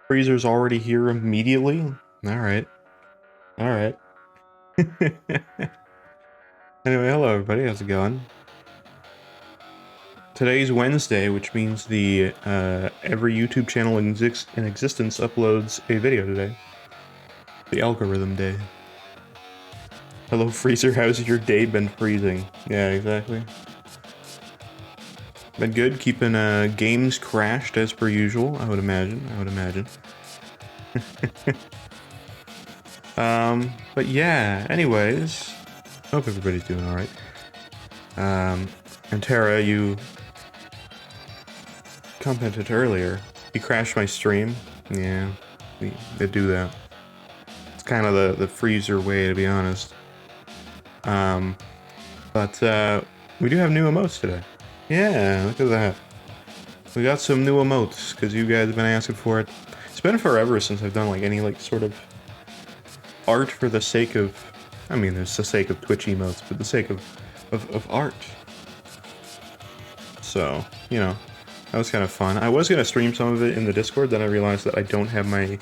Freezer's already here immediately? Alright. Alright. Anyway, hello everybody, how's it going? Today's Wednesday, which means the every YouTube channel in existence uploads a video today. The algorithm day. Hello Freezer, how's your day been freezing? Yeah, exactly. Been good, keeping games crashed as per usual, I would imagine. But yeah, anyways, hope everybody's doing alright. And Tara, you commented earlier, you crashed my stream. Yeah, they do that. It's kind of the freezer way, to be honest. But we do have new emotes today. Yeah, look at that. We got some new emotes, because you guys have been asking for it. It's been forever since I've done like any like sort of art for the sake of, I mean, there's the sake of Twitch emotes, but the sake of art. So, you know, that was kind of fun. I was going to stream some of it in the Discord, then I realized that I don't have my,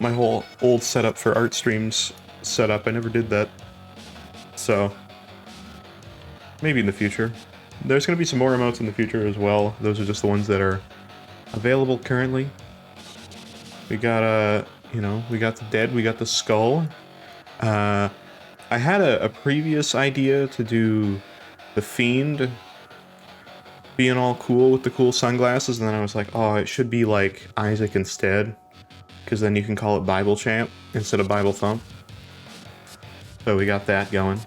my whole old setup for art streams set up. I never did that. So, maybe in the future. There's going to be some more emotes in the future as well. Those are just the ones that are available currently. We got, you know, we got the dead, we got the skull. I had a previous idea to do the Fiend being all cool with the cool sunglasses, and then I was like, oh, it should be like Isaac instead, because then you can call it Bible Champ instead of Bible Thump. So we got that going.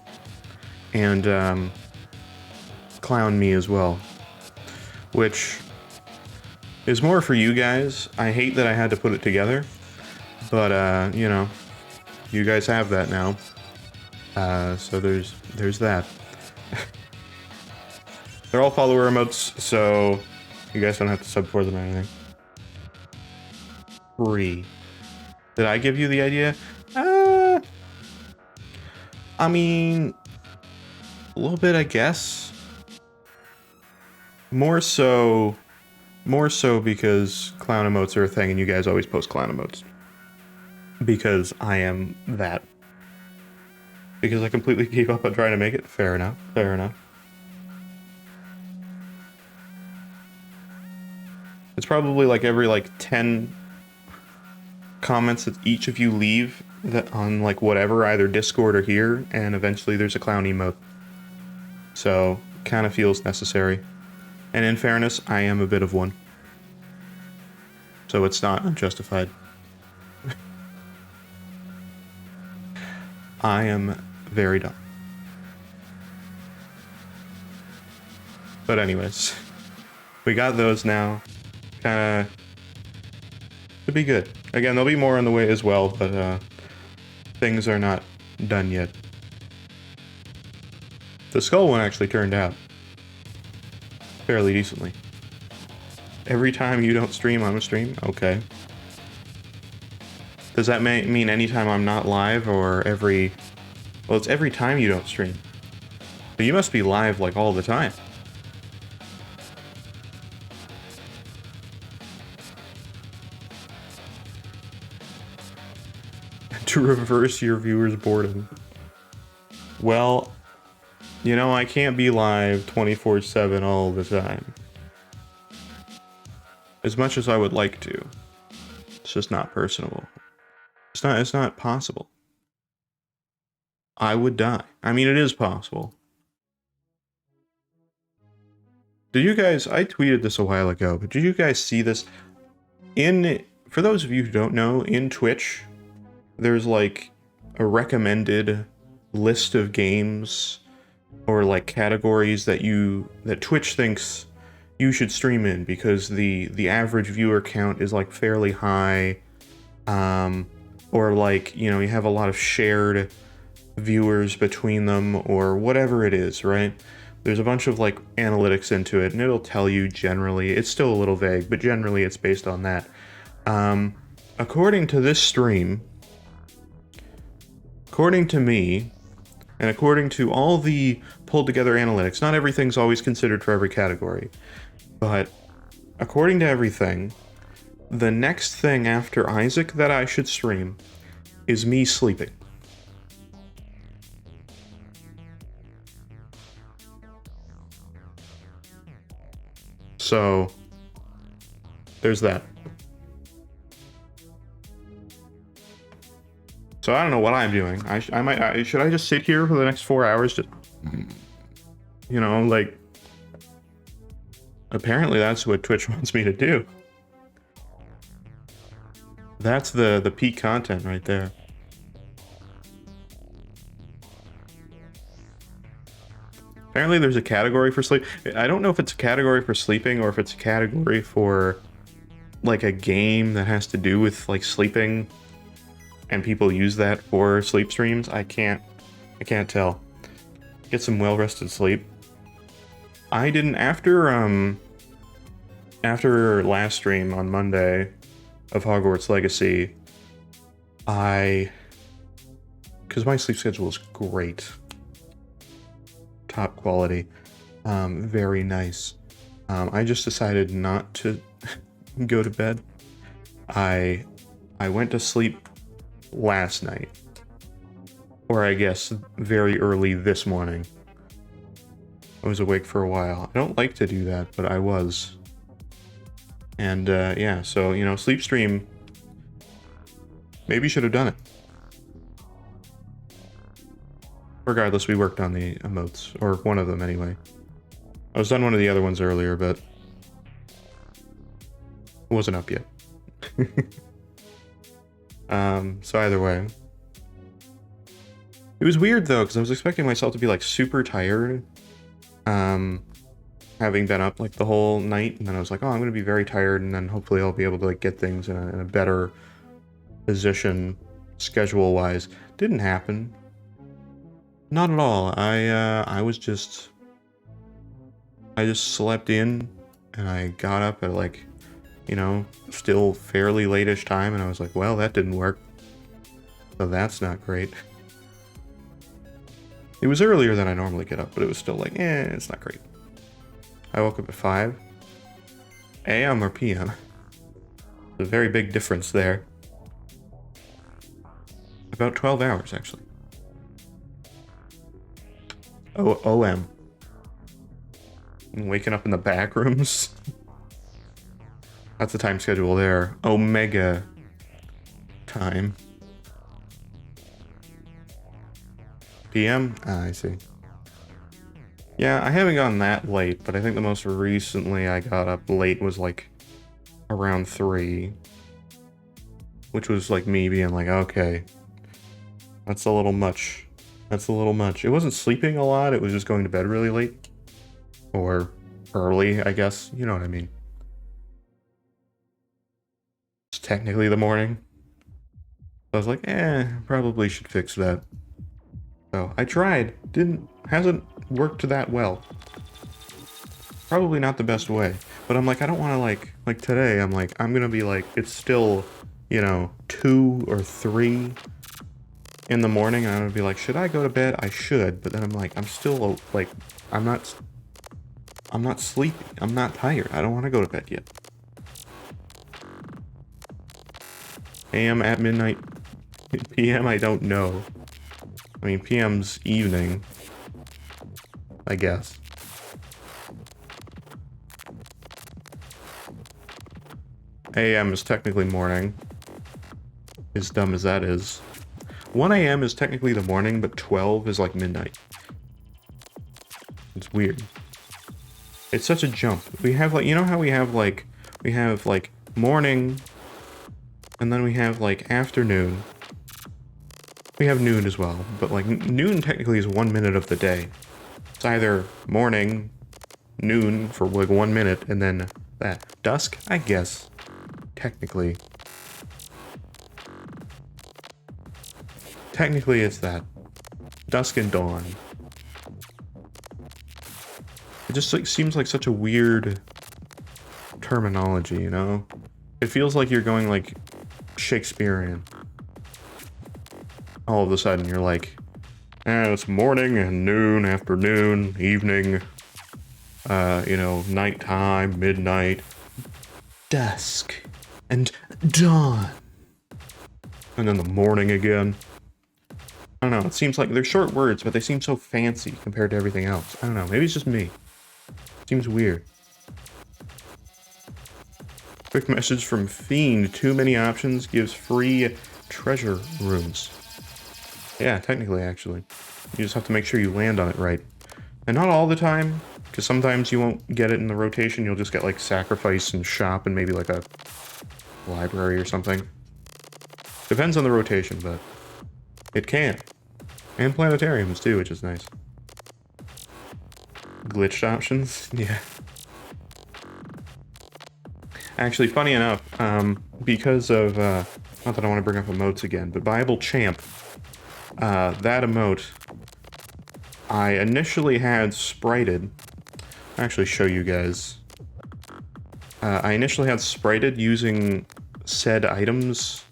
And, Clown Me as well, which is more for you guys. I hate that I had to put it together, but, you know, you guys have that now. So there's that. They're all follower emotes, so you guys don't have to sub for them or anything. Free. Did I give you the idea? I mean, a little bit, I guess. More so because clown emotes are a thing and you guys always post clown emotes. Because I am that. Because I completely gave up on trying to make it. Fair enough, fair enough. It's probably like every like 10 comments that each of you leave that on like whatever, either Discord or here, and eventually there's a clown emote. So, kind of feels necessary. And in fairness, I am a bit of one. So it's not unjustified. I am very dumb. But anyways, we got those now. Kinda to be good. Again, there'll be more on the way as well, but things are not done yet. The skull one actually turned out fairly decently. Every time you don't stream, I'm a stream? Okay. Does that mean anytime I'm not live, or every... Well, it's every time you don't stream. But you must be live, like, all the time. To reverse your viewers' boredom. Well, you know, I can't be live 24/7 all the time. As much as I would like to. It's just not personable. It's not possible. I would die. I mean, it is possible. Did you guys, I tweeted this a while ago, but did you guys see this? For those of you who don't know, in Twitch, there's like a recommended list of games or like categories that Twitch thinks you should stream in, because the average viewer count is like fairly high, or like, you know, you have a lot of shared viewers between them, or whatever it is, right? There's a bunch of like analytics into it, and it'll tell you generally. It's still a little vague, but generally it's based on that. According to this stream, according to me, and according to all the pulled together analytics, not everything's always considered for every category, but according to everything, The next thing after Isaac that I should stream is me sleeping. So, there's that. So I don't know what I'm doing. Should I just sit here for the next 4 hours? Just, you know, like, apparently that's what Twitch wants me to do. That's the peak content right there. Apparently there's a category for sleep. I don't know if it's a category for sleeping or if it's a category for like a game that has to do with like sleeping and people use that for sleep streams. I can't tell. Get some well-rested sleep. I didn't after last stream on Monday of Hogwarts Legacy, because my sleep schedule is great. Top quality. Very nice. I just decided not to go to bed. I went to sleep last night. Or I guess very early this morning. I was awake for a while. I don't like to do that, but I was. And yeah, so, you know, sleep stream, maybe should have done it. Regardless, we worked on the emotes, or one of them anyway. I was done one of the other ones earlier, but it wasn't up yet. So either way. It was weird though, because I was expecting myself to be like super tired. Having been up like the whole night, and then I was like, oh, I'm gonna be very tired, and then hopefully I'll be able to like get things in a better position schedule wise. Didn't happen. Not at all. I just slept in, and I got up at like, you know, still fairly late-ish time, and I was like, well, that didn't work. So that's not great. It was earlier than I normally get up, but it was still like, it's not great. I woke up at 5 a.m. or p.m. A very big difference there. About 12 hours, actually. Oh, O.M. I'm waking up in the back rooms. That's the time schedule there. Omega time. PM? Ah, I see. Yeah, I haven't gotten that late, but I think the most recently I got up late was like around 3. Which was like me being like, okay, that's a little much. That's a little much. It wasn't sleeping a lot, it was just going to bed really late. Or early, I guess. You know what I mean. It's technically the morning. So I was like, probably should fix that. So I tried. Hasn't worked that well. Probably not the best way. But I'm like, I don't want to like today, I'm like, I'm gonna be like, it's still, you know, 2 or 3 in the morning, and I'm gonna be like, should I go to bed? I should, but then I'm like, I'm still like, I'm not sleepy. I'm not tired. I don't want to go to bed yet. AM at midnight. PM, I don't know. I mean, PM's evening, I guess. AM is technically morning. As dumb as that is. 1 a.m. is technically the morning, but 12 is like midnight. It's weird. It's such a jump. We have like, you know how we have like morning, and then we have like afternoon. We have noon as well, but like noon technically is 1 minute of the day. It's either morning, noon for like 1 minute, and then that. Dusk, I guess, technically. Technically it's that. Dusk and dawn. It just like seems like such a weird terminology, you know? It feels like you're going like Shakespearean. All of a sudden you're like, it's morning and noon, afternoon, evening, you know, nighttime, midnight, dusk. and dawn. And then the morning again. I don't know, it seems like they're short words, but they seem so fancy compared to everything else. I don't know, maybe it's just me. Seems weird. Quick message from Fiend. Too many options gives free treasure rooms. Yeah, technically, actually. You just have to make sure you land on it right. And not all the time, because sometimes you won't get it in the rotation. You'll just get, like, sacrifice and shop and maybe, like, a library or something. Depends on the rotation, but it can. And planetariums, too, which is nice. Glitched options? Yeah. Actually, funny enough, because of, not that I want to bring up emotes again, but Bible Champ, that emote, I initially had sprited. I'll actually show you guys. I initially had sprited using said items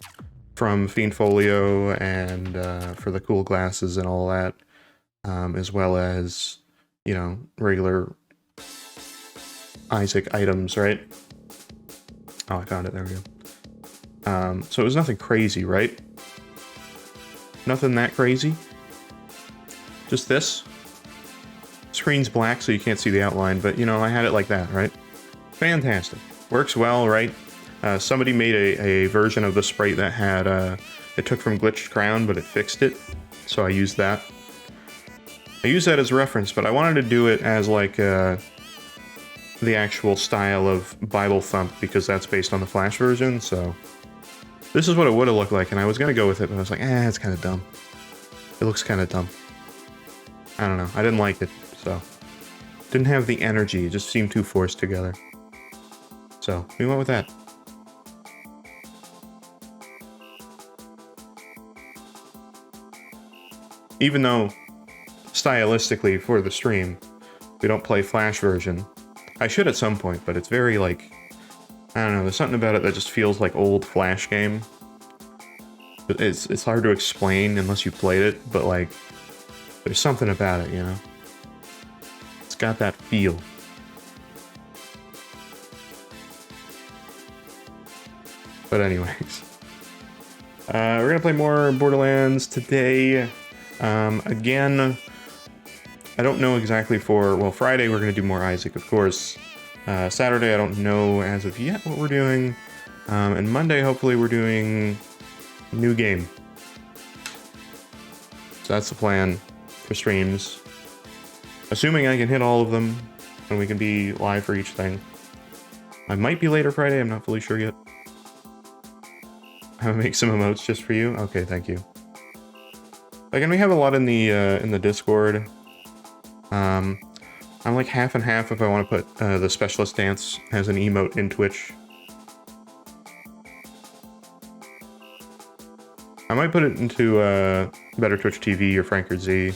from Fiendfolio and for the cool glasses and all that, as well as, you know, regular Isaac items, right? Oh, I found it. There we go. So it was nothing crazy, right? Nothing that crazy. Just this. Screen's black, so you can't see the outline, but, you know, I had it like that, right? Fantastic. Works well, right? Somebody made a version of the sprite that had, it took from Glitched Crown, but it fixed it, so I used that. I used that as reference, but I wanted to do it as, like, the actual style of Bible Thump, because that's based on the Flash version, so this is what it would have looked like, and I was gonna go with it, but I was like, it's kind of dumb. It looks kind of dumb. I don't know. I didn't like it, so didn't have the energy. It just seemed too forced together. So we went with that. Even though stylistically for the stream we don't play Flash version. I should at some point, but it's very, like, I don't know, there's something about it that just feels like old Flash game. It's hard to explain unless you played it, but, like, there's something about it, you know? It's got that feel. But anyways. We're gonna play more Borderlands today. Again, I don't know exactly for, well, Friday we're going to do more Isaac, of course. Saturday I don't know as of yet what we're doing. And Monday hopefully we're doing new game. So that's the plan for streams. Assuming I can hit all of them and we can be live for each thing. I might be later Friday, I'm not fully sure yet. I'm gonna make some emotes just for you. Okay, thank you. Again, we have a lot in the Discord. I'm like half and half if I want to put the Specialist Dance as an emote in Twitch. I might put it into Better Twitch TV or Franker Z.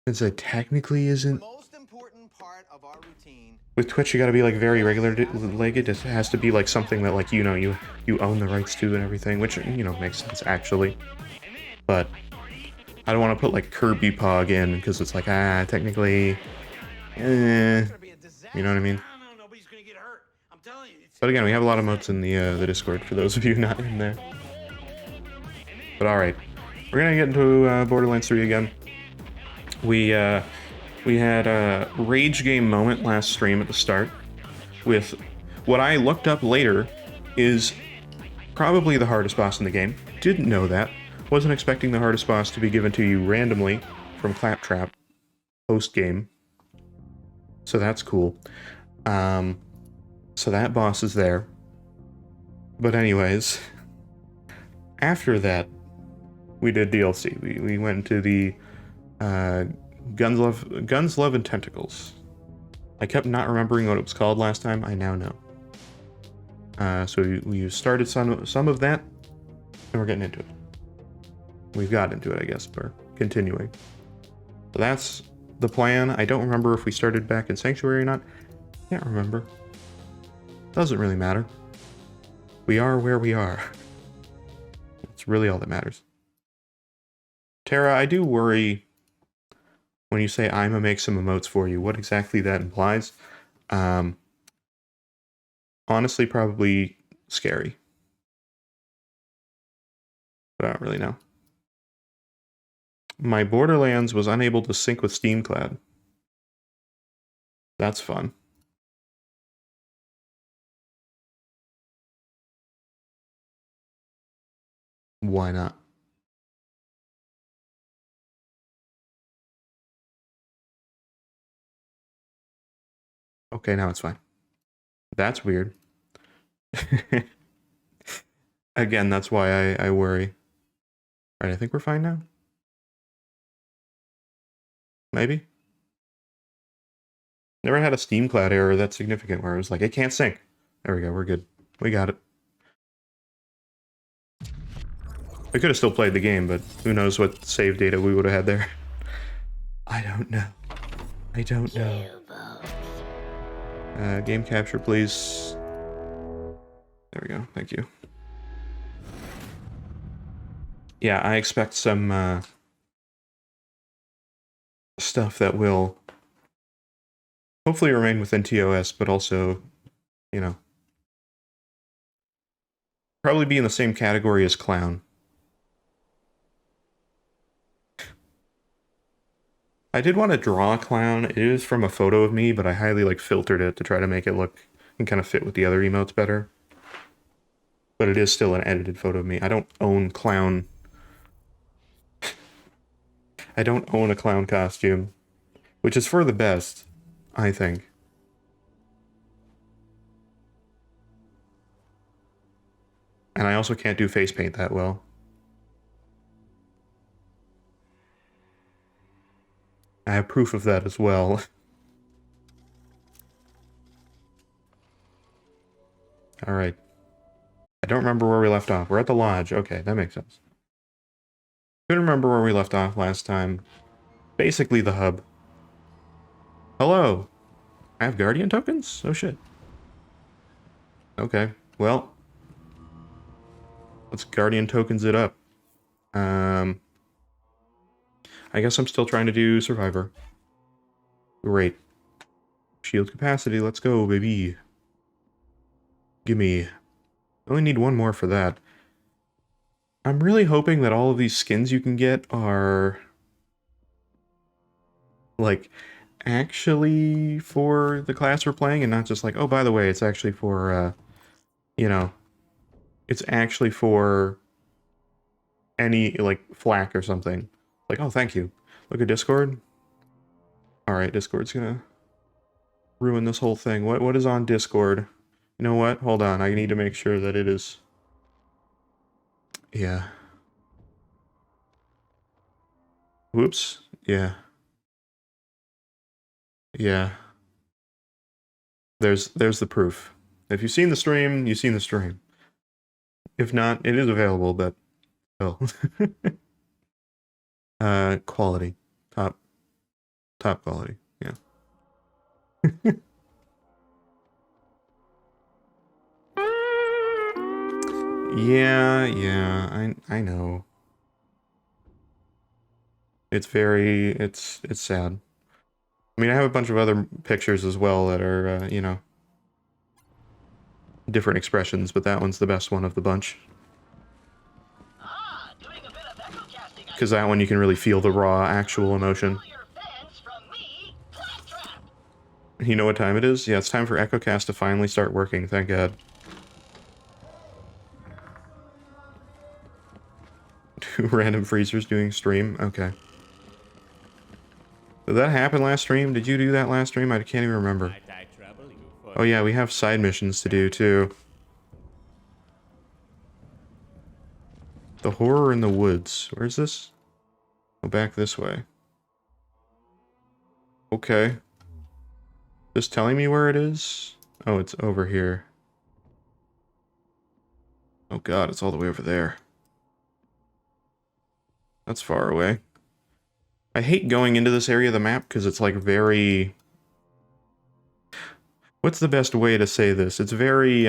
Since it technically isn't. With Twitch, you gotta be like very regular-legged. It has to be like something that, like, you know, you own the rights to and everything, which, you know, makes sense actually. But I don't want to put like Kirby Pog in because it's like, technically, you know what I mean? But again, we have a lot of modes in the Discord for those of you not in there. But all right, we're gonna get into Borderlands 3 again. We had a rage game moment last stream at the start with what I looked up later is probably the hardest boss in the game. Didn't know that. Wasn't expecting the hardest boss to be given to you randomly from Claptrap post-game. So that's cool. So that boss is there. But anyways, after that, we did DLC. We went into the Guns, Love, and Tentacles. I kept not remembering what it was called last time. I now know. So we started some of that, and we're getting into it. We've got into it, I guess, we're continuing. So that's the plan. I don't remember if we started back in Sanctuary or not. Can't remember. Doesn't really matter. We are where we are. It's really all that matters. Tara, I do worry when you say I'ma make some emotes for you, what exactly that implies. honestly probably scary. But I don't really know. My Borderlands was unable to sync with SteamCloud. That's fun. Why not? Okay, now it's fine. That's weird. Again, that's why I worry. Alright, I think we're fine now. Maybe? Never had a SteamCloud error that's significant where it was like, it can't sync. There we go, we're good. We got it. We could have still played the game, but who knows what save data we would have had there. I don't know. I don't know. Game capture, please. There we go, thank you. Yeah, I expect some stuff that will hopefully remain within TOS, but also, you know, probably be in the same category as Clown. I did want to draw a clown. It is from a photo of me, but I highly filtered it to try to make it look and kind of fit with the other emotes better. But it is still an edited photo of me. I don't own clown. I don't own a clown costume, which is for the best, I think. And I also can't do face paint that well. I have proof of that as well. Alright. I don't remember where we left off. We're at the lodge. Okay, that makes sense. Couldn't remember where we left off last time. Basically the hub. Hello! I have guardian tokens? Oh shit. Okay, well. Let's guardian tokens it up. I guess I'm still trying to do Survivor. Great. Shield capacity, let's go, baby. Gimme. I only need one more for that. I'm really hoping that all of these skins you can get are like actually for the class we're playing and not just like, oh, by the way, it's actually for you know, it's actually for any like flak or something. Like, oh, thank you. Look at Discord. Alright, Discord's gonna ruin this whole thing. What is on Discord? You know what? Hold on, I need to make sure that it is. Yeah. Whoops. Yeah. Yeah. There's the proof. If you've seen the stream, you've seen the stream. If not, it is available, but still. Quality. Top quality. Yeah. Yeah, I know. It's sad. I mean, I have a bunch of other pictures as well that are, you know, different expressions, but that one's the best one of the bunch. Because that one you can really feel the raw, actual emotion. You know what time it is? Yeah, it's time for EchoCast to finally start working, thank God. Two random freezers doing stream? Okay. Did that happen last stream? Did you do that last stream? I can't even remember. Oh yeah, we have side missions to do too. The horror in the woods. Where's this? Go back this way. Okay. Just telling me where it is? Oh, it's over here. Oh god, it's all the way over there. That's far away. I hate going into this area of the map because it's like very... What's the best way to say this? It's very,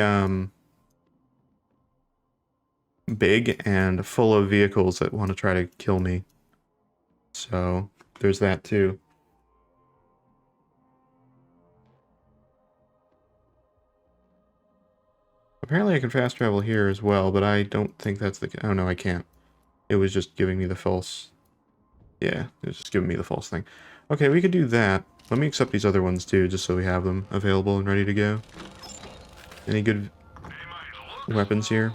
big and full of vehicles that want to try to kill me. So, there's that too. Apparently I can fast travel here as well, but I don't think that's the... Oh, no, I can't. It was just giving me the false... Yeah, it was just giving me the false thing. Okay, we could do that. Let me accept these other ones too, just so we have them available and ready to go. Any good weapons here?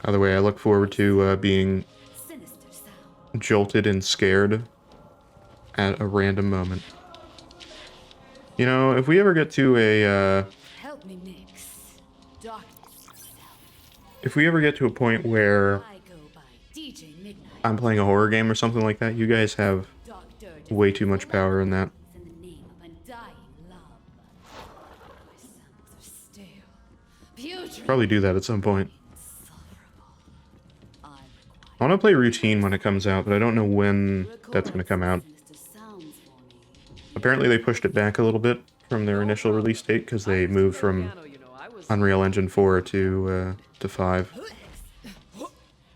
Either way, I look forward to being jolted and scared at a random moment. You know, if we ever get to a, Help me mix darkness itself. if we ever get to a point where I go by DJ Midnight. I'm playing a horror game or something like that, you guys have way too much power in that. In the name of undying love. My samples are stale. Putrid. Probably do that at some point. I I want to play Routine when it comes out, but I don't know when that's going to come out. Apparently they pushed it back a little bit from their initial release date because they moved from Unreal Engine 4 to 5.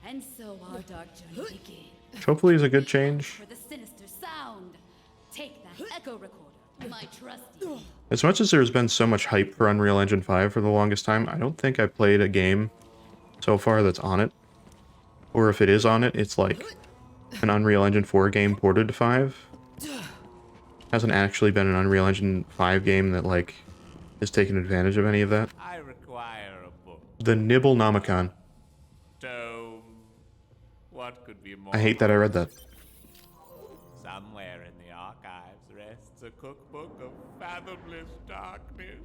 And so our dark journey begins. Which hopefully is a good change. For the sinister sound. Take that echo recorder, my trusty. As much as there's been so much hype for Unreal Engine 5 for the longest time, I don't think I've played a game so far that's on it. Or if it is on it, it's like an Unreal Engine 4 game ported to 5. Hasn't actually been an Unreal Engine 5 game that, like, has taken advantage of any of that. I require a book. The Nibblenomicon. Tome. What could be more? I hate that I read that. Somewhere in the archives rests a cookbook of fathomless darkness.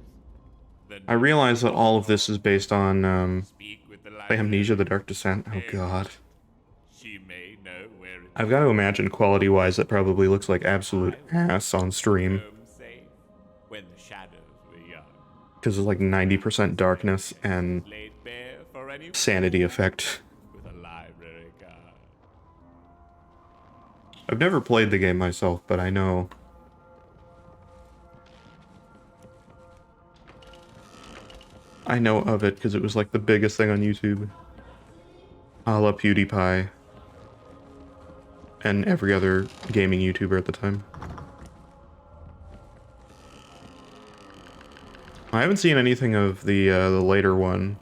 I realize that all of this is based on Speak with the Amnesia: The Dark Descent. Oh god. She may know where it I've got to imagine quality-wise that probably looks like absolute ass on stream. safe when the shadows were young. Because of like 90% darkness and Laid bare for any sanity effect. with a library card. I've never played the game myself, but I know. I know of it because it was like the biggest thing on YouTube. A la PewDiePie. And every other gaming YouTuber at the time. I haven't seen anything of the later one.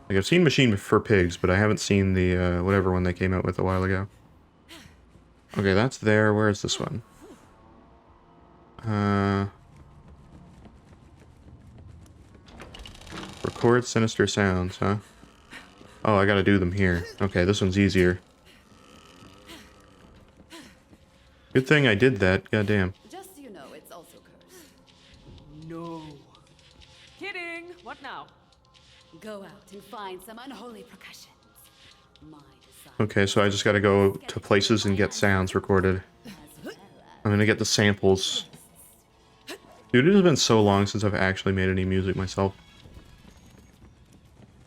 Like, I've seen Machine for Pigs, but I haven't seen the, whatever one they came out with a while ago. Okay, that's there. Where is this one? Record sinister sounds, huh? Oh, I gotta do them here. Okay, this one's easier. Good thing I did that, goddamn. Just so you know, it's also cursed. No. Kidding. What now? Go out and find some unholy percussions. My design Okay, so I just gotta go to places and get sounds recorded. as well I'm gonna get the samples. Dude, it has been so long since I've actually made any music myself.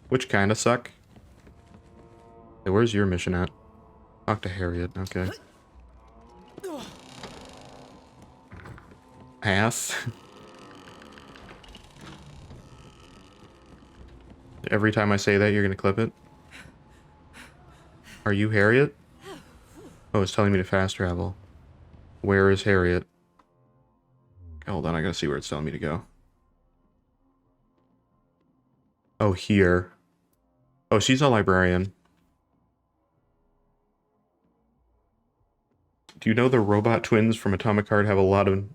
Which kinda suck. Hey, where's your mission at? Talk to Harriet, okay. Ass. Every time I say that, you're gonna clip it? Are you Harriet? Oh, it's telling me to fast travel. Where is Harriet? Hold on, I gotta see where it's telling me to go. Oh, here. Oh, she's a librarian. Do you know the robot twins from Atomic Heart have a lot of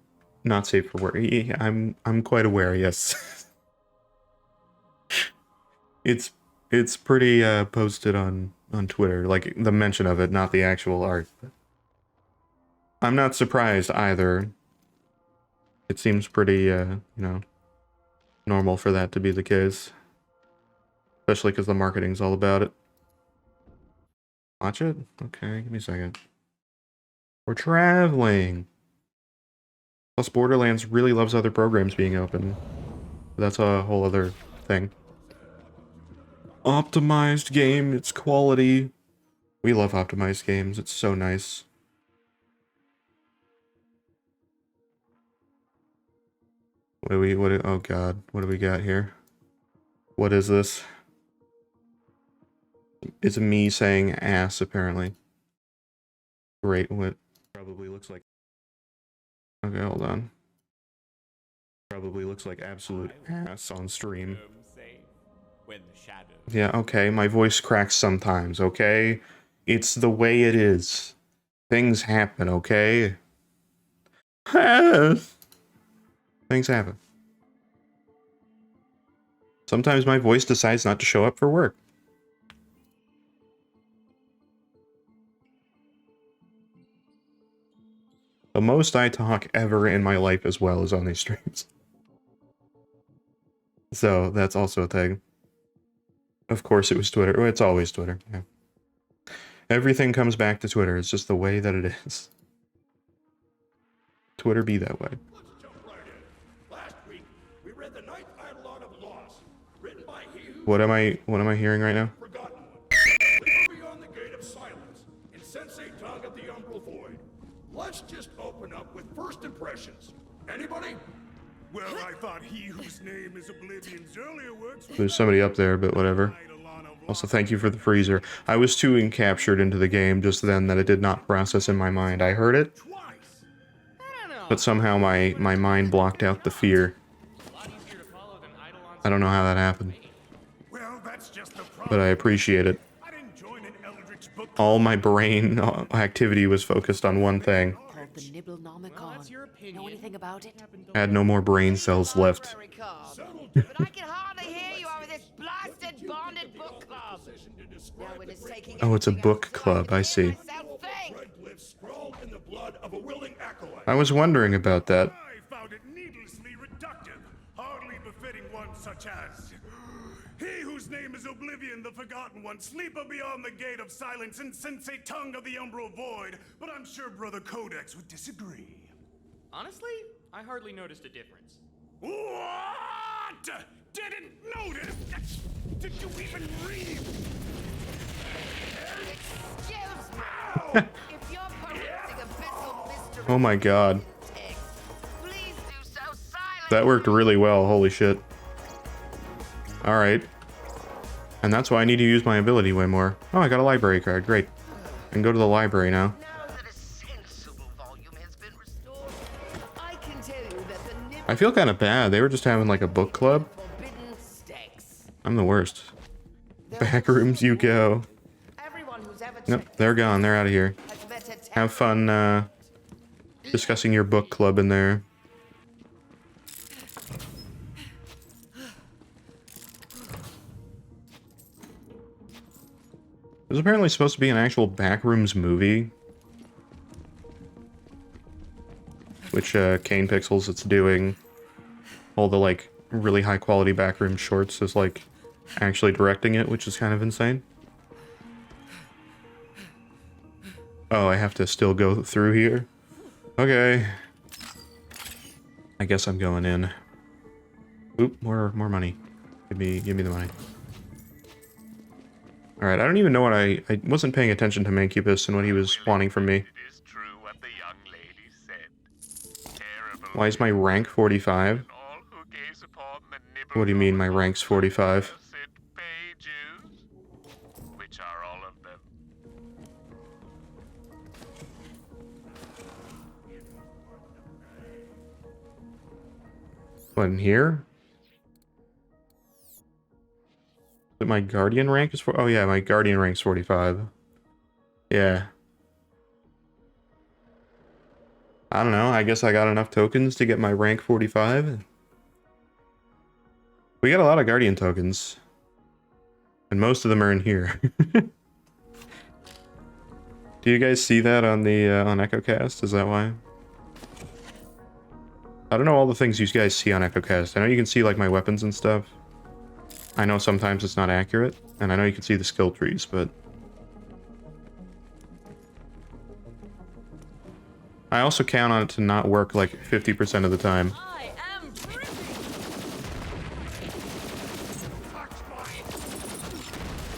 not safe for work? Yeah, I'm quite aware, yes. It's pretty posted on Twitter, like the mention of it, not the actual art. But I'm not surprised either. It seems pretty you know, normal for that to be the case. Especially because the marketing's all about it. Watch it? Okay, give me a second. We're traveling! Plus, Borderlands really loves other programs being open. But that's a whole other thing. Optimized game, it's quality. We love optimized games, it's so nice. Oh god, what do we got here? What is this? It's me saying ass, apparently. Great, what probably looks like. Okay, hold on. Probably looks like absolute ass on stream. Safe when the shadows. Yeah, okay, my voice cracks sometimes, okay? It's the way it is. Things happen, okay? Things happen. Sometimes my voice decides not to show up for work. The most I talk ever in my life as well is on these streams. So, that's also a thing. Of course it was Twitter. Well, it's always Twitter, yeah. Everything comes back to Twitter. It's just the way that it is. Twitter be that way. Let's jump right in. Last week, we read the ninth Eidolon of Loss, written by he who What am I hearing right now? forgotten one. Leave beyond the gate of silence, in Sensei tongue of the umbral void. Let's just open up with first impressions. Anybody? Well, I thought he whose name is Oblivion's earlier works. There's somebody up there, but whatever. Also, thank you for the freezer. I was too encaptured into the game just then that it did not process in my mind. I heard it, but somehow my mind blocked out the fear. I don't know how that happened, Well, that's just the problem. but I appreciate it. I didn't join an Eldritch book. All my brain activity was focused on one thing. Called the Nibblenomicon. Know anything about it? I had no more brain cells left. But I can hardly hear you over this blasted bonded book club. No one is taking Oh, it's a book club, I see. myself think. Red glyphs scrawled in the blood of a willing acolyte. I was wondering about that. I found it needlessly reductive, hardly befitting one such as he whose name is Oblivion, the Forgotten One, sleeper beyond the gate of silence, and sensei tongue of the umbral void. But I'm sure Brother Codex would disagree. Honestly, I hardly noticed a difference. What? Didn't notice? Did you even read? Excuse me. If you're perusing abyssal mystery Oh my god. text, please do so silently. That worked really well, holy shit. Alright. And that's why I need to use my ability way more. Oh, I got a library card, great. I can go to the library now. Now that a sensible volume has been restored, I can tell you that the I feel kind of bad, they were just having like a book club. forbidden stakes. I'm the worst. Back rooms you go. Everyone who's ever Nope, checked they're gone, they're out of here. has met a Have fun, discussing your book club in there. There's apparently supposed to be an actual Backrooms movie. Which, Kane Pixels, it's doing all the, like, really high quality Backroom shorts is, like, actually directing it, which is kind of insane. Oh, I have to still go through here? Okay. I guess I'm going in. Oop, more money. Give me the money. Alright, I don't even know what I wasn't paying attention to Mancubus and what he was wanting from me. It is true what the young lady said. Terrible Why is my rank 45? all who gaze upon the What do you mean my rank's 45? pages, which are all of them. What, in here? But my Guardian rank is oh yeah, my Guardian rank's 45. Yeah. I don't know, I guess I got enough tokens to get my rank 45. We got a lot of Guardian tokens. And most of them are in here. Do you guys see that on the on EchoCast? Is that why? I don't know all the things you guys see on EchoCast. I know you can see like my weapons and stuff. I know sometimes it's not accurate, and I know you can see the skill trees, but I also count on it to not work like 50% of the time. I am dripping.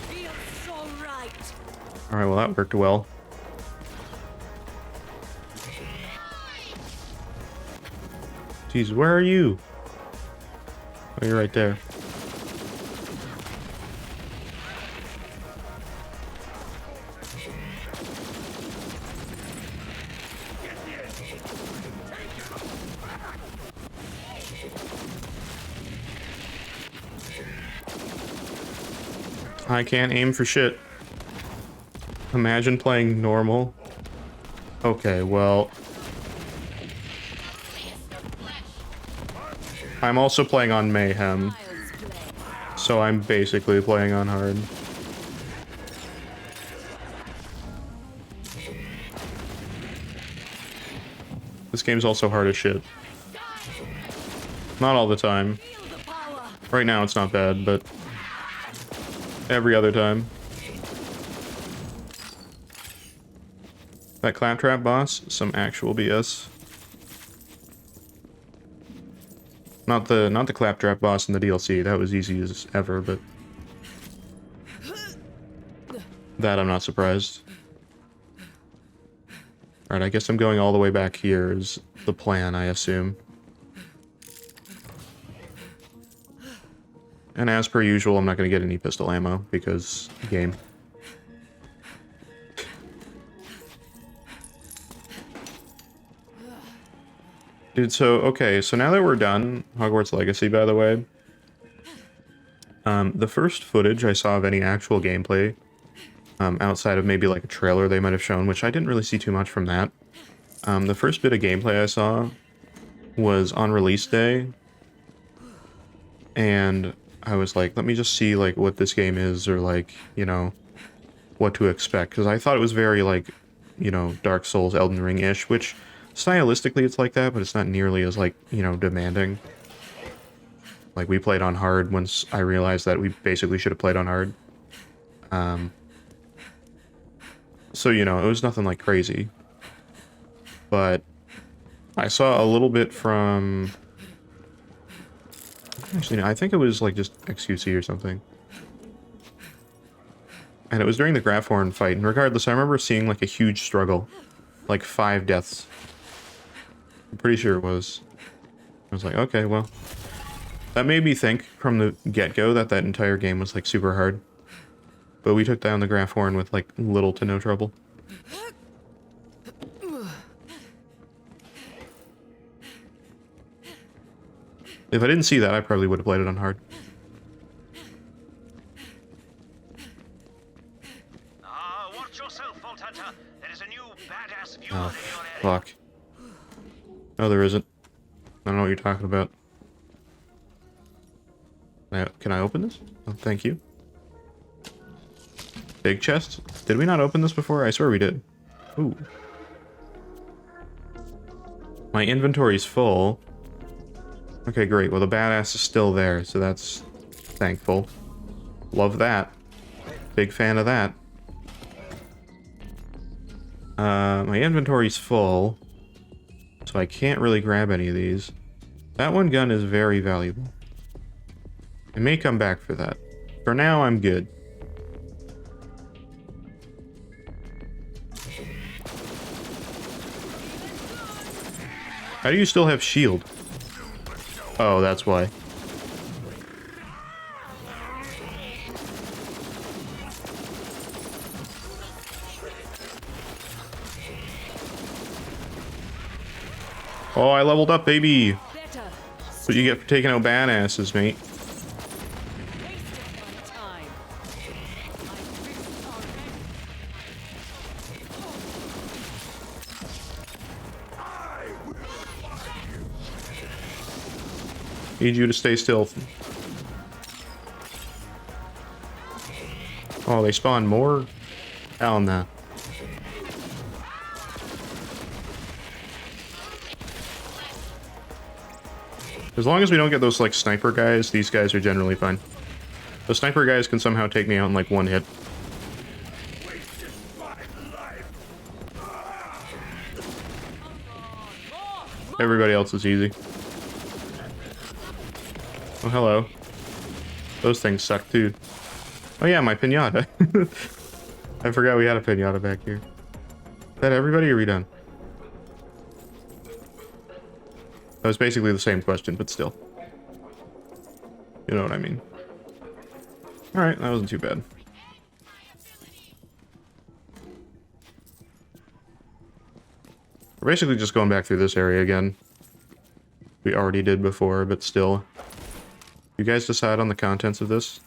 Feels so right. Alright, well that worked well. Jeez, where are you? Oh, you're right there. I can't aim for shit. Imagine playing normal. Okay, well... I'm also playing on Mayhem. So I'm basically playing on hard. This game's also hard as shit. Not all the time. Right now it's not bad, but every other time. That claptrap boss, some actual BS. Not the claptrap boss in the DLC, that was easy as ever, but that I'm not surprised. Alright, I guess I'm going all the way back here is the plan, I assume. And as per usual, I'm not going to get any pistol ammo, because game. Dude, so, okay, so now that we're done, Hogwarts Legacy, by the way, the first footage I saw of any actual gameplay, outside of maybe like a trailer they might have shown, which I didn't really see too much from that, the first bit of gameplay I saw was on release day, and I was like, let me just see, like, what this game is, or, like, you know, what to expect, because I thought it was very, like, you know, Dark Souls, Elden Ring-ish, which... stylistically, it's like that, but it's not nearly as, like, you know, demanding. Like, we played on hard once I realized that we basically should have played on hard. So, you know, it was nothing, like, crazy. But I saw a little bit from... Actually, no, I think it was, like, just XQC or something. And it was during the Grafhorn fight, and regardless, I remember seeing, like, a huge struggle. Like, 5 deaths. I'm pretty sure it was. I was like, okay, well. That made me think from the get-go that that entire game was, like, super hard. But we took down the Grafhorn with, like, little to no trouble. If I didn't see that, I probably would have played it on hard. Watch yourself, Vault Hunter. There is a new badass viewer Oh, in your area. fuck. No, there isn't. I don't know what you're talking about. Can I open this? Oh, thank you. Big chest? Did we not open this before? I swear we did. Ooh. My inventory's full. Okay, great. Well, the badass is still there, so that's thankful. Love that. Big fan of that. My inventory's full. So I can't really grab any of these. That one gun is very valuable. I may come back for that. For now, I'm good. How do you still have shield? Oh, that's why. Oh, I leveled up, baby! What you get for taking out badasses, mate. Need you to stay still. Oh, they spawn more? Hell no. As long as we don't get those, like, sniper guys, these guys are generally fine. The sniper guys can somehow take me out in, like, one hit. Everybody else is easy. Oh, hello. Those things suck, too. Oh yeah, my pinata. I forgot we had a pinata back here. Is that everybody, or are we done? That was basically the same question, but still. You know what I mean. Alright, that wasn't too bad. We're basically just going back through this area again. We already did before, but still. You guys decide on the contents of this?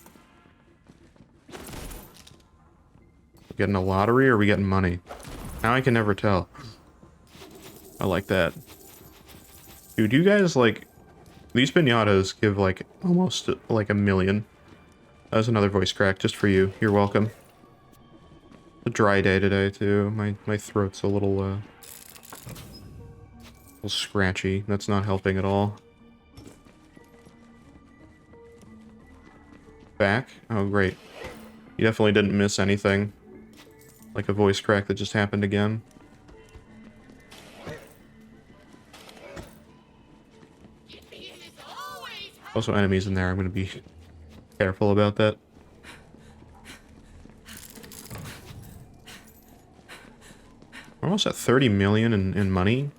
Getting a lottery or are we getting money? Now I can never tell. I like that. Dude, you guys, like... These pinatas give, like, almost, like, 1 million. That was another voice crack, just for you. You're welcome. A dry day today, too. My throat's a little scratchy. That's not helping at all. Back? Oh, great. You definitely didn't miss anything. Like a voice crack that just happened again. Also enemies in there, I'm gonna be careful about that. We're almost at 30 million in money.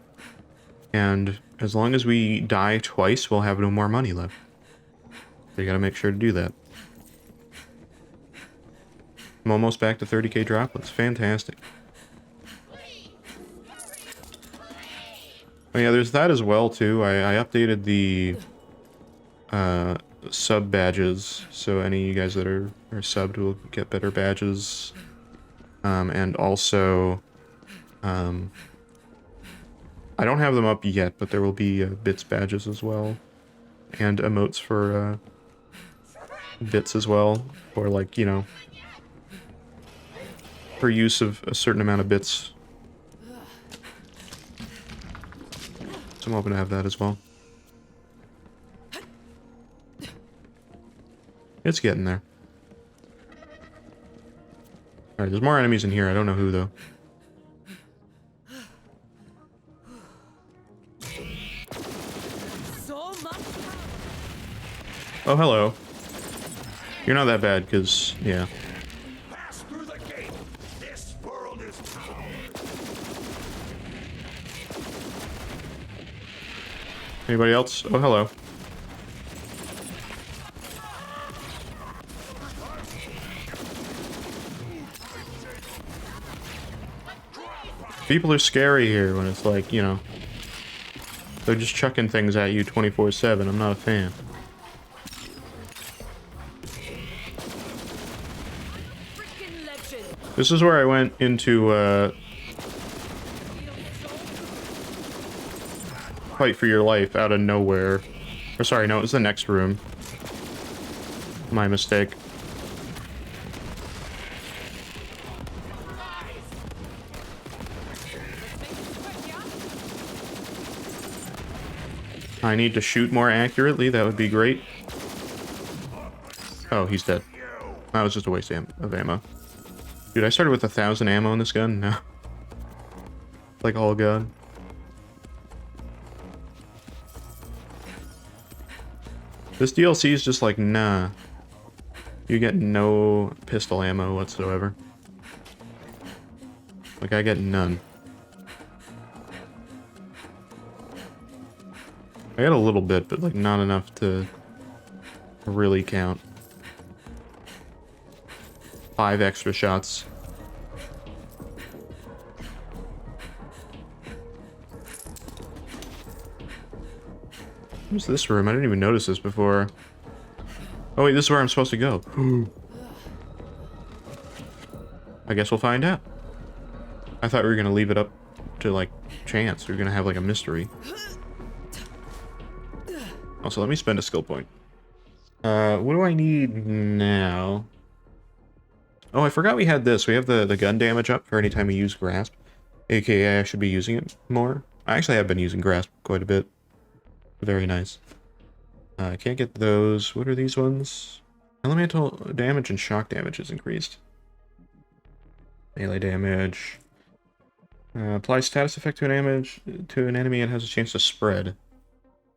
And as long as we die twice, we'll have no more money left. So you gotta make sure to do that. I'm almost back to 30k droplets. Fantastic. Oh yeah, there's that as well, too. I updated the sub badges, so any of you guys that are subbed will get better badges. And also, I don't have them up yet, but there will be bits badges as well. And emotes for bits as well, or like, you know, for use of a certain amount of bits. So I'm hoping to have that as well. It's getting there. Alright, there's more enemies in here. I don't know who, though. Oh, hello. You're not that bad, because, yeah. Pass through the gate. This world is ours. Anybody else? Oh, hello. People are scary here when it's like, you know, they're just chucking things at you 24/7. I'm not a fan. This is where I went into, fight for your life out of nowhere. Or sorry, no, it was the next room. My mistake. I need to shoot more accurately, that would be great. Oh, he's dead. That was just a waste of ammo. Dude, I started with 1,000 ammo in this gun, now. Like all gun. This DLC is just like, nah. You get no pistol ammo whatsoever. Like, I get none. I got a little bit, but like not enough to really count. 5 extra shots. What's this room? I didn't even notice this before. Oh wait, this is where I'm supposed to go. I guess we'll find out. I thought we were gonna leave it up to like chance. We were gonna have like a mystery. Also, let me spend a skill point. What do I need now? Oh, I forgot we had this. We have the gun damage up for any time we use Grasp. AKA, I should be using it more. I actually have been using Grasp quite a bit. Very nice. I can't get those. What are these ones? Elemental damage and shock damage is increased. Melee damage. Apply status effect to an enemy and has a chance to spread.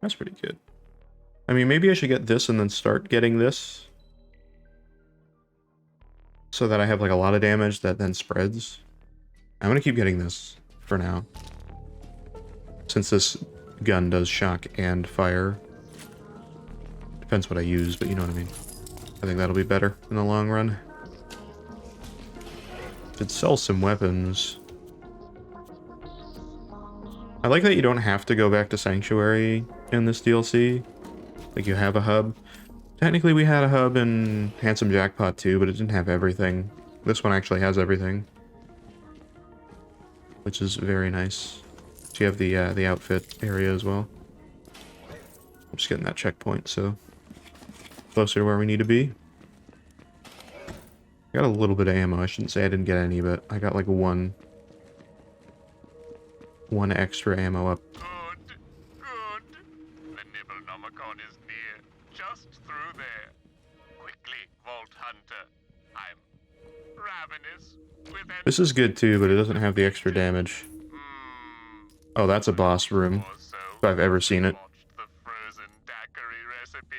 That's pretty good. I mean, maybe I should get this and then start getting this. So that I have like a lot of damage that then spreads. I'm gonna keep getting this for now. Since this gun does shock and fire. Depends what I use, but you know what I mean. I think that'll be better in the long run. Should sell some weapons. I like that you don't have to go back to Sanctuary in this DLC. Like, you have a hub. Technically, we had a hub in Handsome Jackpot too, but it didn't have everything. This one actually has everything, which is very nice. So you have the outfit area as well. I'm just getting that checkpoint, so closer to where we need to be. I got a little bit of ammo. I shouldn't say I didn't get any, but I got like one extra ammo up. Good, good. The Nibblenomicon is near, just through there. Quickly, Vault Hunter. I'm ravenous with This is good too, but it doesn't have the extra damage. Oh, that's a boss room, if I've ever seen it. The frozen daiquiri recipe.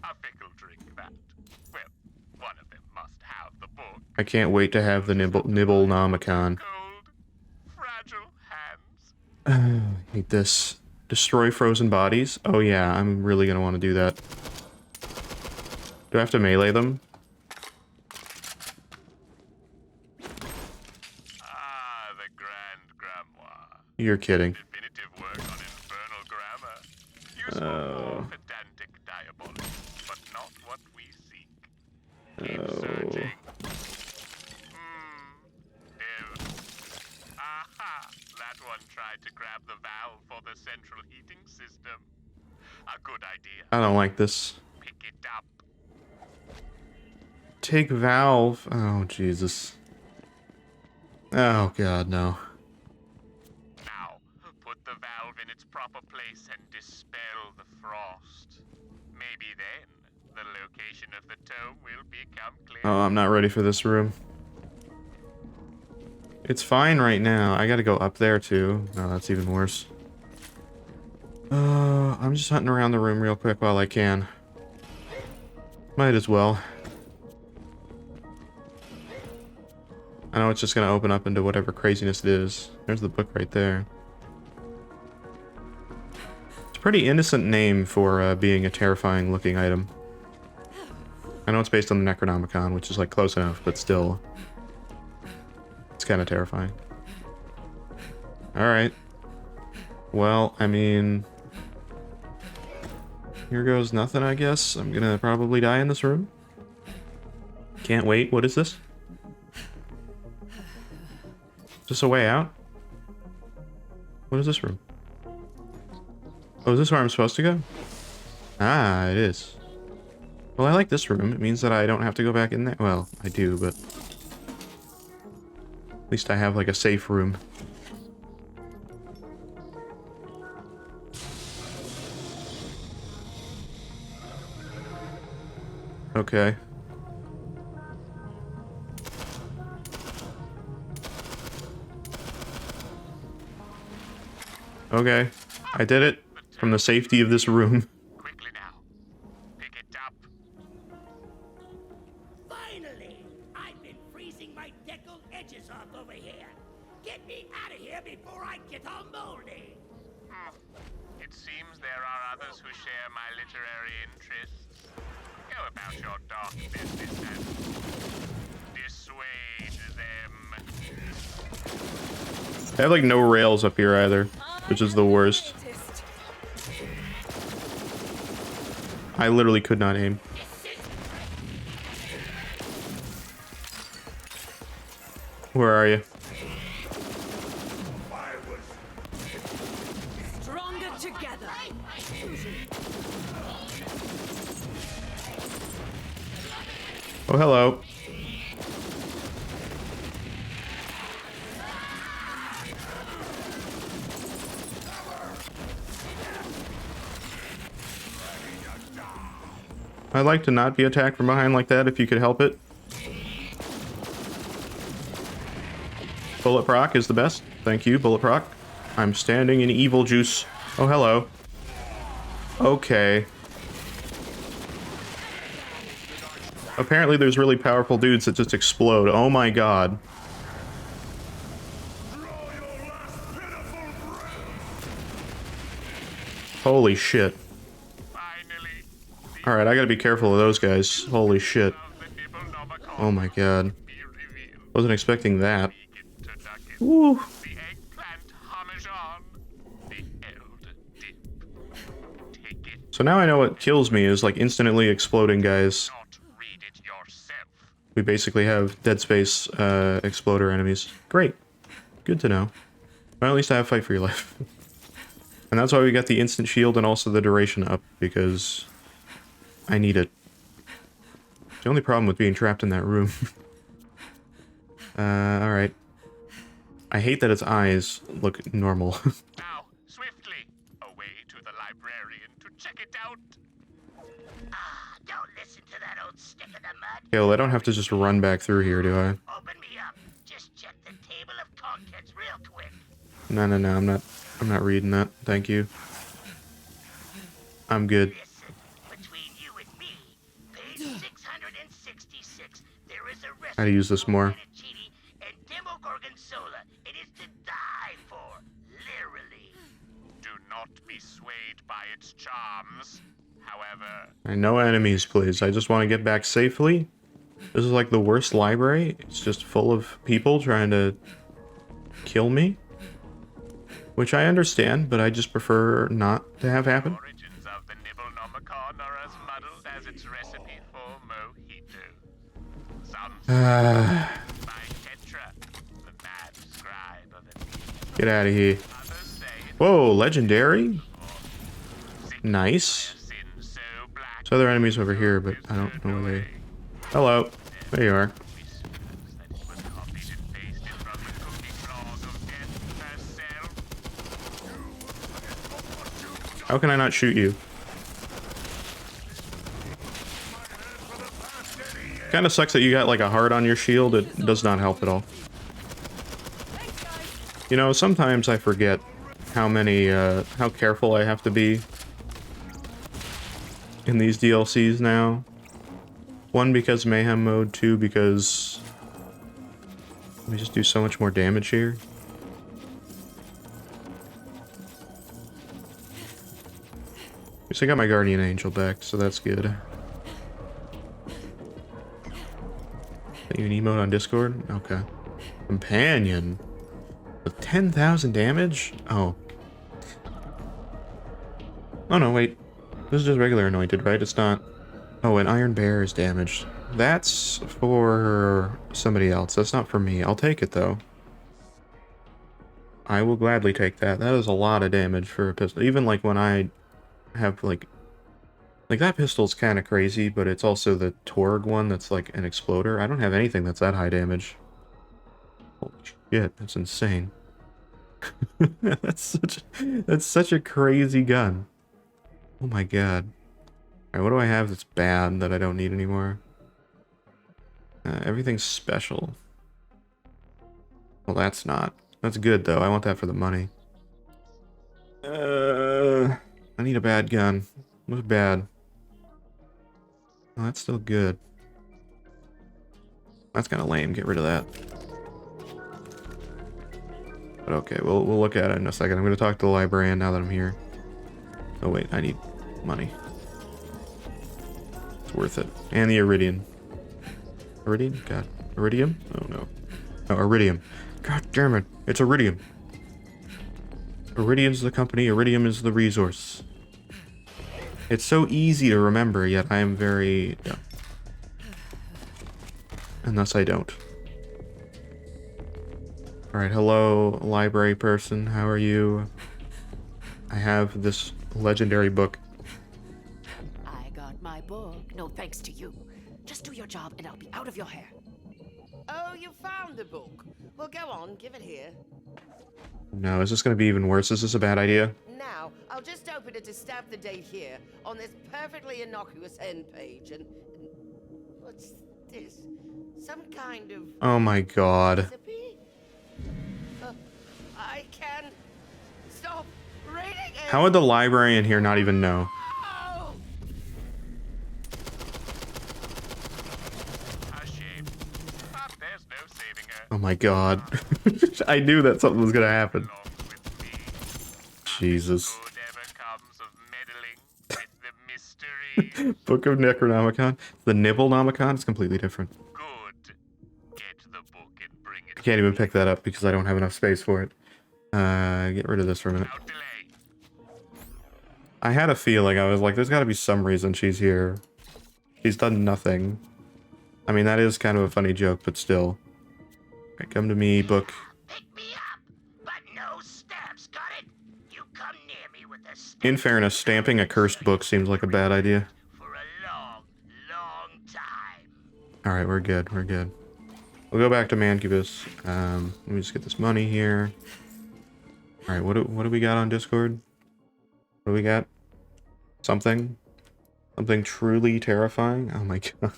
A fickle drink that. Well, one of them must have the book. I can't wait to have the Nibblenomicon. Cold, fragile hands. Hate this. Destroy frozen bodies? Oh yeah, I'm really gonna want to do that. Do I have to melee them? Ah, the Grand Grimoire. You're kidding. Definitive work on infernal grammar. Useful for pedantic diabolic, but not what we seek. Keep searching. Aha! That one tried to grab the valve for the central heating system. A good idea. I don't like this. Pick it up. Take valve. Oh, Jesus. Oh, God, no. Now, put the valve in its proper place and dispel the frost. Maybe then, the location of the tome will become clear. Oh, I'm not ready for this room. It's fine right now. I gotta go up there, too. No, that's even worse. I'm just hunting around the room real quick while I can. Might as well. I know it's just gonna open up into whatever craziness it is. There's the book right there. It's a pretty innocent name for being a terrifying looking item. I know it's based on the Necronomicon, which is like close enough, but still. It's kind of terrifying. Alright. Well, I mean... here goes nothing, I guess. I'm gonna probably die in this room. Can't wait. What is this? Is this a way out? What is this room? Oh, is this where I'm supposed to go? Ah, it is. Well, I like this room. It means that I don't have to go back in there. Well, I do, but... at least I have, like, a safe room. Okay. Okay. I did it. From the safety of this room. Quickly now. Pick it up. Finally! I've been freezing my deckled edges off over here. Get me out of here before I get all moldy. It seems there are others who share my literary interests. Go about your dark business and dissuade them. I have, like, no rails up here either, which is the worst. I literally could not aim. Where are you? Stronger together. Oh, hello. I'd like to not be attacked from behind like that if you could help it. Bullet proc is the best. Thank you, Bullet proc. I'm standing in evil juice. Oh, hello. Okay. Apparently there's really powerful dudes that just explode. Oh my god. Holy shit. Alright, I gotta be careful of those guys. Holy shit. Oh my god. Wasn't expecting that. Woo. So now I know what kills me is like instantly exploding guys. We basically have Dead Space exploder enemies. Great. Good to know. Well, at least I have Fight for Your Life. And that's why we got the instant shield and also the duration up, because I need it. The only problem with being trapped in that room. Alright. I hate that its eyes look normal. Now, swiftly, away to the librarian to check it out. Don't listen to that old stick in the mud. Okay, well, I don't have to just run back through here, do I? Open me up. Just check the table of contents real quick. No, I'm not reading that. Thank you. I'm good. Listen, between you and me, page 666, there is a recipe How to use this more. fettuccine and demogorgonzola. It is to die for, literally. Do not be swayed by its charms. However, No enemies, please. I just want to get back safely. This is like the worst library. It's just full of people trying to kill me. Which I understand, but I just prefer not to have happen. the origins of the Nibblenomicon are as muddled as its recipe for mojito. Some say by Tetra, the mad scribe of it. Get out of here. Others say it's Whoa, legendary. sick Nice. sin so black. There's other enemies over here, but I don't know where they... Hello. There you are. That it was copied and pasted from the cooking log of death herself. How can I not shoot you? Kind of sucks that you got like a heart on your shield. It does not help at all. You know, sometimes I forget how careful I have to be in these DLCs now. One, because mayhem mode. Two, because we just do so much more damage here. At least I got my guardian angel back, so that's good. Is that you an emote on Discord? Okay. Companion. With 10,000 damage? Oh. Oh no, wait. This is just regular anointed, right? It's not... Oh, an Iron Bear is damaged. That's for somebody else. That's not for me. I'll take it, though. I will gladly take that. That is a lot of damage for a pistol. Even, like, when I have, like... Like, that pistol's kind of crazy, but it's also the Torg one that's, like, an exploder. I don't have anything that's that high damage. Holy shit, that's insane. That's such a crazy gun. Oh my god. Alright, what do I have that's bad that I don't need anymore? Everything's special. Well, that's not. That's good, though. I want that for the money. I need a bad gun. What's bad? Oh, that's still good. That's kind of lame. Get rid of that. But okay, we'll look at it in a second. I'm going to talk to the librarian now that I'm here. Oh wait, I need money. It's worth it. And the Iridium. Iridium? God. Iridium? Oh no. Oh, Iridium. God damn it. It's Iridium. Iridium's the company, Iridium is the resource. It's so easy to remember, yet I am very... Yeah. And thus I don't. Alright, hello, library person. How are you? I have this legendary book. I got my book. No thanks to you. Just do your job and I'll be out of your hair. Oh, you found the book. Well, go on, give it here. No, is this going to be even worse? Is this a bad idea? Now, I'll just open it to stamp the date here on this perfectly innocuous end page. And what's this? Some kind of Oh my god. recipe? I can stop reading it. How would the librarian here not even know? Oh! A shame. But there's no saving her. Oh my god. I knew that something was going to happen. Along with me. Jesus. Good ever comes of meddling with the mystery. Book of Necronomicon. The Nibblenomicon is completely different. Good. Get the book and bring it. I can't even pick that up because I don't have enough space for it. Get rid of this for a minute. Without delay. I had a feeling. I was like, there's got to be some reason she's here. She's done nothing. I mean, that is kind of a funny joke, but still. Right, come to me, book. Pick me up, but no stamps, got it? You come near me with a stamp. In fairness, stamping a cursed book seems like a bad idea. For a long, long time. Alright, we're good, we're good. We'll go back to Mancubus. Let me just get this money here. Alright, what do we got on Discord? What do we got? Something? Something truly terrifying? Oh my god.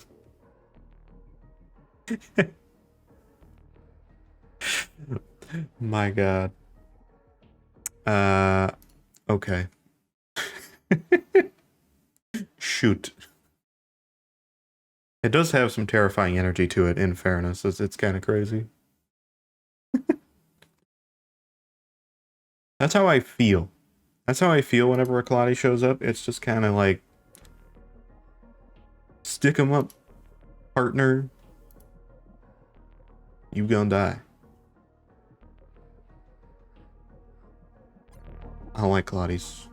My god. Okay. Shoot. It does have some terrifying energy to it, in fairness. It's kind of crazy. That's how I feel. That's how I feel whenever a Claudia shows up. It's just kind of like... Stick 'em up, partner. You gonna die. I don't like Claudies.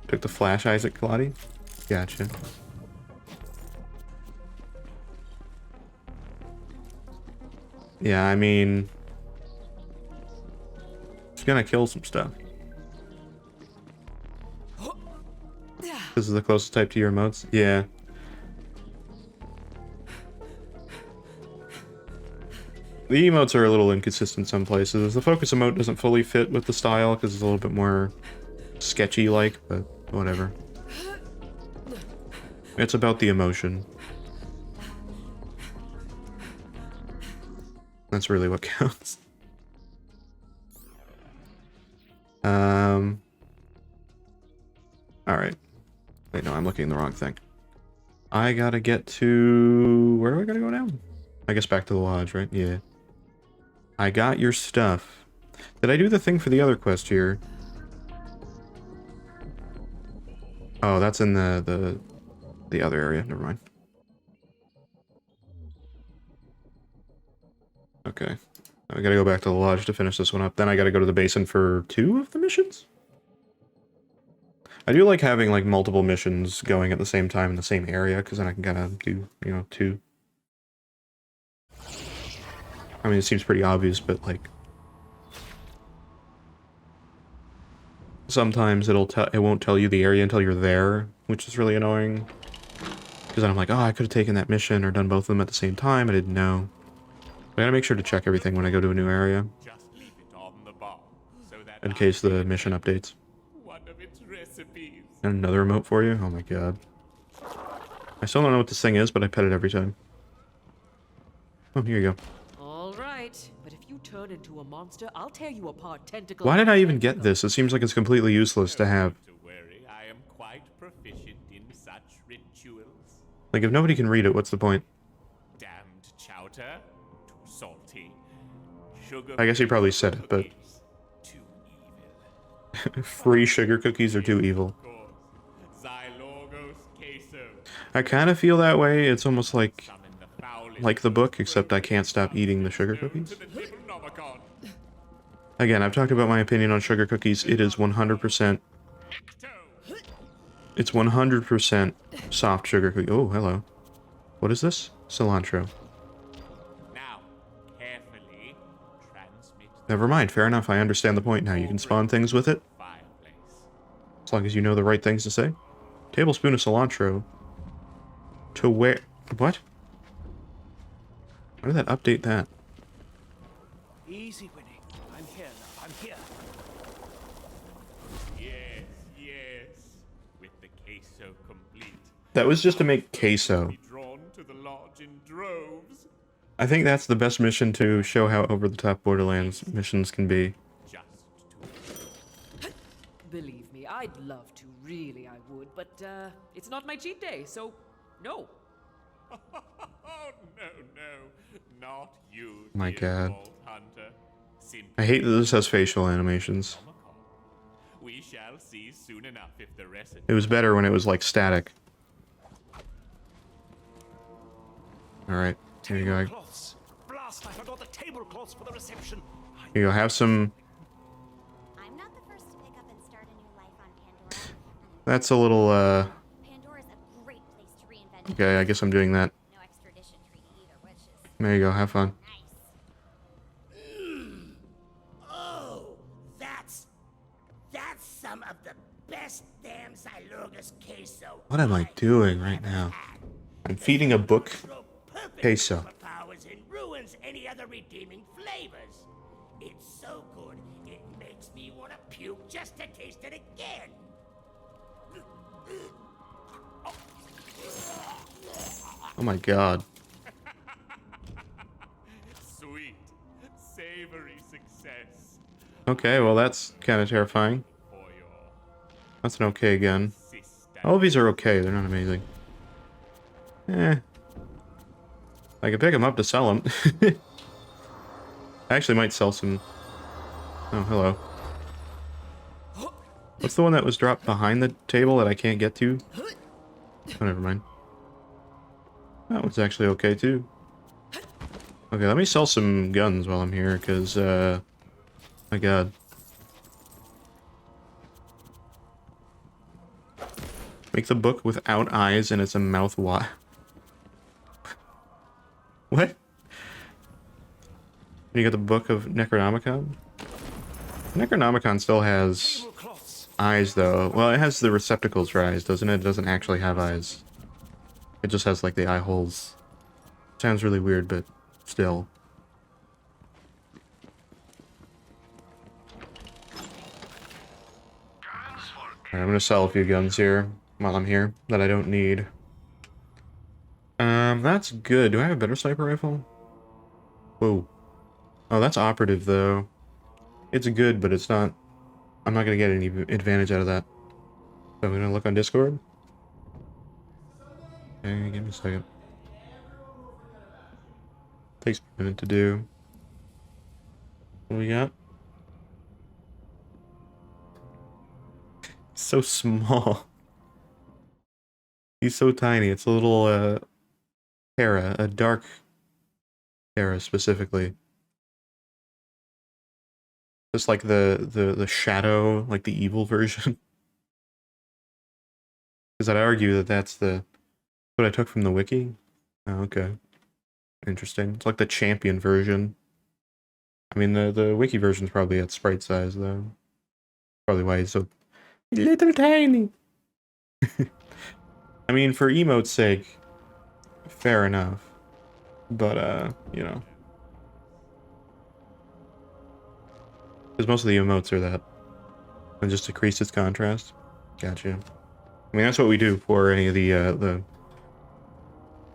Took the flash eyes at Claudia? Gotcha. Yeah, I mean... It's gonna kill some stuff. This is the closest type to your emotes? Yeah. The emotes are a little inconsistent some places. The focus emote doesn't fully fit with the style because it's a little bit more sketchy-like, but whatever. It's about the emotion. That's really what counts. Alright. Wait, no, I'm looking at the wrong thing. I gotta get to... Where do I gotta go now? I guess back to the lodge, right? Yeah. I got your stuff. Did I do the thing for the other quest here? Oh, that's in the other area. Never mind. Okay. I gotta go back to the lodge to finish this one up. Then I gotta go to the basin for 2 of the missions? I do like having, like, multiple missions going at the same time in the same area, because then I can kind of do, you know, 2. I mean, it seems pretty obvious, but, like... Sometimes it won't tell you the area until you're there, which is really annoying. Because then I'm like, oh, I could have taken that mission or done both of them at the same time. I didn't know. I gotta make sure to check everything when I go to a new area. Just leave it on the bar, so that In case the mission updates. one of its recipes. And another remote for you? Oh my god. I still don't know what this thing is, but I pet it every time. Oh, here you go. All right, but if you turn into a monster, I'll tear you apart tentacle. Why did I even get this? It seems like it's completely useless to have. Not to worry, I am quite proficient in such rituals. Like, if nobody can read it, what's the point? Damned chowder, too salty. Sugar I guess he probably said it, but... cookies, too evil. Free sugar cookies are too evil. Of course, Xylorgos queso. I kind of feel that way. It's almost like... Summon the foulest Like the book, except I can't stop eating the sugar cookies. to the Necronomicon. Again, I've talked about my opinion on sugar cookies. It is 100%... Ecto. It's 100% soft sugar cookie. Oh, hello. What is this? Cilantro. Now, carefully transmit Never mind. Fair enough. I understand the point now. You can spawn things with it, the fireplace. as long as you know the right things to say. Tablespoon of cilantro. To where... What? How did that update that? Easy, Winnie. I'm here now. I'm here. Yes, yes. With the queso complete, That was just to make queso. be drawn to the lodge in droves. I think that's the best mission to show how over-the-top Borderlands missions can be. Just to Believe me, I'd love to, really I would, but it's not my cheat day, so no. Oh no, no, not you. My dear God. Vault Hunter. Simply I hate that this has facial animations. Necronomicon. We shall see soon enough if the recipe. It was better when it was, like, static. Alright, here you go. Tablecloths. Blast! I forgot the tablecloths for the reception. Here you go, have some... I'm not the first to pick up and start a new life on Pandora. That's a little, Pandora's a great place to reinvent Okay, I guess I'm doing that. No extradition treaty either, which is There you go, have fun. nice. Oh, that's some of the best damn Xylogus queso. What am I doing right now? I'm feeding a book queso. Powers and ruins any other redeeming flavors. It's so good, it makes me want to puke just to taste it again. Oh my god. Sweet, savory success. Okay, well that's kind of terrifying. For your That's an okay gun. sister. All of these are okay, they're not amazing. Eh. I could pick them up to sell them. I actually might sell some... Oh, hello. What's the one that was dropped behind the table that I can't get to? Oh, never mind. That one's actually okay, too. Okay, let me sell some guns while I'm here, because, my god. Make the book without eyes and it's a mouth wide. What? You got the book of Necronomicon? Necronomicon still has eyes, though. Well, it has the receptacles for eyes, doesn't it? It doesn't actually have eyes. It just has, like, the eye holes. Sounds really weird, but still. Alright, I'm gonna sell a few guns here while I'm here that I don't need. That's good. Do I have a better sniper rifle? Whoa. Oh, that's operative, though. It's good, but it's not... I'm not gonna get any advantage out of that. So I'm gonna look on Discord. Okay, give me a second. Takes a minute to do. What do we got? So small. He's so tiny. It's a little, Terra, a dark Terra specifically. Just like the shadow, like the evil version. Because I'd argue that that's what I took from the wiki. Oh, okay. Interesting. It's like the champion version. I mean, the wiki version's probably at sprite size, though. Probably why he's so little tiny. I mean, for emote's sake, fair enough. But, you know. Because most of the emotes are that. And just decrease its contrast. Gotcha. I mean, that's what we do for any of the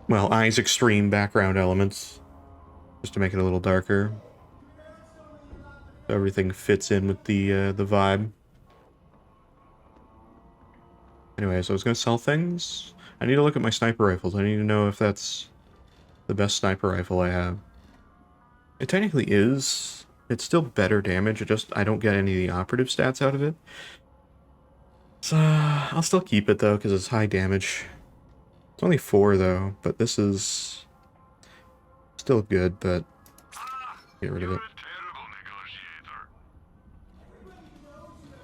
well, eyes extreme background elements. Just to make it a little darker. So everything fits in with the vibe. Anyway, so I was gonna sell things. I need to look at my sniper rifles. I need to know if that's the best sniper rifle I have. It technically is. It's still better damage, I don't get any of the operative stats out of it. So, I'll still keep it, though, because it's high damage. It's only 4, though, but this is still good, but get rid of it.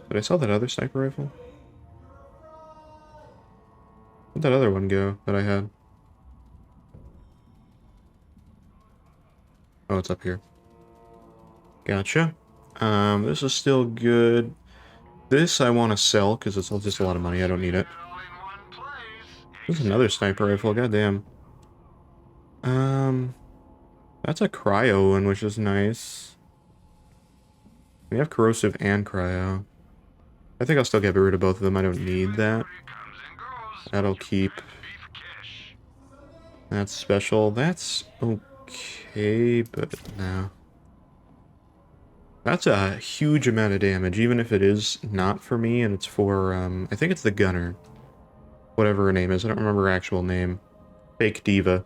Did I sell that other sniper rifle? Where'd that other one go that I had? Oh, it's up here. Gotcha. This is still good. This I want to sell because it's just a lot of money. I don't need it. There's another sniper rifle. Goddamn. That's a cryo one, which is nice. We have corrosive and cryo. I think I'll still get rid of both of them. I don't need that. That'll keep. That's special. That's okay, but no. That's a huge amount of damage, even if it is not for me, and it's for, I think it's the gunner. Whatever her name is, I don't remember her actual name. Fake Diva.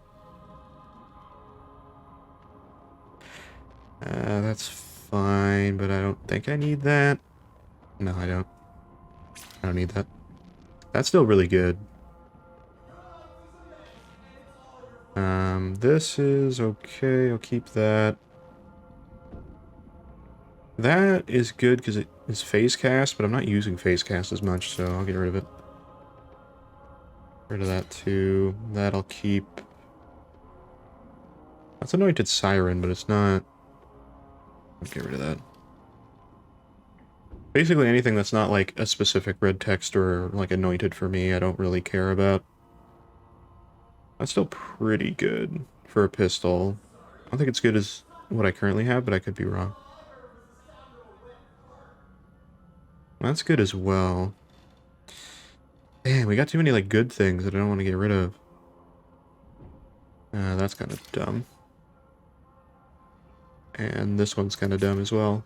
That's fine, but I don't think I need that. No, I don't. I don't need that. That's still really good. This is okay, I'll keep that. That is good because it is phase cast, but I'm not using phase cast as much, so I'll get rid of it. Rid of that too. That I'll keep. That's Anointed Siren, but it's not... I'll get rid of that. Basically anything that's not like a specific red text or like anointed for me, I don't really care about. That's still pretty good for a pistol. I don't think it's good as what I currently have, but I could be wrong. That's good as well. Damn, we got too many like good things that I don't want to get rid of. That's kind of dumb. And this one's kind of dumb as well.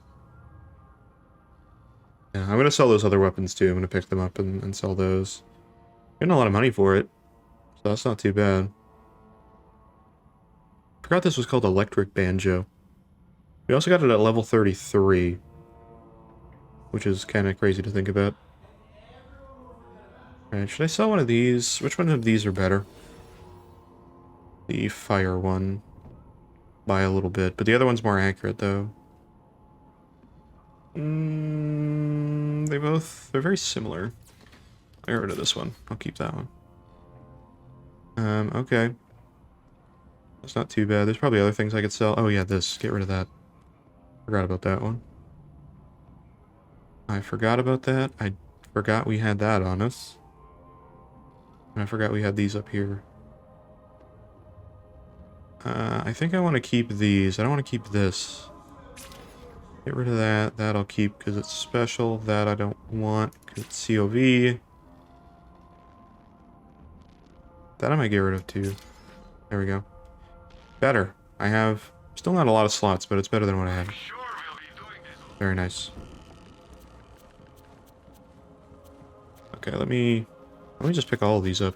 Yeah, I'm going to sell those other weapons too. I'm going to pick them up and sell those. Getting a lot of money for it, so that's not too bad. Forgot this was called Electric Banjo. We also got it at level 33, which is kind of crazy to think about. Alright, should I sell one of these? Which one of these are better? The fire one. By a little bit, but the other one's more accurate, though. They're very similar. I got rid of this one. I'll keep that one. Okay. That's not too bad. There's probably other things I could sell. Oh yeah, this. Get rid of that. Forgot about that one. I forgot about that. I forgot we had that on us. And I forgot we had these up here. I think I want to keep these. I don't want to keep this. Get rid of that. That I'll keep because it's special. That I don't want because it's COV. That I might get rid of too. There we go. Better. I have still not a lot of slots, but it's better than what I had. Very nice. Okay, let me just pick all of these up.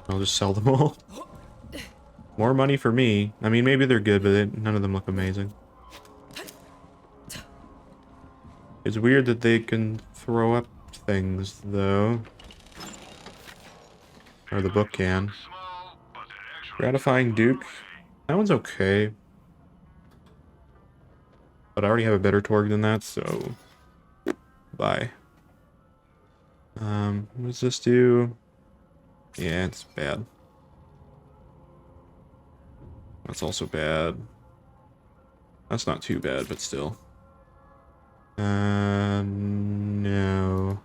I'll just sell them all. More money for me. I mean, maybe they're good, but none of them look amazing. It's weird that they can throw up things, though. Or the book can. Gratifying Duke. That one's okay. But I already have a better Torg than that, so... Bye. What does this do? Yeah, it's bad. That's also bad. That's not too bad, but still. No.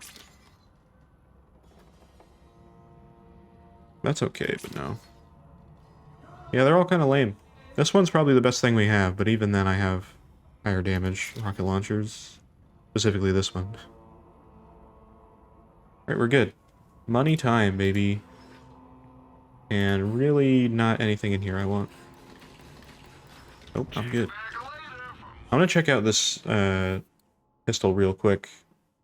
That's okay, but no. Yeah, they're all kind of lame. This one's probably the best thing we have, but even then I have higher damage rocket launchers. Specifically this one. Alright, we're good. Money time, baby. And really not anything in here I want. Oh, I'm good. I'm gonna check out this pistol real quick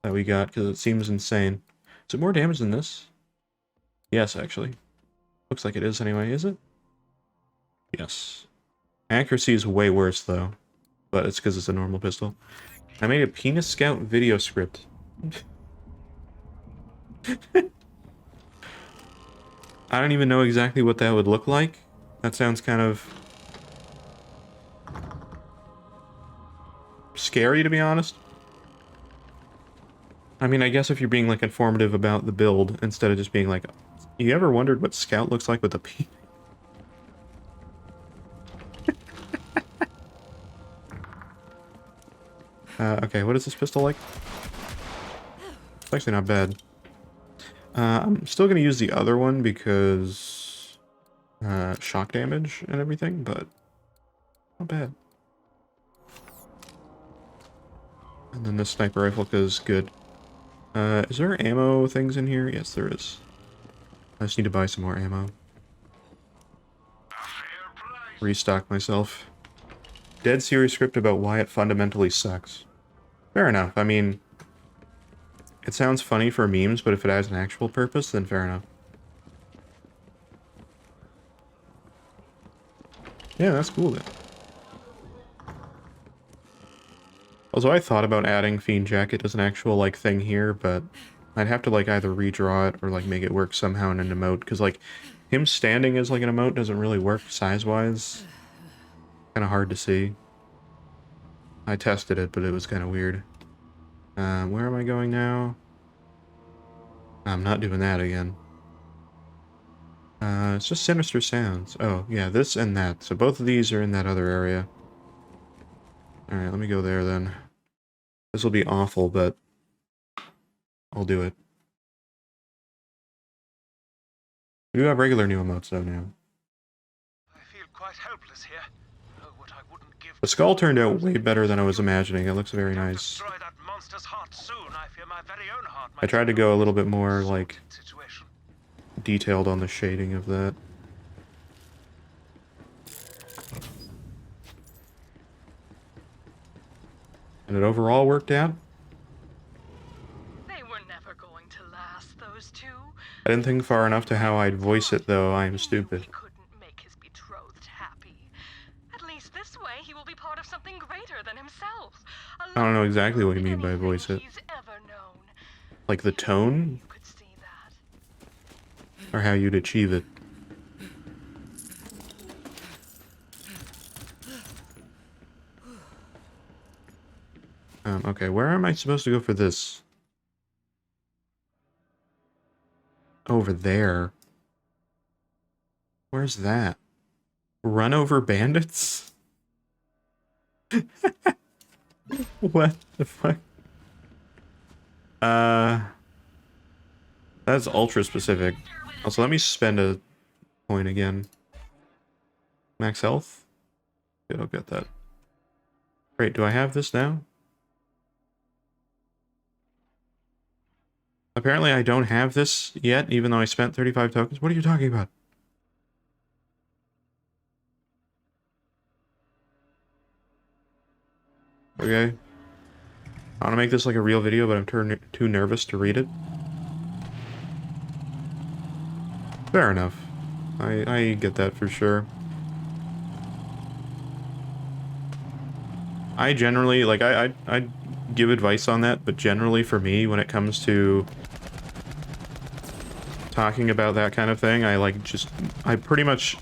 that we got, because it seems insane. Is it more damage than this? Yes, actually. Looks like it is anyway, is it? Yes. Accuracy is way worse, though. But it's because it's a normal pistol. I made a Penis Scout video script. I don't even know exactly what that would look like. That sounds kind of... scary, to be honest. I mean, I guess if you're being, like, informative about the build, instead of just being like... You ever wondered what Scout looks like with a P? Okay, what is this pistol like? It's actually not bad. I'm still gonna use the other one because... shock damage and everything, but... not bad. And then this sniper rifle is good. Is there ammo things in here? Yes, there is. I just need to buy some more ammo. Restock myself. Dead serious script about why it fundamentally sucks. Fair enough. I mean, it sounds funny for memes, but if it has an actual purpose, then fair enough. Yeah, that's cool then. Also, I thought about adding Fiend Jacket as an actual, like, thing here, but I'd have to, like, either redraw it or, like, make it work somehow in an emote, because, like, him standing as, like, an emote doesn't really work size-wise. Kind of hard to see. I tested it, but it was kind of weird. Where am I going now? I'm not doing that again. It's just sinister sounds. Oh, yeah, this and that. So both of these are in that other area. Alright, let me go there then. This will be awful, but I'll do it. We do have regular new emotes though now. I feel quite helpless here. Oh, what I wouldn't give. The skull turned out way better than I was imagining. It looks very nice. Destroy that monster's heart soon. I fear my very own heart might I tried to go a little bit more, like, detailed on the shading of that. And it overall worked out. They were never going to last, those two. I didn't think far enough to how I'd voice it, though. I am stupid. He couldn't make his betrothed happy. At least this way, he will be part of something greater than himself. I don't know exactly what you mean by voice it. Like the tone? Or how you'd achieve it. Okay, where am I supposed to go for this? Over there. Where's that? Run over bandits? What the fuck? That's ultra specific. Also, let me spend a point again. Max health? Good, I'll get that. Great, do I have this now? Apparently I don't have this yet, even though I spent 35 tokens. What are you talking about? Okay. I want to make this like a real video, but I'm too nervous to read it. Fair enough. I get that for sure. I generally, like, I give advice on that, but generally for me, when it comes to talking about that kind of thing, I pretty much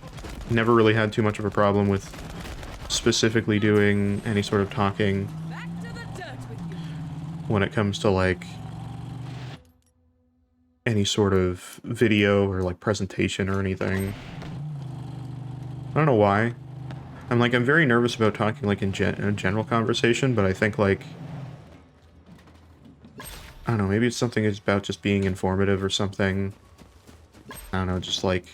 never really had too much of a problem with specifically doing any sort of talking when it comes to, like, any sort of video or, like, presentation or anything. I don't know why. I'm very nervous about talking, like, in a general conversation, but I think, like, I don't know, maybe it's something about just being informative or something. I don't know, just, like,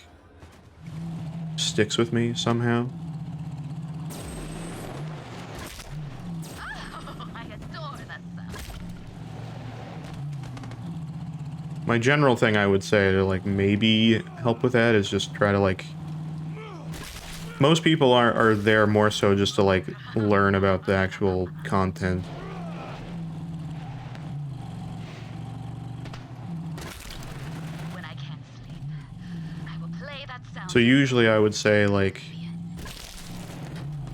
sticks with me somehow. My general thing I would say to, like, maybe help with that is just try to, like... Most people are there more so just to, like, learn about the actual content. So usually I would say, like...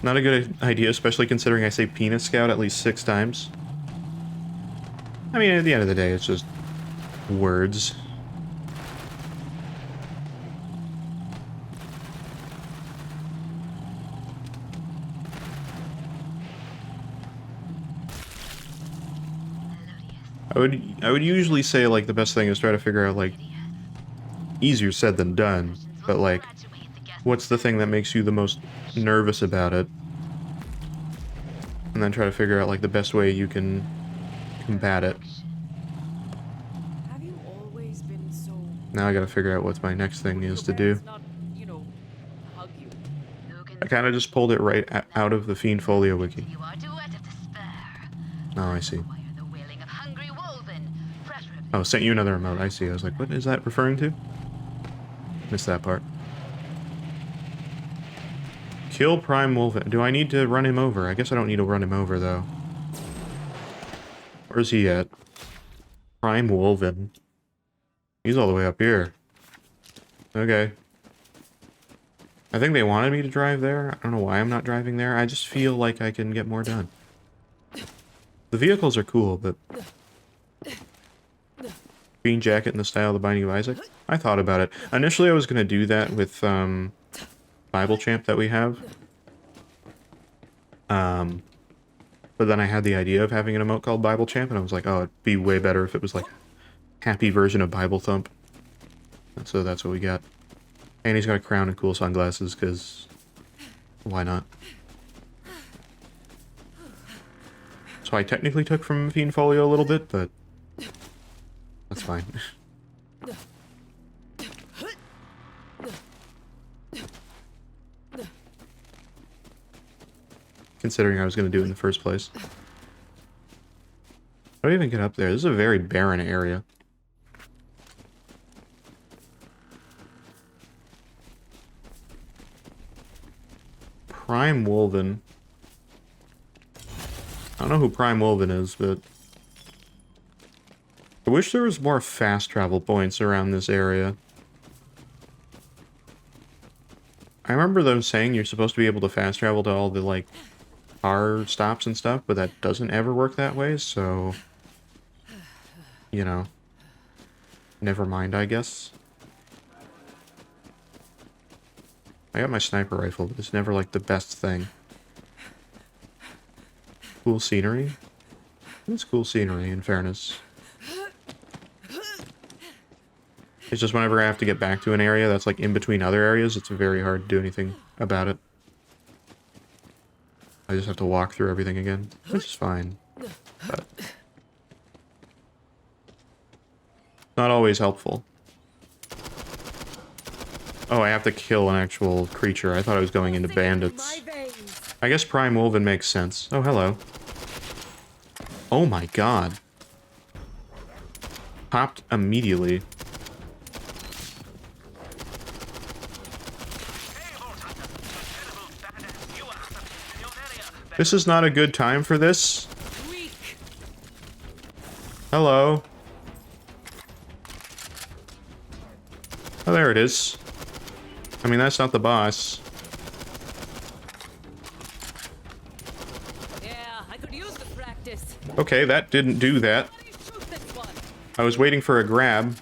Not a good idea, especially considering I say penis scout at least 6 times. I mean, at the end of the day, it's just... words. I would usually say, like, the best thing is try to figure out, like, easier said than done, but, like, what's the thing that makes you the most nervous about it? And then try to figure out, like, the best way you can combat it. Now I gotta figure out what my next thing is to do. I kind of just pulled it right out of the Fiend Folio wiki. Oh, I see. Oh, sent you another emote. I see. I was like, what is that referring to? Missed that part. Kill Prime Wolven. Do I need to run him over? I guess I don't need to run him over, though. Where's he at? Prime Wolven. He's all the way up here. Okay. I think they wanted me to drive there. I don't know why I'm not driving there. I just feel like I can get more done. The vehicles are cool, but... Green jacket in the style of the Binding of Isaac? I thought about it. Initially I was going to do that with Bible Champ that we have. But then I had the idea of having an emote called Bible Champ, and I was like, oh, it'd be way better if it was like... happy version of Bible Thump. And so that's what we got. And he's got a crown and cool sunglasses, because why not? So I technically took from Fiend Folio a little bit, but that's fine. Considering I was going to do it in the first place. How do I even get up there? This is a very barren area. Prime Wolven. I don't know who Prime Wolven is, but I wish there was more fast travel points around this area. I remember them saying you're supposed to be able to fast travel to all the, like, car stops and stuff, but that doesn't ever work that way, so... You know. Never mind, I guess. I got my sniper rifle, but it's never, like, the best thing. Cool scenery? It's cool scenery, in fairness. It's just whenever I have to get back to an area that's, like, in between other areas, it's very hard to do anything about it. I just have to walk through everything again, which is fine. But not always helpful. Oh, I have to kill an actual creature. I thought I was going into bandits. I guess Prime Wolven makes sense. Oh, hello. Oh my god. Popped immediately. This is not a good time for this. Hello. Oh, there it is. I mean, that's not the boss. Yeah, I could use the practice. Okay, that didn't do that. I was waiting for a grab.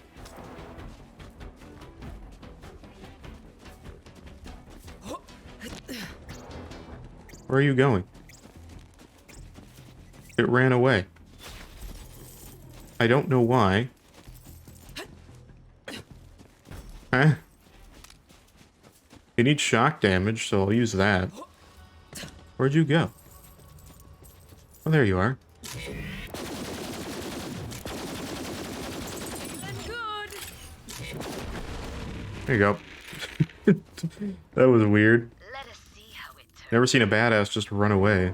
Where are you going? It ran away. I don't know why. Huh? It needs shock damage, so I'll use that. Where'd you go? Oh, there you are. There you go. That was weird. Never seen a badass just run away.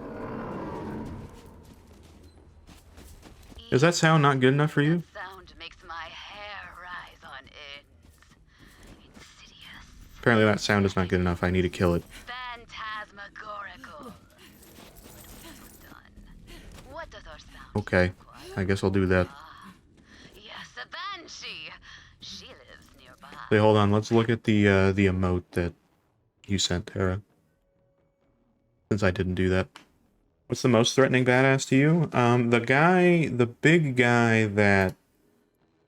Is that sound not good enough for you? Apparently that sound is not good enough. I need to kill it. Okay, I guess I'll do that. Wait, hold on. Let's look at the emote that you sent, Tara. Since I didn't do that. What's the most threatening badass to you? The big guy that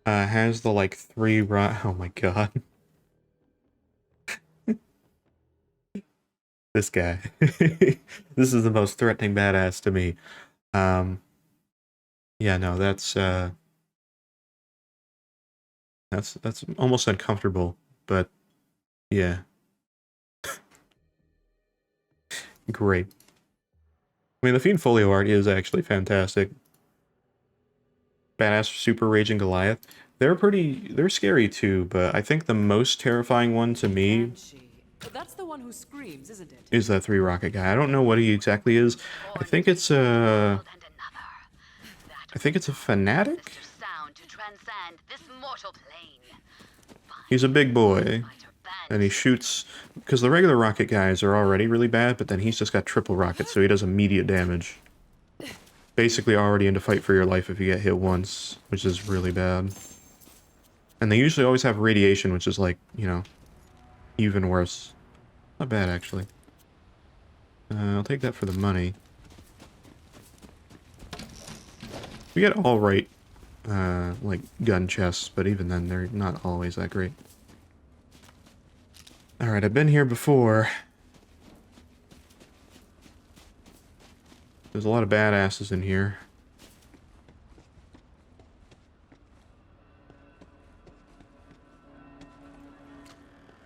has the, like, 3 oh my god. This guy. This is the most threatening badass to me. Yeah, no, that's almost uncomfortable, but yeah. Great. I mean, the Fiend Folio art is actually fantastic. Badass Super Raging Goliath. They're scary too, but I think the most terrifying one to me That's the one who screams, isn't it? is that 3 rocket guy. I don't know what he exactly is. I think it's a fanatic? He's a big boy. And he shoots, because the regular rocket guys are already really bad, but then he's just got triple rockets, so he does immediate damage. Basically already into fight for your life if you get hit once, which is really bad. And they usually always have radiation, which is like, you know, even worse. Not bad, actually. I'll take that for the money. We get alright, like, gun chests, but even then, they're not always that great. Alright, I've been here before. There's a lot of badasses in here.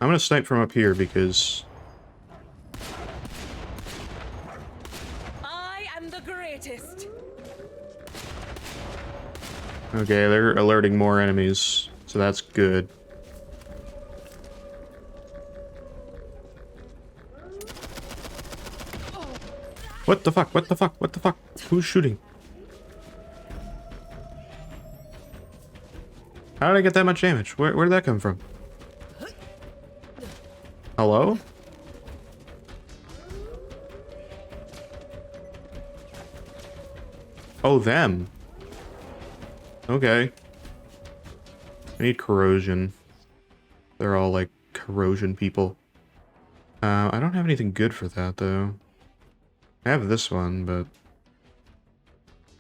I'm gonna snipe from up here because... I am the greatest. Okay, they're alerting more enemies, so that's good. What the fuck? What the fuck? What the fuck? Who's shooting? How did I get that much damage? Where did that come from? Hello? Oh, them. Okay. I need corrosion. They're all like corrosion people. I don't have anything good for that though. I have this one, but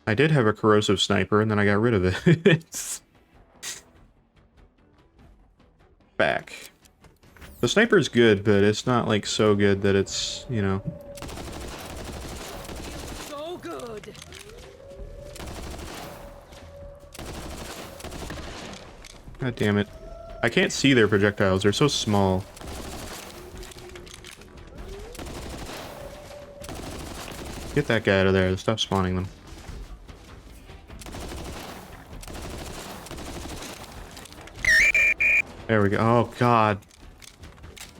I did have a corrosive sniper and then I got rid of it. Back. The sniper's good, but it's not like so good that it's, you know. So good. God damn it. I can't see their projectiles, they're so small. Get that guy out of there, stop spawning them. There we go. Oh god.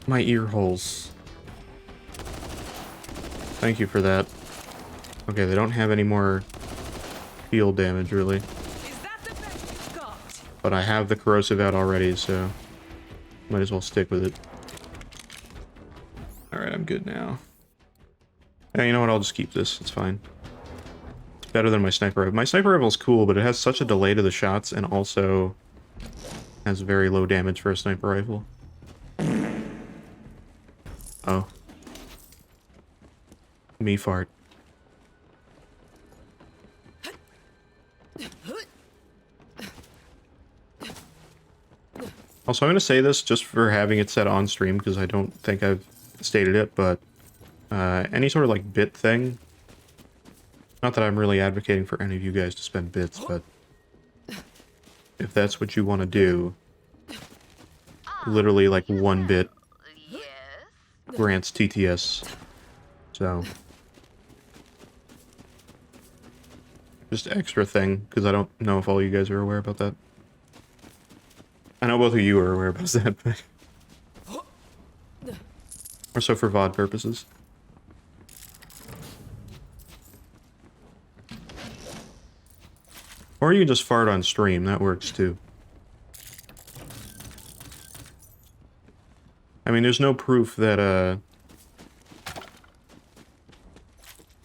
My ear holes. Thank you for that. Okay, they don't have any more field damage, really. Is that the best you've got? But I have the corrosive out already, so might as well stick with it. Alright, I'm good now. Yeah, you know what? I'll just keep this. It's fine. It's better than my sniper rifle. My sniper rifle is cool, but it has such a delay to the shots and also has very low damage for a sniper rifle. Oh. Me fart. Also, I'm going to say this just for having it set on stream, because I don't think I've stated it, but any sort of like bit thing, not that I'm really advocating for any of you guys to spend bits, but if that's what you want to do, literally like 1 bit grants TTS. So just extra thing, because I don't know if all you guys are aware about that. I know both of you are aware about that, but or so for VOD purposes. Or you can just fart on stream, that works too. I mean, there's no proof that,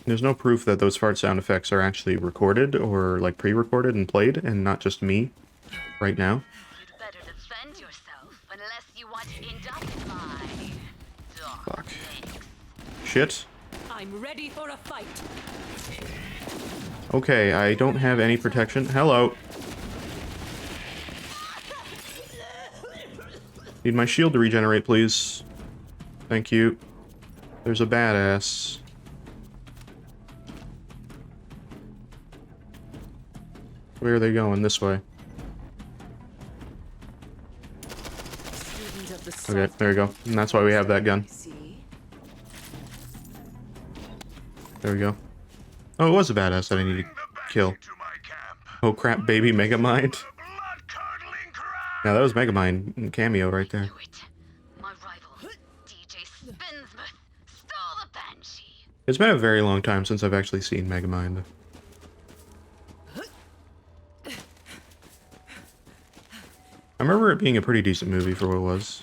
there's no proof that those fart sound effects are actually recorded or, like, pre-recorded and played, and not just me, right now. You'd better defend yourself unless you want to end up in my dark Fuck. things. Shit. I'm ready for a fight. Okay, I don't have any protection. Hello. Need my shield to regenerate, please. Thank you. There's a badass. Where are they going? This way. Okay, there we go. And that's why we have that gun. There we go. Oh, it was a badass that I need to kill. Oh crap, baby Megamind. Yeah, that was Megamind cameo right there. My rival, DJ Spinsmith, stole the Banshee. It's been a very long time since I've actually seen Megamind. I remember it being a pretty decent movie for what it was.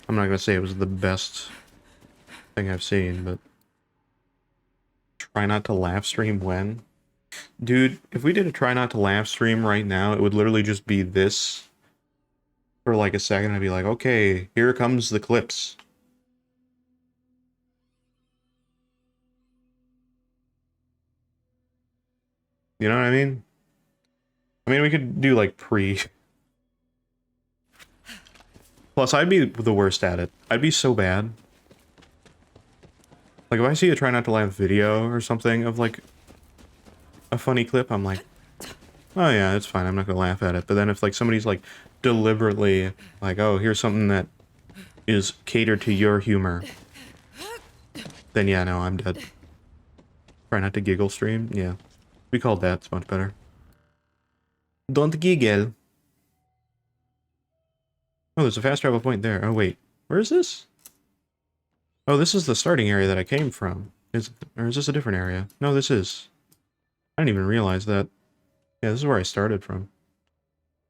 I'm not gonna say it was the best thing I've seen, but try not to laugh stream when? Dude, if we did a try not to laugh stream right now, it would literally just be this for like a second. I'd be like, okay, here comes the clips. You know what I mean? I mean, we could do like pre. Plus, I'd be the worst at it. I'd be so bad. Like, if I see a try not to laugh video or something of like a funny clip, I'm like, oh yeah, it's fine. I'm not gonna laugh at it. But then if like somebody's like deliberately like, oh, here's something that is catered to your humor, then yeah, no, I'm dead. Try not to giggle stream. Yeah, we called that. It's much better. Don't giggle. Oh, there's a fast travel point there. Oh wait, where is this? Oh, this is the starting area that I came from. Or is this a different area? No, this is. I didn't even realize that. Yeah, this is where I started from.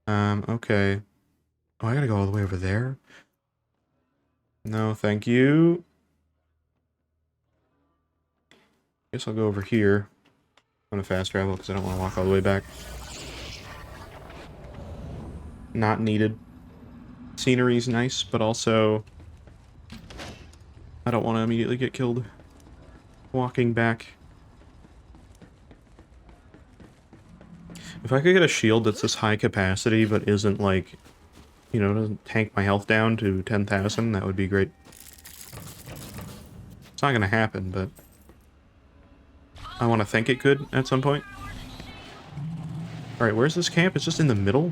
Okay. Oh, I gotta go all the way over there? No, thank you. Guess I'll go over here. I'm gonna fast travel because I don't want to walk all the way back. Not needed. Scenery's nice, but also I don't want to immediately get killed walking back. If I could get a shield that's this high capacity but isn't like, you know, doesn't tank my health down to 10,000, that would be great. It's not gonna happen, but I want to think it could at some point. Alright, where's this camp? It's just in the middle?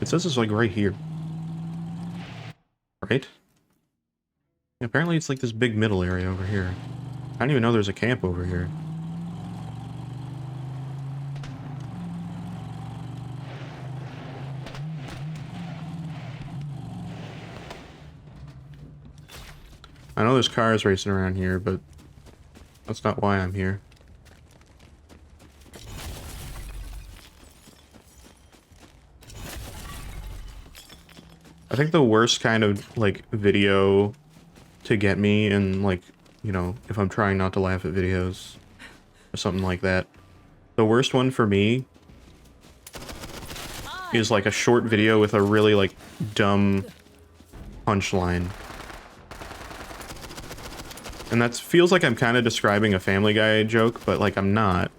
It says it's like right here. Right? Yeah, apparently it's like this big middle area over here. I didn't even know there's a camp over here. I know there's cars racing around here, but that's not why I'm here. I think the worst kind of, like, video to get me, and, like, you know, if I'm trying not to laugh at videos or something like that, the worst one for me is, like, a short video with a really, like, dumb punchline. And that feels like I'm kind of describing a Family Guy joke, but, like, I'm not.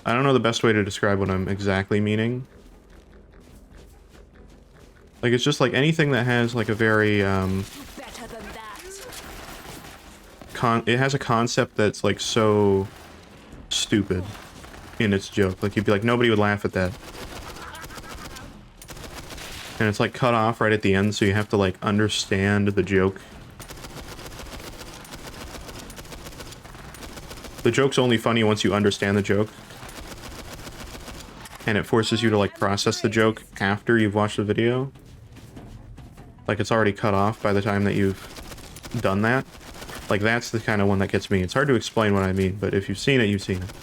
I don't know the best way to describe what I'm exactly meaning. Like, it's just, like, anything that has, like, a very, it has a concept that's, like, so stupid in its joke. Like, you'd be like, nobody would laugh at that. And it's, like, cut off right at the end, so you have to, like, understand the joke. The joke's only funny once you understand the joke. And it forces you to, like, process the joke after you've watched the video. Like, it's already cut off by the time that you've done that. Like, that's the kind of one that gets me. It's hard to explain what I mean, but if you've seen it, you've seen it.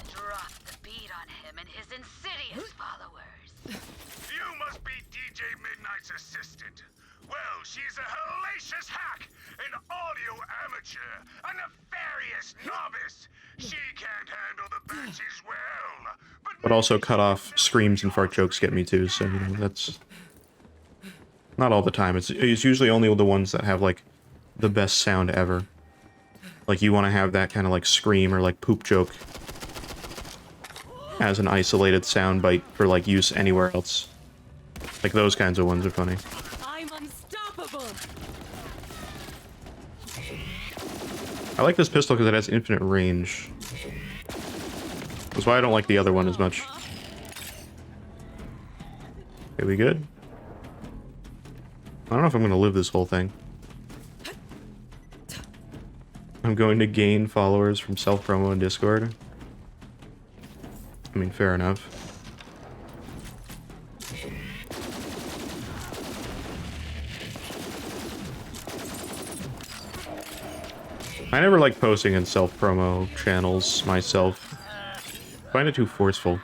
Drop the beat on him and his insidious followers. You must be DJ Midnight's assistant. Well, she's a hellacious hack, an audio amateur, a nefarious novice. She can't handle the Banshees well. But also cut off screams and fart jokes get me too, so, you know, that's... Not all the time. It's usually only the ones that have, like, the best sound ever. Like, you want to have that kind of, like, scream or, like, poop joke as an isolated sound bite for, like, use anywhere else. Like, those kinds of ones are funny. I'm unstoppable. I like this pistol because it has infinite range. That's why I don't like the other one as much. Okay, we good? I don't know if I'm going to live this whole thing. I'm going to gain followers from self-promo in Discord. I mean, fair enough. I never like posting in self-promo channels myself. I find it too forceful.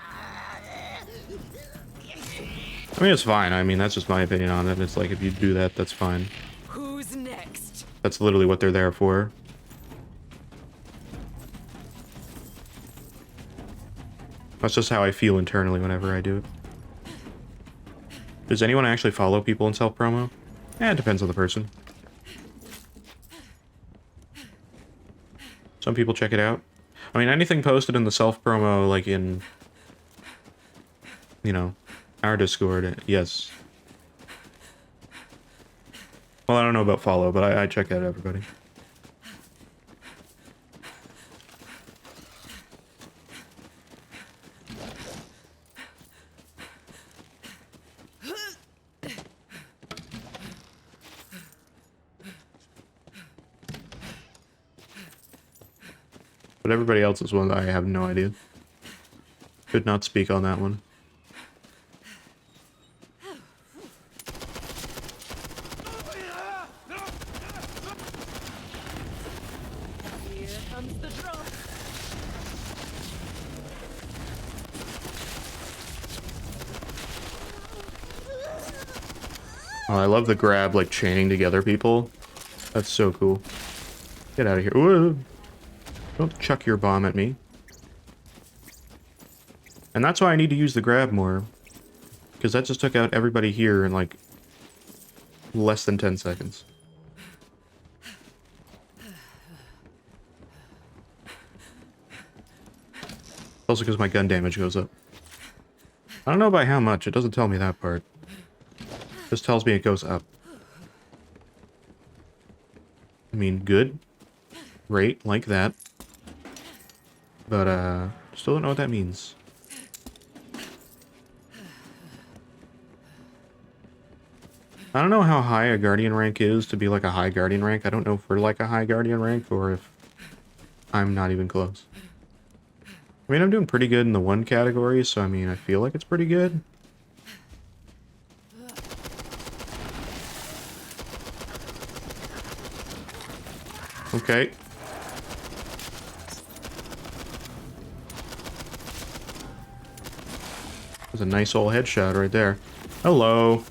I mean, it's fine. I mean, that's just my opinion on it. It's like, if you do that, that's fine. Who's next? That's literally what they're there for. That's just how I feel internally whenever I do it. Does anyone actually follow people in self-promo? Eh, it depends on the person. Some people check it out. I mean, anything posted in the self-promo, like in, you know, our Discord, yes. Well, I don't know about follow, but I check out everybody. everybody else's one, I have no idea. Could not speak on that one. Here comes the drum. Oh, I love the grab, like, chaining together people. That's so cool. Get out of here. Whoa. Don't chuck your bomb at me. And that's why I need to use the grab more. Because that just took out everybody here in, like, less than 10 seconds. Also because my gun damage goes up. I don't know by how much. It doesn't tell me that part. It just tells me it goes up. I mean, good. Great, like that. But, still don't know what that means. I don't know how high a Guardian rank is to be like a high Guardian rank. I don't know if we're like a high Guardian rank or if I'm not even close. I mean, I'm doing pretty good in the one category, so I mean, I feel like it's pretty good. Okay. There's a nice old headshot right there. Hello.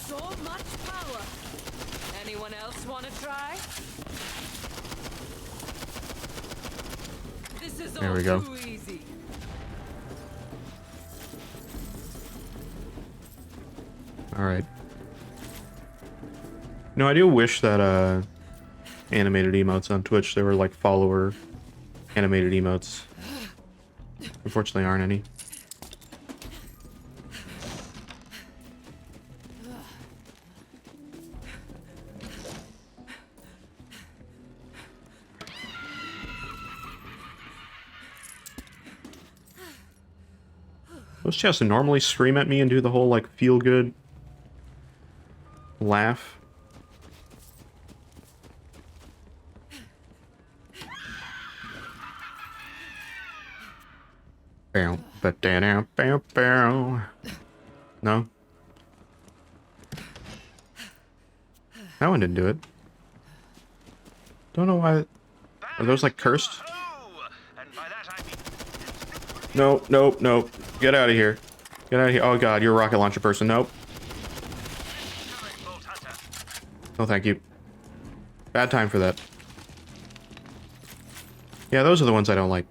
So much power. Anyone else want to try? This is There all we go. too easy. Alright. No, I do wish that, animated emotes on Twitch, they were like follower animated emotes. Unfortunately, aren't any. Those chests normally scream at me and do the whole, like, feel-good laugh. Bow, but down, bow, bow. No? That one didn't do it. Don't know why. Are those, like, cursed? No, nope, nope. Get out of here. Get out of here. Oh god, you're a rocket launcher person. Nope. No, thank you. Bad time for that. Yeah, those are the ones I don't like.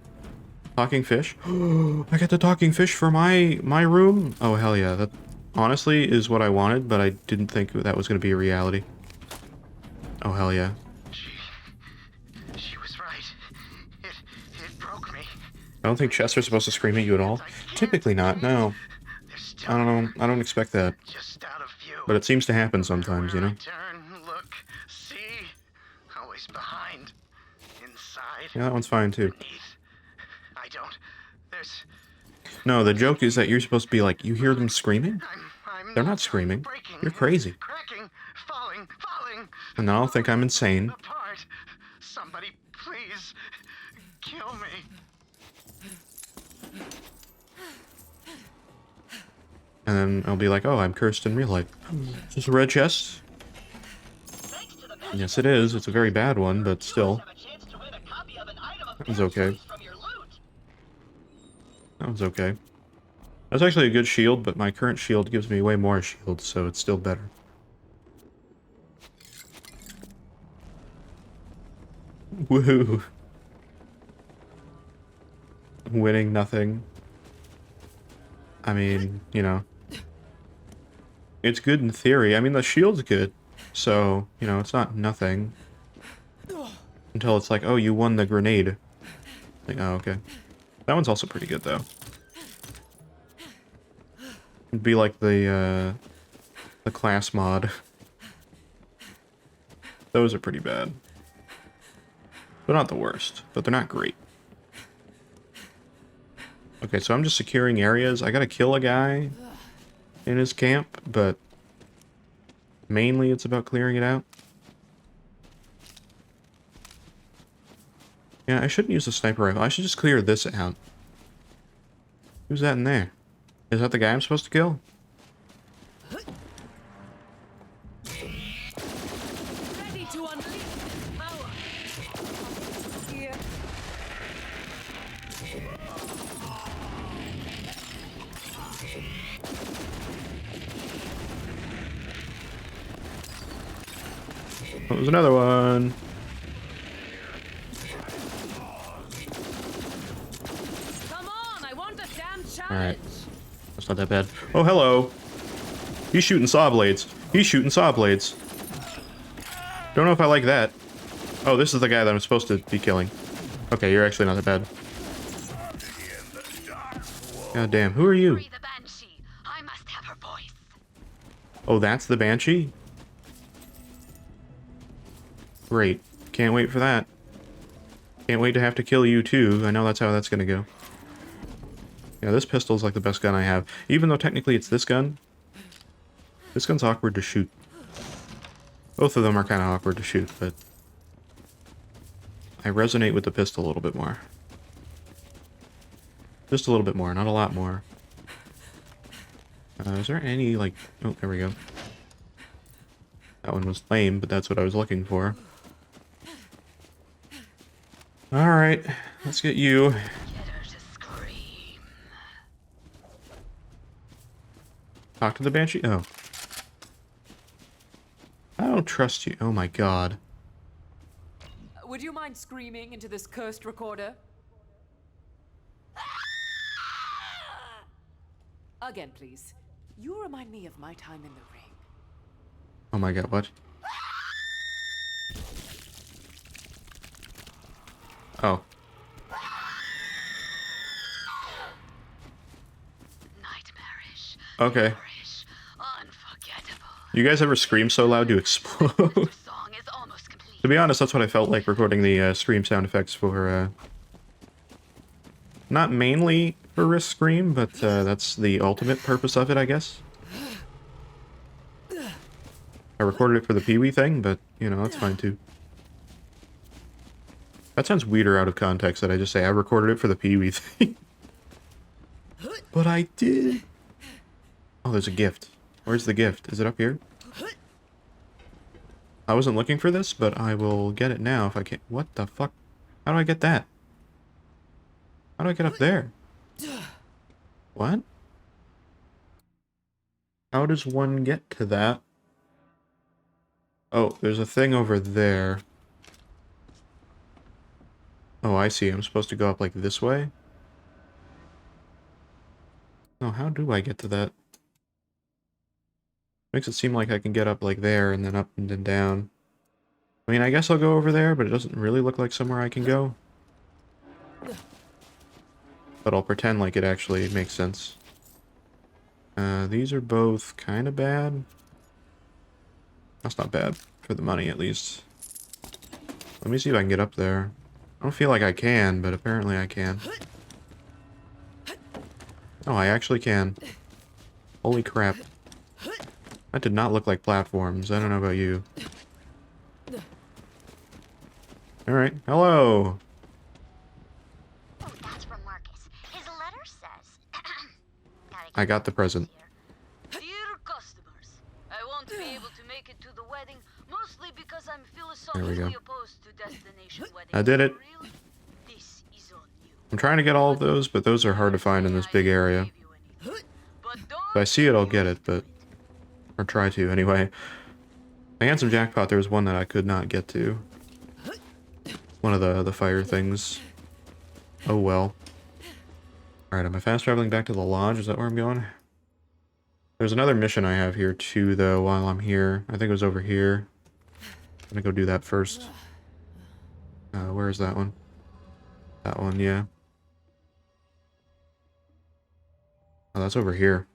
Talking fish? I get the talking fish for my room? Oh, hell yeah. That honestly is what I wanted, but I didn't think that was going to be a reality. Oh, hell yeah. She was right. It broke me. I don't think chests are supposed to scream at you at all. Typically not, no. I don't know. I don't expect that. But it seems to happen sometimes, you know? Turn, look, see. Always behind. Inside. Yeah, that one's fine too. I don't. There's. No, the joke is that you're supposed to be like, you hear them screaming? They're not screaming. You're crazy. Cracking, falling. And then I'll think I'm insane. Apart. Somebody, please, kill me. And then I'll be like, oh, I'm cursed in real life. Is this a red chest? Yes, it is. It's a very bad one, but still. That was okay. That was okay. That's actually a good shield, but my current shield gives me way more shield, so it's still better. Woohoo. Winning nothing. I mean, you know. It's good in theory. I mean, the shield's good. So, you know, it's not nothing. Until it's like, oh, you won the grenade. Like, oh, okay. That one's also pretty good, though. It'd be like the class mod. Those are pretty bad. They're not the worst, but they're not great. Okay, so I'm just securing areas. I gotta kill a guy in his camp, but mainly it's about clearing it out. Yeah, I shouldn't use the sniper rifle. I should just clear this out. Who's that in there? Is that the guy I'm supposed to kill? Ready to unleash power. Here. Oh, there's another one. Come on, I want a damn challenge. Alright. That's not that bad. Oh, hello. He's shooting saw blades. He's shooting saw blades. Don't know if I like that. Oh, this is the guy that I'm supposed to be killing. Okay, you're actually not that bad. God damn, who are you? Free the Banshee. I must have her voice. Oh, that's the Banshee? Great. Can't wait for that. Can't wait to have to kill you too. I know that's how that's gonna go. Yeah, this pistol's like the best gun I have. Even though technically it's this gun. This gun's awkward to shoot. Both of them are kind of awkward to shoot, but I resonate with the pistol a little bit more. Just a little bit more, not a lot more. Is there any, like... Oh, there we go. That one was lame, but that's what I was looking for. Alright, let's get you. Talk to the Banshee? Oh. I don't trust you. Oh my god. Would you mind screaming into this cursed recorder? Again, please. You remind me of my time in the ring. Oh my god, what? Oh. Nightmarish. Okay. You guys ever scream so loud you explode? To be honest, that's what I felt like recording the scream sound effects for, not mainly for Risk Scream, but that's the ultimate purpose of it, I guess. I recorded it for the Pee-wee thing, but, you know, that's fine too. That sounds weirder out of context that I just say I recorded it for the Pee-wee thing. But I did. Oh, there's a gift. Where's the gift? Is it up here? I wasn't looking for this, but I will get it now if I can. What the fuck? How do I get that? How do I get up there? What? How does one get to that? Oh, there's a thing over there. Oh, I see. I'm supposed to go up like this way? Oh, how do I get to that? Makes it seem like I can get up like there and then up and then down. I mean, I guess I'll go over there, but it doesn't really look like somewhere I can go. But I'll pretend like it actually makes sense. These are both kind of bad. That's not bad, for the money at least. Let me see if I can get up there. I don't feel like I can, but apparently I can. Oh, I actually can. Holy crap. That did not look like platforms. I don't know about you. Alright, hello! Oh, that's from Marcus. His letter says... I got the present. Dear customers, I won't be able to make it to the wedding, mostly because I'm philosophically opposed to destination weddings. I did it. This is on you. I'm trying to get all of those, but those are hard to find in this big area. If I see it, I'll get it, but... Or try to, anyway. The Handsome Jackpot, there was one that I could not get to. One of the fire things. Oh well. Alright, am I fast traveling back to the lodge? Is that where I'm going? There's another mission I have here too, though, while I'm here. I think it was over here. I'm gonna go do that first. Where is that one? That one, yeah. Oh, that's over here.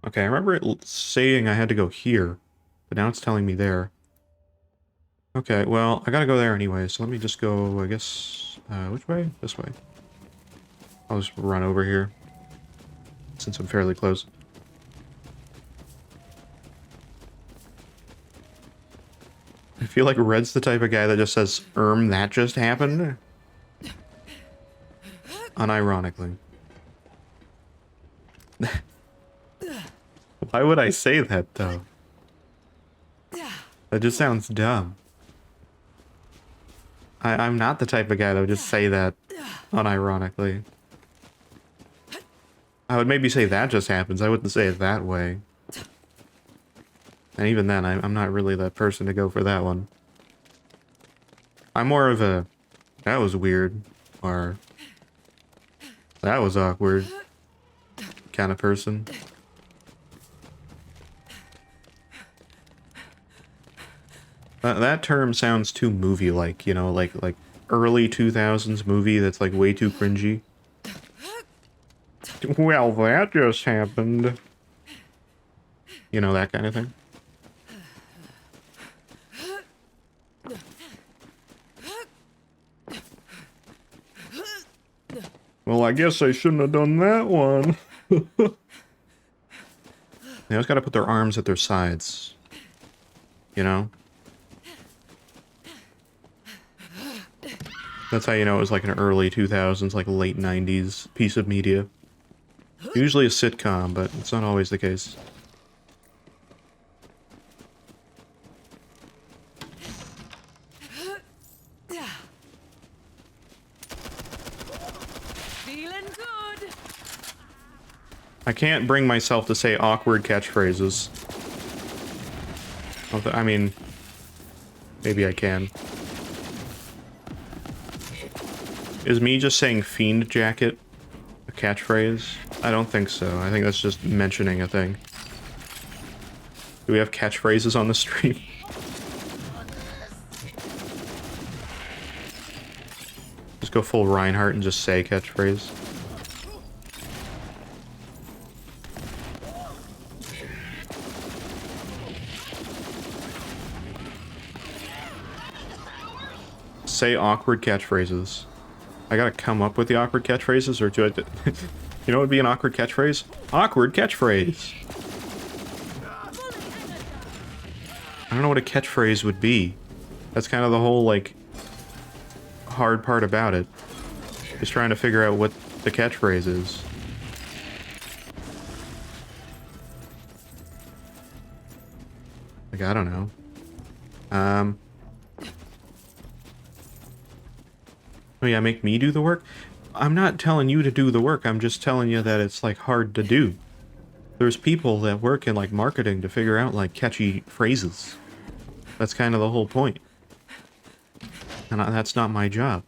Okay, I remember it saying I had to go here, but now it's telling me there. Okay, well, I gotta go there anyway, so let me just go, I guess, which way? This way. I'll just run over here, since I'm fairly close. I feel like Red's the type of guy that just says, that just happened? Unironically. Why would I say that, though? That just sounds dumb. I'm not the type of guy that would just say that unironically. I would maybe say that just happens. I wouldn't say it that way. And even then, I'm not really that person to go for that one. I'm more of a, that was weird, or that was awkward kind of person. That term sounds too movie-like, you know, like early 2000s movie that's like way too cringy. Well, that just happened. You know, that kind of thing. Well, I guess I shouldn't have done that one. They always gotta put their arms at their sides. You know? That's how you know it was like an early 2000s, like late 90s piece of media. Usually a sitcom, but it's not always the case. Feeling good. I can't bring myself to say awkward catchphrases. I mean, maybe I can. Is me just saying fiend jacket a catchphrase? I don't think so. I think that's just mentioning a thing. Do we have catchphrases on the stream? Just go full Reinhardt and just say catchphrase. Say awkward catchphrases. I gotta come up with the awkward catchphrases, or do I... You know what would be an awkward catchphrase? Awkward catchphrase! I don't know what a catchphrase would be. That's kind of the whole, like, hard part about it. Just trying to figure out what the catchphrase is. Like, I don't know. Oh yeah, make me do the work? I'm not telling you to do the work, I'm just telling you that it's, like, hard to do. There's people that work in, like, marketing to figure out, like, catchy phrases. That's kind of the whole point. And that's not my job.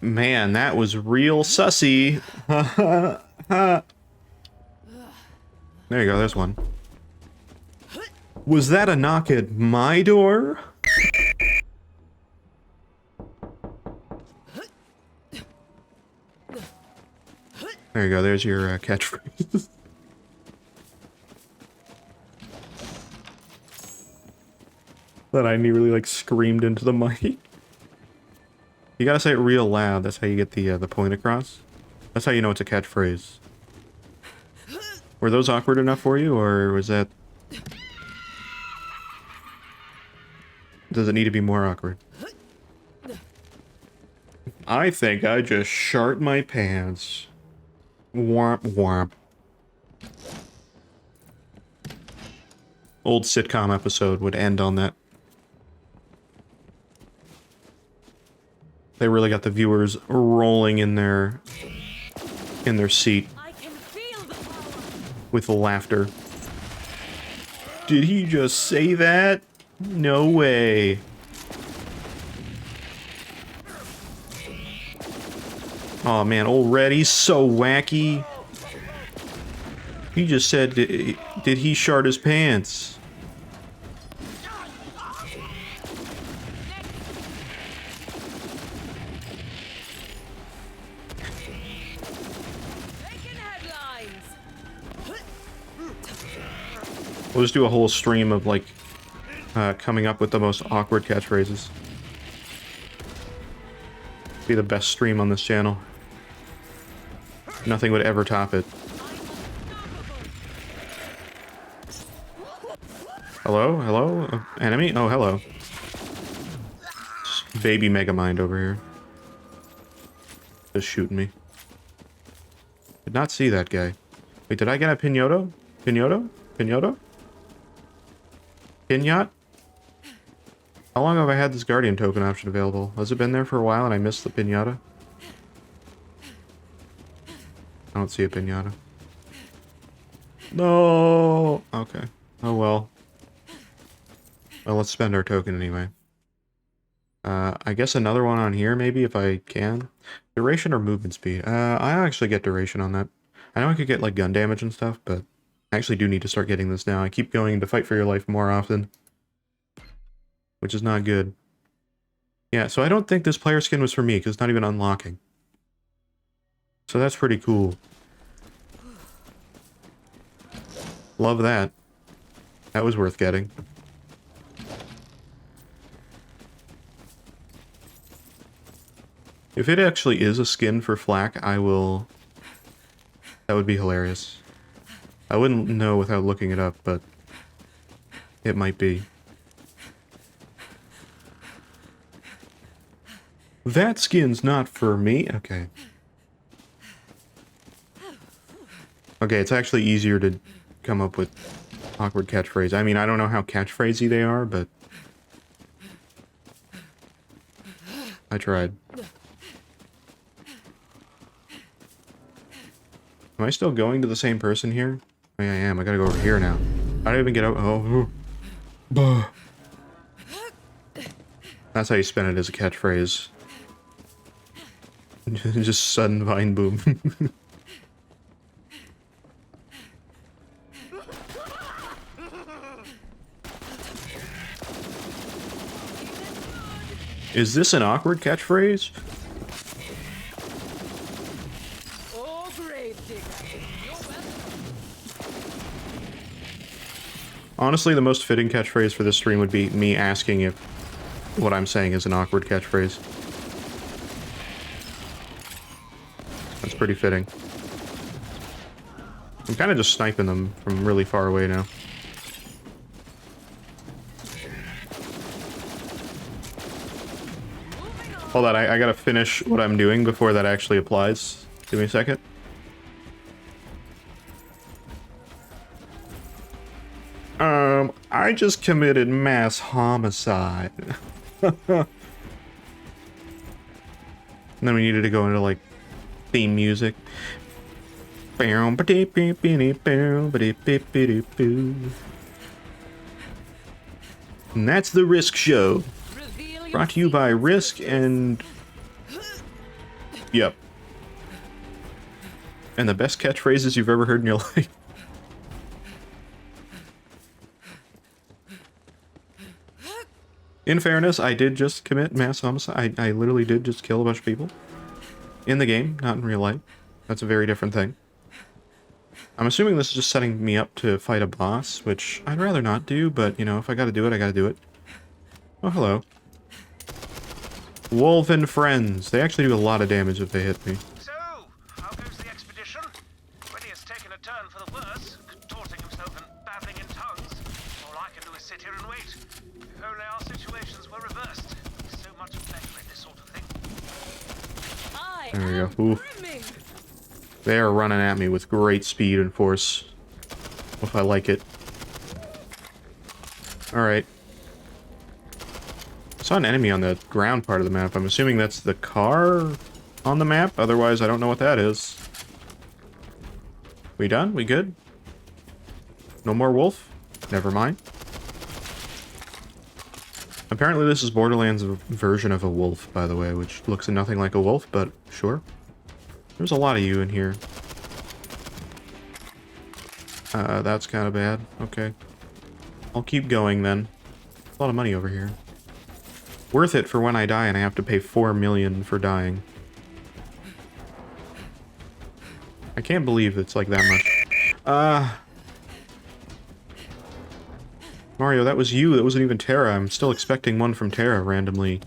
Man, that was real sussy. There you go, there's one. Was that a knock at my door? There you go, there's your catchphrase. That I nearly, like, screamed into the mic. You gotta say it real loud, that's how you get the point across. That's how you know it's a catchphrase. Were those awkward enough for you, or was that... Does it need to be more awkward? I think I just shart my pants. Womp womp. Old sitcom episode would end on that. They really got the viewers rolling in their seat with laughter. Did he just say that? No way. Oh man, old Reddy's so wacky. He just said, did he shart his pants? We'll just do a whole stream of, like, coming up with the most awkward catchphrases. Be the best stream on this channel. Nothing would ever top it. Hello? Hello? Enemy? Oh, hello. Baby Megamind over here. Just shooting me. Did not see that guy. Wait, did I get a Pinyoto? Pinyoto? Pinyoto? Pinyacht? How long have I had this Guardian token option available? Has it been there for a while and I missed the Pinata? I don't see a Pinata. No! Okay. Oh well. Well, let's spend our token anyway. I guess another one on here, maybe, if I can. Duration or movement speed? I actually get duration on that. I know I could get, like, gun damage and stuff, but I actually do need to start getting this now. I keep going to fight for your life more often, which is not good. Yeah, so I don't think this player skin was for me, because it's not even unlocking. So that's pretty cool. Love that. That was worth getting. If it actually is a skin for Flak, I will... That would be hilarious. I wouldn't know without looking it up, but... It might be. That skin's not for me? Okay. Okay, it's actually easier to come up with awkward catchphrase. I mean, I don't know how catchphrasey they are, but... I tried. Am I still going to the same person here? Oh, yeah, I am. I gotta go over here now. I don't even get out. Oh. Bah. That's how you spin it as a catchphrase. Just sudden vine boom. Is this an awkward catchphrase? Honestly, the most fitting catchphrase for this stream would be me asking if what I'm saying is an awkward catchphrase. That's pretty fitting. I'm kind of just sniping them from really far away now. Hold on, I gotta finish what I'm doing before that actually applies. Give me a second. I just committed mass homicide. And then we needed to go into, like, theme music. And that's the Risk Show. Brought to you by Risk and... Yep. And the best catchphrases you've ever heard in your life. In fairness, I did just commit mass homicide. I literally did just kill a bunch of people. In the game, not in real life. That's a very different thing. I'm assuming this is just setting me up to fight a boss, which I'd rather not do, but, you know, if I gotta do it, I gotta do it. Oh, hello. Wolf and friends. They actually do a lot of damage if they hit me. So, how goes the expedition? When he has taken a turn for the worse, contorting himself and babbling in tongues, all I can do is sit here and wait. If only our situations were reversed. So much better at this sort of thing. There we go. Ooh. They are running at me with great speed and force. If I like it. Alright. I saw an enemy on the ground part of the map. I'm assuming that's the car on the map. Otherwise, I don't know what that is. We done? We good? No more wolf? Never mind. Apparently this is Borderlands' version of a wolf, by the way, which looks nothing like a wolf, but sure. There's a lot of you in here. That's kind of bad. Okay. I'll keep going then. A lot of money over here. Worth it for when I die and I have to pay 4 million for dying. I can't believe it's like that much. Mario, that was you. That wasn't even Terra. I'm still expecting one from Terra randomly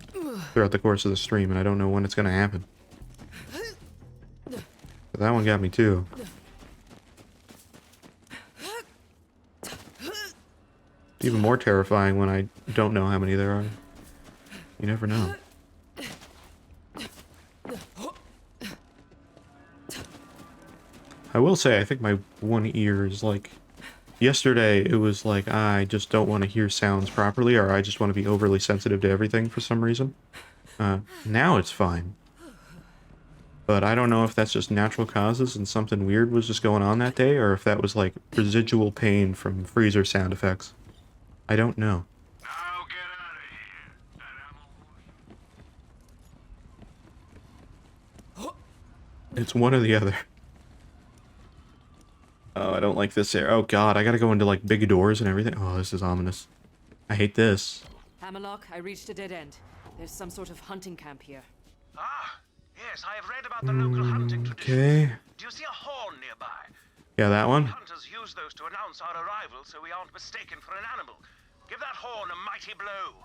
throughout the course of the stream, and I don't know when it's gonna happen. But that one got me too. Even more terrifying when I don't know how many there are. You never know. I will say, I think my one ear is like... Yesterday, it was like, I just don't want to hear sounds properly, or I just want to be overly sensitive to everything for some reason. Now it's fine. But I don't know if that's just natural causes and something weird was just going on that day, or if that was like residual pain from freezer sound effects. I don't know. It's one or the other. Oh, I don't like this here. Oh god, I gotta go into like big doors and everything. Oh, this is ominous. I hate this. Hammerlock, I reached a dead end. There's some sort of hunting camp here. Ah, yes, I have read about the local hunting tradition. Okay. Do you see a horn nearby? Yeah, that one. Hunters use those to announce our arrival so we aren't mistaken for an animal. Give that horn a mighty blow.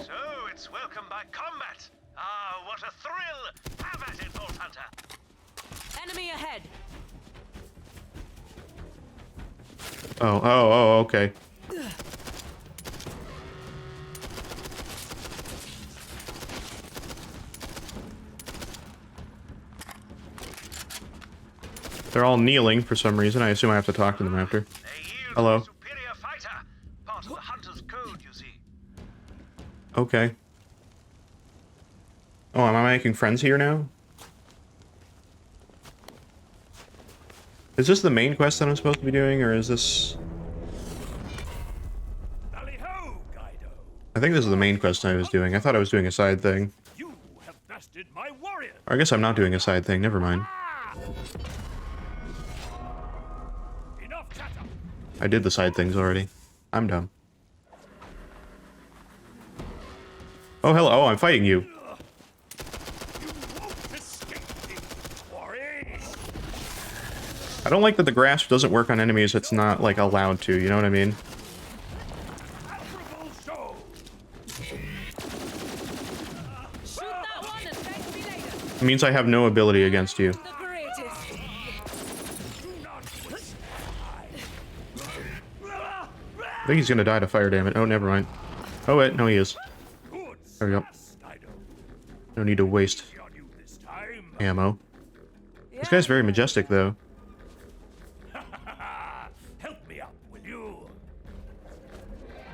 So, it's welcome by combat. Ah, what a thrill! Have at it, Vault Hunter. Enemy ahead. Oh, okay. They're all kneeling for some reason. I assume I have to talk to them after. Hello. Superior fighter. Part of the hunter's code, you see. Okay. Oh, am I making friends here now? Is this the main quest that I'm supposed to be doing, or is this... I think this is the main quest I was doing. I thought I was doing a side thing. You have bested my warrior. Or I guess I'm not doing a side thing. Never mind. Enough chatter. I did the side things already. I'm dumb. Oh, hello. Oh, I'm fighting you. I don't like that the grasp doesn't work on enemies it's not, like, allowed to, you know what I mean? It means I have no ability against you. I think he's gonna die to fire damage. Oh, never mind. Oh, wait, no he is. There we go. No need to waste ammo. This guy's very majestic, though. Help me up, will you?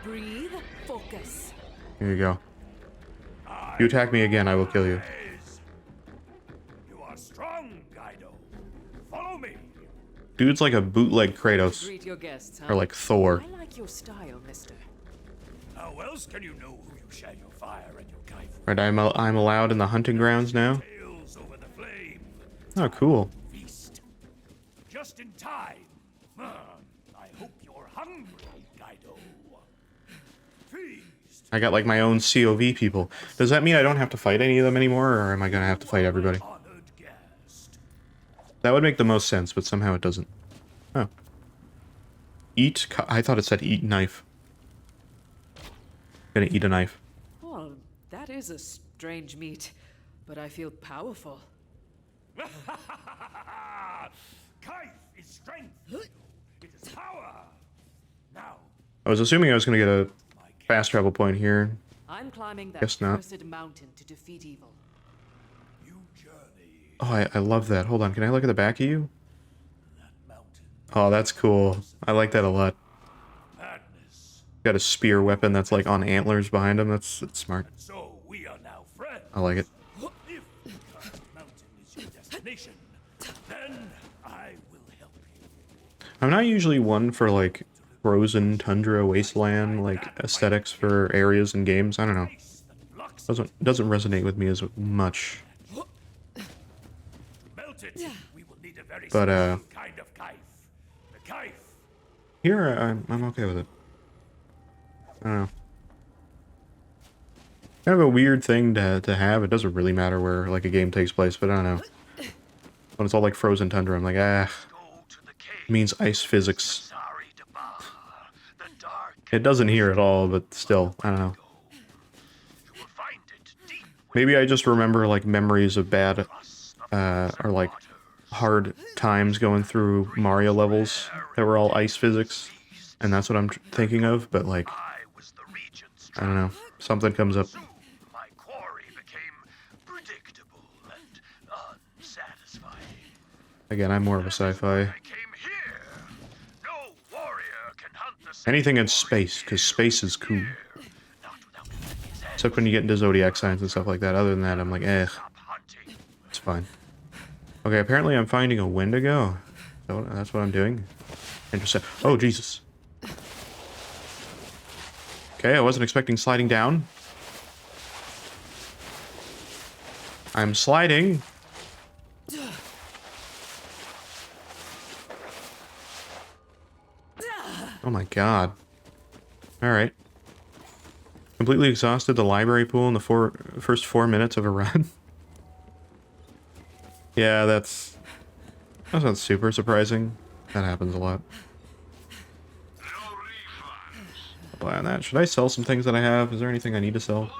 Breathe, focus. Here you go. If you attack me again, I will kill you. You are strong, Guido. Follow me. Dude's like a bootleg Kratos. Greet your guests, huh? Or like Thor. I like your style, mister. How else can you know who you share your fire and your kite for? Right, I'm allowed in the hunting grounds now. Tales over the flame. Oh, cool. Feast. Just in time. I hope you're hungry, Guido. Feast. I got like my own COV people. Does that mean I don't have to fight any of them anymore, or am I gonna have to fight everybody? That would make the most sense, but somehow it doesn't. Oh. Eat... I thought it said eat knife. Gonna eat a knife. Oh, that is a strange meat, but I feel powerful. Kite is strength. It is power. Now. I was assuming I was gonna get a fast travel point here. I'm climbing that Guess not. cursed mountain to defeat evil. Oh, I love that. Hold on, can I look at the back of you? Oh, that's cool. I like that a lot. Got a spear weapon that's like on antlers behind him. That's smart. So we are now friends. I like it. If the cursed mountain is your destination, then I will help you. I'm not usually one for like frozen tundra wasteland like aesthetics for areas and games. I don't know. Doesn't resonate with me as much. But Kind of kite. The kite. here I'm okay with it. I don't know. Kind of a weird thing to have. It doesn't really matter where like a game takes place, but I don't know. When it's all like frozen tundra, I'm like, ah. It means ice physics. It doesn't here at all, but still, I don't know. Maybe I just remember, like, memories of bad, or, like, hard times going through Mario levels that were all ice physics, and that's what I'm thinking of, but, like, I don't know. Something comes up. My quarry became predictable and unsatisfying. Again, I'm more of a sci-fi. Anything in space, because space is cool. Except when you get into zodiac signs and stuff like that. Other than that, I'm like, eh. It's fine. Okay, apparently I'm finding a Wendigo. So that's what I'm doing. Interesting. Oh, Jesus. Okay, I wasn't expecting sliding down. I'm sliding. Oh my god. Alright. Completely exhausted the library pool in the first 4 minutes of a run. Yeah, that's not super surprising. That happens a lot. Buy on that. Should I sell some things that I have? Is there anything I need to sell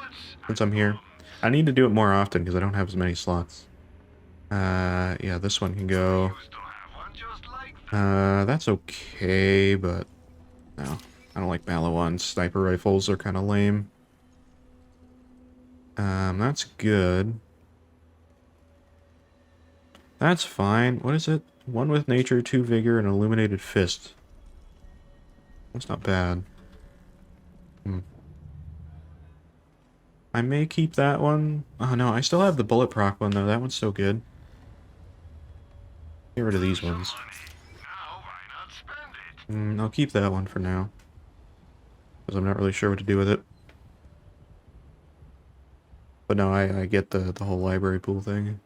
since I'm here? I need to do it more often because I don't have as many slots. Yeah, this one can go. That's okay, but no. I don't like Malawan sniper rifles. They're kind of lame. That's good. That's fine. What is it? 1 with nature, 2 vigor, and an illuminated fist. That's not bad. I may keep that one. Oh no, I still have the bullet proc one though. That one's so good. Get rid of these ones. I'll keep that one for now. Because I'm not really sure what to do with it. But no, I get the whole library pool thing.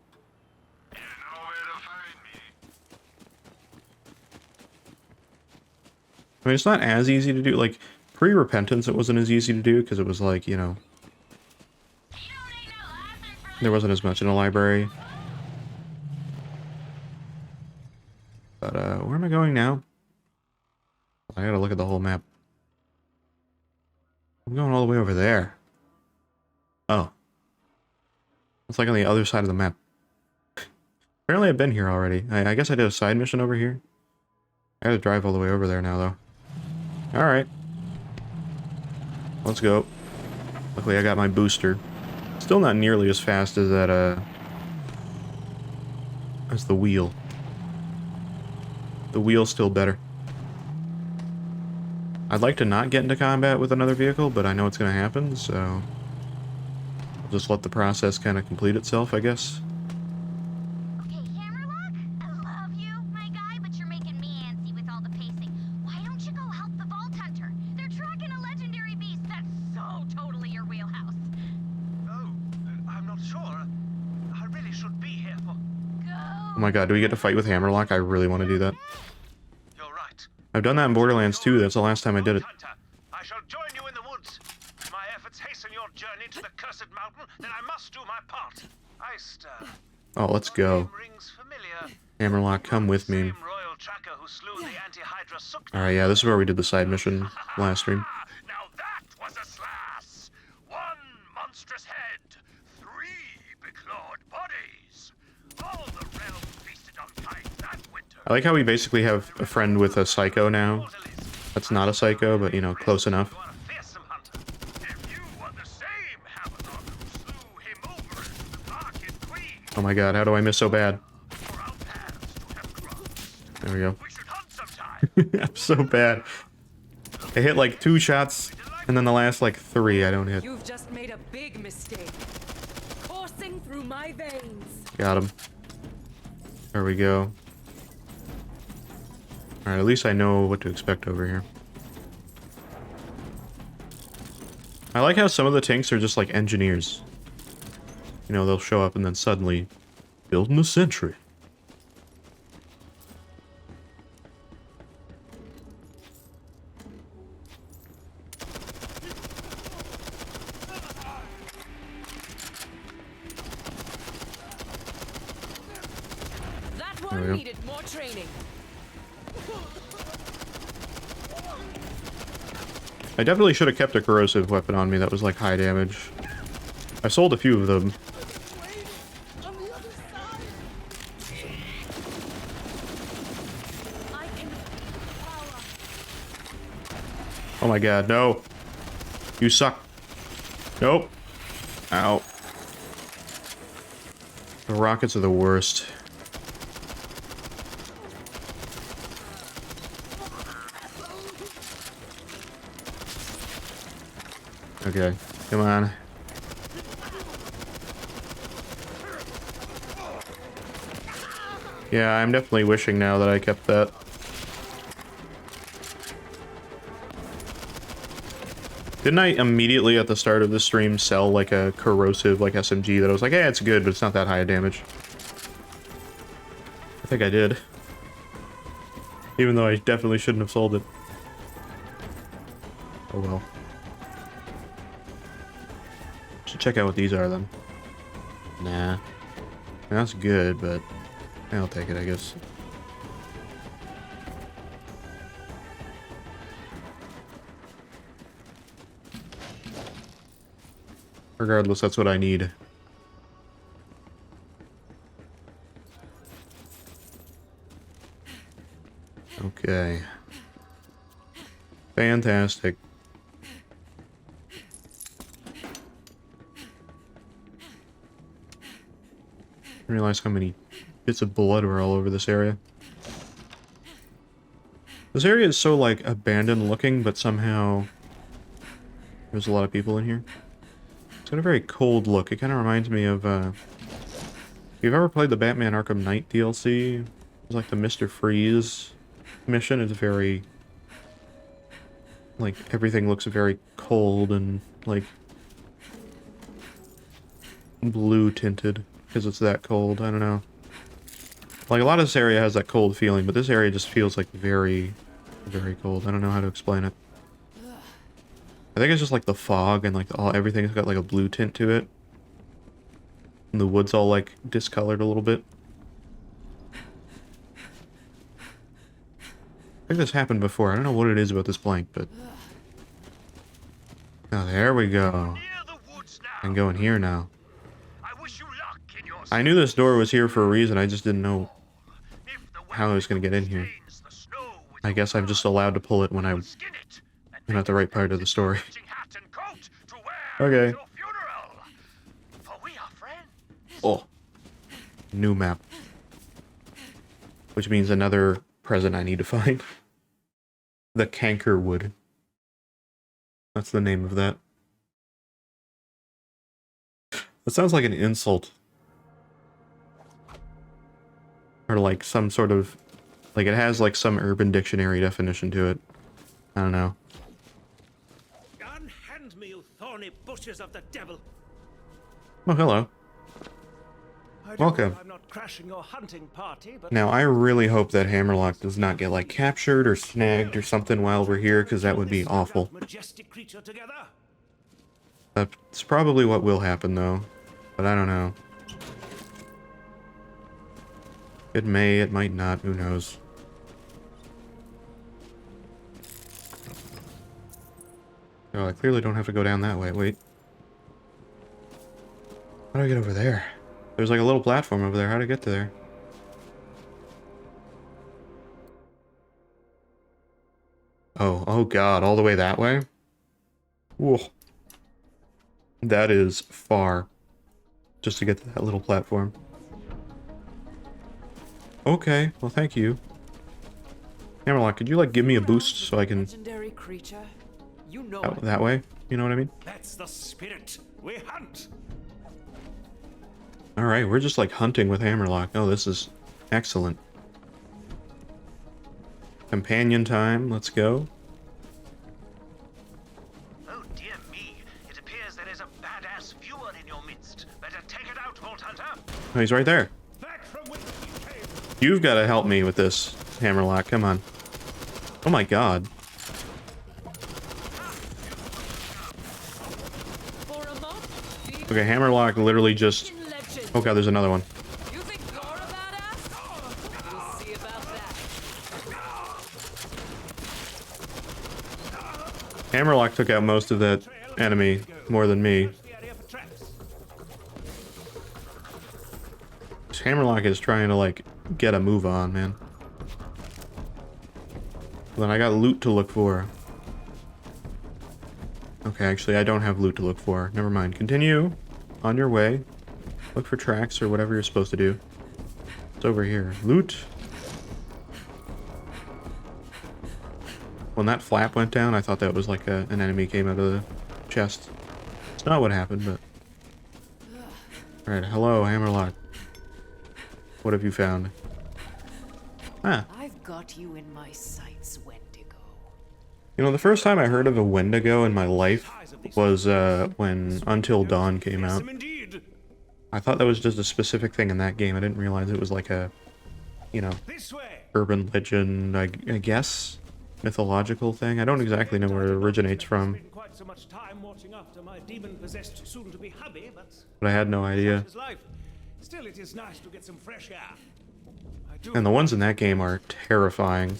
I mean, it's not as easy to do. Like, pre-Repentance, it wasn't as easy to do because it was like, you know, there wasn't as much in a library. But, where am I going now? I gotta look at the whole map. I'm going all the way over there. Oh. It's like on the other side of the map. Apparently I've been here already. I guess I did a side mission over here. I gotta drive all the way over there now, though. Alright. Let's go. Luckily I got my booster. Still not nearly as fast as that, as the wheel. The wheel's still better. I'd like to not get into combat with another vehicle, but I know it's gonna happen, so I'll just let the process kind of complete itself, I guess. Okay, Hammerlock, I love you, my guy, but you're making me antsy with all the pacing. Why don't you go help the Vault Hunter? They're tracking a legendary beast that's so totally your wheelhouse. Oh, I'm not sure. I really should be here for... Oh my god, do we get to fight with Hammerlock? I really want to do that. I've done that in Borderlands 2, that's the last time I did it. I shall join you in the woods. If my efforts hasten your journey to the cursed mountain, then I must do my part. Oh, let's go. Hammerlock, come with me. Alright, yeah, this is where we did the side mission last stream. Now that was a slash! 1 monstrous head, 3 beclawed bodies. All the realms feasted on kind that winter. I like how we basically have a friend with a psycho now. That's not a psycho, but, you know, close enough. Oh my god, how do I miss so bad? There we go. I'm so bad. I hit like 2 shots, and then the last like 3 I don't hit. You've just made a big mistake. Coursing through my veins. Got him. There we go. Alright, at least I know what to expect over here. I like how some of the tanks are just like engineers. You know, they'll show up and then suddenly building a sentry. That one needed more training. I definitely should have kept a corrosive weapon on me that was like high damage. I sold a few of them. Oh my god, no. You suck. Nope. Ow. The rockets are the worst. Okay, come on. Yeah, I'm definitely wishing now that I kept that. Didn't I immediately at the start of the stream sell like a corrosive like SMG that I was like, yeah, it's good, but it's not that high a damage? I think I did. Even though I definitely shouldn't have sold it. Oh well. Should check out what these are then. Nah. That's good, but I'll take it, I guess. Regardless, that's what I need. Okay. Fantastic. I realize how many bits of blood were all over this area. This area is so, like, abandoned looking, but somehow there's a lot of people in here. It's got a very cold look. It kind of reminds me of, if you've ever played the Batman Arkham Knight DLC, it's like the Mr. Freeze mission. It's very, like, everything looks very cold and, like, blue tinted, because it's that cold. I don't know. Like, a lot of this area has that cold feeling, but this area just feels, like, very, very cold. I don't know how to explain it. I think it's just, like, the fog and, like, everything's got, like, a blue tint to it. And the wood's all, like, discolored a little bit. I think this happened before. I don't know what it is about this blank, but... Oh, there we go. I can go in here now. I knew this door was here for a reason, I just didn't know how I was going to get in here. I guess I'm just allowed to pull it when I'm at the right part of the story. Okay. Oh. New map. Which means another present I need to find. The Cankerwood. That's the name of that. That sounds like an insult. Or like some sort of... Like it has like some Urban Dictionary definition to it. I don't know. Unhand me, you thorny bushes of the devil. Oh, hello. Welcome. I'm not crashing your hunting party, but Now, I really hope that Hammerlock does not get, like, captured or snagged or something while we're here, because that would be awful. majestic creature together. That's probably what will happen, though. But I don't know. It may, it might not, who knows. Oh, I clearly don't have to go down that way. Wait. How do I get over there? There's like a little platform over there. How do I get to there? Oh god, all the way that way? Whoa. That is far. Just to get to that little platform. Okay, well thank you. Hammerlock, could you like give me a boost so I can... Legendary creature. You know out that way? You know what I mean? That's the spirit. We hunt. Alright, we're just like hunting with Hammerlock. Oh, this is excellent. Companion time, let's go. Oh dear me, it appears there is a badass viewer in your midst. Better take it out, Vault Hunter. Oh, he's right there. You've got to help me with this, Hammerlock. Come on. Oh my god. Okay, Hammerlock literally just... Oh god, there's another one. You think you're a badass? We'll see about that. Hammerlock took out most of that enemy more than me. Hammerlock is trying to, like, get a move on, man. Then I got loot to look for. Okay, actually, I don't have loot to look for. Never mind. Continue on your way. Look for tracks or whatever you're supposed to do. It's over here. Loot. When that flap went down, I thought that was like an enemy came out of the chest. It's not what happened, but... Alright, hello, Hammerlock. What have you found? Ah. I've got you in my sights, Wendigo. You know, the first time I heard of a Wendigo in my life was when Until Dawn came out. I thought that was just a specific thing in that game. I didn't realize it was like a, you know, urban legend, I guess, mythological thing. I don't exactly know where it originates from. But I had no idea. Still, it is nice to get some fresh air. And the ones in that game are terrifying.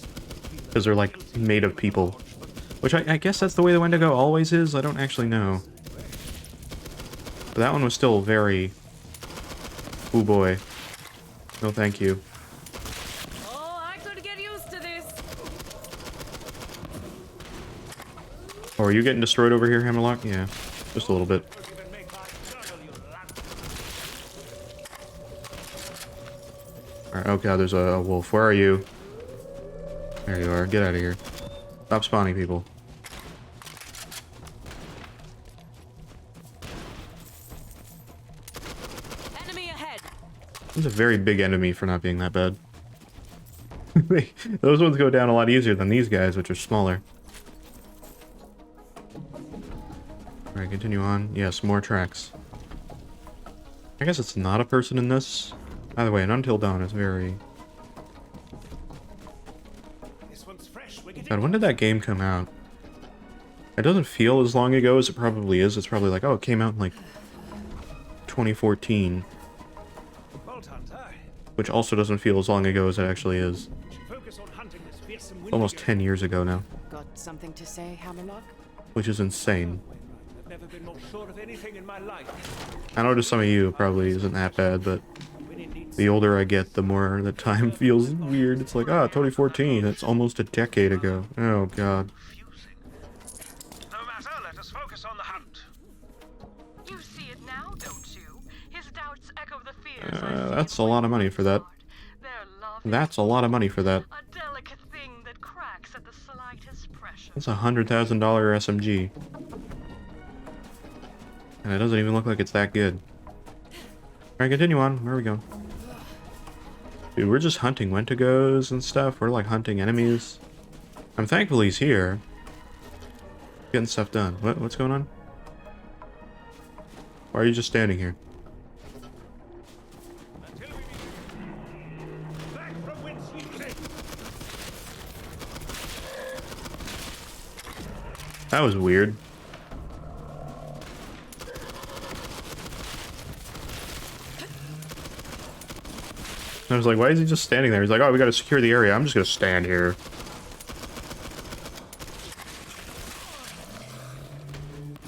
Because they're like made of people. Which I guess that's the way the Wendigo always is. I don't actually know. But that one was still very... Ooh boy. No thank you. Oh, I could get used to this. Oh, are you getting destroyed over here, Hammerlock? Yeah, just a little bit. Alright, oh god, there's a wolf. Where are you? There you are. Get out of here. Stop spawning people. Enemy ahead. It's a very big enemy for not being that bad. Those ones go down a lot easier than these guys, which are smaller. Alright, continue on. Yes, more tracks. I guess it's not a person in this. By the way, an Until Dawn is very... God, when did that game come out? It doesn't feel as long ago as it probably is. It's probably like, oh, it came out in like 2014. Which also doesn't feel as long ago as it actually is. Almost 10 years ago now. Got something to say, Hammerlock? Which is insane. I've never been more sure of anything in my life. I know to some of you it probably isn't that bad, but the older I get, the more the time feels weird. It's like, 2014, it's almost a decade ago. Oh god. No matter, let us focus on the hunt. You see it now, don't you? His doubts echo the fears That's a lot of money for that. That's a lot of money for that. a delicate thing that cracks at the slightest pressure. That's a $100,000 SMG. And it doesn't even look like it's that good. Alright, continue on. Where are we going? Dude, we're just hunting Wendigos and stuff. We're like hunting enemies. I'm thankful he's here. Getting stuff done. What's going on? Why are you just standing here? That was weird. I was like, why is he just standing there? He's like, oh, we gotta secure the area. I'm just gonna stand here.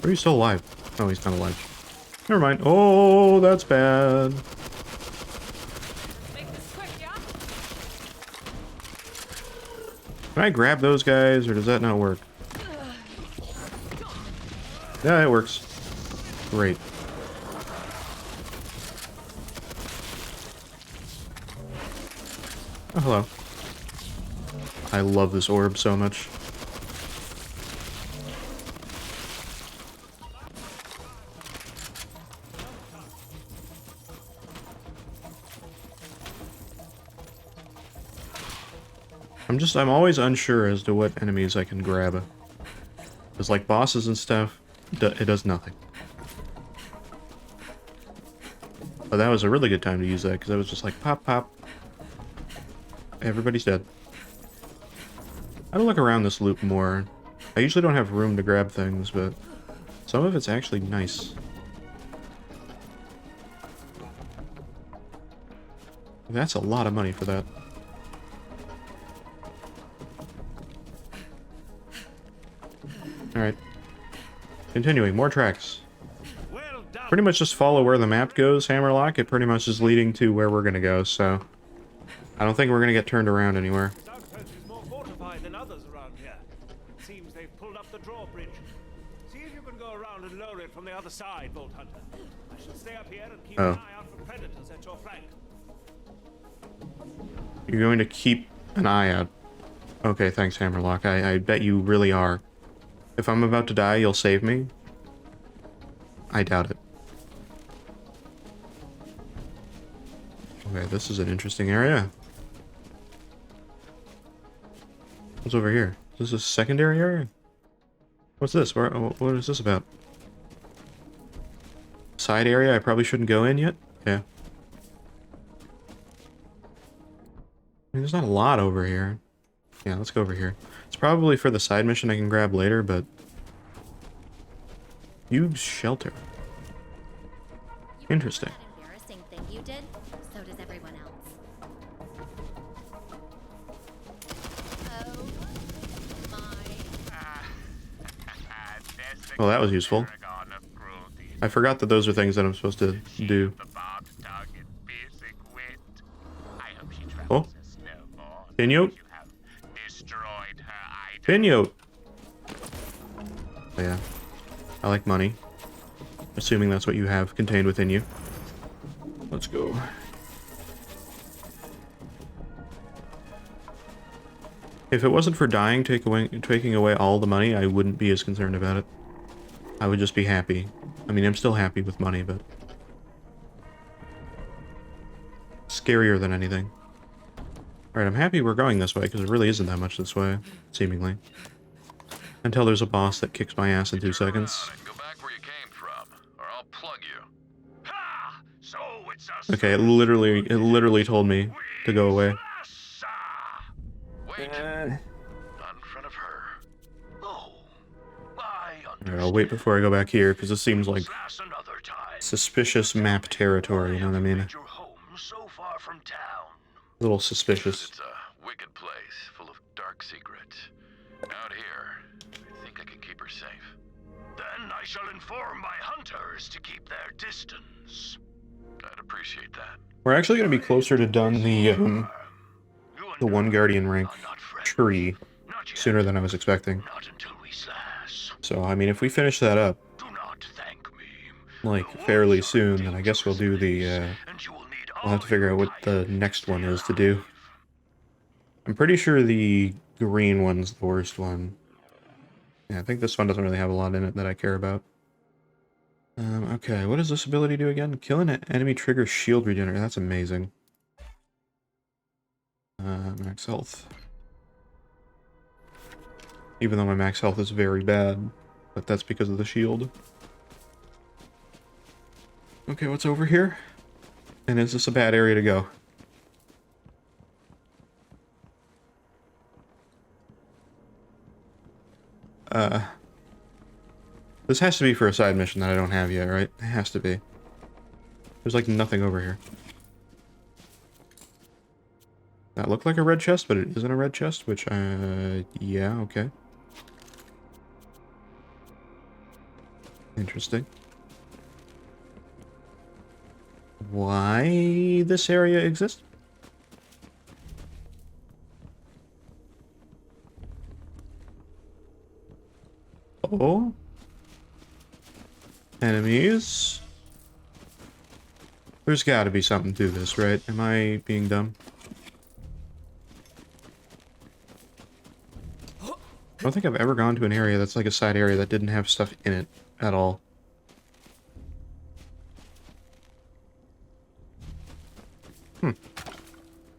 Are you still alive? Oh, he's not alive. Never mind. Oh, that's bad. Can I grab those guys, or does that not work? Yeah, it works. Great. Oh, hello. I love this orb so much. I'm always unsure as to what enemies I can grab. Because like bosses and stuff, it does nothing. But that was a really good time to use that, because I was just like, pop, pop. Everybody's dead. I gotta look around this loop more. I usually don't have room to grab things, but some of it's actually nice. That's a lot of money for that. Alright. Continuing, more tracks. Well done. pretty much just follow where the map goes, Hammerlock. It pretty much is leading to where we're gonna go, so I don't think we're gonna get turned around anywhere. This outpost is more fortified than others around here. It seems they've pulled up the drawbridge. See if you can go around and lower it from the other side, Vault Hunter. I shall stay up here and keep an eye out for predators at your flank. You're going to keep an eye out. Okay, thanks, Hammerlock. I bet you really are. If I'm about to die, you'll save me? I doubt it. Okay, this is an interesting area. What's over here? Is this a secondary area? What's this? What is this about? Side area I probably shouldn't go in yet? Yeah. I mean, there's not a lot over here. Yeah, let's go over here. It's probably for the side mission I can grab later, but... Use shelter. Interesting. That embarrassing thing you did, so does everyone else. Oh my. Well, that was useful. I forgot that those are things that I'm supposed to do. Oh. Pinyote? Pinyote! Oh, yeah. I like money. Assuming that's what you have contained within you. Let's go. If it wasn't for dying, taking away all the money, I wouldn't be as concerned about it. I would just be happy. I mean, I'm still happy with money, but... scarier than anything. Alright, I'm happy we're going this way, because it really isn't that much this way, seemingly. Until there's a boss that kicks my ass in 2 seconds. Go back where you came from, or I'll plug you. Ha! So it's Okay, it literally told me to go away. Wait. Not in front of her. Oh, Alright, I'll wait before I go back here, because this seems like suspicious map territory, you know what I mean? A little suspicious. It's a wicked place, full of dark secrets. Out here, I think I can keep her safe. Then I shall inform my hunters to keep their distance. I'd appreciate that. We're actually going to be closer to done the one Guardian rank tree sooner than I was expecting. So, I mean, if we finish that up, like, fairly soon, then I guess we'll do the, we'll have to figure out what the next one is to do. I'm pretty sure the green one's the worst one. Yeah, I think this one doesn't really have a lot in it that I care about. Okay, what does this ability do again? Kill an enemy triggers shield regenerate. That's amazing. Max health. Even though my max health is very bad, but that's because of the shield. Okay, what's over here? And is this a bad area to go? This has to be for a side mission that I don't have yet, right? It has to be. There's like nothing over here. That looked like a red chest, but it isn't a red chest, which, yeah, okay. Interesting. Why this area exists? Oh? Enemies? There's gotta be something to this, right? Am I being dumb? I don't think I've ever gone to an area that's like a side area that didn't have stuff in it at all.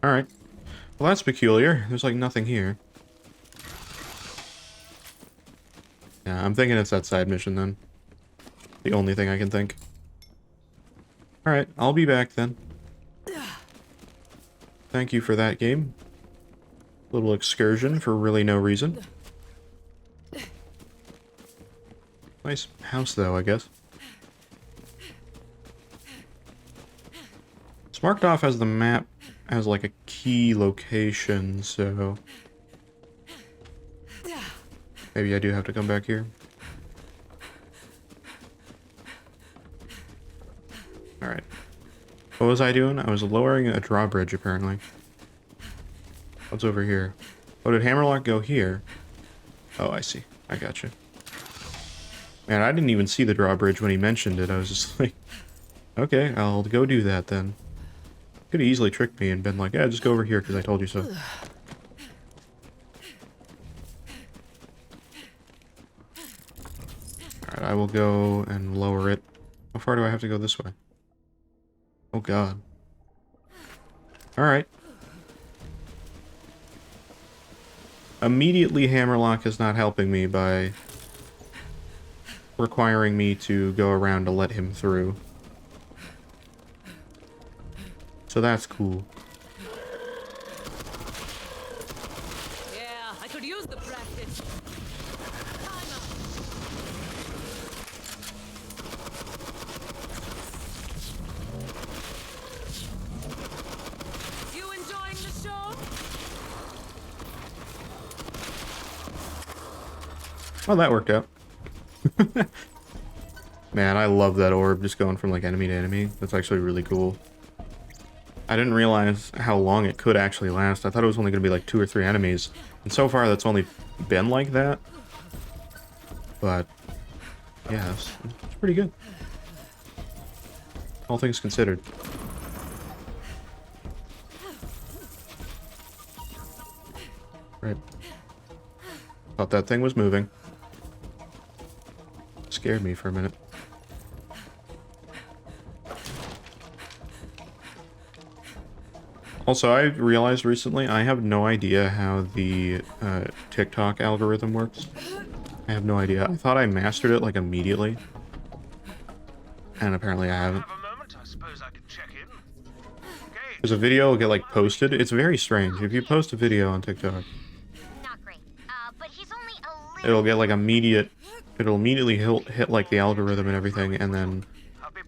Alright. Well, that's peculiar. There's like nothing here. Yeah, I'm thinking it's that side mission then. The only thing I can think. Alright, I'll be back then. Thank you for that game. Little excursion for really no reason. Nice house though, I guess. It's marked off as the map as like a key location, so maybe I do have to come back here. Alright. What was I doing? I was lowering a drawbridge, apparently. What's over here? Oh, did Hammerlock go here? Oh, I see. I gotcha. Man, I didn't even see the drawbridge when he mentioned it. I was just like, okay, I'll go do that then. Could have easily tricked me and been like, yeah, just go over here because I told you so. Alright, I will go and lower it. How far do I have to go this way? Oh god. Alright. Immediately Hammerlock is not helping me by requiring me to go around to let him through. So that's cool. Yeah, I could use the practice. You enjoying the show? Well, that worked out. Man, I love that orb just going from like enemy to enemy. That's actually really cool. I didn't realize how long it could actually last. I thought it was only going to be like 2 or 3 enemies. And so far that's only been like that. But, yeah, it's pretty good. All things considered. Right. Thought that thing was moving. Scared me for a minute. Also, I realized recently I have no idea how the TikTok algorithm works. I have no idea. I thought I mastered it like immediately. And apparently I haven't. Because a video will get like posted. It's very strange. If you post a video on TikTok, it'll get like it'll immediately hit like the algorithm and everything, and then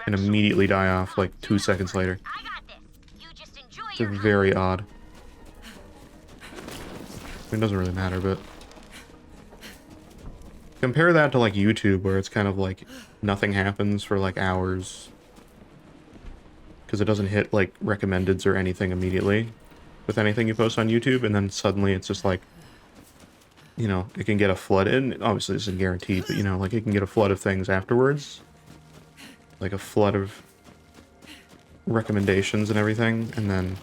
immediately die off like 2 seconds later. It's very odd. It doesn't really matter, but compare that to like YouTube, where it's kind of like nothing happens for like hours because it doesn't hit like recommendeds or anything immediately with anything you post on YouTube, and then suddenly it's just like, you know, it can get a flood in. Obviously, this isn't guaranteed, but you know, like it can get a flood of things afterwards, like a flood of recommendations and everything, and then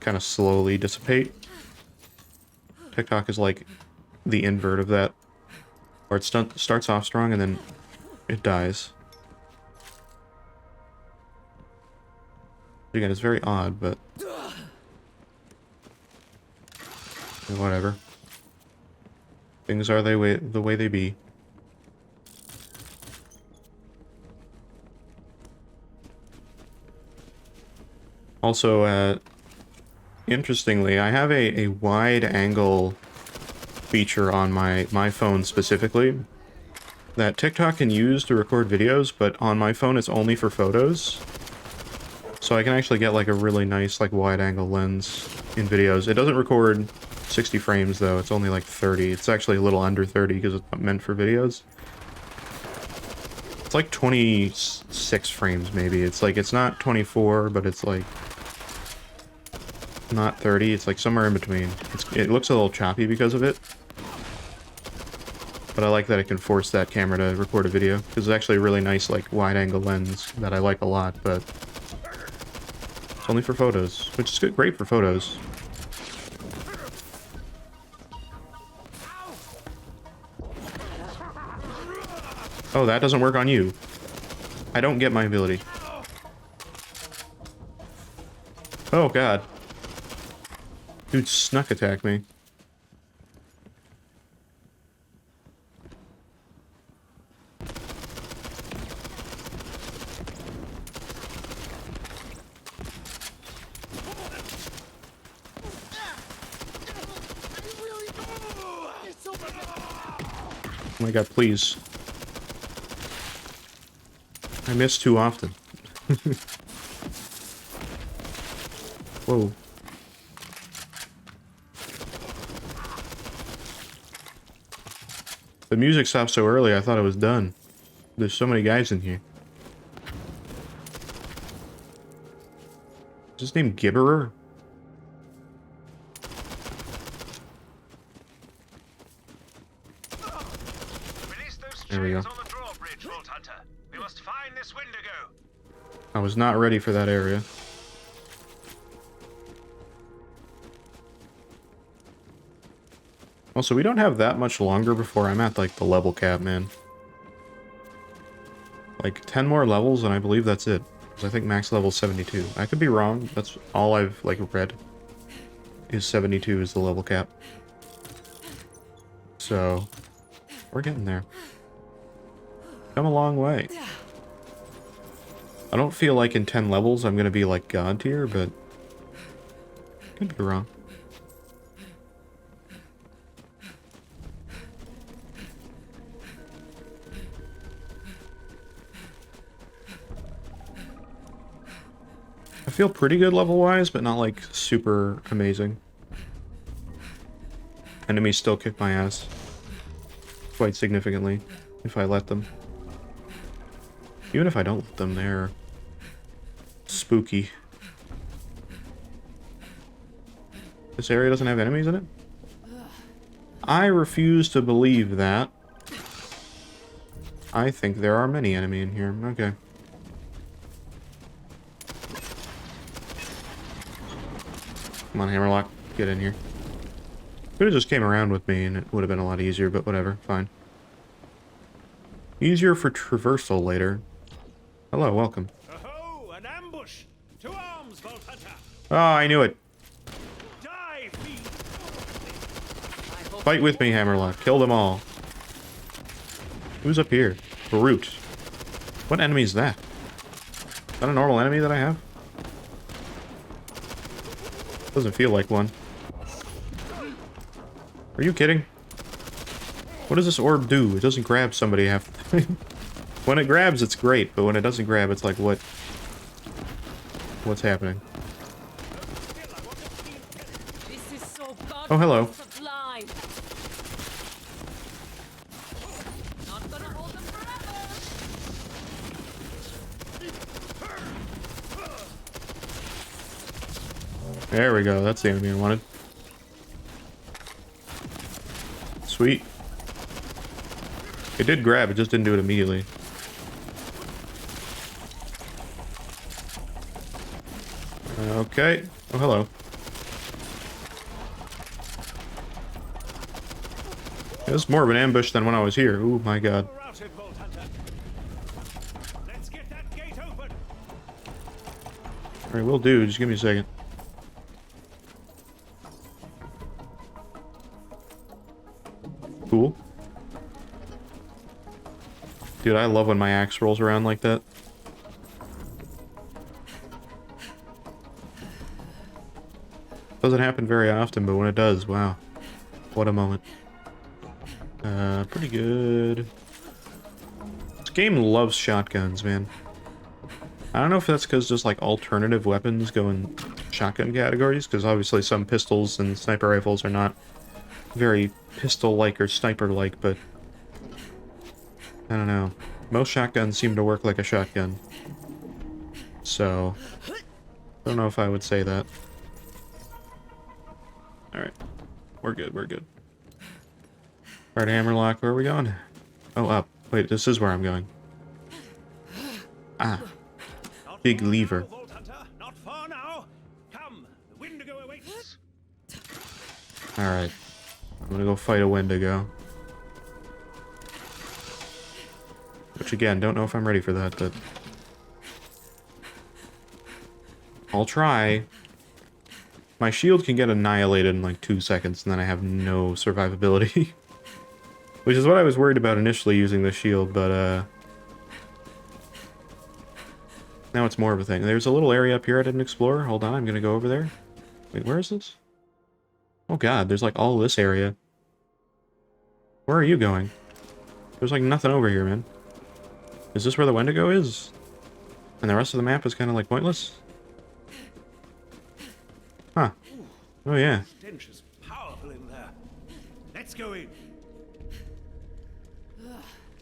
kind of slowly dissipate. TikTok is like the invert of that, or it starts off strong and then it dies. Again, it's very odd, but whatever. Things are the way they be. Also, interestingly, I have a wide angle feature on my phone specifically that TikTok can use to record videos, but on my phone it's only for photos. So I can actually get like a really nice like wide angle lens in videos. It doesn't record 60 frames though, it's only like 30. It's actually a little under 30 because it's not meant for videos. It's like 26 frames maybe. It's like, it's not 24, but it's like not 30. It's like somewhere in between. It looks a little choppy because of it. But I like that it can force that camera to record a video, because it's actually a really nice like wide angle lens that I like a lot, but it's only for photos, which is good, great for photos. Oh, that doesn't work on you. I don't get my ability. Oh god. Dude snuck attacked me. Oh my god, please. I miss too often. Whoa. The music stopped so early, I thought it was done. There's so many guys in here. his name Gibberer? There we go. On the drawbridge, Vault Hunter. We must find this Wendigo. I was not ready for that area. Also, we don't have that much longer before I'm at, like, the level cap, man. Like, 10 more levels, and I believe that's it. Because I think max level is 72. I could be wrong. That's all I've, like, read. Is 72 is the level cap. So, we're getting there. Come a long way. I don't feel like in 10 levels I'm gonna be, like, God tier, but... could be wrong. I feel pretty good level-wise, but not, like, super amazing. Enemies still kick my ass. Quite significantly, if I let them. Even if I don't let them, they're... spooky. This area doesn't have enemies in it? I refuse to believe that. I think there are many enemies in here. Okay. Come on, Hammerlock. Get in here. Could have just came around with me and it would have been a lot easier, but whatever. Fine. Easier for traversal later. Hello, welcome. Oh, an ambush! To arms, Vault Hunter! Oh, I knew it. Die, Fight with me, Hammerlock. Kill them all. Who's up here? Brute. What enemy is that? Is that a normal enemy that I have? Doesn't feel like one. Are you kidding? What does this orb do? It doesn't grab somebody half the time. When it grabs, it's great, but when it doesn't grab, it's like, what? What's happening? Oh, hello. There we go, that's the enemy I wanted. Sweet. It did grab, it just didn't do it immediately. Okay. Oh, hello. It was more of an ambush than when I was here. Oh my god. Alright, will do. Just give me a second. Cool. Dude, I love when my axe rolls around like that. Doesn't happen very often, but when it does, wow. What a moment. Pretty good. This game loves shotguns, man. I don't know if that's because just like alternative weapons go in shotgun categories, because obviously some pistols and sniper rifles are not very pistol-like or sniper-like, but I don't know. Most shotguns seem to work like a shotgun. So, I don't know if I would say that. Alright. We're good, we're good. Alright, Hammerlock, where are we going? Oh, up. Wait, this is where I'm going. Ah. Big lever. Not far now. Come, the Wendigo awaits. Alright. I'm gonna go fight a Wendigo. Which again, don't know if I'm ready for that, but I'll try. My shield can get annihilated in like 2 seconds, and then I have no survivability. Which is what I was worried about initially using the shield, but now it's more of a thing. There's a little area up here I didn't explore. Hold on, I'm gonna go over there. Wait, where is this? Oh god, there's like all this area. Where are you going? There's like nothing over here, man. Is this where the Wendigo is? And the rest of the map is kind of like pointless? Huh. Oh yeah. Stench is powerful in there. Let's go in.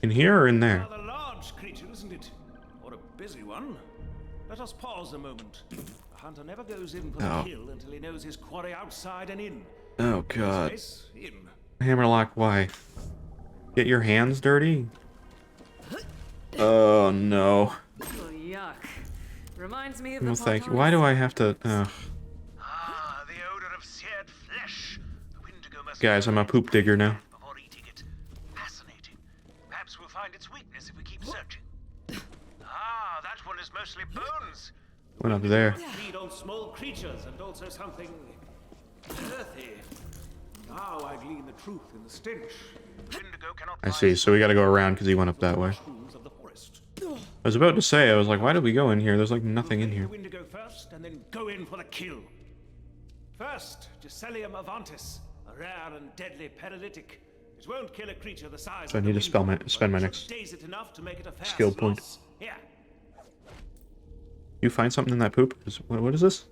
In here or in there? Rather large creature, isn't it? Or a busy one. Let us pause a moment. hunter never goes in for the kill until he knows his quarry outside and in. Oh god. Space, in. Hammerlock, why? Get your hands dirty? Oh no. Oh, yuck. Reminds me of No the thank you. Why do I have to... Ah, the odor of seared flesh. The Wendigo must Guys, I'm a poop digger now. before eating it. Fascinating. Perhaps we'll find its weakness if we keep searching. Ah, that one is mostly bones. Went up there. Feed on small creatures and also something earthy. Now I glean the truth in the stench. Wendigo cannot I see, so we gotta go around because he went up that way. of the forest. I was about to say, I was like, why did we go in here? There's like nothing in here. Wendigo first, and then go in for the kill. First, Giselium avantis, a rare and deadly paralytic. It won't kill a creature the size So I of need the to spend my Wendigo, next but daze it enough to make it a fair skill point. loss. Here. You find something in that poop? What is this?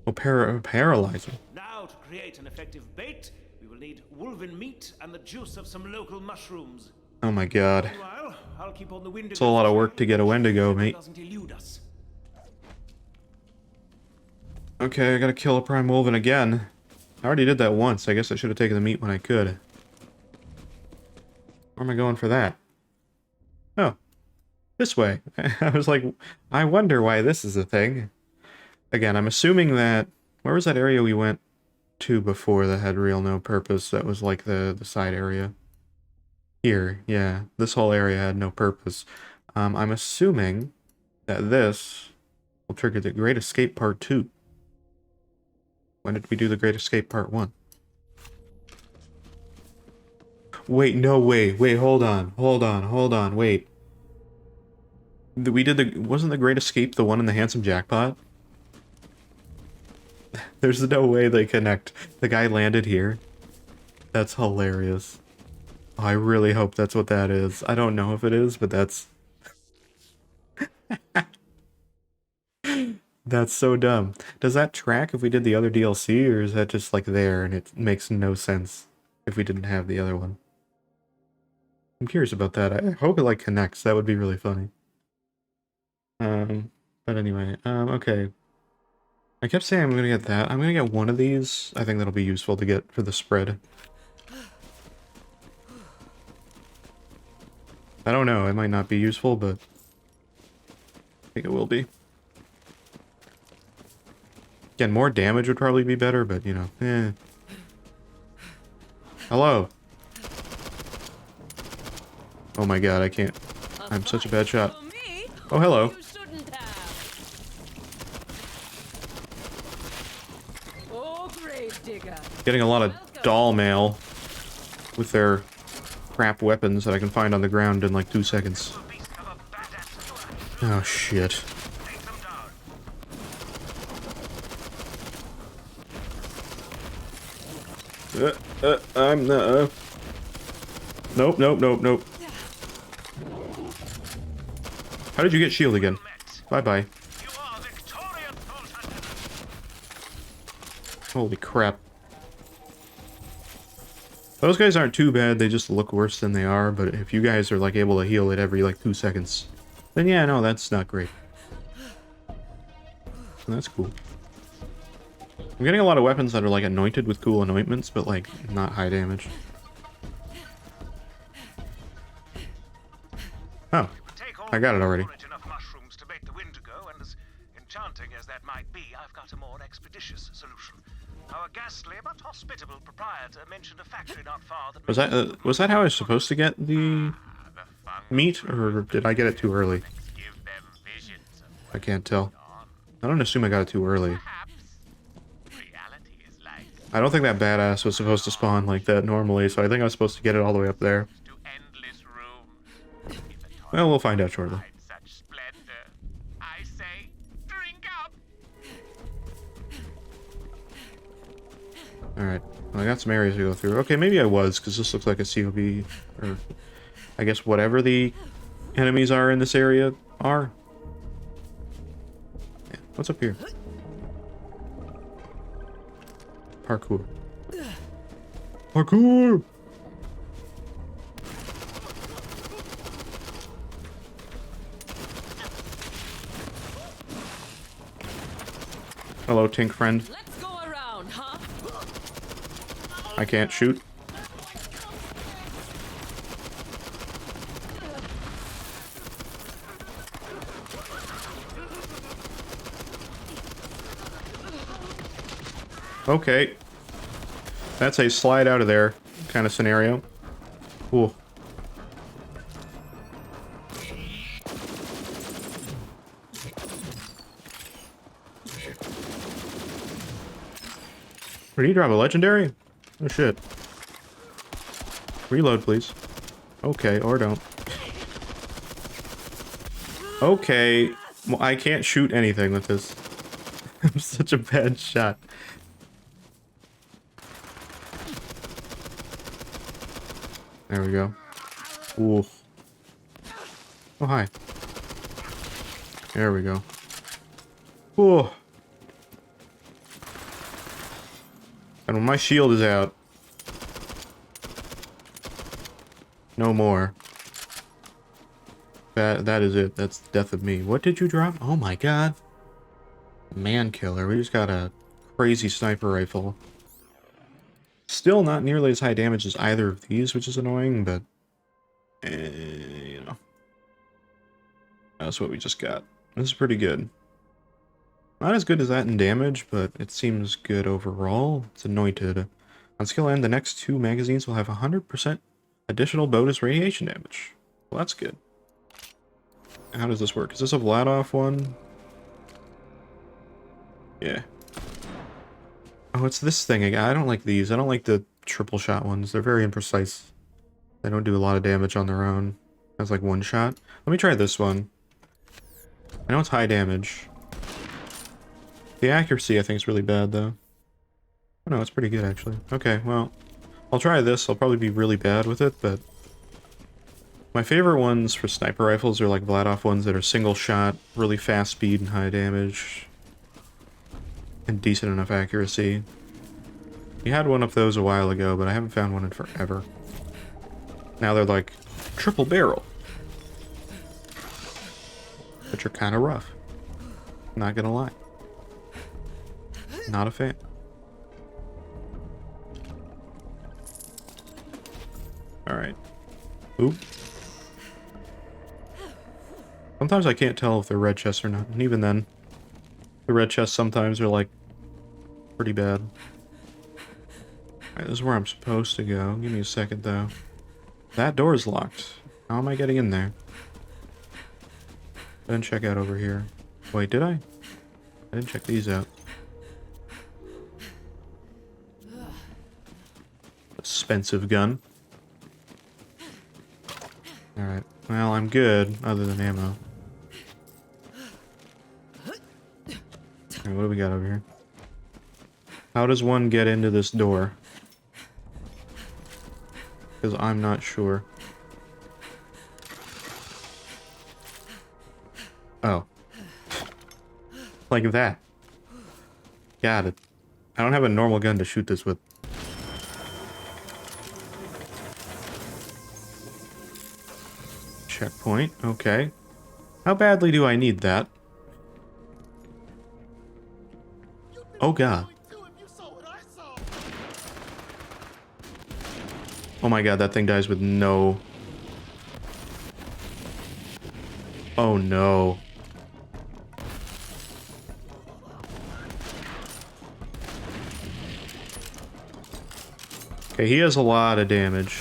Oh, paralyzer. Now, to create an effective bait, we will need wolven meat and the juice of some local mushrooms. Oh my god. Meanwhile, I'll keep on the Wendigo. It's a lot of work to get a Wendigo, mate. Doesn't elude us. Okay, I gotta kill a prime wolven again. I already did that once. I guess I should have taken the meat when I could. Where am I going for that? Oh. This way. I was like, I wonder why this is a thing. Again, I'm assuming that... Where was that area we went to before that had real no purpose? That was like the side area. Here, yeah. This whole area had no purpose. I'm assuming that this will trigger the Great Escape Part 2. When did we do the Great Escape Part 1? Wait, no, wait, hold on, wait. We did the... Wasn't the Great Escape the one in the Handsome Jackpot? There's no way they connect. The guy landed here. That's hilarious. Oh, I really hope that's what that is. I don't know if it is, but that's... That's so dumb. Does that track if we did the other DLC, or is that just like there and it makes no sense if we didn't have the other one? I'm curious about that. I hope it like connects. That would be really funny. But anyway, okay. I kept saying I'm gonna get that. I'm gonna get one of these. I think that'll be useful to get for the spread. I don't know, it might not be useful, but I think it will be. Again, more damage would probably be better, but, you know, eh. Hello. Oh my god, I can't. I'm such a bad shot. Oh, hello. Getting a lot of doll mail with their crap weapons that I can find on the ground in like 2 seconds. Oh shit. I'm the... Nope. How did you get shield again? Bye-bye. Holy crap. Those guys aren't too bad, they just look worse than they are, but if you guys are like able to heal it every like 2 seconds, then yeah, no, that's not great. That's cool. I'm getting a lot of weapons that are like anointed with cool anointments, but like not high damage. Oh, I got it already. Enough mushrooms to make the Wendigo, and as enchanting as that might be, I've got a more expeditious solution. Our ghastly but hospitable proprietor mentioned a factory not far that... Was that how I was supposed to get the meat, or did I get it too early? I can't tell. I don't assume I got it too early. I don't think that badass was supposed to spawn like that normally, so I think I was supposed to get it all the way up there. Well, we'll find out shortly. Alright, well, I got some areas to go through. Okay, maybe I was, because this looks like a COB, or I guess whatever the enemies are in this area are. Yeah, what's up here? Parkour. Parkour! Hello, Tink friend. Let's go around, huh? I can't shoot. Okay. That's a slide out of there kind of scenario. Ooh. Did he drop a legendary? Oh shit. Reload, please. Okay, or don't. Okay. Well, I can't shoot anything with this. I'm such a bad shot. There we go. Ooh. Oh, hi. There we go. Ooh. And when my shield is out, no more. That is it. That's the death of me. What did you drop? Oh my god. Man killer. We just got a crazy sniper rifle. Still not nearly as high damage as either of these, which is annoying, but you know. That's what we just got. This is pretty good. Not as good as that in damage, but it seems good overall. It's anointed. On skill end, the next 2 magazines will have 100% additional bonus radiation damage. Well, that's good. How does this work? Is this a Vladoff one? Yeah. Oh, it's this thing again. I don't like these. I don't like the triple shot ones. They're very imprecise. They don't do a lot of damage on their own. That's like 1 shot. Let me try this one. I know it's high damage. The accuracy, I think, is really bad, though. Oh, no, it's pretty good, actually. Okay, well, I'll try this. I'll probably be really bad with it, but my favorite ones for sniper rifles are like Vladoff ones that are single shot, really fast speed and high damage, and decent enough accuracy. You had one of those a while ago, but I haven't found one in forever. Now they're like triple barrel, which are kind of rough. Not gonna lie. Not a fan. Alright. Oop. Sometimes I can't tell if they're red chests or not, and even then, the red chests sometimes are like pretty bad. Alright, this is where I'm supposed to go. Give me a second though. That door is locked. How am I getting in there? I didn't check out over here. Wait, did I? I didn't check these out. Expensive gun. Alright. Well, I'm good, other than ammo. Alright, what do we got over here? How does one get into this door? Because I'm not sure. Oh. Like that. Got it. I don't have a normal gun to shoot this with. Checkpoint, okay. How badly do I need that? Oh god. Oh my god, that thing dies with no... Oh no. Okay, he has a lot of damage.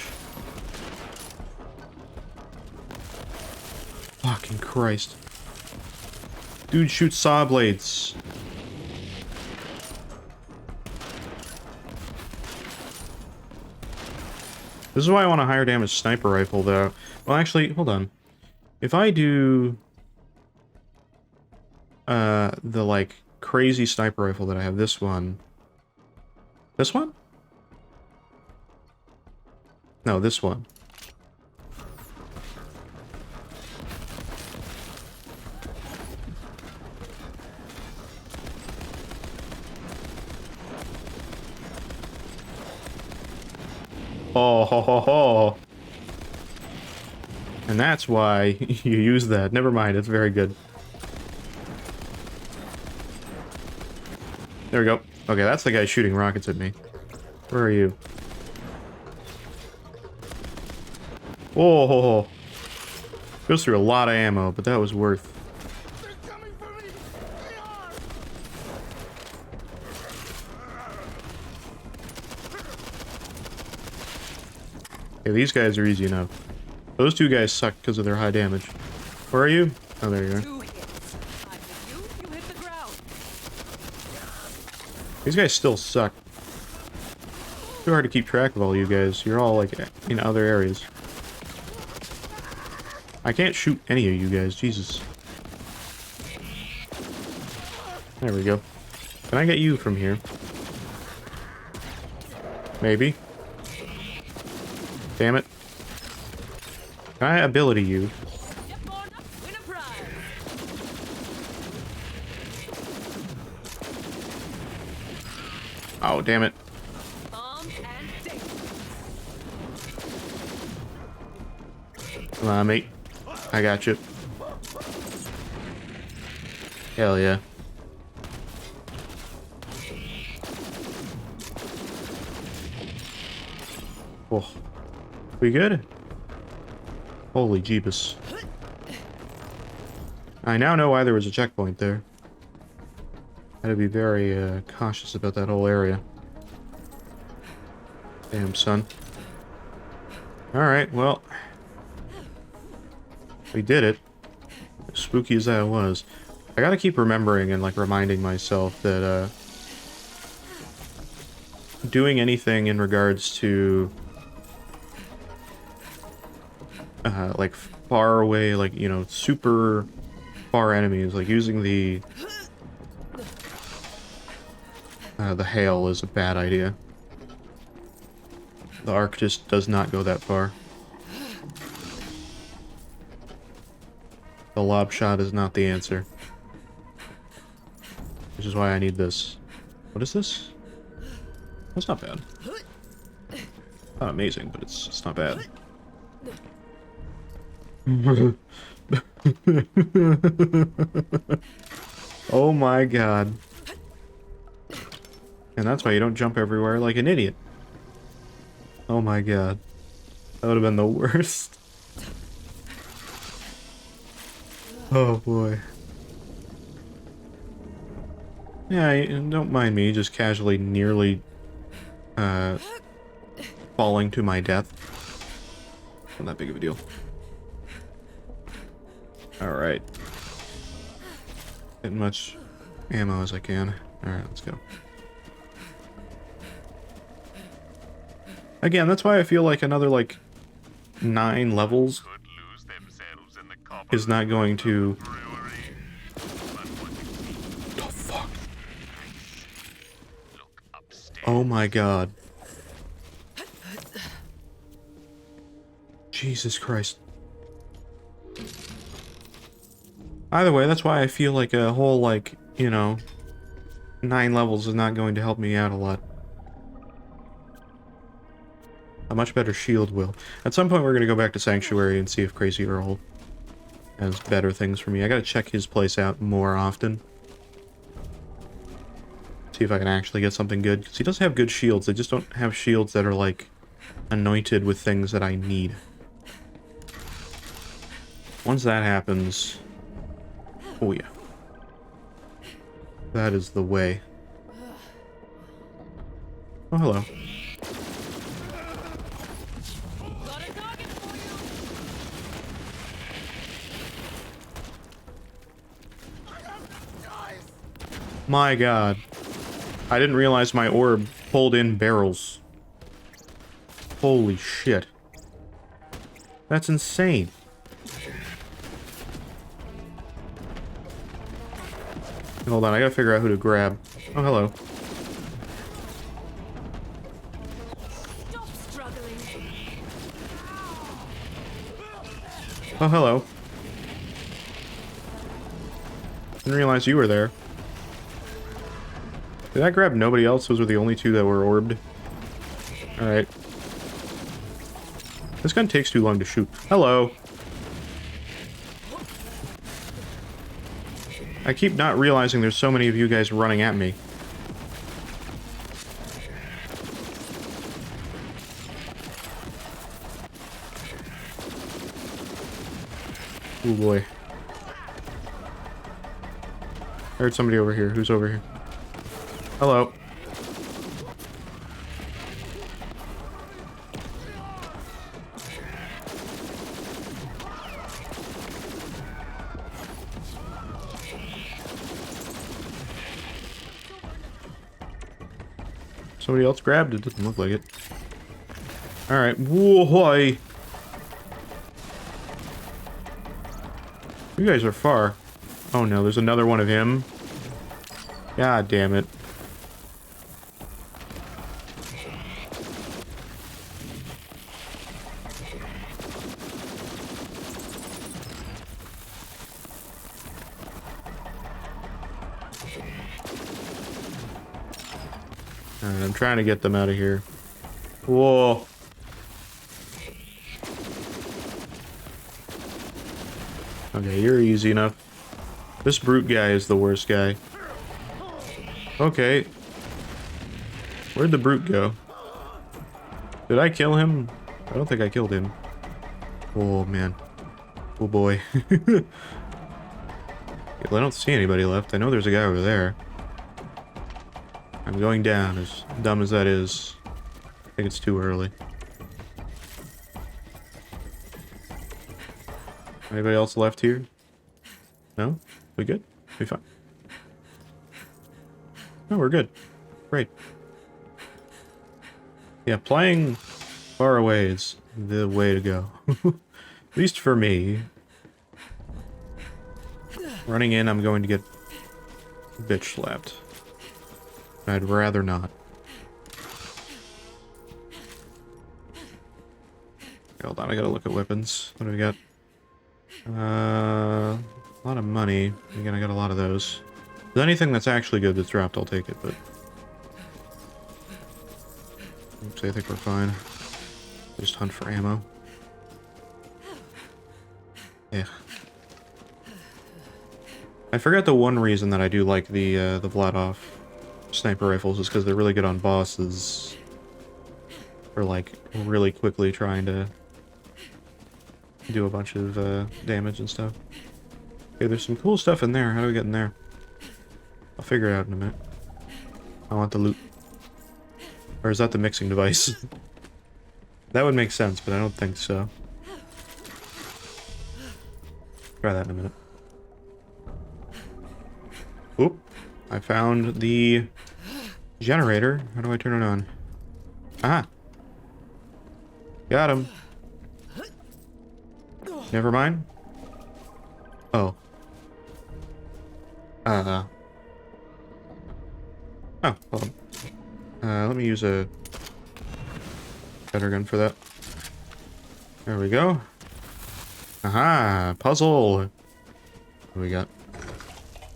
Fucking Christ. Dude shoots saw blades. This is why I want a higher damage sniper rifle, though. Well, actually, hold on. If I do... the, like, crazy sniper rifle that I have, this one... This one? No, this one. Oh, ho, ho, ho. And that's why you use that. Never mind, it's very good. There we go. Okay, that's the guy shooting rockets at me. Where are you? Whoa, ho, ho. Goes through a lot of ammo, but that was worth. Okay, these guys are easy enough. Those two guys suck because of their high damage. Where are you? Oh, there you are. These guys still suck. Too hard to keep track of all you guys. You're all, like, in other areas. I can't shoot any of you guys. Jesus. There we go. Can I get you from here? Maybe. Damn it. Can I ability you? Oh, damn it. Come on, mate. I got you. Hell yeah. Oh. We good? Holy jeebus. I now know why there was a checkpoint there. I had to be very cautious about that whole area. Damn, son. Alright, well. We did it. As spooky as that was. I gotta keep remembering and, like, reminding myself that, doing anything in regards to, like, far away, like, you know, super far enemies, like, using the hail is a bad idea. The arc just does not go that far. The lob shot is not the answer. Which is why I need this. What is this? That's not bad. Not amazing, but it's not bad. Oh my god. And that's why you don't jump everywhere like an idiot. Oh my god. That would have been the worst. Oh boy. Yeah, don't mind me just casually nearly falling to my death. Not that big of a deal. Alright. Get much ammo as I can. Alright, let's go. Again, that's why I feel like another, like, 9 levels is not going to... The fuck? Oh my god. Jesus Christ. Either way, that's why I feel like a whole, like, you know, 9 levels is not going to help me out a lot. A much better shield will. At some point we're going to go back to Sanctuary and see if Crazy Earl has better things for me. I gotta check his place out more often. See if I can actually get something good. Because he does have good shields, they just don't have shields that are, like, anointed with things that I need. Once that happens... Oh yeah. That is the way. Oh, hello. My god. I didn't realize my orb pulled in barrels. Holy shit. That's insane. Hold on, I gotta figure out who to grab. Oh, hello. Stop struggling. Oh, hello. Didn't realize you were there. Did I grab nobody else? Those were the only 2 that were orbed. Alright. This gun takes too long to shoot. Hello. I keep not realizing there's so many of you guys running at me. Oh boy. I heard somebody over here. Who's over here? Hello. Somebody else grabbed it. Doesn't look like it. Alright. Whoa! You guys are far. Oh no, there's another one of him. God damn it. Alright, I'm trying to get them out of here. Whoa. Okay, you're easy enough. This brute guy is the worst guy. Okay. Where'd the brute go? Did I kill him? I don't think I killed him. Oh, man. Oh, boy. Well, I don't see anybody left. I know there's a guy over there. I'm going down, as dumb as that is. I think it's too early. Anybody else left here? No? We good? We fine? No, we're good. Great. Yeah, playing far away is the way to go. At least for me. Running in, I'm going to get bitch slapped. I'd rather not. Hold on, I gotta look at weapons. What do we got? A lot of money. Again, I got a lot of those. If there's anything that's actually good that's dropped, I'll take it, but... Oops, I think we're fine. Just hunt for ammo. Yeah. I forgot the one reason that I do like the Vladoff sniper rifles is because they're really good on bosses. Or like, really quickly trying to do a bunch of damage and stuff. Okay, there's some cool stuff in there. How do we get in there? I'll figure it out in a minute. I want the loot. Or is that the mixing device? That would make sense, but I don't think so. Try that in a minute. Oop. I found the generator. How do I turn it on? Ah. Got him. Never mind. Oh. Oh, hold on. Let me use a better gun for that. There we go. Aha! Puzzle! What do we got?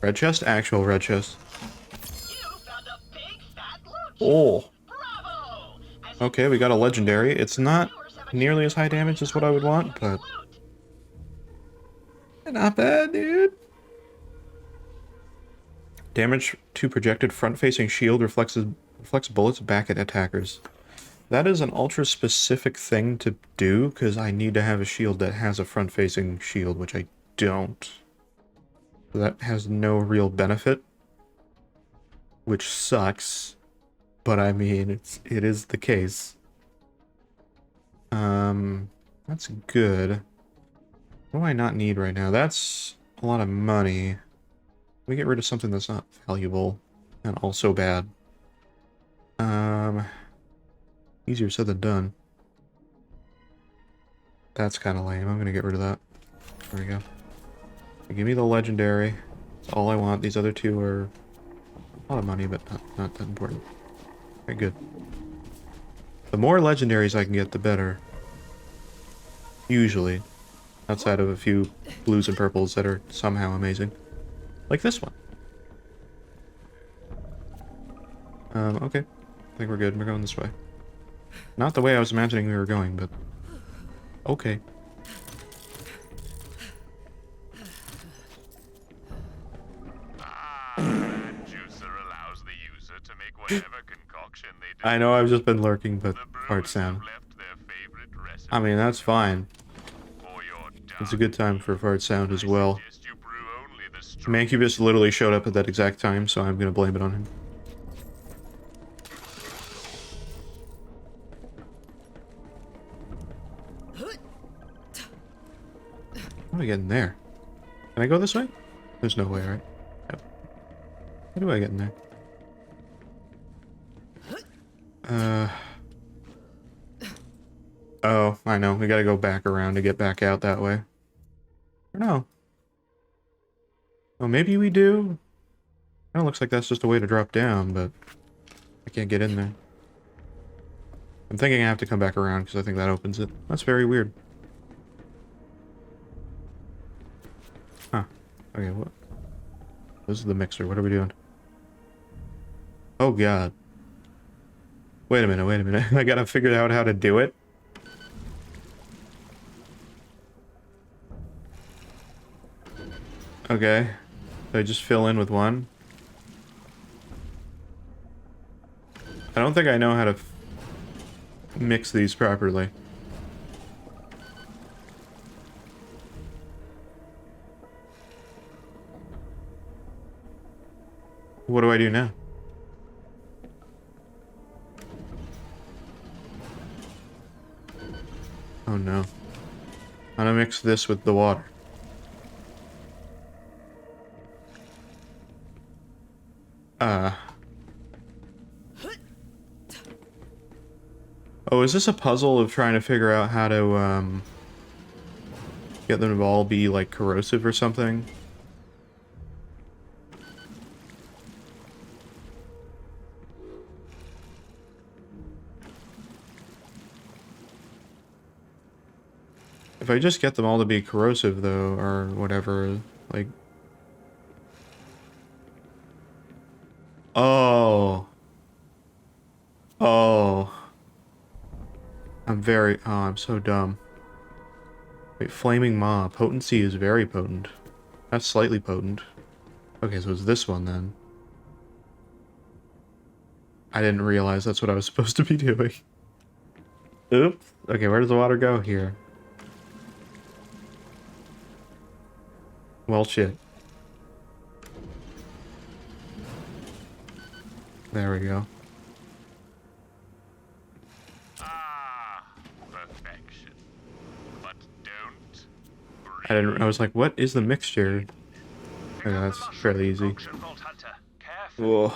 Red chest? Actual red chest. Oh! Okay, we got a legendary. It's not nearly as high damage as what I would want, but... not bad, dude. Damage to projected front-facing shield reflects bullets back at attackers. That is an ultra-specific thing to do, because I need to have a shield that has a front-facing shield, which I don't. So that has no real benefit. Which sucks. But I mean, it is the case. That's good. What do I not need right now? That's a lot of money. Let me get rid of something that's not valuable and also bad. Easier said than done. That's kind of lame. I'm gonna get rid of that. There we go. Give me the legendary. That's all I want. These other two are a lot of money, but not that important. Okay, good. The more legendaries I can get, the better. Usually. Outside of a few blues and purples that are somehow amazing. Like this one. Okay. I think we're good. We're going this way. Not the way I was imagining we were going, but... okay. I know I've just been lurking, but fart sound. I mean, that's fine. It's a good time for a fart sound as well. Mancubus literally showed up at that exact time, so I'm gonna blame it on him. How do I get in there? Can I go this way? There's no way, right? Yep. How do I get in there? Oh, I know. We gotta go back around to get back out that way. Or no. Oh, maybe we do? Kinda looks like that's just a way to drop down, but I can't get in there. I'm thinking I have to come back around because I think that opens it. That's very weird. Huh. Okay, what? This is the mixer. What are we doing? Oh, God. Wait a minute, wait a minute. I gotta figure out how to do it. Okay. So I just fill in with one. I don't think I know how to mix these properly. What do I do now? Oh no. I'm gonna mix this with the water. Oh, is this a puzzle of trying to figure out how to, get them to all be, like, corrosive or something? If I just get them all to be corrosive, though, or whatever, like... Oh. Oh. I'm so dumb. Wait, Flaming Maw. Potency is very potent. That's slightly potent. Okay, so it's this one, then. I didn't realize that's what I was supposed to be doing. Oops. Okay, where does the water go? Here. Well, shit. There we go. Perfection. But don't. I was like, what is the mixture? Okay, that's fairly easy. Whoa.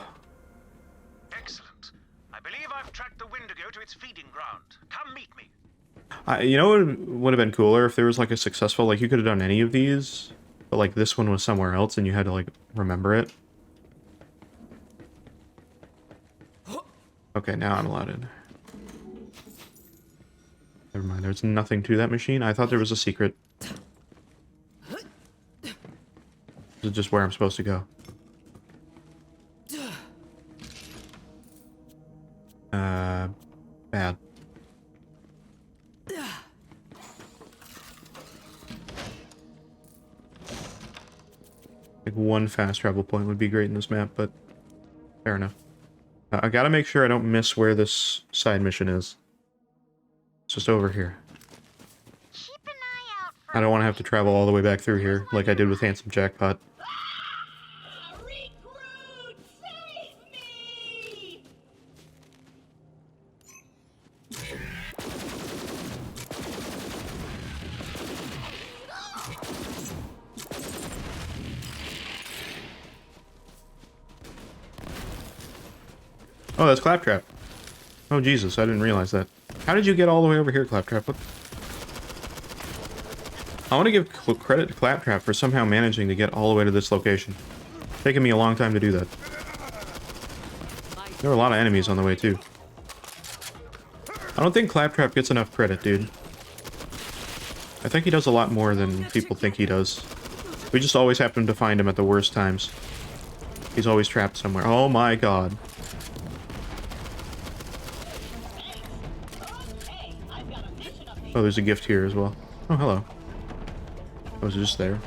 Excellent. I believe I've tracked the Wendigo to its feeding ground. Come meet me. You know what would have been cooler if there was like a successful, like you could have done any of these, but like this one was somewhere else and you had to like remember it. Okay, now I'm allowed in. Never mind, there's nothing to that machine. I thought there was a secret. This is just where I'm supposed to go. Bad. Like one fast travel point would be great in this map, but fair enough. I gotta make sure I don't miss where this side mission is. It's just over here. I don't want to have to travel all the way back through here, like I did with Handsome Jackpot. Oh, that's Claptrap. Oh, Jesus, I didn't realize that. How did you get all the way over here, Claptrap? What? I want to give credit to Claptrap for somehow managing to get all the way to this location. It's taken me a long time to do that. There were a lot of enemies on the way, too. I don't think Claptrap gets enough credit, dude. I think he does a lot more than people think he does. We just always happen to find him at the worst times. He's always trapped somewhere. Oh my god. Oh, there's a gift here as well. Oh, hello. I was just there.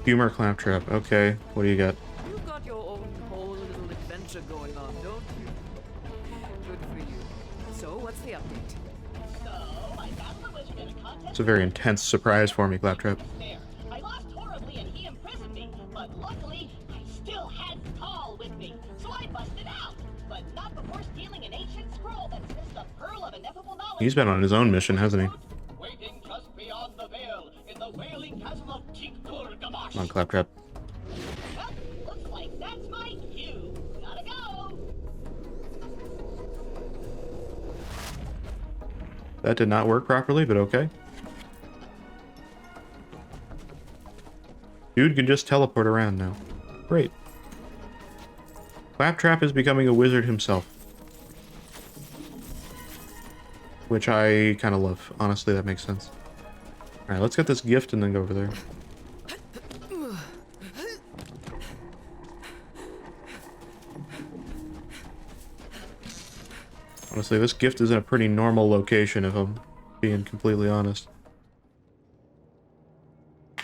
Humor Claptrap. Okay, what do you got? You've got your own whole little adventure going on, don't you? Good for you. So, what's the update? So, I found the wizard in a contest It's a very intense surprise for me, Claptrap. I lost horribly and he imprisoned me, but luckily I still had Paul with me, so I busted out. But not before stealing an ancient scroll that says the pearl of ineffable knowledge. He's been on his own mission, hasn't he? Waiting just beyond the veil in the wailing castle of Tiktur-Gamash. Come on, Claptrap. Well, looks like that's my cue. Gotta go. That did not work properly, but okay. Dude can just teleport around now. Great. Claptrap is becoming a wizard himself. Which I kind of love. Honestly, that makes sense. Alright, let's get this gift and then go over there. Honestly, this gift is in a pretty normal location, if I'm being completely honest.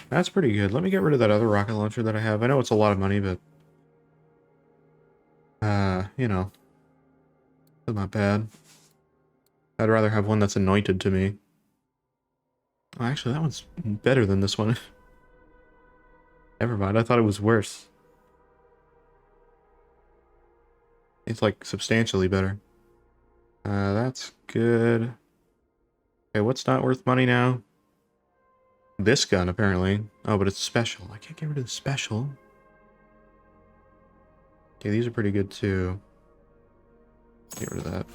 That's pretty good. Let me get rid of that other rocket launcher that I have. I know it's a lot of money, but... you know. It's not bad. I'd rather have one that's anointed to me. Oh, actually, that one's better than this one. Never mind, I thought it was worse. It's, like, substantially better. That's good. Okay, what's not worth money now? This gun, apparently. Oh, but it's special. I can't get rid of the special. Okay, these are pretty good, too. Get rid of that.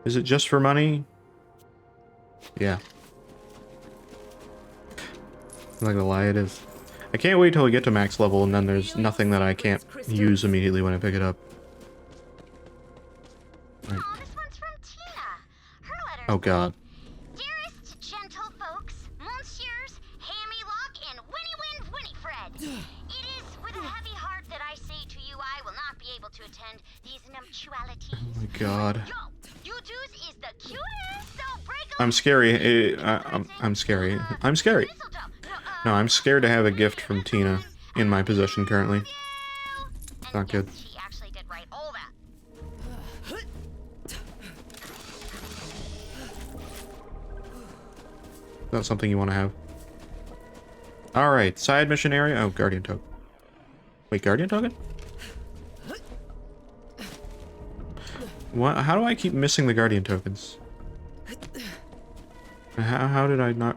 Is it just for money? Yeah. I'm not gonna lie, it is. I can't wait till we get to max level, and then there's nothing that I can't use immediately when I pick it up. Right. Oh, this one's from Tina. Her letter. Oh, God. Dearest gentle folks, Monsieurs, Hammy-Lock, and Winnie-Wind Winnie-Fred. It is with a heavy heart that I say to you I will not be able to attend these nuptialities. Oh, my God. Yo, you dudes is the cutest, so break I'm scary. I'm scary. I'm scary. No, I'm scared to have a gift from Tina in my possession currently. Not good. She actually did write all that. That's something you want to have. Alright, side mission area. Oh, Guardian token. Wait, Guardian token? What? How do I keep missing the Guardian tokens? How did I not...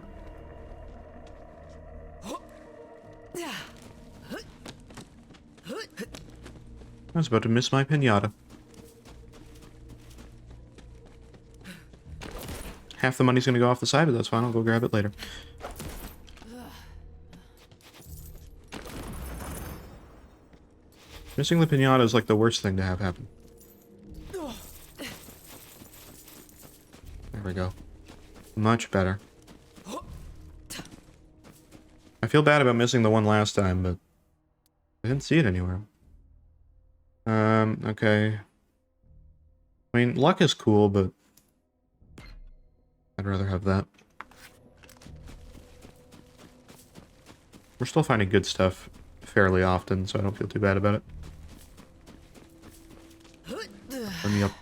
I was about to miss my pinata. Half the money's gonna go off the side, but that's fine. I'll go grab it later. Missing the pinata is like the worst thing to have happen. There we go. Much better. I feel bad about missing the one last time, but I didn't see it anywhere. Okay. I mean, luck is cool, but I'd rather have that. We're still finding good stuff fairly often, so I don't feel too bad about it. Let me up.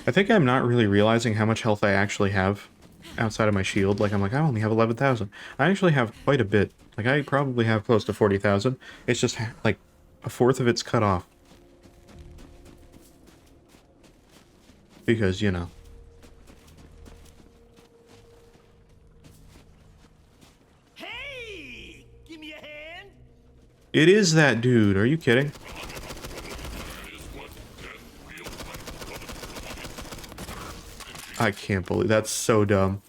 I think I'm not really realizing how much health I actually have outside of my shield. Like, I'm like, I only have 11,000. I actually have quite a bit. Like, I probably have close to 40,000. It's just, like, a fourth of it's cut off. Because, you know. Hey! Give me a hand! It is that dude. Are you kidding? I can't believe that's so dumb.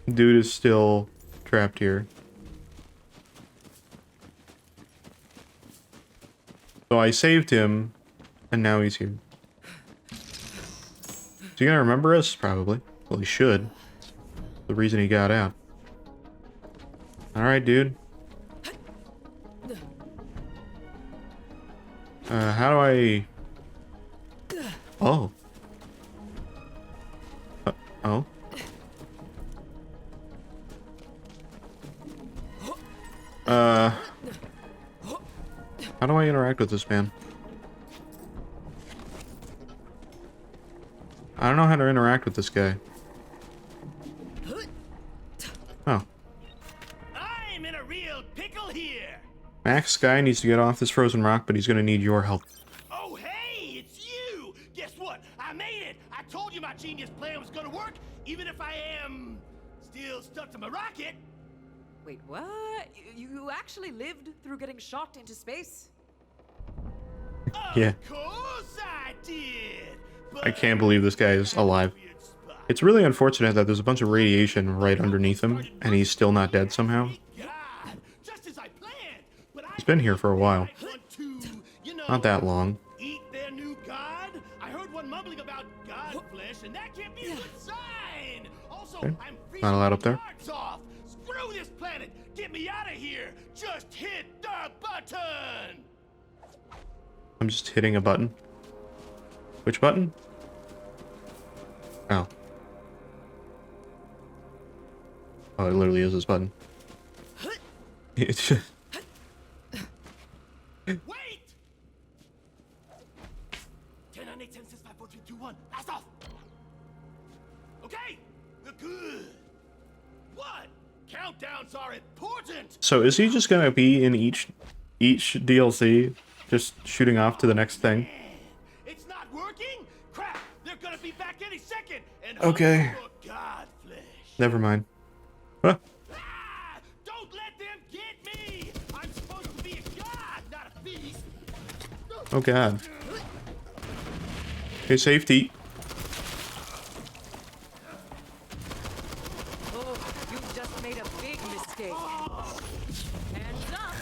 Dude is still trapped here. So I saved him, and now he's here. Is he gonna remember us? Probably. Well, he should. The reason he got out. Alright, dude. How do I... Oh. Oh. How do I interact with this man? I don't know how to interact with this guy. Oh. I'm in a real pickle here. Max Sky needs to get off this frozen rock, but he's gonna need your help. Oh, hey, it's you! Guess what? I made it! I told you my genius plan was gonna work, even if I am still stuck to my rocket. Wait, what? You actually lived through getting shot into space? Yeah. Of course I did! I can't believe this guy is alive. It's really unfortunate that there's a bunch of radiation right underneath him, and he's still not dead somehow. He's been here for a while. Not that long. Eat their new god? I heard one mumbling about god flesh, and that can't be a good sign. Also, Okay. I'm Not allowed up there. freezing off. Screw this planet. Get me out of here. Just hit the button. I'm just hitting a button. Which button? Oh. Oh, it literally is this button. It's just... Wait! 10, 9, 8, 7, 6, 5, 4, 3, 2, 1. Blast off! Okay, we're good. What? Countdowns are important. So is he just gonna be in each DLC, just shooting off to the next thing? It's not working? Crap! They're gonna be back any second. And Okay. God flesh. Never mind. Huh. Ah, don't let them get me. I'm supposed to be a god, not a beast. Oh god. Okay, safety. Oh, you just made a big mistake. Hands up!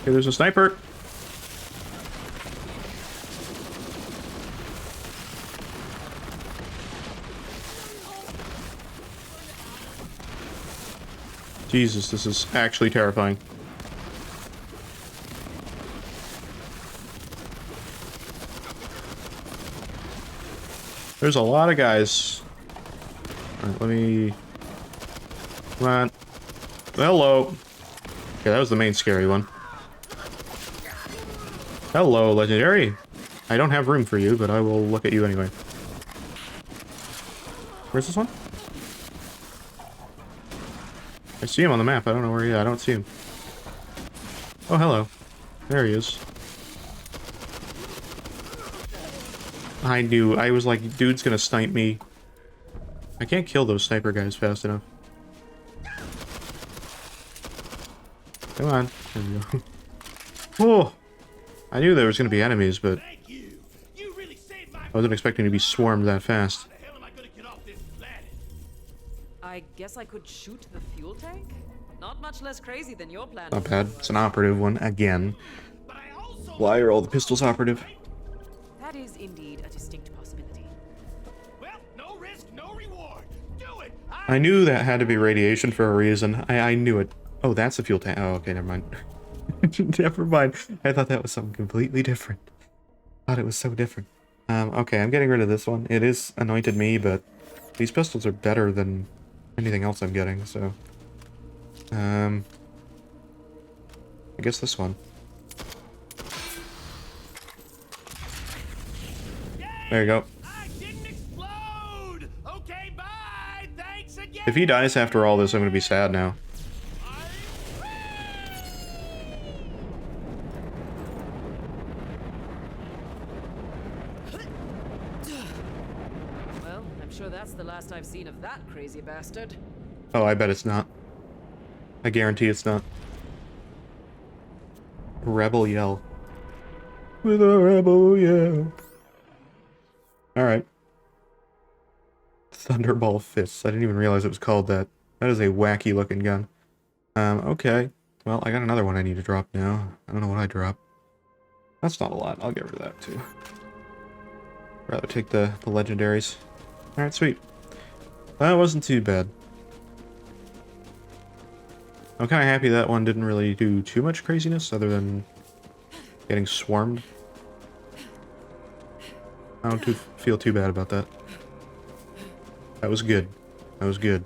Okay, there's a sniper. Jesus, this is actually terrifying. There's a lot of guys. Alright, let me... Come on. Hello. Okay, that was the main scary one. Hello, Legendary. I don't have room for you, but I will look at you anyway. Where's this one? I see him on the map. I don't know where he is. I don't see him. Oh, hello. There he is. I knew. I was like, dude's gonna snipe me. I can't kill those sniper guys fast enough. Come on. There we go. Oh! I knew there was gonna be enemies, but I wasn't expecting to be swarmed that fast. I guess I could shoot the fuel tank? Not much less crazy than your plan. Not bad. It's an operative one again. Why are all the pistols operative? That is indeed a distinct possibility. Well, no risk, no reward. Do it. I knew that had to be radiation for a reason. I knew it. Oh, that's a fuel tank. Oh, okay, never mind. Never mind. I thought that was something completely different. Thought it was so different. Okay, I'm getting rid of this one. It is anointed me, but these pistols are better than anything else I'm getting, so... I guess this one. There you go. Okay, bye. Thanks again. If he dies after all this, I'm gonna be sad now. Well, I'm sure that's the last I've seen of that crazy bastard. Oh, I bet it's not. I guarantee it's not. Rebel yell. With a rebel yell. Alright. Thunderball fists. I didn't even realize it was called that. That is a wacky looking gun. Okay. Well, I got another one I need to drop now. I don't know what I drop. That's not a lot. I'll get rid of that too. Rather take the legendaries. Alright, sweet. That wasn't too bad. I'm kind of happy that one didn't really do too much craziness other than getting swarmed. I don't feel too bad about that. That was good. That was good.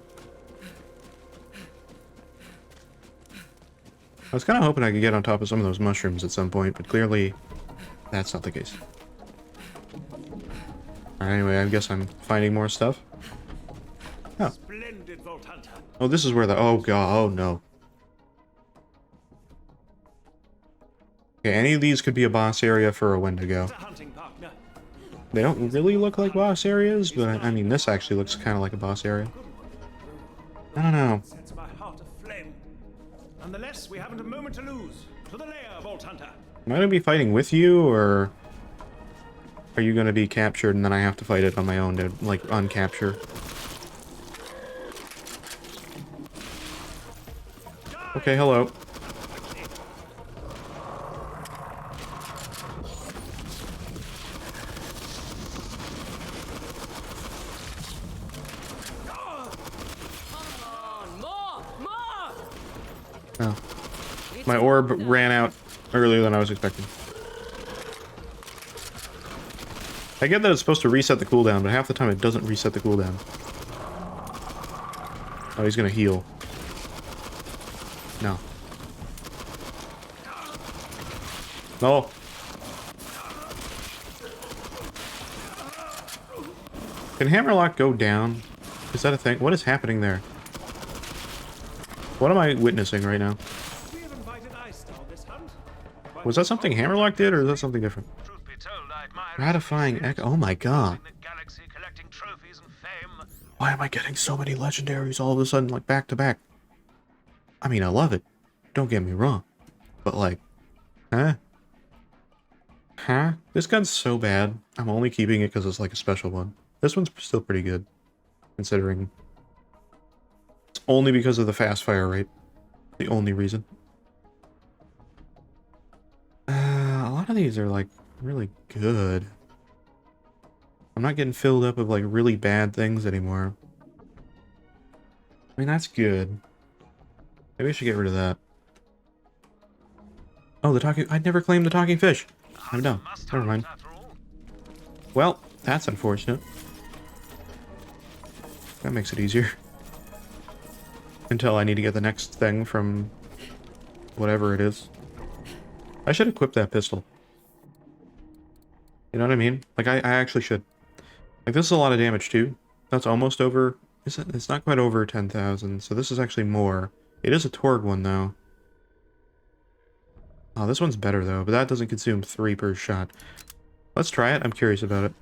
I was kind of hoping I could get on top of some of those mushrooms at some point, but clearly that's not the case. Alright, anyway, I guess I'm finding more stuff. Oh. Splendid, Vault Hunter. Oh, this is where the... Oh, God. Oh, no. Okay, any of these could be a boss area for a Wendigo. They don't really look like boss areas, but I mean, this actually looks kind of like a boss area. I don't know. Sets my heart aflame. Nonetheless, we haven't a moment to lose. To the lair, Vault Hunter. Am I going to be fighting with you, or are you going to be captured and then I have to fight it on my own to, like, uncapture? Okay, hello. Oh. My orb ran out earlier than I was expecting. I get that it's supposed to reset the cooldown, but half the time it doesn't reset the cooldown. Oh, he's gonna heal. No. No. Can Hammerlock go down? Is that a thing? What is happening there? What am I witnessing right now? Was that something Hammerlock did, or is that something different? Gratifying echo. Oh my god. Why am I getting so many legendaries all of a sudden, like, back to back? I mean, I love it. Don't get me wrong. But, like, huh? Huh? This gun's so bad. I'm only keeping it because it's, like, a special one. This one's still pretty good, considering it's only because of the fast fire rate. The only reason. A lot of these are, like, really good. I'm not getting filled up with, like, really bad things anymore. I mean, that's good. Maybe I should get rid of that. Oh, the talking... I'd never claimed the talking fish. I'm dumb. Never mind. Well, that's unfortunate. That makes it easier. Until I need to get the next thing from whatever it is. I should equip that pistol. You know what I mean? Like, I actually should. Like, this is a lot of damage, too. That's almost over... It's not quite over 10,000, so this is actually more. It is a Torg one, though. Oh, this one's better, though, but that doesn't consume 3 per shot. Let's try it. I'm curious about it.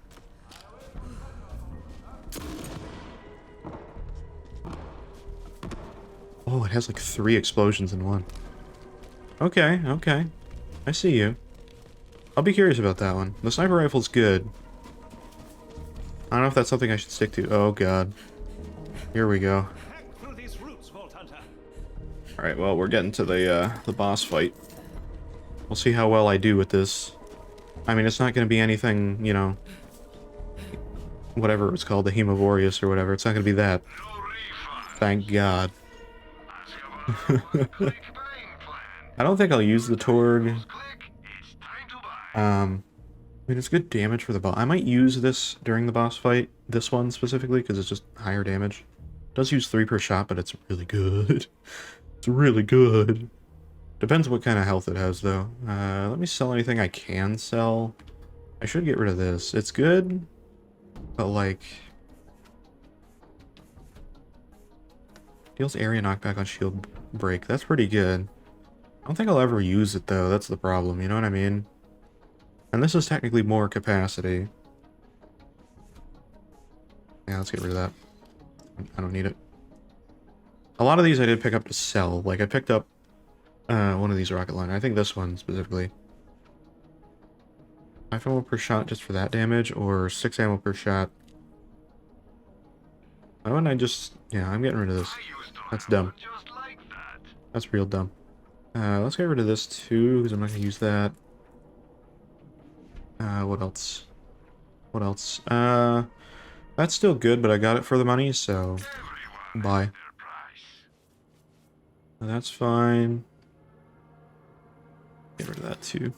Oh, it has, like, 3 explosions in one. Okay, okay. I see you. I'll be curious about that one. The sniper rifle's good. I don't know if that's something I should stick to. Oh, God. Here we go. Alright, well, we're getting to the boss fight. We'll see how well I do with this. I mean, it's not going to be anything, you know... whatever it's called, the Hemivorius or whatever. It's not going to be that. Thank God. I don't think I'll use the Torg. I mean, it's good damage for the boss. I might use this during the boss fight. This one specifically, because it's just higher damage. It does use 3 per shot, but it's really good. It's really good. Depends what kind of health it has, though. Let me sell anything I can sell. I should get rid of this. It's good, but, like... deals area knockback on shield break. That's pretty good. I don't think I'll ever use it, though. That's the problem, you know what I mean? And this is technically more capacity. Yeah, let's get rid of that. I don't need it. A lot of these I did pick up to sell. Like, I picked up one of these rocket liner. I think this one specifically. 5 ammo per shot just for that damage, or 6 ammo per shot. Why wouldn't I just... yeah, I'm getting rid of this. That's dumb. That's real dumb. Let's get rid of this too, because I'm not going to use that. What else? What else? That's still good, but I got it for the money, so... bye. That's fine. Get rid of that too.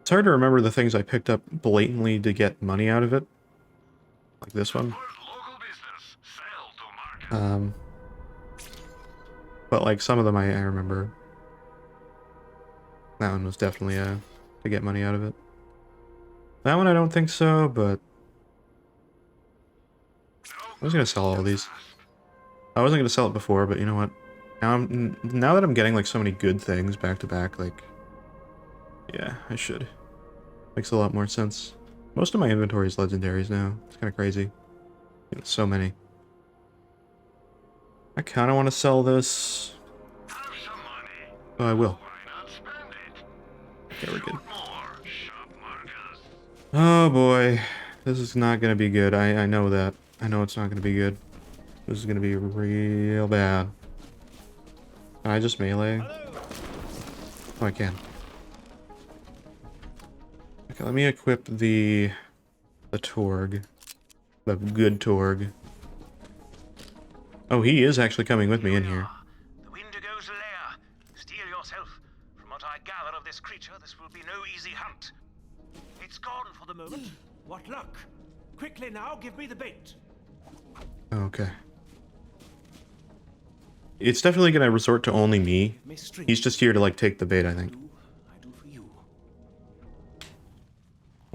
It's hard to remember the things I picked up blatantly to get money out of it. Like this one. But like some of them I remember. That one was definitely to get money out of it. That one I don't think so, but I was gonna sell all these. I wasn't gonna sell it before, but you know what? Now that I'm getting like so many good things back to back, like, yeah, I should. Makes a lot more sense. Most of my inventory is legendaries now. It's kind of crazy. So many. I kind of want to sell this. Oh, I will. Okay, we're good. Oh boy, this is not gonna be good. I know that. I know it's not gonna be good. This is gonna be real bad. Can I just melee? Oh, I can. Okay, let me equip the Torg. The good Torg. Oh, he is actually coming with me in here. The Wendigo's lair. Steel yourself. From what I gather of this creature, this will be no easy hunt. It's gone for the moment. What luck? Quickly now, give me the bait. Okay. It's definitely gonna resort to only me. He's just here to like take the bait, I think.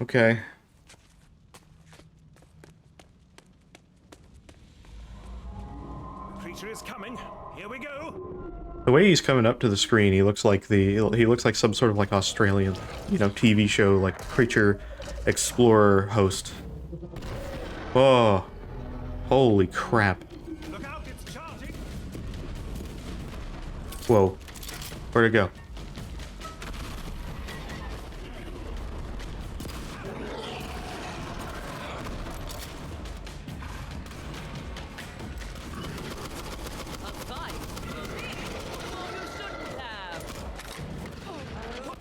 Okay. The creature is coming. Here we go. The way he's coming up to the screen, he looks like some sort of like Australian, you know, TV show like creature explorer host. Oh, holy crap! Look out, it's charging. Whoa, where'd it go?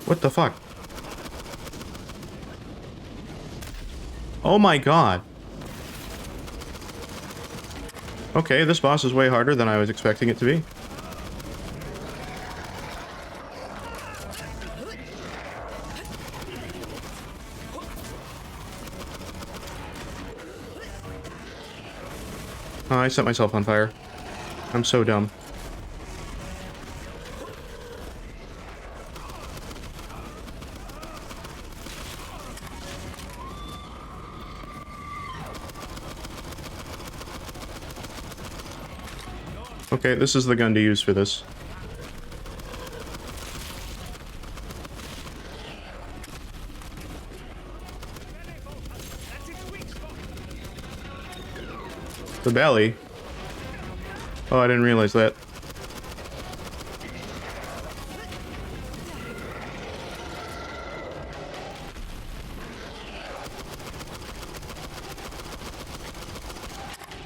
What the fuck? Oh my god. Okay, this boss is way harder than I was expecting it to be. Oh, I set myself on fire. I'm so dumb. Okay, this is the gun to use for this. The belly? Oh, I didn't realize that.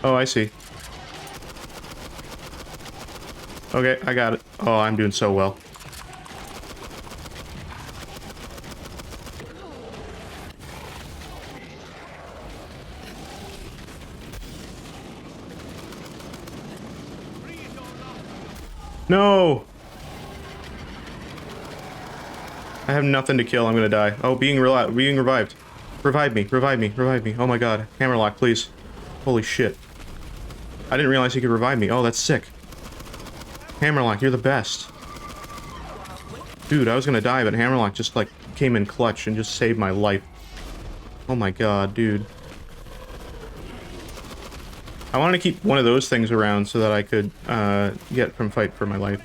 Oh, I see. Okay, I got it. Oh, I'm doing so well. No! I have nothing to kill. I'm gonna die. Oh, being revived. Revive me, revive me, revive me. Oh my god. Hammerlock, please. Holy shit. I didn't realize he could revive me. Oh, that's sick. Hammerlock, you're the best. Dude, I was gonna die, but Hammerlock just, like, came in clutch and just saved my life. Oh my god, dude. I wanted to keep one of those things around so that I could, get from fight for my life.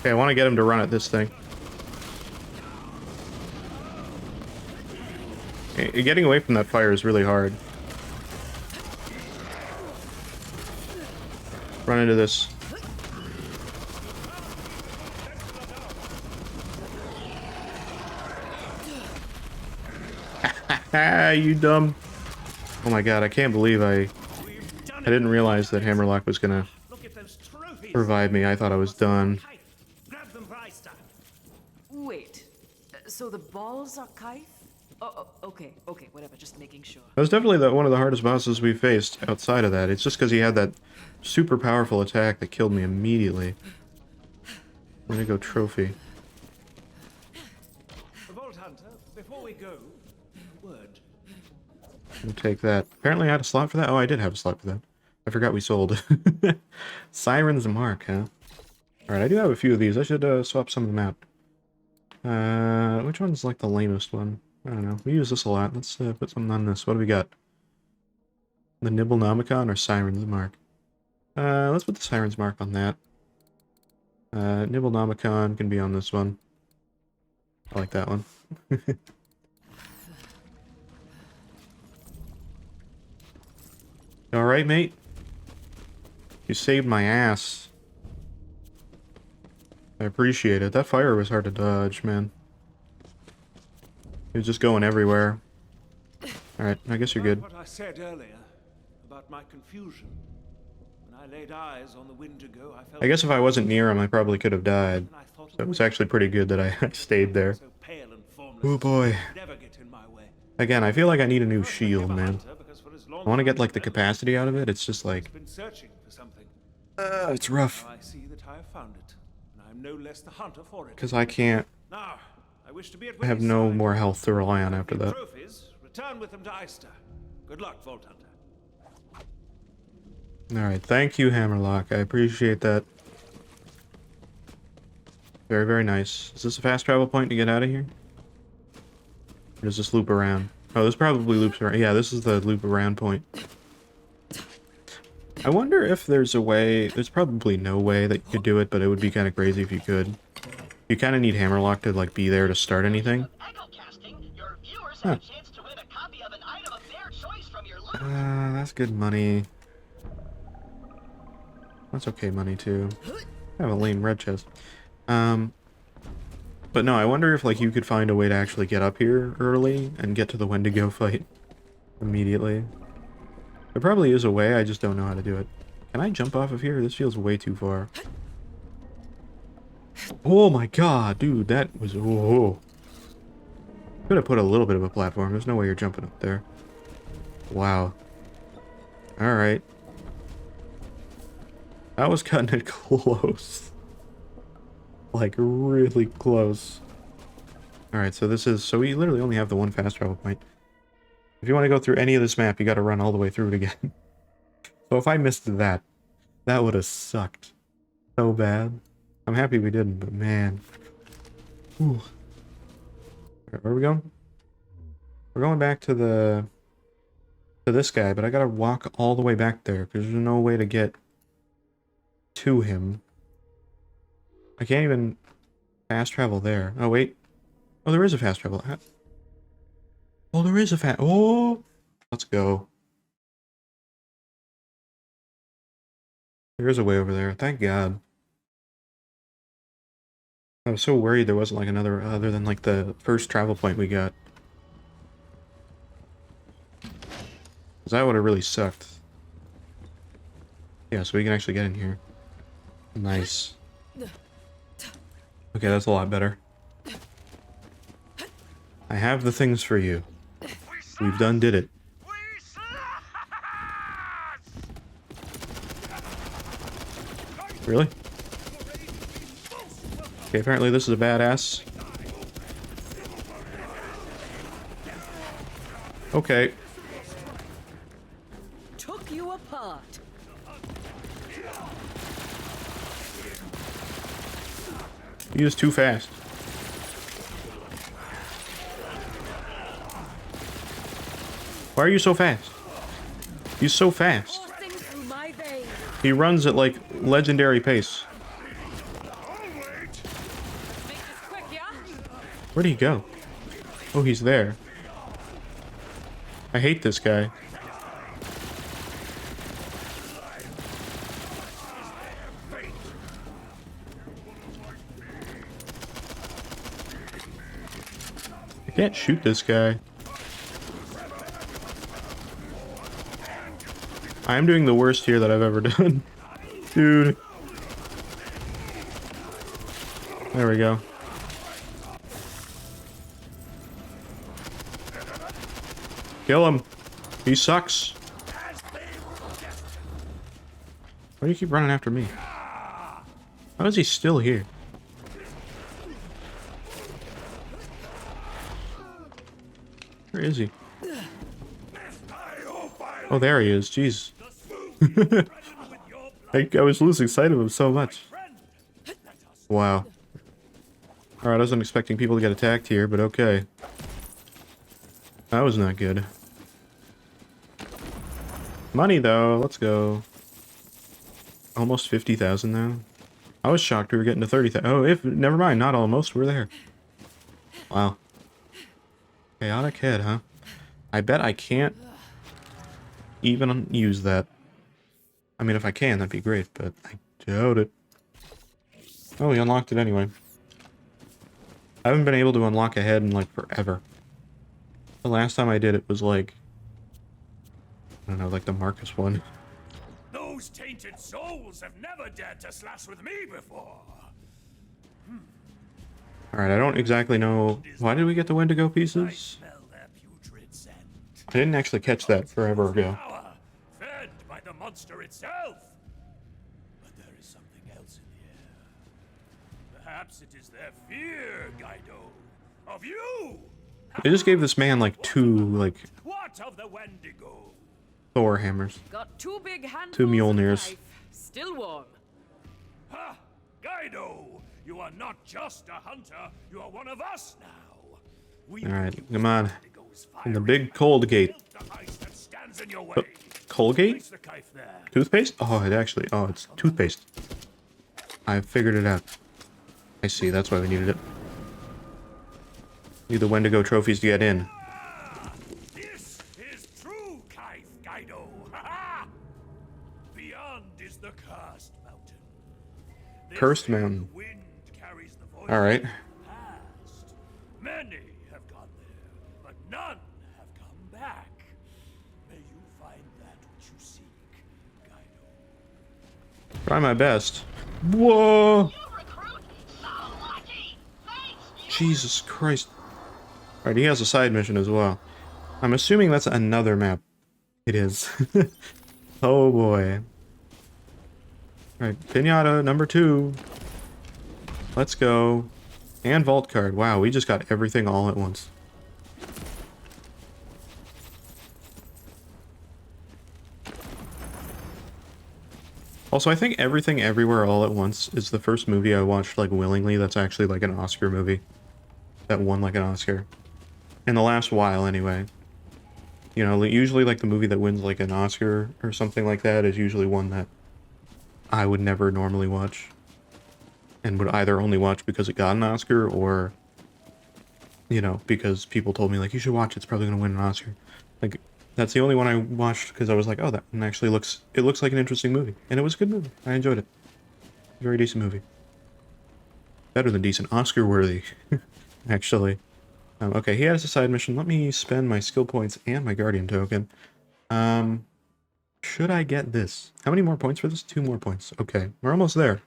Okay, I want to get him to run at this thing. Getting away from that fire is really hard. Run into this. You dumb. Oh my god, I can't believe I didn't realize that Hammerlock was gonna revive me. I thought I was done. Wait, so the balls are Kaif? Oh, okay, whatever, just making sure. That was definitely one of the hardest bosses we faced outside of that. It's just because he had that super powerful attack that killed me immediately. I'm gonna go trophy. Vault Hunter, before we go, We'll take that. Apparently I had a slot for that? Oh, I did have a slot for that. I forgot we sold. Siren's Mark, huh? Alright, I do have a few of these. I should swap some of them out. Which one's like the lamest one? I don't know. We use this a lot. Let's put something on this. What do we got? The Nibblenomicon or Siren's Mark? Let's put the Siren's Mark on that. Nibblenomicon can be on this one. I like that one. Alright, mate? You saved my ass. I appreciate it. That fire was hard to dodge, man. It was just going everywhere. Alright, I guess you're good. What I said earlier about my confusion. When I laid eyes on the Wendigo, I felt I guess if I wasn't near him, I probably could have died. So it was actually pretty good that I stayed there. Oh boy. Again, I feel like I need a new shield, man. I want to get like the capacity out of it. It's just like it's rough. I see that I have found it, and I am no less the hunter for it. Because I can't. Now, I wish to be at I have no more health to rely on after that. trophies. Return with them to Eister. Good luck, Vault Hunter. Alright, thank you, Hammerlock. I appreciate that. Very, very nice. Is this a fast travel point to get out of here? Or does this loop around? Oh, this probably loops around. Yeah, this is the loop around point. I wonder if there's a way... There's probably no way that you could do it, but it would be kind of crazy if you could. You kind of need Hammerlock to, like, be there to start anything. Huh. That's good money. That's okay money, too. I have a lame red chest. But no, I wonder if, like, you could find a way to actually get up here early and get to the Wendigo fight immediately. There probably is a way, I just don't know how to do it. Can I jump off of here? This feels way too far. Oh my god, dude, that was... Oh. Could have put a little bit of a platform. There's no way you're jumping up there. Wow. Alright. That was cutting it close. Like, really close. Alright, so this is... So we literally only have the one fast travel point. If you want to go through any of this map, you gotta run all the way through it again. So if I missed that, that would have sucked so bad. I'm happy we didn't, but man. Ooh. Where are we going? We're going back to the... to this guy, but I gotta walk all the way back there, because there's no way to get to him. I can't even fast travel there. Oh, wait. Oh, there is a fast travel. Oh, there is a fast... Oh! Let's go. There is a way over there. Thank God. I was so worried there wasn't, like, another... other than, like, the first travel point we got. Because that would have really sucked. Yeah, so we can actually get in here. Nice. Okay, that's a lot better. I have the things for you. We've done did it. Really? Okay, apparently this is a badass. Okay. Took you apart. He is too fast. Why are you so fast? He's so fast. He runs at, like, legendary pace. Where'd he go? Oh, he's there. I hate this guy. I can't shoot this guy. I'm doing the worst here that I've ever done. Dude. There we go. Kill him. He sucks. Why do you keep running after me? How is he still here? Where is he? Oh, there he is. Jeez. I was losing sight of him so much. Wow. Alright, I wasn't expecting people to get attacked here, but okay. That was not good. Money, though. Let's go. Almost 50,000 now. I was shocked we were getting to 30,000. Oh, never mind. Not almost. We're there. Wow. Chaotic head, huh? I bet I can't even use that. I mean, if I can, that'd be great, but I doubt it. Oh, we unlocked it anyway. I haven't been able to unlock a head in, like, forever. The last time I did it was, like... I don't know, like the Marcus one. Those tainted souls have never dared to slash with me before. Alright, I don't exactly know... Why did we get the Wendigo pieces? I didn't actually catch that forever ago. Fed by the monster itself. But there is something else in the air. Perhaps it is their fear, Guido. Of you! They just gave this man, like, 2, like... What of the Wendigo? Thor hammers. Got 2 big handfuls 2 Mjolnirs. of life, still warm. Ha! Guido! You are not just a hunter, you are one of us now. Alright, come on. In the big cold gate. Oh, Colgate? Toothpaste? Oh, it actually... Oh, it's toothpaste. I figured it out. I see, that's why we needed it. Need the Wendigo trophies to get in. This is true Kaif, Guido. Ha-ha! Beyond is the cursed mountain. Cursed mountain. Alright. Many have gone there, but none have come back. May you find that which you seek, Guido. Try my best. Whoa! Jesus Christ. Alright, he has a side mission as well. I'm assuming that's another map. It is. Oh boy. Alright, Pinata number 2. Let's go. And vault card. Wow, we just got everything all at once. Also, I think Everything Everywhere All at Once is the first movie I watched, like, willingly that's actually, like, an Oscar movie. That won, like, an Oscar. In the last while, anyway. You know, usually, like, the movie that wins, like, an Oscar or something like that is usually one that I would never normally watch. And would either only watch because it got an Oscar, or, you know, because people told me, like, you should watch it, it's probably gonna win an Oscar. Like, that's the only one I watched because I was like, oh, that one actually looks like an interesting movie. And it was a good movie. I enjoyed it. Very decent movie. Better than decent. Oscar-worthy, actually. Okay, he has a side mission. Let me spend my skill points and my guardian token. Should I get this? How many more points for this? 2 more points. Okay, we're almost there.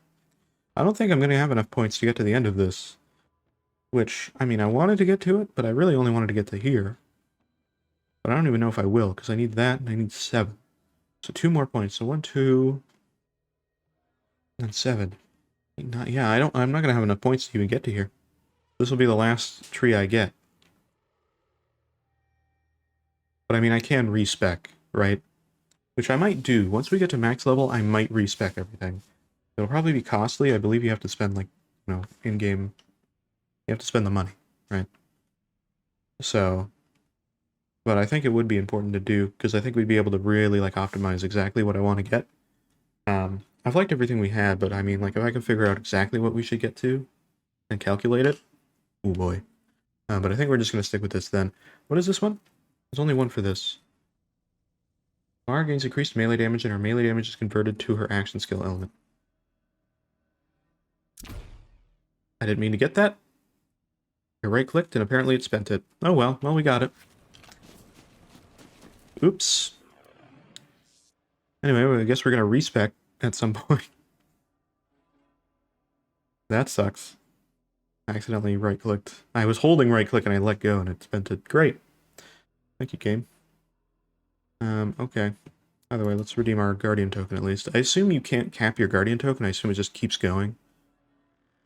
I don't think I'm going to have enough points to get to the end of this. Which, I mean, I wanted to get to it, but I really only wanted to get to here. But I don't even know if I will, because I need that, and I need 7. So 2 more points. So 1, 2, and 7. Yeah, I'm not going to have enough points to even get to here. This will be the last tree I get. But I mean, I can respec, right? Which I might do. Once we get to max level, I might respec everything. It'll probably be costly. I believe you have to spend, like, you know, in-game... You have to spend the money, right? So... But I think it would be important to do, because I think we'd be able to really, like, optimize exactly what I want to get. I've liked everything we had, but I mean, like, if I can figure out exactly what we should get to, and calculate it, oh boy. But I think we're just going to stick with this then. What is this one? There's only one for this. Mara gains increased melee damage, and her melee damage is converted to her action skill element. I didn't mean to get that. I right-clicked, and apparently it spent it. Oh well, we got it. Oops. Anyway, I guess we're gonna respec at some point. That sucks. I accidentally right-clicked. I was holding right-click and I let go and it spent it. Great. Thank you, game. Okay. By the way, let's redeem our guardian token at least. I assume you can't cap your guardian token. I assume it just keeps going.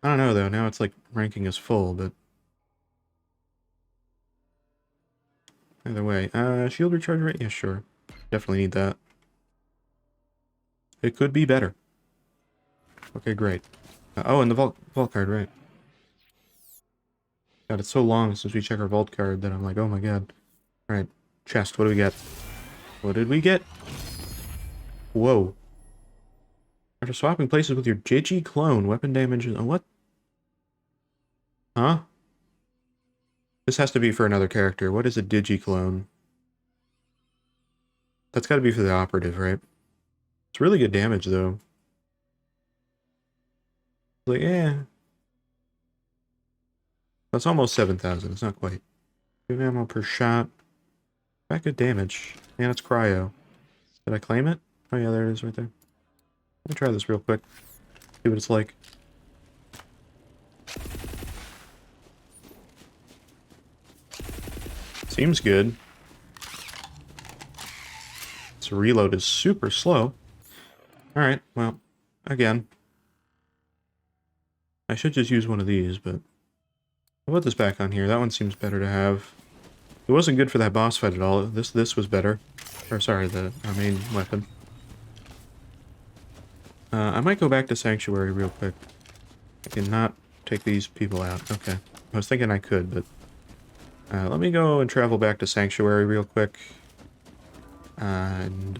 I don't know though. Now it's like ranking is full, but... Either way. Shield recharge rate? Yeah, sure. Definitely need that. It could be better. Okay, great. Oh, and the vault card, right. God, it's so long since we check our vault card that I'm like, oh my god. Alright, chest, what do we get? What did we get? Whoa. After swapping places with your Digi clone, weapon damage is... what? Huh? This has to be for another character. What is a Digi clone? That's gotta be for the operative, right? It's really good damage, though. Like, yeah. That's almost 7,000. It's not quite. Good ammo per shot. Got good damage. And it's cryo. Did I claim it? Oh yeah, there it is right there. Let me try this real quick. See what it's like. Seems good. This reload is super slow. Alright, well, again. I should just use one of these, but... I'll put this back on here. That one seems better to have. It wasn't good for that boss fight at all. This was better. Or sorry, our main weapon. I might go back to Sanctuary real quick. I cannot take these people out. Okay. I was thinking I could, but... let me go and travel back to Sanctuary real quick. And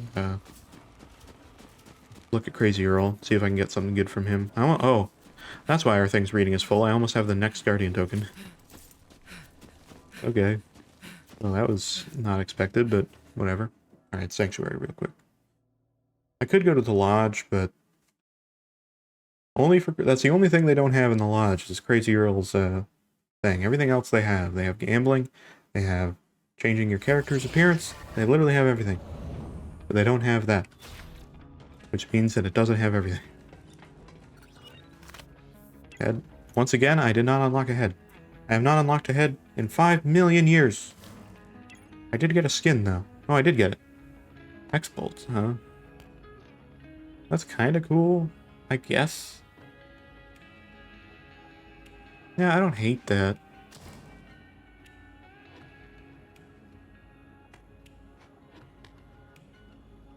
look at Crazy Earl. See if I can get something good from him. Oh, that's why our thing's reading is full. I almost have the next Guardian token. Okay. Well, that was not expected, but whatever. Alright, Sanctuary real quick. I could go to the Lodge, but... that's the only thing they don't have in the Lodge, is Crazy Earl's thing. Everything else they have. They have gambling, they have changing your character's appearance, they literally have everything. But they don't have that. Which means that it doesn't have everything. Head. Once again, I did not unlock a head. I have not unlocked a head in 5 million years. I did get a skin, though. Oh, I did get it. X-bolts, huh? That's kind of cool, I guess. Yeah, I don't hate that.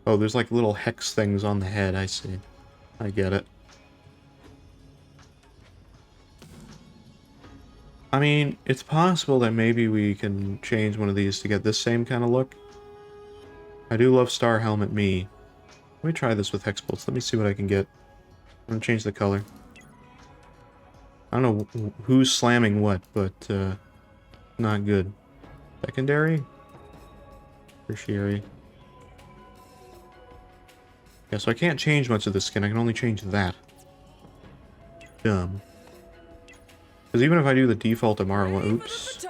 Oh, there's like little hex things on the head, I see. I get it. I mean, it's possible that maybe we can change one of these to get this same kind of look. I do love Star Helmet Me. Let me try this with hex bolts. Let me see what I can get. I'm gonna change the color. I don't know who's slamming what, but not good. Secondary? Tertiary. Yeah, so I can't change much of the skin. I can only change that. Dumb. Because even if I do the default tomorrow, oops.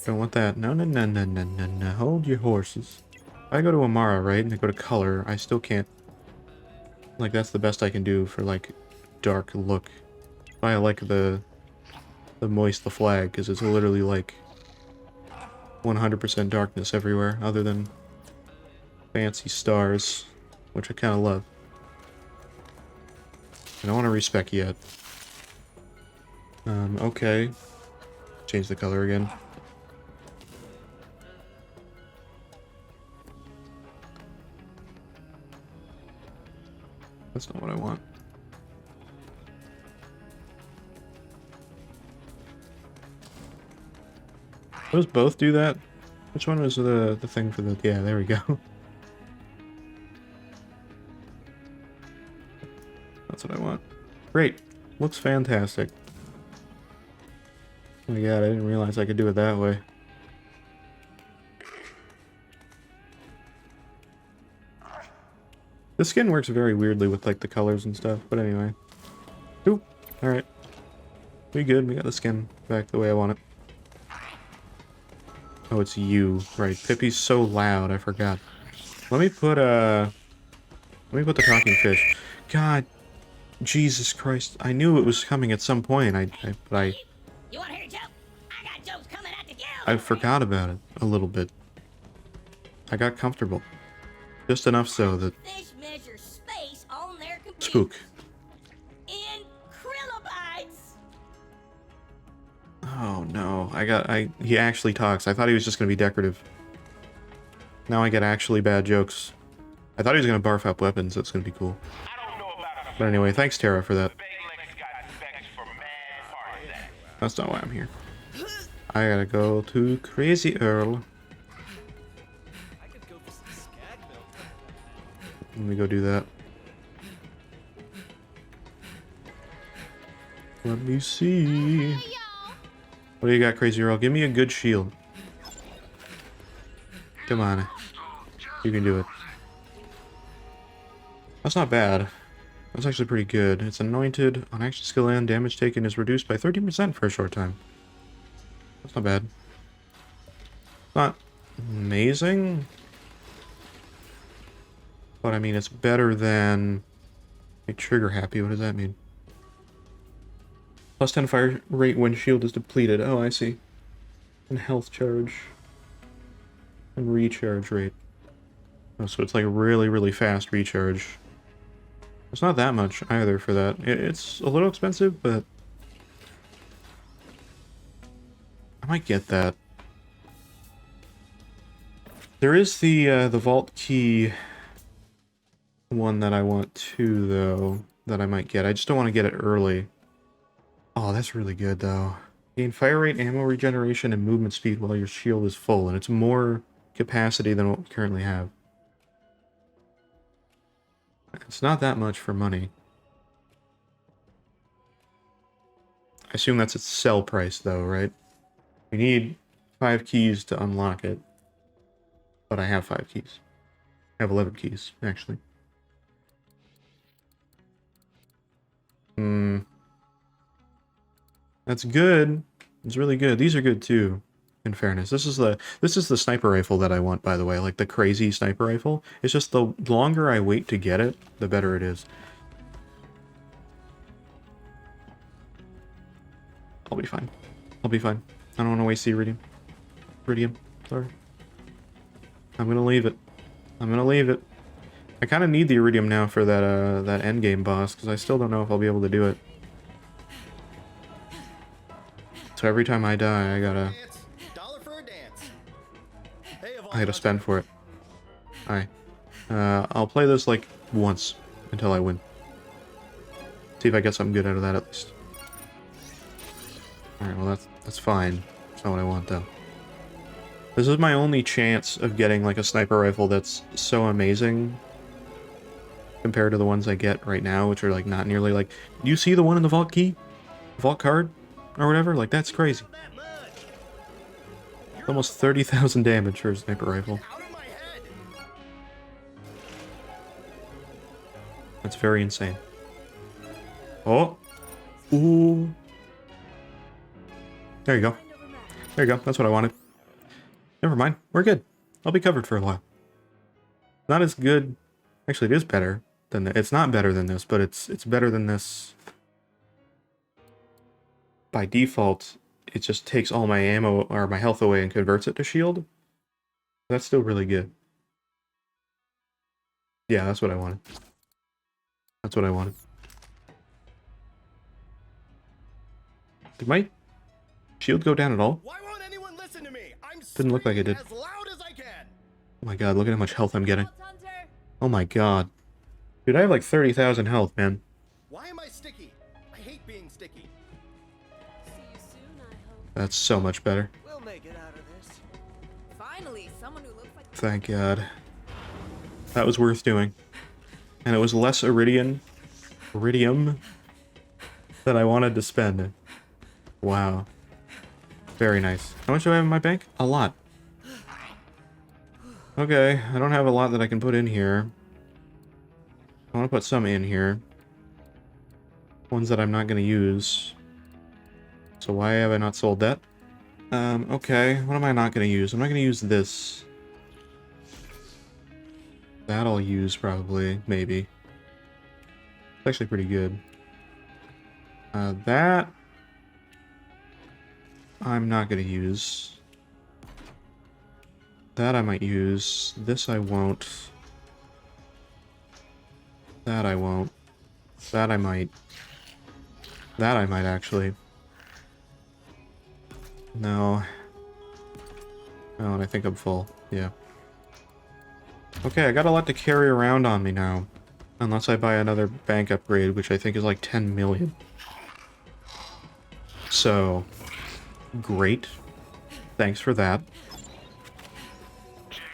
Don't want that. No, no, no, no, no, no, no. Hold your horses. If I go to Amara, right, and I go to color, I still can't... Like, that's the best I can do for, like, dark look. Why I like the Moist the Flag, because it's literally, like, 100% darkness everywhere, other than fancy stars, which I kind of love. I don't want to respec yet. Okay. Change the color again. That's not what I want. Those both do that? Which one was the thing for the... Yeah, there we go. That's what I want. Great. Looks fantastic. Oh my god, I didn't realize I could do it that way. The skin works very weirdly with, like, the colors and stuff, but anyway. Oop. Alright. We good, we got the skin back the way I want it. Oh, it's you. Right, Pippi's so loud, I forgot. Let me put the talking fish. God, Jesus Christ. I knew it was coming at some point, but I... You want to hear a joke? I got jokes coming at the gills. I forgot about it a little bit. I got comfortable. Just enough so that... Fish measure space on their computer. Spook. In krilobytes. Oh no, he actually talks. I thought he was just gonna be decorative. Now I get actually bad jokes. I thought he was gonna barf up weapons. That's gonna be cool. But anyway, thanks Tara for that. That's not why I'm here. I gotta go to Crazy Earl. Let me go do that. Let me see. What do you got, Crazy Earl? Give me a good shield. Come on. You can do it. That's not bad. That's actually pretty good. It's anointed. On action skill and damage taken is reduced by 30% for a short time. That's not bad. Not amazing. But I mean, it's better than a trigger happy. What does that mean? Plus 10 fire rate when shield is depleted. Oh, I see. And health charge. And recharge rate. Oh, so it's like really, really fast recharge. It's not that much either for that. It's a little expensive, but I might get that. There is the vault key one that I want too, though, that I might get. I just don't want to get it early. Oh, that's really good, though. Gain fire rate, ammo regeneration, and movement speed while your shield is full, and it's more capacity than what we currently have. It's not that much for money. I assume that's its sell price, though, right? We need 5 keys to unlock it. But I have 5 keys. I have 11 keys, actually. That's good. It's really good. These are good, too. In fairness, this is the sniper rifle that I want, by the way, like the crazy sniper rifle. It's just the longer I wait to get it, the better it is. I'll be fine. I'll be fine. I don't want to waste the iridium. Iridium, sorry. I'm gonna leave it. I'm gonna leave it. I kind of need the iridium now for that that endgame boss, because I still don't know if I'll be able to do it. So every time I die, I gotta spend for it. Alright. I'll play this like once until I win. See if I get something good out of that at least. Alright, well that's fine. That's not what I want though. This is my only chance of getting like a sniper rifle that's so amazing compared to the ones I get right now, which are like not nearly like... Do you see the one in the vault key? Vault card? Or whatever? Like that's crazy. Almost 30,000 damage for a sniper rifle. That's very insane. Oh! Ooh! There you go. There you go. That's what I wanted. Never mind. We're good. I'll be covered for a while. Not as good. Actually, it is better than it's not better than this, but it's better than this. By default, it just takes all my ammo or my health away and converts it to shield. That's still really good. Yeah, that's what I wanted. That's what I wanted. Did my shield go down at all? Why won't anyone listen to me? I'm Didn't look like it did. as loud as I can. Oh my god, look at how much health I'm getting. Oh my god. Dude, I have like 30,000 health, man. Why am I sticky? I hate being sticky. That's so much better. We'll make it out of this. Finally, someone who looks like... Thank god. That was worth doing. And it was less iridium that I wanted to spend. Wow. Very nice. How much do I have in my bank? A lot. Okay, I don't have a lot that I can put in here. I want to put some in here. Ones that I'm not going to use. So why have I not sold that? Okay, what am I not going to use? I'm not going to use this. That I'll use, probably. Maybe. It's actually pretty good. That... I'm not going to use. That I might use. This I won't. That I won't. That I might. That I might, actually. No. Oh, and I think I'm full. Yeah. Okay, I got a lot to carry around on me now. Unless I buy another bank upgrade, which I think is like 10 million. So, great. Thanks for that.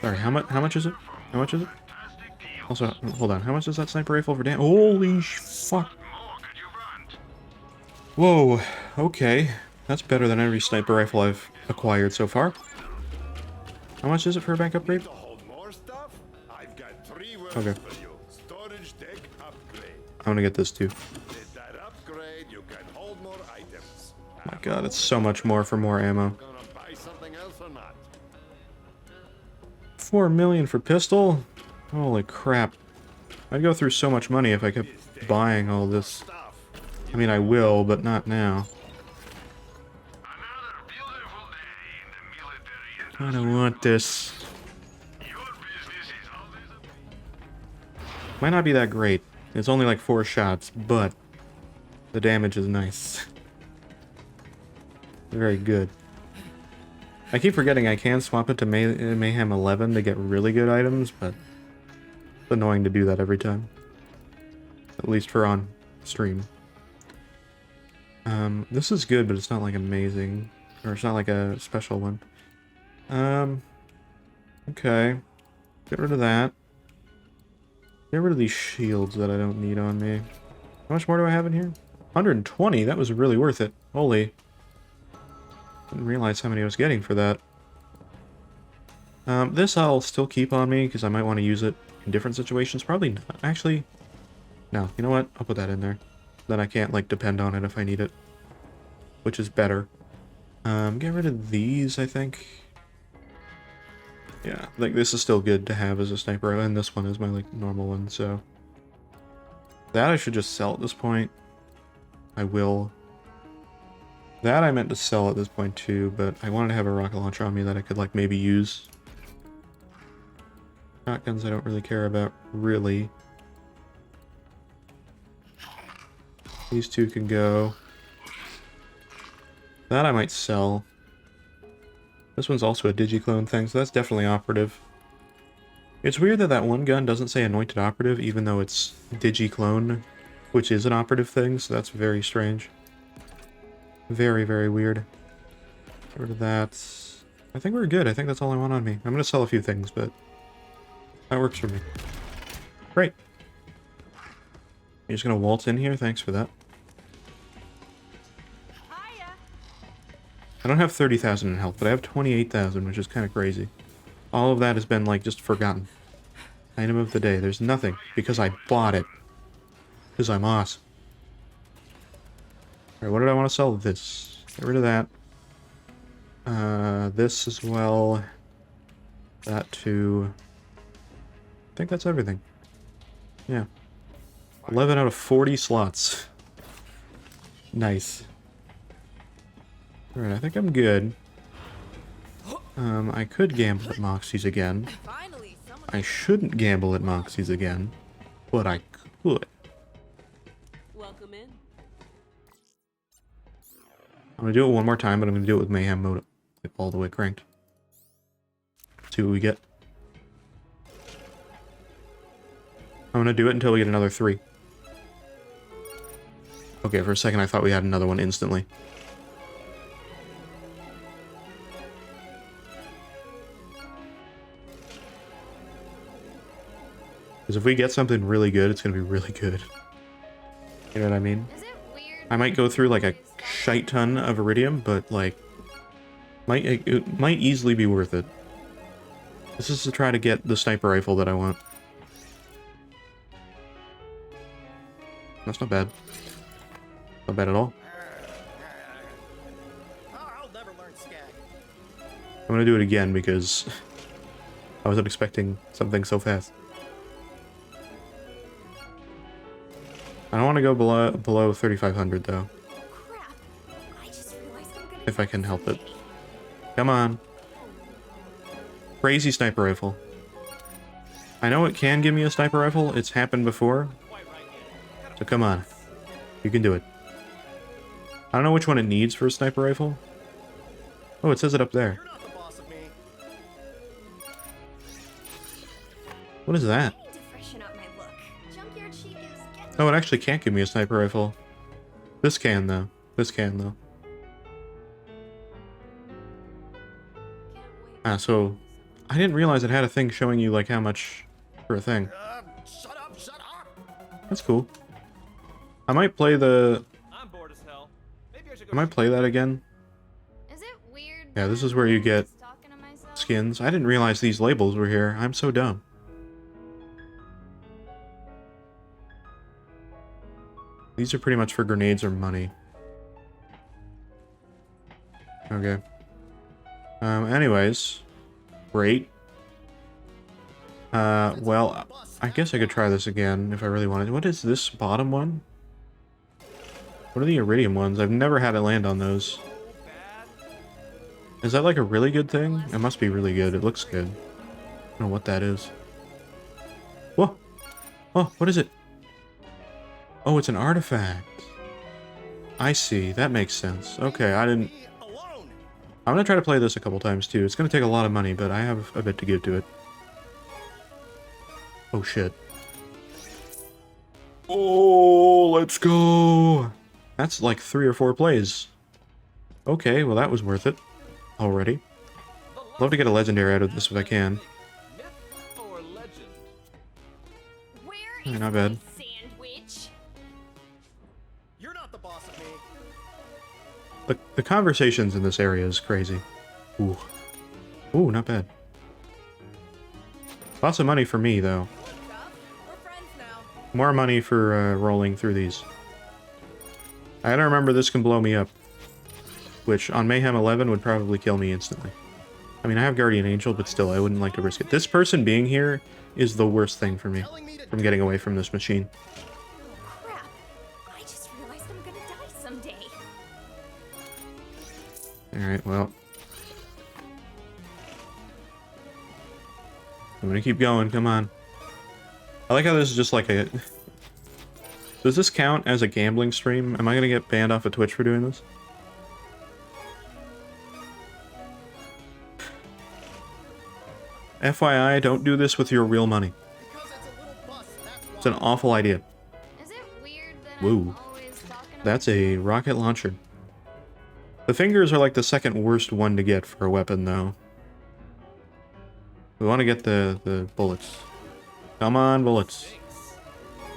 Sorry, how much is it? How much is it? Also, hold on, how much is that sniper rifle for damage? Holy fuck. Whoa, okay. That's better than every sniper rifle I've acquired so far. How much is it for a bank upgrade? Okay. I'm gonna get this too. My god, it's so much more for more ammo. 4 million for pistol? Holy crap. I'd go through so much money if I kept buying all this. I mean, I will, but not now. I don't want this. Might not be that great. It's only like 4 shots, but the damage is nice. Very good. I keep forgetting I can swap it to Mayhem 11 to get really good items, but it's annoying to do that every time. At least for on stream. This is good, but it's not like amazing. Or it's not like a special one. Okay. Get rid of that. Get rid of these shields that I don't need on me. How much more do I have in here? 120? That was really worth it. Holy. Didn't realize how many I was getting for that. This I'll still keep on me, because I might want to use it in different situations. Probably not. Actually, no. You know what? I'll put that in there. Then I can't, like, depend on it if I need it. Which is better. Get rid of these, I think. Yeah, like, this is still good to have as a sniper, and this one is my, like, normal one, so... That I should just sell at this point. I will. That I meant to sell at this point too, but I wanted to have a rocket launcher on me that I could, like, maybe use. Shotguns I don't really care about, really. These two can go. That I might sell. This one's also a digiclone thing, so that's definitely operative. It's weird that that one gun doesn't say anointed operative, even though it's digiclone, which is an operative thing, so that's very strange. Very, very weird. Get rid of that. I think we're good. I think that's all I want on me. I'm going to sell a few things, but that works for me. Great. You're just going to waltz in here? Thanks for that. I don't have 30,000 in health, but I have 28,000, which is kind of crazy. All of that has been, like, just forgotten. Item of the day. There's nothing, because I bought it. Because I'm awesome. Alright, what did I want to sell? This. Get rid of that. This as well. That too. I think that's everything. Yeah. 11 out of 40 slots. Nice. Alright, I think I'm good. I could gamble at Moxie's again. I shouldn't gamble at Moxie's again, but I could. Welcome in. I'm gonna do it one more time, but I'm gonna do it with Mayhem mode like, all the way cranked. See what we get. I'm gonna do it until we get another 3. Okay, for a second I thought we had another one instantly. Because if we get something really good, it's gonna be really good. You know what I mean? I might go through like a shite ton of iridium, but like, it might easily be worth it. This is to try to get the sniper rifle that I want. That's not bad. Not bad at all. I'm gonna do it again because I wasn't expecting something so fast. I don't want to go below 3,500 though. If I can help it. Come on. Crazy sniper rifle. I know it can give me a sniper rifle. It's happened before. So come on. You can do it. I don't know which one it needs for a sniper rifle. Oh, it says it up there. What is that? I need to freshen up my look. Junkyard chic is getting... Oh, it actually can't give me a sniper rifle. This can, though. This can, though. Ah, so... I didn't realize it had a thing showing you, like, how much for a thing. Shut up, shut up! That's cool. I might play the... I'm bored as hell. Maybe I should I might play that again. Is it weird? Yeah, this is where you get skins. I didn't realize these labels were here. I'm so dumb. These are pretty much for grenades or money. Okay. Anyways. Great. Well, I guess I could try this again if I really wanted to. What is this bottom one? What are the iridium ones? I've never had it land on those. Is that like a really good thing? It must be really good. It looks good. I don't know what that is. Whoa! Oh, what is it? Oh, it's an artifact. I see. That makes sense. Okay, I didn't... I'm gonna try to play this a couple times too. It's gonna take a lot of money, but I have a bit to give to it. Oh shit. Oh, let's go! That's like 3 or 4 plays. Okay, well that was worth it. Already. Love to get a legendary out of this if I can. Yeah, not bad. You're not the boss of me. The conversations in this area is crazy. Ooh. Ooh, not bad. Lots of money for me, though. More money for rolling through these. I gotta remember this can blow me up. Which, on Mayhem 11, would probably kill me instantly. I mean, I have Guardian Angel, but still, I wouldn't like to risk it. This person being here is the worst thing for me. From getting away from this machine. Crap. I just realized I'm gonna die someday. Alright, well. I'm gonna keep going, come on. I like how this is just like a... Does this count as a gambling stream? Am I gonna get banned off of Twitch for doing this? FYI, don't do this with your real money. It's an awful idea. Whoa. That's a rocket launcher. The fingers are like the second worst one to get for a weapon, though. We want to get the bullets. Come on, bullets.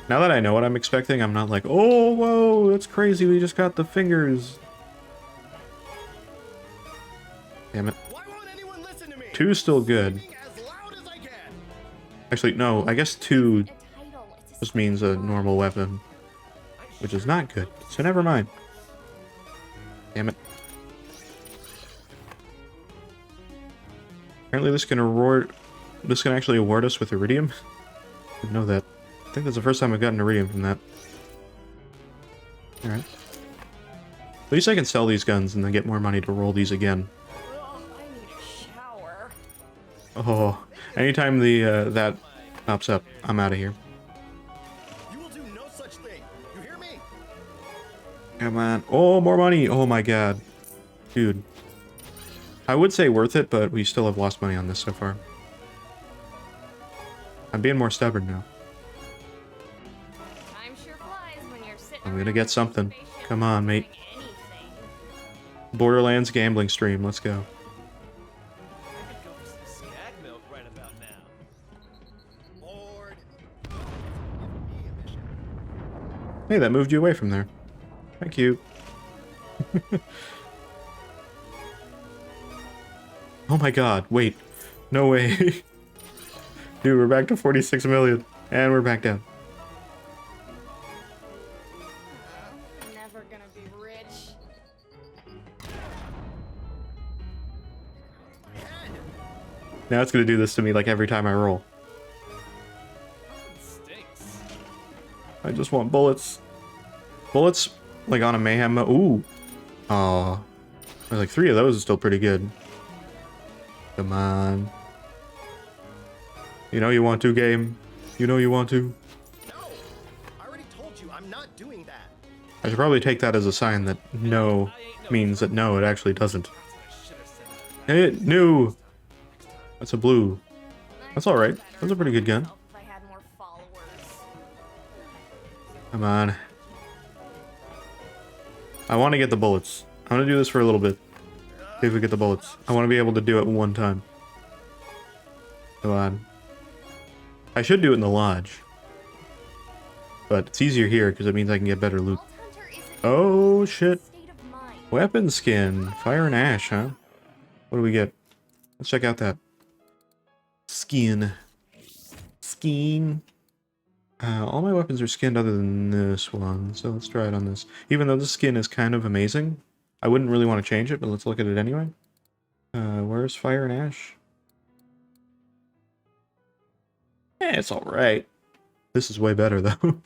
Now that I know what I'm expecting, I'm not like, oh, whoa, that's crazy, we just got the fingers. Damn it. 2's still good. Actually, no, I guess 2 just means a normal weapon. Which is not good, so never mind. Damn it. Apparently this can actually award us with iridium. Didn't know that. I think that's the first time I've gotten iridium from that. Alright. At least I can sell these guns and then get more money to roll these again. Oh, anytime the that pops up, I'm out of here. You will do no such thing. You hear me? Come on. Oh, more money. Oh my god. Dude. I would say worth it, but we still have lost money on this so far. I'm being more stubborn now. I'm gonna get something. Come on, mate. Borderlands gambling stream. Let's go. Hey, that moved you away from there. Thank you. Oh my god, wait. No way. Dude, we're back to 46 million. And we're back down. Never gonna be rich. Now it's gonna do this to me like every time I roll. I just want bullets. Bullets, like on a mayhem. Ooh. Aw. Like 3 of those is still pretty good. Come on. You know you want to, game. You know you want to. No. I already told you I'm not doing that. I should probably take that as a sign that no means that no, it actually doesn't. No. That's a blue. That's alright. That's a pretty good gun. If I had more followers. Come on. I want to get the bullets. I'm going to do this for a little bit. See if we get the bullets. I want to be able to do it one time. Come on. I should do it in the lodge. But it's easier here because it means I can get better loot. Oh, shit. Weapon skin. Fire and ash, huh? What do we get? Let's check out that. Skin. Skin. All my weapons are skinned other than this one, so let's try it on this. Even though this skin is kind of amazing, I wouldn't really want to change it, but let's look at it anyway. Where's Fire and Ash? Eh, it's alright. This is way better, though.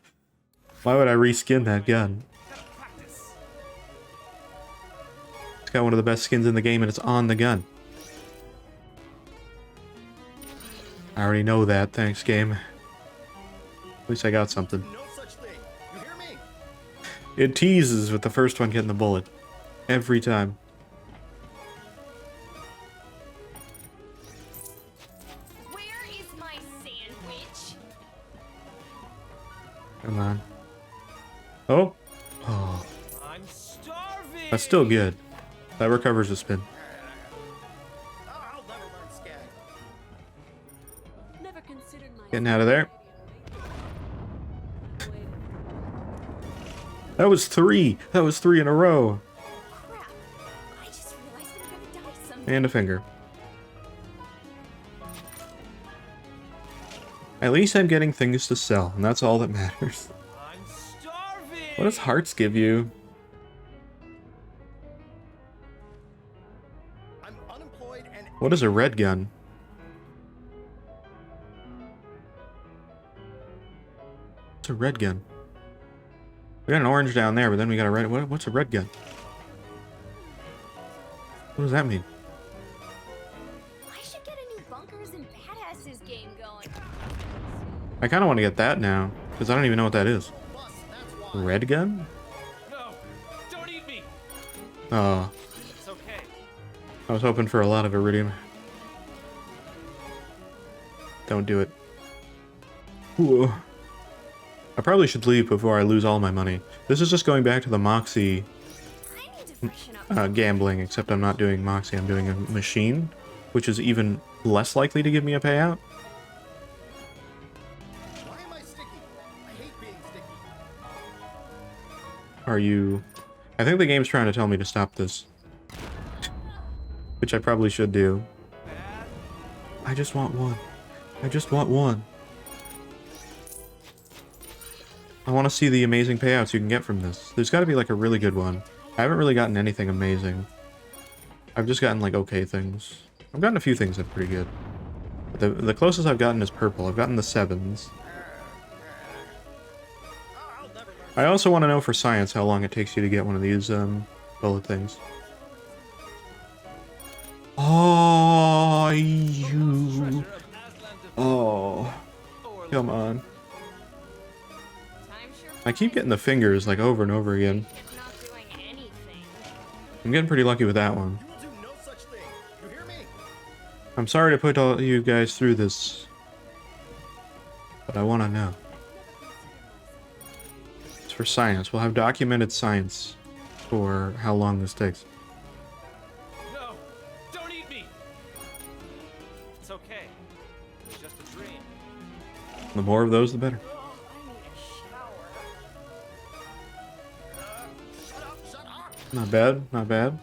Why would I reskin that gun? It's got one of the best skins in the game, and it's on the gun. I already know that, thanks, game. At least I got something. It teases with the first one getting the bullet. Every time. Where is my sandwich? Come on. Oh. Oh. I'm starving. That's still good. That recovers a spin. I'll never learn skag. Never considered my Getting out of there. That was three. That was three in a row. Crap. I just realized I'm gonna die someday. And a finger. At least I'm getting things to sell, and that's all that matters. I'm starving. What does hearts give you? I'm unemployed and What is a red gun? It's a red gun. We got an orange down there, but then we got a red. What's a red gun? What does that mean? I should get a new bunkers and badasses game going. I kind of want to get that now, because I don't even know what that is. Red gun? no, don't eat me. Oh, It's okay. I was hoping for a lot of iridium. Don't do it. Ooh. I probably should leave before I lose all my money. This is just going back to the Moxie gambling, except I'm not doing Moxie, I'm doing a machine, which is even less likely to give me a payout. Why am I sticky? I hate being sticky. Are you... I think the game's trying to tell me to stop this. Which I probably should do. I just want one. I just want one. I want to see the amazing payouts you can get from this. There's got to be like a really good one. I haven't really gotten anything amazing. I've just gotten like okay things. I've gotten a few things that are pretty good. But the closest I've gotten is purple. I've gotten the 7s. I also want to know for science how long it takes you to get one of these bullet things. Oh, you. Oh, come on. I keep getting the fingers like over and over again. I'm getting pretty lucky with that one. I'm sorry to put all you guys through this, but I want to know. It's for science. We'll have documented science for how long this takes. No, don't eat me. It's okay. It's just a dream. The more of those, the better. Not bad, not bad.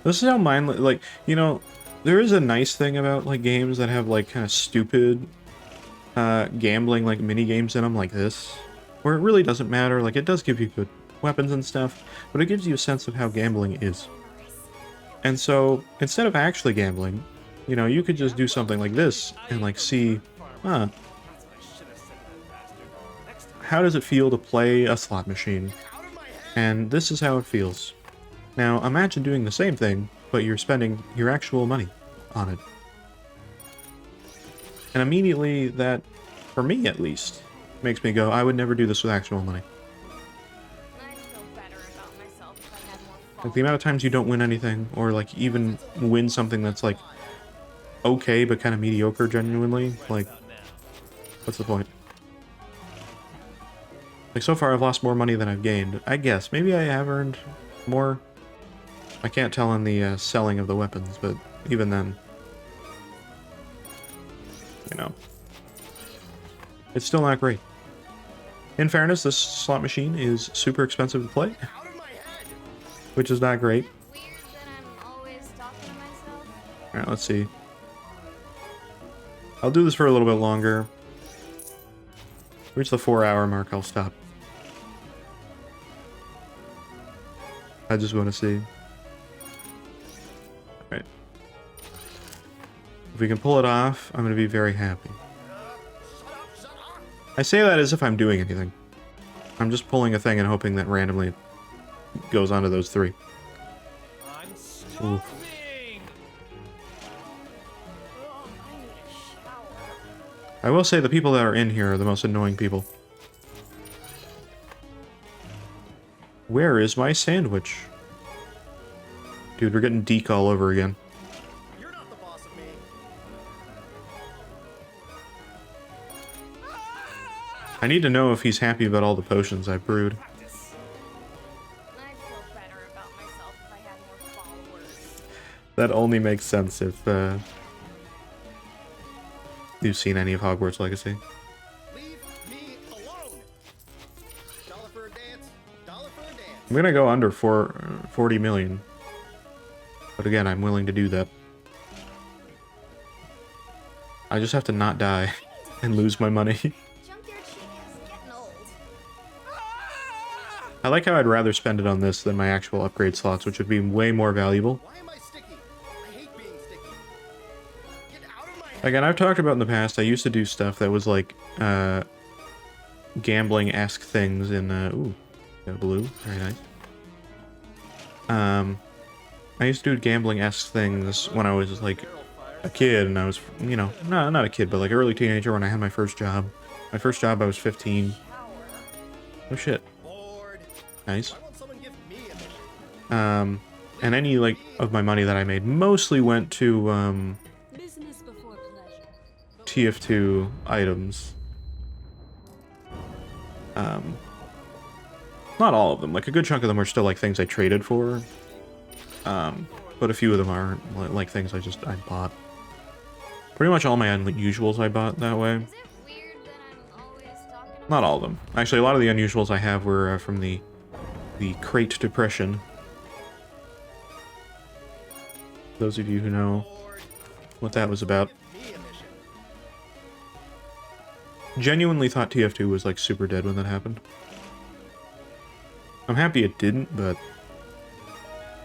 This is how mine, like, you know, there is a nice thing about, like, games that have, like, kind of stupid, gambling, like, mini-games in them like this, where it really doesn't matter. Like, it does give you good weapons and stuff, but it gives you a sense of how gambling is. And so, instead of actually gambling, you know, you could just do something like this and, like, see, huh, how does it feel to play a slot machine? And this is how it feels. Now, imagine doing the same thing, but you're spending your actual money on it. And immediately that, for me at least, makes me go, I would never do this with actual money. Like, the amount of times you don't win anything, or like even win something that's like okay, but kind of mediocre, genuinely. Like, what's the point? Like, so far I've lost more money than I've gained. I guess. Maybe I have earned more. I can't tell on the selling of the weapons, but even then, you know, it's still not great. In fairness, this slot machine is super expensive to play, which is not great. Alright, let's see. I'll do this for a little bit longer. Reach the 4-hour mark, I'll stop. I just want to see. Alright. If we can pull it off, I'm going to be very happy. I say that as if I'm doing anything. I'm just pulling a thing and hoping that randomly it goes onto those 3. Ooh. I will say the people that are in here are the most annoying people. Where is my sandwich? Dude, we're getting Deke all over again. You're not the boss of me. I need to know if he's happy about all the potions I brewed. I'd feel better about myself if I had more followers. That only makes sense if you've seen any of Hogwarts Legacy. Leave me alone. Dollar for a dance. Dollar for a dance. I'm gonna go under 40 million. But again, I'm willing to do that. I just have to not die and lose my money. I like how I'd rather spend it on this than my actual upgrade slots, which would be way more valuable. Why am I sticky? I hate being sticky. Get out of my head. Again, I've talked about in the past, I used to do stuff that was like, gambling-esque things in, ooh, got blue, very nice. I used to do gambling-esque things when I was, like, a kid, and I was, you know, not a kid, but, like, early teenager when I had my first job. My first job, I was 15. Oh, shit. Nice. And any, like, of my money that I made mostly went to, Business before pleasure. TF2 items. Not all of them. Like, a good chunk of them are still, like, things I traded for. But a few of them are, like, things I bought. Pretty much all my unusuals I bought that way. Not all of them. Actually, a lot of the unusuals I have were from the Crate Depression. Those of you who know what that was about. Genuinely thought TF2 was, like, super dead when that happened. I'm happy it didn't, but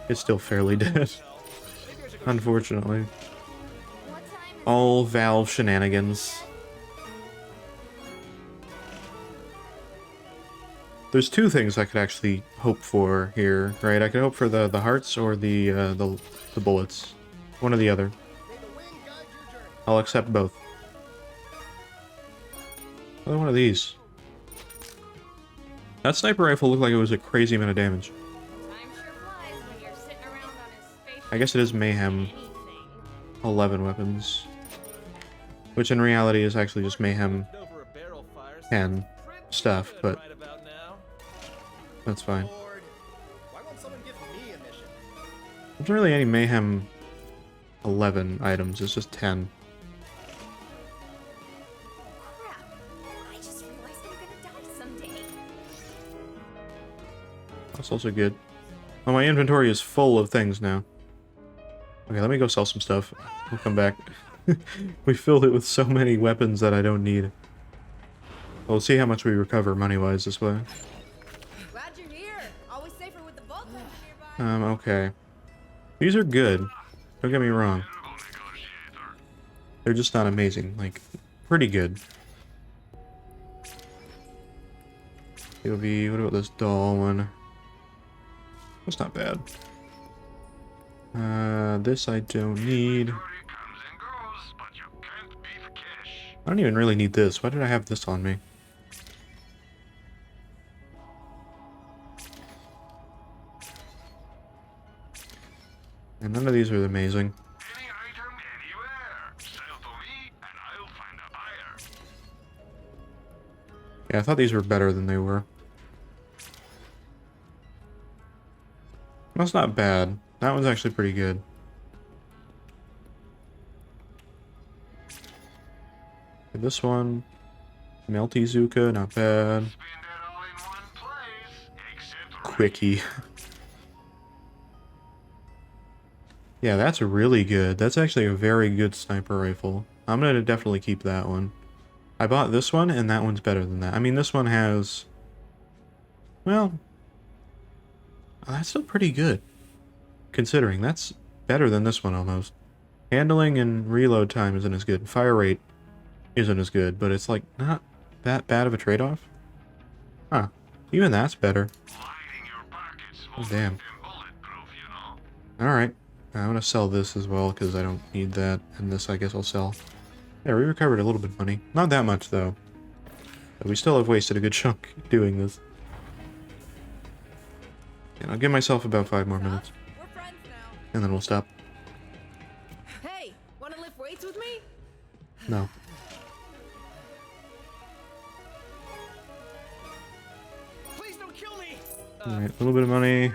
it's still fairly dead. Unfortunately. All Valve shenanigans. There's 2 things I could actually hope for here, right? I could hope for the hearts or the bullets. One or the other. I'll accept both. Another one of these. That sniper rifle looked like it was a crazy amount of damage. I guess it is Mayhem 11 weapons. Which in reality is actually just Mayhem 10 stuff, but that's fine. There's really any Mayhem 11 items, it's just 10. That's also good. Oh, my inventory is full of things now. Okay, let me go sell some stuff. We'll come back. We filled it with so many weapons that I don't need. We'll see how much we recover money-wise this way. Glad you're here. Always safer with the vault nearby. Okay. These are good. Don't get me wrong. They're just not amazing. Like, pretty good. POV, what about this doll one? That's not bad. This I don't need. I don't even really need this. Why did I have this on me? And none of these are amazing. Yeah, I thought these were better than they were. That's not bad. That one's actually pretty good. This one, Melty Zuka, not bad. Quickie. Yeah, that's really good. That's actually a very good sniper rifle. I'm gonna definitely keep that one. I bought this one, and that one's better than that. I mean, this one has... Well... that's still pretty good. Considering, that's better than this one, almost. Handling and reload time isn't as good. Fire rate isn't as good, but it's, like, not that bad of a trade-off. Huh. Even that's better. Oh, damn. Alright. I'm gonna sell this as well, because I don't need that. And this, I guess, I'll sell. Yeah, we recovered a little bit of money. Not that much, though. But we still have wasted a good chunk doing this. And I'll give myself about 5 more minutes. And then we'll stop. Hey, wanna lift weights with me? No. Please don't kill me. Alright, a little bit of money.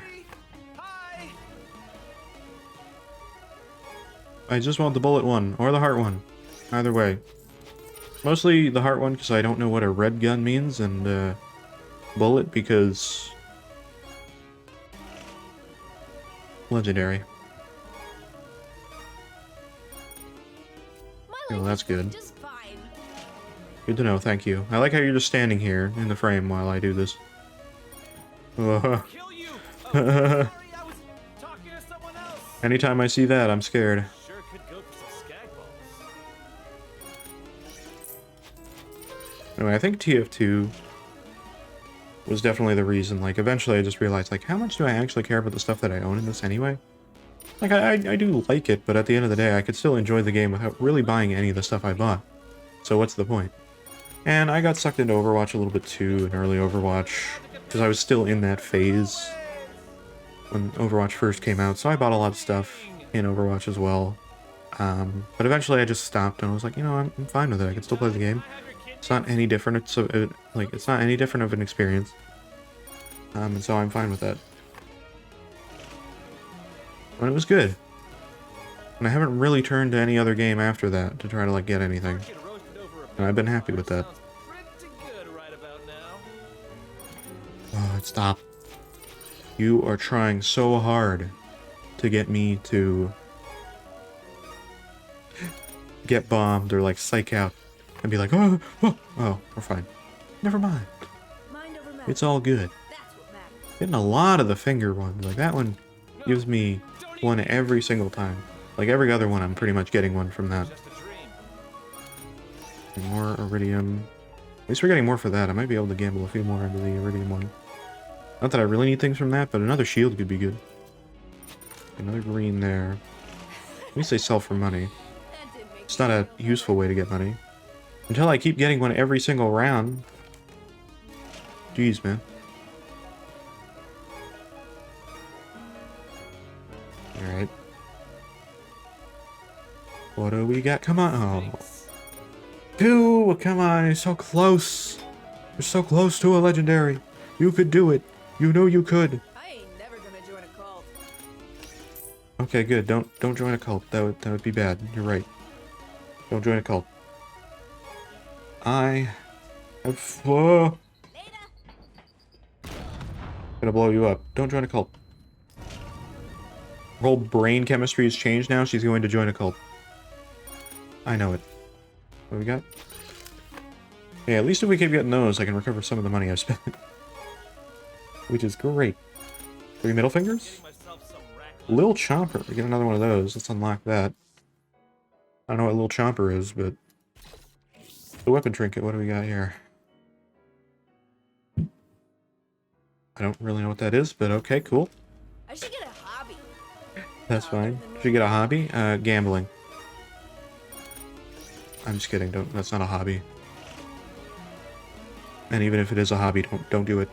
I just want the bullet one, or the heart one. Either way. Mostly the heart one, because I don't know what a red gun means, and bullet, because... legendary. Oh, that's good. Good to know, thank you. I like how you're just standing here in the frame while I do this. Anytime I see that, I'm scared. Anyway, I think TF2 was definitely the reason. Like, eventually I just realized, like, how much do I actually care about the stuff that I own in this anyway? Like, I do like it, but at the end of the day, I could still enjoy the game without really buying any of the stuff I bought. So what's the point? And I got sucked into Overwatch a little bit too, in early Overwatch, because I was still in that phase when Overwatch first came out, so I bought a lot of stuff in Overwatch as well. But eventually I just stopped, and I was like, you know, I'm fine with it. I can still play the game. It's not any different. It's not any different of an experience. And so I'm fine with that. And it was good. And I haven't really turned to any other game after that to try to, like, get anything. And I've been happy with that. Oh, stop. You are trying so hard to get me to get bombed or, like, psych out. And be like, oh, we're fine. Never mind. It's all good. Getting a lot of the finger ones. Like, that one gives me one every single time. Like, every other one, I'm pretty much getting one from that. More iridium. At least we're getting more for that. I might be able to gamble a few more into the iridium one. Not that I really need things from that, but another shield could be good. Another green there. At least they sell for money. It's not a useful way to get money. Until I keep getting one every single round. Jeez, man. Alright. What do we got? Come on. Oh. Dude, come on. You're so close. You're so close to a legendary. You could do it. You know you could. I ain't never gonna join a cult. Okay, good. Don't join a cult. That would be bad. You're right. Don't join a cult. I have... Whoa. Gonna blow you up. Don't join a cult. Her whole brain chemistry has changed now. She's going to join a cult. I know it. What we got? Yeah, at least if we keep getting those, I can recover some of the money I've spent. Which is great. 3 middle fingers? Lil Chomper. We get another one of those. Let's unlock that. I don't know what Lil Chomper is, but... The weapon trinket, what do we got here? I don't really know what that is, but okay, cool. I should get a hobby. That's fine. Should get a hobby? Gambling. I'm just kidding. That's not a hobby. And even if it is a hobby, don't do it.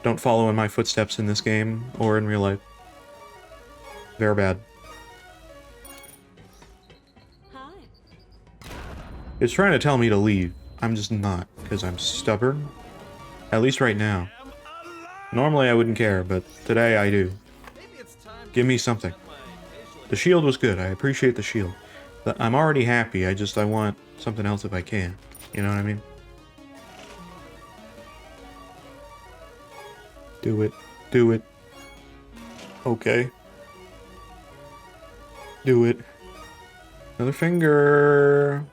Don't follow in my footsteps in this game or in real life. They're bad. It's trying to tell me to leave. I'm just not, because I'm stubborn. At least right now. Normally I wouldn't care, but today I do. Give me something. The shield was good, I appreciate the shield. But I'm already happy, I want something else if I can. You know what I mean? Do it. Do it. Okay. Do it. Another finger.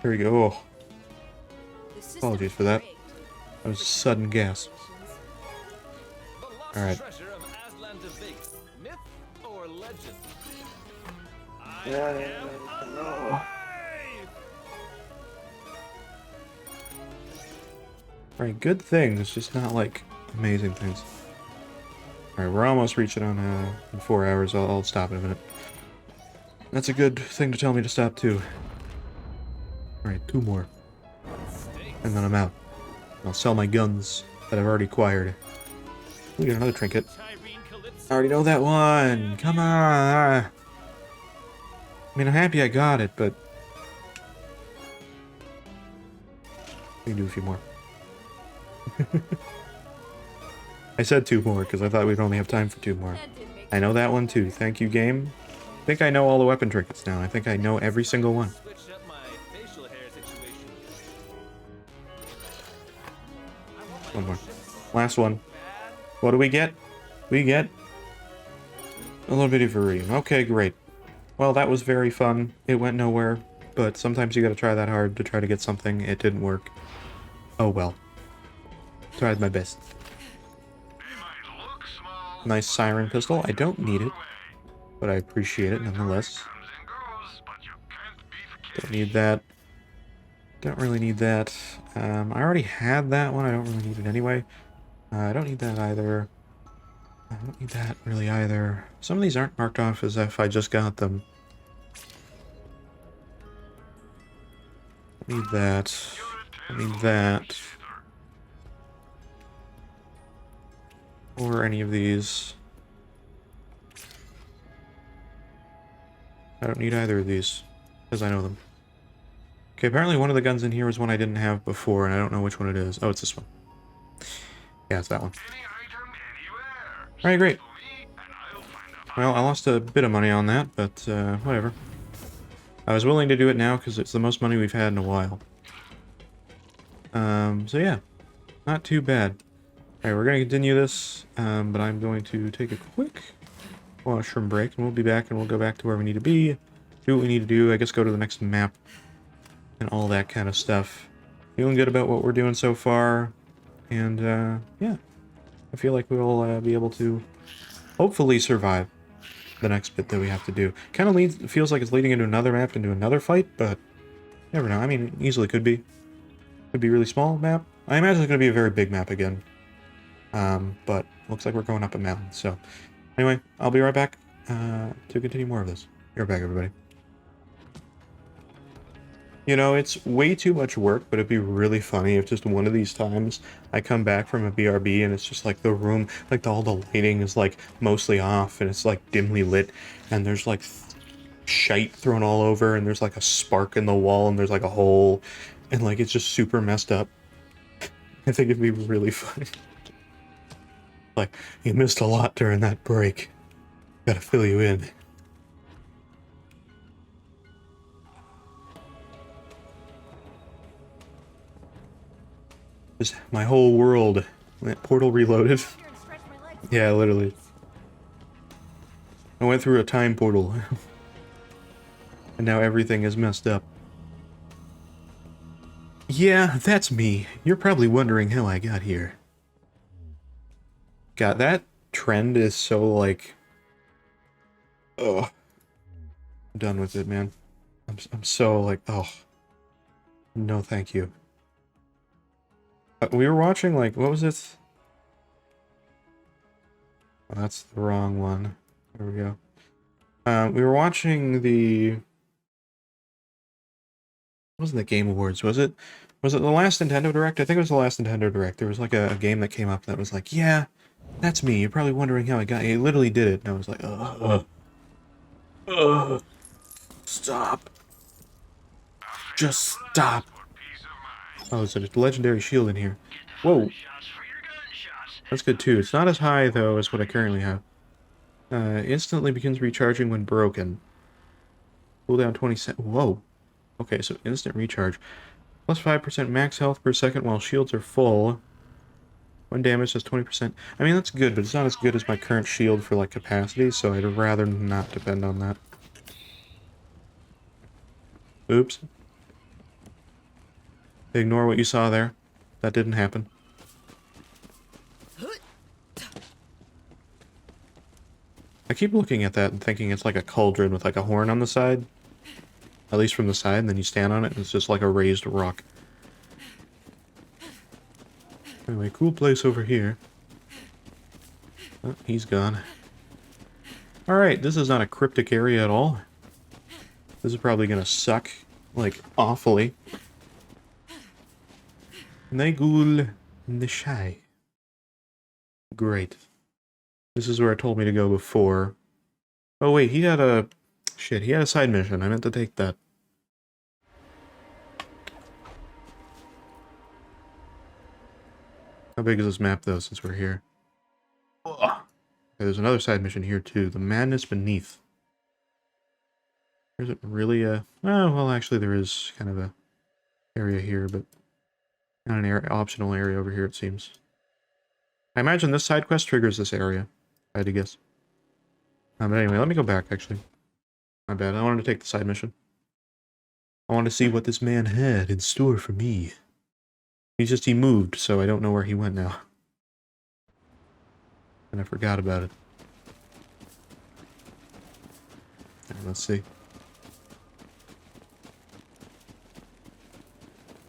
There we go. Oh. Apologies for that. That was a sudden gasp. Alright. Alright, good things, just not like amazing things. Alright, we're almost reaching on in 4 hours. I'll stop in a minute. That's a good thing to tell me to stop too. Alright, 2 more. And then I'm out. I'll sell my guns that I've already acquired. We got another trinket. I already know that one! Come on! I mean, I'm happy I got it, but... we can do a few more. I said 2 more, because I thought we'd only have time for 2 more. I know that one too. Thank you, game. I think I know all the weapon trinkets now. I think I know every single one. One more. Last one. What do we get? We get a little bit of iridium. Okay, great. Well, that was very fun. It went nowhere, but sometimes you gotta try that hard to try to get something. It didn't work. Oh well. Tried my best. Nice siren pistol. I don't need it, but I appreciate it nonetheless. Don't need that. Don't really need that. I already had that one. I don't really need it anyway. I don't need that either. I don't need that really either. Some of these aren't marked off as if I just got them. I need that. I need that. Or any of these. I don't need either of these, because I know them. Okay, apparently one of the guns in here is one I didn't have before, and I don't know which one it is. Oh, it's this one. Yeah, it's that one. Alright, great. Well, I lost a bit of money on that, but whatever. I was willing to do it now because it's the most money we've had in a while. So yeah, not too bad. Alright, we're going to continue this, but I'm going to take a quick washroom break, and we'll be back, and we'll go back to where we need to be, do what we need to do, I guess go to the next map, and all that kind of stuff. Feeling good about what we're doing so far, and yeah, I feel like we'll be able to hopefully survive the next bit that we have to do. Kind of feels like it's leading into another map, into another fight, but never know. I mean, it easily could be. Could be a really small map. I imagine it's going to be a very big map again. But looks like we're going up a mountain, so... Anyway, I'll be right back to continue more of this. Be right back, everybody. You know, it's way too much work, but it'd be really funny if just one of these times I come back from a BRB and it's just like the room, like all the lighting is like mostly off and it's like dimly lit and there's like shite thrown all over and there's like a spark in the wall and there's like a hole and like it's just super messed up. I think it'd be really funny. Like, you missed a lot during that break. Gotta fill you in. Just my whole world. That portal reloaded. Yeah, literally. I went through a time portal. And now everything is messed up. Yeah, that's me. You're probably wondering how I got here. God, that trend is so, like... Ugh. I'm done with it, man. I'm so, like, oh. No, thank you. We were watching, like, what was it? Oh, that's the wrong one. There we go. We were watching the... It wasn't the Game Awards, was it? Was it the last Nintendo Direct? I think it was the last Nintendo Direct. There was, like, a game that came up that was like, yeah... That's me. You're probably wondering how I got here. He literally did it. And I was like, stop. Just stop. Oh, there's a legendary shield in here. Whoa. That's good too. It's not as high though as what I currently have. Instantly begins recharging when broken. Cooldown 20 seconds. Whoa. Okay, so instant recharge. Plus 5% max health per second while shields are full. One damage does 20%. I mean, that's good, but it's not as good as my current shield for, like, capacity, so I'd rather not depend on that. Oops. Ignore what you saw there. That didn't happen. I keep looking at that and thinking it's like a cauldron with, like, a horn on the side. At least from the side, and then you stand on it, and it's just like a raised rock. Anyway, cool place over here. Oh, he's gone. Alright, this is not a cryptic area at all. This is probably gonna suck, like, awfully. Nagul Nishai. Great. This is where it told me to go before. Oh wait, he had a... Shit, he had a side mission. I meant to take that. How big is this map, though, since we're here? Ugh. There's another side mission here, too. The Madness Beneath. There isn't really a... Oh, well, actually, there is kind of a area here, but not an area, optional area over here, it seems. I imagine this side quest triggers this area, if I had to guess. But anyway, let me go back, actually. My bad. I wanted to take the side mission. I wanted to see what this man had in store for me. He moved, so I don't know where he went now. And I forgot about it. Right, let's see.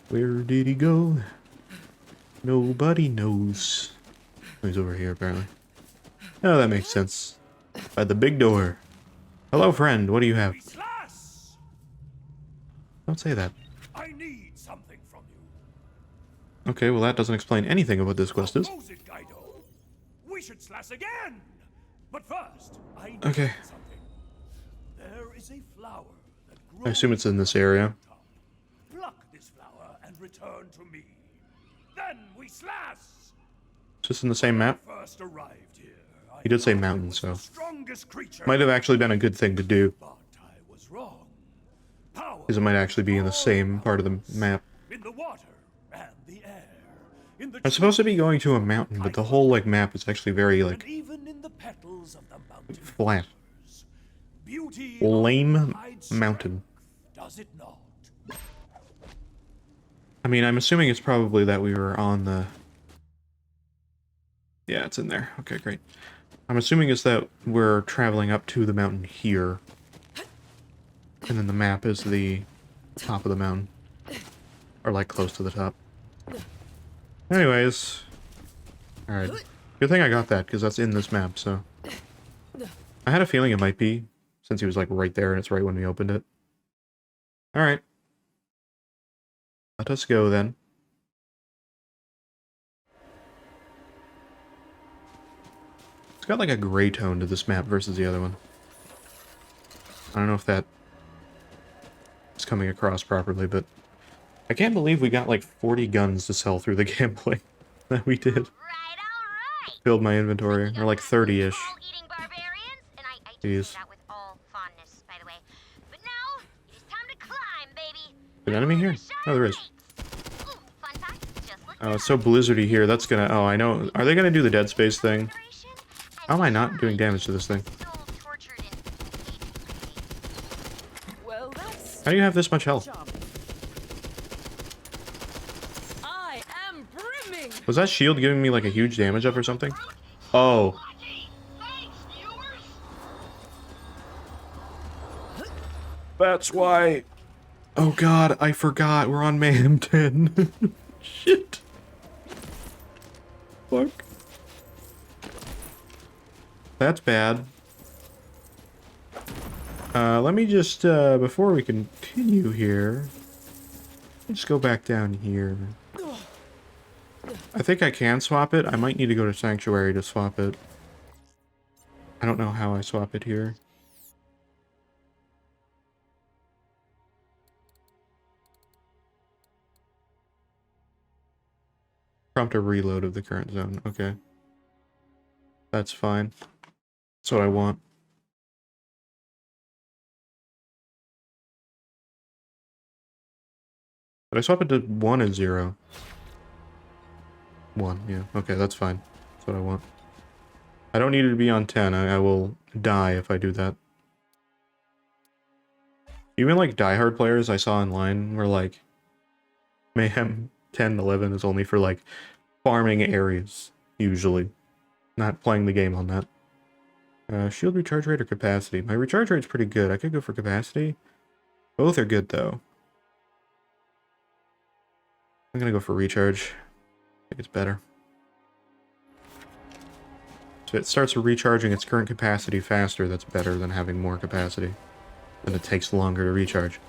Where did he go? Nobody knows. Oh, he's over here, apparently. Oh, that makes sense. By the big door. Hello, friend. What do you have? Don't say that. I need something from you. Okay, well that doesn't explain anything of what this quest is. We should slash again. But first, I need Okay. something. There is a flower that grows. I assume it's in this area. Pluck this flower and return to me. Then we slash. Is this in the same map? First arrived here. He did say mountain, so Strongest creature. might have actually been a good thing to do. Was wrong. Because it might actually be in the same part of the map. In the water and the air. In the I'm supposed to be going to a mountain, but the whole like map is actually very like even in the petals of the mountain. flat. Beauty Lame mountain. Does it not? I mean, I'm assuming it's probably that we were on the... Yeah, it's in there. Okay, great. I'm assuming it's that we're traveling up to the mountain here. And then the map is the top of the mountain. Or like close to the top. Anyways. Alright. Good thing I got that, because that's in this map, so... I had a feeling it might be, since he was like right there and it's right when we opened it. Alright. Let us go then. It's got like a gray tone to this map versus the other one. I don't know if that is coming across properly, but I can't believe we got like 40 guns to sell through the gameplay that we did. Filled my inventory, or like 30-ish. Jeez. An enemy here? Oh, there is. Oh, it's so blizzardy here. That's gonna... Oh, I know. Are they gonna do the Dead Space thing? How am I not doing damage to this thing? How do you have this much health? Was that shield giving me like a huge damage up or something? Oh. That's why. Oh god, I forgot. We're on Mayhem 10. Shit. Fuck. That's bad. Let me just, before we continue here, let's go back down here. I think I can swap it. I might need to go to Sanctuary to swap it. I don't know how I swap it here. Prompt a reload of the current zone. Okay. That's fine. That's what I want. Did I swap it to 1 and 0? 1, yeah. Okay, that's fine. That's what I want. I don't need it to be on 10. I will die if I do that. Even like diehard players I saw online were like, Mayhem 10, 11 is only for like farming areas, usually. Not playing the game on that. Shield recharge rate or capacity? My recharge rate's pretty good. I could go for capacity. Both are good though. I'm gonna go for recharge. I think it's better. So it starts recharging its current capacity faster. That's better than having more capacity. And it takes longer to recharge.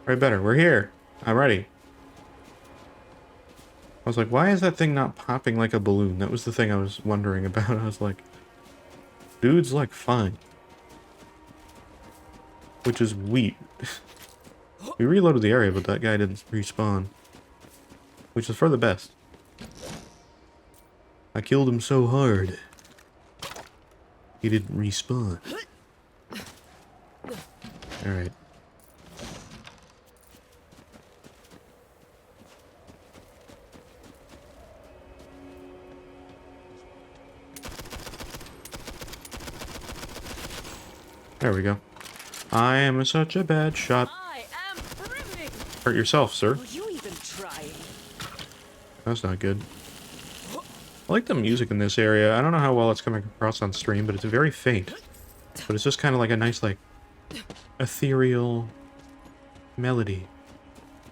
Right, better. We're here. I'm ready. I was like, why is that thing not popping like a balloon? That was the thing I was wondering about. I was like, dude's like fine. Which is weird. We reloaded the area, but that guy didn't respawn. Which is for the best. I killed him so hard. He didn't respawn. Alright. There we go. I am such a bad shot. Hurt yourself, sir. Are you even trying? That's not good. I like the music in this area. I don't know how well it's coming across on stream, but it's very faint. But it's just kind of like a nice, like, ethereal melody.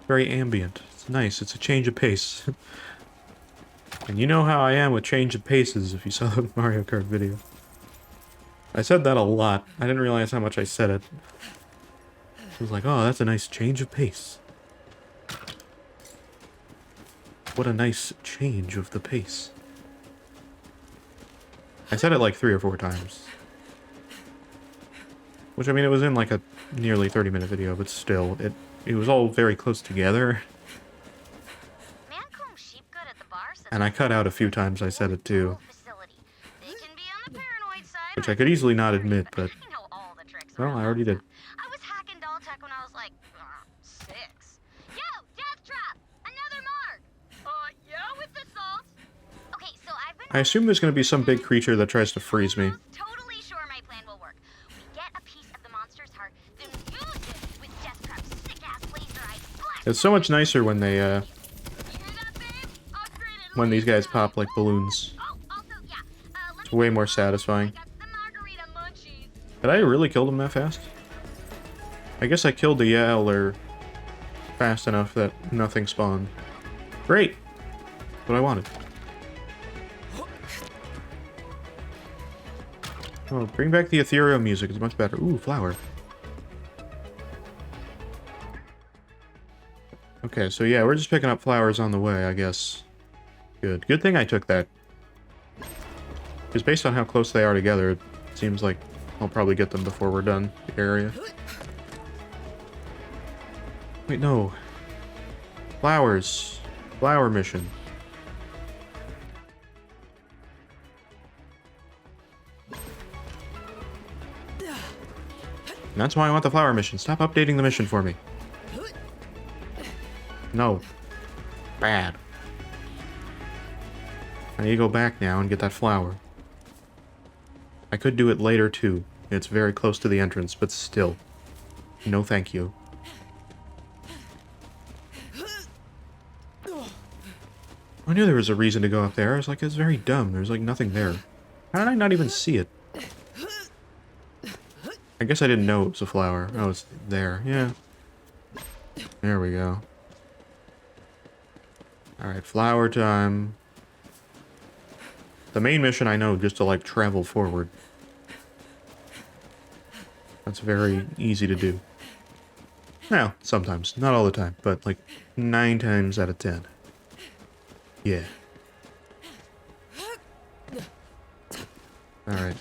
Very ambient. It's nice. It's a change of pace. And you know how I am with change of paces if you saw the Mario Kart video. I said that a lot. I didn't realize how much I said it. I was like, oh, that's a nice change of pace. What a nice change of the pace. I said it like 3 or 4 times. Which, I mean, it was in like a nearly 30-minute video, but still, it was all very close together. And I cut out a few times I said it too. Which I could easily not admit, but... Well, I already did. I was hacking doll tech when I was like 6. Yo, Death Trap! Another mark! Yeah, with the salt. Okay, so I've been I assume there's going to be some big creature that tries to freeze me. totally sure my plan will work. We get a piece of the monster's heart, then use it with Death Trap's sick-ass laser eyes. It's so much nicer when they, when these guys pop like balloons. It's way more satisfying. Did I really kill them that fast? I guess I killed the Yeller fast enough that nothing spawned. Great! What I wanted. Oh, bring back the ethereal music. It's much better. Ooh, flower. Okay, so yeah, we're just picking up flowers on the way, I guess. Good. Good thing I took that. Because based on how close they are together, it seems like I'll probably get them before we're done the area. Wait, no. Flowers. Flower mission. And that's why I want the flower mission. Stop updating the mission for me. No. Bad. I need to go back now and get that flower. I could do it later too. It's very close to the entrance, but still. No thank you. I knew there was a reason to go up there. I was like, it's very dumb. There's like nothing there. How did I not even see it? I guess I didn't know it was a flower. Oh, it's there. Yeah. There we go. Alright, flower time. The main mission I know just to like travel forward. That's very easy to do. Well, sometimes. Not all the time, but like 9 times out of 10. Yeah. Alright.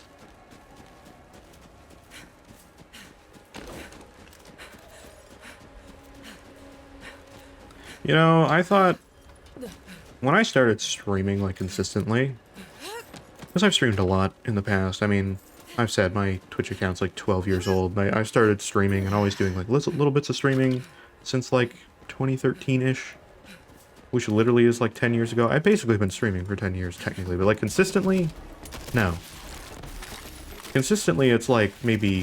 You know, I thought when I started streaming like consistently, because I've streamed a lot in the past. I mean, I've said my Twitch account's like 12 years old. I started streaming and always doing like little bits of streaming since like 2013-ish, which literally is like 10 years ago. I've basically been streaming for 10 years technically, but like consistently, no. Consistently, it's like maybe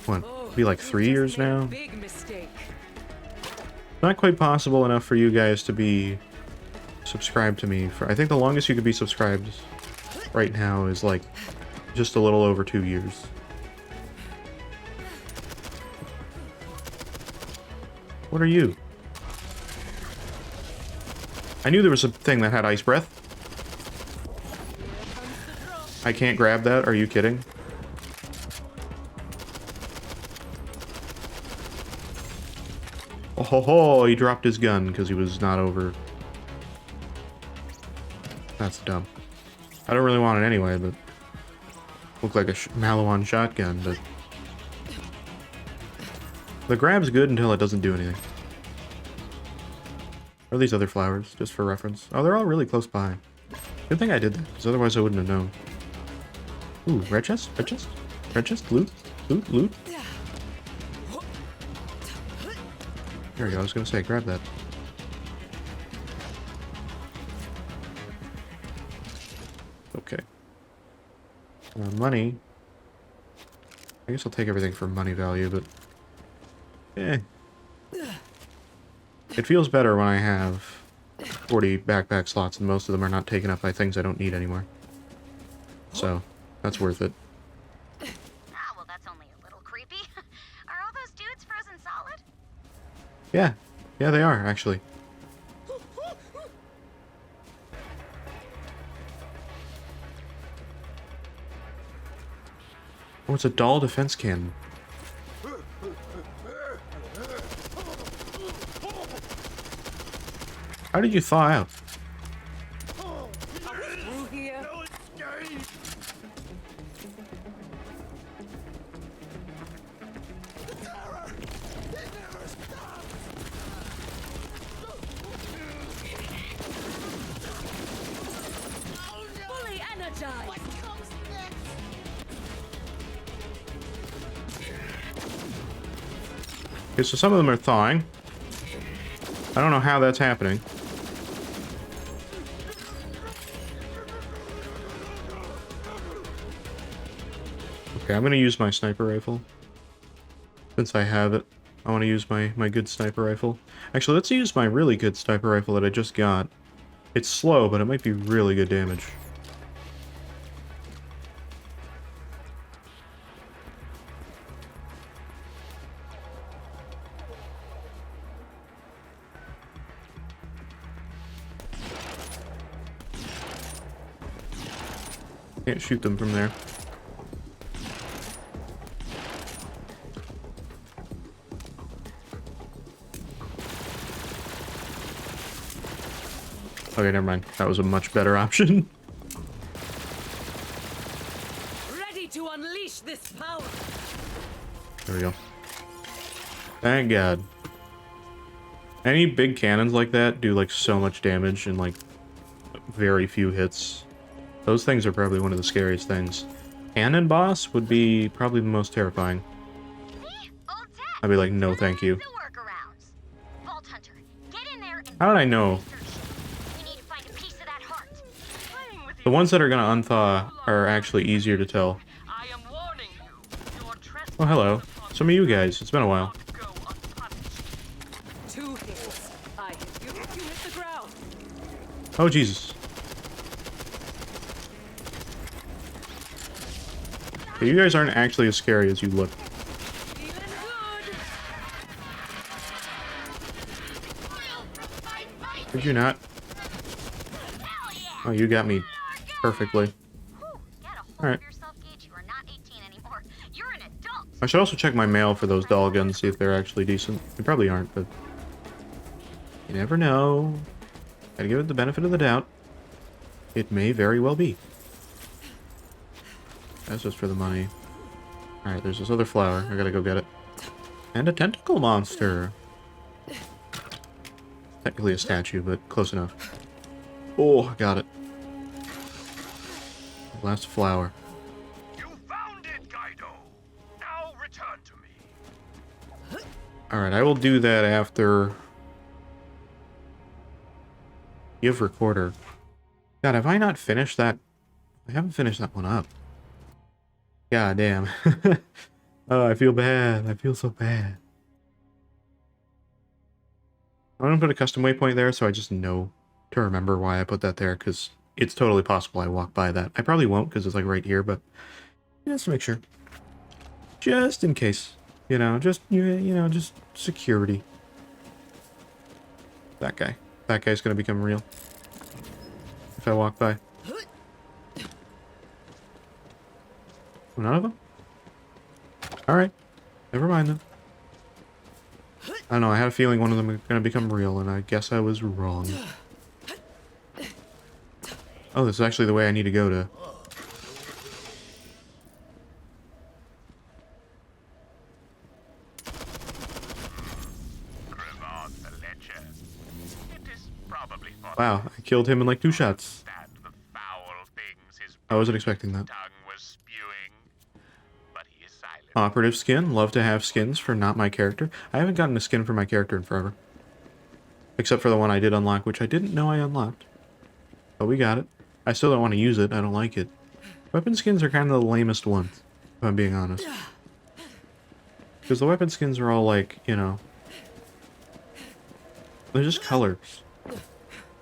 what? Be like 3 years now. Big mistake. Not quite possible enough for you guys to be subscribed to me for. I think the longest you could be subscribed right now is like just a little over 2 years. What are you? I knew there was a thing that had ice breath. I can't grab that. Are you kidding? Oh ho ho, he dropped his gun because he was not over. That's dumb. I don't really want it anyway, but looked like a Malawan shotgun, but the grab's good until it doesn't do anything. What are these other flowers, just for reference? Oh, they're all really close by. Good thing I did that, because otherwise I wouldn't have known. Ooh, red chest, red chest, red chest, loot, loot, loot. There we go, I was gonna say, grab that. Okay. Money. I guess I'll take everything for money value, but... eh. It feels better when I have 40 backpack slots and most of them are not taken up by things I don't need anymore. So, that's worth it. Ah, well, that's only a little creepy. Are all those dudes frozen solid? Yeah. Yeah, they are, actually. Oh, it's a doll defense cannon. How did you thaw out? Through here. Fully energized. What comes next? Okay, so some of them are thawing. I don't know how that's happening. Okay, I'm gonna use my sniper rifle. Since I have it, I want to use my good sniper rifle. Actually, let's use my really good sniper rifle that I just got. It's slow, but it might be really good damage. Can't shoot them from there. Okay, never mind. That was a much better option. Ready to unleash this power. There we go. Thank God. Any big cannons like that do like so much damage in like very few hits. Those things are probably one of the scariest things. Cannon boss would be probably the most terrifying. I'd be like, no thank you. How did I know? The ones that are gonna unthaw are actually easier to tell. Oh, hello. Some of you guys. It's been a while. 2 hits. I hit you. You hit the ground. Oh, Jesus. Okay, you guys aren't actually as scary as you look. Did you not? Oh, you got me perfectly. Alright. I should also check my mail for those doll guns, see if they're actually decent. They probably aren't, but you never know. Gotta give it the benefit of the doubt. It may very well be. That's just for the money. Alright, there's this other flower. I gotta go get it. And a tentacle monster. technically a statue, but close enough. Oh, I got it. Last flower. You found it, Kaido. Now return to me. Alright, I will do that after... Give recorder. God, have I not finished that? I haven't finished that one up. God damn. Oh, I feel bad. I feel so bad. I'm gonna put a custom waypoint there so I just know to remember why I put that there, because it's totally possible I walk by that. I probably won't because it's like right here, but just to make sure. Just in case. You know, just just security. That guy. That guy's gonna become real. If I walk by. None of them? Alright. Never mind then. I don't know, I had a feeling one of them was gonna become real, and I guess I was wrong. Oh, this is actually the way I need to go to. Wow, I killed him in like 2 shots. I wasn't expecting that. Operative skin. Love to have skins for not my character. I haven't gotten a skin for my character in forever. Except for the one I did unlock, which I didn't know I unlocked. But we got it. I still don't want to use it. I don't like it. Weapon skins are kind of the lamest ones, if I'm being honest. Because the weapon skins are all like, you know... They're just colors.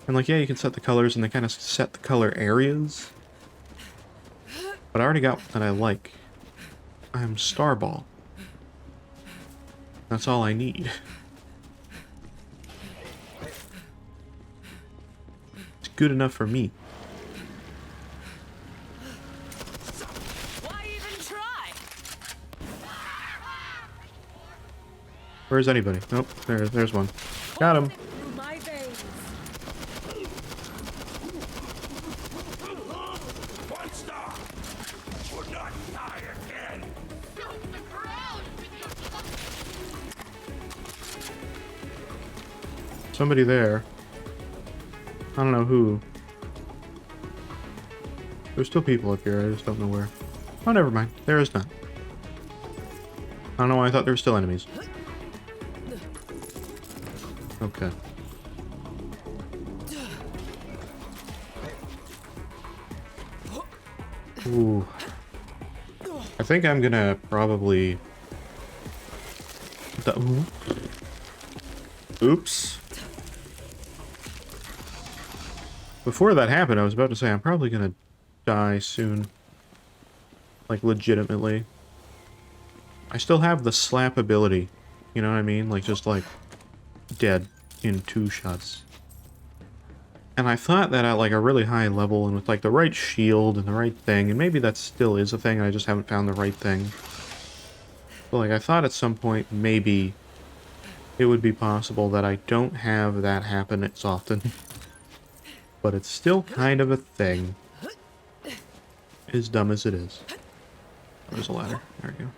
And like, yeah, you can set the colors, and they kind of set the color areas. But I already got one that I like. I'm Starball. That's all I need. It's good enough for me. Why even try? Where's anybody? Nope, there's one. Got him. My veins. One star. Would not die again. Somebody there. I don't know who. There's still people up here, I just don't know where. Oh, never mind. There is not. I don't know why I thought there were still enemies. Okay. Ooh. I think I'm gonna probably... Oops. Before that happened, I was about to say I'm probably gonna die soon. Like, legitimately. I still have the slap ability. You know what I mean? Like, just like... dead in 2 shots. And I thought that at like a really high level and with like the right shield and the right thing, and maybe that still is a thing, I just haven't found the right thing. But like I thought at some point maybe it would be possible that I don't have that happen as often. But it's still kind of a thing. As dumb as it is. Oh, there's a ladder. There we go.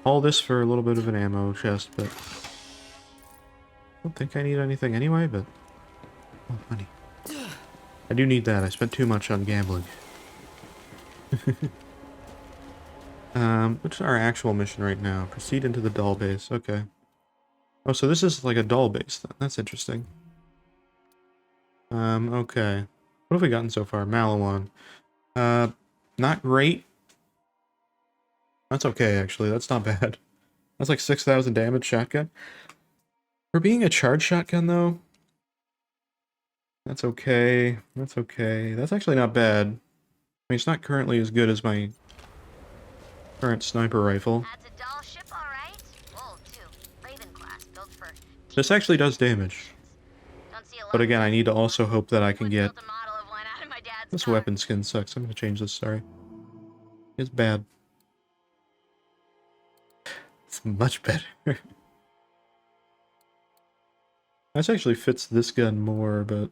All this for a little bit of an ammo chest, but... I don't think I need anything anyway, but... Oh, money. I do need that. I spent too much on gambling. What's our actual mission right now? Proceed into the doll base. Okay. Oh, so this is like a doll base then. That's interesting. Okay. What have we gotten so far? Malawan. Not great. That's okay, actually. That's not bad. That's like 6,000 damage shotgun. For being a charge shotgun, though, that's okay. That's okay. That's actually not bad. I mean, it's not currently as good as my current sniper rifle. That's a doll ship, all right. Whoa, too. Raven class, built for... This actually does damage. But again, I need to also hope that I can get... This weapon skin sucks. I'm gonna change this, sorry. It's bad. It's much better. This actually fits this gun more, but...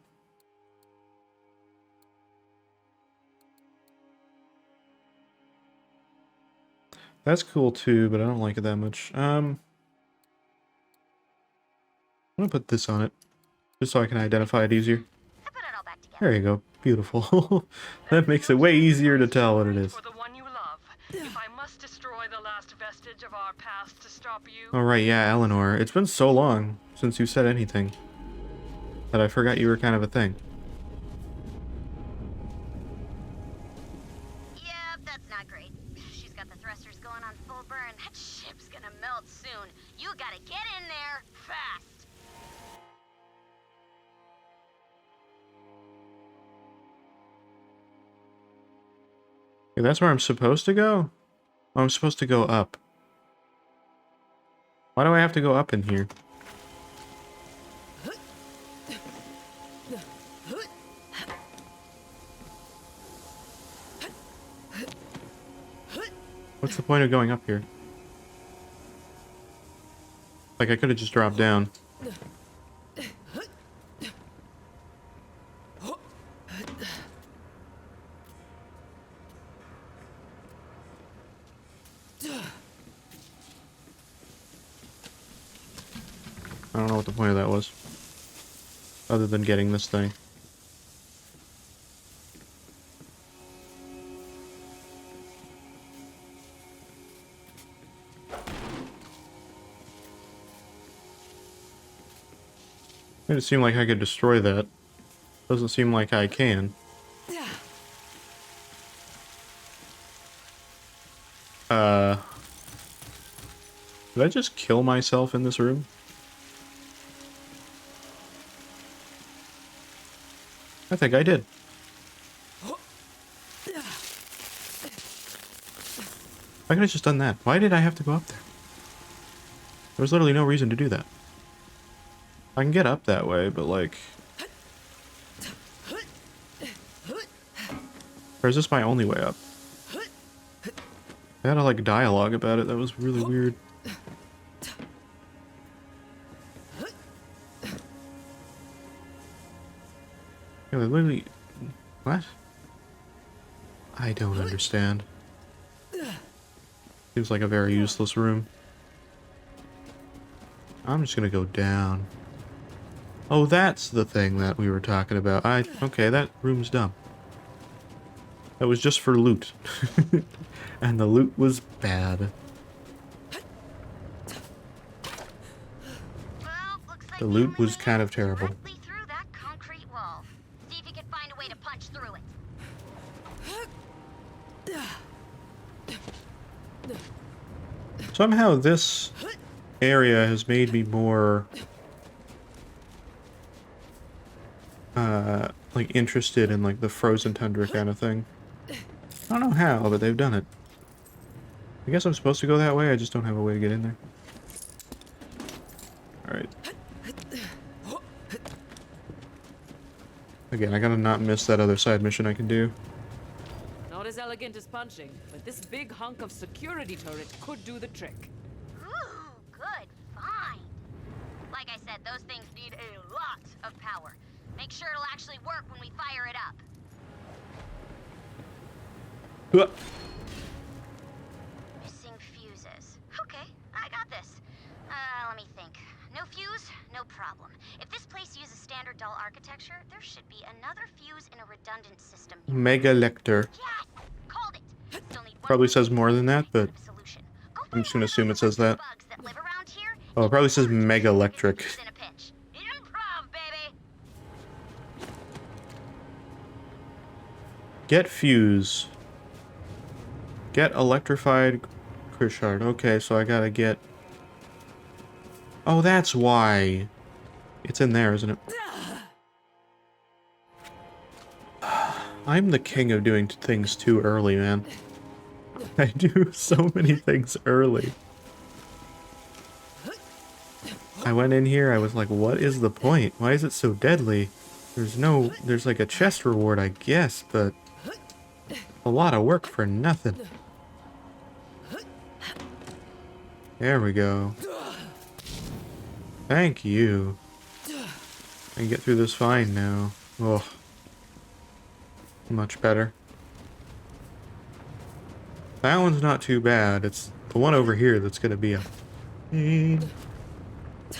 That's cool too, but I don't like it that much. I'm gonna put this on it. Just so I can identify it easier. There you go. Beautiful. That makes it way easier to tell what it is. For the one you love. If I must destroy the last vestige of our past to stop you. Oh right, yeah, Eleanor. It's been so long since you said anything that I forgot you were kind of a thing. Yep, that's not great. She's got the thrusters going on full burn. That ship's gonna melt soon. You gotta get in there fast. Okay, that's where I'm supposed to go? Oh, I'm supposed to go up. Why do I have to go up in here? What's the point of going up here? Like, I could have just dropped down. I don't know what the point of that was. Other than getting this thing. Made it seem like I could destroy that. Doesn't seem like I can. Did I just kill myself in this room? I think I did. I could have just done that. Why did I have to go up there? There was literally no reason to do that. I can get up that way, but like... Or is this my only way up? I had a like dialogue about it, that was really weird. Yeah, they literally... What? I don't understand. Seems like a very useless room. I'm just gonna go down. Oh, that's the thing that we were talking about. Okay, that room's dumb. That was just for loot. And the loot was bad. The loot was kind of terrible. Through that concrete wall. See if you can find a way to punch through it. Somehow this area has made me more like interested in like the frozen tundra kind of thing. I don't know how, but they've done it. I guess I'm supposed to go that way, I just don't have a way to get in there. Alright. Again, I gotta not miss that other side mission I can do. Not as elegant as punching, but this big hunk of security turret could do the trick. Ooh, good find. Like I said, those things need a lot of power. Make sure it'll actually work when we fire it up. Missing fuses. Okay, I got this. Let me think. No fuse, no problem. If this place uses standard dull architecture, there should be another fuse in a redundant system. Mega Lector. Yes! Called it! Still need Probably says more than that, but I'm just gonna assume it says that. Oh, it probably says Mega Electric. Get fuse. Get electrified Krishard. Okay, so I gotta get... Oh, that's why. It's in there, isn't it? I'm the king of doing things too early, man. I do so many things early. I went in here, I was like, what is the point? Why is it so deadly? There's like a chest reward, I guess, but... a lot of work for nothing. There we go. Thank you. I can get through this fine now. Oh. Much better. That one's not too bad. It's the one over here that's gonna be a pain.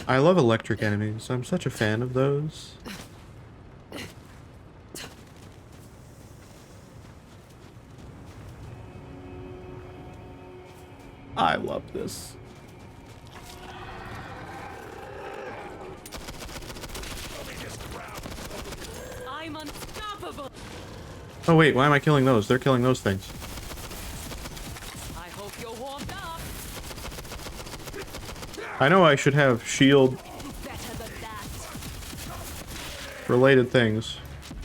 I love electric enemies. I'm such a fan of those. I love this. I'm unstoppable. Oh wait, why am I killing those? They're killing those things. I hope you're warmed up. I know I should have shield related things.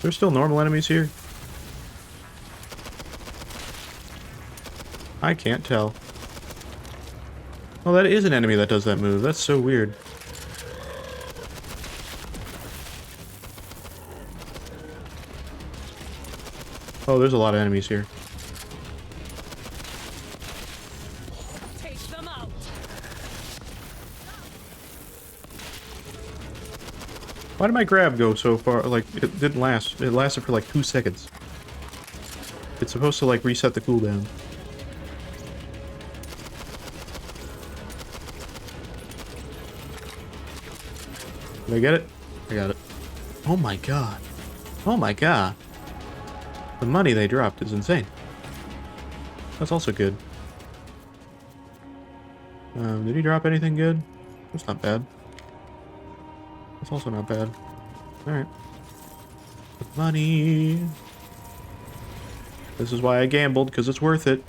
There's still normal enemies here? I can't tell. Oh, that is an enemy that does that move. That's so weird. Oh, there's a lot of enemies here. Take them out. Why did my grab go so far? Like, it didn't last. It lasted for like 2 seconds. It's supposed to like reset the cooldown. Did I get it? I got it. Oh my god. Oh my god. The money they dropped is insane. That's also good. Did he drop anything good? That's not bad. That's also not bad. Alright. Money. This is why I gambled, because it's worth it.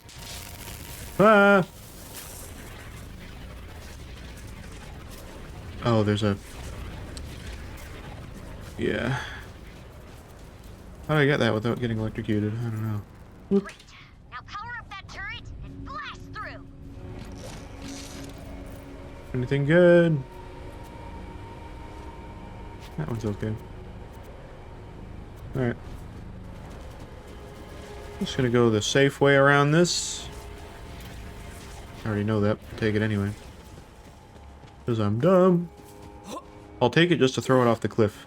Ah! Oh, there's a... Yeah. How do I get that without getting electrocuted? I don't know. Whoop. Now power up that turret and blast through. Anything good? That one's okay. Alright. Just gonna go the safe way around this. I already know that. Take it anyway. Because I'm dumb. I'll take it just to throw it off the cliff.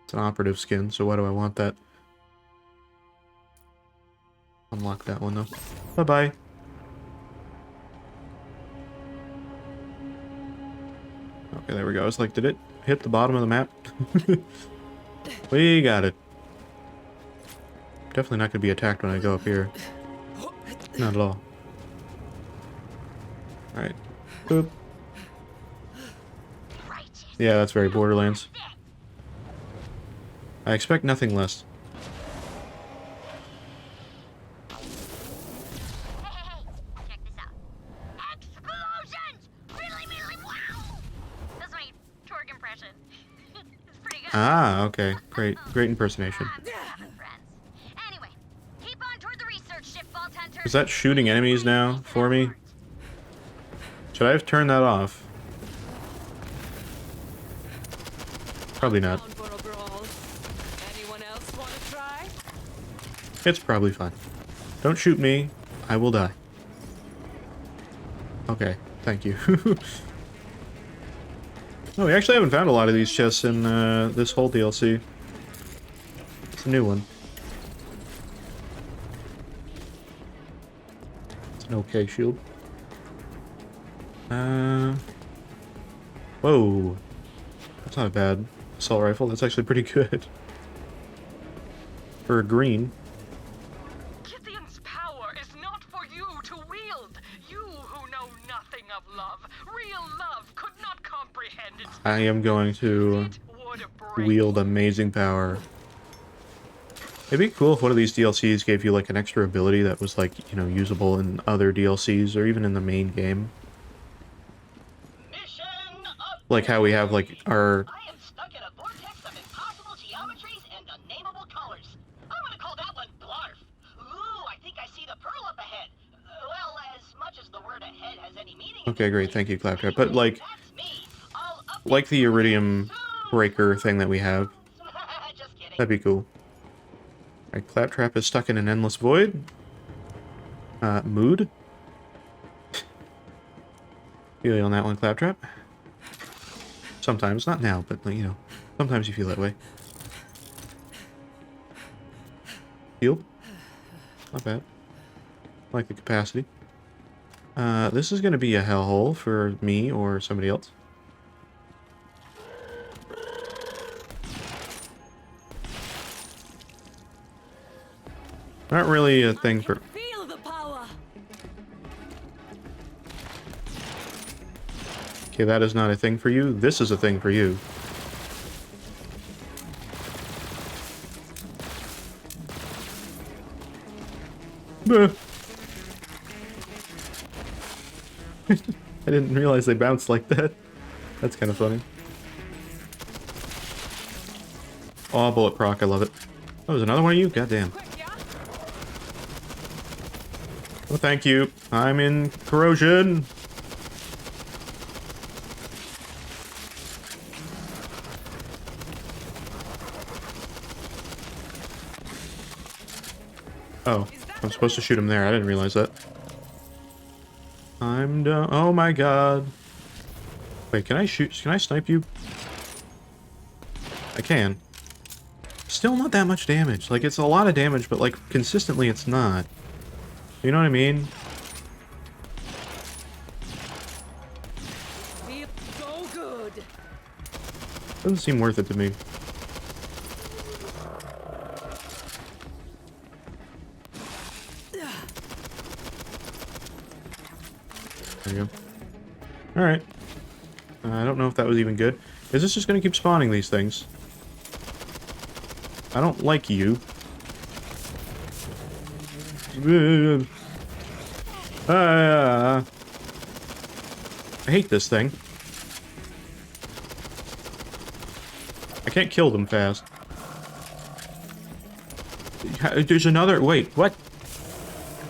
It's an operative skin, so why do I want that? Unlock that one though. Bye-bye. Okay, there we go. I was like, did it hit the bottom of the map? We got it. Definitely not going to be attacked when I go up here. Not at all. Alright. Boop. Yeah, that's very Borderlands. I expect nothing less. Ah, okay. Great. Great impersonation. Is that shooting enemies now for me? Should I have turned that off? Probably not. It's probably fine. Don't shoot me. I will die. Okay. Thank you. Oh, we actually haven't found a lot of these chests in this whole DLC. It's a new one. It's an okay shield. Whoa. That's not a bad assault rifle. That's actually pretty good. For a green. Githyan's power is not for you to wield. You who know nothing of love. Real love could not comprehend its... I am going to wield amazing power. It'd be cool if one of these DLCs gave you like an extra ability that was like, you know, usable in other DLCs or even in the main game. Like how we have like our... I am stuck in a vortex of impossible geometries and unnameable colors. I'm gonna call that one Blarf. Ooh, I think I see the pearl up ahead. Well, as much as the word ahead has any meaning. Okay, great, thank you, Claptrap. But like the Iridium breaker thing that we have. That'd be cool. Alright, Claptrap is stuck in an endless void. Mood? Feel you on that one, Claptrap? Sometimes, not now, but, you know, sometimes you feel that way. Shield. Not bad. I like the capacity. This is going to be a hellhole for me or somebody else. Not really a thing for... Feel the power. Okay, that is not a thing for you. This is a thing for you. I didn't realize they bounced like that. That's kind of funny. Oh, bullet proc, I love it. Oh, there's another one of you? Goddamn. Oh, thank you. I'm in corrosion. Oh, I'm supposed to shoot him there. I didn't realize that. I'm done. Oh my god. Wait, can I shoot? Can I snipe you? I can. Still not that much damage. Like, it's a lot of damage, but, like, consistently it's not. You know what I mean? Feel so good. Doesn't seem worth it to me. There you go. Alright. I don't know if that was even good. Is this just going to keep spawning these things? I don't like you. I hate this thing. I can't kill them fast. There's another... Wait, what?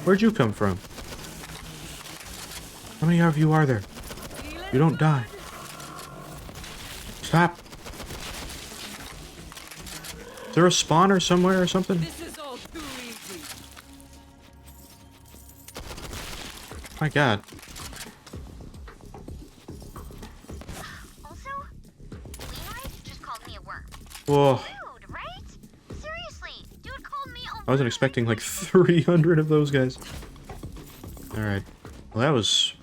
Where'd you come from? How many of you are there? You don't die. Stop. Is there a spawner somewhere or something? This is all too easy. My god. Also, Leonard just called me a worm. Whoa. Rude, right? Seriously, dude called me a I wasn't expecting like 300 of those guys. Alright. Well, that was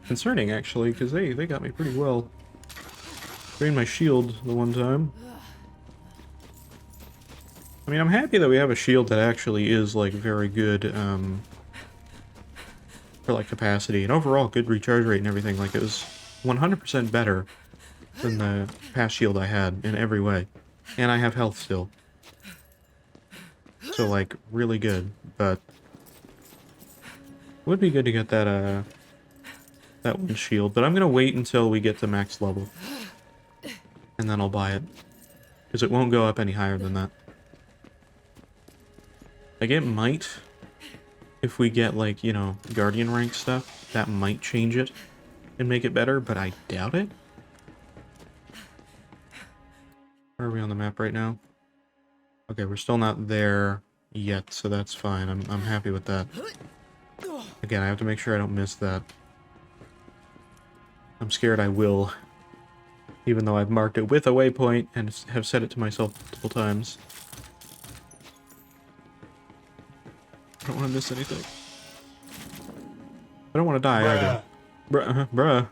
concerning, actually, because they got me pretty well. Drained my shield the one time. I mean, I'm happy that we have a shield that actually is, like, very good, for, like, capacity. And overall, good recharge rate and everything. Like, it was 100% better than the past shield I had in every way. And I have health still. So, like, really good. But would be good to get that, that one shield. But I'm gonna wait until we get to max level. And then I'll buy it. Because it won't go up any higher than that. Like, it might, if we get, like, you know, Guardian rank stuff, that might change it and make it better, but I doubt it. Where are we on the map right now? Okay, we're still not there yet, so that's fine. I'm happy with that. Again, I have to make sure I don't miss that. I'm scared I will, even though I've marked it with a waypoint and have said it to myself multiple times. I don't want to miss anything. I don't want to die either. Bruh.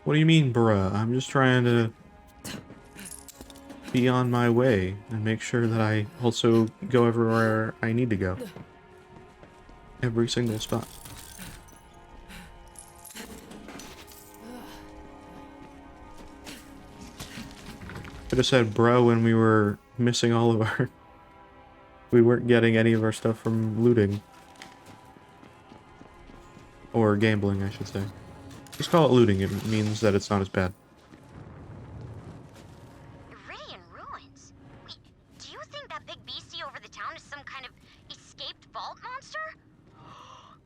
What do you mean, bruh? I'm just trying to be on my way and make sure that I also go everywhere I need to go. Every single spot. Could have said bro when we were missing all of our... We weren't getting any of our stuff from looting. Or gambling, I should say. Just call it looting, it means that it's not as bad. Iridian ruins? Wait, do you think that big beastie over the town is some kind of escaped vault monster?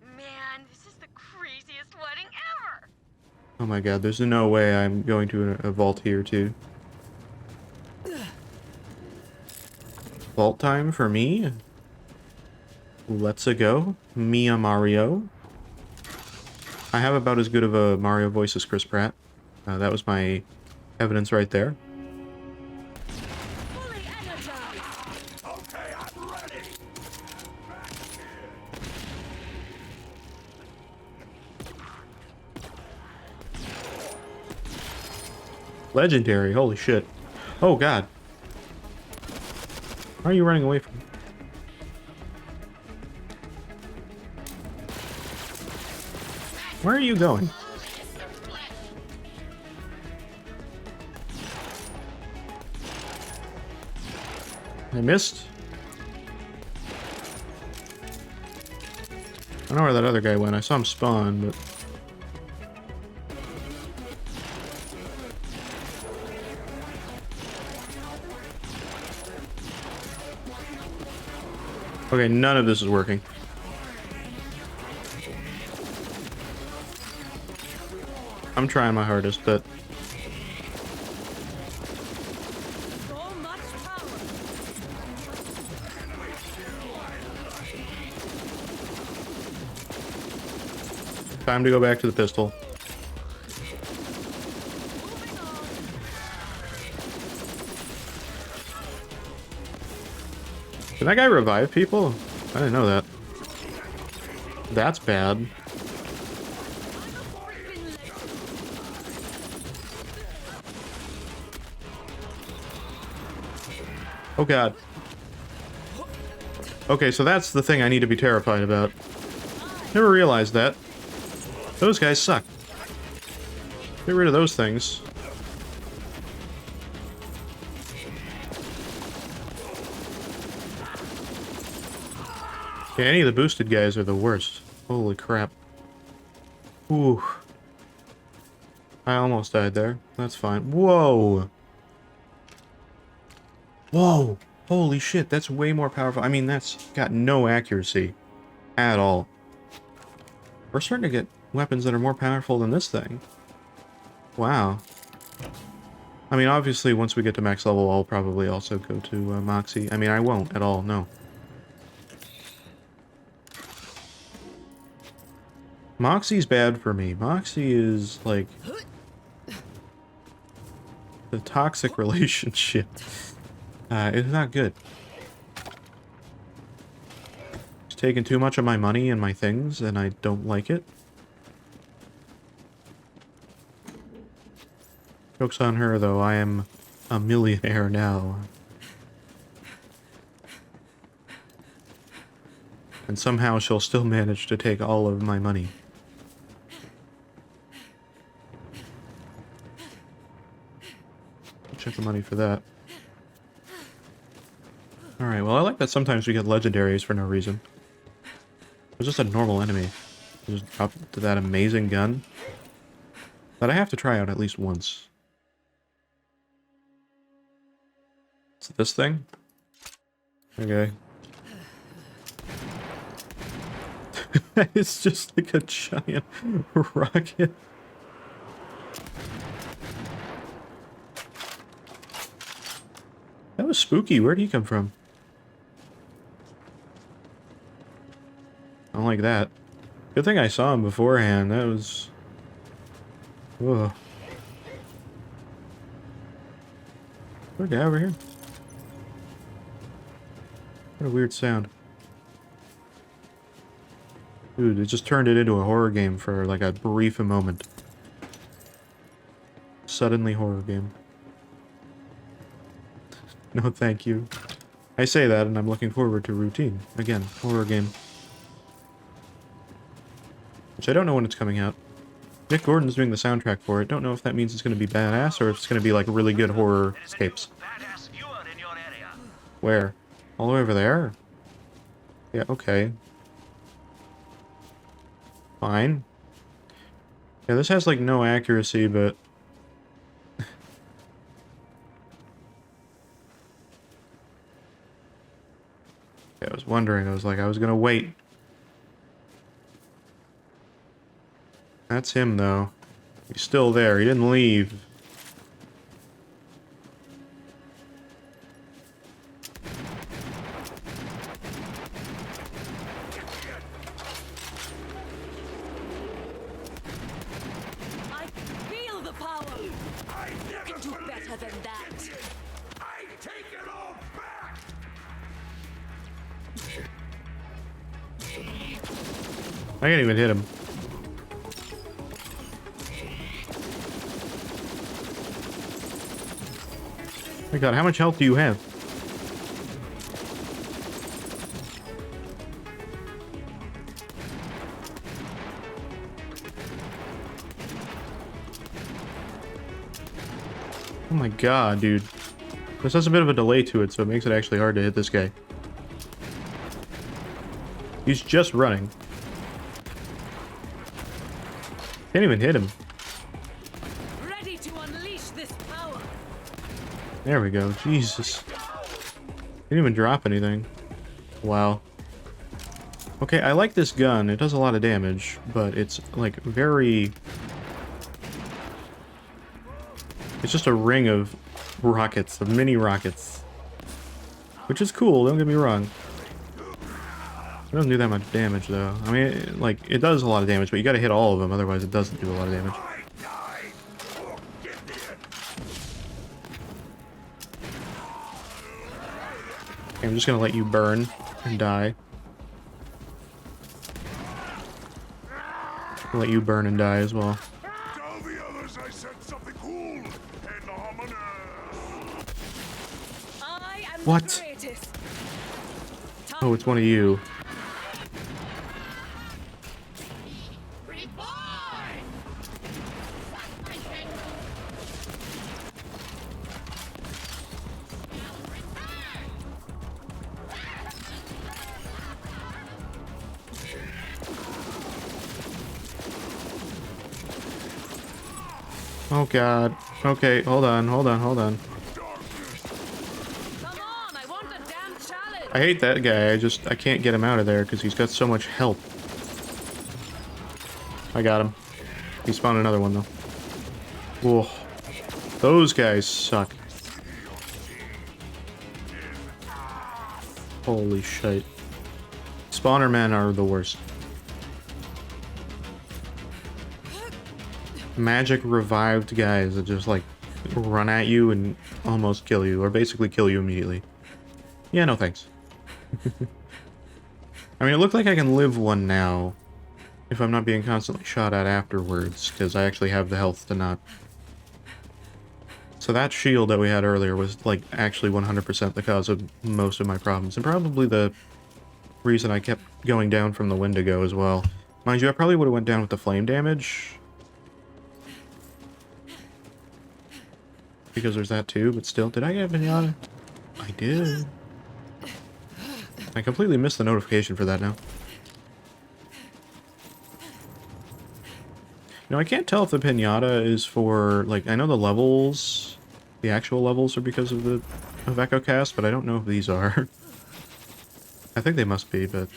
Man, this is the craziest wedding ever! Oh my god, there's no way I'm going to a vault here too. Vault time for me? Let's-a go. Mia Mario. I have about as good of a Mario voice as Chris Pratt. That was my evidence right there. Fully energized. Legendary, holy shit. Oh god. Why are you running away from me? Where are you going? I missed? I don't know where that other guy went. I saw him spawn, but... Okay, none of this is working. I'm trying my hardest, but... Time to go back to the pistol. Can that guy revive people? I didn't know that. That's bad. Oh god. Okay, so that's the thing I need to be terrified about. Never realized that. Those guys suck. Get rid of those things. Yeah, any of the boosted guys are the worst. Holy crap. Ooh. I almost died there. That's fine. Whoa! Whoa! Holy shit, that's way more powerful. I mean, that's got no accuracy at all. We're starting to get weapons that are more powerful than this thing. Wow. I mean, obviously, once we get to max level, I'll probably also go to Moxie. I mean, I won't at all, no. Moxie's bad for me. Moxie is, like... the toxic relationship. It's not good. It's taking too much of my money and my things, and I don't like it. Joke's on her, though. I am a millionaire now. And somehow she'll still manage to take all of my money. Check the money for that. Alright, well I like that sometimes we get legendaries for no reason. It was just a normal enemy. Just drop to that amazing gun that I have to try out at least once. It's this thing? Okay. It's just like a giant rocket. That was spooky. Where'd he come from? I don't like that. Good thing I saw him beforehand. That was... Whoa. There's a guy over here. What a weird sound. Dude, it just turned it into a horror game for like a brief moment. Suddenly horror game. No, thank you. I say that and I'm looking forward to routine. Again, horror game. Which I don't know when it's coming out. Nick Gordon's doing the soundtrack for it. Don't know if that means it's going to be badass or if it's going to be like really good horror escapes. Where? All the way over there? Yeah, okay. Fine. Yeah, this has like no accuracy, but... yeah, I was wondering, I was gonna wait. That's him, though. He's still there, he didn't leave. I can't even hit him. My god, how much health do you have? Oh my god, dude. This has a bit of a delay to it, so it makes it actually hard to hit this guy. He's just running. Can't even hit him. Ready to unleash this power. There we go. Jesus. Didn't even drop anything. Wow. Okay, I like this gun. It does a lot of damage, but it's like very... It's just a ring of rockets, of mini rockets. Which is cool, don't get me wrong. It doesn't do that much damage, though. I mean, like, it does a lot of damage, but you gotta hit all of them, otherwise it doesn't do a lot of damage. Okay, I'm just gonna let you burn and die. I'll let you burn and die as well. Tell the others I said something cool and ominous. I am What? the greatest. Oh, it's one of you. Oh god. Okay, hold on. Come on, I want a damn challenge. I hate that guy. I can't get him out of there because he's got so much health. I got him. He spawned another one though. Whoa. Those guys suck. Holy shit. Spawner men are the worst. Magic revived guys that just like run at you and almost kill you, or basically kill you immediately. Yeah, no thanks. I mean, it looked like I can live one now if I'm not being constantly shot at afterwards, because I actually have the health to not. So that shield that we had earlier was like actually 100% the cause of most of my problems, and probably the reason I kept going down from the Wendigo as well. Mind you, I probably would have went down with the flame damage, because there's that too, but still. Did I get Pinata? I did. I completely missed the notification for that now. You know, I can't tell if the Pinata is for, like, I know the levels, the actual levels are because of the EchoCast, but I don't know if these are. I think they must be, but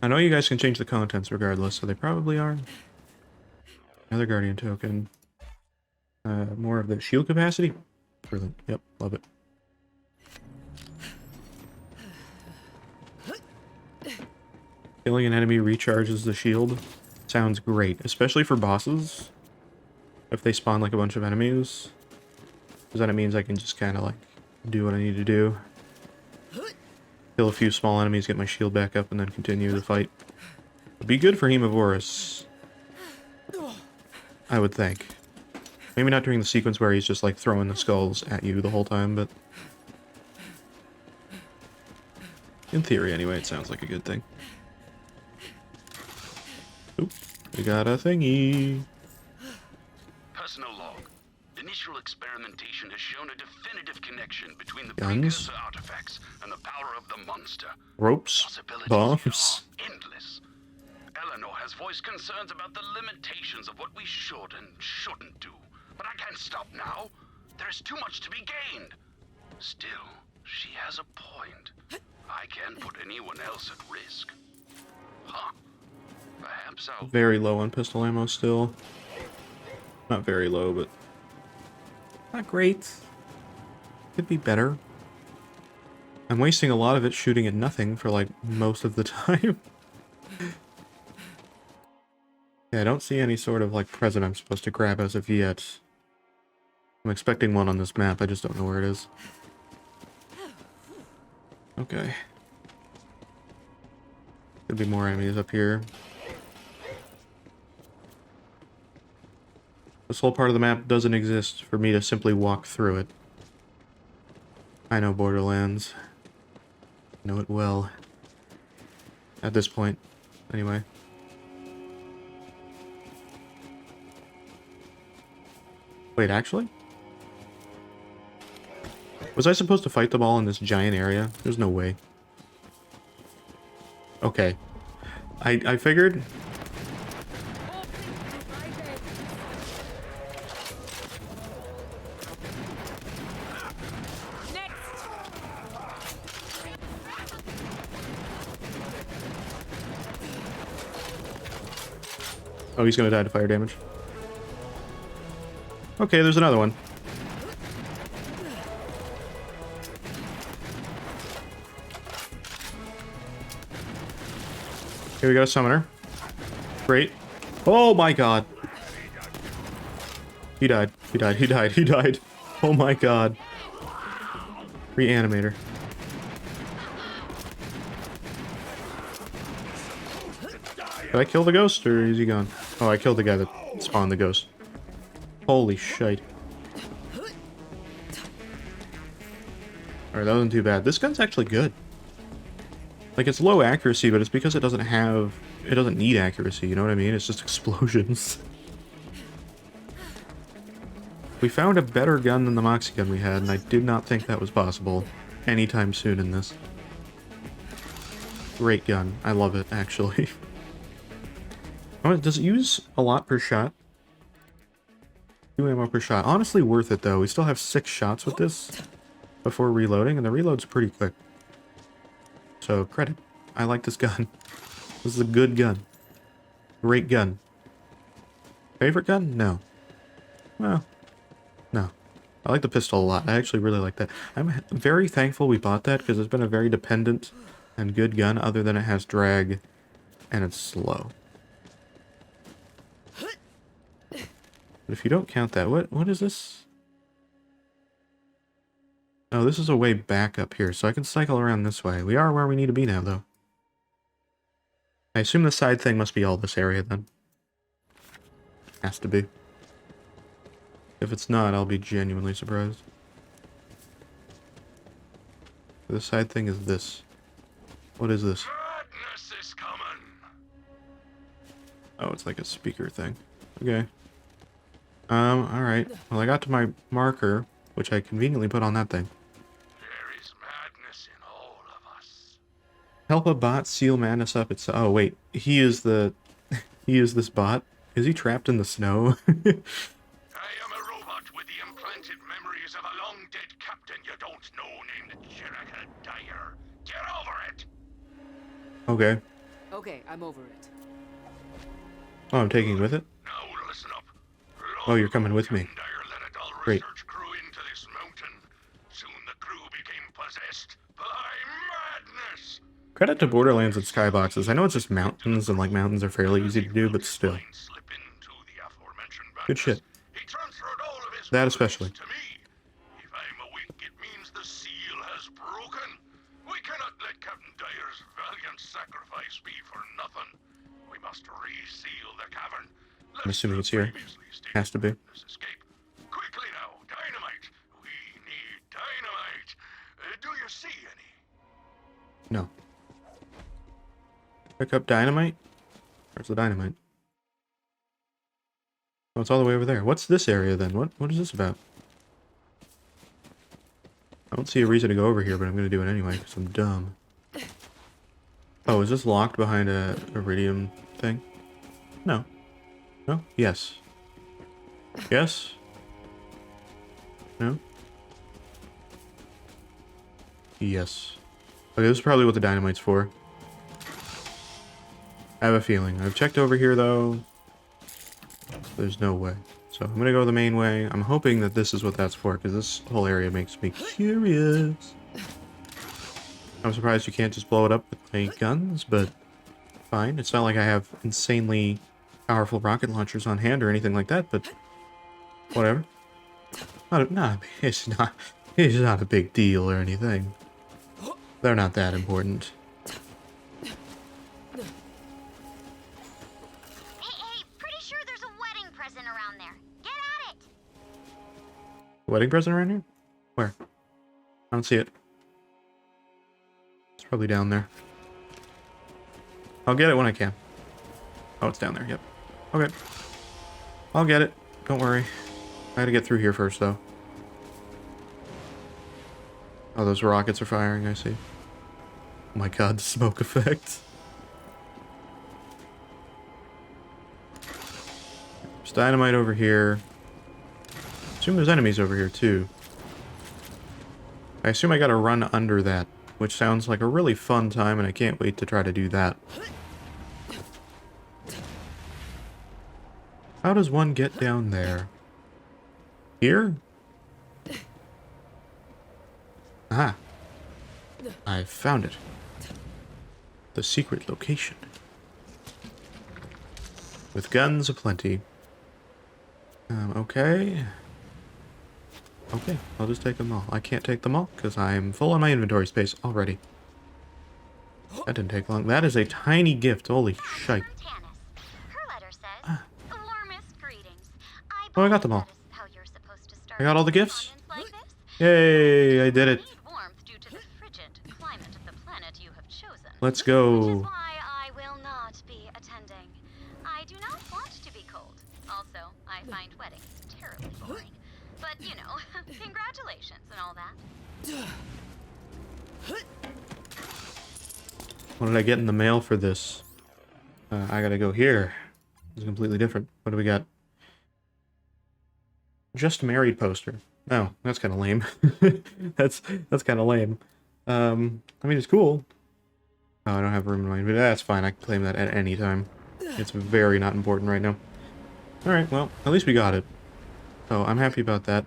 I know you guys can change the contents regardless, so they probably are. Another Guardian token. More of the shield capacity. Brilliant. Yep, love it. Killing an enemy recharges the shield. Sounds great, especially for bosses. If they spawn like a bunch of enemies. Because then it means I can just kind of like do what I need to do. Kill a few small enemies, get my shield back up, and then continue the fight. Would be good for Hemovorus, I would think. Maybe not during the sequence where he's just like throwing the skulls at you the whole time, but in theory anyway, it sounds like a good thing. Oop, we got a thingy. Personal log. Initial experimentation has shown a definitive connection between the Guns? precursor artifacts and the power of the monster. Ropes, bombs. Endless. Eleanor has voiced concerns about the limitations of what we should and shouldn't do. But I can't stop now. There's too much to be gained. Still, she has a point. I can't put anyone else at risk. Huh. Perhaps I'll... Very low on pistol ammo still. Not very low, but not great. Could be better. I'm wasting a lot of it shooting at nothing for like most of the time. Yeah, I don't see any sort of like present I'm supposed to grab as of yet. I'm expecting one on this map, I just don't know where it is. Okay. Could be more enemies up here. This whole part of the map doesn't exist for me to simply walk through it. I know Borderlands. I know it well. At this point, anyway. Wait, actually? Was I supposed to fight them all in this giant area? There's no way. Okay. I figured... Oh, he's gonna die to fire damage. Okay, there's another one. Here we go, summoner. Great. Oh my god. He died. He died. He died. He died. Oh my god. Reanimator. Did I kill the ghost, or is he gone? Oh, I killed the guy that spawned the ghost. Holy shite. Alright, that wasn't too bad. This gun's actually good. Like, it's low accuracy, but it's because it doesn't have... It doesn't need accuracy, you know what I mean? It's just explosions. We found a better gun than the Moxie gun we had, and I did not think that was possible anytime soon in this. Great gun. I love it, actually. Oh, does it use a lot per shot? 2 ammo per shot. Honestly worth it, though. We still have 6 shots with this before reloading, and the reload's pretty quick. So, credit. I like this gun. This is a good gun. Great gun. Favorite gun? No. Well, no. I like the pistol a lot. I actually really like that. I'm very thankful we bought that, because it's been a very dependent and good gun, other than it has drag and it's slow. But if you don't count that, what is this? Oh, this is a way back up here, so I can cycle around this way. We are where we need to be now, though. I assume the side thing must be all this area, then. Has to be. If it's not, I'll be genuinely surprised. The side thing is this. What is this? Madness is coming. Oh, it's like a speaker thing. Okay. Alright. Well, I got to my marker, which I conveniently put on that thing. There is madness in all of us. Help a bot seal madness up. It's... Oh, wait. He is the... he is this bot? Is he trapped in the snow? I am a robot with the implanted memories of a long-dead captain you don't know named Jerica Dyer. Get over it! Okay. Okay, I'm over it. Oh, I'm taking with it? Now listen up. Oh, you're coming with me. Great. Crew into this mountain. Soon the crew became possessed by madness. Credit to Borderlands and skyboxes. I know it's just mountains, and like mountains are fairly easy to do, but still. Good shit. That especially. If I'm awake, it means the seal has broken. We cannot let Captain Dyer's valiant sacrifice be for nothing. We must reseal the cavern. I'm assuming it's here. Has to be. Quickly now, dynamite. We need dynamite. Do you see any? No. Pick up dynamite? Where's the dynamite? Oh, it's all the way over there. What's this area then? What is this about? I don't see a reason to go over here, but I'm going to do it anyway, because I'm dumb. Oh, is this locked behind a iridium thing? No. No? Yes. Yes? No? Yes. Okay, this is probably what the dynamite's for. I have a feeling. I've checked over here, though. There's no way. So I'm gonna go the main way. I'm hoping that this is what that's for, because this whole area makes me curious. I'm surprised you can't just blow it up with my guns, but fine. It's not like I have insanely powerful rocket launchers on hand or anything like that, but whatever. It's not a big deal or anything. They're not that important. Hey, pretty sure there's a wedding present around there. Get Wedding present around here? Where? I don't see it. It's probably down there. I'll get it when I can. Oh, it's down there, yep. Okay. I'll get it. Don't worry. I gotta get through here first, though. Oh, those rockets are firing, I see. Oh my god, the smoke effect. There's dynamite over here. I assume there's enemies over here, too. I assume I gotta run under that, which sounds like a really fun time, and I can't wait to try to do that. How does one get down there? Here? Ah. I found it. The secret location. With guns aplenty. Okay. Okay, I'll just take them all. I can't take them all, because I'm full on my inventory space already. That didn't take long. That is a tiny gift. Holy shite. Oh, I got them all. I got all the gifts? Yay, I did it. Let's go. I will not be attending. I do not want to be cold. Also, I find weddings terribly boring. But, you know, congratulations and all that. What did I get in the mail for this? I gotta go here. It's completely different. What do we got? Just married poster. Oh, that's kind of lame. that's kind of lame. I mean, it's cool. Oh, I don't have room in mind, but that's fine. I can claim that at any time. It's very not important right now. Alright, well, at least we got it. So I'm happy about that.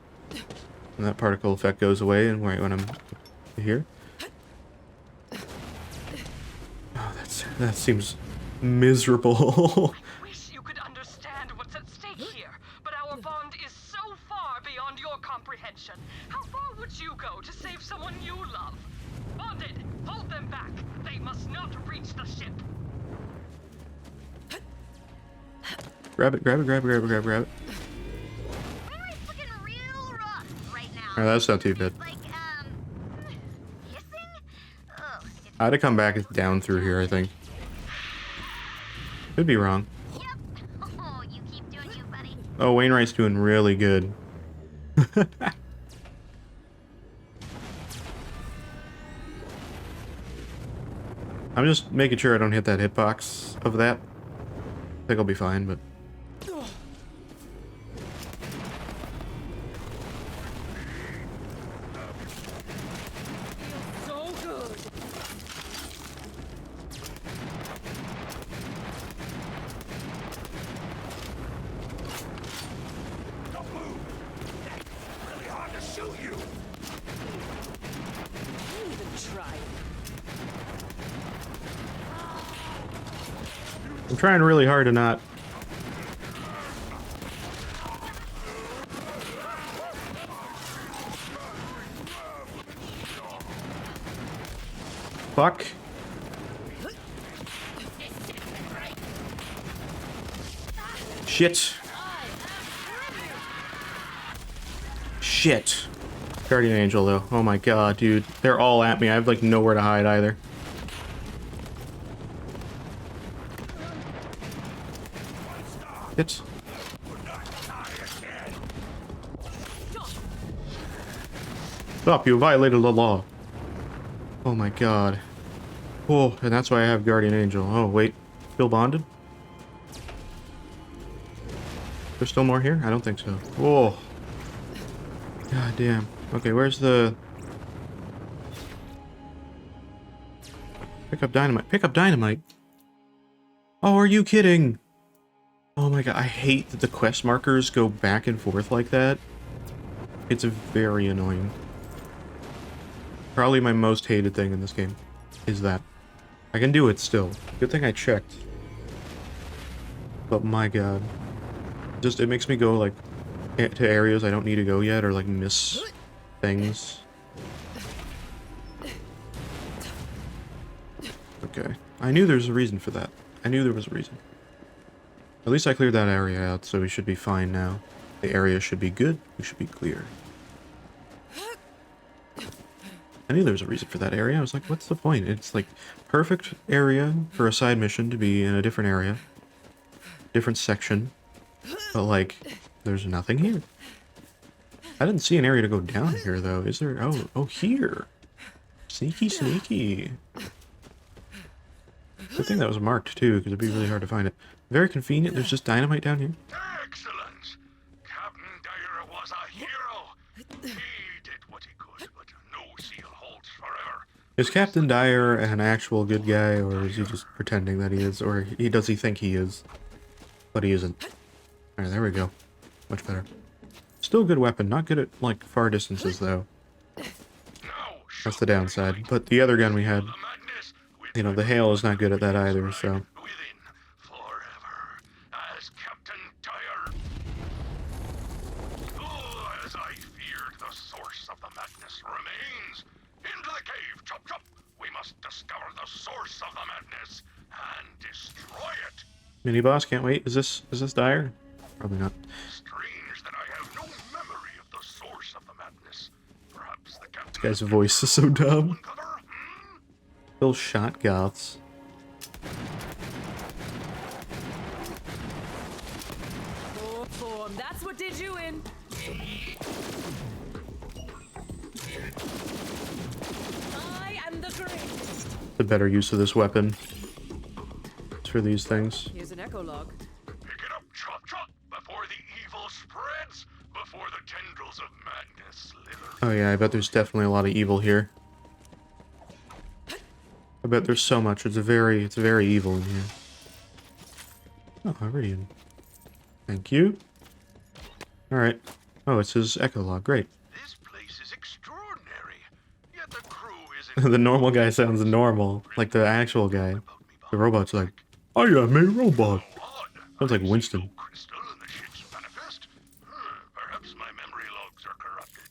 And that particle effect goes away and right when I'm here. Oh, that seems miserable. I wish you could understand what's at stake here, but our bond is so far beyond your comprehension. How far would you go to save someone you love? Bonded, hold them back. They must not reach the ship. Grab it, grab it, grab it, grab it, grab it, grab it. Oh, that's not too bad. I had to come back down through here, I think. Could be wrong. Oh, Wainwright's doing really good. I'm just making sure I don't hit that hitbox of that. I think I'll be fine, but... So good. Don't move! It's really hard to shoot you! Don't even try. I'm trying really hard to not... Fuck. Shit. Shit. Guardian Angel, though. Oh my god, dude. They're all at me. I have, like, nowhere to hide either. Shit. Stop, you violated the law. Oh my god. Oh, and that's why I have Guardian Angel. Oh, wait. Still bonded? There's still more here? I don't think so. Oh. God damn. Okay, where's the... Pick up dynamite. Pick up dynamite? Oh, are you kidding? Oh my god, I hate that the quest markers go back and forth like that. It's very annoying. Probably my most hated thing in this game is that. I can do it still. Good thing I checked. But my god. Just, it makes me go, like, to areas I don't need to go yet, or, like, miss things. Okay. I knew there was a reason for that. I knew there was a reason. At least I cleared that area out, so we should be fine now. The area should be good. We should be clear. I knew there was a reason for that area. I was like, what's the point? It's like perfect area for a side mission to be in a different area. Different section. But like, there's nothing here. I didn't see an area to go down here though. Is there? Oh, here. Sneaky, sneaky. Good thing that was marked too, because it'd be really hard to find it. Very convenient. There's just dynamite down here. Excellent! Captain Dyer was a hero! He did what he could, but no seal holds forever. Is Captain Dyer an actual good guy, or is he just pretending that he is? Or does he think he is, but he isn't? Alright, there we go. Much better. Still a good weapon. Not good at, like, far distances, though. That's the downside. But the other gun we had, you know, the hail is not good at that either, so... As Captain Dyer. Oh, as I feared, the source of the madness remains. Into the cave, chop chop! We must discover the source of the madness and destroy it. Mini boss, can't wait. Is this Dyer? Probably not. Strange that I have no memory of the source of the madness. Perhaps the captain. This guy's voice is so dumb. Still shot goths. Form, that's what did you in. I am the greatest. The better use of this weapon. It's for these things. Here's an echolog. Pick it up, chop chop, before the evil spreads, before the tendrils of madness slither. Oh yeah, I bet there's definitely a lot of evil here. I bet there's so much. It's very evil in here. Oh, Iridian. Thank you. Alright. Oh, it says echolog. Great. This place is extraordinary. Yet the crew isn't. The normal guy sounds normal. Like the actual guy. The robot's like, I am a robot. Sounds like Winston. Crystal in the ship's manifest. Perhaps my memory logs are corrupted.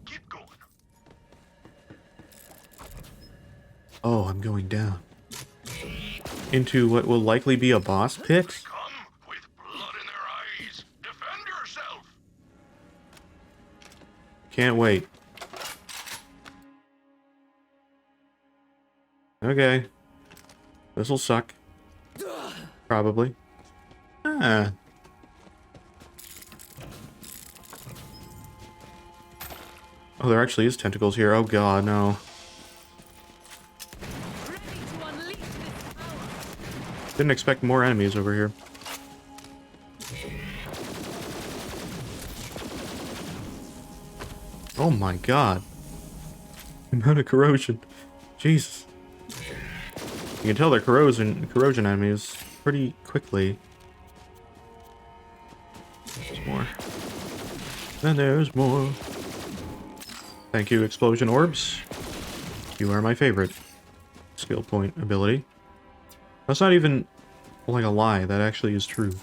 Keep going. Oh, I'm going down. Into what will likely be a boss pit? Defend yourself. Can't wait. Okay. This'll suck. Probably. Ah. Oh, there actually is tentacles here. Oh god, no. Didn't expect more enemies over here. Oh my god. The amount of corrosion. Jesus. You can tell they're corrosion enemies pretty quickly. There's more. And there's more. Thank you, explosion orbs. You are my favorite skill point ability. That's not even like a lie, that actually is true.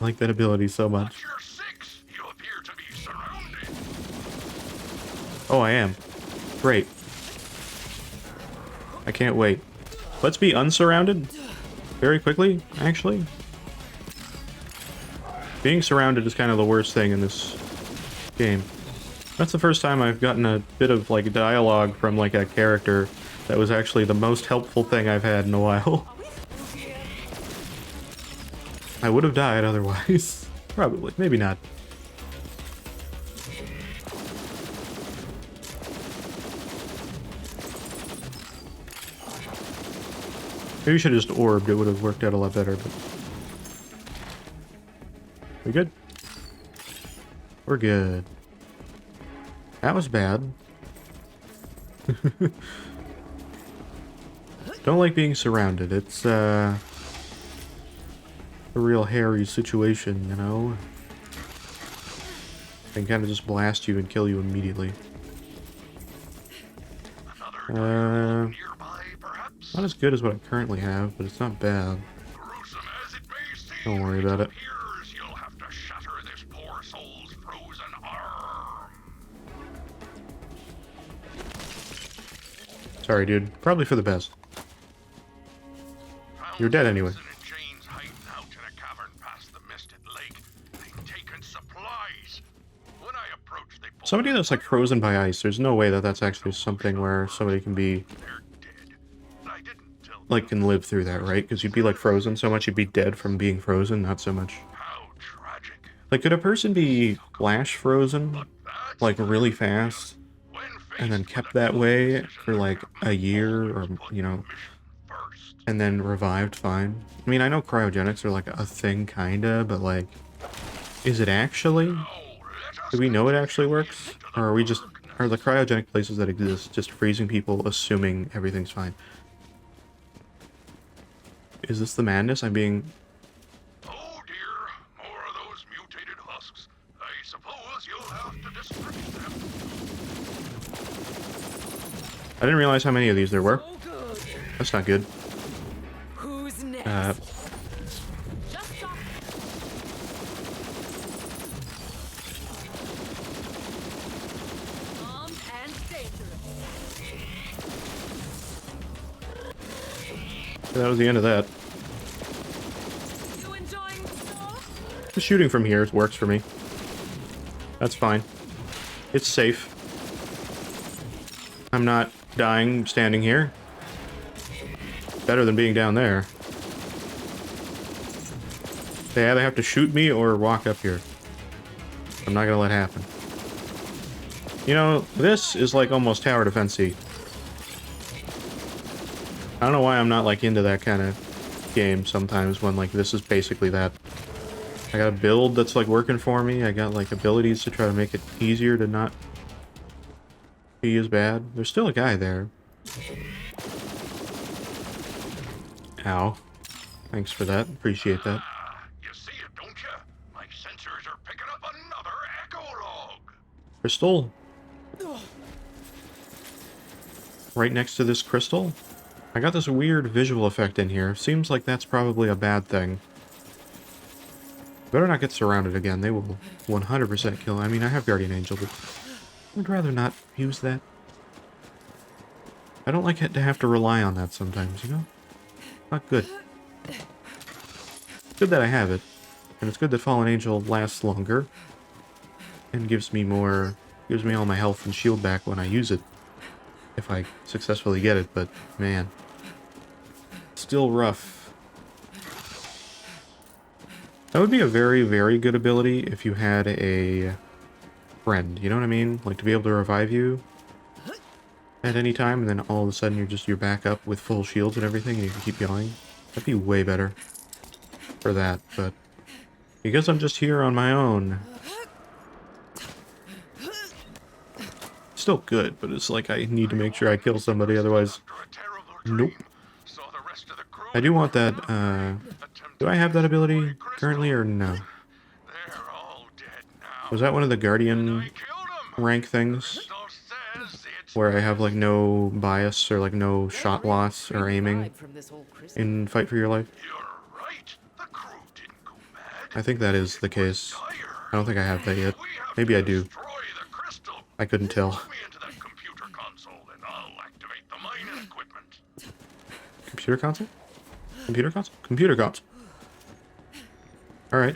I like that ability so much. Oh, I am. Great. I can't wait. Let's be unsurrounded very quickly, actually. Being surrounded is kind of the worst thing in this game. That's the first time I've gotten a bit of, like, dialogue from, like, a character that was actually the most helpful thing I've had in a while. I would have died otherwise. Probably. Maybe not. Maybe we should have just orbed. It would have worked out a lot better, but... We good? We're good. That was bad. Don't like being surrounded. It's, a real hairy situation, you know? They can kind of just blast you and kill you immediately. Not as good as what I currently have, but it's not bad. Don't worry about it. Sorry, dude. Probably for the best. You're dead anyway. Somebody that's like frozen by ice, there's no way that that's actually something where somebody can be like can live through that, right? Because you'd be like frozen so much you'd be dead from being frozen, not so much. Like, could a person be flash frozen like really fast and then kept that way for like a year, or you know, and then revived fine? I mean, I know cryogenics are like a thing kinda, but like, is it actually? Do we know it actually works? Or are the cryogenic places that exist just freezing people assuming everything's fine? Is this the madness I'm being... Oh dear, more of those mutated husks. I suppose you'll have to distribute them. I didn't realize how many of these there were. That's not good. Who's next? That was the end of that. The shooting from here works for me. That's fine. It's safe. I'm not dying standing here. Better than being down there. They either have to shoot me or walk up here. I'm not gonna let it happen. You know, this is like almost tower defense-y. I don't know why I'm not like into that kind of game sometimes, when like this is basically that. I got a build that's like working for me. I got like abilities to try to make it easier to not be as bad. There's still a guy there. Ow. Thanks for that. Appreciate that. You see it, don't you? My sensors are picking up another echo log. Crystal. Right next to this crystal. I got this weird visual effect in here. Seems like that's probably a bad thing. Better not get surrounded again. They will 100% kill. I mean, I have Guardian Angel, but I'd rather not use that. I don't like it to have to rely on that sometimes, you know? Not good. It's good that I have it. And it's good that Fallen Angel lasts longer. And gives me all my health and shield back when I use it. If I successfully get it, but man. Still rough. That would be a very, very good ability if you had a friend, you know what I mean? Like to be able to revive you at any time, and then all of a sudden you're back up with full shields and everything, and you can keep going. That'd be way better for that, but because I'm just here on my own, still good, but it's like I need to make sure I kill somebody, otherwise, nope. I do want that, do I have that ability currently, or no? Was that one of the Guardian rank things? Where I have, like, no bias, or, like, no shot loss, or aiming in Fight for Your Life? I think that is the case. I don't think I have that yet. Maybe I do. I couldn't tell. Computer console? Computer console? Computer console. Alright.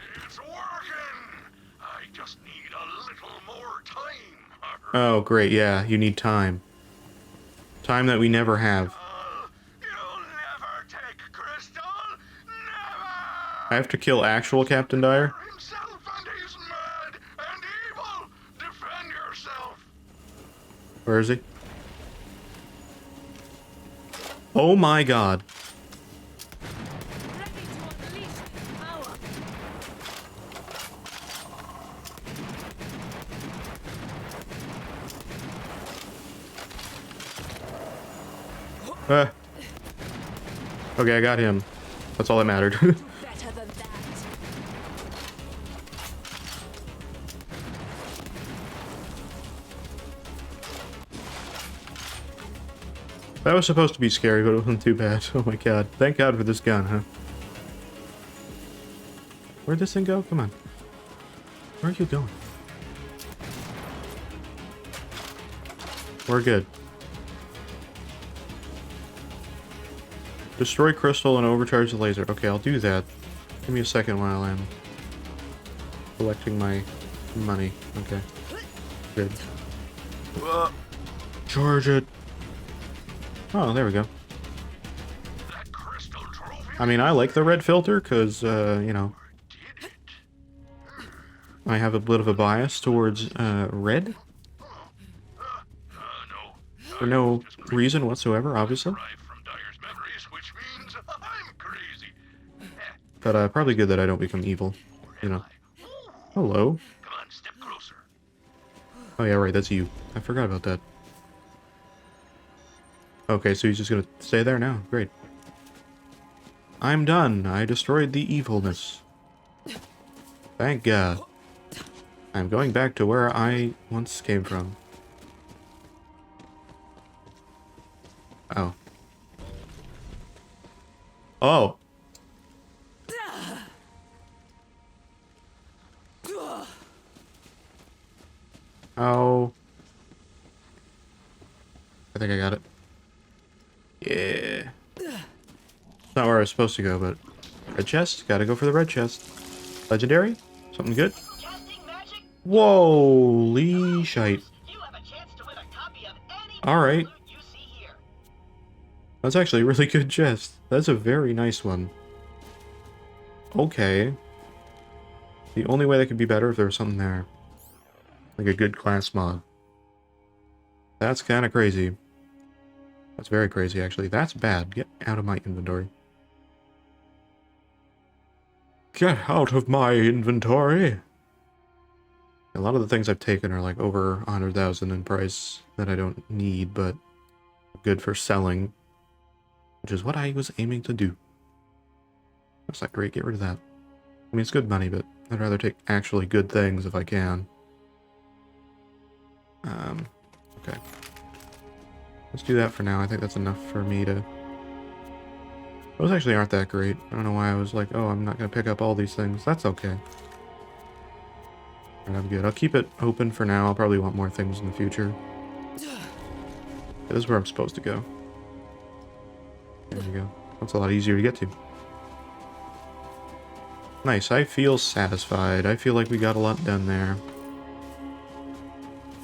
Oh, great, yeah, you need time. Time that we never have. I have to kill actual Captain Dyer? Where is he? Oh my god. Okay, I got him. That's all that mattered. That was supposed to be scary, but it wasn't too bad. Oh my god. Thank god for this gun, huh? Where'd this thing go? Come on. Where are you going? We're good. Destroy crystal and overcharge the laser. Okay, I'll do that. Give me a second while I'm collecting my money. Okay. Good. Charge it. Oh, there we go. I mean, I like the red filter because, you know, I have a bit of a bias towards red. For no reason whatsoever, obviously. But probably good that I don't become evil, you know. Hello. Oh yeah, right, that's you. I forgot about that. Okay, so he's just gonna stay there now. Great. I'm done. I destroyed the evilness. Thank God. I'm going back to where I once came from. Oh. Oh. Oh. I think I got it. Yeah. Not where I was supposed to go, but... Red chest? Gotta go for the red chest. Legendary? Something good? Whoa, shite. Alright. That's actually a really good chest. That's a very nice one. Okay. The only way that could be better if there was something there. Like a good class mod. That's kind of crazy. That's very crazy, actually. That's bad. Get out of my inventory. Get out of my inventory! A lot of the things I've taken are like over 100,000 in price that I don't need, but good for selling. Which is what I was aiming to do. That's not great, get rid of that. I mean, it's good money, but I'd rather take actually good things if I can. Okay. Let's do that for now. I think that's enough for me to... Those actually aren't that great. I don't know why I was like, oh, I'm not going to pick up all these things. That's okay. And I'm good. I'll keep it open for now. I'll probably want more things in the future. This is where I'm supposed to go. There we go. That's a lot easier to get to. Nice. I feel satisfied. I feel like we got a lot done there.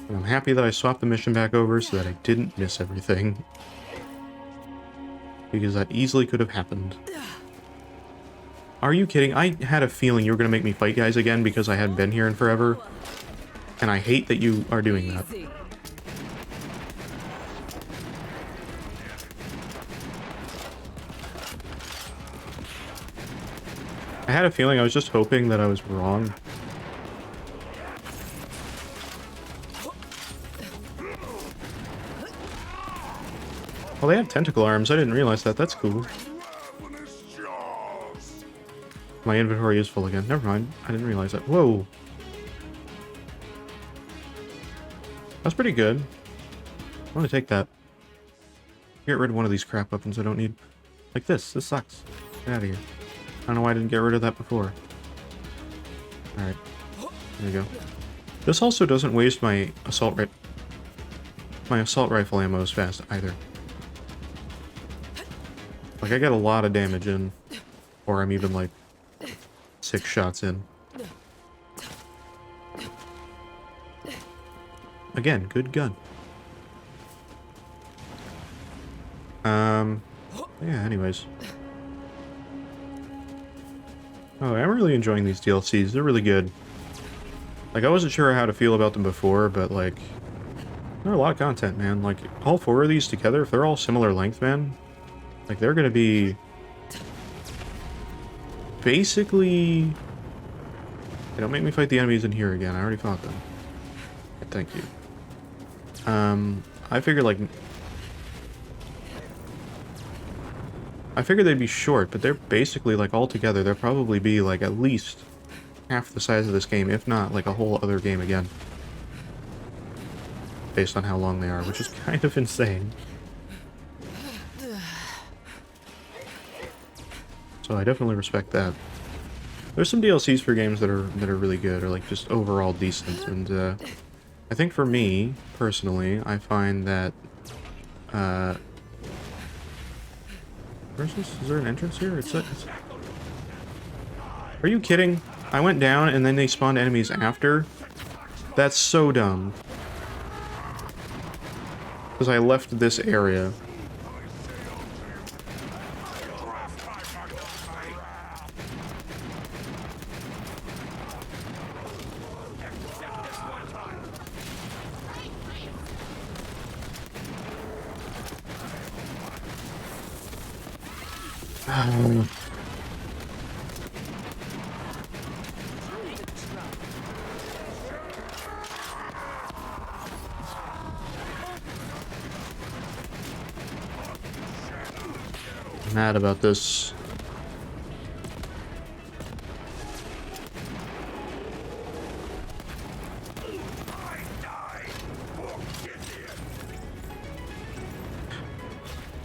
And I'm happy that I swapped the mission back over so that I didn't miss everything. Because that easily could have happened. Are you kidding? I had a feeling you were going to make me fight guys again because I hadn't been here in forever. And I hate that you are doing that. I had a feeling. I was just hoping that I was wrong. Well, they have tentacle arms. I didn't realize that. That's cool. My inventory is full again. Never mind. I didn't realize that. Whoa. That's pretty good. I want to take that. Get rid of one of these crap weapons I don't need. Like this. This sucks. Get out of here. I don't know why I didn't get rid of that before. Alright. There we go. This also doesn't waste my assault rifle ammo as fast either. Like, I get a lot of damage in. Or I'm even like 6 shots in. Again, good gun. Yeah, anyways. Oh, I'm really enjoying these DLCs. They're really good. Like, I wasn't sure how to feel about them before, but, like, they're a lot of content, man. Like, all 4 of these together, if they're all similar length, man, like, they're gonna be... basically... Hey, don't make me fight the enemies in here again. I already fought them. Thank you. I figured, like... I figured they'd be short, but they're basically, like, all together, they'll probably be, like, at least half the size of this game, if not, like, a whole other game again. Based on how long they are, which is kind of insane. So I definitely respect that. There's some DLCs for games that are really good, or, like, just overall decent, and, I think for me, personally, I find that, where's this? Is there an entrance here? It's... Are you kidding? I went down and then they spawned enemies after? That's so dumb. Because I left this area. Mad about this.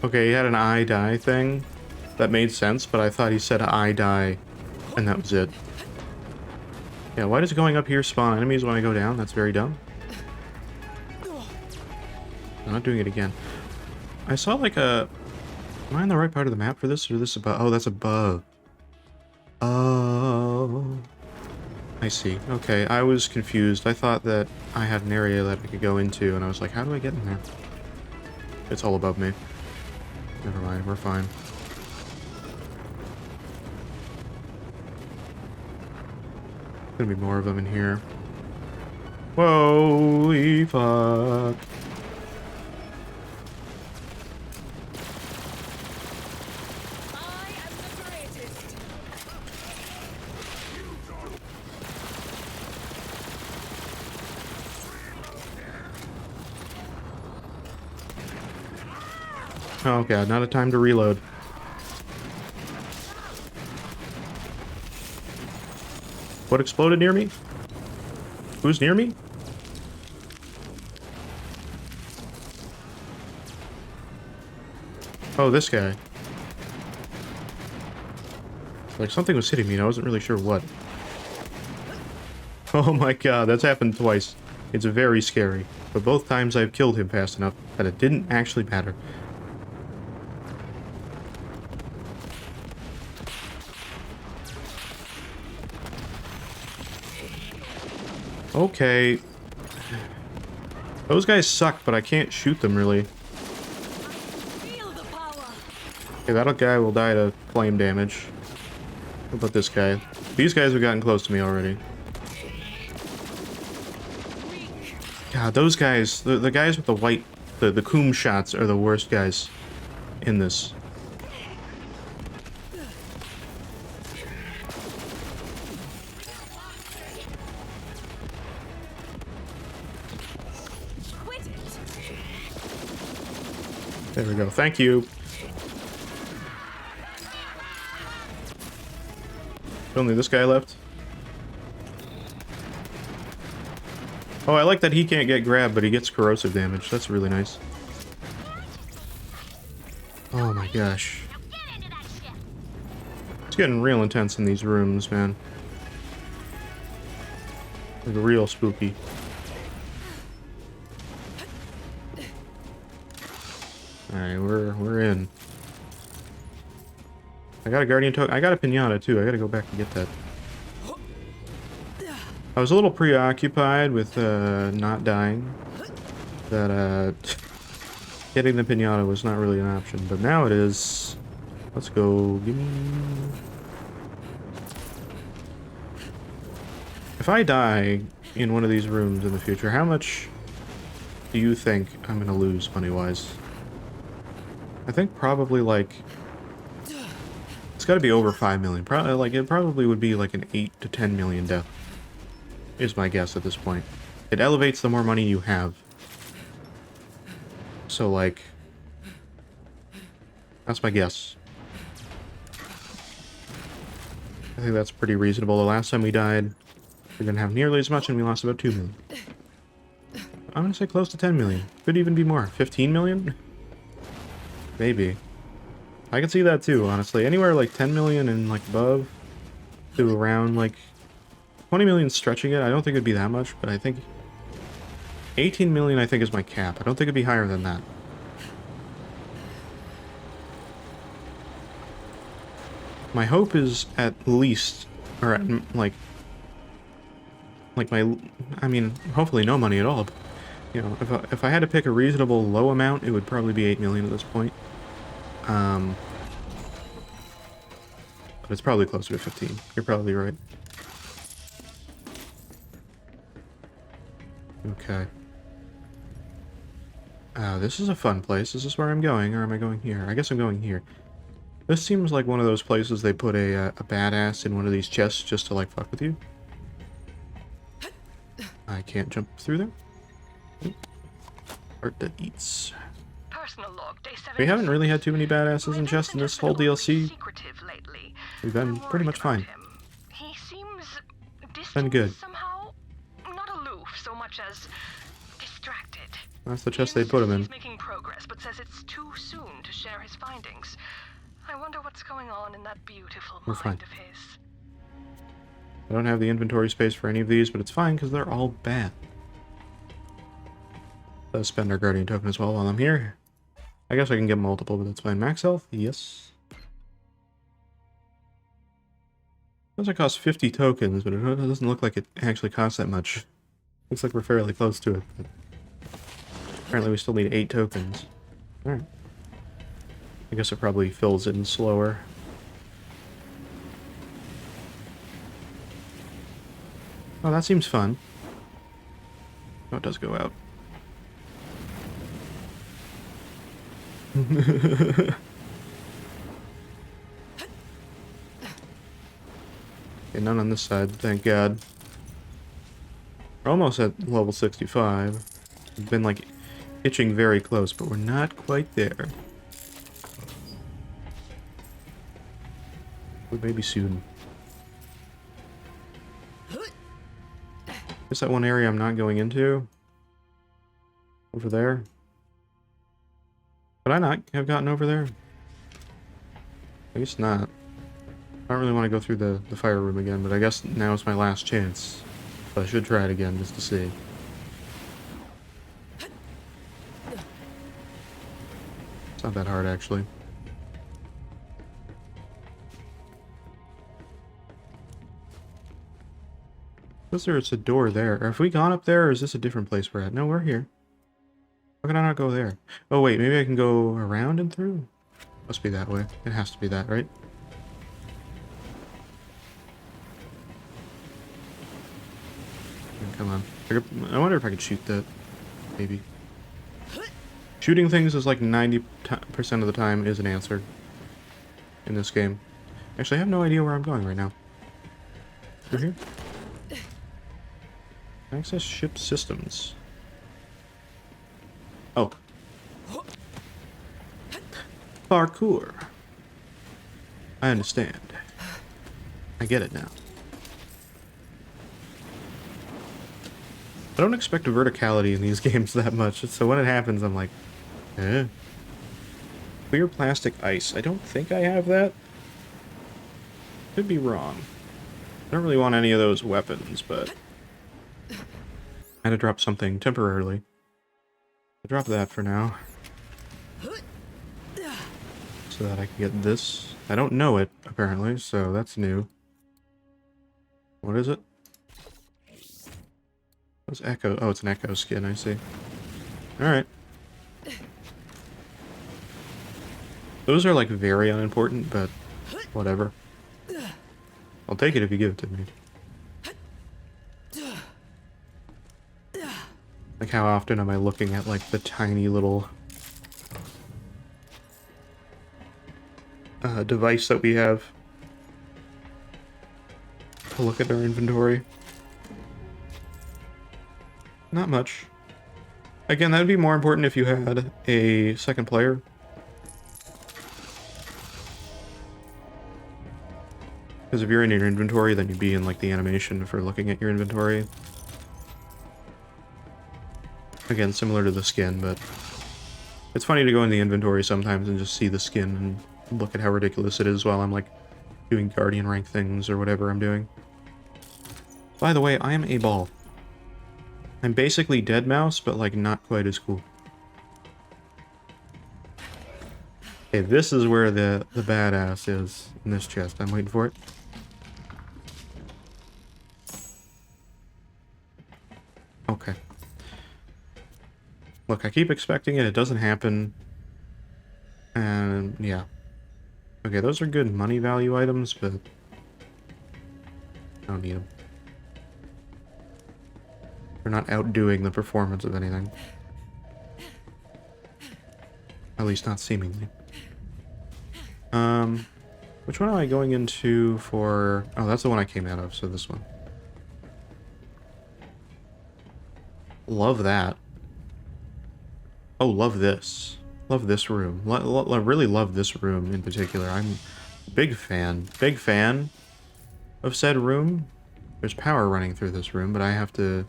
Okay, he had an I die thing. That made sense, but I thought he said I die, and that was it. Yeah, why does going up here spawn enemies when I go down? That's very dumb. I'm not doing it again. I saw like a... Am I on the right part of the map for this, or this above? Oh, that's above. Oh. I see. Okay, I was confused. I thought that I had an area that I could go into, and I was like, how do I get in there? It's all above me. Never mind, we're fine. Gonna be more of them in here. Holy fuck. Oh god, not a time to reload. What exploded near me? Who's near me? Oh, this guy. Like something was hitting me and I wasn't really sure what. Oh my god, that's happened twice. It's very scary. But both times I've killed him fast enough that it didn't actually matter. Okay. Those guys suck, but I can't shoot them really. Okay, that guy will die to flame damage. What about this guy? These guys have gotten close to me already. God, those guys, the guys with the white, the coom shots are the worst guys in this. There we go. Thank you. Only this guy left. Oh, I like that he can't get grabbed, but he gets corrosive damage. That's really nice. Oh my gosh. It's getting real intense in these rooms, man. Like real spooky. Alright, we're in. I got a guardian token. I got a pinata too. I gotta go back and get that. I was a little preoccupied with not dying. That getting the pinata was not really an option, but now it is. Let's go. Give me. If I die in one of these rooms in the future, how much do you think I'm gonna lose money-wise? I think probably like it's got to be over 5 million. Probably like it probably would be like an 8 to 10 million death. Is my guess at this point. It elevates the more money you have. So like that's my guess. I think that's pretty reasonable. The last time we died, we didn't have nearly as much and we lost about 2 million. I'm gonna say close to 10 million. Could even be more. 15 million? Maybe. I can see that too, honestly. Anywhere like 10 million and like above to around like 20 million stretching it. I don't think it'd be that much, but I think 18 million I think is my cap. I don't think it'd be higher than that. My hope is at least, or at like my, I mean, hopefully no money at all. You know, if I had to pick a reasonable low amount, it would probably be 8 million at this point. But it's probably closer to 15. You're probably right. Okay. This is a fun place. Is this where I'm going, or am I going here? I guess I'm going here. This seems like one of those places they put a badass in one of these chests just to, like, fuck with you. I can't jump through there. Art that eats. Personal log, day 7. We haven't really had too many badasses in chests in this whole DLC. We've been pretty much fine. He seems Been good. somehow, not aloof so much as distracted. That's the chest they put him in. He's making progress, but says it's too soon to share his findings. I wonder what's going on in that beautiful We're mind fine. of his. I don't have the inventory space for any of these, but it's fine because they're all bad. Let's spend our guardian token as well while I'm here. I guess I can get multiple, but that's fine. Max health? Yes. Doesn't cost 50 tokens, but it doesn't look like it actually costs that much. Looks like we're fairly close to it, but apparently we still need 8 tokens. Alright. I guess it probably fills in slower. Oh, that seems fun. Oh, it does go out. Okay, none on this side, thank God. We're almost at level 65. We've been, like, itching very close, but we're not quite there. But maybe soon. Is that one area I'm not going into? Over there? Would I not have gotten over there? I guess not. I don't really want to go through the fire room again, but I guess now is my last chance. So I should try it again just to see. It's not that hard, actually. Was there? It's a door there. Have we gone up there, or is this a different place we're at? No, we're here. Why can I not go there? Oh wait, maybe I can go around and through? Must be that way. It has to be that, right? Come on. I wonder if I could shoot that. Maybe. Shooting things is like 90% of the time is an answer in this game. Actually, I have no idea where I'm going right now. Through here? Access ship systems. Oh. Parkour. I understand. I get it now. I don't expect verticality in these games that much, so when it happens, I'm like, eh. Clear plastic ice. I don't think I have that. Could be wrong. I don't really want any of those weapons, but I had to drop something temporarily. I'll drop that for now. So that I can get this. I don't know it, apparently, so that's new. What is it? What's Echo? Oh, it's an Echo skin, I see. Alright. Those are, like, very unimportant, but whatever. I'll take it if you give it to me. Like, how often am I looking at, like, the tiny little device that we have to look at our inventory? Not much. Again, that would be more important if you had a second player. Because if you're in your inventory, then you'd be in, like, the animation for looking at your inventory. Again, similar to the skin, but it's funny to go in the inventory sometimes and just see the skin and look at how ridiculous it is while I'm, like, doing guardian rank things or whatever I'm doing. By the way, I am a ball. I'm basically Dead Mouse, but, like, not quite as cool. Okay, this is where the badass is in this chest. I'm waiting for it. Okay. Look, I keep expecting it. It doesn't happen. And, yeah. Okay, those are good money value items, but I don't need them. They're not outdoing the performance of anything. At least not seemingly. Which one am I going into for... Oh, that's the one I came out of, so this one. Love that. Oh, love this. Love this room. Really love this room in particular. I'm a big fan of said room. There's power running through this room, but I have to...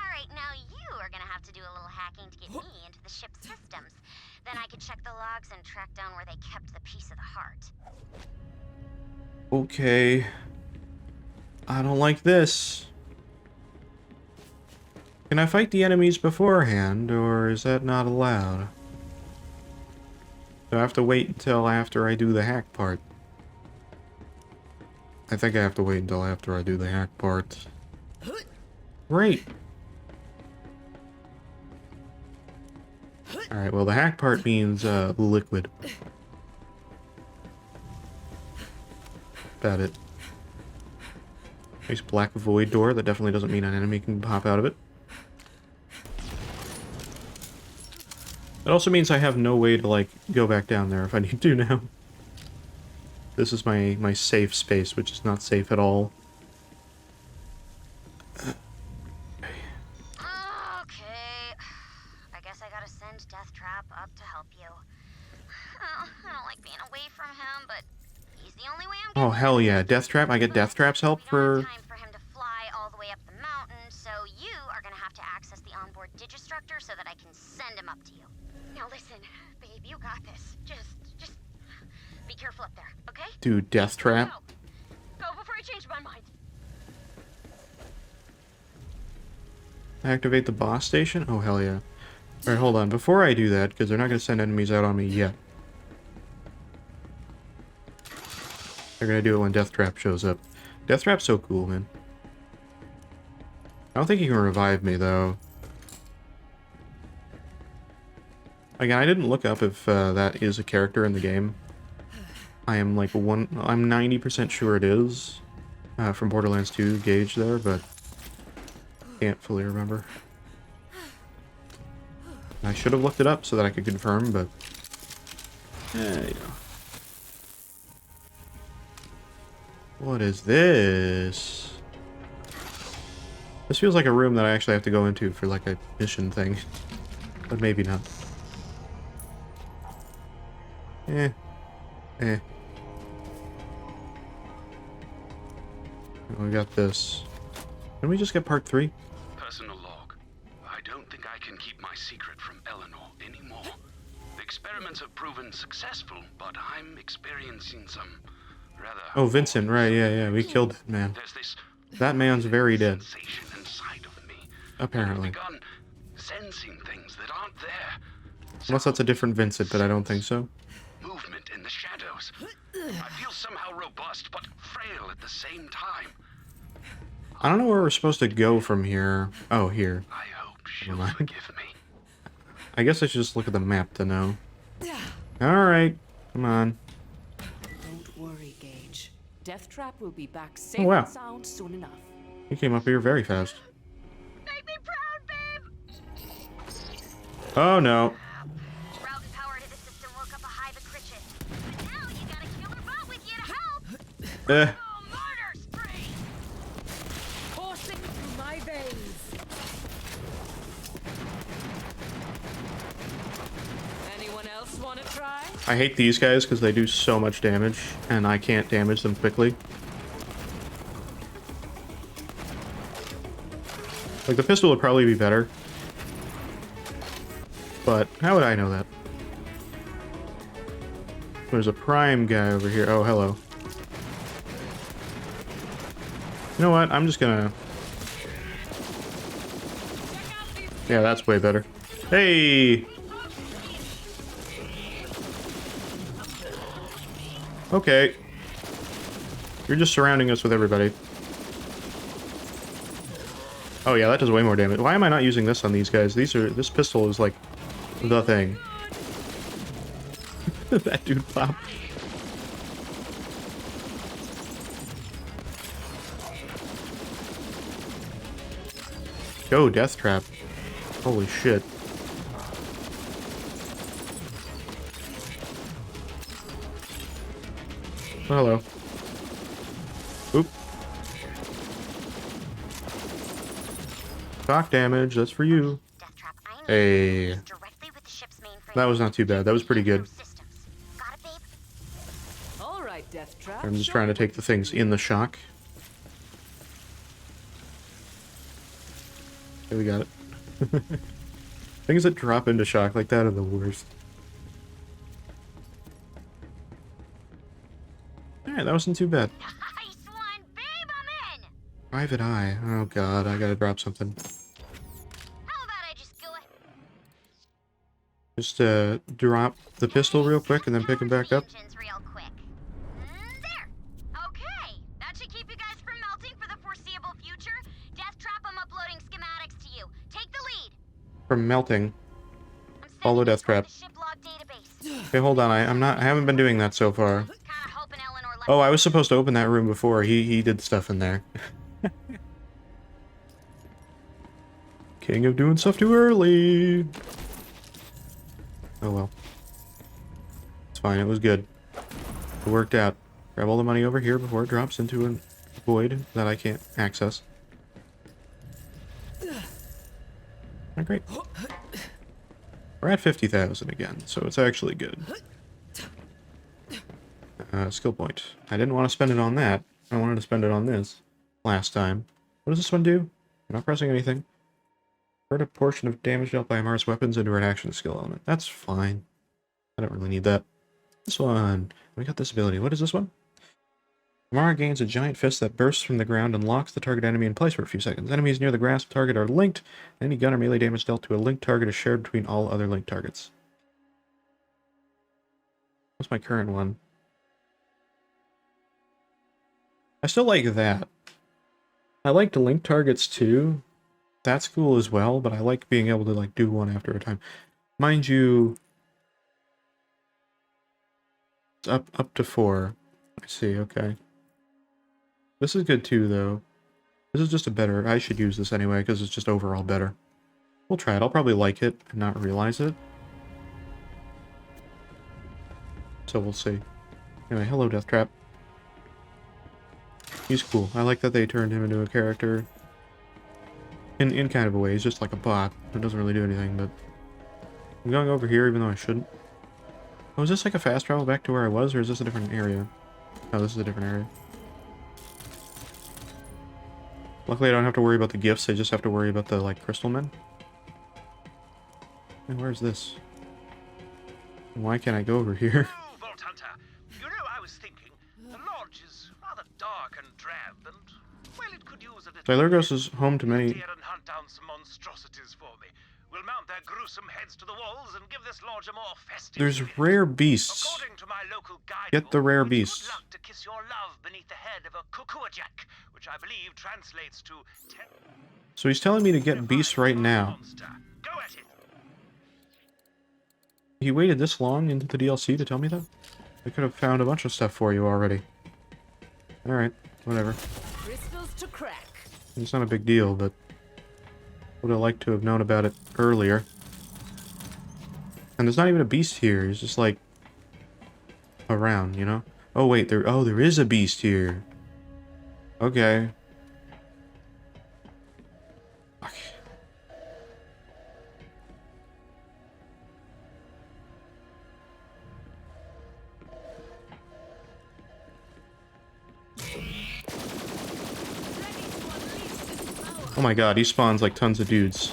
Alright, now you are gonna have to do a little hacking to get me into the ship's systems. Then I could check the logs and track down where they kept the piece of the heart. Okay. I don't like this. Can I fight the enemies beforehand, or is that not allowed? Do I have to wait until after I do the hack part? I think I have to wait until after I do the hack part. Great! Alright, well the hack part means, liquid. About it. Nice black void door, that definitely doesn't mean an enemy can pop out of it. It also means I have no way to, like, go back down there if I need to now. This is my safe space, which is not safe at all. Okay. I guess I gotta send Deathtrap up to help you. Oh, I don't like being away from him, but he's the only way I'm Oh, hell yeah. Deathtrap? I get Deathtrap's help for... time for him to fly all the way up the mountain, so you are gonna have to access the onboard Digistructor so that I can send him up to you. Now listen, babe, you got this. Just be careful up there, okay? Dude, Deathtrap? Go before I change my mind. Activate the boss station? Oh, hell yeah. Alright, hold on. Before I do that, because they're not going to send enemies out on me yet. They're going to do it when Deathtrap shows up. Deathtrap's so cool, man. I don't think he can revive me, though. Again, I didn't look up if that is a character in the game. I am like I'm 90% sure it is. From Borderlands 2 gauge there, but can't fully remember. I should have looked it up so that I could confirm, but you know. What is this? This feels like a room that I actually have to go into for like a mission thing, but maybe not. We got this. Can we just get part 3? Personal log. I don't think I can keep my secret from Eleanor anymore. The experiments have proven successful, but I'm experiencing some rather... Oh, Vincent, right, yeah, we killed that man. That man's very dead. Apparently. I've begun sensing things that aren't there. Unless that's a different Vincent, but I don't think so. Movement in the shadows. I feel somehow robust, but frail at the same time. I don't know where we're supposed to go from here. Oh, here. I hope she'll forgive me. I guess I should just look at the map to know. Alright, come on. Don't worry, Gage. Deathtrap will be back safe and sound soon enough. He came up here very fast. Make me proud, babe! Oh no. Routing power to the system woke up a hive of Critches. But now you got a killer bot with you to help! Murder spree! Coursing through my veins. Anyone else want to try? I hate these guys because they do so much damage, and I can't damage them quickly. Like, the pistol would probably be better. But, how would I know that? There's a prime guy over here. Oh, hello. You know what? I'm just gonna... Yeah, that's way better. Hey! Okay. You're just surrounding us with everybody. Oh yeah, that does way more damage. Why am I not using this on these guys? This pistol is like the thing. That dude popped. Go, Death Trap. Holy shit. Oh, hello. Oop. Shock damage, that's for you. Hey. That was not too bad. That was pretty good. All right, Death Trap. I'm just trying to take the things in the shock. Okay, we got it. Things that drop into shock like that are the worst. Alright, that wasn't too bad. Nice one, babe, I'm in. Private Eye. Oh god, I gotta drop something. How about I just go ahead? Just drop the pistol real quick and then pick him back up. Real quick. There. Okay, that should keep you guys from melting for the foreseeable future. Death Trap, I'm uploading schematics to you. Take the lead. From melting. Follow Death Trap. Okay, hold on. I haven't been doing that so far. Oh, I was supposed to open that room before. He did stuff in there. King of doing stuff too early. Oh well. It's fine. It was good. It worked out. Grab all the money over here before it drops into a void that I can't access. Oh, great. We're at 50,000 again, so it's actually good. Skill point. I didn't want to spend it on that. I wanted to spend it on this last time. What does this one do? I'm not pressing anything. Convert a portion of damage dealt by Mars weapons into an action skill element. That's fine. I don't really need that. This one. We got this ability. What is this one? Mara gains a giant fist that bursts from the ground and locks the target enemy in place for a few seconds. Enemies near the grasp target are linked. Any gun or melee damage dealt to a linked target is shared between all other linked targets. What's my current one? I still like that. I like linked targets too. That's cool as well, but I like being able to like do one after a time. Mind you, it's up to 4. I see, okay. This is good too, though. This is just a better... I should use this anyway, because it's just overall better. We'll try it. I'll probably like it and not realize it. So we'll see. Anyway, hello, Death Trap. He's cool. I like that they turned him into a character. In kind of a way. He's just like a bot. It doesn't really do anything, but... I'm going over here, even though I shouldn't. Oh, is this like a fast travel back to where I was, or is this a different area? Oh, this is a different area. Luckily, I don't have to worry about the gifts. I just have to worry about the, like, crystal men. And where's this? Why can't I go over here? Oh, Vault Hunter. You know, I was thinking, the lodge is rather dark and drab, and, well, it could use a little... Zylurgos is home to many... and hunt down some monstrosities for me. We'll mount their gruesome heads to the walls and give this lodge a more festive... There's rare beasts. According to my local guide, Get the rare beasts. good luck to kiss your love beneath the head of a kukuajak, which I believe translates to... So he's telling me to get beasts right now. Go at it. He waited this long into the DLC to tell me that? I could have found a bunch of stuff for you already. Alright, whatever. Crystals to crack. It's not a big deal, but... would have liked to have known about it earlier. And there's not even a beast here. He's just like... around, you know? Oh wait, there is a beast here. Okay. Fuck. Oh my god, he spawns like tons of dudes.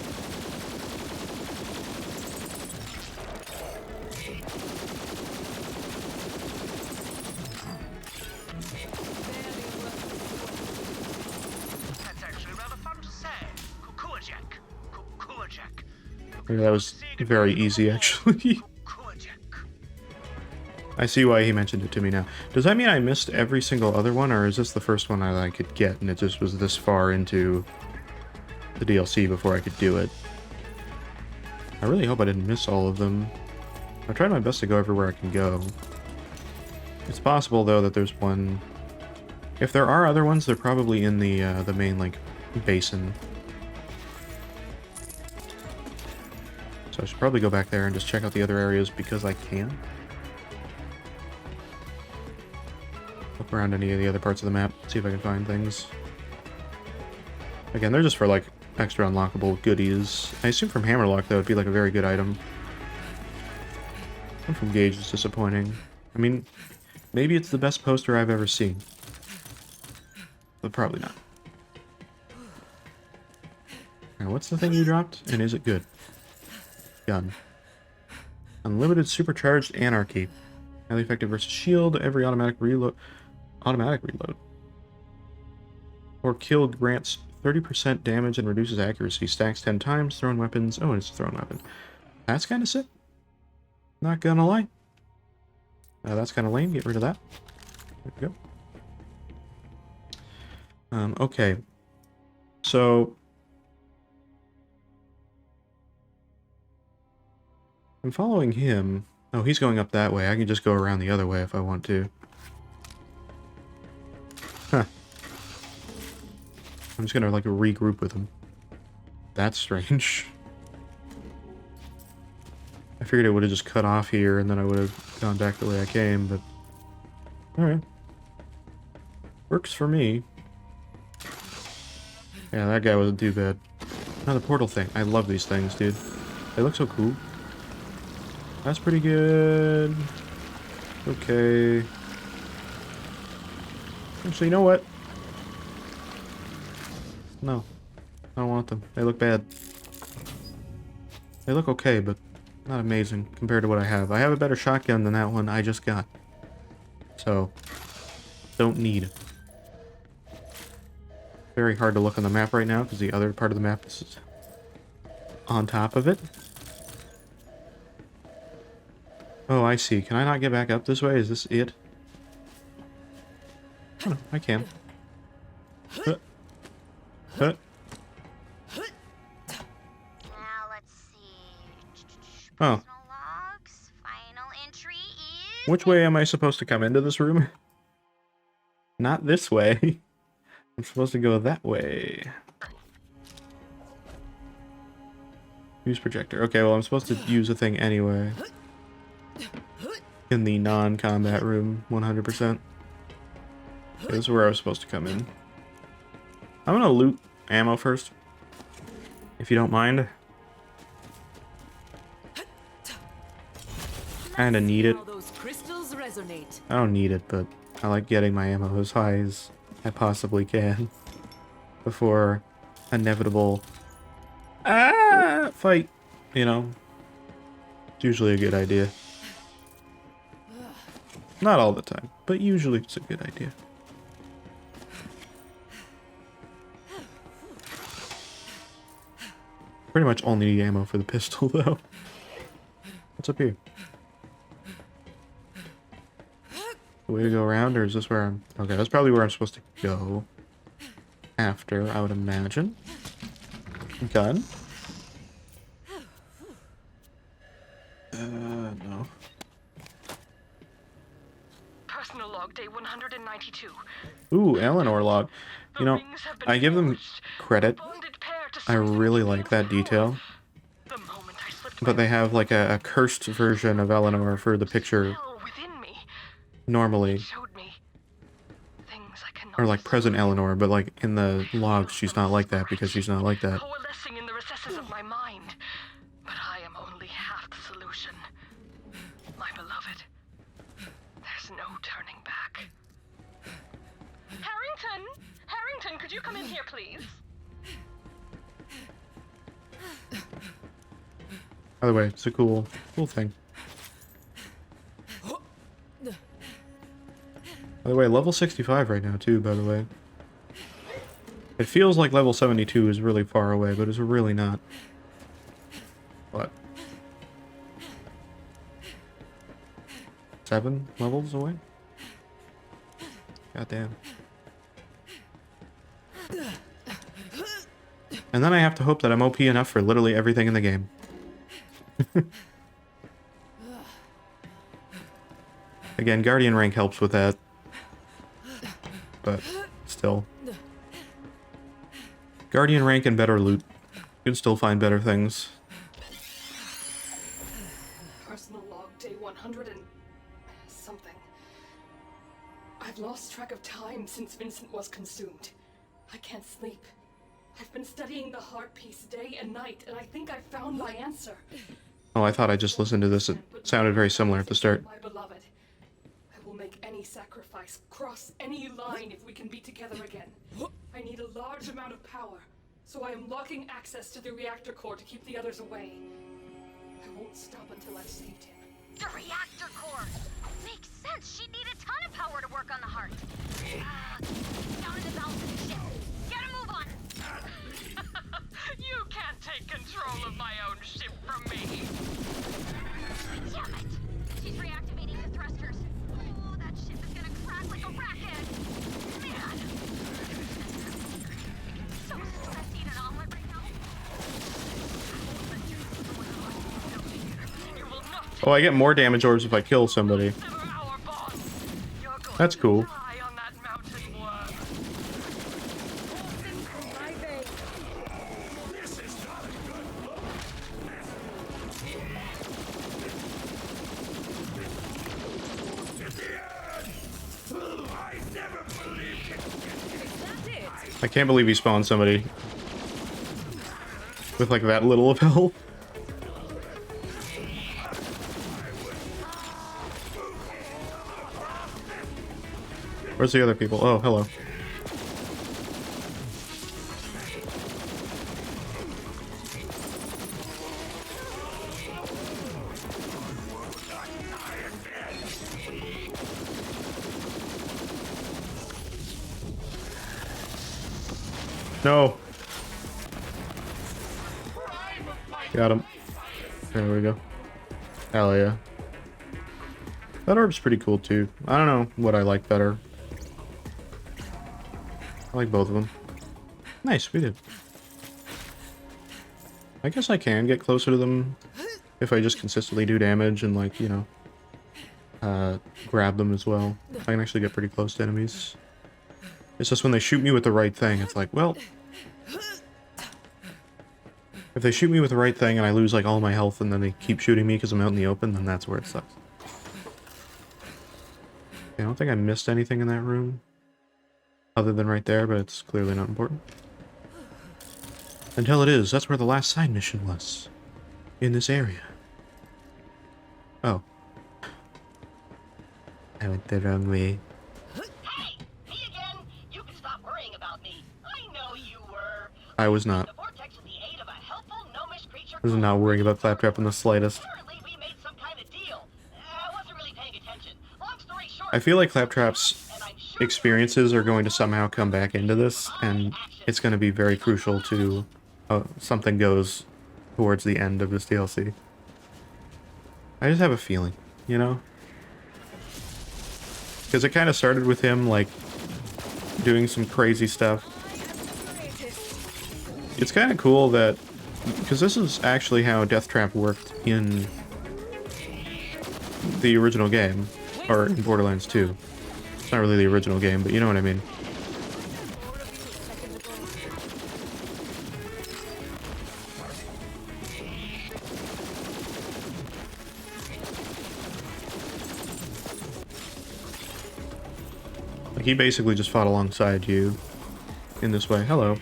That's actually rather fun to say. Kukuajak. Kukuajak. That was very easy, actually. I see why he mentioned it to me now. Does that mean I missed every sinsingle other one, or is this the first one I could get, and it just was this far into the DLC before I could do it. I really hope I didn't miss all of them. I tried my best to go everywhere I can go. It's possible, though, that there's one... If there are other ones, they're probably in the main, like, basin. So I should probably go back there and just check out the other areas because I can. Look around any of the other parts of the map, see if I can find things. Again, they're just for, like, extra unlockable goodies. I assume from Hammerlock, though, it'd be, like, a very good item. And from Gage, it's disappointing. I mean, maybe it's the best poster I've ever seen. But probably not. Now, what's the thing you dropped? And is it good? Gun. Unlimited Supercharged Anarchy. Highly effective versus shield. Every automatic reload. Or kill grants 30% damage and reduces accuracy. Stacks 10 times. Thrown weapons. Oh, it's a thrown weapon. That's kind of sick. Not gonna lie. That's kind of lame. Get rid of that. There we go. Okay. So... I'm following him. Oh, he's going up that way. I can just go around the other way if I want to. Huh. I'm just gonna, like, regroup with him. That's strange. I figured it would have just cut off here, and then I would have gone back the way I came, but... Alright. Works for me. Yeah, that guy wasn't too bad. Now the portal thing. I love these things, dude. They look so cool. That's pretty good. Okay. Actually, you know what? No. I don't want them. They look bad. They look okay, but not amazing compared to what I have. I have a better shotgun than that one I just got. So, don't need it. Very hard to look on the map right now because the other part of the map is on top of it. Oh, I see. Can I not get back up this way? Is this it? Oh, no, I can. Huh. Huh. Now let's see. Oh. Logs. Final entry is... Which way am I supposed to come into this room? Not this way. I'm supposed to go that way. Use projector. Okay, well, I'm supposed to use a thing anyway. In the non-combat room, 100%. Okay, this is where I was supposed to come in. I'm gonna loot ammo first. If you don't mind. Kinda need it. I don't need it, but I like getting my ammo as high as I possibly can. Before inevitable fight, you know. It's usually a good idea. Not all the time, but usually it's a good idea. Pretty much only need ammo for the pistol, though. What's up here? The way to go around, or is this where I'm... Okay, that's probably where I'm supposed to go. After, I would imagine. Gun. No. Personal log day 192. Ooh, Eleanor log. You know, I give them credit. I really like that detail. But they have like a cursed version of Eleanor for the picture normally. Or like present Eleanor, but like in the logs she's not like that because she's not like that. Coalescing in the recesses of my mind. But I am only half the solution. My beloved. There's no turning back. Harrington! Harrington, could you come in here, please? By the way, it's a cool thing. By the way, level 65 right now too, by the way. It feels like level 72 is really far away, but it's really not. What? 7 levels away? Goddamn. And then I have to hope that I'm OP enough for literally everything in the game. Again, Guardian rank helps with that. But still. Guardian rank and better loot. You can still find better things. Personal log day 100 and something. I've lost track of time since Vincent was consumed. I can't sleep. I've been studying the heart piece day and night, and I think I've found my answer. Oh, I thought I just listened to this. It sounded very similar at the start. My beloved, I will make any sacrifice, cross any line if we can be together again. I need a large amount of power, so I am locking access to the reactor core to keep the others away. I won't stop until I've saved him. The reactor core! Makes sense. She'd need a ton of power to work on the heart. Down in the valve of the ship. Get a move on! You can't take control of my own ship from me! Damn it! She's reactivating the thrusters. Oh, that ship is gonna crack like a racket! Man! So stressed to eat an omelet right now. Oh, I get more damage orbs if I kill somebody. That's cool. I can't believe he spawned somebody with like that little of health. Where's the other people? Oh, hello. No. Got him. There we go. Hell yeah. That orb's pretty cool too. I don't know what I like better. I like both of them. Nice, we did. I guess I can get closer to them if I just consistently do damage and, like, you know, grab them as well. I can actually get pretty close to enemies. It's just when they shoot me with the right thing, it's like, well... If they shoot me with the right thing and I lose, like, all my health and then they keep shooting me because I'm out in the open, then that's where it sucks. I don't think I missed anything in that room. Other than right there, but it's clearly not important. Until it is. That's where the last side mission was. In this area. Oh. I went the wrong way. Hey! Me again! You can stop worrying about me. I know you were. I was not. The vortex with the aid of a helpful gnomish creature. I was not worrying about Claptrap in the slightest. Apparently we made some kind of deal. I wasn't really paying attention. Long story short, I feel like Claptrap's experiences are going to somehow come back into this, and it's going to be very crucial to something goes towards the end of this DLC. I just have a feeling, you know? Because it kind of started with him, like, doing some crazy stuff. It's kind of cool that... Because this is actually how Deathtrap worked in the original game, or in Borderlands 2. It's not really the original game, but you know what I mean. Like, he basically just fought alongside you in this way. Hello.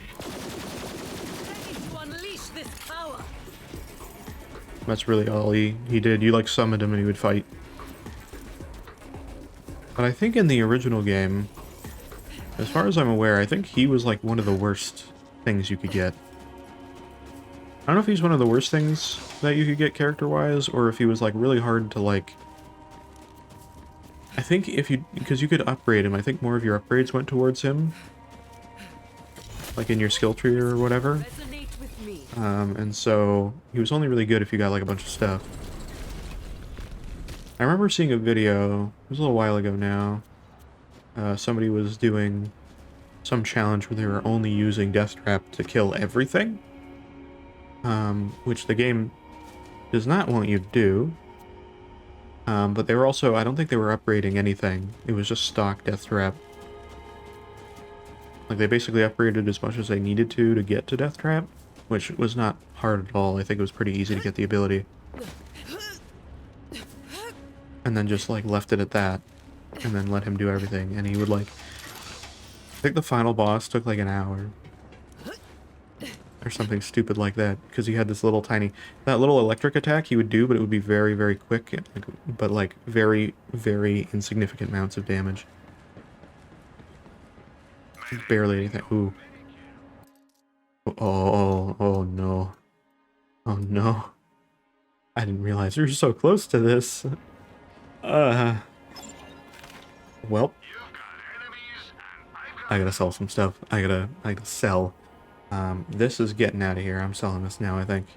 That's really all he did. You, like, summoned him and he would fight. But I think in the original game, as far as I'm aware, I think he was, like, one of the worst things you could get. I don't know if he's one of the worst things that you could get character-wise, or if he was, like, really hard to, like... I think if you... Because you could upgrade him. I think more of your upgrades went towards him. Like, in your skill tree or whatever. And so, he was only really good if you got, like, a bunch of stuff. I remember seeing a video, it was a little while ago now, somebody was doing some challenge where they were only using Deathtrap to kill everything, which the game does not want you to do. But they were also, I don't think they were upgrading anything. It was just stock Deathtrap. Like, they basically upgraded as much as they needed to get to Deathtrap, which was not hard at all. I think it was pretty easy to get the ability. And then just, like, left it at that. And then let him do everything. And he would, like... I think the final boss took, like, an hour. Or something stupid like that. Because he had this little tiny... That little electric attack he would do, but it would be very, very quick. But, like, very, very insignificant amounts of damage. Barely anything. Ooh. Oh no. Oh no. I didn't realize we were so close to this. Well. I gotta sell some stuff. I gotta sell. This is getting out of here. I'm selling this now, I think.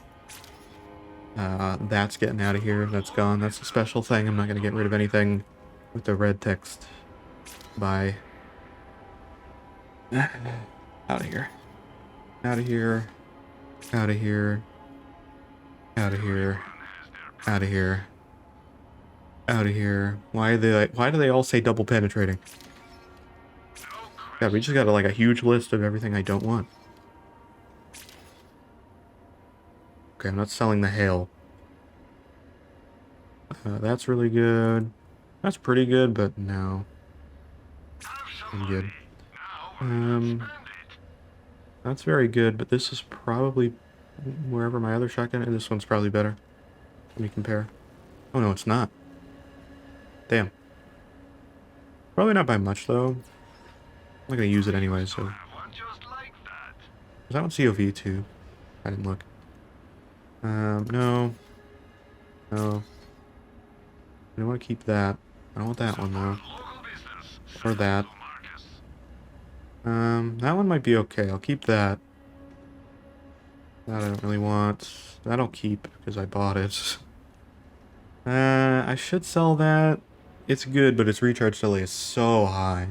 That's getting out of here. That's gone. That's a special thing. I'm not gonna get rid of anything with the red text. Bye. Out of here. Out of here. Out of here. Out of here. Out of here. Out of here. Why do they all say double penetrating? Yeah, we just got like a huge list of everything I don't want. Okay, I'm not selling the hail. That's really good. That's pretty good, but no. I'm good. That's very good, but this is probably wherever my other shotgun is. This one's probably better. Let me compare. Oh no, it's not. Damn. Probably not by much though. I'm not gonna use it anyway, so. Is that one COV too? I didn't look. No. No. I don't want to keep that. I don't want that one though. Or that. That one might be okay. I'll keep that. That I don't really want. That I'll keep because I bought it. I should sell that. It's good, but its recharge delay is so high.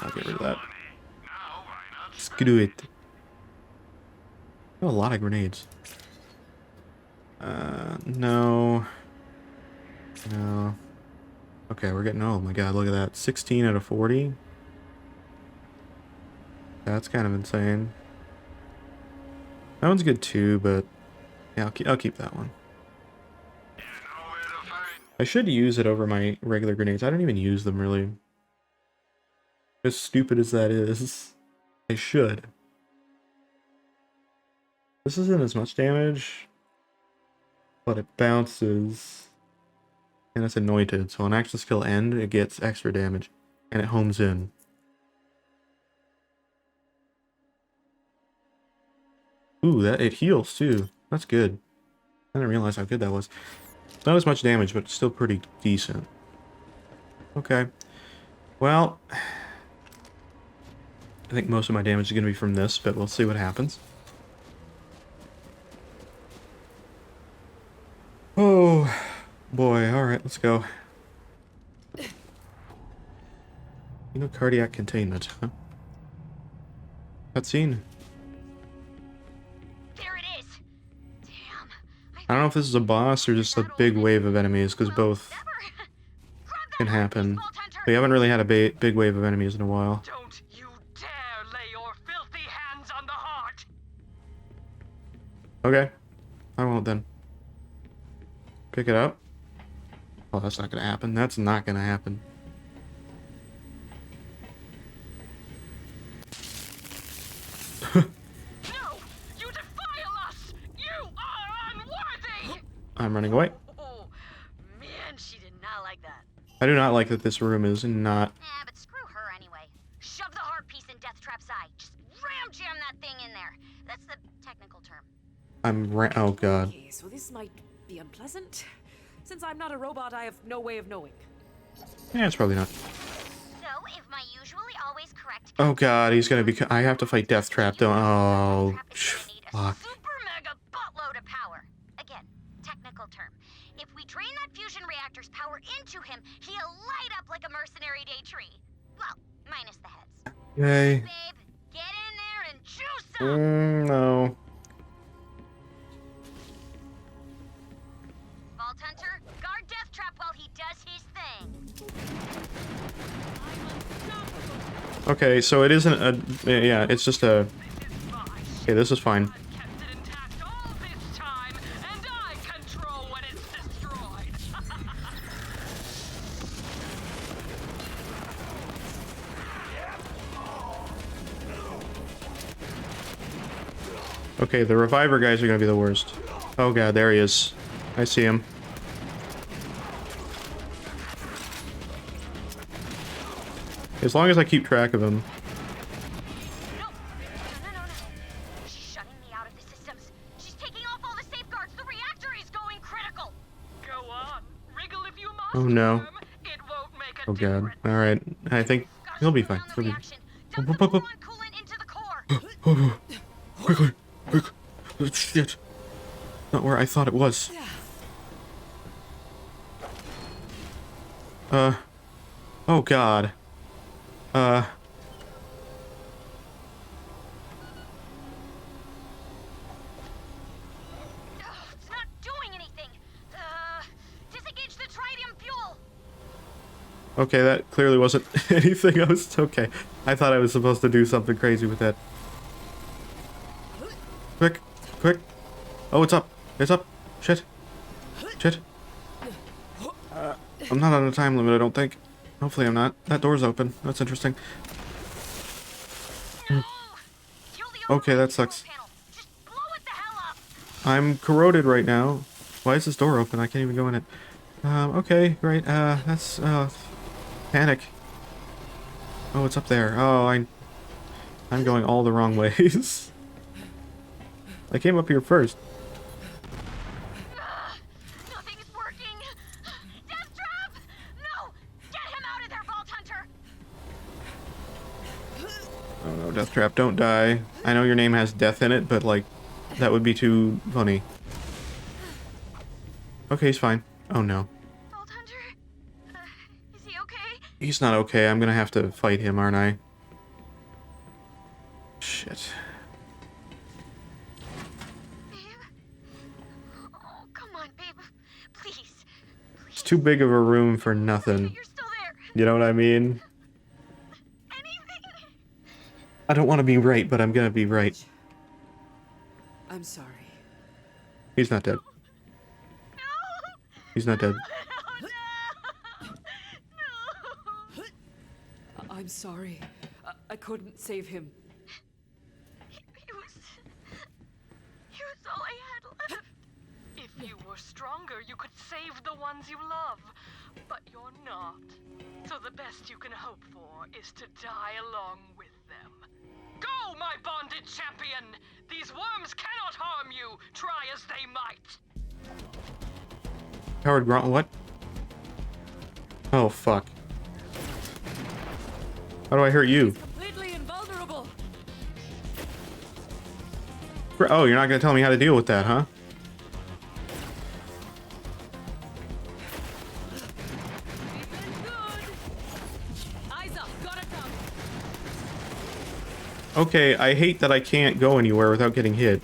I'll get rid of that. Screw it. I have a lot of grenades. No. No. Okay, we're getting, oh my god, look at that. 16 out of 40. That's kind of insane. That one's good too, but yeah, I'll keep that one. I should use it over my regular grenades. I don't even use them really. As stupid as that is, I should. This isn't as much damage, but it bounces, and it's anointed. So on action skill end, it gets extra damage, and it homes in. Ooh, it heals too. That's good. I didn't realize how good that was. Not as much damage, but still pretty decent. Okay. Well, I think most of my damage is going to be from this, but we'll see what happens. Oh, boy. Alright, let's go. You know, cardiac containment, huh? Cutscene. I don't know if this is a boss or just a big wave of enemies, because both can happen. We haven't really had a big wave of enemies in a while. Don't you dare lay your filthy hands on the heart. Okay. I won't then. Pick it up. Oh, that's not gonna happen. That's not gonna happen. I'm running away. Oh, man, she did not like that. I do not like that this room is not... but screw her anyway. Shove the heart piece in Deathtrap's eye. Just ram jam that thing in there. That's the technical term. oh god. Okay, so this might be unpleasant. Since I'm not a robot, I have no way of knowing. Yeah, it's probably not. So, if my usually always correct... Oh god, he's gonna be... I have to fight Deathtrap, don't... Oh, fuck. Super mega buttload of power. Again, technical term. If we drain that fusion reactor's power into him, he'll light up like a mercenary day tree. Well, minus the heads. Yay. Get in there and chew some. No. Vault Hunter, guard Death Trap while he does his thing. Okay, so it isn't a... Yeah, it's just a... Okay, this is fine. Okay, the reviver guys are gonna be the worst. Oh god, there he is. I see him. As long as I keep track of him. No. She's shutting me out of the systems. She's taking off all the safeguards. The reactor is going critical. Go on. Wriggle if you must. Oh no. It won't make a Oh god. Alright. I think he'll be fine. He'll be fine. Quickly! Quick! Shit! Not where I thought it was. Oh god. It's not doing anything. Disengage the tritium fuel. Okay, that clearly wasn't anything. Okay. I thought I was supposed to do something crazy with that. Quick! Quick! Oh, it's up! It's up! Shit! Shit! I'm not on a time limit, I don't think. Hopefully I'm not. That door's open. That's interesting. Okay, that sucks. I'm corroded right now. Why is this door open? I can't even go in it. Okay, great. That's, panic. Oh, it's up there. Oh, I'm going all the wrong ways. I came up here first. Nothing's working. Death Trap! No! Get him out of there, Vault Hunter! Oh no, Death Trap, don't die. I know your name has death in it, but like, that would be too funny. Okay, he's fine. Oh no. Vault Hunter? Is he okay? He's not okay. I'm gonna have to fight him, aren't I? Shit. It's too big of a room for nothing. You know what I mean? I don't want to be right, but I'm gonna be right. I'm sorry. He's not dead. He's not dead. I'm sorry. I couldn't save him. He was all I had left. If you were stronger, you could save the ones you love. But you're not. So the best you can hope for is to die along with them. Go, my bonded champion! These worms cannot harm you, try as they might. Howard Grant, what? Oh, fuck. How do I hurt you? Completely invulnerable. Oh, you're not gonna tell me how to deal with that, huh? Okay, I hate that I can't go anywhere without getting hit.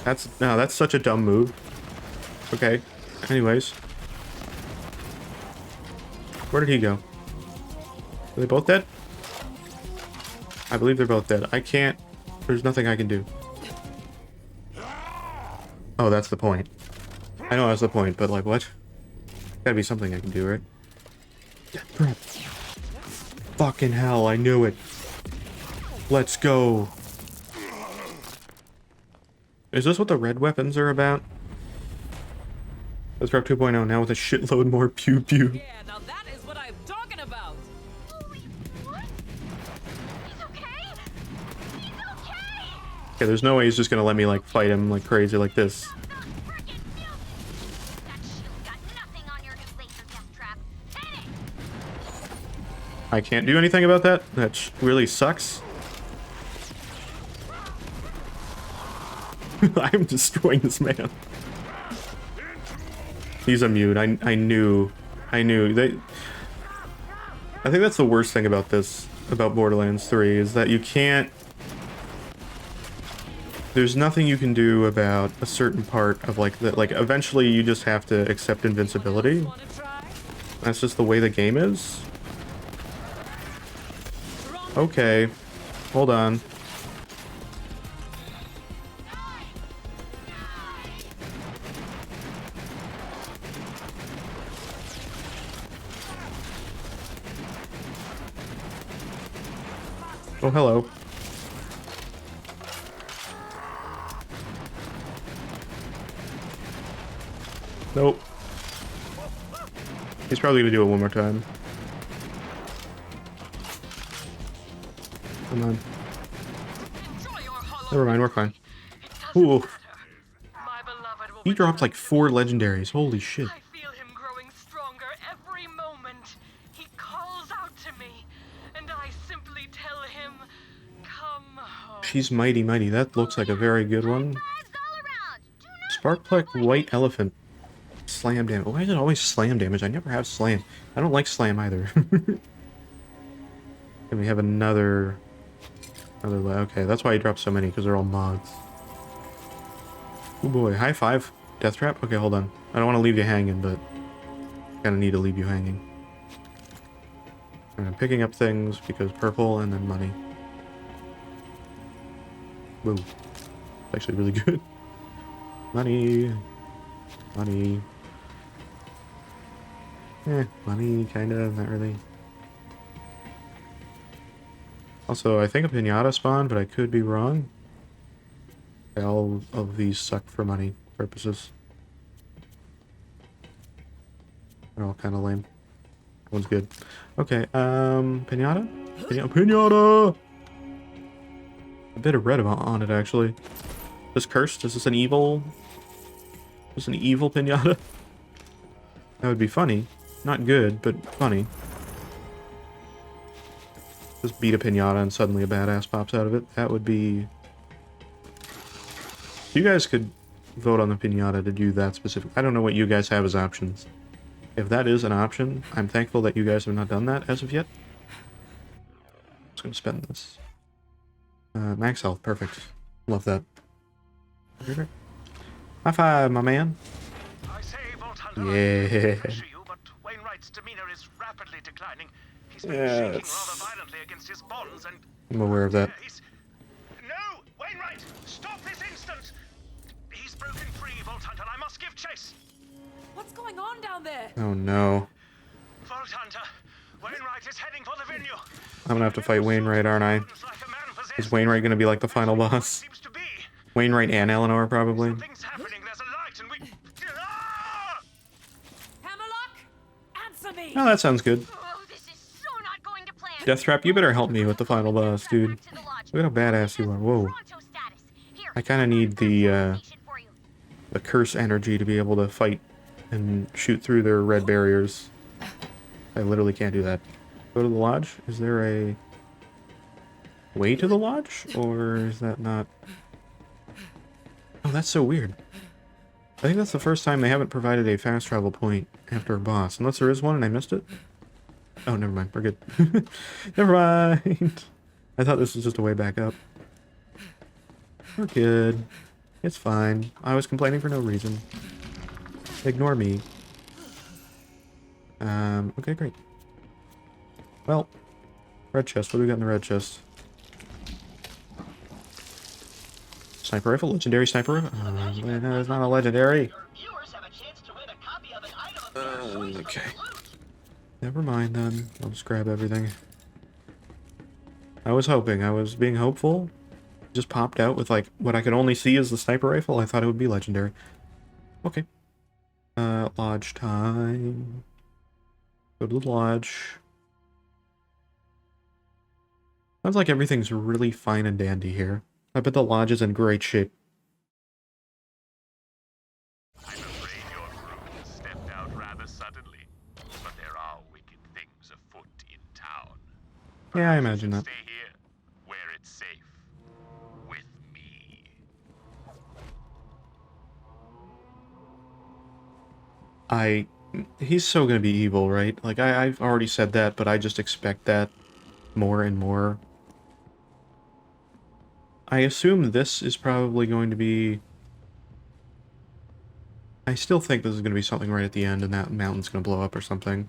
That's such a dumb move. Okay, anyways. Where did he go? Are they both dead? I believe they're both dead. I can't... There's nothing I can do. Oh, that's the point. I know that's the point, but like, what? Gotta be something I can do, right? Death Trap. Fucking hell, I knew it. Let's go. Is this what the red weapons are about? Let's Trap 2.0 now with a shitload more pew pew. Yeah, now that is what I'm talking about. Okay, there's no way he's just gonna let me like fight him like crazy like this. I can't do anything about that? That really sucks. I'm destroying this man. He's immune. I knew. I think that's the worst thing about this about Borderlands 3 is that you can't... There's nothing you can do about a certain part of, like, that. Like, eventually you just have to accept invincibility. That's just the way the game is. Okay. Hold on. Oh, hello. Nope. He's probably gonna do it one more time. Come on. Never mind, we're fine. Ooh. He dropped like 4 legendaries. Holy shit. I feel him growing stronger every moment. He calls out to me, and I simply tell him, come home. She's mighty mighty. That looks like a very good one. Sparkplug White Elephant. Slam damage. Why is it always slam damage? I never have slam. I don't like slam either. And we have another... Okay, that's why he dropped so many, because they're all mods. Oh boy, high five. Death trap? Okay, hold on. I don't want to leave you hanging, but... kind of need to leave you hanging. And I'm picking up things, because purple and then money. Boom. It's actually really good. Money. Money. Money, kinda, not really. Also, I think a pinata spawned, but I could be wrong. Okay, all of these suck for money purposes. They're all kind of lame. That one's good. Okay, pinata? Pinata! A bit of red on it, actually. This cursed? Is this an evil... Is this an evil pinata? That would be funny. Not good, but funny. Just beat a pinata and suddenly a badass pops out of it. That would be... You guys could vote on the pinata to do that specific... I don't know what you guys have as options. If that is an option, I'm thankful that you guys have not done that as of yet. I'm just gonna spend this. Max health, perfect. Love that. High five, my man. Yeah. Yes. I'm aware of that. No! Wainwright! Stop this instant! He's broken free, Vault Hunter. I must give chase! What's going on down there? Oh no. Vault Hunter, Wainwright is heading for the venue. I'm gonna have to fight Wainwright, aren't I? Is Wainwright gonna be like the final boss? Wainwright and Eleanor, probably. Something's happening. There's a light and we... Hammerlock, answer me. Oh, that sounds good. Deathtrap, you better help me with the final boss, dude. Look at how badass you are. Whoa. I kind of need the curse energy to be able to fight and shoot through their red barriers. I literally can't do that. Go to the lodge? Is there a way to the lodge? Or is that not... Oh, that's so weird. I think that's the first time they haven't provided a fast travel point after a boss. Unless there is one and I missed it. Oh, never mind. We're good. Never mind. I thought this was just a way back up. We're good. It's fine. I was complaining for no reason. Ignore me. Okay, great. Well, red chest. What do we got in the red chest? Sniper rifle? Legendary sniper rifle? No, it's not a legendary. Okay. Never mind then. I'll just grab everything. I was hoping. I was being hopeful. Just popped out with like what I could only see as the sniper rifle. I thought it would be legendary. Okay. Lodge time. Go to the lodge. Sounds like everything's really fine and dandy here. I bet the lodge is in great shape. I'm afraid your group has stepped out rather suddenly, but there are wicked things afoot in town. Yeah, I imagine that. Stay here, where it's safe, with me. He's so gonna be evil, right? Like, I've already said that, but I just expect that. more and more. I assume this is probably going to be... I still think this is going to be something right at the end and that mountain's going to blow up or something.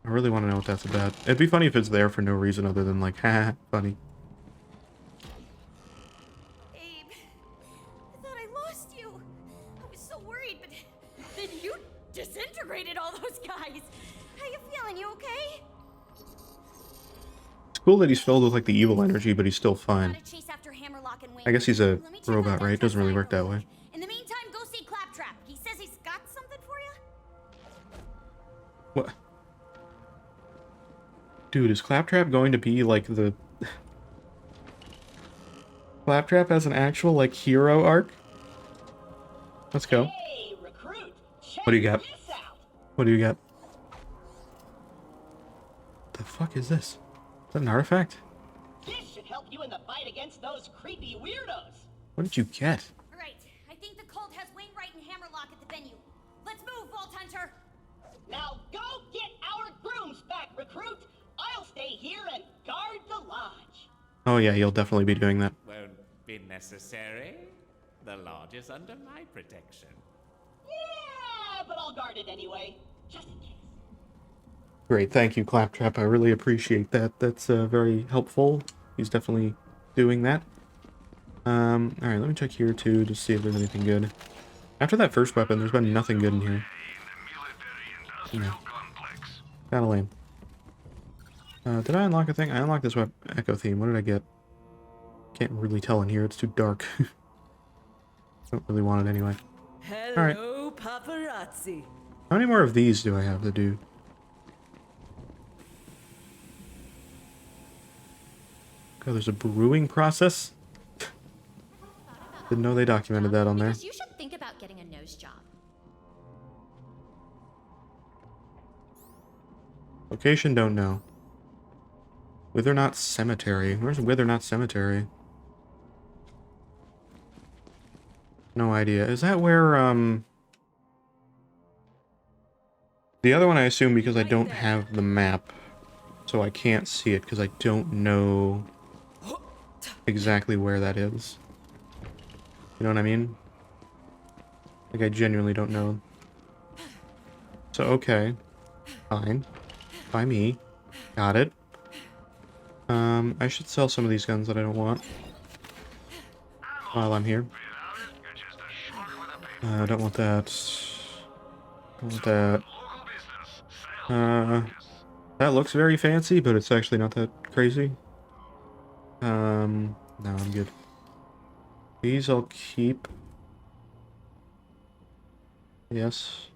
I really want to know what that's about. It'd be funny if it's there for no reason other than like, haha, funny. Abe, I thought I lost you. I was so worried, but then you disintegrated all those guys. How you feeling? You okay? It's cool that he's filled with like the evil energy, but he's still fine. Gotta chase after Hammerlock and Wayne. I guess he's a robot, right? It doesn't really work that way. In the meantime, go see Claptrap. He says he's got something for you. What? Dude, is Claptrap going to be like the... Claptrap has an actual like hero arc? Let's go. Hey, recruit, What do you got? this out. What do you got? The fuck is this? Is that an artifact? This should help you in the fight against those creepy weirdos. What did you get? Right. I think the cult has Wainwright and Hammerlock at the venue. Let's move, Vault Hunter. Now go get our grooms back, recruit. I'll stay here and guard the lodge. Oh yeah, you'll definitely be doing that. Won't be necessary. The lodge is under my protection. Yeah, but I'll guard it anyway, just in case. Great, thank you, Claptrap. I really appreciate that. That's very helpful. He's definitely doing that. Alright, let me check here too to see if there's anything good. After that first weapon, there's been nothing good in here. No. Kinda lame. Did I unlock a thing? I unlocked this echo theme. What did I get? Can't really tell in here. It's too dark. Don't really want it anyway. Hello, paparazzi. How many more of these do I have to do? God, there's a brewing process? Didn't know they documented that on there. Because you should think about getting a nose job. Location, don't know. Withernot Cemetery. Where's Withernot Cemetery? No idea. Is that where, the other one I assume because I don't have the map. So I can't see it because I don't know exactly where that is. You know what I mean? Like, I genuinely don't know. So, okay. Fine. By me. Got it. I should sell some of these guns that I don't want. While I'm here. I don't want that. Don't want that. That looks very fancy, but it's actually not that crazy. No, I'm good. These I'll keep. Yes.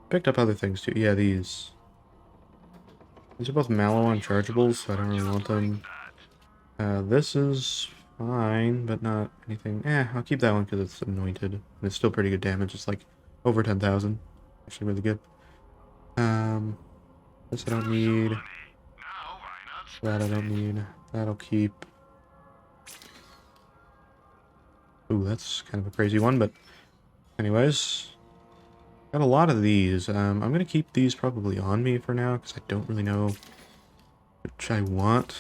Picked up other things too. Yeah, these. These are both Mallow unchargeables, so I don't really want them. This is fine, but not anything. I'll keep that one because it's anointed. And it's still pretty good damage. It's like over 10,000. Actually really good. This I don't need. That I don't need. That'll keep. Ooh, that's kind of a crazy one, but anyways. Got a lot of these. I'm going to keep these probably on me for now, because I don't really know which I want.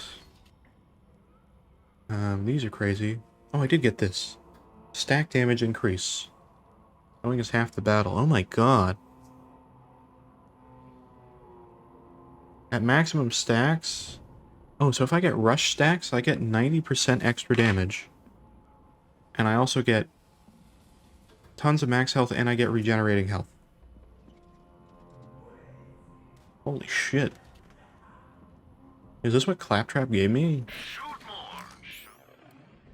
These are crazy. Oh, I did get this. Stack damage increase. Knowing is half the battle. Oh my god. At maximum stacks... Oh, so if I get rush stacks, I get 90% extra damage. And I also get tons of max health, and I get regenerating health. Holy shit. Is this what Claptrap gave me?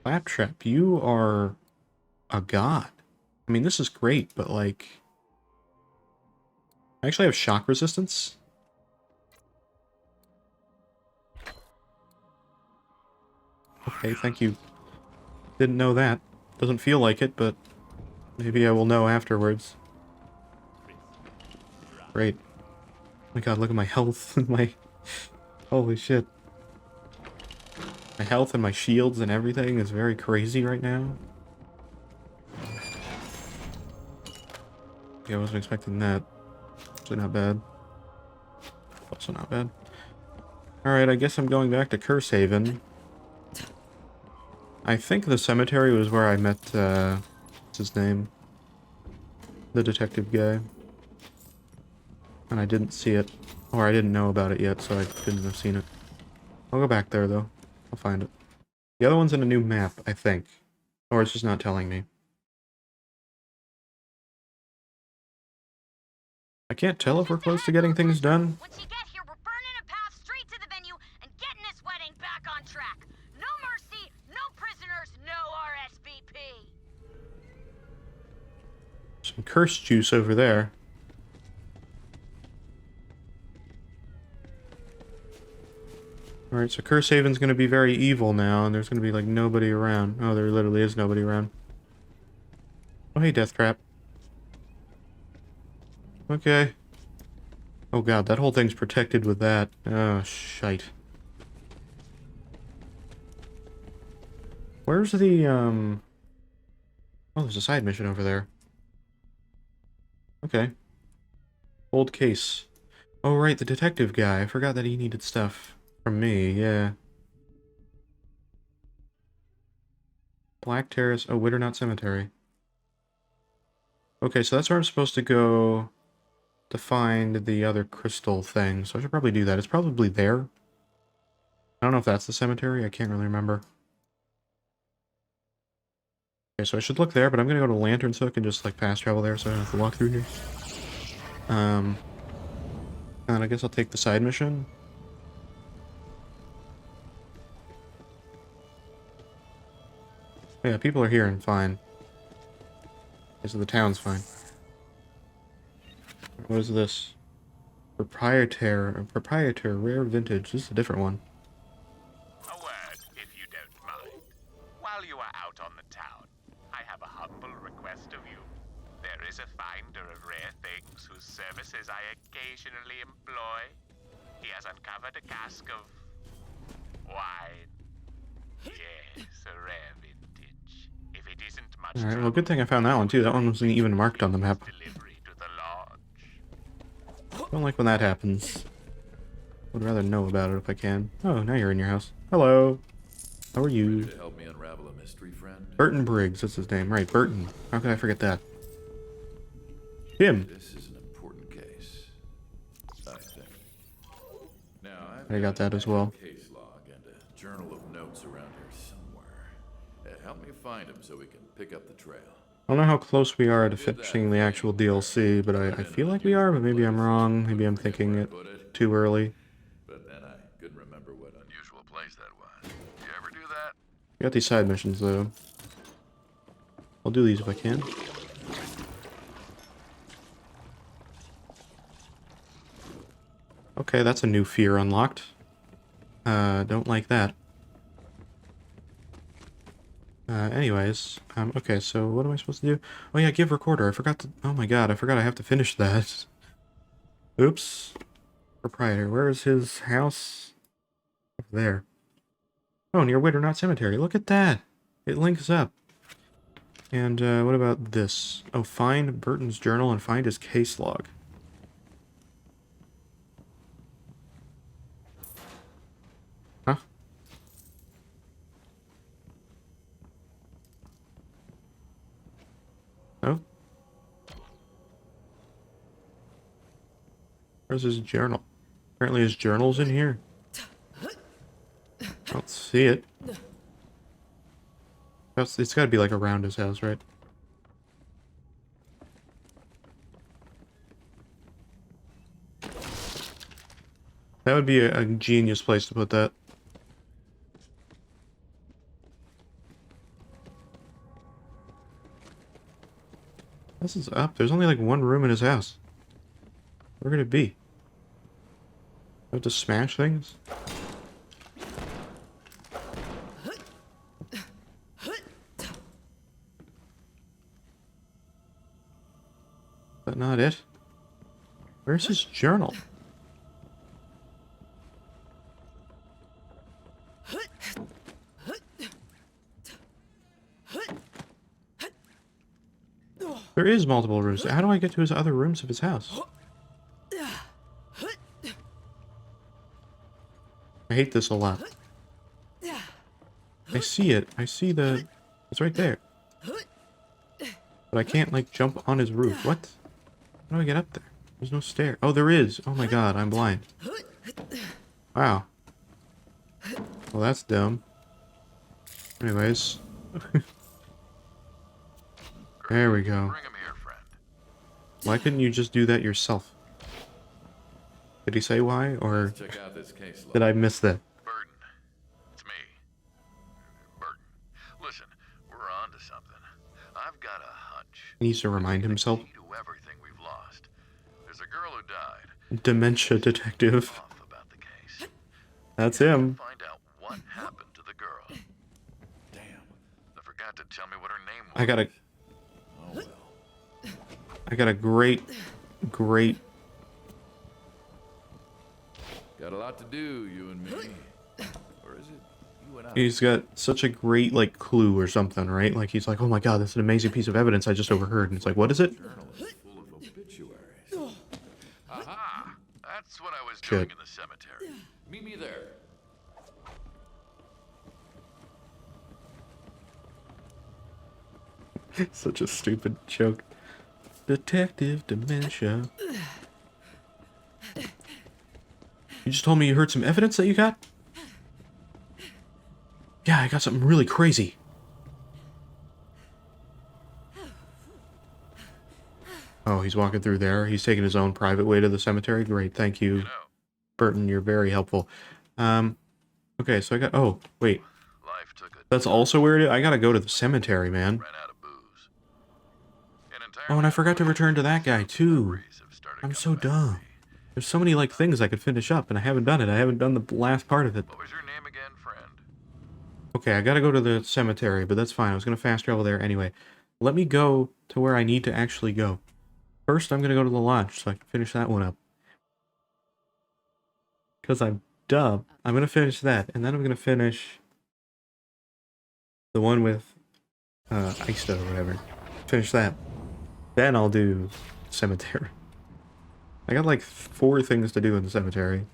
Claptrap, you are a god. I mean, this is great, but like... I actually have shock resistance. Okay, thank you. Didn't know that. Doesn't feel like it, but maybe I will know afterwards. Great. Oh my god, look at my health and my... Holy shit. My health and my shields and everything is very crazy right now. Yeah, I wasn't expecting that. Actually not bad. also not bad. Alright, I guess I'm going back to Cursehaven. I think the cemetery was where I met, what's his name? The detective guy. And I didn't see it. Or I didn't know about it yet, so I couldn't have seen it. I'll go back there, though. I'll find it. The other one's in a new map, I think. Or it's just not telling me. I can't tell if we're close to getting things done. Once you get here, we're burning a path straight to the venue and getting this wedding back on track. No mercy, no prisoners, no RSVP. Some curse juice over there. Alright, so Cursehaven's gonna be very evil now, and there's gonna be, like, nobody around. Oh, there literally is nobody around. Oh, hey, Deathtrap. Okay. Oh god, that whole thing's protected with that. Oh, shite. Where's the, Oh, there's a side mission over there. Okay. Old case. Oh, right, the detective guy. I forgot that he needed stuff from me, yeah. Black Terrace. Oh, Witternut Cemetery. Okay, so that's where I'm supposed to go to find the other crystal thing. So I should probably do that. It's probably there. I don't know if that's the cemetery. I can't really remember. Okay, so I should look there, but I'm gonna go to Lantern's Hook and just, like, fast travel there so I don't have to walk through here. And I guess I'll take the side mission. Yeah, people are here and fine. Okay, so the town's fine. What is this? Proprietor, rare vintage. This is a different one. A word, if you don't mind. While you are out on the town, I have a humble request of you. There is a finder of rare things whose services I occasionally employ. He has uncovered a cask of wine. Yes, a rare vintage. If it isn't much Alright, well, good thing I found that one too. That one wasn't even marked on the map. Don't like when that happens. Would rather know about it if I can. Oh, now you're in your house. Hello. How are you? To help me unravel a mystery, friend? Burton Briggs, that's his name. Right, Burton. How could I forget that? Him. This is an important case, I think. Now, I got that as well. Case log and a journal of notes around here somewhere. Help me find him so we can pick up the trail. I don't know how close we are to finishing the actual DLC, but I feel like we are, but maybe I'm wrong. Maybe I'm thinking it too early. But then I couldn't remember what unusual place that was. You ever do that? We got these side missions, though. I'll do these if I can. Okay, that's a new fear unlocked. Don't like that. Anyways, okay, so what am I supposed to do? Oh yeah, give recorder. I forgot to... Oh my god, I forgot I have to finish that. Oops. Proprietor, where is his house? Over there. Oh, near Witternut Cemetery. Look at that! It links up. And, what about this? Oh, find Burton's journal and find his case log. Huh? Oh? Where's his journal? Apparently his journal's in here. I don't see it. It's gotta be like around his house, right? That would be a genius place to put that. This is up. There's only like one room in his house. Where could it be? I have to smash things? Is that not it? Where's his journal? There is multiple rooms. How do I get to his other rooms of his house? hate this a lot. I see it. I see the... It's right there. But I can't, like, jump on his roof. What? How do I get up there? There's no stair. Oh, there is. Oh my god, I'm blind. Wow. Well, that's dumb. Anyways. There we go. Why couldn't you just do that yourself? Did he say why, or did I miss that? Burton, it's me. Burton, listen, we're on to something. I've got a hunch. He needs to remind himself. To everything we've lost. There's a girl who died. Dementia detective. That's him. Find out what happened to the girl. Damn. I forgot to tell me what her name was. I got a great Got a lot to do, you and me. Or is it you and I? He's got such a great, like, clue or something, right? Like, he's like, oh my god, that's an amazing piece of evidence I just overheard. And it's like, what is it? Aha! That's what I was Shit. doing in the cemetery. Meet me there. Such a stupid joke. Detective Dementia. You just told me you heard some evidence that you got? Yeah, I got something really crazy. Oh, he's walking through there. He's taking his own private way to the cemetery. Great, thank you. Burton, you're very helpful. Okay, so I got... Oh, wait. That's also where it is? I gotta go to the cemetery, man. Oh, and I forgot to return to that guy, too. I'm so dumb. There's so many, like, things I could finish up, and I haven't done it. I haven't done the last part of it. What was your name again, friend? Okay, I gotta go to the cemetery, but that's fine. I was gonna fast travel there anyway. Let me go to where I need to actually go. First, I'm gonna go to the lodge, so I can finish that one up. Because I'm dumb. I'm gonna finish that, and then I'm gonna finish the one with Ista or whatever. Finish that. Then I'll do cemetery. I got like 4 things to do in the cemetery.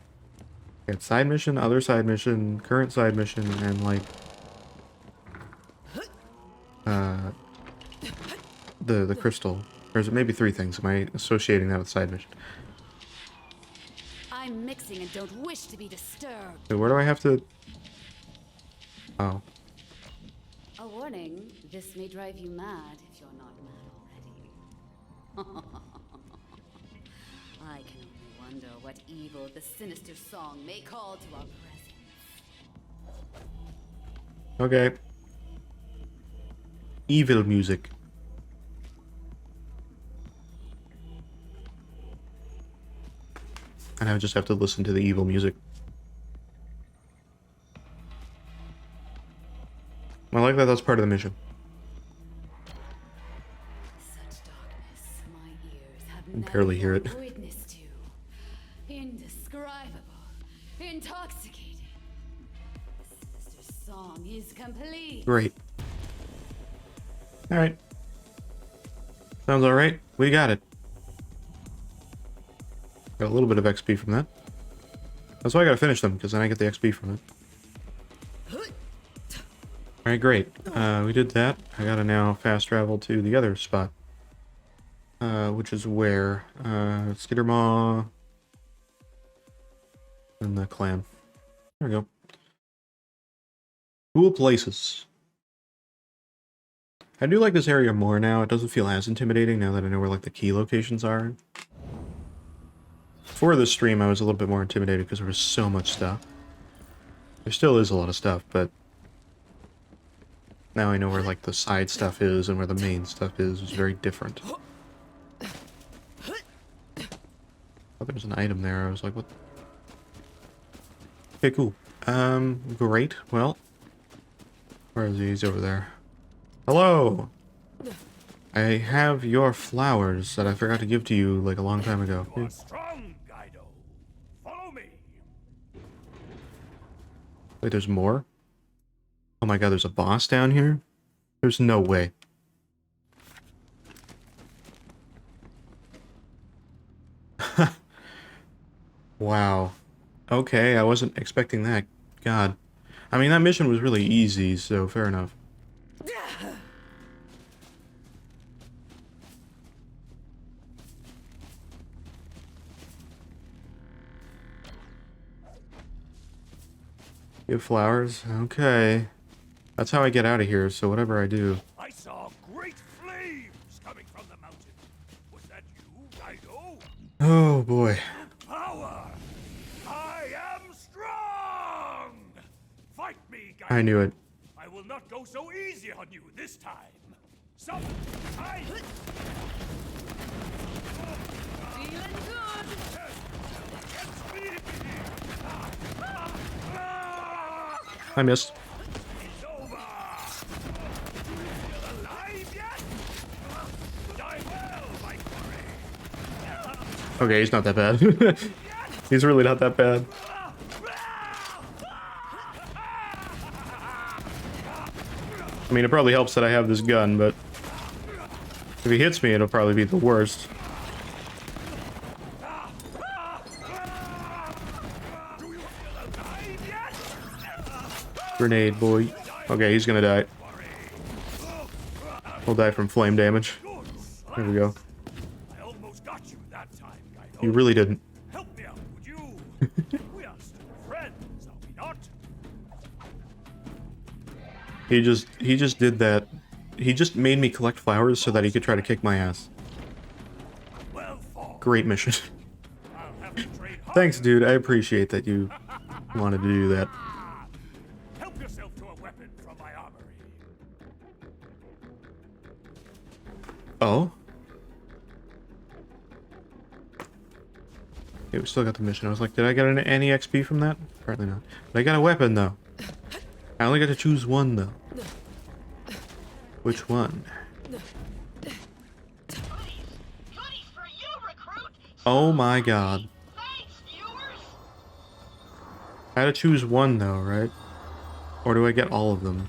I got side mission, other side mission, current side mission, and like the crystal. There's maybe 3 things. Am I associating that with side mission? I'm mixing and don't wish to be disturbed. So where do I have to... Oh. A warning, this may drive you mad if you're not mad already. I can only wonder what evil the sinister song may call to our presence. Okay. Evil music. And I just have to listen to the evil music. I like that that's part of the mission. Such darkness my ears have I can barely hear it. witness to. Indescribable. Intoxicating. The sinister song is complete. Great. Alright. Sounds alright. We got it. Got a little bit of XP from that. That's why I gotta finish them, because then I get the XP from it. Alright, great. We did that. I gotta now fast travel to the other spot. Which is where? Skittermaw and the clan. There we go. Cool places. I do like this area more now. It doesn't feel as intimidating now that I know where like the key locations are. Before this stream, I was a little bit more intimidated because there was so much stuff. There still is a lot of stuff, but now I know where like the side stuff is and where the main stuff is. It's very different. Oh, there's an item there. I was like, what? Okay, cool. Great. Well, where is he? He's over there. Hello! I have your flowers that I forgot to give to you like a long time ago. You are strong, Guido. Follow me. Wait, there's more? Oh my god, there's a boss down here? There's no way. Wow. Okay, I wasn't expecting that. God. I mean, that mission was really easy, so fair enough. Give flowers? Okay. That's how I get out of here, so whatever I do. I saw great flames coming from the mountain. Was that you, Kaido? Oh boy. Power! I am strong! Fight me, Kaido. I knew it. I will not go so easy on you this time. Some I Feeling good. I missed. It's over. Still alive yet? Die well, my quarry. Okay, he's not that bad. He's really not that bad. I mean, it probably helps that I have this gun, but if he hits me, it'll probably be the worst. Grenade, boy. Okay, he's gonna die. He'll die from flame damage. There we go. I almost got you that time, Kaido. You really didn't. Help me out, would you? We are still friends, are we not? He just did that. He just made me collect flowers so that he could try to kick my ass. Great mission. Thanks, dude. I appreciate that you wanted to do that. Help yourself to a weapon from my armory. Oh? Okay, we still got the mission. I was like, did I get any XP from that? Apparently not. But I got a weapon, though. I only got to choose one, though. Which one? Oh my god. I had to choose one, though, right? Or do I get all of them?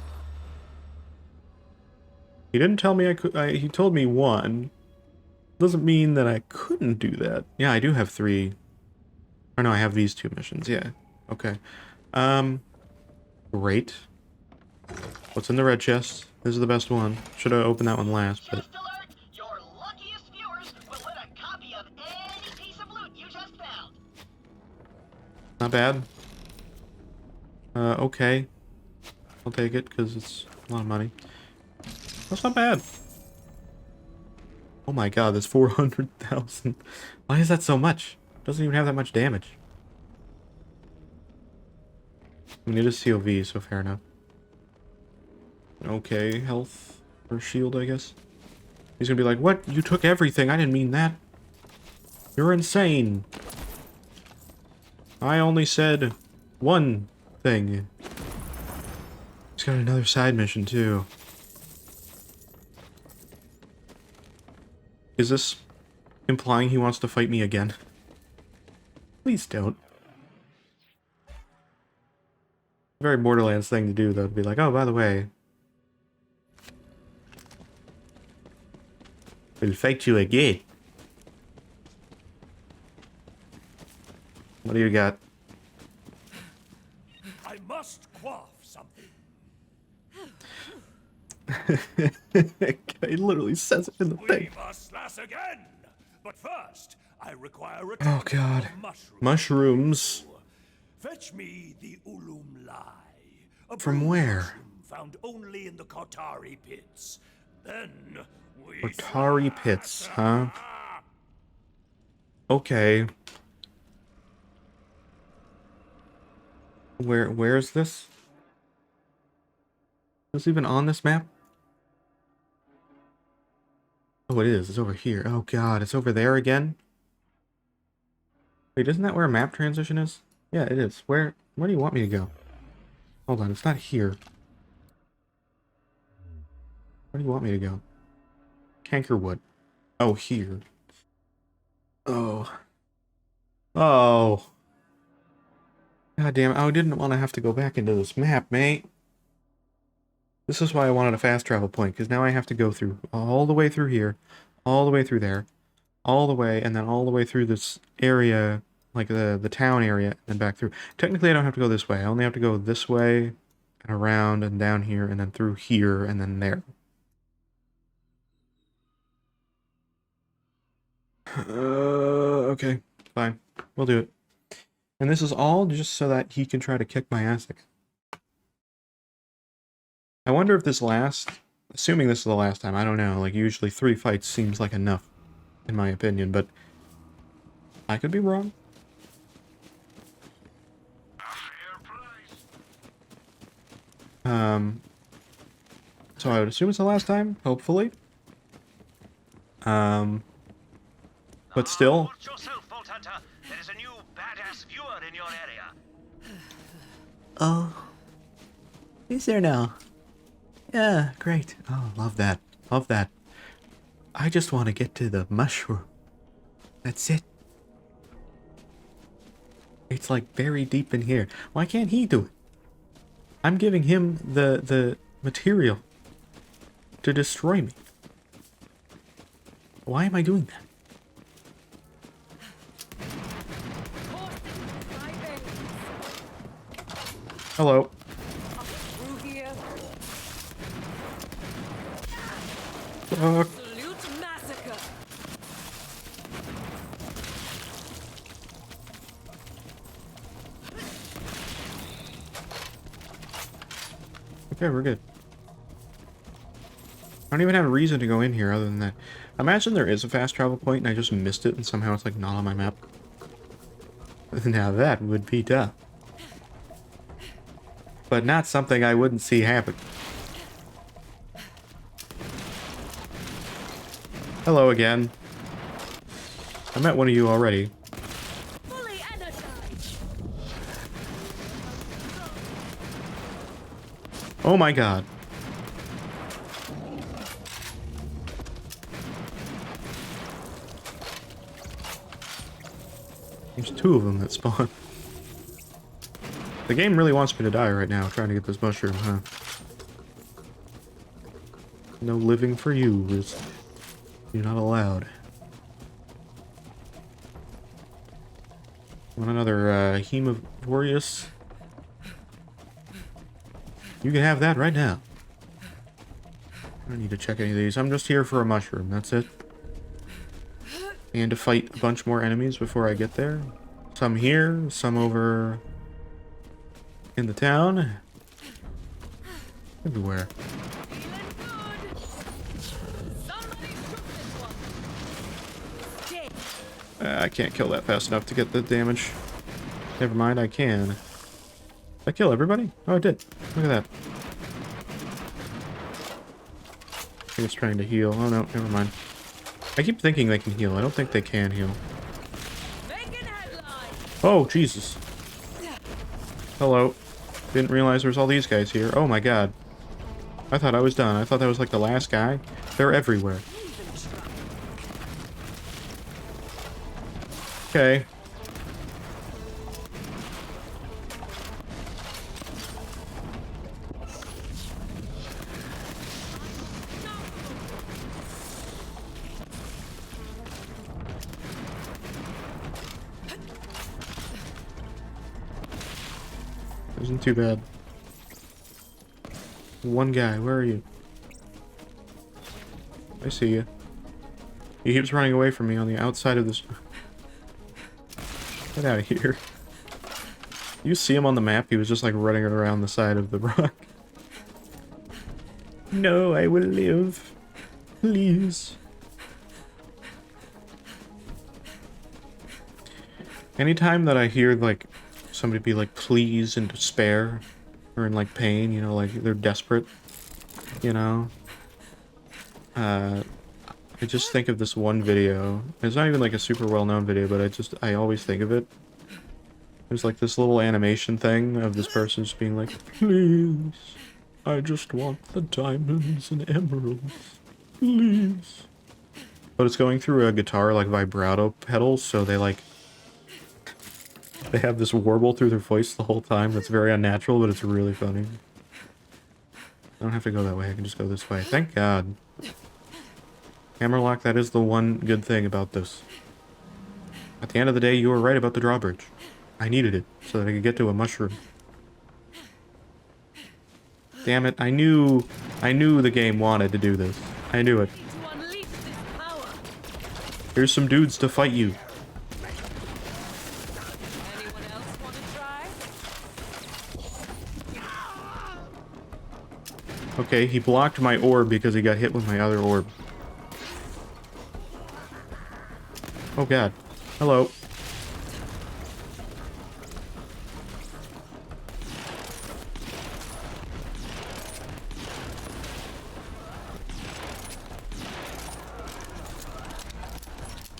He didn't tell me I could. He told me one. Doesn't mean that I couldn't do that. Yeah, I do have 3. Or no, I have these 2 missions. Yeah. Okay. Great. What's in the red chest? This is the best one. Should have opened that one last, but... Your luckiest viewers will win a copy of any piece of loot you just found. Not bad. Okay. I'll take it, because it's a lot of money. That's not bad. Oh my god, that's 400,000. Why is that so much? Doesn't even have that much damage. I mean, it is COV, so fair enough. Okay, health or shield, I guess. He's gonna be like, what? You took everything. I didn't mean that. You're insane. I only said one thing. He's got another side mission, too. Is this implying he wants to fight me again? Please don't. Very Borderlands thing to do, though, to be like, oh, by the way, we'll fight you again. What do you got? I must quaff something. It literally says it in the thing. We must slash again. But first, I require a Oh god. Mushrooms. Fetch me the Ulum Lai. A From blue where? mushroom found only in the Kotari pits. Then we Atari pits, huh? Okay. Where's this? Is this even on this map? Oh, it is. It's over here. Oh god, it's over there again? Wait, isn't that where a map transition is? Yeah, it is. Where do you want me to go? Hold on, it's not here. Where do you want me to go? Cankerwood. Oh, here. Oh. Oh. God damn it. I didn't want to have to go back into this map, mate. This is why I wanted a fast travel point, because now I have to go through all the way through here, all the way through there, all the way, and then all the way through this area like the town area, and then back through. Technically, I don't have to go this way. I only have to go this way, and around, and down here, and then through here, and then there. Okay, fine. We'll do it. And this is all just so that he can try to kick my ass again. I wonder if this lasts. Assuming this is the last time, I don't know. Like, usually 3 fights seems like enough, in my opinion, but I could be wrong. So I would assume it's the last time, hopefully. But still. Watch yourself, Vault Hunter. There is a new badass viewer in your area. Oh. Is there now? Yeah, great. Oh, love that. Love that. I just want to get to the mushroom. That's it. It's like very deep in here. Why can't he do it? I'm giving him the material to destroy me. Why am I doing that? Hello. Fuck. Okay, we're good. I don't even have a reason to go in here other than that. Imagine there is a fast travel point and I just missed it and somehow it's like not on my map. Now that would be tough. But not something I wouldn't see happen. Hello again. I met one of you already. Oh my god. There's 2 of them that spawn. The game really wants me to die right now trying to get this mushroom, huh? No living for you, Risk. You're not allowed. Want another Hemivorius? You can have that right now. I don't need to check any of these. I'm just here for a mushroom, that's it. And to fight a bunch more enemies before I get there. Some here, some over in the town. Everywhere. I can't kill that fast enough to get the damage. Never mind, I can. Did I kill everybody? Oh, I did. Look at that. I think it's trying to heal. Oh no, never mind. I keep thinking they can heal. I don't think they can heal. Oh, Jesus. Hello. Didn't realize there was all these guys here. Oh my god. I thought I was done. I thought that was like the last guy. They're everywhere. Okay. Isn't too bad. One guy, where are you? I see you. He keeps running away from me on the outside of this. Get out of here. You see him on the map? He was just like running around the side of the rock. No, I will live. Please. Anytime that I hear like somebody be like please in despair or in like pain, you know, like they're desperate, you know, I just think of this one video. It's not even like a super well-known video, but I always think of it. There's like this little animation thing of this person just being like, please, I just want the diamonds and emeralds, please. But it's going through a guitar like vibrato pedals, so they like they have this warble through their voice the whole time that's very unnatural, but it's really funny. I don't have to go that way, I can just go this way. Thank God. Hammerlock, that is the one good thing about this. At the end of the day, you were right about the drawbridge. I needed it so that I could get to a mushroom. Damn it, I knew the game wanted to do this. I knew it. Here's some dudes to fight you. Okay, he blocked my orb because he got hit with my other orb. Oh god. Hello.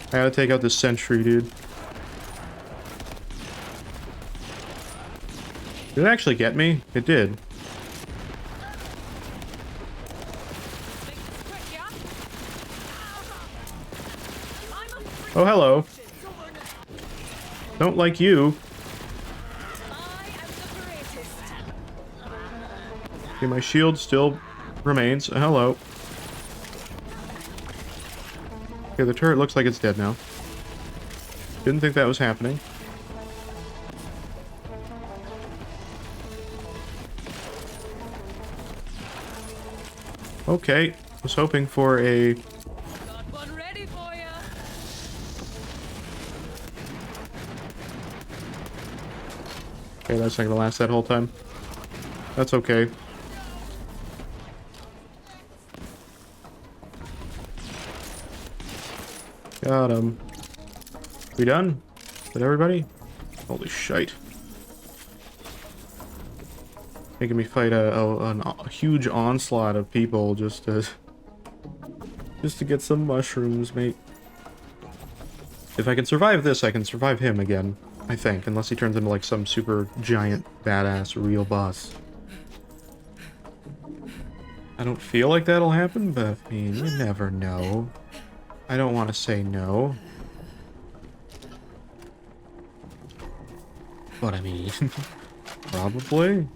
I gotta take out this sentry, dude. Did it actually get me? It did. Oh, hello. Don't like you. Okay, my shield still remains. Hello. Okay, the turret looks like it's dead now. Didn't think that was happening. Okay, was hoping for a... Okay, that's not gonna last that whole time. That's okay. Got him. We done? Is that everybody? Holy shite. Making me fight a huge onslaught of people just to get some mushrooms, mate. If I can survive this, I can survive him again, I think. Unless he turns into like some super giant, badass, real boss. I don't feel like that'll happen, but I mean, you never know. I don't want to say no. But I mean, probably.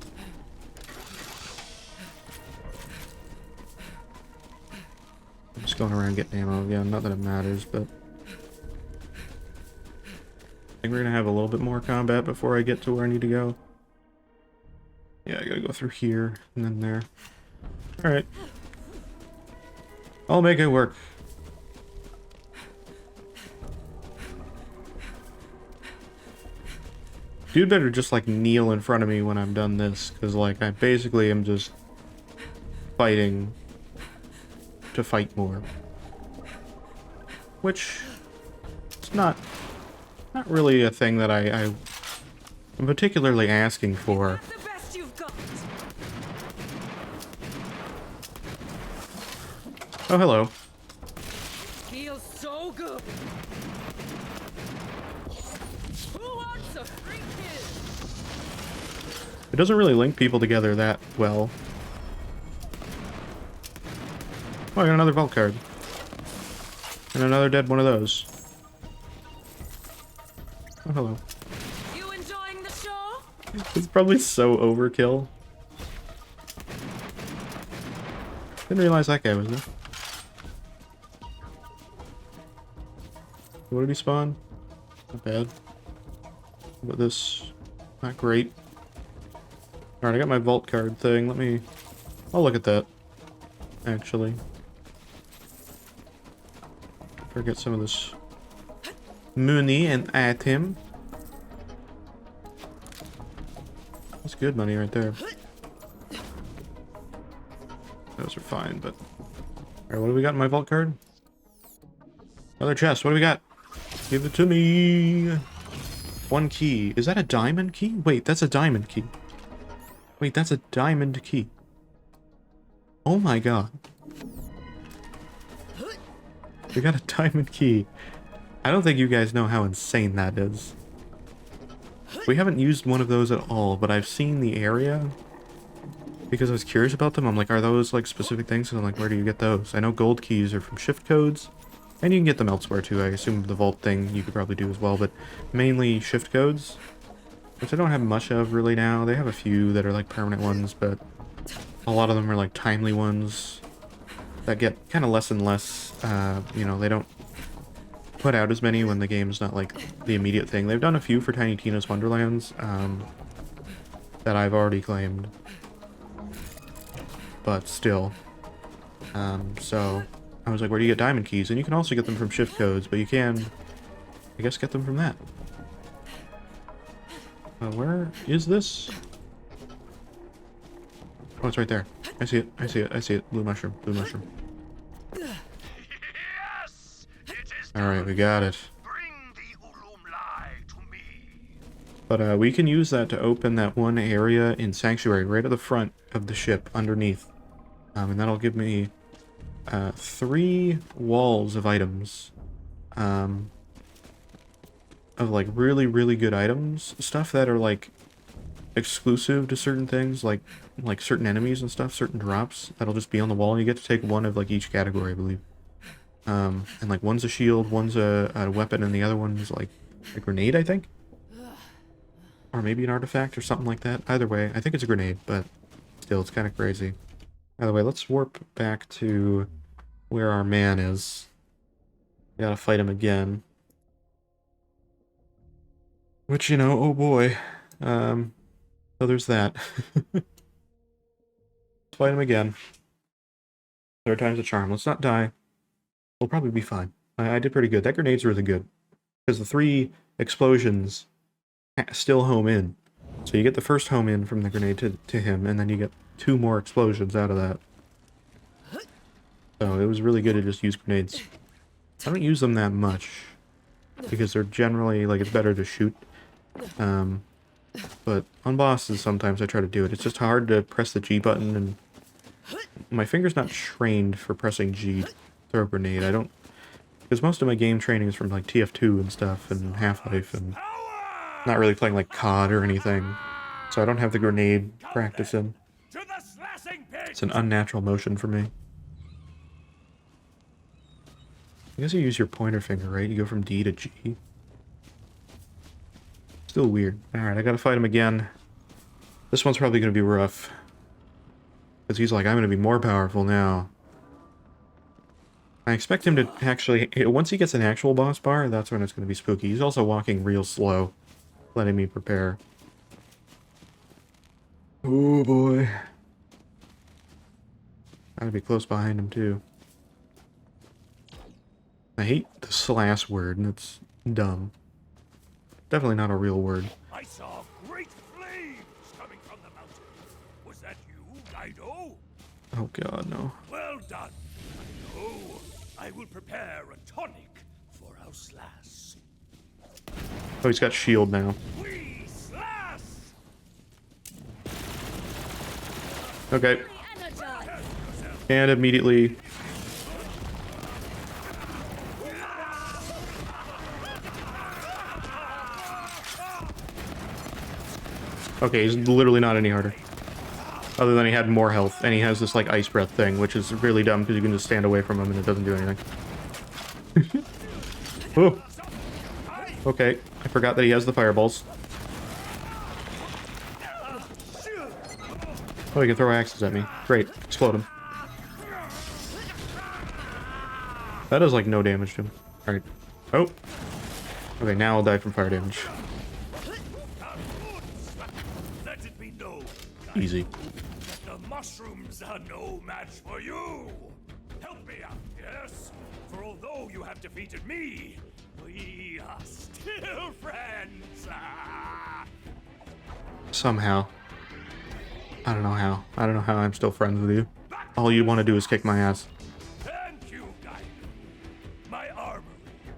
I'm just going around getting ammo again, not that it matters, but... I think we're gonna have a little bit more combat before I get to where I need to go. Yeah, I gotta go through here, and then there. Alright. I'll make it work. Dude better just, like, kneel in front of me when I'm done this, because, like, I basically am just fighting to fight more. Which, it's not really a thing that I'm particularly asking for. Oh, hello. Feels so good. Who wants a free kill? It doesn't really link people together that well. Oh, I got another vault card. And another dead one of those. Oh, hello. You enjoying the show? It's probably so overkill. Didn't realize that guy was there. What did he spawn? Not bad. How about this? Not great. Alright, I got my vault card thing. I'll look at that. Actually. Forget some of this money and item. That's good money right there. Those are fine, but... Alright, what do we got in my vault card? Another chest, what do we got? Give it to me! One key. Is that a diamond key? Wait, that's a diamond key. Wait, that's a diamond key. Oh my god. We got a diamond key. I don't think you guys know how insane that is. We haven't used one of those at all, but I've seen the area. Because I was curious about them. I'm like, are those like specific things? And I'm like, where do you get those? I know gold keys are from shift codes. And you can get them elsewhere too. I assume the vault thing you could probably do as well, but mainly shift codes, which I don't have much of really now. They have a few that are like permanent ones, but a lot of them are like timely ones that get kind of less and less, you know, they don't put out as many when the game's not like the immediate thing. They've done a few for Tiny Tina's Wonderlands that I've already claimed, but still. So I was like, where do you get diamond keys? And you can also get them from shift codes, but you can, I guess, get them from that. Where is this? Oh, it's right there. I see it. I see it. I see it. Blue mushroom. Blue mushroom. Alright, we got it. But we can use that to open that one area in Sanctuary right at the front of the ship underneath. And that'll give me 3 walls of items. Of like really, really good items. Stuff that are like exclusive to certain things, like certain enemies and stuff, certain drops that'll just be on the wall, and you get to take one of like each category, I believe. And like one's a shield, one's a weapon, and the other one's like a grenade, I think, or maybe an artifact or something like that. Either way, I think it's a grenade, but still, it's kind of crazy. Either way, let's warp back to where our man is. We gotta fight him again. Which, you know, oh boy. So there's that. Let's fight him again. 3rd time's a charm. Let's not die. We'll probably be fine. I did pretty good. That grenade's really good. Because the 3 explosions still home in. So you get the first home in from the grenade to him, and then you get 2 more explosions out of that. So it was really good to just use grenades. I don't use them that much, because they're generally, like, it's better to shoot. But on bosses, sometimes I try to do it. It's just hard to press the G button, and my finger's not trained for pressing G to throw a grenade. I don't, because most of my game training is from like TF2 and stuff, and Half-Life, and not really playing like COD or anything. So I don't have the grenade practice in. It's an unnatural motion for me. I guess you use your pointer finger, right? You go from D to G. Still weird. Alright, I gotta fight him again. This one's probably gonna be rough. Because he's like, I'm gonna be more powerful now. I expect him to actually... Once he gets an actual boss bar, that's when it's gonna be spooky. He's also walking real slow, letting me prepare. Oh boy. Gotta be close behind him too. I hate the slash word, and it's dumb. Definitely not a real word. I saw great flames coming from the mountain. Was that you, Guido? Oh god, no. Well done. Guido. I will prepare a tonic for our Slash. Oh, he's got shield now. We Slash! Okay. And immediately... Okay, he's literally not any harder. Other than he had more health, and he has this, like, ice breath thing, which is really dumb because you can just stand away from him and it doesn't do anything. Oh. Okay, I forgot that he has the fireballs. Oh, he can throw axes at me. Great, explode him. That does, like, no damage to him. Alright. Oh. Okay, now I'll die from fire damage. Easy. The mushrooms are no match for you. Help me out, yes? For although you have defeated me, we are still friends. Somehow. I don't know how. I don't know how I'm still friends with you. All you want to do is kick my ass. Thank you, Guy. My armory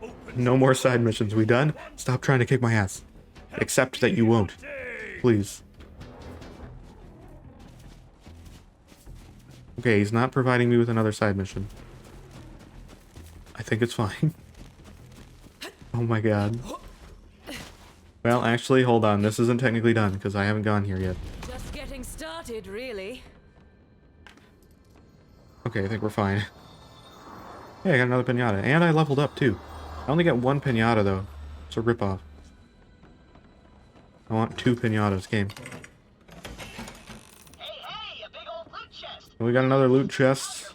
opens. No more side missions. We done? Stop trying to kick my ass. Except that you won't. Please. Okay, he's not providing me with another side mission. I think it's fine. Oh my god. Well, actually, hold on. This isn't technically done, because I haven't gone here yet. Just getting started, really. Okay, I think we're fine. Hey, I got another pinata. And I leveled up, too. I only got 1 pinata, though. It's a ripoff. I want 2 pinatas, game. We got another loot chest.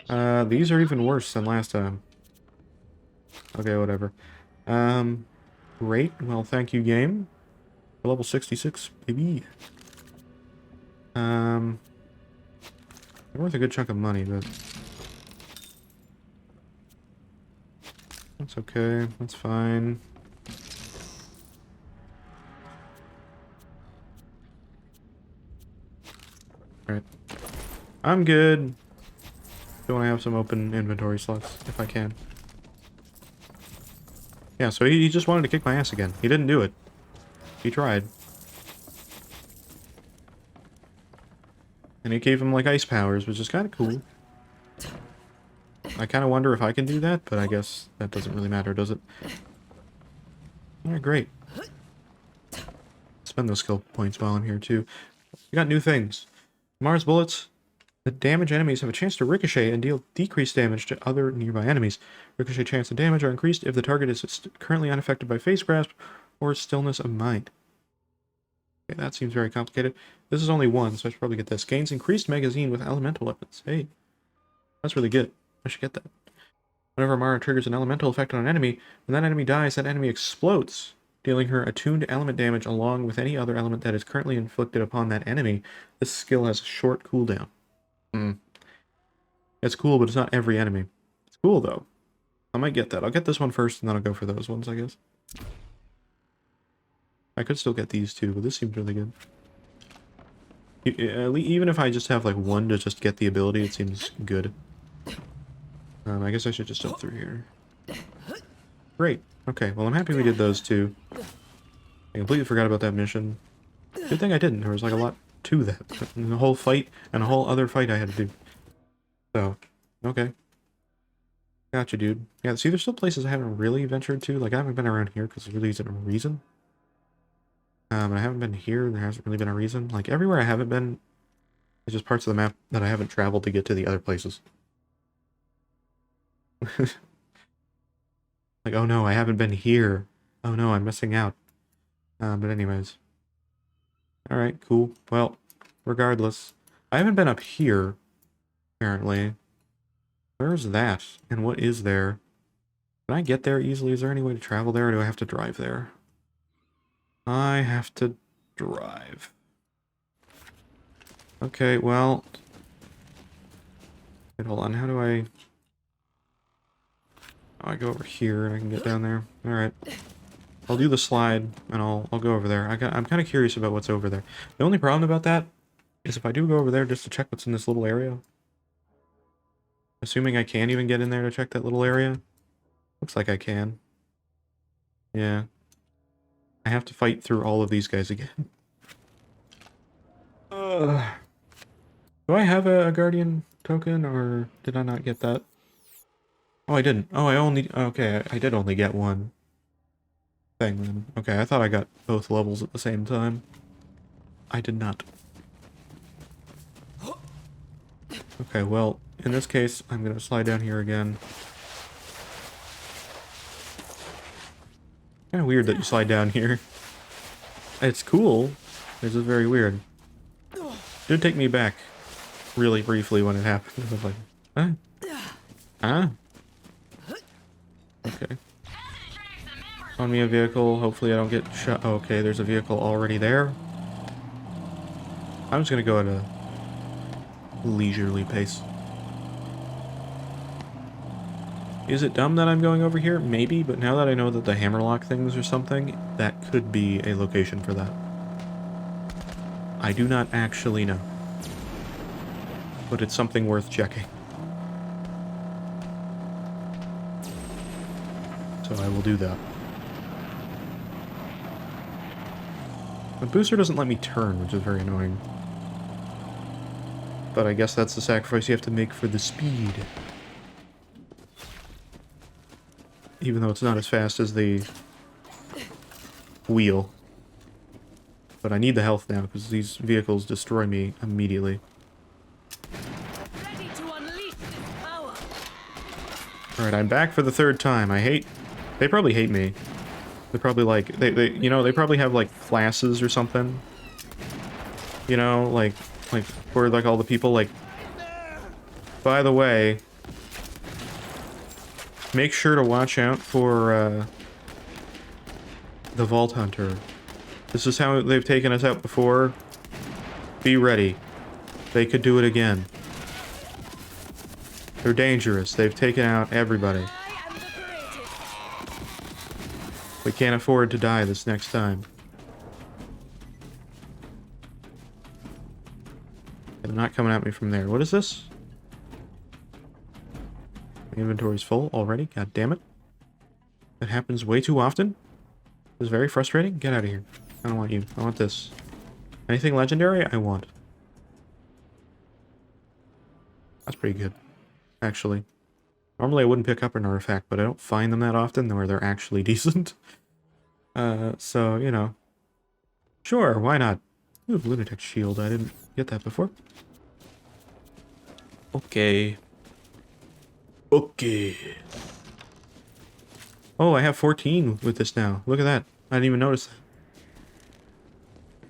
These are even worse than last time. Okay, whatever. Great. Well, thank you, game. Level 66, baby. Worth a good chunk of money, but that's okay. That's fine. Alright. I'm good. Don't I have some open inventory slots, if I can. Yeah, so he just wanted to kick my ass again. He didn't do it. He tried. And he gave him, like, ice powers, which is kind of cool. I kind of wonder if I can do that, but I guess that doesn't really matter, does it? Yeah, great. Spend those skill points while I'm here, too. We got new things. Mars bullets. The damage enemies have a chance to ricochet and deal decreased damage to other nearby enemies. Ricochet chance and damage are increased if the target is currently unaffected by phase grasp or stillness of mind. Okay, that seems very complicated. This is only one, so I should probably get this. Gains increased magazine with elemental weapons. Hey, that's really good. I should get that. Whenever Mara triggers an elemental effect on an enemy, when that enemy dies, that enemy explodes, dealing her attuned element damage along with any other element that is currently inflicted upon that enemy. This skill has a short cooldown. It's cool, but it's not every enemy. It's cool, though. I might get that. I'll get this one first, and then I'll go for those ones, I guess. I could still get these too, but this seems really good. Even if I just have, like, one to just get the ability, it seems good. I guess I should just jump through here. Great. Okay, well, I'm happy we did those two. I completely forgot about that mission. Good thing I didn't. There was, like, a lot to that. And the whole fight, and a whole other fight I had to do. So, okay. Gotcha, dude. Yeah, see, there's still places I haven't really ventured to. Like, I haven't been around here because there really isn't a reason. And I haven't been here, and there hasn't really been a reason. Like, everywhere I haven't been, is just parts of the map that I haven't traveled to get to the other places. Like, oh no, I haven't been here. Oh no, I'm missing out. But anyways. Alright, cool. Well, regardless. I haven't been up here, apparently. Where's that? And what is there? Can I get there easily? Is there any way to travel there, or do I have to drive there? I have to drive. Okay, well... Wait, hold on, how do I... Oh, I go over here and I can get down there. Alright. I'll do the slide, and I'll go over there. I'm kind of curious about what's over there. The only problem about that is if I do go over there just to check what's in this little area. Assuming I can even get in there to check that little area. Looks like I can. Yeah. I have to fight through all of these guys again. Do I have a Guardian token, or did I not get that? Oh, I didn't. Oh, okay, I did only get one thing then. Okay, I thought I got both levels at the same time. I did not. Okay, well, in this case, I'm gonna slide down here again. Kind of weird that you slide down here. It's cool. It's just very weird. It did take me back really briefly when it happened. I was like, huh? Huh? Okay. On me a vehicle. Hopefully I don't get shot. Oh, okay, there's a vehicle already there. I'm just gonna go at a leisurely pace. Is it dumb that I'm going over here? Maybe, but now that I know that the hammerlock things or something, that could be a location for that. I do not actually know. But it's something worth checking. So I will do that. The booster doesn't let me turn, which is very annoying. But I guess that's the sacrifice you have to make for the speed. Even though it's not as fast as the wheel. But I need the health now, because these vehicles destroy me immediately. Alright, I'm back for the third time. They probably hate me. They're probably like, you know, they probably have like classes or something. You know, like where like all the people like, by the way, Make sure to watch out for the Vault Hunter. This is how they've taken us out before. Be ready. They could do it again. They're dangerous. They've taken out everybody. We can't afford to die this next time. They're not coming at me from there. What is this? My inventory's full already. God damn it. That happens way too often. It's very frustrating. Get out of here. I don't want you. I want this. Anything legendary, I want. That's pretty good, actually. Normally I wouldn't pick up an artifact, but I don't find them that often where they're actually decent. So, you know. Sure, why not? Ooh, Lunatic Shield. I didn't get that before. Okay. Okay. Oh, I have 14 with this now. Look at that. I didn't even notice that.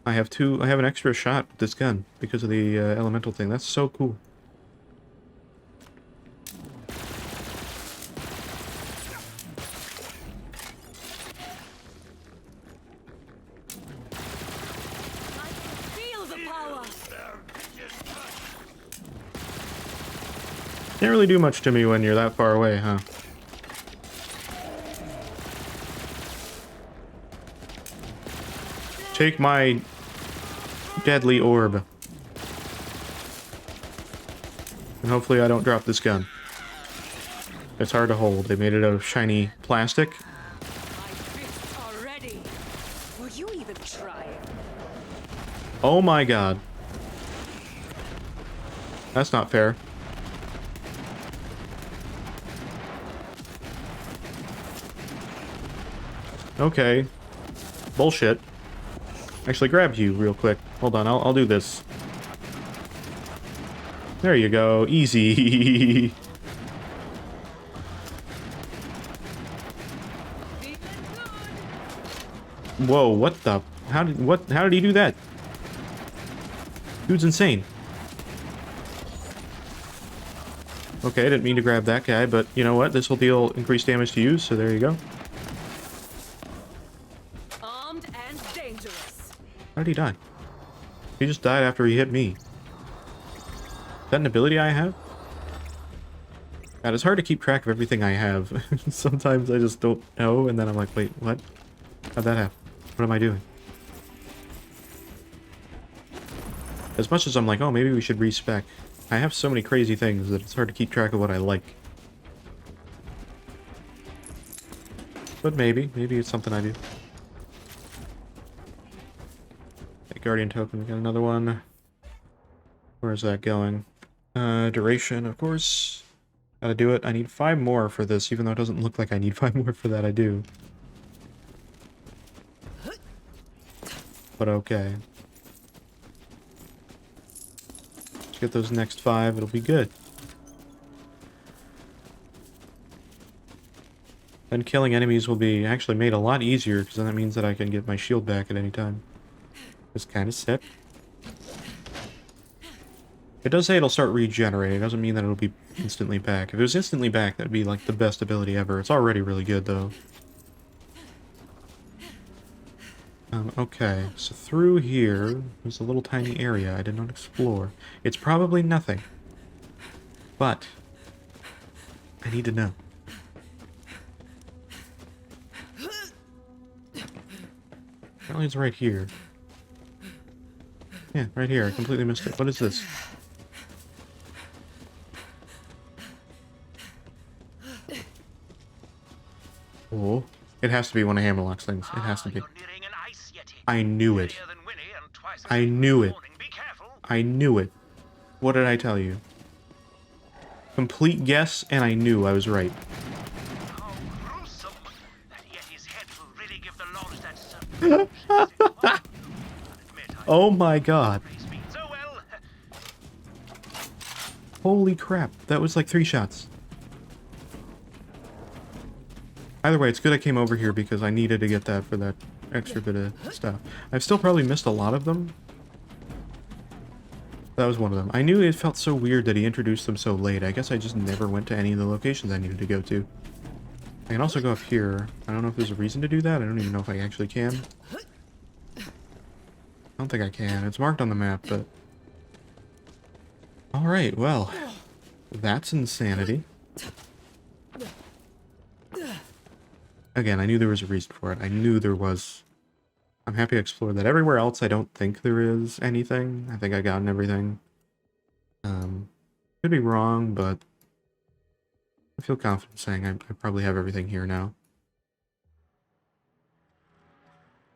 I have an extra shot with this gun because of the elemental thing. That's so cool. Can't really do much to me when you're that far away, huh? Take my deadly orb. And hopefully I don't drop this gun. It's hard to hold. They made it out of shiny plastic. Were you even trying? Oh my god. That's not fair. Okay. Bullshit. Actually, grab you real quick. Hold on, I'll do this. There you go. Easy. Whoa, what the? How did he do that? Dude's insane. Okay, I didn't mean to grab that guy, but you know what? This will deal increased damage to you, so there you go. Armed and dangerous. How did he die? He just died after he hit me. Is that an ability I have? God, it's hard to keep track of everything I have. Sometimes I just don't know, and then I'm like, wait, what? How'd that happen? What am I doing? As much as I'm like, oh, maybe we should respec. I have so many crazy things that it's hard to keep track of what I like. But maybe it's something I do. Okay, Guardian Token, we got another one. Where is that going? Duration, of course. Gotta do it. I need 5 more for this, even though it doesn't look like I need 5 more for that, I do. But okay. Let's get those next 5, it'll be good. Then killing enemies will be actually made a lot easier, because then that means that I can get my shield back at any time. It's kind of sick. It does say it'll start regenerating. It doesn't mean that it'll be instantly back. If it was instantly back, that'd be like the best ability ever. It's already really good, though. Okay, so through here, there's a little tiny area I did not explore. It's probably nothing. But I need to know. Apparently it's right here. Yeah, right here. I completely missed it. What is this? Oh, it has to be one of Hammerlock's things. It has to be. I knew it. I knew it. I knew it. What did I tell you? Complete guess, and I knew I was right. Oh my god. Holy crap. That was like 3 shots. Either way, it's good I came over here because I needed to get that for that extra bit of stuff. I've still probably missed a lot of them. That was one of them. I knew it felt so weird that he introduced them so late. I guess I just never went to any of the locations I needed to go to. I can also go up here. I don't know if there's a reason to do that. I don't even know if I actually can. I don't think I can. It's marked on the map, but... Alright, well. That's insanity. Again, I knew there was a reason for it. I knew there was. I'm happy I explored that. Everywhere else, I don't think there is anything. I think I gotten everything. Could be wrong, but I feel confident saying I probably have everything here now.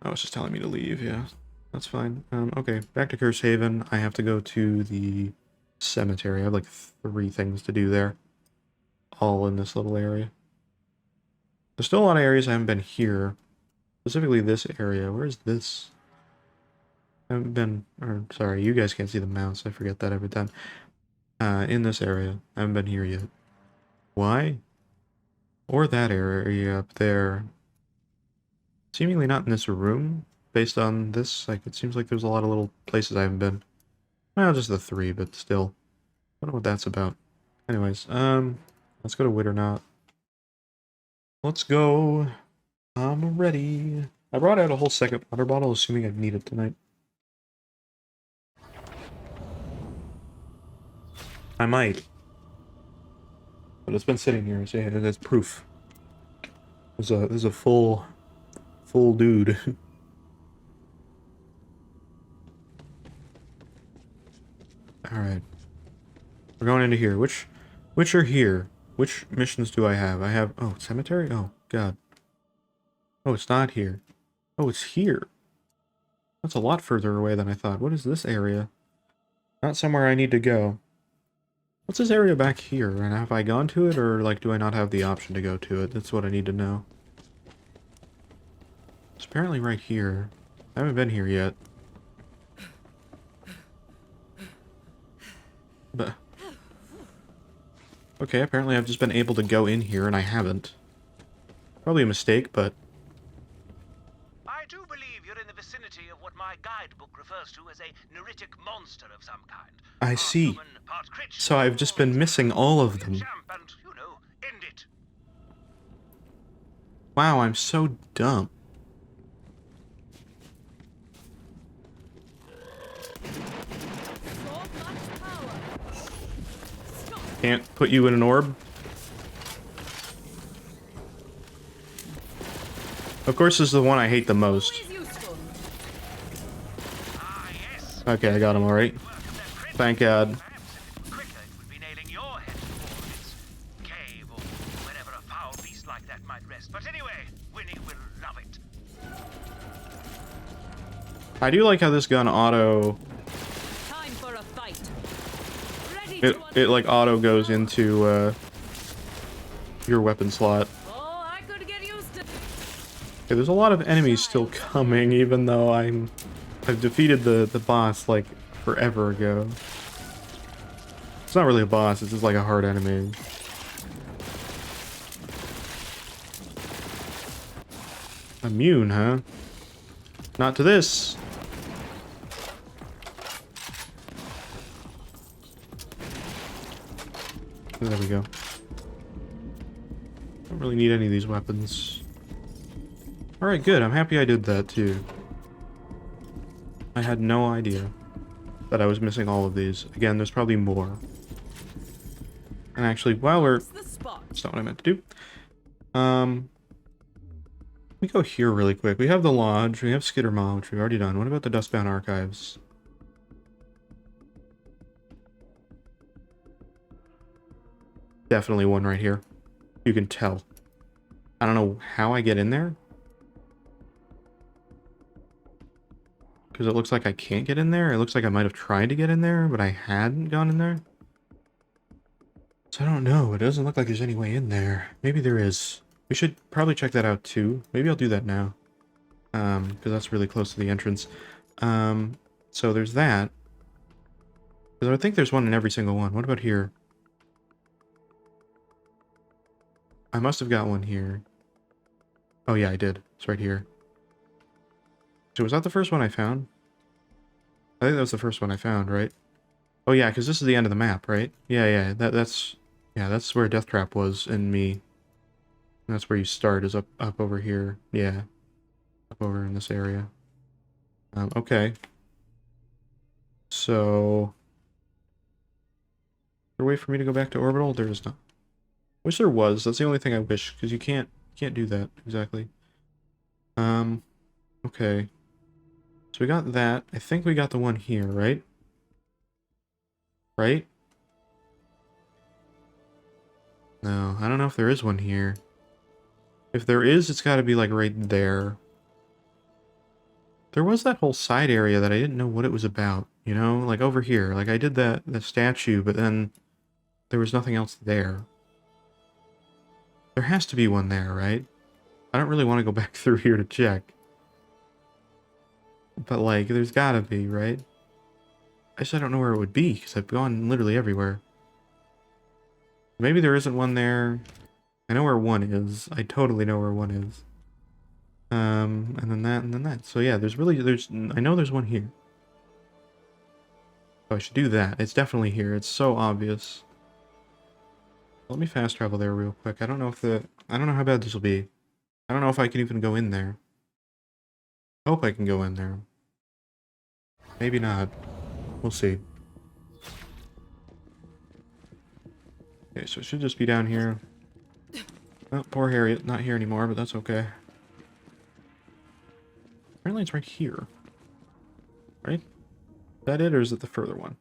Oh, it's just telling me to leave, yeah. That's fine. Okay, back to Curse Haven. I have to go to the cemetery. I have like 3 things to do there. All in this little area. There's still a lot of areas I haven't been here. Specifically this area. Where's this? I haven't been... Or, sorry, you guys can't see the mouse. I forget that every time. In this area. I haven't been here yet. Why? Or that area up there. Seemingly not in this room. Based on this, like, it seems like there's a lot of little places I haven't been. Well, just the 3, but still. I don't know what that's about. Anyways, let's go to Witternaut. Let's go. I'm ready. I brought out a whole second water bottle, assuming I'd need it tonight. I might. But it's been sitting here, so yeah, that's proof. This is a full dude. Alright. We're going into here. Which are here? Which missions do I have? I have... Oh, cemetery? Oh, God. Oh, it's not here. Oh, it's here. That's a lot further away than I thought. What is this area? Not somewhere I need to go. What's this area back here? And have I gone to it, or, like, do I not have the option to go to it? That's what I need to know. It's apparently right here. I haven't been here yet. But... Okay, apparently I've just been able to go in here, and I haven't. Probably a mistake, but... I do believe you're in the vicinity of what my guidebook refers to as a neuritic monster of some kind. I see. So I've just been missing all of them. Wow, I'm so dumb. Can't put you in an orb? Of course, this is the one I hate the most. Okay, I got him alright. Thank God. I do like how this gun auto... It like auto goes into your weapon slot. Okay, there's a lot of enemies still coming, even though I've defeated the boss like forever ago. It's not really a boss, it's just like a hard enemy. Immune, huh? Not to this. There we go. Don't really need any of these weapons. Alright, good. I'm happy I did that, too. I had no idea that I was missing all of these. Again, there's probably more. And actually, while we're... That's not what I meant to do. Let me go here really quick. We have the Lodge, we have Skittermaw, which we've already done. What about the Dustbound Archives? Definitely one right here. You can tell. I don't know how I get in there. Because it looks like I can't get in there. It looks like I might have tried to get in there, but I hadn't gone in there. So I don't know. It doesn't look like there's any way in there. Maybe there is. We should probably check that out too. Maybe I'll do that now. Because that's really close to the entrance. So there's that. Because I think there's one in every single one. What about here? I must have got one here. Oh yeah, I did. It's right here. So was that the first one I found? I think that was the first one I found, right? Oh yeah, because this is the end of the map, right? Yeah, that's where Death Trap was in me That's where you start, is up over here. Yeah. Up over in this area. Okay. So... Is there a way for me to go back to orbital? There is not. Wish there was. That's the only thing I wish, because you can't do that exactly. Okay. So we got that. I think we got the one here, right? Right? No, I don't know if there is one here. If there is, it's got to be like right there. There was that whole side area that I didn't know what it was about, you know? Like over here. Like I did the statue, but then there was nothing else there. There has to be one there, right? I don't really want to go back through here to check. But like, there's gotta be, right? I don't know where it would be, because I've gone literally everywhere. Maybe there isn't one there. I know where one is. I totally know where one is. And then that. So yeah, I know there's one here. So I should do that. It's definitely here. It's so obvious. Let me fast travel there real quick. I don't know how bad this will be. I don't know if I can even go in there. I hope I can go in there. Maybe not. We'll see. Okay, so it should just be down here. Oh, poor Harriet. Not here anymore, but that's okay. Apparently it's right here. Right? Is that it, or is it the further one?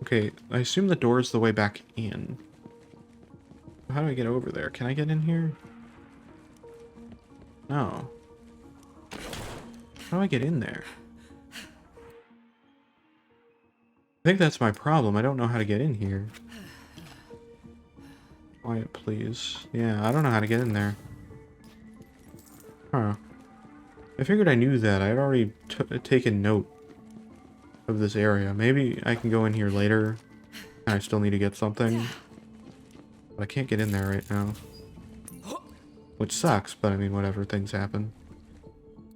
Okay, I assume the door is the way back in. How do I get over there? Can I get in here? No. How do I get in there? I think that's my problem. I don't know how to get in here. Quiet, please. Yeah, I don't know how to get in there. Huh. I figured I knew that. I had already taken note of this area. Maybe I can go in here later. And I still need to get something. But I can't get in there right now. Which sucks, but I mean, whatever. Things happen.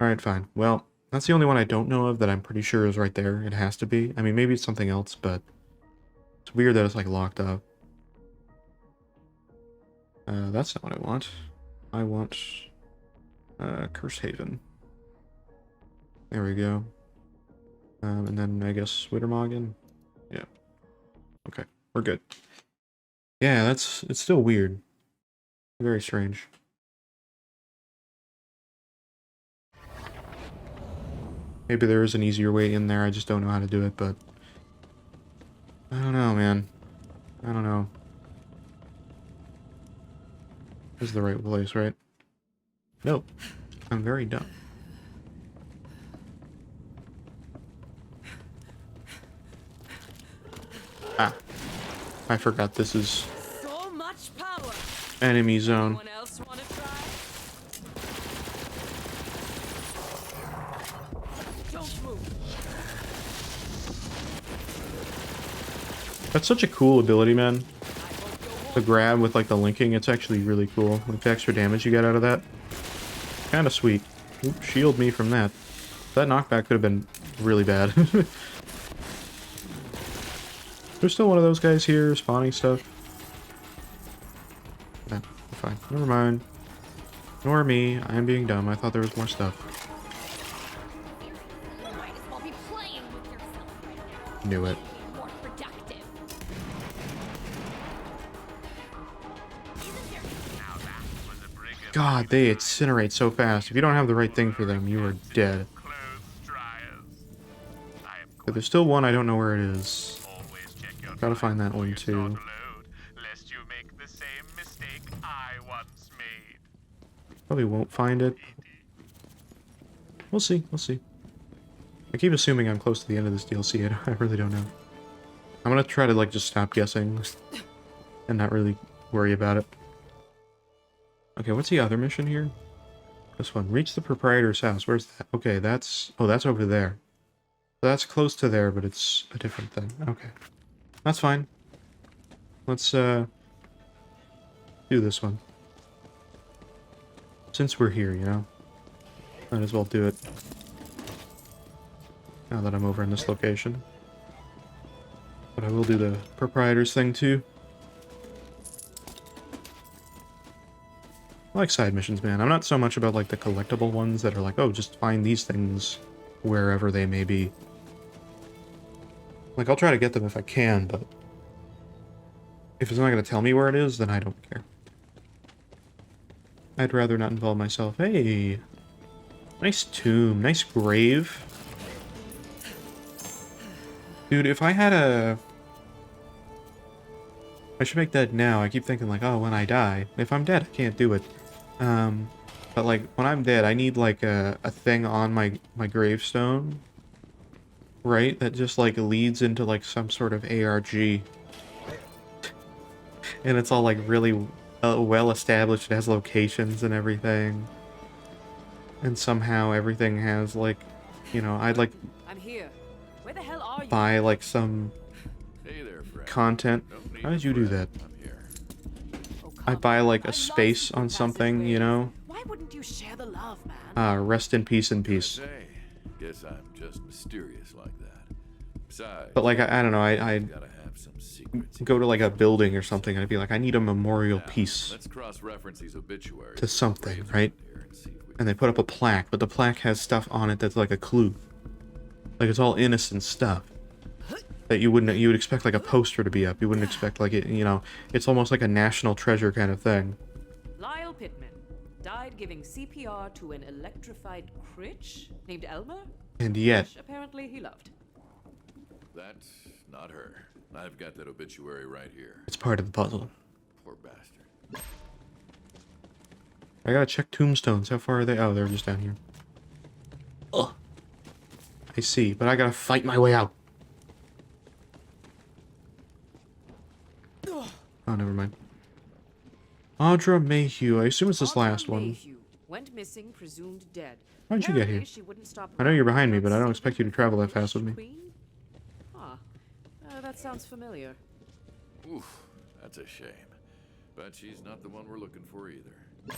Alright, fine. Well, that's the only one I don't know of that I'm pretty sure is right there. It has to be. I mean, maybe it's something else, but it's weird that it's, like, locked up. That's not what I want. I want... Curse Haven. There we go. And then, I guess, Wittermagen? Yeah. Okay, we're good. Yeah, it's still weird. Very strange. Maybe there is an easier way in there, I just don't know how to do it, but... I don't know, man. I don't know. This is the right place, right? Nope. I'm very dumb. Ah. I forgot this is... So much power. Enemy zone. Anyone else want to try? Don't move. That's such a cool ability, man. The grab with, like, the linking, it's actually really cool. Like, the extra damage you get out of that. Kind of sweet. Oop, shield me from that. That knockback could have been really bad. There's still one of those guys here, spawning stuff. Yeah, fine. Never mind. Ignore me. I'm being dumb. I thought there was more stuff. You might as well be playing with yourself right now. Knew it. More productive. God, they incinerate so fast. If you don't have the right thing for them, you are dead. But there's still one, I don't know where it is. Gotta find that one too. Probably won't find it. We'll see, we'll see. I keep assuming I'm close to the end of this DLC, I really don't know. I'm gonna try to, like, just stop guessing and not really worry about it. Okay, what's the other mission here? This one. Reach the proprietor's house. Where's that? Okay, that's... Oh, that's over there. That's close to there, but it's a different thing. Okay. That's fine. Let's, do this one. Since we're here, you know? Might as well do it. Now that I'm over in this location. But I will do the proprietor's thing, too. like side missions, man. I'm not so much about like the collectible ones that are like, oh, just find these things wherever they may be. Like, I'll try to get them if I can, but if it's not going to tell me where it is, then I don't care. I'd rather not involve myself. Hey! Nice tomb. Nice grave. Dude, if I had a... I should make that now. I keep thinking like, oh, when I die. If I'm dead, I can't do it. But like, when I'm dead, I need like a thing on my gravestone. Right? That just like leads into like some sort of ARG. And it's all like really well established. It has locations and everything. And somehow everything has like, you know, I'd like... I'm here. Where the hell are you? Buy like some content. How did you do that? I buy like a space on something, you know? Why wouldn't you share the love, man? Rest in peace and peace. Guess I'm just mysterious like that. Besides, But like, I don't know, I'd go to like a building or something and I'd be like, I need a memorial piece let's cross-reference these obituaries to something, right? And they put up a plaque, but the plaque has stuff on it that's like a clue. Like, it's all innocent stuff that you would expect like a poster to be up. You wouldn't expect like it, you know, it's almost like a national treasure kind of thing. Lyle Pittman died giving CPR to an electrified critch named Elmer. And yet, Which apparently he loved. That's not her. I've got that obituary right here. it's part of the puzzle. Poor bastard. I gotta check tombstones. How far are they? Oh, they're just down here. Ugh. I see, but I gotta fight my way out. Oh, never mind. Audra Mayhew. I assume it's this last one. Mayhew went missing, presumed dead. How'd you get here? Apparently, she wouldn't stop I know you're behind me, but I don't expect you to travel that fast with me. Queen? Huh. That sounds familiar. Oof, that's a shame. But she's not the one we're looking for either.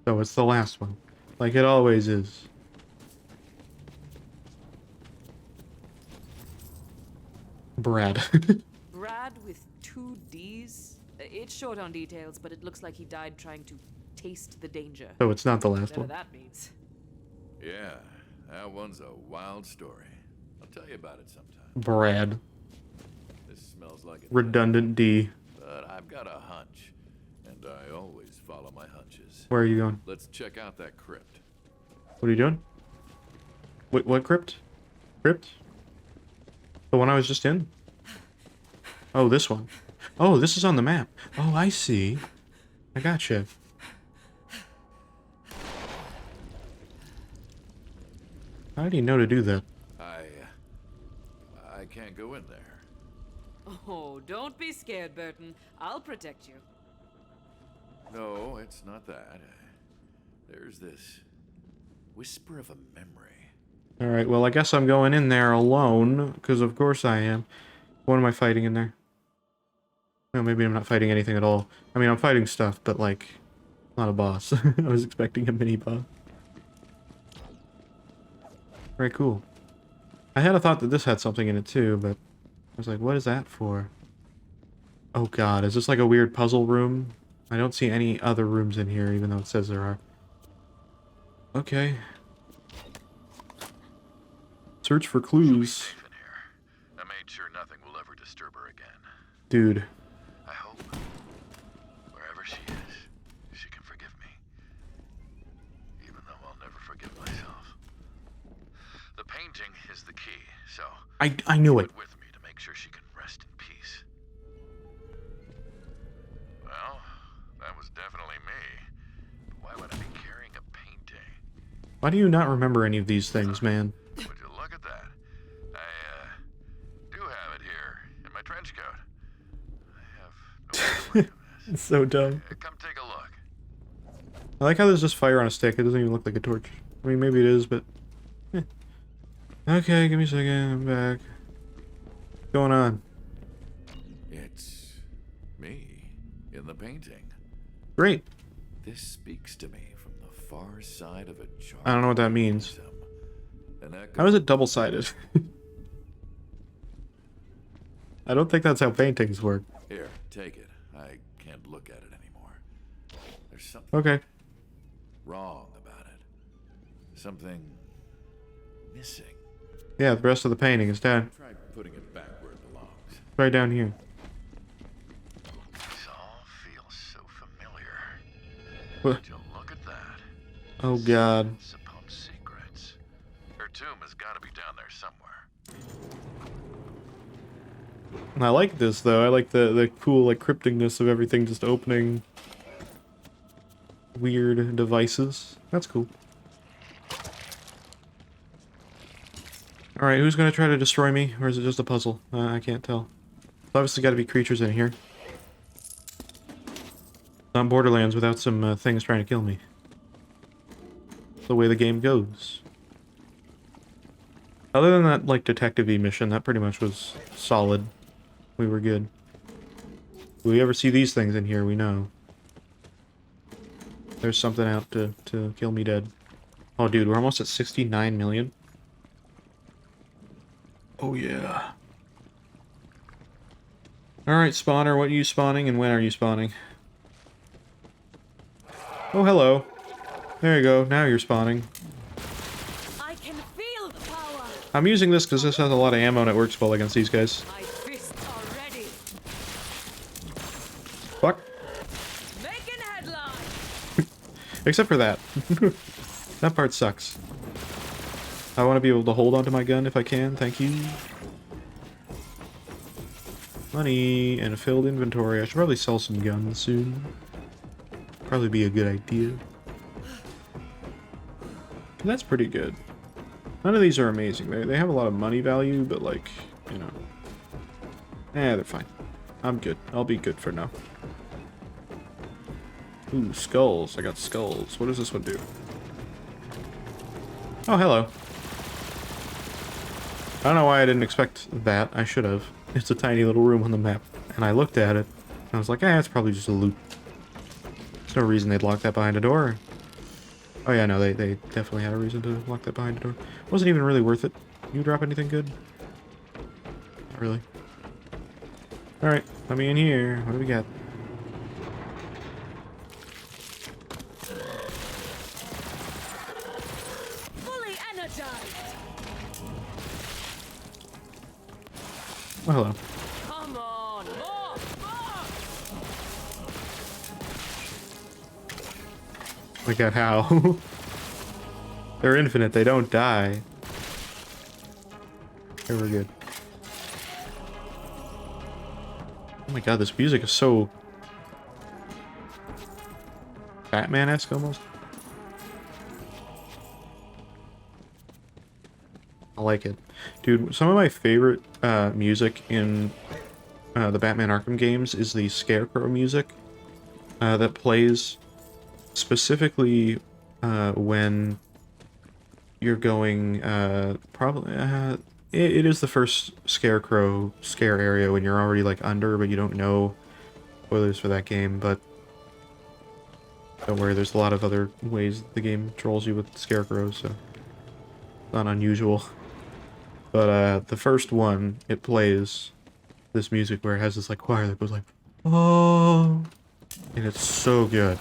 So it's the last one. Like it always is. Brad. Brad with 2 D's? It's short on details, but it looks like he died trying to taste the danger. So it's not the last Whatever one. that means. Yeah, that one's a wild story. I'll tell you about it sometime. Brad. This smells like a Redundant D. But I've got a hunch, and I always follow my hunches. Where are you going? Let's check out that crypt. What are you doing? Wait, what crypt? Crypt? The one I was just in? Oh, this one. Oh, this is on the map. Oh, I see. I gotcha. How do you know to do that? I can't go in there. Oh, don't be scared, Burton. I'll protect you. No, it's not that. There's this whisper of a memory. Alright, well, I guess I'm going in there alone, because of course I am. What am I fighting in there? Well, maybe I'm not fighting anything at all. I mean, I'm fighting stuff, but, like, not a boss. I was expecting a mini-boss. Very cool. I had a thought that this had something in it, too, but I was like, what is that for? Oh god, is this like a weird puzzle room? I don't see any other rooms in here, even though it says there are. Okay. Search for clues. I made sure nothing will ever disturb her again. Dude. I hope, wherever she is, she can forgive me. Even though I'll never forgive myself. The painting is the key, so... I knew it. ...with me to make sure she can rest in peace. Well, that was definitely me. But why would I be carrying a painting? Why do you not remember any of these things, man? Would you look at that? I, do have it here in my trench coat. I have no It's so dumb. Come take a look. I like how there's just fire on a stick. It doesn't even look like a torch. I mean, maybe it is, but... eh. Okay, give me a second. I'm back. What's going on? It's me in the painting. Great. This speaks to me from the far side of a charred I don't know what that means. An echo. How is it double-sided? I don't think that's how paintings work. Here, take it. I can't look at it anymore. There's something Okay. wrong about it. Something missing. Yeah, the rest of the painting is down. Try putting it back where it belongs. Right down here. This all feels so familiar. What? Would you look at that? Oh god. Upon secrets. Her tomb has got to be down there somewhere. I like this though. I like the cool like crypticness of everything just opening weird devices. That's cool. Alright, who's gonna try to destroy me? Or is it just a puzzle? I can't tell. There's obviously gotta be creatures in here. Not Borderlands without some things trying to kill me. The way the game goes. Other than that, like, detective-y mission, that pretty much was solid. We were good. If we ever see these things in here, we know. There's something out to kill me dead. Oh, dude, we're almost at 69 million. Oh, yeah. Alright, spawner, what are you spawning, and when are you spawning? Oh, hello. There you go, now you're spawning. I can feel the power. I'm using this because this has a lot of ammo and it works well against these guys. My fists are ready. Fuck. Making headlines. Except for that. That part sucks. I want to be able to hold onto my gun if I can, thank you. Money and a filled inventory. I should probably sell some guns soon. Probably be a good idea. That's pretty good. None of these are amazing. They have a lot of money value, but like, you know. They're fine. I'm good. I'll be good for now. Ooh, skulls. I got skulls. What does this one do? Oh, hello. I don't know why I didn't expect that. I should have. It's a tiny little room on the map. And I looked at it, and I was like, it's probably just a loot. There's no reason they'd lock that behind a door. Oh yeah, no, they definitely had a reason to lock that behind a door. Wasn't even really worth it. You drop anything good? Not really. Alright, let me in here. What do we got? Fully energized. Oh, hello. Come on, more. Look at how. They're infinite, they don't die. Okay, we're good. Oh my god, this music is so Batman-esque almost. I like it. Dude, some of my favorite music in the Batman Arkham games is the Scarecrow music that plays specifically when you're going probably it is the first Scarecrow scare area when you're already like under, but you don't know. Spoilers for that game, but don't worry, there's a lot of other ways the game trolls you with scarecrows, so not unusual. But the first one, it plays this music where it has this like choir that goes like, oh, and it's so good.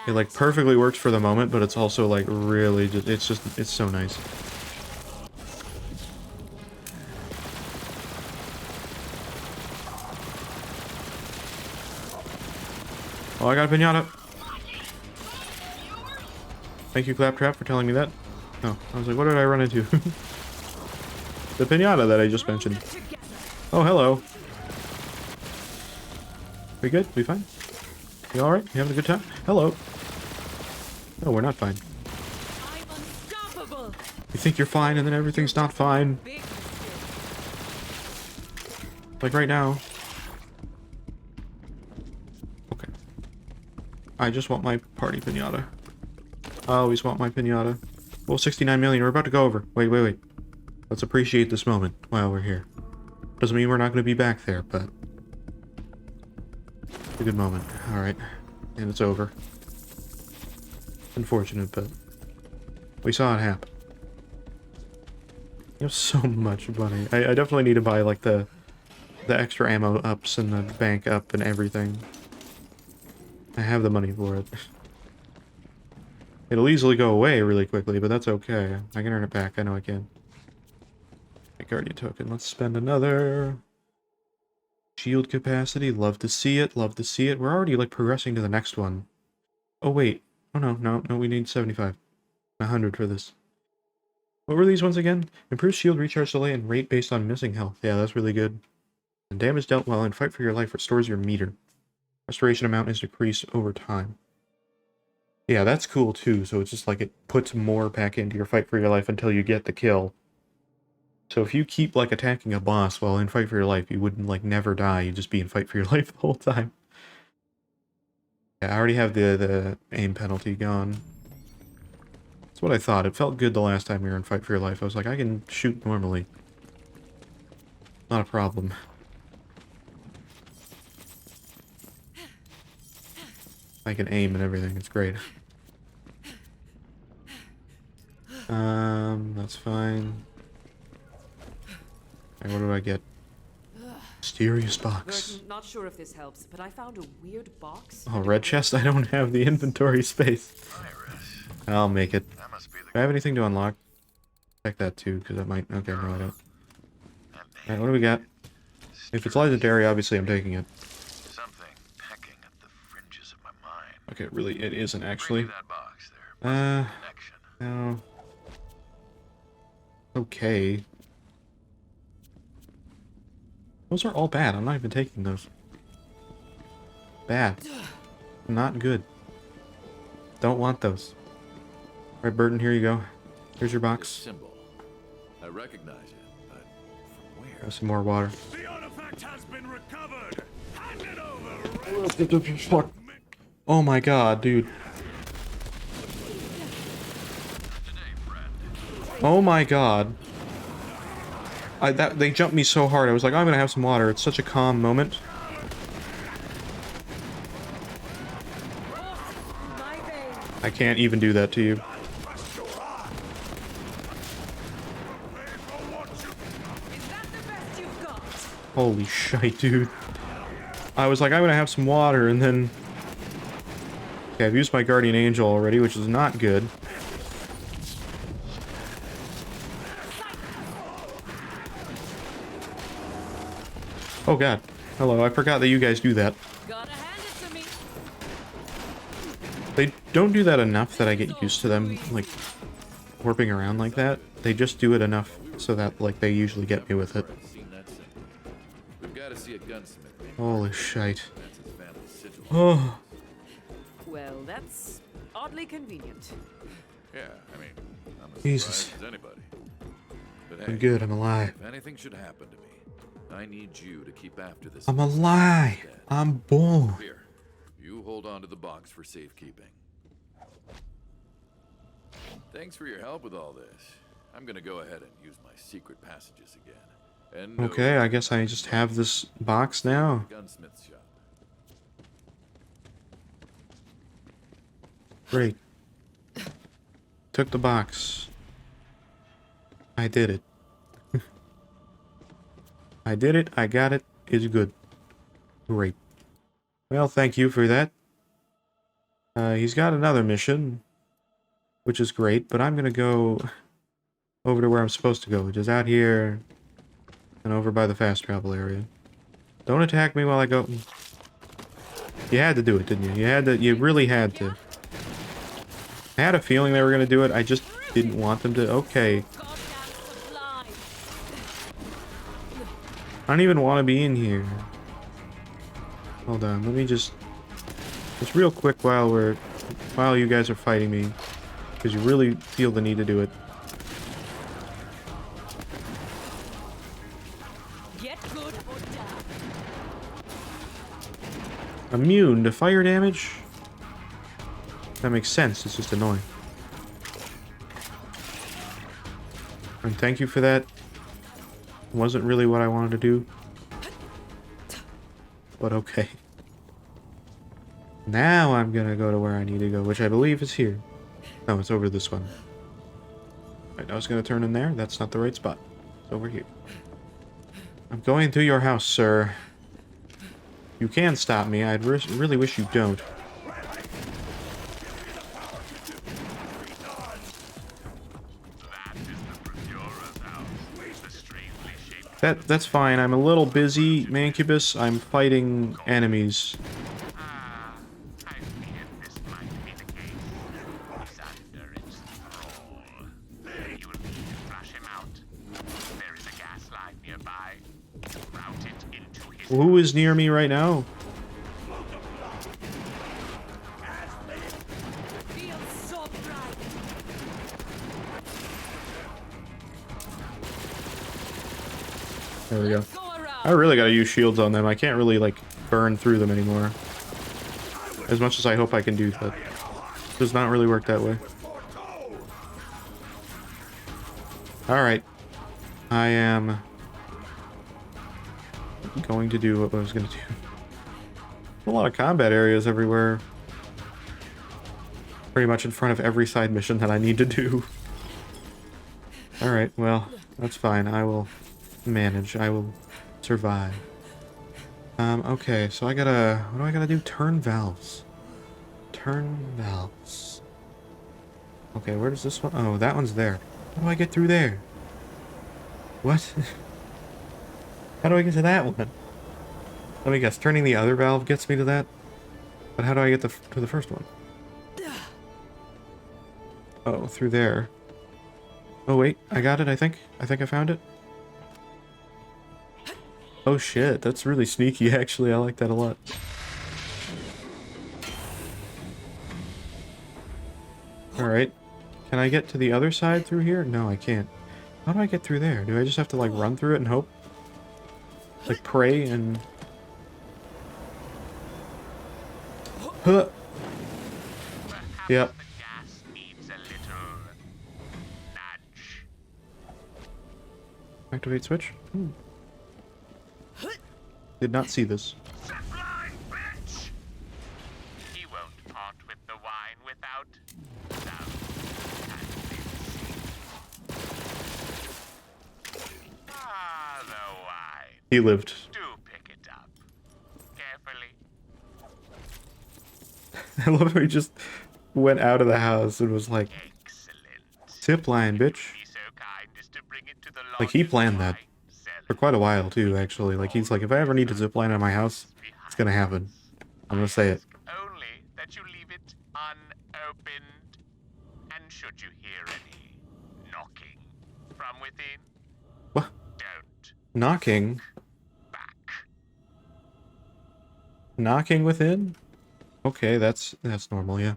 It like perfectly works for the moment, but it's also like really just, it's so nice. Oh, I got a pinata. Thank you, Claptrap, for telling me that. Oh, I was like, what did I run into? The pinata that I just mentioned. Oh, hello. We good? We fine? You alright? You having a good time? Hello. No, we're not fine. You think you're fine and then everything's not fine. Like right now. Okay. I just want my party pinata. I always want my pinata. Well, 69 million. We're about to go over. Wait. Let's appreciate this moment while we're here. Doesn't mean we're not going to be back there, but it's a good moment. Alright. And it's over. Unfortunate, but we saw it happen. You have so much money. I definitely need to buy like the extra ammo ups and the bank up and everything. I have the money for it. It'll easily go away really quickly, but that's okay. I can earn it back. I know I can. My Guardian token. Let's spend another. Shield capacity. Love to see it. Love to see it. We're already, like, progressing to the next one. Oh, wait. Oh, no. We need 75. 100 for this. What were these ones again? Improves shield recharge delay and rate based on missing health. Yeah, that's really good. And damage dealt while in fight for your life restores your meter. Restoration amount is decreased over time. Yeah, that's cool too. So it's just like it puts more back into your fight for your life until you get the kill. So if you keep like attacking a boss while in fight for your life, you wouldn't like never die. You'd just be in fight for your life the whole time. Yeah, I already have the aim penalty gone. That's what I thought. It felt good the last time we were in fight for your life. I was like, I can shoot normally. Not a problem. I can aim and everything. It's great. That's fine. Okay, what do I get? Mysterious box. Burton, not sure if this helps, but I found a weird box. Oh, red chest? I don't have the inventory space. I'll make it. Do I have anything to unlock? Check that too, because that might... Okay, no, I don't. Alright, what do we got? If it's legendary, obviously I'm taking it. Okay, really, it isn't actually. No. Okay. Those are all bad. I'm not even taking those. Bad. Not good. Don't want those. Alright, Burton, here you go. Here's your box. Symbol. I recognize it, but from where? Have some more water. The artifact has been recovered. Hand it over. Oh my god, dude. Oh my god. They jumped me so hard. I was like, I'm gonna have some water. It's such a calm moment. I can't even do that to you. Holy shite, dude. I was like, I'm gonna have some water, and then... Okay, I've used my Guardian Angel already, which is not good. Oh god. Hello, I forgot that you guys do that. They don't do that enough that I get used to them, like, warping around like that. They just do it enough so that, like, they usually get me with it. We've got to see a gunsmith. Holy shite. Oh. Well, that's oddly convenient. Yeah, I mean, I'm as Jesus. surprised as anybody. But I'm good, I'm alive. If anything should happen to me, I need you to keep after this. I'm alive. I'm born. Here, you hold on to the box for safekeeping. Thanks for your help with all this. I'm gonna go ahead and use my secret passages again. And Okay, I guess I just have this box now. Gunsmith's shop. Great. Took the box. I did it. I did it. I got it. It's good. Great. Well, thank you for that. He's got another mission, which is great, but I'm gonna go over to where I'm supposed to go, which is out here and over by the fast travel area. Don't attack me while I go. You had to do it, didn't you? You had to. You really had to. I had a feeling they were gonna do it. I just didn't want them to. Okay. I don't even want to be in here. Hold on, let me just real quick while you guys are fighting me, because you really feel the need to do it. Get good or die. Immune to fire damage? That makes sense, it's just annoying. And thank you for that. Wasn't really what I wanted to do. But okay. Now I'm gonna go to where I need to go, which I believe is here. No, it's over this one. Right, I was gonna turn in there. That's not the right spot. It's over here. I'm going to your house, sir. You can stop me. I'd really wish you don't. That's fine. I'm a little busy, Mancubus. I'm fighting enemies. Who is near me right now? There we go. I really gotta use shields on them. I can't really, like, burn through them anymore. As much as I hope I can do that. Does not really work that way. Alright. I am going to do what I was gonna do. A lot of combat areas everywhere. Pretty much in front of every side mission that I need to do. Alright, well, that's fine. I will manage. I will survive. Okay, so I gotta... What do I gotta do? Turn valves. Turn valves. Okay, where does this one... Oh, that one's there. How do I get through there? What? How do I get to that one? Let me guess. Turning the other valve gets me to that? But how do I get to the first one? Oh, through there. Oh, wait. I got it, I think. I think I found it. Oh shit, that's really sneaky actually, I like that a lot. Alright. Can I get to the other side through here? No, I can't. How do I get through there? Do I just have to like run through it and hope? Like pray and... Huh. Yep. Activate switch? Did not see this. He won't part with the wine without the wine. He lived. Do pick it up. Carefully. I love how he just went out of the house and was like, zip line, bitch. Like, he planned that. For quite a while, too, actually. Like, he's like, if I ever need to zip line at my house, it's gonna happen. I'm gonna say it. Only that you leave it unopened. And should you hear any knocking from within, What? don't. Knocking? Knocking within? Okay, that's normal, yeah.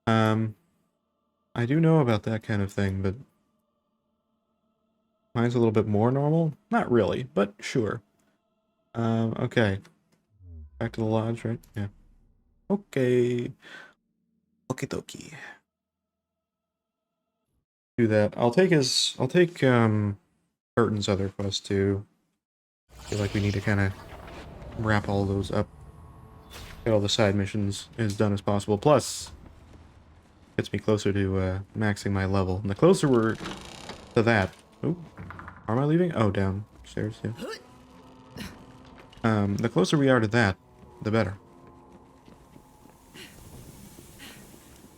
I do know about that kind of thing, but... Mine's a little bit more normal? Not really, but sure. Okay. Back to the lodge, right? Yeah. Okay. Okie dokie. Do that. I'll take Burton's other quest too. I feel like we need to kind of wrap all those up. Get all the side missions as done as possible. Plus, gets me closer to maxing my level. And the closer we're to that... Oh, am I leaving? Oh, downstairs, yeah. The closer we are to that, the better.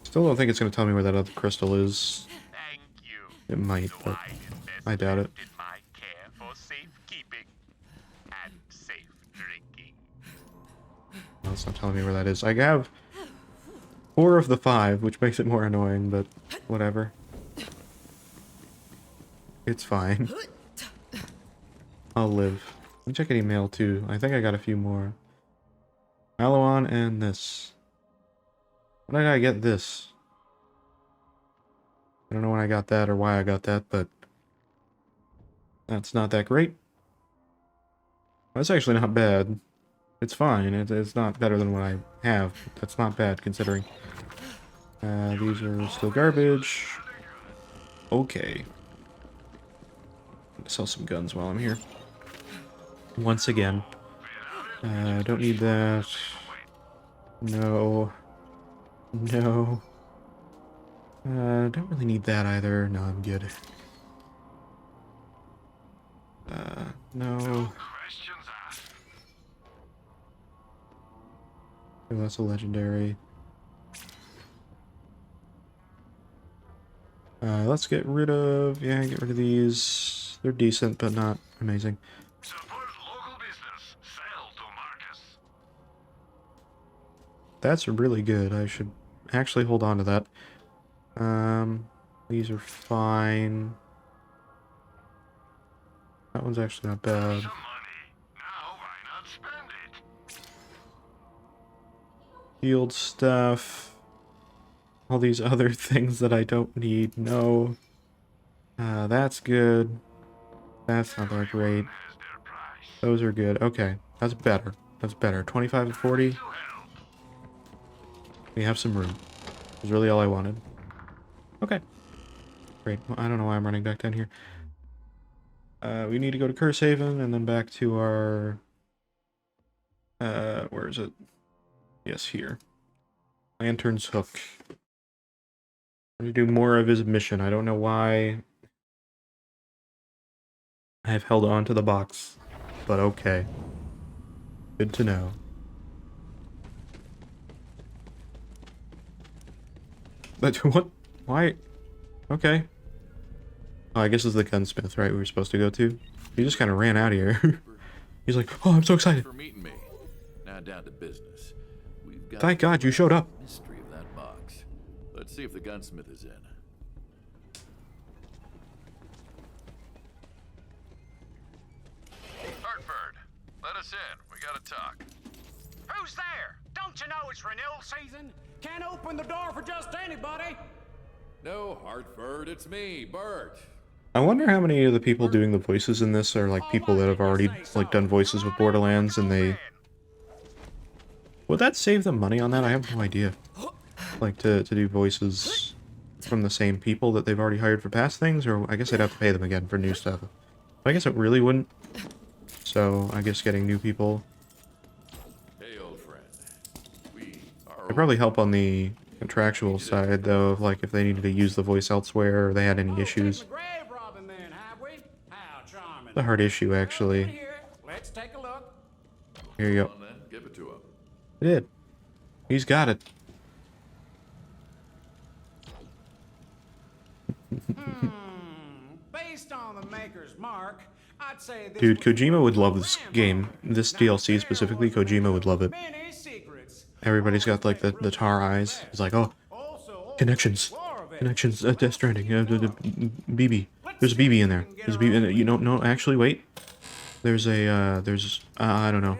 Still don't think it's going to tell me where that other crystal is. It might, but I doubt it. No, it's not telling me where that is. I have 4 of the 5, which makes it more annoying, but whatever. It's fine. I'll live. Let me check any mail too. I think I got a few more. Maloan and this. When did I get this? I don't know when I got that or why I got that, but that's not that great. That's actually not bad. It's fine. It's not better than what I have. That's not bad considering. These are still garbage. Okay. Sell some guns while I'm here. Once again. Don't need that. No. No. Don't really need that either. No, I'm good. No. Oh, that's a legendary. Let's get rid of... Yeah, get rid of these. They're decent, but not amazing. That's really good. I should actually hold on to that. These are fine. That one's actually not bad. Field stuff. All these other things that I don't need. No. That's good. That's not that great. Those are good. Okay. That's better. That's better. 25 and 40. We have some room. That's really all I wanted. Okay. Great. Well, I don't know why I'm running back down here. We need to go to Curse Haven and then back to our... where is it? Yes, here. Lantern's Hook. I'm gonna do more of his mission. I don't know why I've held on to the box, but okay. Good to know. But what? Why? Okay. Oh, I guess it's the gunsmith, right? We were supposed to go to. He just kind of ran out of here. He's like, "Oh, I'm so excited." For meeting me. Now down to business. We've got Thank God you showed up. Mystery of that box. Let's see if the gunsmith is in. Hartford, let us in. We gotta talk. Who's there? Don't you know it's renewal season? Can't open the door for just anybody. No, Hartford, it's me, Bert. I wonder how many of the people doing the voices in this are like people that have already like done voices with Borderlands, and they... Would that save them money on that? I have no idea. Like to do voices from the same people that they've already hired for past things, or I guess I'd have to pay them again for new stuff. But I guess it really wouldn't. So I guess getting new people... Hey, old friend. It'd probably help on the contractual side, though, of like if they needed to use the voice elsewhere or they had any issues. The hard issue, actually. Let's take a look. Here you go. Give it to him. I did. He's got it. Based on the maker's mark, I'd say this Dude, Kojima would love this game. This DLC specifically, Kojima would love it. Everybody's got like the tar eyes. It's like, oh, connections. Connections, Death Stranding, BB. There's a BB in there. There's a BB, you know, no, actually, wait. There's a, I don't know.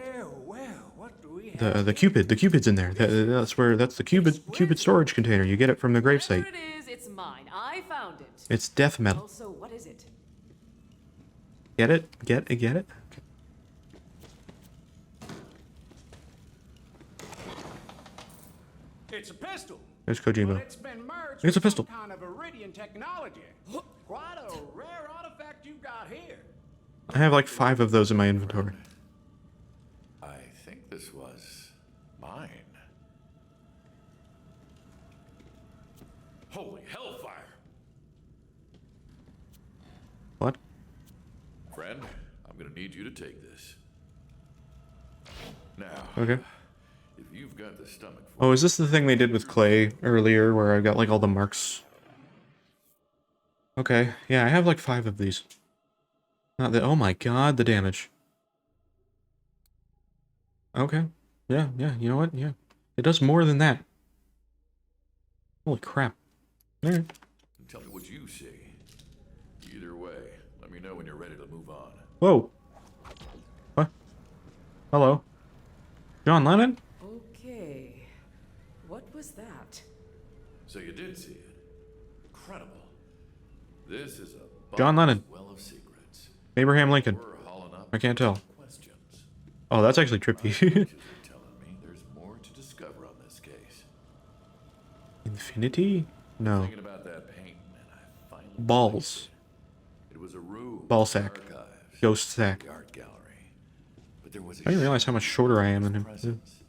The Cupid. The Cupid's in there. That's the Cupid storage container. You get it from the gravesite. Whatever it is, it's mine. I found it. It's death metal. Also, what is it? Get it? Get it? Okay. It's a pistol. There's Kojima. It's been merged It's a with pistol. some kind of iridium technology. Quite a rare artifact you got here. I have like 5 of those in my inventory. I think this was mine. Holy hellfire! What? Friend, I'm gonna need you to take this. Now, Okay. if you've got the stomach for Oh, is this the thing they did with Clay earlier, where I got like all the marks? Okay, yeah, I have like 5 of these. Not that. Oh my God, the damage. Okay, yeah, you know what? Yeah, it does more than that. Holy crap! All right. Tell me what you see. Either way, let me know when you're ready to move on. Whoa. What? Hello. John Lennon? Okay. What was that? So you did see it. Incredible. This is a John Lennon. well of secrets. Abraham Lincoln. We're hauling up I can't tell. questions. Oh, that's actually trippy. Telling me there's more to discover on this case. Infinity? No. Thinking about that paint, man, I finally Balls. it was a room. Ball sack. Archives, Ghost sack. the art gallery. But there was a I didn't realize how much shorter I am than him. presence.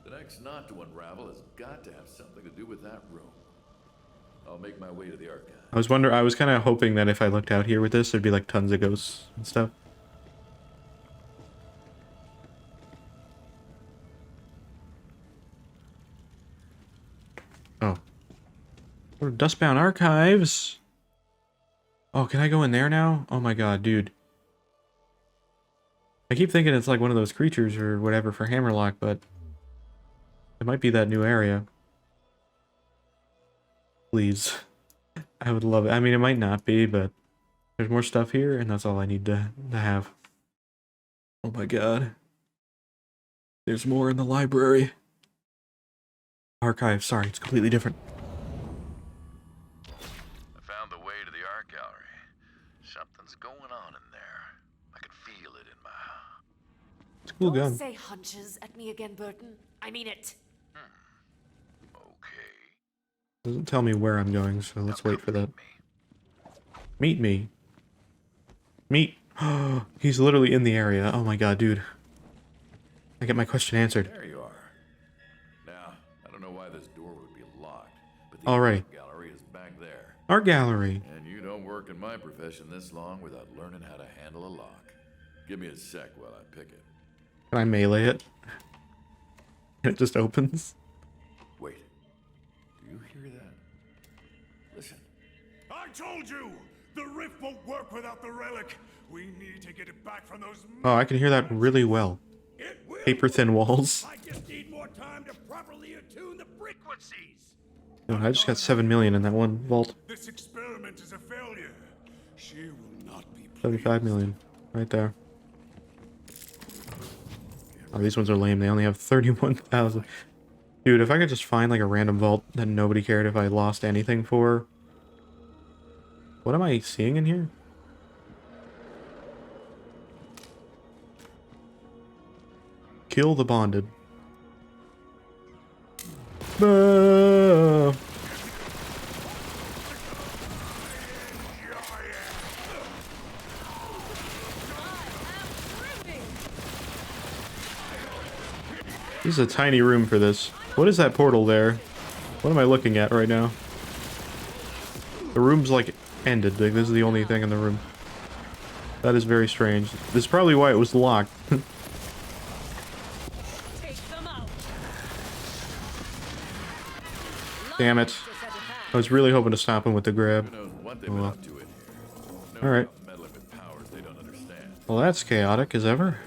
The next knot to unravel has got to have something to do with that room. I'll make my way to the archive. I was kind of hoping that if I looked out here with this, there'd be like tons of ghosts and stuff. Oh. Dustbound Archives. Oh, can I go in there now? Oh my god, dude. I keep thinking it's like one of those creatures or whatever for Hammerlock, but it might be that new area. Please. I would love it. I mean, it might not be, but there's more stuff here, and that's all I need to have. Oh my god. There's more in the library. Archive, sorry, it's completely different. I found the way to the art gallery. Something's going on in there. I can feel it in my... It's a cool Don't gun. say hunches at me again, Burton. I mean it. Doesn't tell me where I'm going, so let's wait for that. Meet me. Meet. He's literally in the area. Oh my god, dude. I get my question answered. There you are. Now, I don't know why this door would be locked, but the Alrighty. art gallery is back there. Art gallery. And you don't work in my profession this long without learning how to handle a lock. Give me a sec while I pick it. Can I melee it? And it just opens? Wait. Do you hear that? Listen. I told you! The rift won't work without the relic! We need to get it back from those... Oh, I can hear that really well. Paper thin walls. I just need more time to properly attune the frequencies! Dude, I just got 7 million in that one vault. This experiment is a failure. She will not be... 75 million. Right there. Oh, these ones are lame. They only have 31,000. Dude, if I could just find like a random vault that nobody cared if I lost anything for. What am I seeing in here? Kill the bonded. This is a tiny room for this. What is that portal there? What am I looking at right now? The room's like ended. Like, this is the only thing in the room. That is very strange. This is probably why it was locked. Damn it. I was really hoping to stop him with the grab. Oh, well. Alright. Well, that's chaotic as ever.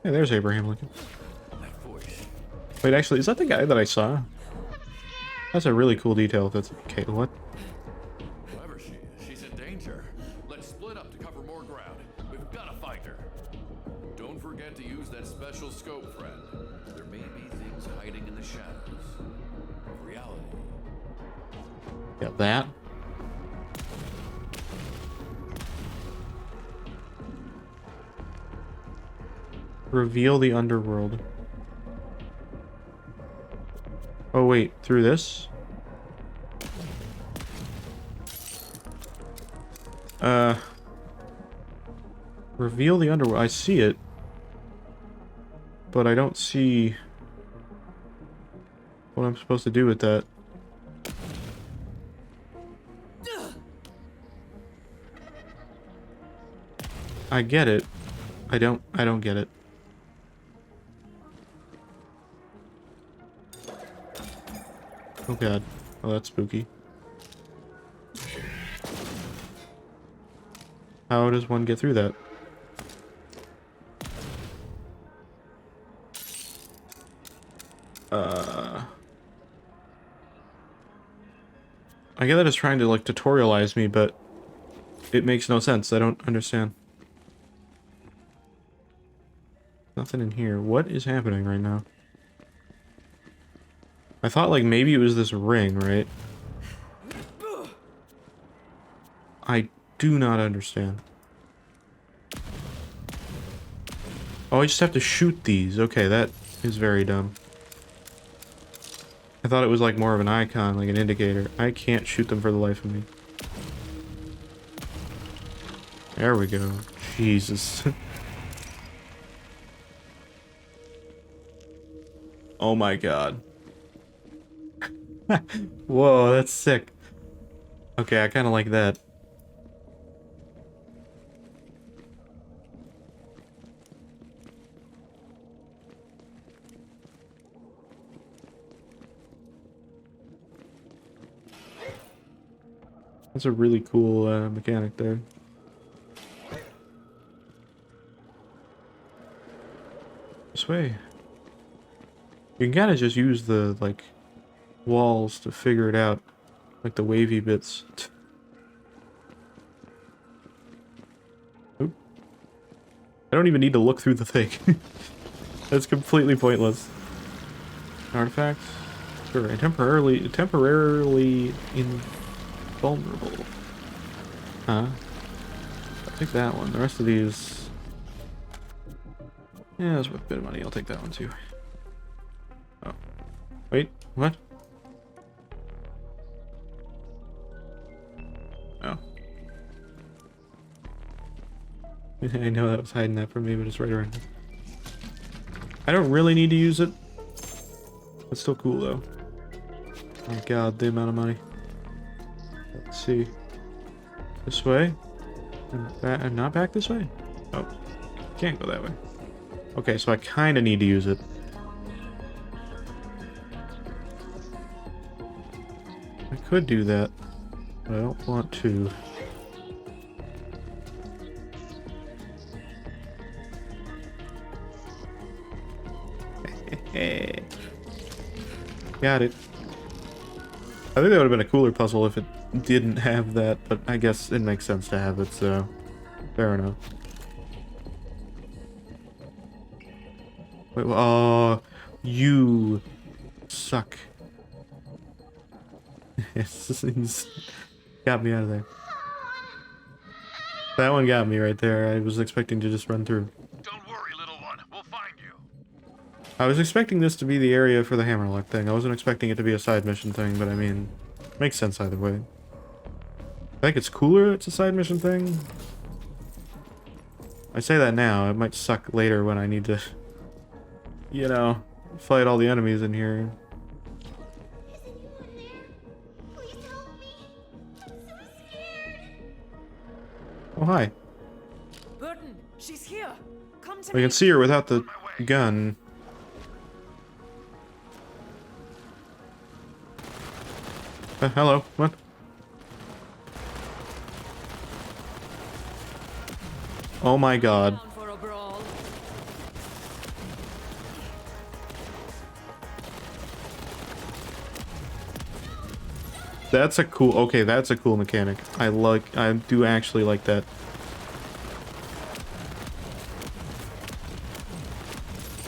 Hey, there's Abraham Lincoln. Wait, actually, is that the guy that I saw? That's a really cool detail. If it's okay. What? Whoever she is, she's in danger. Let's split up to cover more ground. We've got to find her. Don't forget to use that special scope, friend. There may be things hiding in the shadows of reality. Got that. Reveal the underworld. Oh wait, through this? Reveal the underworld. I see it. But I don't see what I'm supposed to do with that. I get it. I don't get it. Oh god. Oh, that's spooky. How does one get through that? I get that it's trying to, like, tutorialize me, but it makes no sense. I don't understand. Nothing in here. What is happening right now? I thought, like, maybe it was this ring, right? I do not understand. Oh, I just have to shoot these. Okay, that is very dumb. I thought it was, like, more of an icon, like an indicator. I can't shoot them for the life of me. There we go. Jesus. Oh my god. Whoa, that's sick. Okay, I kind of like that. That's a really cool mechanic there. This way. You can kind of just use the, like, walls to figure it out. Like the wavy bits. Oop. I don't even need to look through the thing. That's completely pointless. Artifacts? Sure, and temporarily invulnerable. Huh? I'll take that one. The rest of these... Yeah, that's a bit of money. I'll take that one too. Oh. Wait, what? Oh. I know that was hiding that from me, but it's right around here. I don't really need to use it. It's still cool though. Oh god, the amount of money. Let's see. This way? And not back this way? Oh. Can't go that way. Okay, so I kinda need to use it. I could do that, but I don't want to. Got it. I think that would have been a cooler puzzle if it didn't have that, but I guess it makes sense to have it, so fair enough. Wait, oh, you suck. He's got me out of there. That one got me right there. I was expecting to just run through. Don't worry, little one. We'll find you. I was expecting this to be the area for the hammerlock thing. I wasn't expecting it to be a side mission thing, but I mean, makes sense either way. I think it's cooler it's a side mission thing. I say that now. It might suck later when I need to, you know, fight all the enemies in here. Oh, hi. Burton, she's here. Come to I can see her without the gun. Hello. What? Oh my god. That's a cool, okay, that's a cool mechanic. I do actually like that.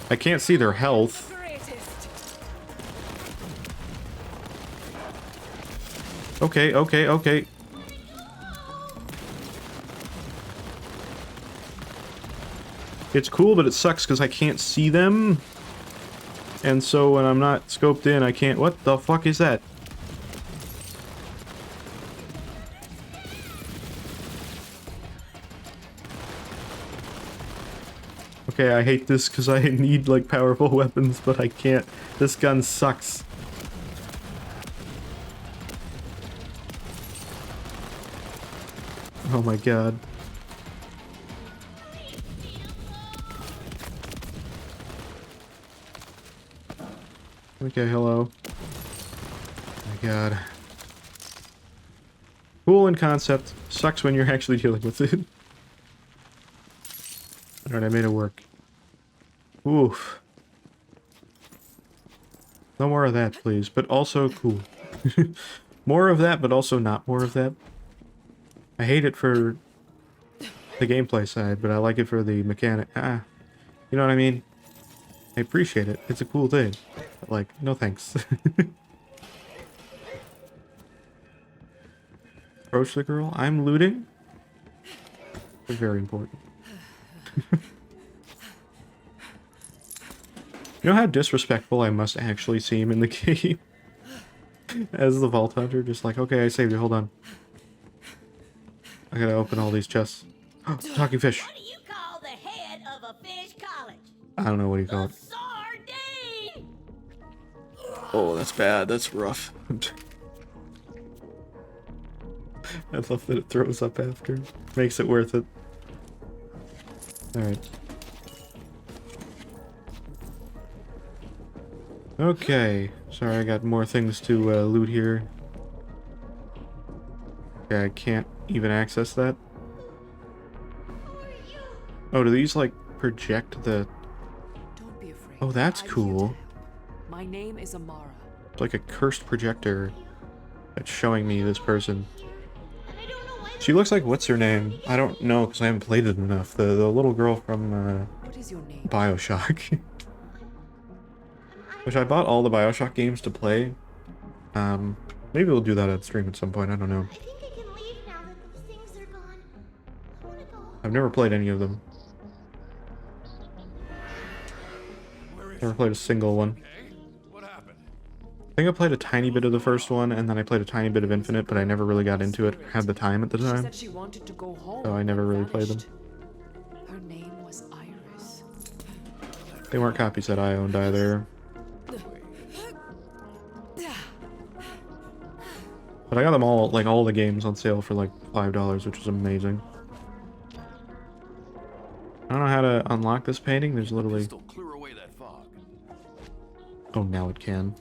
I can't see their health. Okay, okay, okay. It's cool, but it sucks because I can't see them. And so when I'm not scoped in, I can't... What the fuck is that? Okay, I hate this because I need, like, powerful weapons, but I can't. This gun sucks. Oh my god. Okay, hello. Oh my god. Cool in concept. Sucks when you're actually dealing with it. Alright, I made it work. Oof. No more of that, please. But also cool. More of that, but also not more of that. I hate it for the gameplay side, but I like it for the mechanic. You know what I mean? I appreciate it. It's a cool thing. But like, no thanks. Approach the girl. I'm looting. Very important. You know how disrespectful I must actually seem in the game? As the Vault Hunter, just like, okay, I saved you, hold on. I gotta open all these chests. Talking fish. What do you call the head of a fish college? I don't know what you call it. Sardine! Oh, that's bad. That's rough. I love that it throws up after. Makes it worth it. Alright. Okay. Sorry, I got more things to loot here. Okay, I can't even access that. Oh, do these, like, project the... Don't be afraid. Oh, that's cool. My name is Amara. It's like a cursed projector that's showing me this person. She looks like, what's her name? I don't know, because I haven't played it enough. The little girl from, What is your name? Bioshock. Which I bought all the Bioshock games to play. Maybe we'll do that on stream at some point, I don't know. I've never played any of them. Never played a single one. I think I played a tiny bit of the first one, and then I played a tiny bit of Infinite, but I never really got into it. Had the time at the time. She said she wanted to go home, So I never really played them. Her name was Iris. They weren't copies that I owned either. But I got them all, like all the games on sale for like $5, which was amazing. I don't know how to unlock this painting. There's literally... Oh, now it can.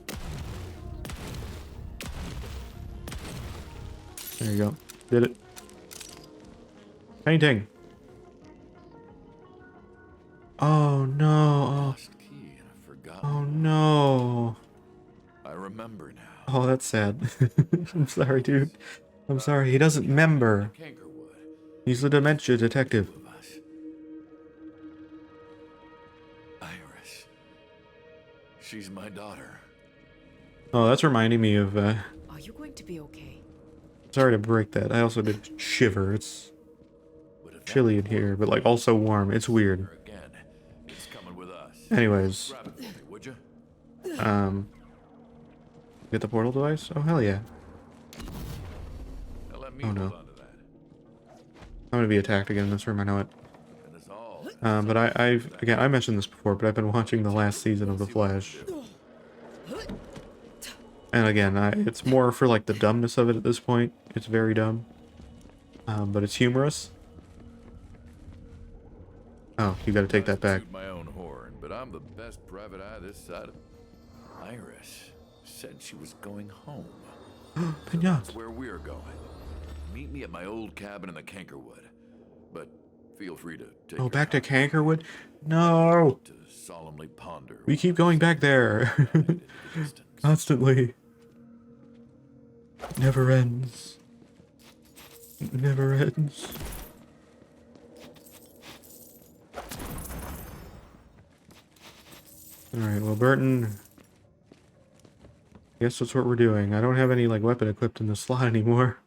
There you go. Did it. Painting. Oh no. Oh no. I remember now. Oh, that's sad. I'm sorry, dude. I'm sorry. He doesn't remember. He's the dementia detective. Iris. She's my daughter. Oh, that's reminding me of, Are you going to be okay? Sorry to break that. I also did shiver. It's chilly in here, but like also warm. It's weird. Anyways. Get the portal device? Oh, hell yeah. Oh no. I'm gonna be attacked again in this room, I know it. But again, I mentioned this before, but I've been watching the last season of The Flash. And again, it's more for like the dumbness of it at this point. It's very dumb. But it's humorous. Oh, you gotta take that back. My own horn, but I'm the best private eye this side of... Iris said she was going home. Pinat. That's where we're going. Meet me at my old cabin in the Cankerwood. But feel free to take Oh, back to Cankerwood? No! to solemnly ponder. We keep going back there. Constantly. Never ends. Never ends. Alright, well, Burton... I guess that's what we're doing. I don't have any, like, weapon equipped in the slot anymore.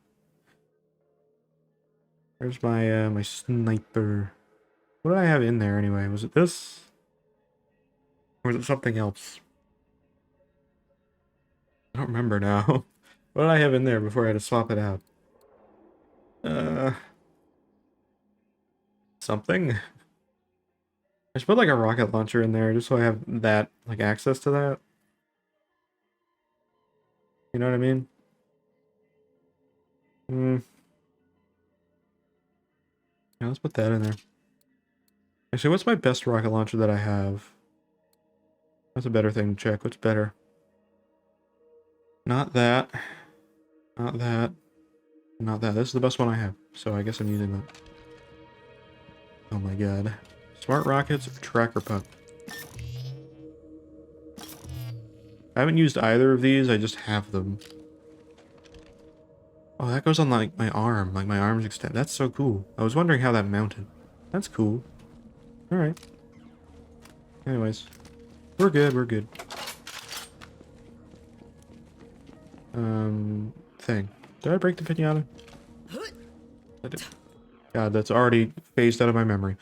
Where's my, my sniper? What did I have in there, anyway? Was it this? Or was it something else? I don't remember now. What did I have in there before I had to swap it out? Something? I should put, like, a rocket launcher in there, just so I have that, like, access to that. You know what I mean? Yeah, let's put that in there. Actually, what's my best rocket launcher that I have? That's a better thing to check. What's better? Not that. Not that. Not that. This is the best one I have, so I guess I'm using that. Oh my god. Smart rockets or tracker puck? I haven't used either of these, I just have them. Oh, that goes on like my arm, like my arms extend. That's so cool. I was wondering how that mounted. That's cool. Alright. Anyways. We're good, we're good. Thing. Did I break the pinata? I did. God, that's already phased out of my memory.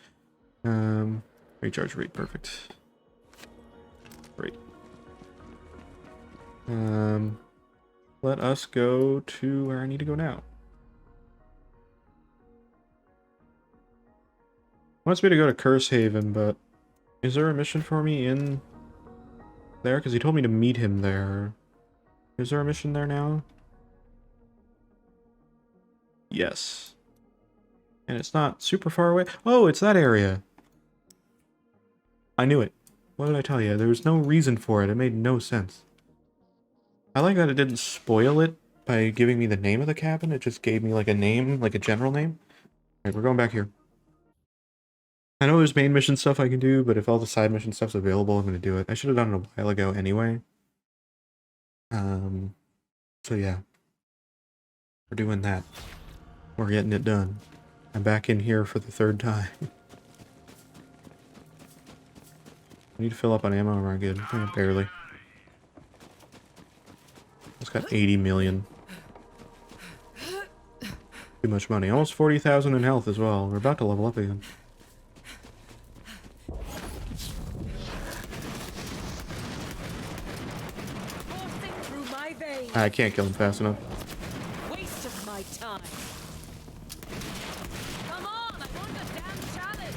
Recharge rate, perfect. Great. Let us go to where I need to go now. Wants me to go to Curse Haven, but is there a mission for me in there? Because he told me to meet him there. Is there a mission there now? Yes. And it's not super far away. Oh, it's that area. I knew it. What did I tell you? There was no reason for it. It made no sense. I like that it didn't spoil it by giving me the name of the cabin. It just gave me like a name, like a general name. Alright, we're going back here. I know there's main mission stuff I can do, but if all the side mission stuff's available, I'm gonna do it. I should have done it a while ago anyway. So yeah. We're doing that. We're getting it done. I'm back in here for the 3rd time. I need to fill up on ammo. We're good. Barely. It's got 80 million. Too much money. Almost 40,000 in health as well. We're about to level up again. I can't kill him fast enough. Waste of my time. Come on, I want a damn challenge.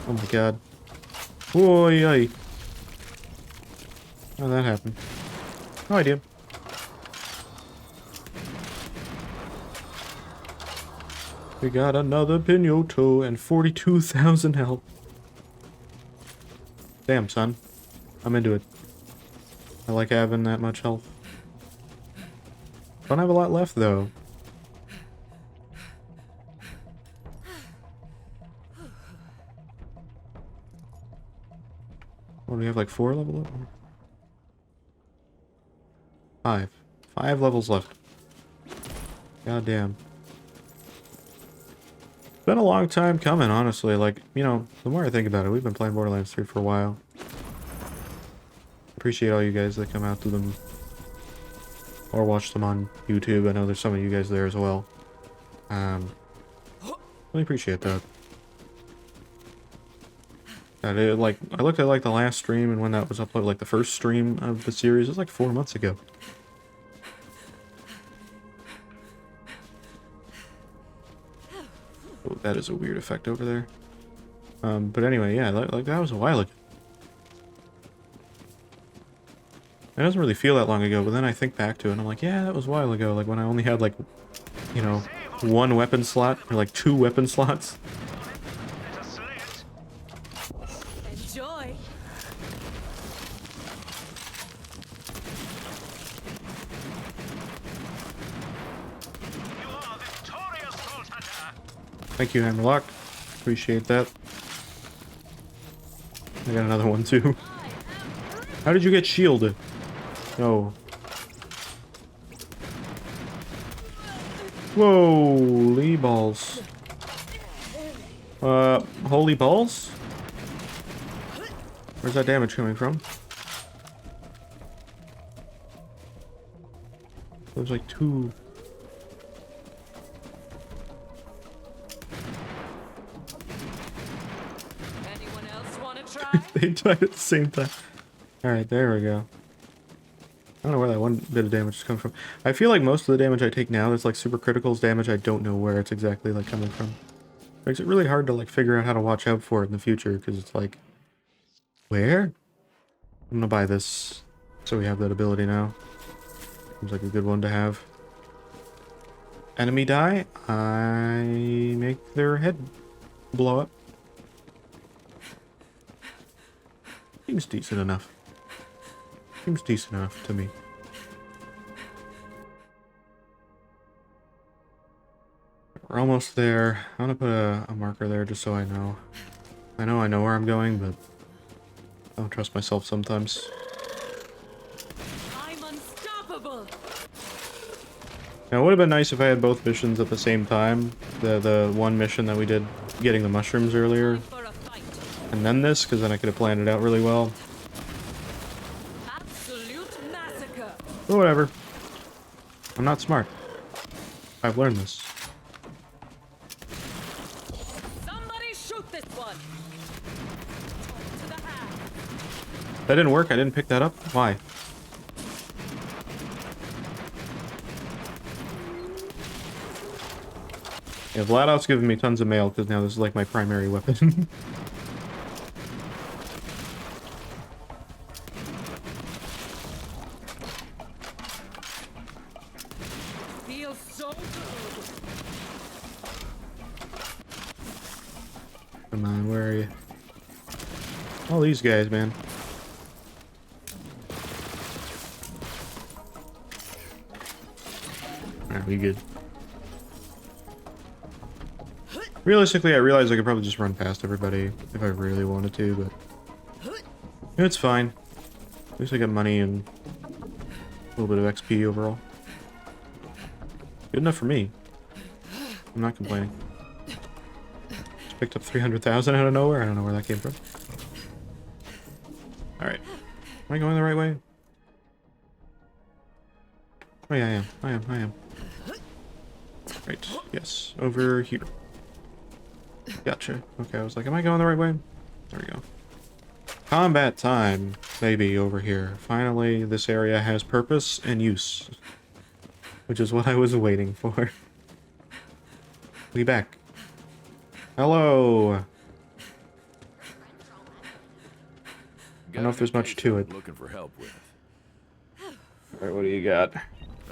Oh my god. Oi, oi. How'd that happen? No idea. We got another Pinocchio and 42,000 health. Damn, son. I'm into it. I like having that much health. Don't have a lot left, though. What, do we have like 4 level up? 5. 5 levels left. God damn. It's been a long time coming, honestly. Like, you know, the more I think about it, we've been playing Borderlands 3 for a while. Appreciate all you guys that come out to them. Or watch them on YouTube. I know there's some of you guys there as well. Really appreciate that. I looked at like the last stream, and when that was uploaded, like the first stream of the series, it was like 4 months ago. Oh, that is a weird effect over there. But anyway, yeah, like that was a while ago. It doesn't really feel that long ago, but then I think back to it and I'm like, yeah, that was a while ago. Like when I only had like, you know, 1 weapon slot or like 2 weapon slots. Enjoy. Thank you, Hammerlock. Appreciate that. I got another one too. How did you get shielded? No. Holy balls. Holy balls? Where's that damage coming from? There's like 2. Anyone else want to try? They died at the same time. Alright, there we go. I don't know where that 1 bit of damage is coming from. I feel like most of the damage I take now that's like super critical is damage I don't know where it's exactly like coming from. Makes it really hard to like figure out how to watch out for it in the future, because it's like, where? I'm gonna buy this so we have that ability now. Seems like a good one to have. Enemy die, I make their head blow up. Seems decent enough. Seems decent enough to me. We're almost there. I'm gonna put a marker there just so I know. I know where I'm going, but I don't trust myself sometimes. I'm unstoppable. Now, it would have been nice if I had both missions at the same time. The one mission that we did getting the mushrooms earlier. And then this, because then I could have planned it out really well. Absolute massacre. But whatever. I'm not smart. I've learned this. Somebody shoot this one. To the hand. That didn't work. I didn't pick that up. Why? Yeah, Vladout's giving me tons of mail because now this is like my primary weapon. Feels so good. Come on, where are you? All these guys, man. we good. Realistically, I realize I could probably just run past everybody if I really wanted to, but it's fine. At least I got money and a little bit of XP overall. Good enough for me. I'm not complaining. Just picked up 300,000 out of nowhere. I don't know where that came from. Alright. Am I going the right way? Oh yeah, I am. Right, yes. Over here. Gotcha. Okay, I was like, am I going the right way? There we go. Combat time, maybe, over here. Finally, this area has purpose and use. Which is what I was waiting for. We back. Hello! I don't know if there's much to it. Looking for help with. Alright, what do you got?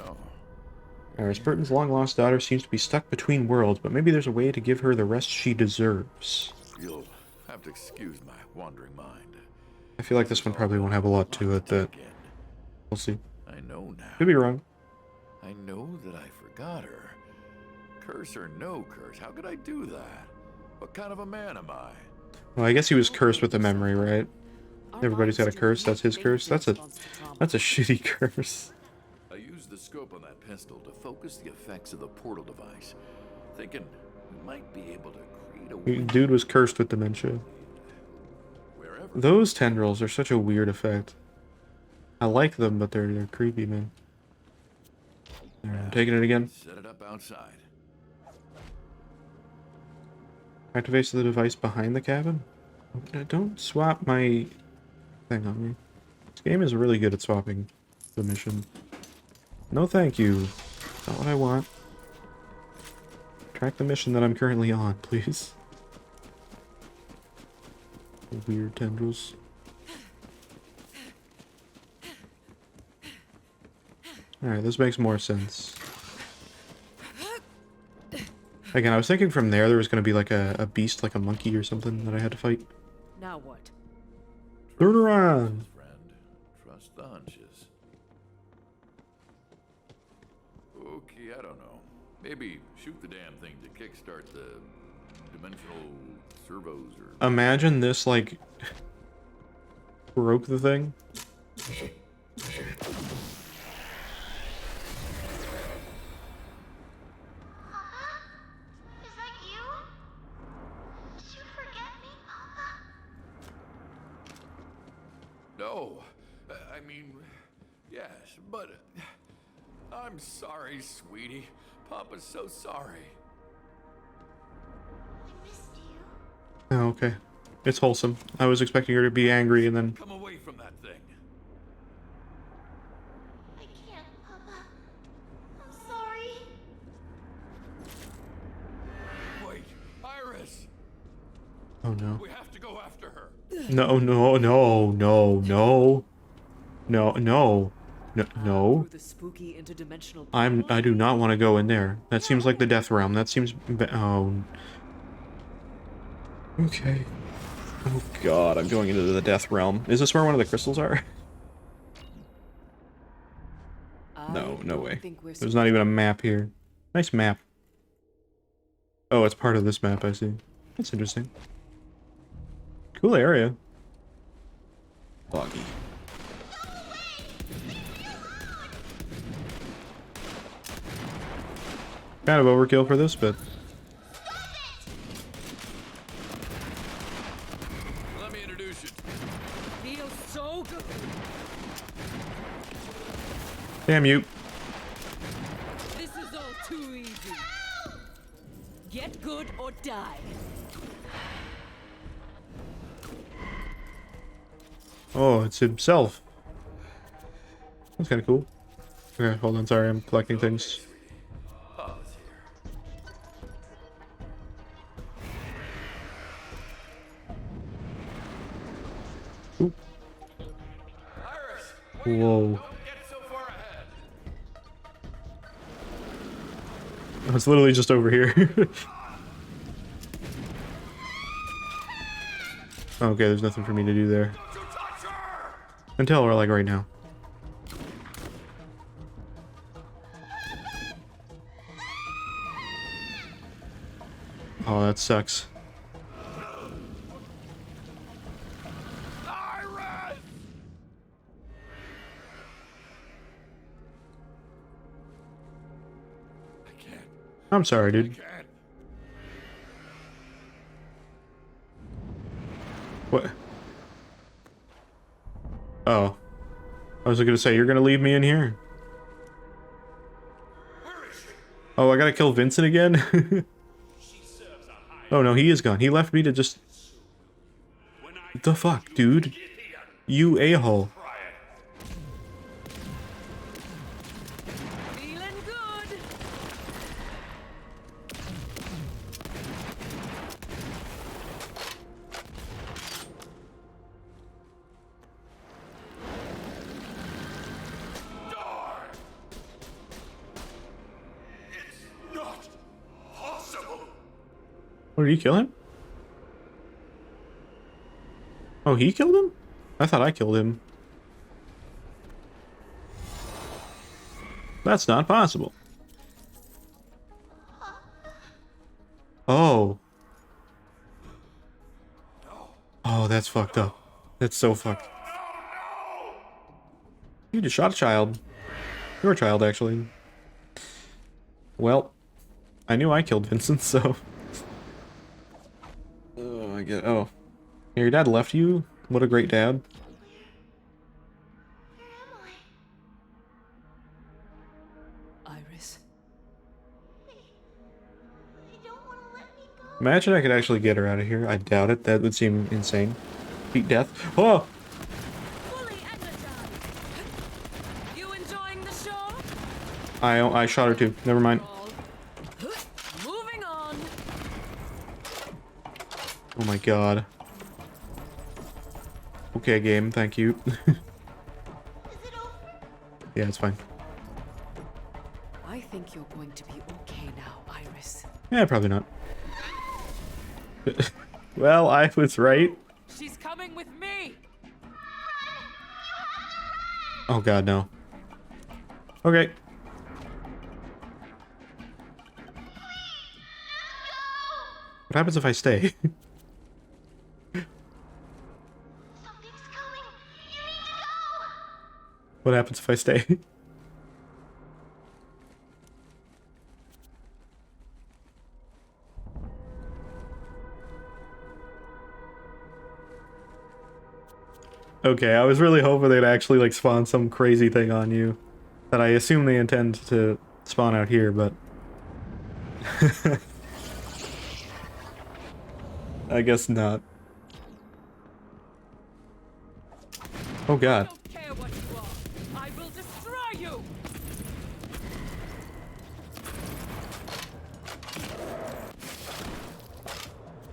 Oh. Alright, Burton's long-lost daughter seems to be stuck between worlds, but maybe there's a way to give her the rest she deserves. You'll have to excuse my wandering mind. I feel like this one probably won't have a lot to it, but we'll see. I know now. Could be wrong. I know that I forgot her. Curse or no curse, how could I do that? What kind of a man am I? Well, I guess he was cursed with the memory, right? Everybody's got a curse, that's his curse. That's a shitty curse. I used the scope on that pistol to focus the effects of the portal device, thinking we might be able to create a Dude was cursed with dementia. Those tendrils are such a weird effect. I like them, but they're creepy, man. Alright, I'm taking it again. Set it up outside. Activates the device behind the cabin? Don't swap my thing on me. This game is really good at swapping the mission. No thank you. Not what I want. Track the mission that I'm currently on, please. Weird tendrils. Alright, this makes more sense. Again, I was thinking from there was going to be like a beast, like a monkey or something that I had to fight. Now what? Turn around! Friend, trust the hunches. Okay, I don't know. Maybe shoot the damn thing to kickstart the dimensional servos or... Imagine this, like, broke the thing. No, I mean, yes, but I'm sorry, sweetie. Papa's so sorry. Oh, okay. It's wholesome. I was expecting her to be angry and then... Come away from that thing. I can't, Papa. I'm sorry. Wait, Iris! Oh no. We have to go after her. No, no, no, no, no. No, no. No, no. I do not want to go in there. That seems like the death realm. That seems... Oh. Okay. Oh god, I'm going into the death realm. Is this where one of the crystals are? No, no way. There's not even a map here. Nice map. Oh, it's part of this map, I see. That's interesting. Cool area. Boggy. Kind of overkill for this, but... Let me introduce you. Feels so good. Damn you. This is all too easy. Get good or die. Oh, it's himself. That's kind of cool. Okay, hold on, sorry, I'm collecting things. Ooh. Whoa. It's literally just over here. Okay, there's nothing for me to do there. Until we're like right now. Oh, that sucks. I'm sorry, dude. What? Oh. I was gonna say, you're gonna leave me in here? Oh, I gotta kill Vincent again? Oh no, he is gone. He left me to just... What the fuck, dude? You a-hole. Feeling good. Not possible. What, did he kill him? Oh, he killed him? I thought I killed him. That's not possible. Oh. Oh, that's fucked up. That's so fucked. You just shot a child. You're a child, actually. Well, I knew I killed Vincent, so... Oh, I get... Oh. Yeah, your dad left you? What a great dad. Iris. Imagine I could actually get her out of here. I doubt it. That would seem insane. Beat death. Oh! You enjoying the show? I shot her too. Never mind. Moving on. Oh my god. Okay, game. Thank you. Yeah, it's fine. I think you're going to be okay now, Iris. Yeah, probably not. Well, I was right. She's coming with me. Oh god, no. Okay. What happens if I stay? What happens if I stay? Okay, I was really hoping they'd actually like spawn some crazy thing on you that I assume they intend to spawn out here, but I guess not. Oh god. I don't care what you are. I will destroy you.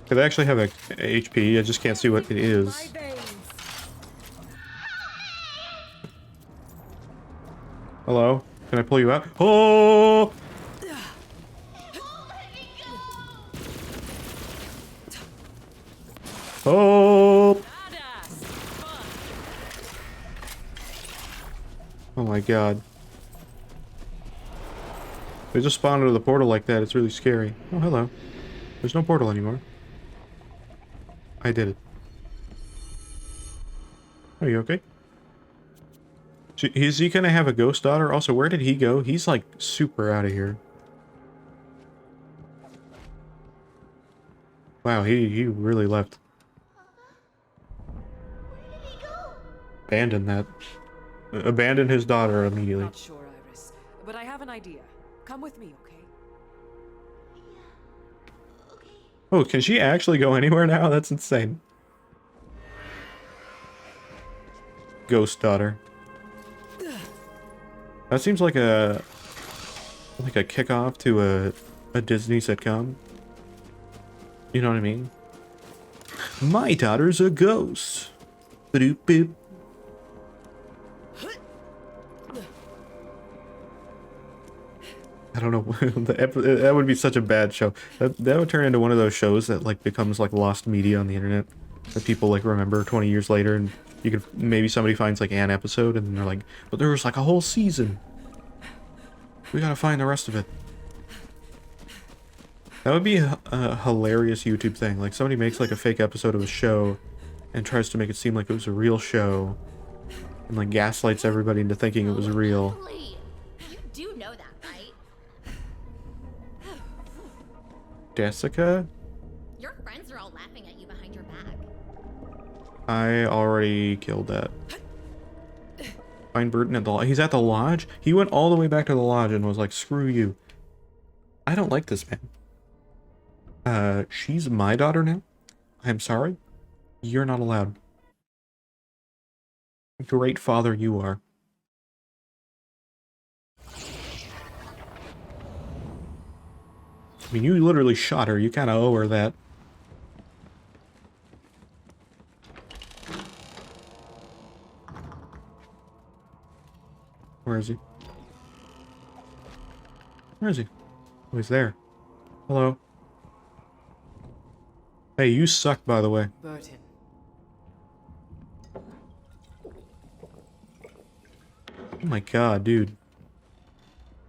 They actually have a HP, I just can't see what it is. Hello? Can I pull you out? Oh! Oh! Oh my god. They just spawned into the portal like that, it's really scary. Oh, hello. There's no portal anymore. I did it. Are you okay? Is he gonna have a ghost daughter? Also, where did he go? He's like super out of here. Wow, he really left. Abandon that. Abandon his daughter immediately. Not sure, Iris, but I have an idea. Come with me, okay? Oh, can she actually go anywhere now? That's insane. Ghost daughter. That seems like a kickoff to a Disney sitcom. You know what I mean? My daughter's a ghost. Boop boop. I don't know. That would be such a bad show. That would turn into one of those shows that like becomes like lost media on the internet that people like remember 20 years later, and you could maybe somebody finds like an episode and they're like, but there was like a whole season. We gotta find the rest of it. That would be a hilarious YouTube thing. Like, somebody makes, like, a fake episode of a show and tries to make it seem like it was a real show. And, like, gaslights everybody into thinking it was real. Totally. You do know that, right? Jessica? Your friends are all laughing at you behind your back. I already killed that. Find Burton at the lodge. He's at the lodge? He went all the way back to the lodge and was like, screw you. I don't like this man. She's my daughter now? I'm sorry? You're not allowed. Great father you are. I mean, you literally shot her. You kind of owe her that. Where is he? Where is he? Oh, he's there. Hello. Hey, you suck, by the way. Burton. Oh my god, dude.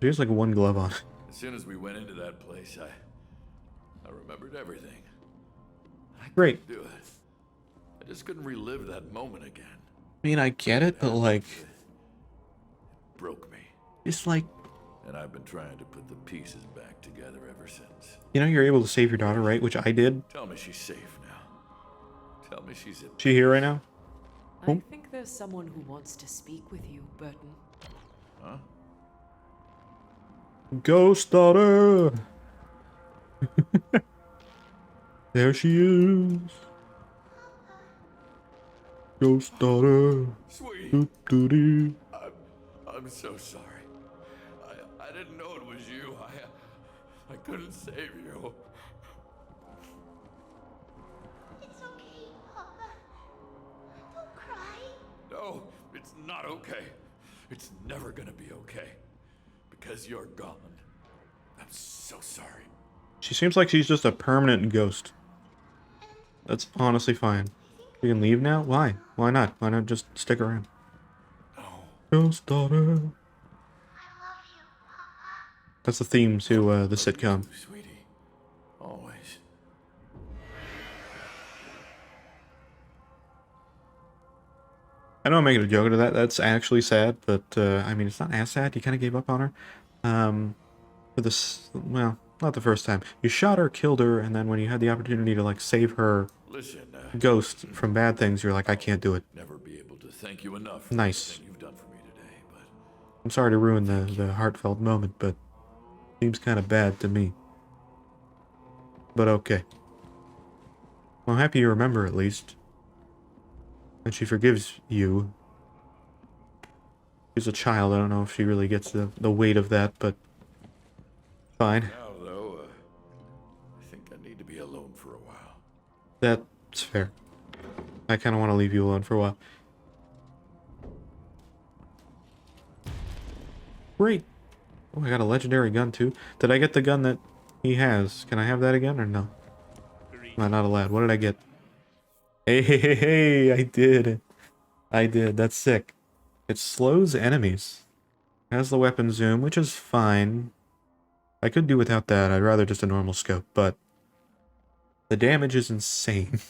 He has like one glove on. As soon as we went into that place, I remembered everything. Great. Do it. I just couldn't relive that moment again. I mean, I get it, but like... Broke me. It's like... And I've been trying to put the pieces back together ever since. You know, you're able to save your daughter, right? Which I did. Tell me she's safe now. Tell me she's at She here right now? I think there's someone who wants to speak with you, Burton. Huh? Ghost daughter! There she is. Ghost daughter. Sweetie. Doop-doo-doo. I'm so sorry. I didn't know it was you. I couldn't save you. It's okay, Papa. Don't cry. No, it's not okay. It's never gonna be okay. Because you're gone. I'm so sorry. She seems like she's just a permanent ghost. That's honestly fine. You can leave now? Why? Why not? Why not just stick around? Ghost daughter. That's the theme to the sitcom. Sweetie. Always. I know I'm making a joke of that. That's actually sad, but I mean, it's not as sad. You kind of gave up on her. For this, well, not the first time. You shot her, killed her, and then when you had the opportunity to like save her ghost from bad things, you're like, I can't do it. Never be able to thank you enough. Nice. You've done for me today, but I'm sorry to ruin the heartfelt moment, but seems kind of bad to me. But okay. Well, I'm happy you remember at least. And she forgives you. She's a child. I don't know if she really gets the weight of that, but fine. now though, I think I need to be alone for a while. That's fair. I kind of want to leave you alone for a while. Great. Oh, I got a legendary gun too. Did I get the gun that he has? Can I have that again or no? Am I not allowed? What did I get? Hey, I did. I did. That's sick. It slows enemies. Has the weapon zoom, which is fine. I could do without that. I'd rather just a normal scope, but the damage is insane.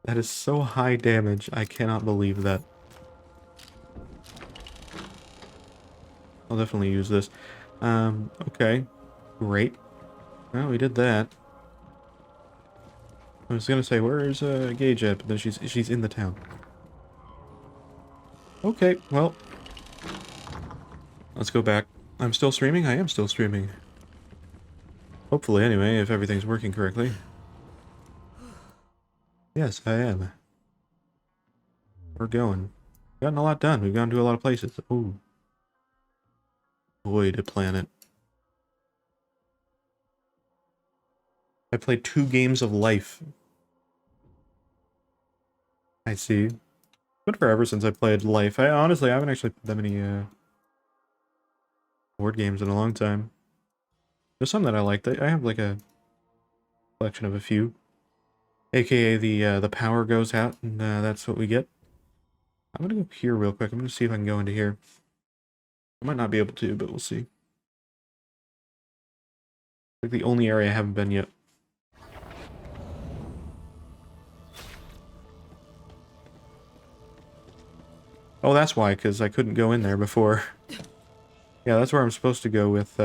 That is so high damage. I cannot believe that. I'll definitely use this. Okay. Great. Well, we did that. I was gonna say, where's Gage at? But then she's in the town. Okay, well. Let's go back. I'm still streaming? I am still streaming. Hopefully, anyway, if everything's working correctly. Yes, I am. We're going. We've gotten a lot done. We've gone to a lot of places. Ooh. Void planet. I played 2 games of life. I see. Been forever since I played life. I honestly haven't actually played that many board games in a long time. There's some that I like. I have like a collection of a few. AKA the power goes out and that's what we get. I'm gonna go here real quick. I'm gonna see if I can go into here. I might not be able to, but we'll see. Like the only area I haven't been yet. Oh, that's why, because I couldn't go in there before. Yeah, that's where I'm supposed to go with,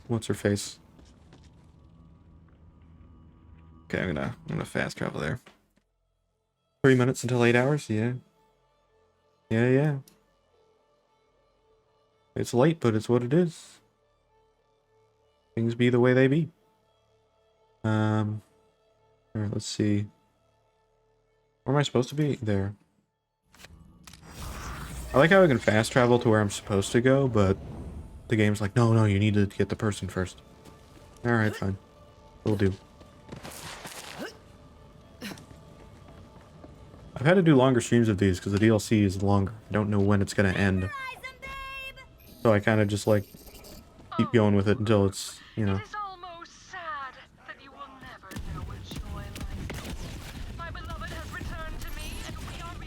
what's-her-face. Okay, I'm gonna fast travel there. 3 minutes until 8 hours? Yeah. Yeah. It's late, but it's what it is. Things be the way they be. Alright, let's see. Where am I supposed to be? There. I like how I can fast travel to where I'm supposed to go, but the game's like, no, you need to get the person first. Alright, fine. Will do. I've had to do longer streams of these because the DLC is longer. I don't know when it's going to end. So I kind of just like keep going with it until it's, you know.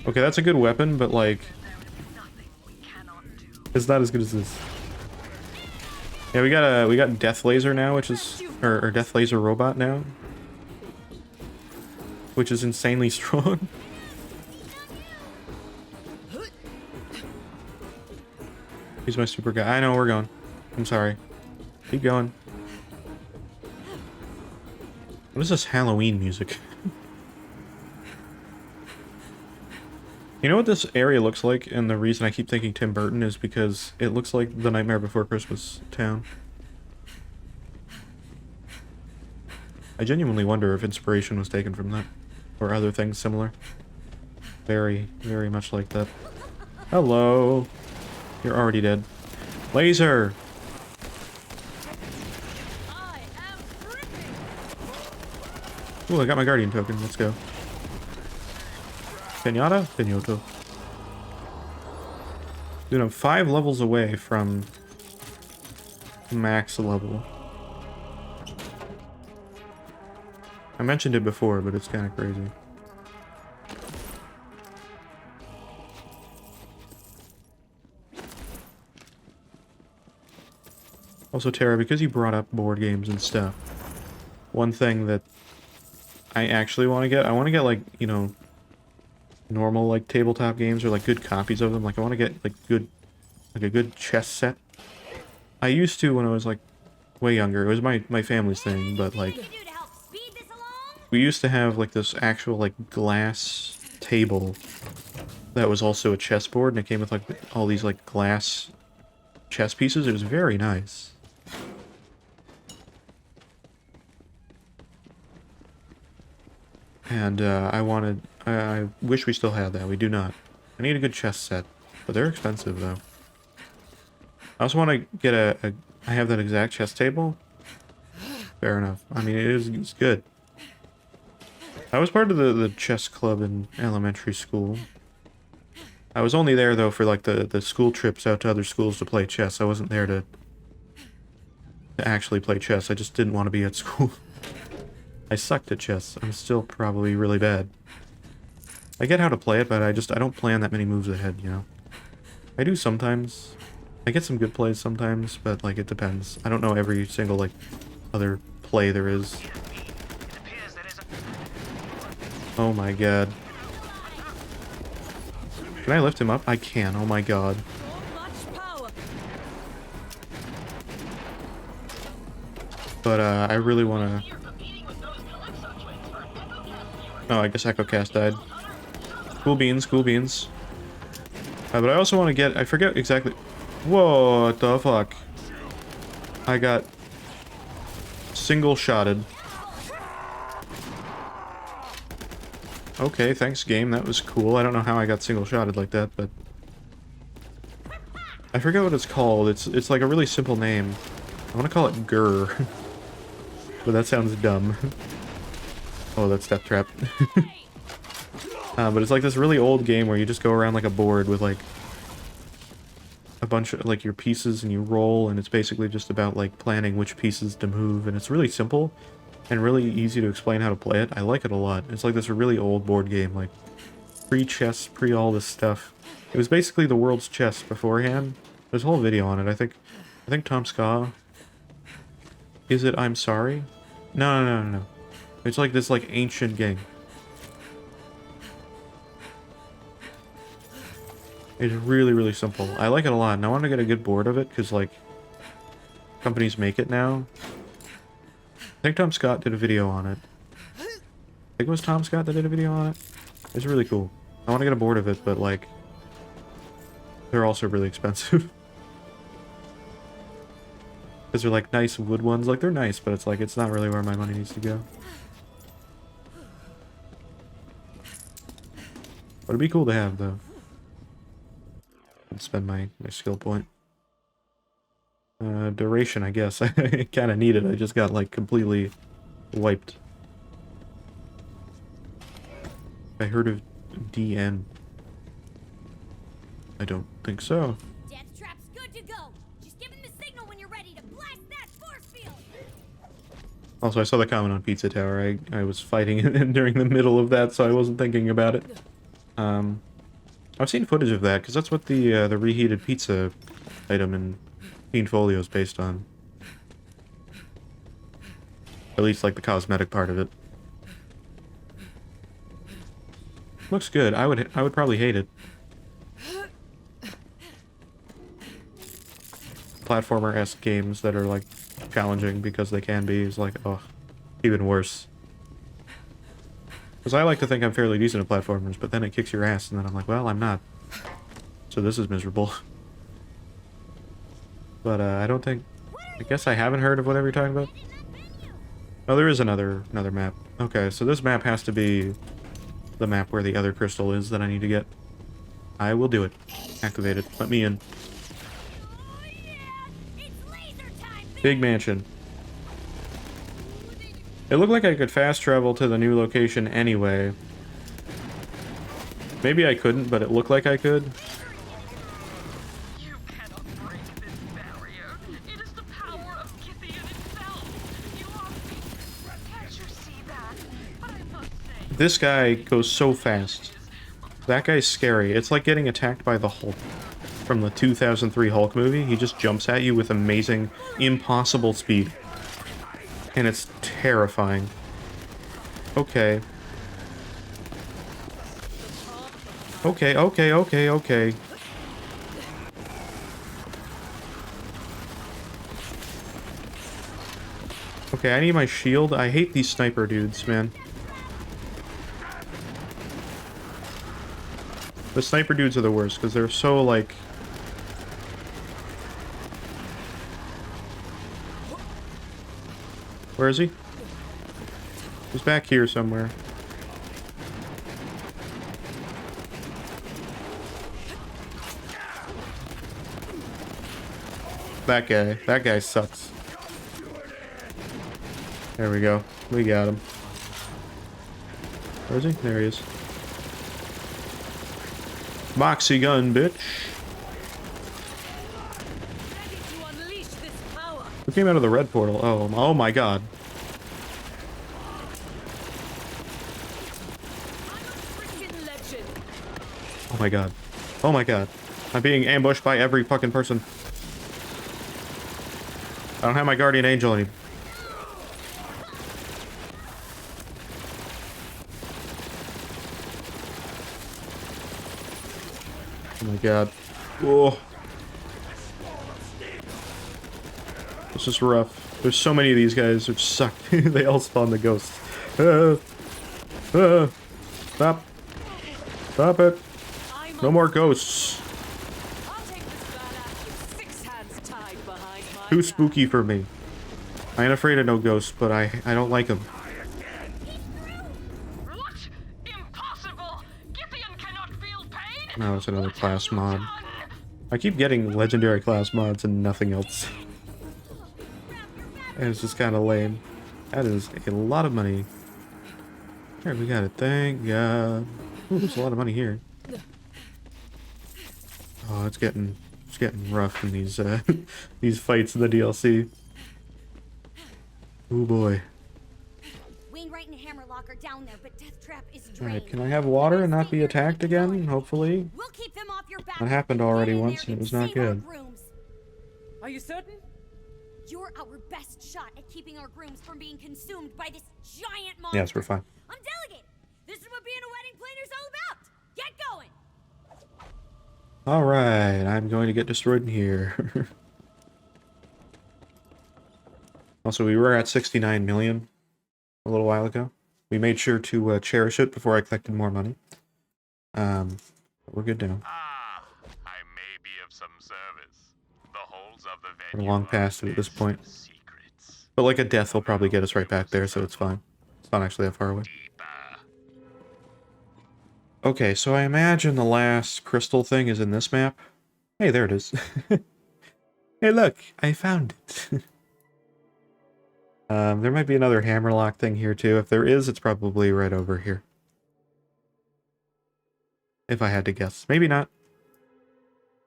Okay, that's a good weapon, but like it's not as good as this. Yeah, we got Death Laser now, which is or Death Laser Robot now, which is insanely strong. He's my super guy. I know, we're going. I'm sorry. Keep going. What is this Halloween music? You know what this area looks like, and the reason I keep thinking Tim Burton is because it looks like the Nightmare Before Christmas town. I genuinely wonder if inspiration was taken from that, or other things similar. Very, very much like that. Hello! You're already dead. Laser! Ooh, I got my Guardian token. Let's go. Pinata? Pinoto. Dude, I'm 5 levels away from max level. I mentioned it before, but it's kind of crazy. Also, Tara, because you brought up board games and stuff, one thing that I actually want to get, I want to get, like, you know, normal, like, tabletop games or, like, good copies of them. Like, I want to get, like, a good chess set. I used to when I was, like, way younger. It was my family's thing, but, like, we used to have, like, this actual, like, glass table that was also a chessboard, and it came with, like, all these, like, glass chess pieces. It was very nice. And I wish we still had that. We do not. I need a good chess set, but they're expensive though. I also want to get I have that exact chess table. Fair enough. I mean, it's good. I was part of the chess club in elementary school. I was only there though for like the school trips out to other schools to play chess. I wasn't there to actually play chess. I just didn't want to be at school. I sucked at chess. I'm still probably really bad. I get how to play it, but I don't plan that many moves ahead, you know? I do sometimes. I get some good plays sometimes, but, like, it depends. I don't know every single, like, other play there is. Oh my god. Can I lift him up? I can. Oh my god. But, I really want to... Oh, I guess EchoCast died. Cool beans, cool beans. But I also want to get... I forget exactly... Whoa, what the fuck? I got... single-shotted. Okay, thanks, game. That was cool. I don't know how I got single-shotted like that, but... I forget what it's called. It's like a really simple name. I want to call it Grr. But that sounds dumb. Oh, that's Death Trap. But it's like this really old game where you just go around like a board with like a bunch of like your pieces and you roll, and it's basically just about like planning which pieces to move, and it's really simple and really easy to explain how to play it. I like it a lot. It's like this really old board game, like pre-chess, pre-all this stuff. It was basically the world's chess beforehand. There's a whole video on it. I think Tom Ska Is it I'm sorry? No, no, no, no, no. It's like this like ancient game. It's really, really simple. I like it a lot, and I want to get a good board of it, because, like, companies make it now. I think Tom Scott did a video on it. I think it was Tom Scott that did a video on it. It's really cool. I want to get a board of it, but, like, they're also really expensive. Because they're, like, nice wood ones. Like, they're nice, but it's, like, it's not really where my money needs to go. But it'd be cool to have, though. I'd spend my skill point. Duration, I guess. I kind of need it. I just got, like, completely wiped. I heard of DN. I don't think so. Death trap's good to go. Just give him the signal when you're ready to blast that force field. Also, I saw the comment on Pizza Tower. I was fighting during the middle of that, so I wasn't thinking about it. I've seen footage of that, because that's what the reheated pizza item in Fiend Folio is based on. At least, like, the cosmetic part of it. Looks good. I would probably hate it. Platformer-esque games that are, like, challenging because they can be is like, oh, even worse. Because I like to think I'm fairly decent at platformers, but then it kicks your ass, and then I'm like, well, I'm not. So this is miserable. But, I don't think... I guess I haven't heard of whatever you're talking about. Oh, there is another map. Okay, so this map has to be the map where the other crystal is that I need to get. I will do it. Activate it. Let me in. Big mansion. It looked like I could fast travel to the new location anyway. Maybe I couldn't, but it looked like I could. You cannot break this barrier. It is the power of Kithian itself. You are weak. Can't you see that? But I must say... This guy goes so fast. That guy's scary. It's like getting attacked by the Hulk from the 2003 Hulk movie. He just jumps at you with amazing, impossible speed. And it's terrifying. Okay. Okay, okay, okay, okay. Okay, I need my shield. I hate these sniper dudes, man. The sniper dudes are the worst, because they're so, like... Where is he? He's back here somewhere. That guy sucks. There we go. We got him. Where is he? There he is. Moxie gun, bitch. Who came out of the red portal? Oh my god. Oh my god. Oh my god. I'm being ambushed by every fucking person. I don't have my guardian angel anymore. Oh my god. Whoa. This is rough. There's so many of these guys which suck. They all spawn the ghosts. Stop. Stop it. No more ghosts. Too spooky for me. I ain't afraid of no ghosts, but I don't like them. No, it's another class mod. I keep getting legendary class mods and nothing else. And it's just kind of lame. That is a lot of money. Alright, we got it. Thank God. Ooh, there's a lot of money here. Oh, it's getting rough in these these fights in the DLC. Oh boy. Wainwright and Hammerlock are down there, but Death Trap is drained. Alright, can I have water and not be attacked again? Hopefully. We'll keep them off your back. That happened already once and it was not good. Are you certain? You're our best shot at keeping our grooms from being consumed by this giant monster. Yes, we're fine. I'm delegating. This is what being a wedding planner's all about. Get going. Alright, I'm going to get destroyed in here. Also, we were at 69 million a little while ago. We made sure to cherish it before I collected more money. We're good now. I may be of some service. The holes of the We're venue long past it at this point. But like a death will probably get us right back there, so it's fine. It's not actually that far away. Okay, so I imagine the last crystal thing is in this map. Hey, there it is. Hey, look, I found it. There might be another hammerlock thing here too. If there is, it's probably right over here. If I had to guess. Maybe not.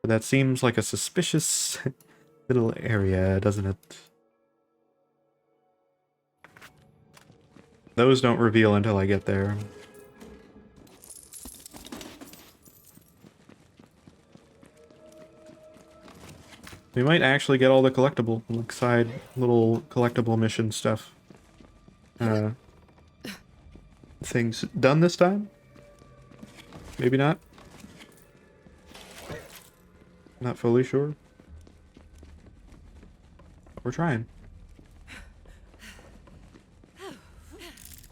But that seems like a suspicious little area, doesn't it? Those don't reveal until I get there. We might actually get all the collectible, like side little collectible mission stuff. Things done this time? Maybe not. Not fully sure. But we're trying.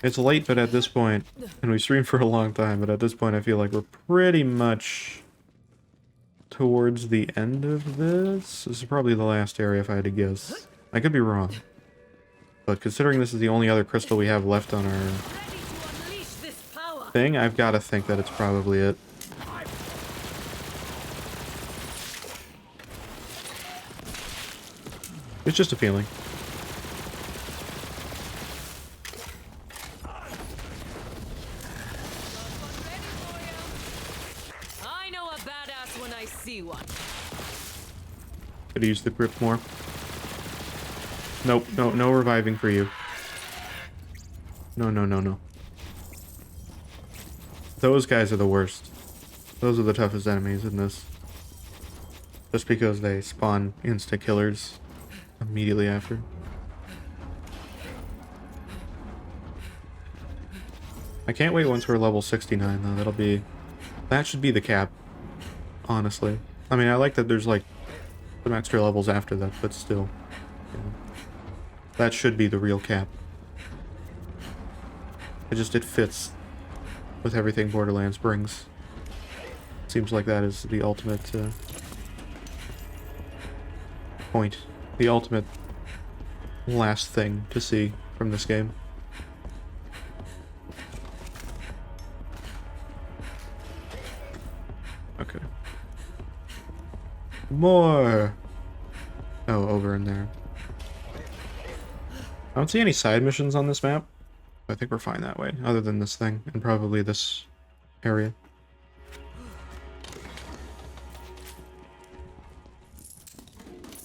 It's late, but at this point, and we streamed for a long time, but at this point I feel like we're pretty much towards the end of this. This is probably the last area if I had to guess. I could be wrong. But considering this is the only other crystal we have left on our thing, I've got to think that it's probably it. It's just a feeling. I know a badass when I see one. Could use the grip more. Nope, no reviving for you. No. Those guys are the worst. Those are the toughest enemies in this. Just because they spawn instant killers immediately after. I can't wait once we're level 69 though. That should be the cap, honestly. I mean, I like that there's like some extra levels after that, but still. Yeah. That should be the real cap. It fits with everything Borderlands brings. Seems like that is the ultimate point. The ultimate last thing to see from this game. Okay. More! Oh, over in there. I don't see any side missions on this map. I think we're fine that way, other than this thing, and probably this area.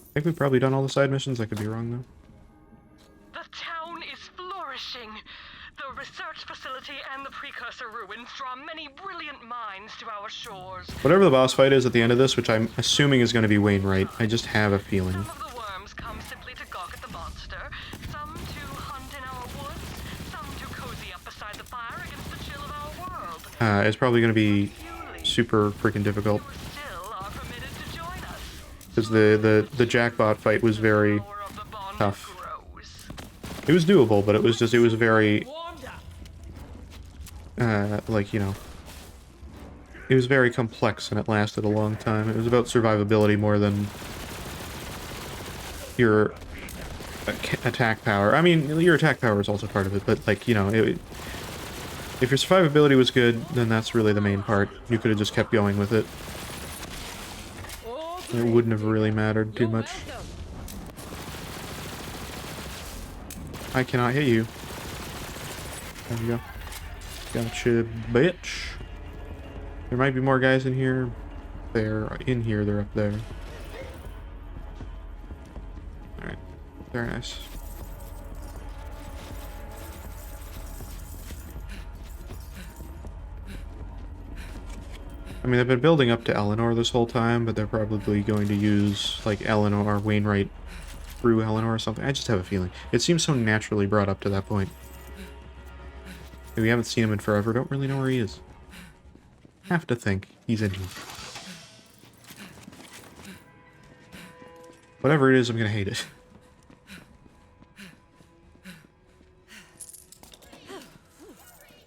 I think we've probably done all the side missions. I could be wrong, though. The town is flourishing. The research facility and the precursor ruins draw many brilliant minds to our shores. Whatever the boss fight is at the end of this, which I'm assuming is going to be Wainwright, I just have a feeling. Some of the worms come simply to gawk at the monster, some to hunt in our woods, some to cozy up beside the fire against the chill of our world. It's probably going to be super freaking difficult. Because the jackbot fight was very tough. It was doable, but it was very... like, you know... It was very complex and it lasted a long time. It was about survivability more than your attack power. I mean, your attack power is also part of it, but, like, you know, if your survivability was good, then that's really the main part. You could have just kept going with it. It wouldn't have really mattered too much. I cannot hit you. There we go. Gotcha, bitch. There might be more guys in here. They're in here, they're up there. Alright. Very nice. I mean, they've been building up to Eleanor this whole time, but they're probably going to use, like, Eleanor, Wainwright through Eleanor or something. I just have a feeling. It seems so naturally brought up to that point. We haven't seen him in forever. Don't really know where he is. Have to think he's in here. Whatever it is, I'm gonna hate it.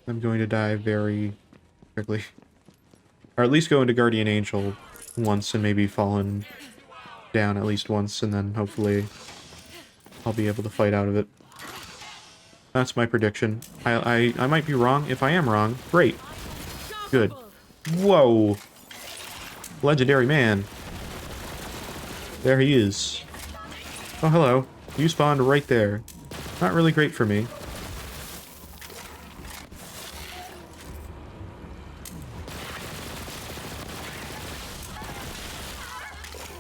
I'm going to die very quickly. Or at least go into Guardian Angel once and maybe fallen down at least once, and then hopefully I'll be able to fight out of it. That's my prediction. I might be wrong. If I am wrong, great. Good. Whoa! Legendary man. There he is. Oh, hello. You spawned right there. Not really great for me.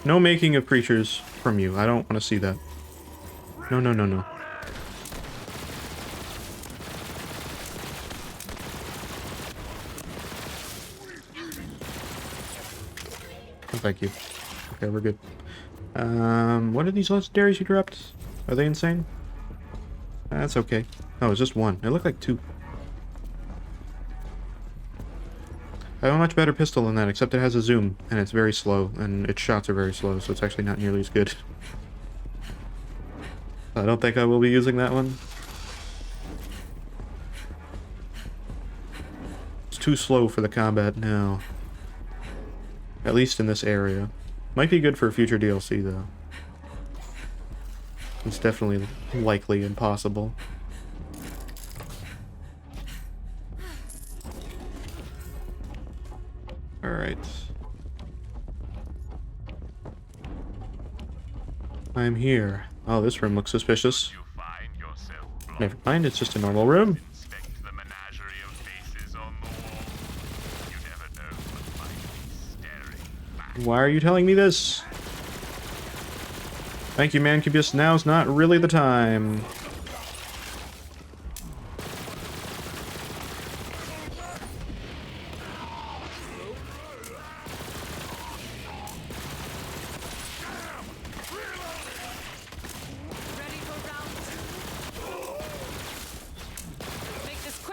No making of creatures from you. I don't want to see that. No, no, no, no. Oh, thank you. Okay, we're good. What are these legendaries you dropped? Are they insane? That's okay. Oh, it's just one. It looked like two. I have a much better pistol than that, except it has a zoom, and it's very slow, and its shots are very slow, so it's actually not nearly as good. I don't think I will be using that one. It's too slow for the combat now. At least in this area. Might be good for future DLC, though. It's definitely likely and possible. Alright. I'm here. Oh, this room looks suspicious. Never mind, it's just a normal room. Why are you telling me this? Thank you, Mancubus. Now's not really the time.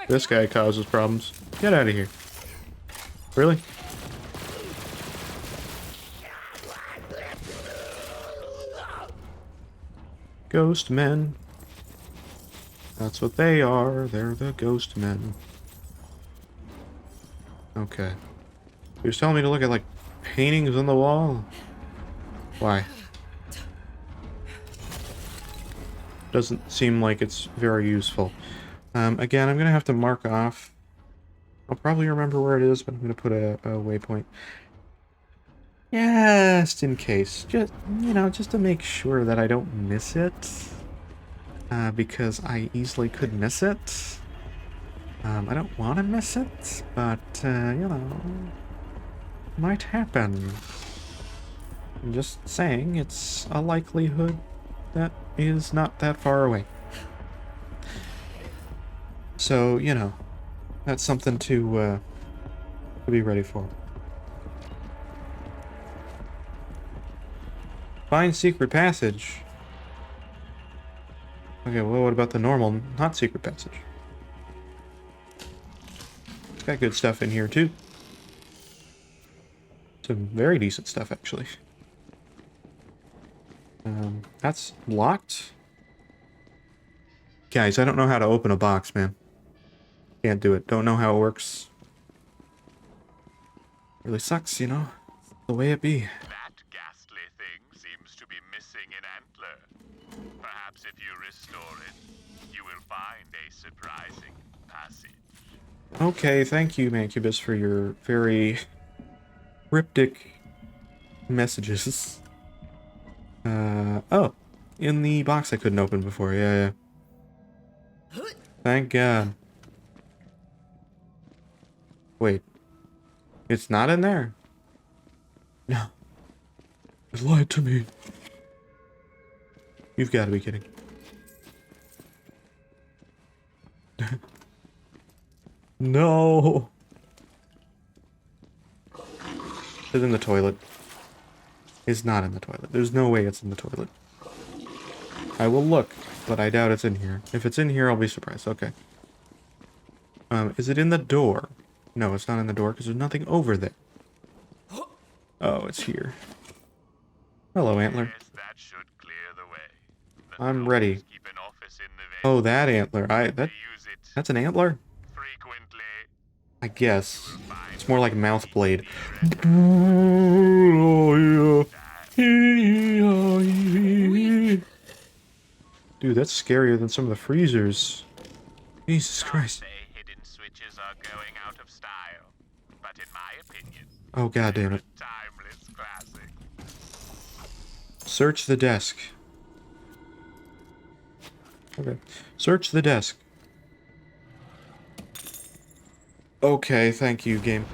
This guy causes problems. Get out of here. Really? Ghost men. That's what they are. They're the ghost men. Okay. He was telling me to look at, like, paintings on the wall? Why? Doesn't seem like it's very useful. Again, I'm gonna have to mark off. I'll probably remember where it is, but I'm gonna put a waypoint. Just in case. Just, you know, just to make sure that I don't miss it. Because I easily could miss it. I don't want to miss it, but, you know, might happen. I'm just saying, it's a likelihood that is not that far away. So, you know, that's something to be ready for. Find secret passage. Okay, well, what about the normal, not secret passage? It's got good stuff in here, too. Some very decent stuff, actually. That's locked? Guys, I don't know how to open a box, man. Can't do it. Don't know how it works. Really sucks, you know? The way it be. That ghastly thing seems to be missing an antler. Perhaps if you restore it, you will find a surprising passage. Okay, thank you, Mancubus, for your very cryptic messages. Oh, in the box I couldn't open before, yeah. Thank God. Wait, it's not in there? No. It lied to me. You've got to be kidding. No. It's in the toilet. It's not in the toilet. There's no way it's in the toilet. I will look, but I doubt it's in here. If it's in here, I'll be surprised. Okay. Is it in the door? No, it's not in the door because there's nothing over there. Oh, it's here. Hello, Antler. I'm ready. Oh, that antler. That's an antler? I guess. It's more like mouth blade. Dude, that's scarier than some of the freezers. Jesus Christ. Oh, god damn it. Search the desk. Okay. Search the desk. Okay, thank you, game.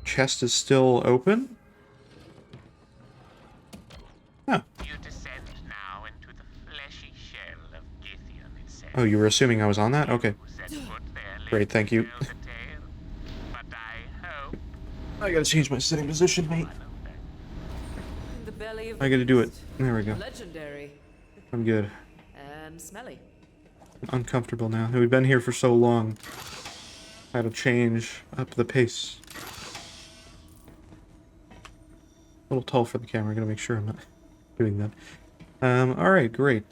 Chest is still open? Huh. Oh, you were assuming I was on that? Okay. Great, thank you. I gotta change my sitting position, mate. I gotta do it. There we go. Legendary. I'm good. And smelly. I'm uncomfortable now. We've been here for so long. I had to change up the pace. A little tall for the camera. I gotta make sure I'm not doing that. Alright, great.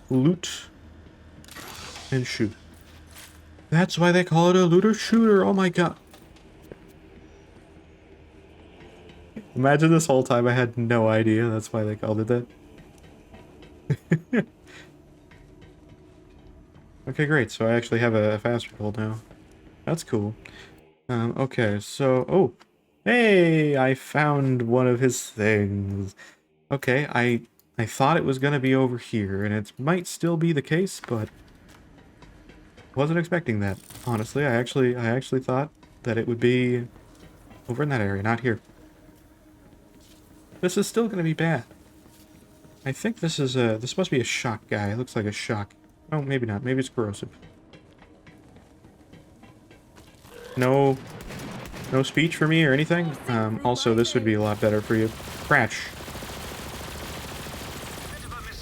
Loot and shoot. That's why they call it a looter shooter. Oh my god. Imagine this whole time I had no idea. That's why they called it that. Okay, great. So I actually have a fast roll now. That's cool. Okay, so... Oh! Hey! I found one of his things. Okay, I thought it was gonna be over here, and it might still be the case, but... wasn't expecting that, honestly. I actually thought that it would be over in that area, not here. This is still gonna be bad. I think this is a... this must be a shock guy. It looks like a shock. Oh, maybe not. Maybe it's corrosive. No speech for me or anything? Also, this would be a lot better for you. Crash.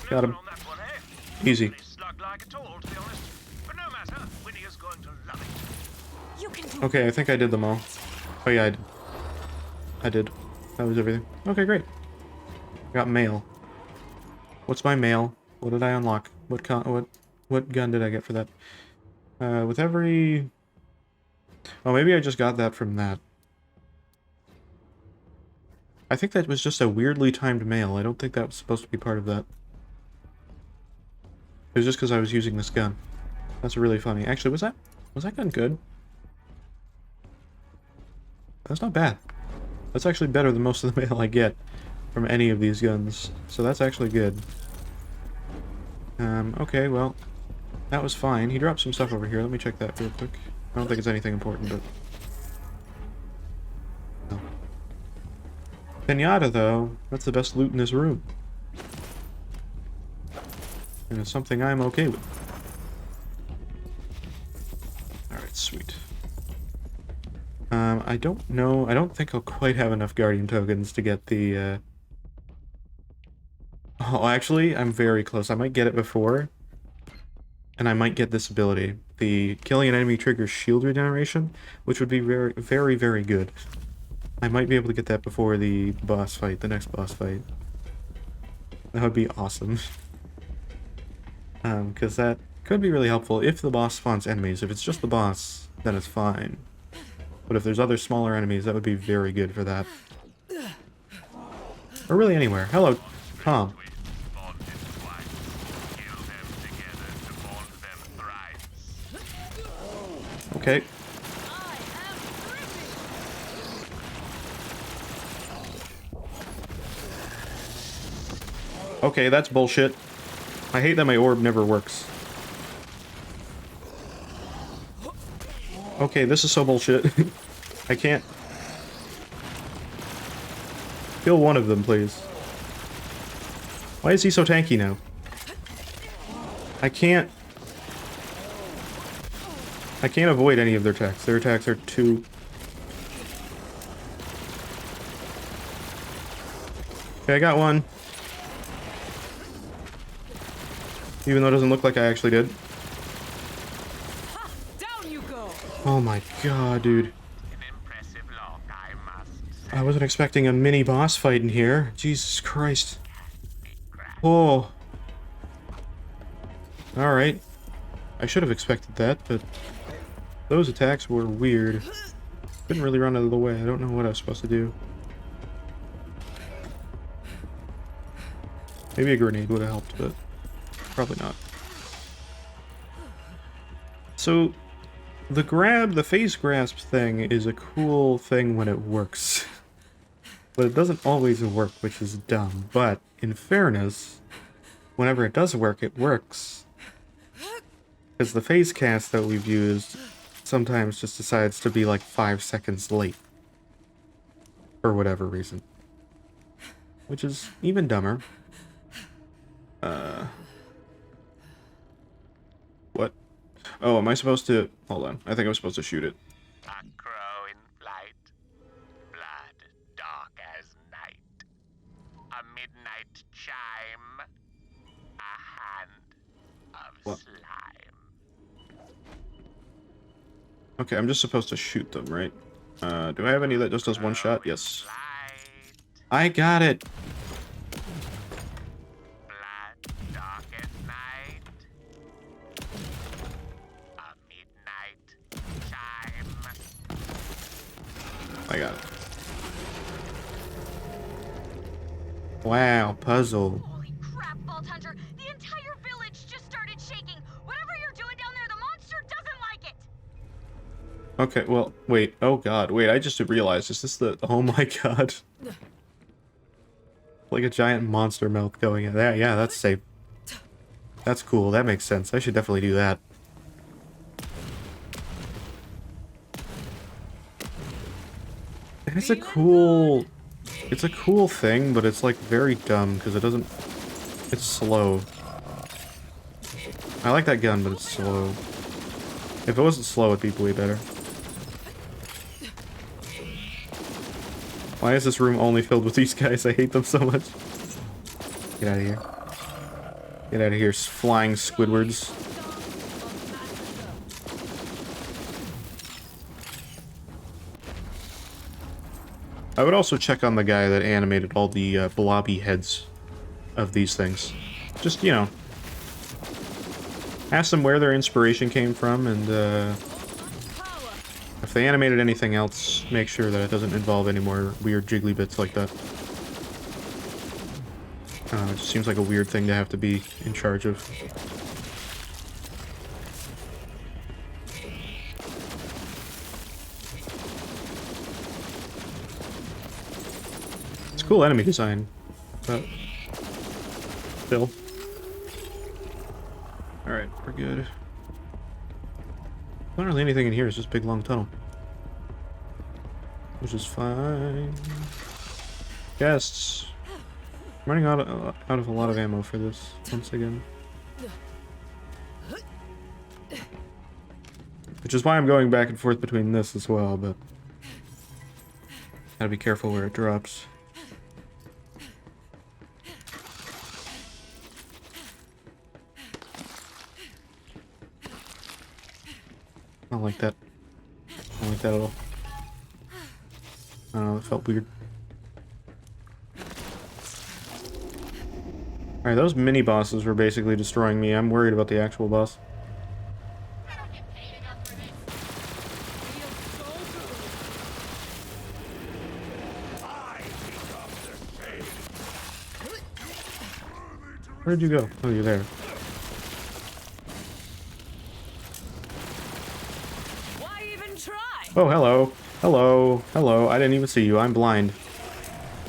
Got him. Easy. Okay, I think I did them all. Oh yeah, I did. That was everything. Okay, great. Got mail. What's my mail? What did I unlock? What gun did I get for that? With every... Oh, maybe I just got that from that. I think that was just a weirdly timed mail. I don't think that was supposed to be part of that. It was just because I was using this gun. That's really funny. Actually, was that gun good? That's not bad. That's actually better than most of the mail I get from any of these guns. So that's actually good. Okay, well, that was fine. He dropped some stuff over here. Let me check that real quick. I don't think it's anything important, but... No. Pinata, though. That's the best loot in this room. And it's something I'm okay with. Alright, sweet. I don't know. I don't think I'll quite have enough Guardian tokens to get the, Oh, actually, I'm very close. I might get it before. And I might get this ability. The killing an enemy triggers shield regeneration, which would be very, very, very good. I might be able to get that before the boss fight, the next boss fight. That would be awesome. Because that could be really helpful if the boss spawns enemies. If it's just the boss, then it's fine. But if there's other smaller enemies, that would be very good for that. Or really anywhere. Hello, Tom. Okay. Okay, that's bullshit. I hate that my orb never works. Okay, this is so bullshit. I can't... Kill one of them, please. Why is he so tanky now? I can't avoid any of their attacks. Their attacks are too... Okay, I got one. Even though it doesn't look like I actually did. Down you go. Oh my god, dude. I wasn't expecting a mini boss fight in here. Jesus Christ. Oh. Alright. I should have expected that, but those attacks were weird. Couldn't really run out of the way. I don't know what I was supposed to do. Maybe a grenade would have helped, but probably not. So, the phase grasp thing is a cool thing when it works. But it doesn't always work, which is dumb. But, in fairness, whenever it does work, it works. Because the phase cast that we've used sometimes just decides to be like 5 seconds late. For whatever reason. Which is even dumber. What? Oh, am I supposed to... Hold on. I think I'm supposed to shoot it. A crow in flight. Blood dark as night. A midnight chime. A hand of What? slime. Okay, I'm just supposed to shoot them, right? Do I have any that just does one shot? Yes. I got it! I got it. Wow, puzzle. Holy crap, Vault Hunter! The entire village just started shaking. Whatever you're doing down there, the monster doesn't like it. Okay, well, wait. Oh god, wait, I just realized, is this the... Oh my god. Like a giant monster mouth going in there. Yeah, that's safe. That's cool, that makes sense. I should definitely do that. It's a cool thing, but it's like very dumb because it doesn't... It's slow. I like that gun, but it's slow. If it wasn't slow, it'd be way better. Why is this room only filled with these guys? I hate them so much. Get out of here. Get out of here, flying Squidwards. I would also check on the guy that animated all the blobby heads of these things. Just, you know, ask them where their inspiration came from, and if they animated anything else, make sure that it doesn't involve any more weird jiggly bits like that. It just seems like a weird thing to have to be in charge of. Cool enemy design, but still. Alright, we're good. Not really anything in here, it's just a big long tunnel. Which is fine. Guests. I'm running out of a lot of ammo for this, once again. Which is why I'm going back and forth between this as well, but gotta be careful where it drops. I don't like that. I don't like that at all. I don't know, it felt weird. Alright, those mini bosses were basically destroying me. I'm worried about the actual boss. Where'd you go? Oh, you're there. Oh, hello. Hello. Hello. I didn't even see you. I'm blind.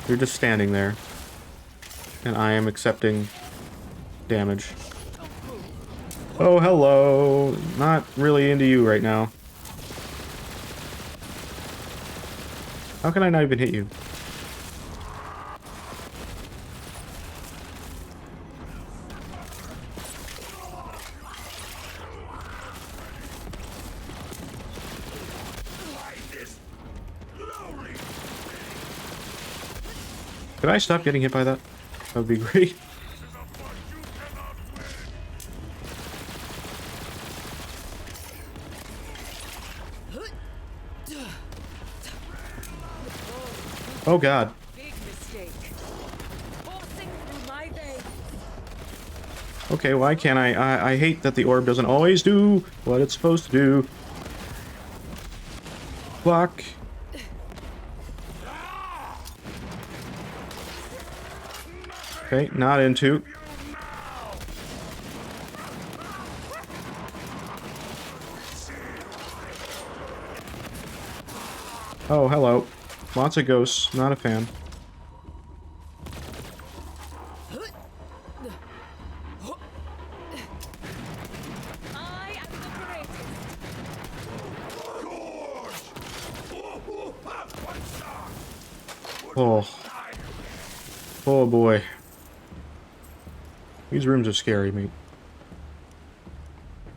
You're just standing there. And I am accepting damage. Oh, hello. Not really into you right now. How can I not even hit you? Could I stop getting hit by that? That would be great. Oh god. Big mistake. Forcing through my veins. Okay, why can't I hate that the orb doesn't always do what it's supposed to do. Block. Okay, not into. Oh, hello. Lots of ghosts. Not a fan. Oh. Oh boy. These rooms are scary, mate.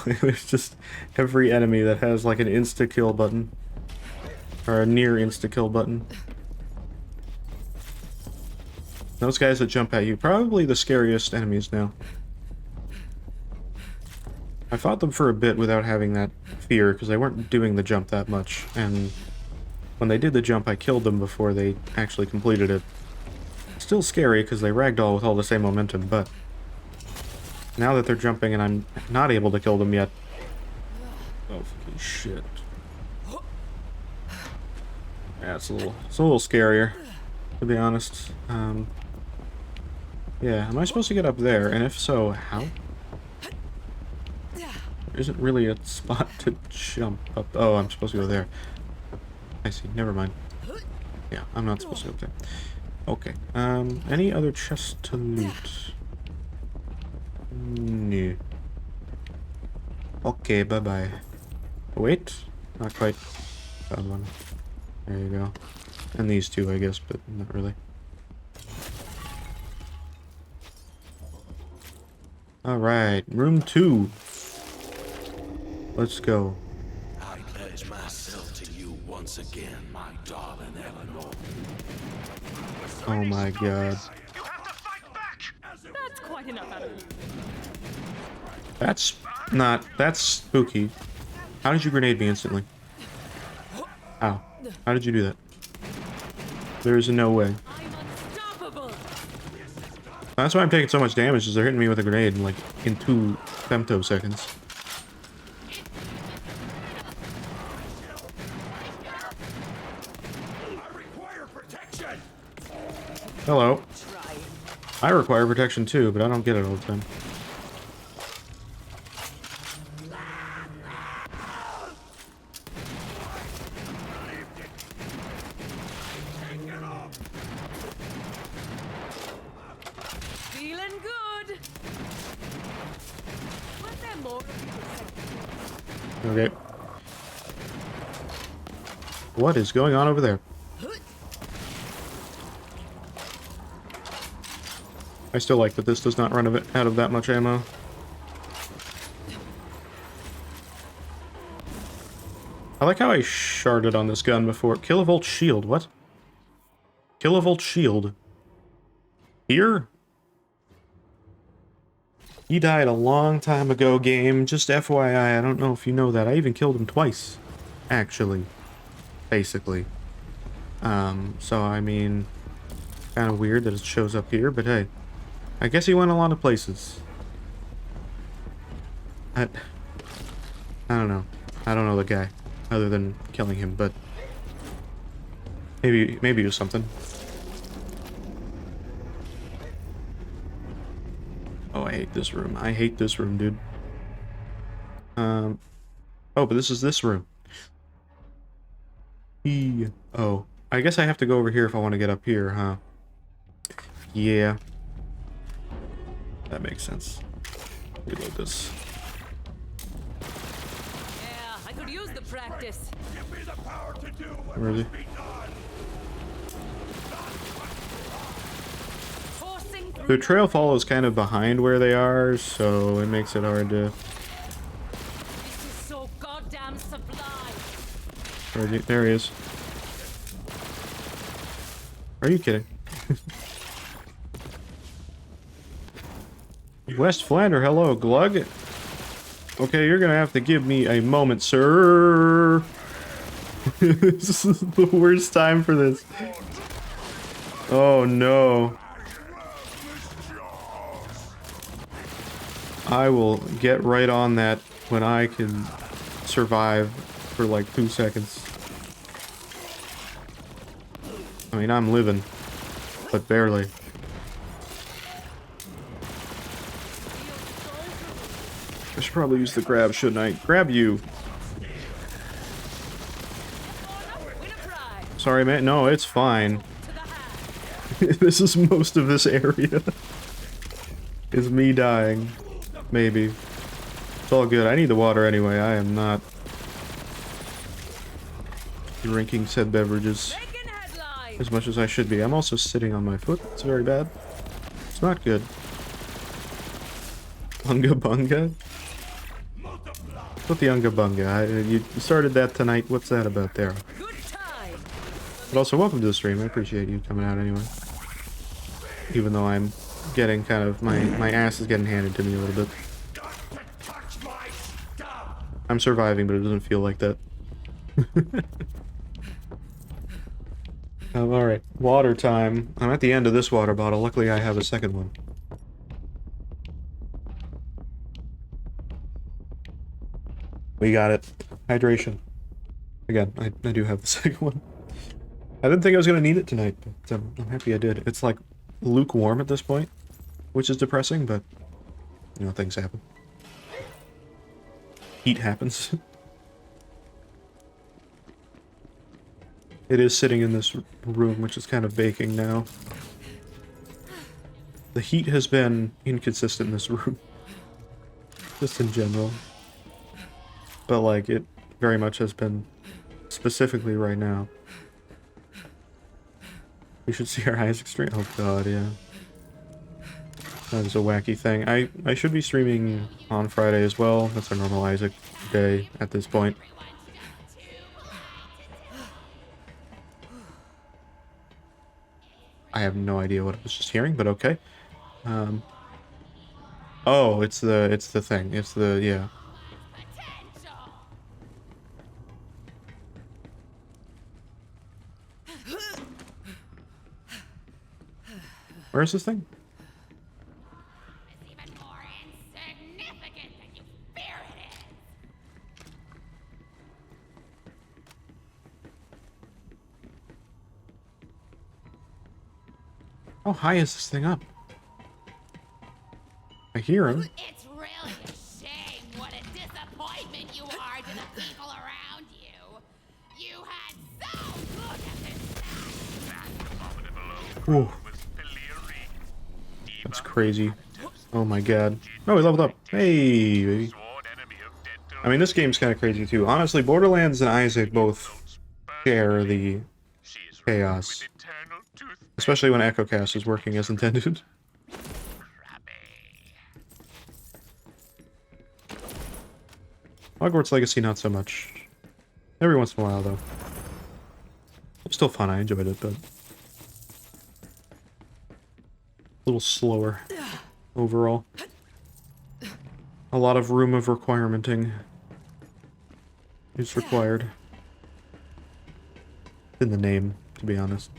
There's just every enemy that has like an insta-kill button. Or a near insta-kill button. Those guys that jump at you, probably the scariest enemies now. I fought them for a bit without having that fear, because they weren't doing the jump that much, and when they did the jump, I killed them before they actually completed it. Still scary, because they ragdoll with all the same momentum, but now that they're jumping and I'm not able to kill them yet... Oh, fucking shit. Yeah, it's a little scarier, to be honest. Yeah, am I supposed to get up there? And if so, how? There isn't really a spot to jump up. Oh, I'm supposed to go there. I see, never mind. Yeah, I'm not supposed to go up there. Okay, any other chests to loot? No. Okay, bye-bye. Wait, not quite. Found one. There you go. And these two, I guess, but not really. Alright, room 2. Let's go. I pledge myself to you once again, my darling Eleanor. Oh my god. That's quite enough out of you. That's spooky. How did you grenade me instantly? How? How did you do that? There's no way. That's why I'm taking so much damage, is they're hitting me with a grenade in, like, in 2 femtoseconds. Hello. I require protection too, but I don't get it all the time. Feeling good. Was there more of you? Okay. What is going on over there? I still like that this does not run out of that much ammo. I like how I sharded on this gun before. Kilovolt shield, what? Kilovolt shield. Here? He died a long time ago, game. Just FYI, I don't know if you know that. I even killed him twice. Actually. Basically. So I mean... kind of weird that it shows up here, but hey. I guess he went a lot of places. I don't know. I don't know the guy, other than killing him, but... Maybe it was something. Oh, I hate this room. I hate this room, dude. Oh, but this is this room. Oh. I guess I have to go over here if I want to get up here, huh? Yeah. That makes sense. Reload this. Yeah, I could use the practice. Give me the power to do what Where is he? must be done. The trail follows kind of behind where they are, so it makes it hard to... This is so goddamn sublime. There he is. Are you kidding? West Flander, hello, Glug. Okay, you're gonna have to give me a moment, sir. This is the worst time for this. Oh no. I will get right on that when I can survive for like 2 seconds. I mean, I'm living, but barely. I should probably use the grab, shouldn't I? Grab you. Sorry, man. No, it's fine. This is most of this area. Is me dying. Maybe. It's all good. I need the water anyway. I am not drinking said beverages as much as I should be. I'm also sitting on my foot. It's very bad. It's not good. Unga Bunga? What the Unga Bunga? You started that tonight. What's that about there? But also, welcome to the stream. I appreciate you coming out anyway. Even though I'm getting kind of... My ass is getting handed to me a little bit. I'm surviving, but it doesn't feel like that. Alright. Water time. I'm at the end of this water bottle. Luckily, I have a second one. We got it. Hydration. Again, I do have the second one. I didn't think I was going to need it tonight, but I'm happy I did. It's like lukewarm at this point, which is depressing, but, you know, things happen. Heat happens. It is sitting in this room, which is kind of baking now. The heat has been inconsistent in this room. Just in general. But, like, it very much has been specifically right now. We should see our Isaac stream. Oh god, yeah. That is a wacky thing. I should be streaming on Friday as well. That's our normal Isaac day at this point. I have no idea what I was just hearing, but okay. Oh, it's the thing. It's the, yeah. Where's this thing? How high is this thing up? I hear him. It's really a shame what a disappointment you are to the people around you. You had so good at this. Whoa. That's crazy. Oh my god. Oh, he leveled up. Hey, baby. I mean, this game's kind of crazy too. Honestly, Borderlands and Isaac both share the chaos. Especially when EchoCast is working as intended. Hogwarts Legacy, not so much. Every once in a while, though. It's still fun, I enjoyed it, but... a little slower overall. A lot of room of requirementing is required. In the name, to be honest.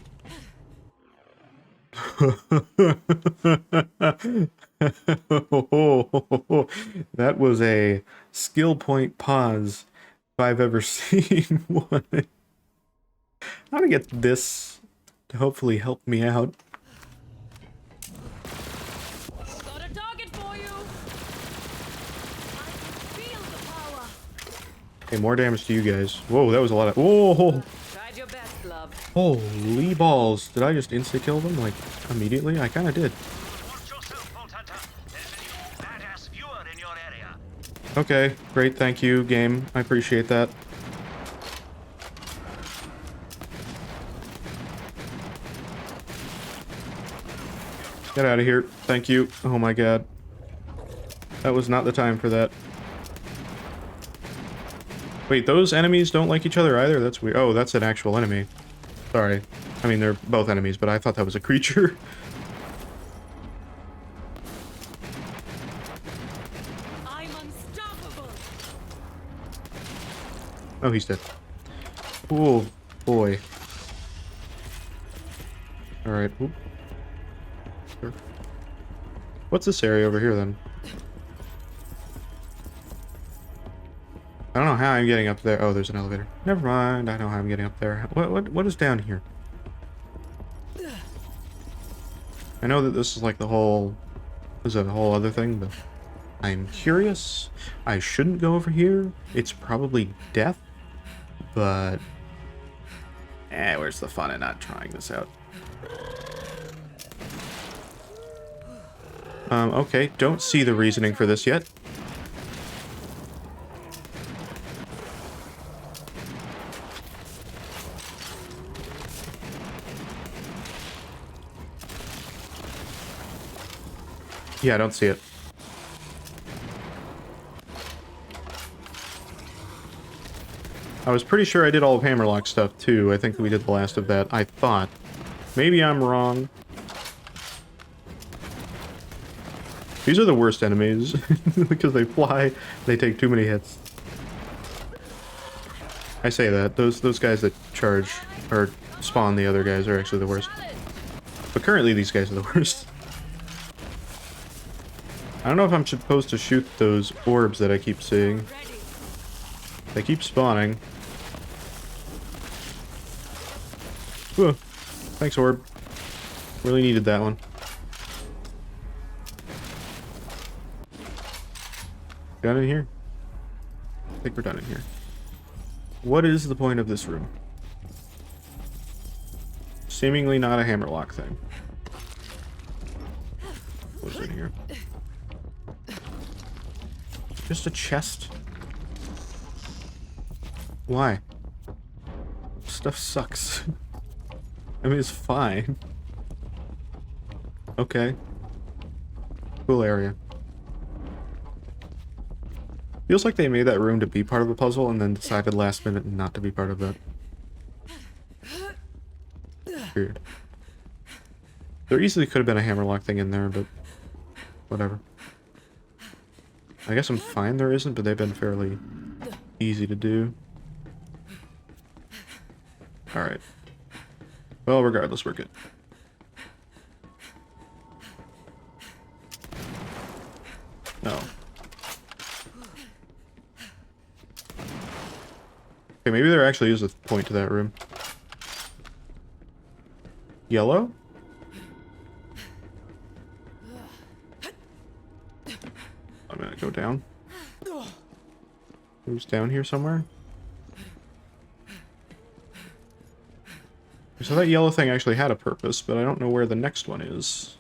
That was a skill point pause if I've ever seen one. How to get this to hopefully help me out. Got a target for you. I can feel the power. Okay, more damage to you guys. Whoa, that was a lot of. Whoa! Tried your best, love. Holy balls! Did I just insta kill them like immediately? I kind of did. Okay, great, thank you, game. I appreciate that. Get out of here. Thank you. Oh my god. That was not the time for that. Wait, those enemies don't like each other either? That's weird. Oh, that's an actual enemy. Sorry. I mean, they're both enemies, but I thought that was a creature. Oh, he's dead. Oh, boy. Alright. Sure. What's this area over here, then? I don't know how I'm getting up there. Oh, there's an elevator. Never mind. I know how I'm getting up there. What is down here? I know that this is like the whole... This is a whole other thing, but... I'm curious. I shouldn't go over here. It's probably death. But... where's the fun in not trying this out? Okay. Don't see the reasoning for this yet. Yeah, I don't see it. I was pretty sure I did all of Hammerlock stuff, too. I think we did the last of that. I thought. Maybe I'm wrong. These are the worst enemies. Because they fly, they take too many hits. I say that. Those guys that charge, or spawn the other guys, are actually the worst. But currently, these guys are the worst. I don't know if I'm supposed to shoot those orbs that I keep seeing. They keep spawning. Whoa. Thanks, orb. Really needed that one. Done in here? I think we're done in here. What is the point of this room? Seemingly not a hammerlock thing. What's in here? Just a chest? Why? Stuff sucks. I mean, it's fine. Okay. Cool area. Feels like they made that room to be part of a puzzle and then decided last minute not to be part of that. Weird. There easily could have been a hammerlock thing in there, but whatever. I guess I'm fine there isn't, but they've been fairly easy to do. Alright. Well, regardless, we're good. No. Okay, maybe there actually is a point to that room. Yellow? I'm gonna go down. Who's down here somewhere? So that yellow thing actually had a purpose, but I don't know where the next one is.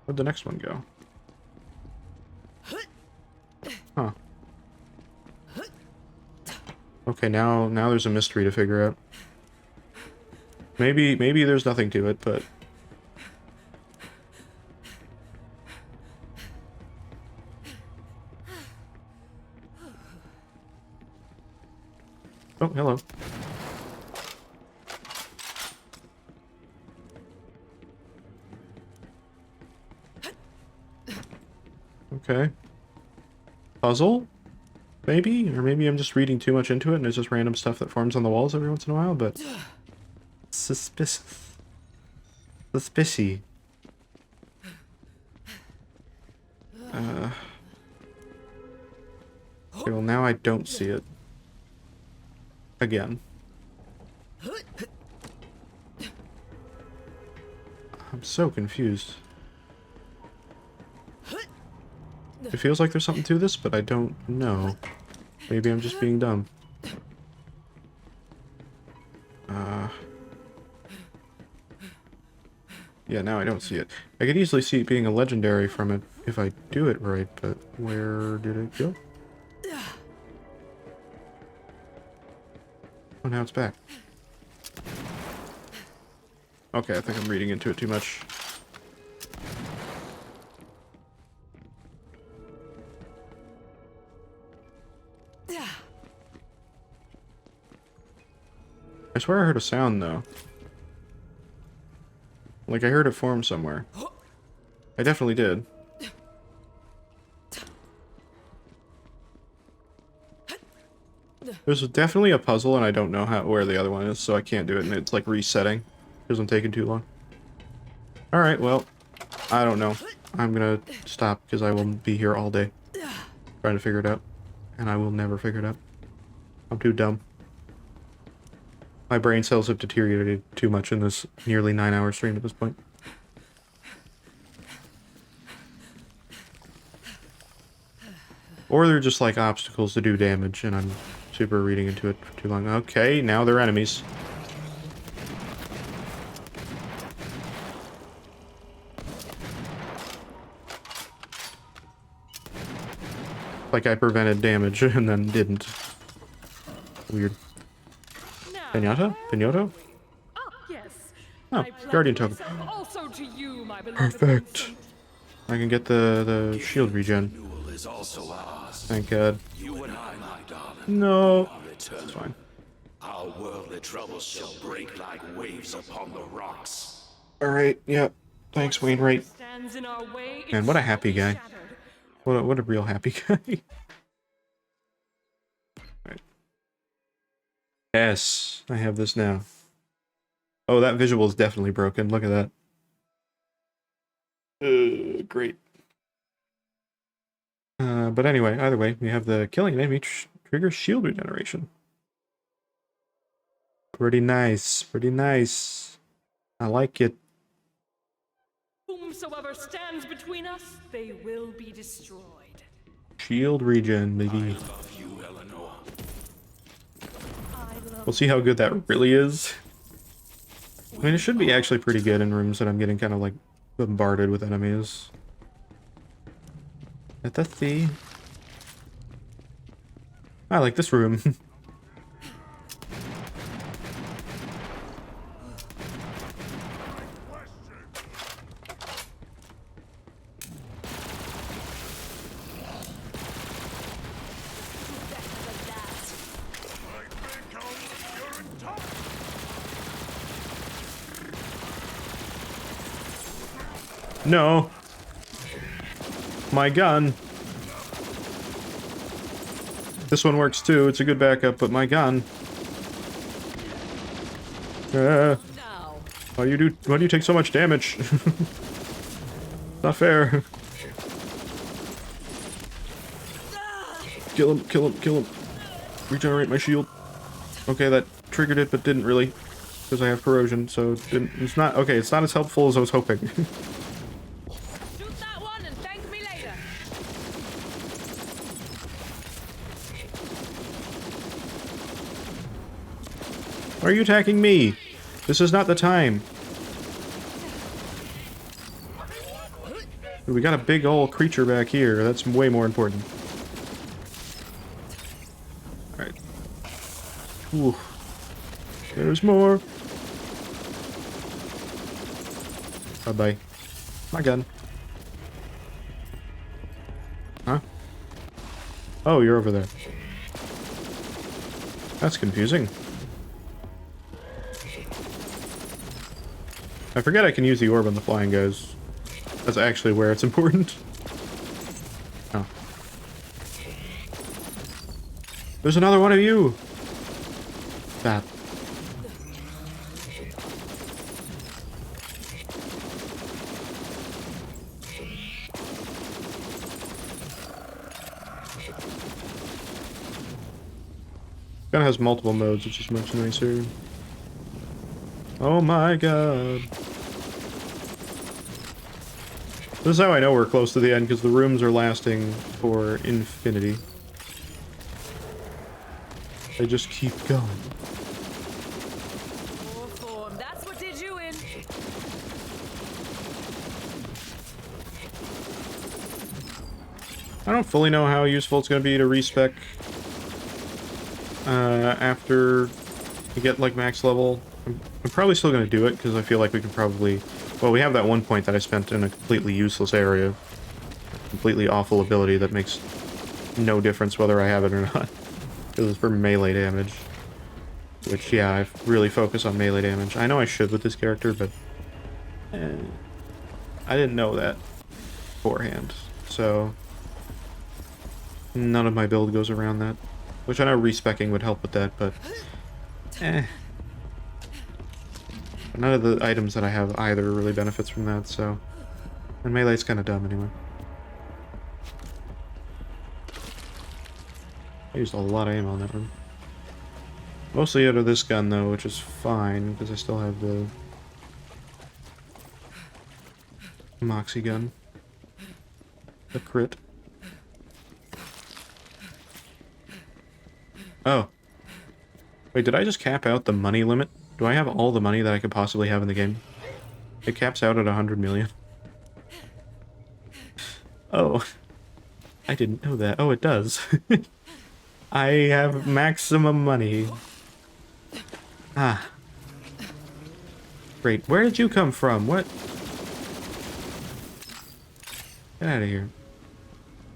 Where'd the next one go? Huh. Okay, now there's a mystery to figure out. Maybe there's nothing to it, but... Oh, hello. Okay. Puzzle? Maybe? Or maybe I'm just reading too much into it and there's just random stuff that forms on the walls every once in a while, but... Suspicious. Suspicious. Okay, well now I don't see it. Again. I'm so confused. It feels like there's something to this, but I don't know. Maybe I'm just being dumb. Yeah, now I don't see it. I could easily see it being a legendary from it if I do it right, but where did it go? Oh, now it's back. Okay, I think I'm reading into it too much. I swear I heard a sound, though. Like, I heard it form somewhere. I definitely did. There's definitely a puzzle, and I don't know where the other one is, so I can't do it, and it's like resetting because I'm taking too long. Alright, well, I don't know. I'm gonna stop because I will be here all day trying to figure it out, and I will never figure it out. I'm too dumb. My brain cells have deteriorated too much in this nearly 9-hour stream at this point. Or they're just like obstacles to do damage, and I'm super reading into it for too long. Okay, now they're enemies. Like I prevented damage and then didn't. Weird. Pinata? Pinata? Yes. Oh, Guardian token. Also to you, my beloved Perfect. I can get the shield regen. Thank God. You and I, my darling. No. It's fine. Our worldly troubles shall break like waves upon the rocks. Alright, yeah. Thanks, Wainwright. Man, what a happy guy. What a real happy guy. Right. Yes, I have this now. Oh, that visual is definitely broken. Look at that. Great. But anyway, either way, we have the killing an enemy trigger shield regeneration. Pretty nice, pretty nice. I like it. Whomsoever stands between us, they will be destroyed. Shield regen, maybe. We'll see how good that really is. I mean, it should be actually pretty good in rooms that I'm getting kind of like bombarded with enemies. Let us see. I like this room. No. My gun. This one works too. It's a good backup, but my gun. Why do you take so much damage? Not fair. Kill him, kill him, kill him. Regenerate my shield. Okay, that triggered it, but didn't really. Because I have corrosion, so it's not okay, it's not as helpful as I was hoping. Why are you attacking me? This is not the time. We got a big old creature back here. That's way more important. Alright. Ooh. There's more. Bye-bye. My gun. Huh? Oh, you're over there. That's confusing. I forget I can use the orb on the flying guys. That's actually where it's important. Oh. There's another one of you! That. Gun has multiple modes, which is much nicer. Oh my god. This is how I know we're close to the end, because the rooms are lasting for infinity. They just keep going. That's what did you in. I don't fully know how useful it's going to be to respec after you get like max level. I'm probably still going to do it because I feel like we can probably... Well, we have that one point that I spent in a completely useless area. Completely awful ability that makes no difference whether I have it or not. Because it's for melee damage. Which, yeah, I really focus on melee damage. I know I should with this character, but... I didn't know that beforehand. So... None of my build goes around that. Which I know respecking would help with that, but... eh. None of the items that I have either really benefits from that, so... And melee's kind of dumb anyway. I used a lot of ammo on that one. Mostly out of this gun, though, which is fine, because I still have the... Moxie gun. The crit. Oh. Wait, did I just cap out the money limit? Do I have all the money that I could possibly have in the game? It caps out at 100 million. Oh. I didn't know that. Oh, it does. I have maximum money. Ah. Great. Where did you come from? What? Get out of here.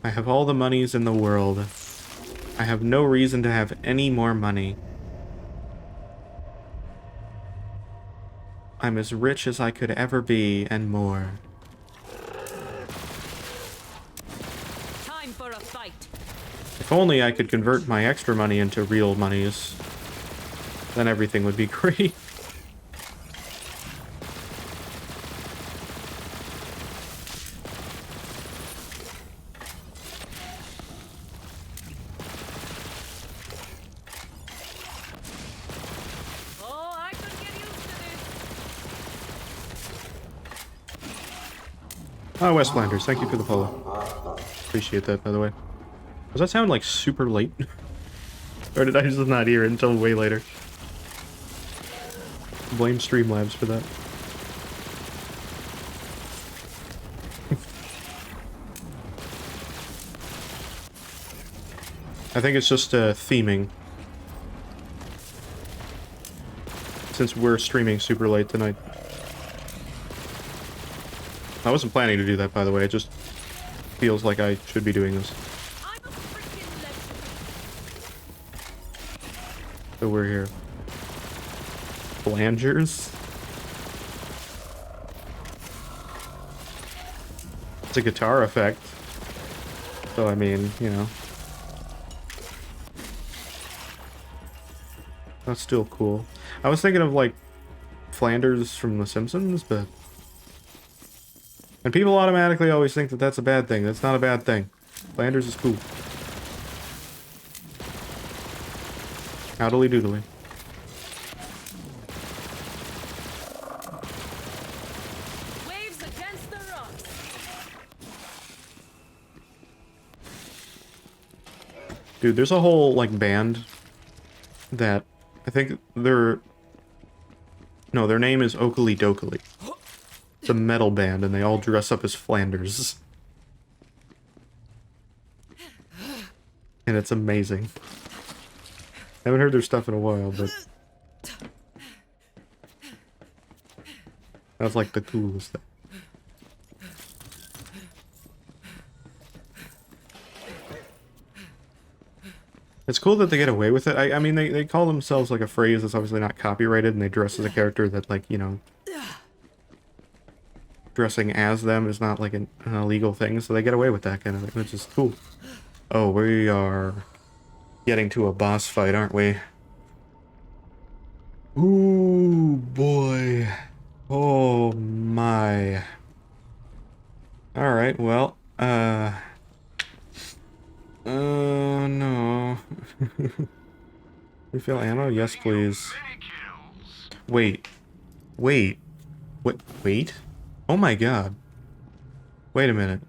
I have all the monies in the world. I have no reason to have any more money. I'm as rich as I could ever be, and more. Time for a fight. If only I could convert my extra money into real monies. Then everything would be great. Oh, West Flanders, thank you for the follow. Appreciate that, by the way. Does that sound like super late? Or did I just not hear it until way later? Blame Streamlabs for that. I think it's just theming. Since we're streaming super late tonight. I wasn't planning to do that, by the way. It just feels like I should be doing this. So we're here. Flangers? It's a guitar effect. So, I mean, you know. That's still cool. I was thinking of, like, Flanders from The Simpsons, but... And people automatically always think that that's a bad thing. That's not a bad thing. Flanders is cool. Howdily doodly. Waves against the rocks. Dude, there's a whole, like, band that I think they're... No, their name is Oakley Dokley. It's a metal band, and they all dress up as Flanders. And it's amazing. I haven't heard their stuff in a while, but... That's like the coolest thing. It's cool that they get away with it. I mean, they call themselves, like, a phrase that's obviously not copyrighted, and they dress as a character that, like, you know... Dressing as them is not, like, an illegal thing, so they get away with that kind of thing, which is cool. Oh, we are getting to a boss fight, aren't we? Ooh, boy. Oh, my. Alright, well, oh, no. Refill ammo? Yes, please. Wait. Wait. What? Wait? Oh my god. Wait a minute.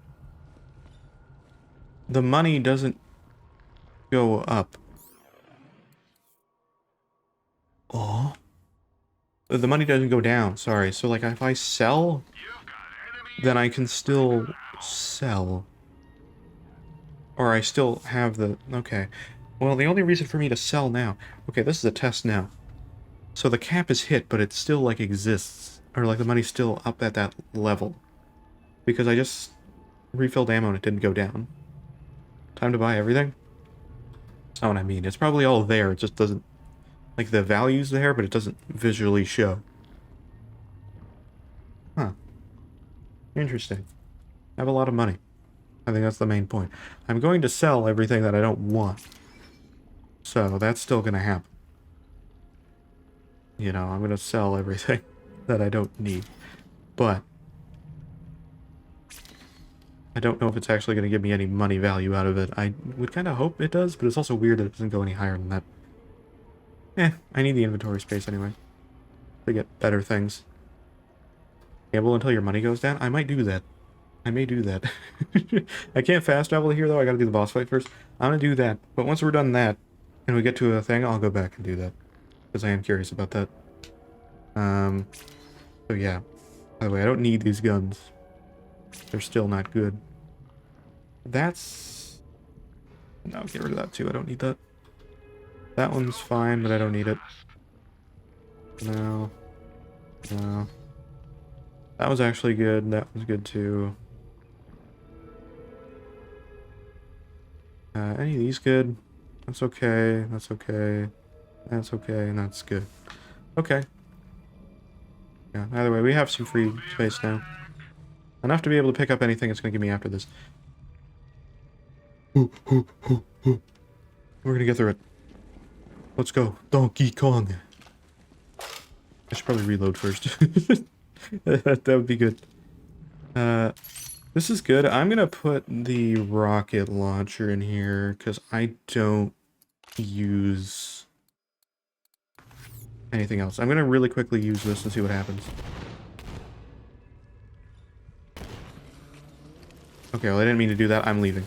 The money doesn't go up. Oh? The money doesn't go down, sorry. So, like, if I sell, then I can still sell. Or I still have the... Okay. Well, the only reason for me to sell now... Okay, this is a test now. So the cap is hit, but it still, like, exists. Or, like, the money's still up at that level. Because I just refilled ammo and it didn't go down. Time to buy everything? That's not what I mean. It's probably all there. It just doesn't... Like, the value's there, but it doesn't visually show. Huh. Interesting. I have a lot of money. I think that's the main point. I'm going to sell everything that I don't want. So that's still gonna happen. You know, I'm gonna sell everything that I don't need. But I don't know if it's actually gonna give me any money value out of it. I would kind of hope it does, but it's also weird that it doesn't go any higher than that. I need the inventory space anyway. To get better things. Gamble until your money goes down? I might do that. I may do that. I can't fast travel here though, I gotta do the boss fight first. I'm gonna do that. But once we're done that, and we get to a thing, I'll go back and do that. Because I am curious about that. So yeah. By the way, I don't need these guns. They're still not good. That's... No, get rid of that too, I don't need that. That one's fine, but I don't need it. No. No. That was actually good, that was good too. Any of these good? That's okay, that's okay. That's okay, and that's good. Okay. Yeah, either way, we have some free space now. Enough to be able to pick up anything it's going to give me after this. We're going to get through it. Let's go. Donkey Kong. I should probably reload first. That would be good. This is good. I'm going to put the rocket launcher in here because I don't use anything else. I'm going to really quickly use this and see what happens. Okay, well, I didn't mean to do that. I'm leaving.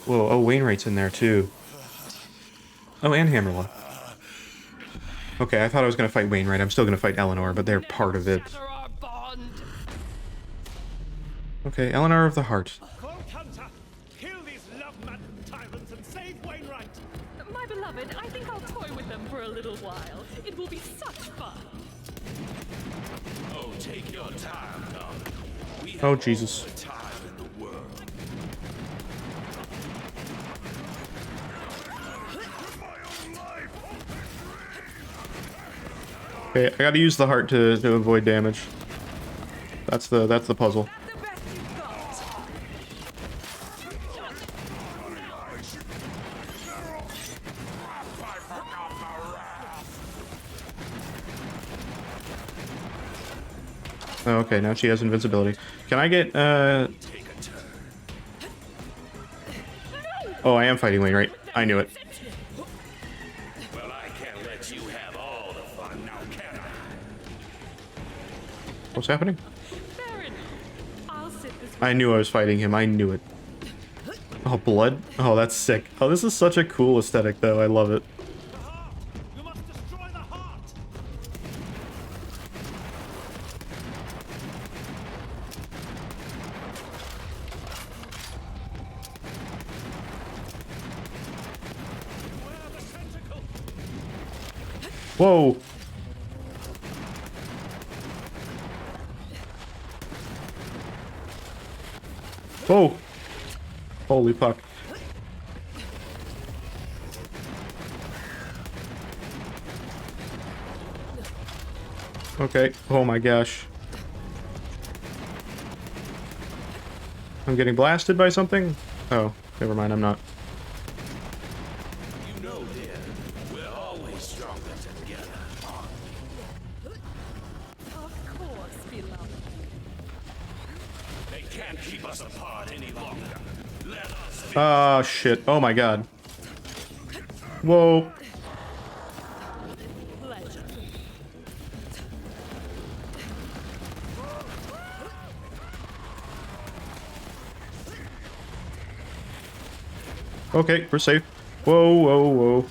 Whoa, oh, Wainwright's in there, too. Oh, and Hammerlock. Okay, I thought I was going to fight Wainwright. I'm still going to fight Eleanor, but they're part of it. Okay, Eleanor of the Heart. Kill these love-maddened tyrants and save Wainwright! My beloved, I think I'll toy with them for a little while. It will be such fun. Oh, take your time, darling. We have Oh, Jesus. all the time in the world. Okay, I gotta use the heart to avoid damage. That's the puzzle. Oh, okay, now she has invincibility. Can I get, Oh, I am fighting Wainwright. I knew it. Well, I can't let you have all the fun now, can I? What's happening? Baron, I'll sit this I knew I was fighting him. I knew it. Oh, blood? Oh, that's sick. Oh, this is such a cool aesthetic, though. I love it. You must destroy the heart! Whoa! Whoa! Holy fuck. Okay. Oh my gosh. I'm getting blasted by something? Oh, never mind, I'm not. You know, dear, we're always stronger together. Of course, beloved. They can't keep us apart any longer. Let us be. Ah, shit. Oh my god. Whoa. Pleasure. Okay, we're safe. Whoa, whoa, whoa.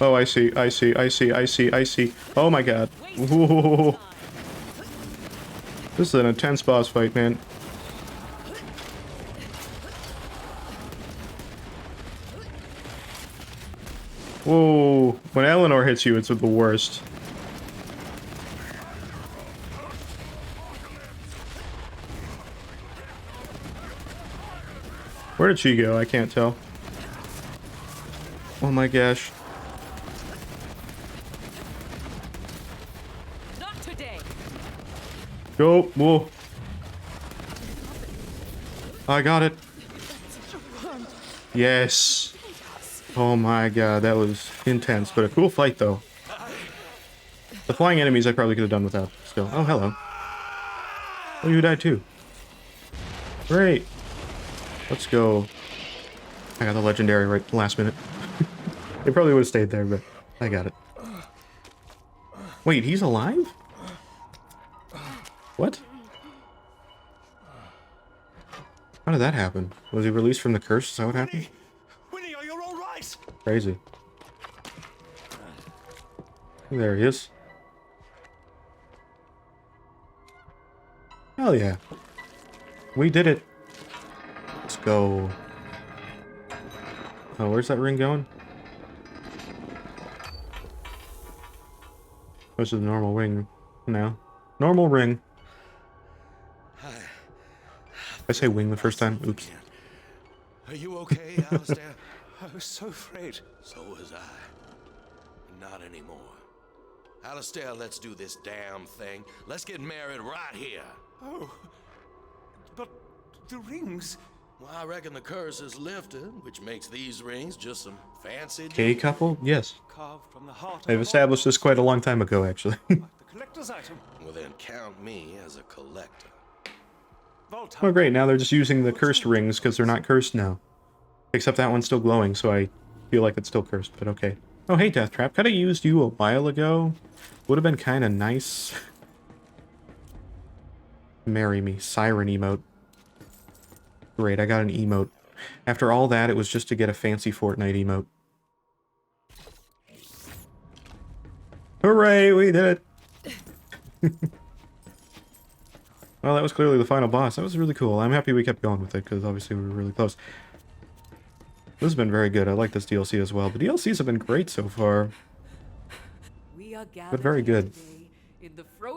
Oh, I see, I see, I see, I see, I see. Oh my god. Whoa. This is an intense boss fight, man. Whoa. When Eleanor hits you, it's the worst. Where did she go? I can't tell. Oh my gosh. Not today. Go. Whoa. I got it. Yes. Oh my god, that was intense, but a cool fight though. The flying enemies I probably could have done without still. Oh, hello. Oh, you died too. Great. Let's go. I got the legendary right last minute. It probably would have stayed there, but I got it. Wait, he's alive? What? How did that happen? Was he released from the curse? Is that what happened? Winnie, are you all right? Crazy. There he is. Hell yeah. We did it. Let's go. Oh, where's that ring going? This is a normal ring now. Normal ring. I say wing the first time. Oops. Are you okay, Alistair? I was so afraid. So was I. Not anymore. Alistair, let's do this damn thing. Let's get married right here. Oh, but the rings... Well, I reckon the curse is lifted, which makes these rings just some fancy... Gay couple? Yes. Carved from the heart They've established this quite a long time ago, actually. the collector's item. Well, then count me as a collector. Oh, great. Now they're just using the cursed rings because they're not cursed now. Except that one's still glowing, so I feel like it's still cursed, but okay. Oh, hey, Death Trap. Could have used you a while ago. Would have been kind of nice. Marry me. Siren emote. Great, I got an emote. After all that, it was just to get a fancy Fortnite emote. Hooray, we did it! Well, that was clearly the final boss. That was really cool. I'm happy we kept going with it, because obviously we were really close. This has been very good. I like this DLC as well. The DLCs have been great so far. But very good. I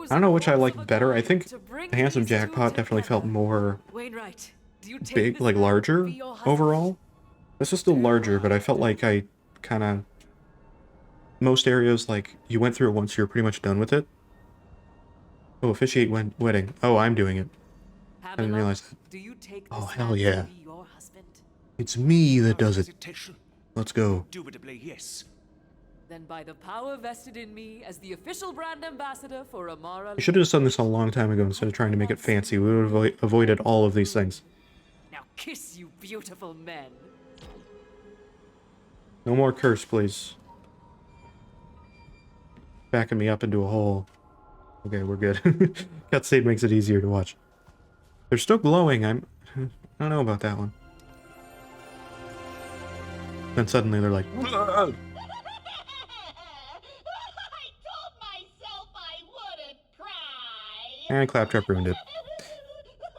don't know which I like better. I think the Handsome Jackpot definitely felt more big, like larger overall. This was still larger, but I felt like I kind of... Most areas, like, you went through it once, you're pretty much done with it. Oh, officiate wedding. Oh, I'm doing it. I didn't realize that. Oh, hell yeah. It's me that does it. Let's go. Indubitably, yes. Then by the power vested in me as the official brand ambassador for Amara... I should have just done this a long time ago instead of trying to make it fancy. We would have avoided all of these things. Now kiss, you beautiful men. No more curse, please. Backing me up into a hole. Okay, we're good. Cutscene makes it easier to watch. They're still glowing. I don't know about that one. Then suddenly they're like... Ugh! And Claptrap ruined it.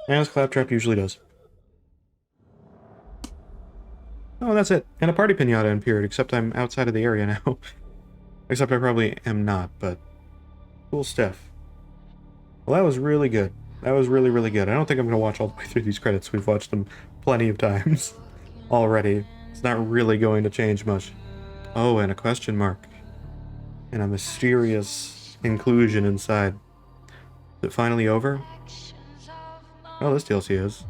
As Claptrap usually does. Oh, that's it. And a party pinata appeared, except I'm outside of the area now. Except I probably am not, but... Cool stuff. Well, that was really good. That was really, really good. I don't think I'm going to watch all the way through these credits. We've watched them plenty of times already. It's not really going to change much. Oh, and a question mark. And a mysterious inclusion inside. Is it finally over? Oh, this DLC is.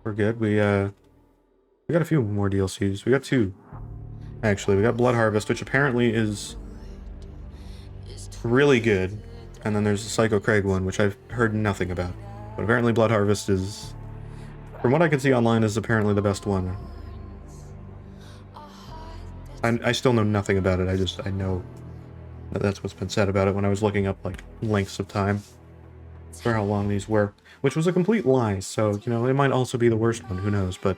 We're good. We got a few more DLCs. We got two. Actually, we got Blood Harvest, which apparently is really good. And then there's the Psycho Craig one, which I've heard nothing about. But apparently Blood Harvest is, from what I can see online, is apparently the best one. I still know nothing about it. I know that that's what's been said about it when I was looking up, like, lengths of time for how long these were. Which was a complete lie, so, you know, it might also be the worst one, who knows, but...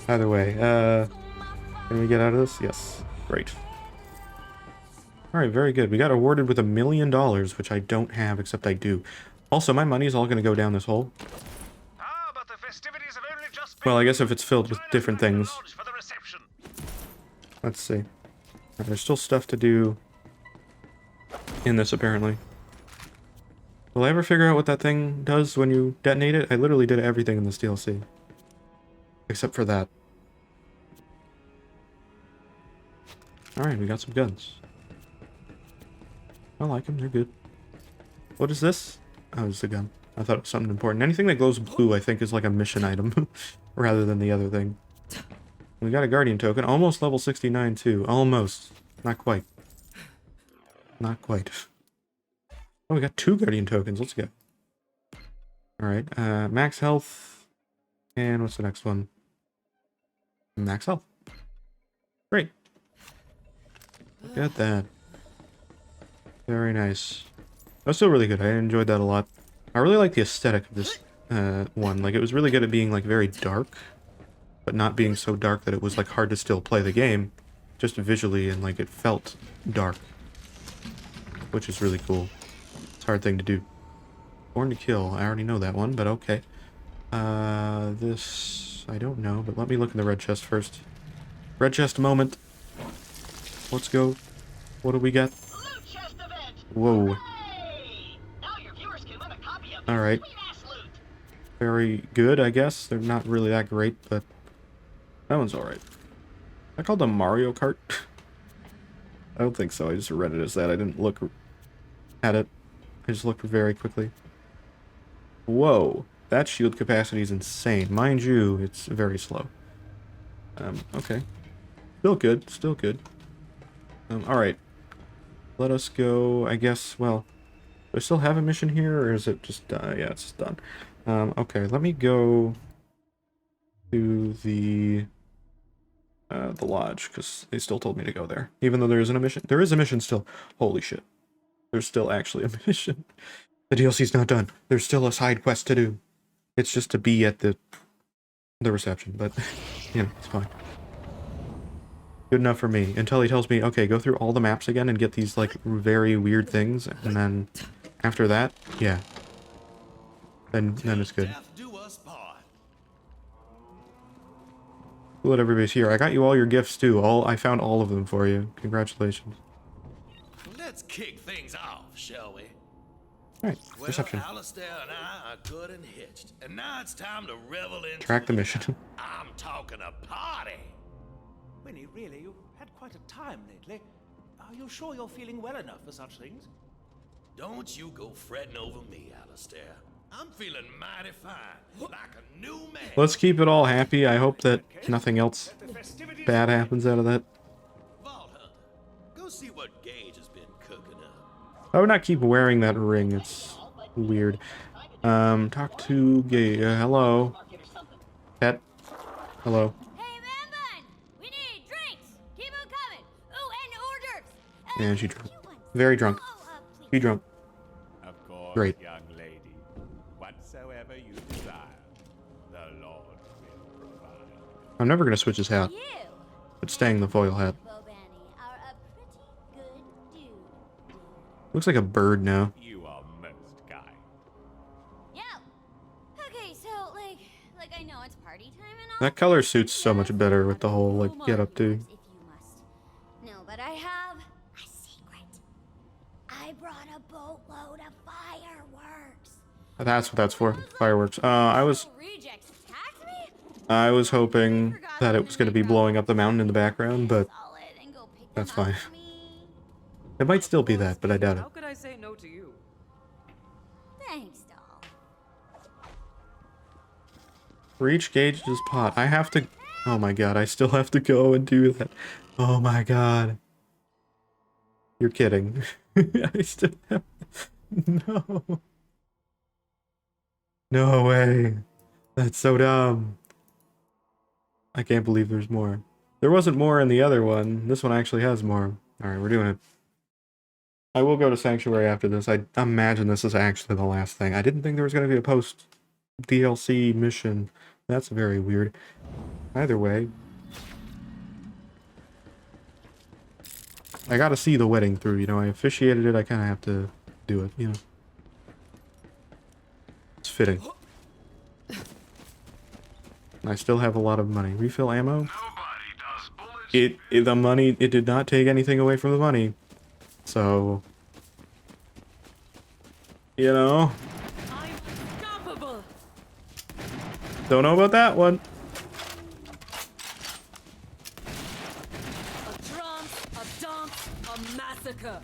Either way, can we get out of this? Yes. Great. Alright, very good. We got awarded with $1 million, which I don't have, except I do. Also, my money's all going to go down this hole. Well, I guess if it's filled with different things. Let's see. There's still stuff to do in this, apparently. Will I ever figure out what that thing does when you detonate it? I literally did everything in this DLC. Except for that. Alright, we got some guns. I like them, they're good. What is this? Oh, it's a gun. I thought it was something important. Anything that glows blue, I think, is like a mission item, rather than the other thing. We got a Guardian token. Almost level 69, too. Almost. Not quite. Not quite. Oh, we got 2 Guardian tokens. Let's go. Alright, max health. And what's the next one? Max health. Great. Look at that. Very nice. That's still really good. I enjoyed that a lot. I really like the aesthetic of this one. Like, it was really good at being, like, very dark, but not being so dark that it was, like, hard to still play the game. Just visually, and, like, it felt dark. Which is really cool. It's a hard thing to do. Born to Kill. I already know that one, but okay. This... I don't know, but let me look in the red chest first. Red chest moment. Let's go. What do we got? Whoa. Alright. Very good, I guess. They're not really that great, but that one's alright. I called them Mario Kart? I don't think so. I just read it as that. I didn't look at it. I just looked very quickly. Whoa. That shield capacity is insane. Mind you, it's very slow. Okay. Still good. Still good. Alright. Let us go, I guess, well... Do I still have a mission here, or is it just... yeah, it's just done. Okay, let me go... to the lodge, because they still told me to go there. Even though there isn't a mission. There is a mission still. Holy shit. There's still actually a mission. The DLC's not done. There's still a side quest to do. It's just to be at the reception, but, you know, it's fine. Good enough for me. Until he tells me, okay, go through all the maps again and get these, like, very weird things, and then after that, yeah. Then it's good. Cool that everybody's here. I got you all your gifts, too. I found all of them for you. Congratulations. Let's kick things off, shall we? Alright, reception. Well, Alistair and I are good and hitched, and now it's time to revel in... Track the mission. I'm talking a party. Winnie, really, you've had quite a time lately. Are you sure you're feeling well enough for such things? Don't you go fretting over me, Alistair. I'm feeling mighty fine, like a new man. Let's keep it all happy. I hope that nothing else bad happens out of that. Go see what Gage has been cooking up. I would not keep wearing that ring. It's weird. Talk to Gage. Hello. Pet. Hello. And she's drunk. Very drunk. She drunk. Of course, great. Young lady. Whatsoever you desire, the Lord will provide. I'm never gonna switch his hat. It's staying the foil hat. Looks like a bird now. You are most kind. Yeah. Okay, so like I know it's party time and all. That color suits so much better with the whole like get up too. No, but I have a secret. I brought a boatload of fireworks. That's what that's for. Fireworks. I was hoping that it was going to be blowing up the mountain in the background, but that's fine. It might still be that, but I doubt it. How could I say no to you? Thanks, doll. Reach Gage's pot. I have to... Oh my god, I still have to go and do that. Oh my god. You're kidding. I still have... No. No way. That's so dumb. I can't believe there's more. There wasn't more in the other one. This one actually has more. Alright, we're doing it. I will go to Sanctuary after this. I imagine this is actually the last thing. I didn't think there was going to be a post-DLC mission. That's very weird. Either way. I gotta see the wedding through, you know. I officiated it, I kind of have to do it, you know. It's fitting. I still have a lot of money. Refill ammo? It did not take anything away from the money. So, you know, don't know about that one. A trance of A massacre.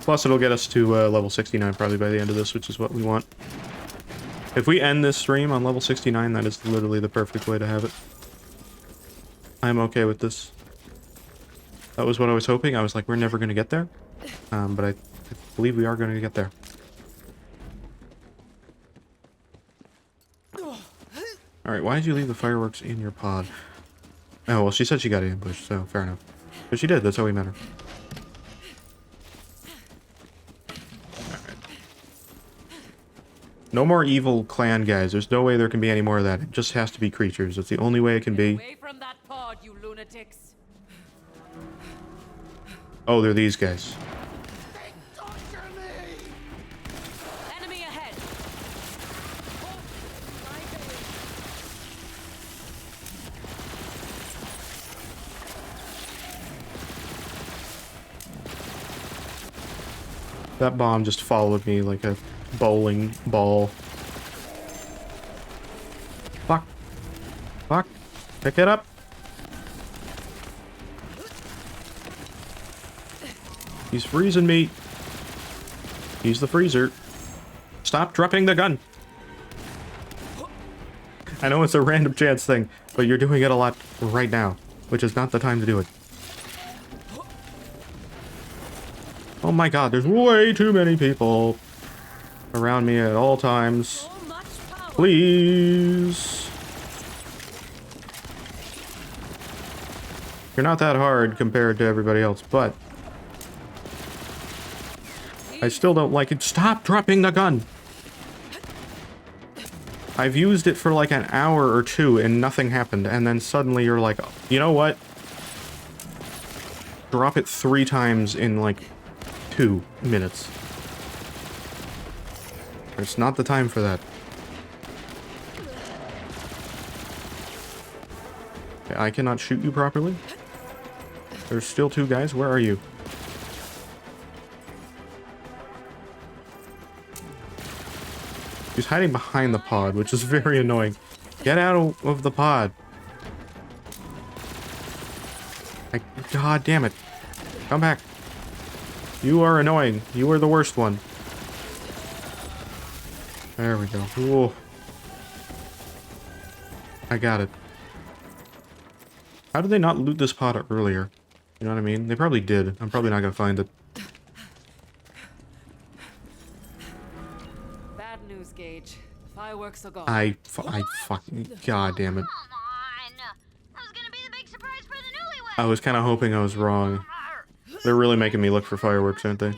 Plus, it'll get us to level 69 probably by the end of this, which is what we want. If we end this stream on level 69, that is literally the perfect way to have it. I'm okay with this. That was what I was hoping. I was like, we're never going to get there. But I believe we are going to get there. Alright, why did you leave the fireworks in your pod? Oh, well, she said she got ambushed, so fair enough. But she did, that's how we met her. Alright. No more evil clan guys. There's no way there can be any more of that. It just has to be creatures. It's the only way it can be. Away from that pod, you lunatics. Oh, they're these guys. Enemy ahead. That bomb just followed me like a bowling ball. Fuck. Fuck. Pick it up. He's freezing me. He's the freezer. Stop dropping the gun. I know it's a random chance thing, but you're doing it a lot right now, which is not the time to do it. Oh my god, there's way too many people around me at all times. Please. You're not that hard compared to everybody else, but I still don't like it. Stop dropping the gun! I've used it for like an hour or two and nothing happened, and then suddenly you're like, you know what? Drop it 3 times in like 2 minutes. It's not the time for that. Okay, I cannot shoot you properly. There's still 2 guys. Where are you? He's hiding behind the pod, which is very annoying. Get out of the pod. God damn it. Come back. You are annoying. You are the worst one. There we go. Ooh. I got it. How did they not loot this pod earlier? You know what I mean? They probably did. I'm probably not gonna find it. Bad news, Gage. The fireworks are gone. I fucking... God damn it. I was kind of hoping I was wrong. They're really making me look for fireworks, aren't they?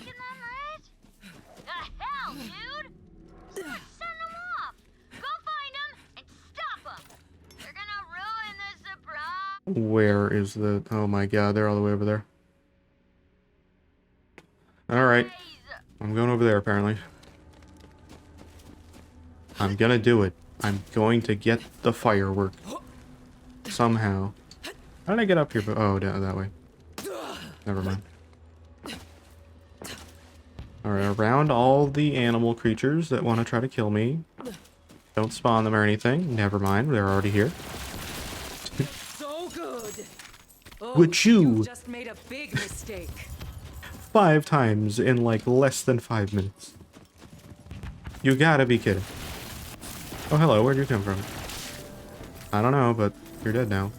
Where is the... Oh my god, they're all the way over there. Alright. I'm going over there, apparently. I'm gonna do it. I'm going to get the firework. Somehow. How did I get up here? Oh, down that way. Never mind. Alright, around all the animal creatures that want to try to kill me. Don't spawn them or anything. Never mind, they're already here. So good. Oh, Would you just made a big mistake. 5 times in like less than 5 minutes? You gotta be kidding. Oh, hello, where'd you come from? I don't know, but you're dead now.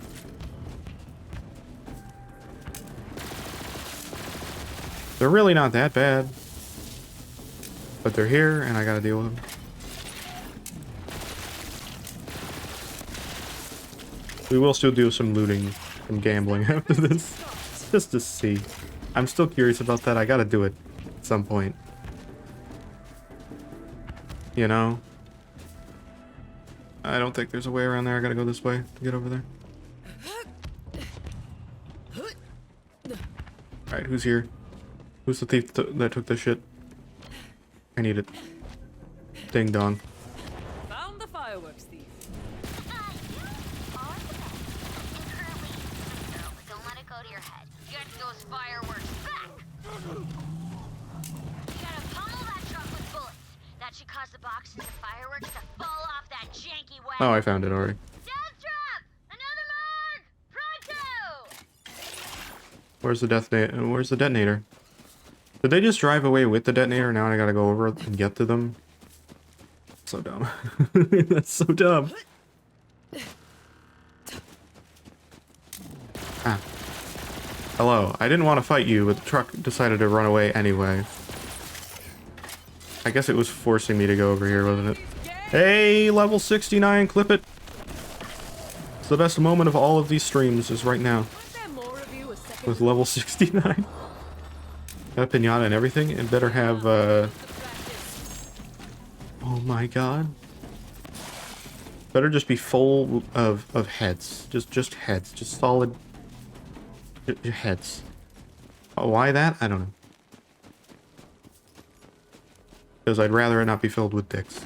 They're really not that bad. But they're here, and I gotta deal with them. We will still do some looting and gambling after this. Just to see. I'm still curious about that. I gotta do it at some point. You know? I don't think there's a way around there. I gotta go this way to get over there. Alright, who's here? Who's the thief that took this shit? I need it. Ding dong. Found the fireworks thief. Don't let it go to your head. Get those fireworks back! You gotta pummel that truck with bullets. That should cause the boxes of fireworks to fall off that janky wagon. Oh, I found it already. Death trap! Another mark! Pronto! Where's the detonator? Did they just drive away with the detonator? Now I gotta go over and get to them? So dumb. That's so dumb. Ah. Hello. I didn't want to fight you, but the truck decided to run away anyway. I guess it was forcing me to go over here, wasn't it? Hey, level 69, clip it. It's the best moment of all of these streams is right now. With level 69. Got a pinata and everything. It better have, oh my god. Better just be full of heads. Just heads. Just solid heads. Oh, why that? I don't know. Because I'd rather it not be filled with dicks.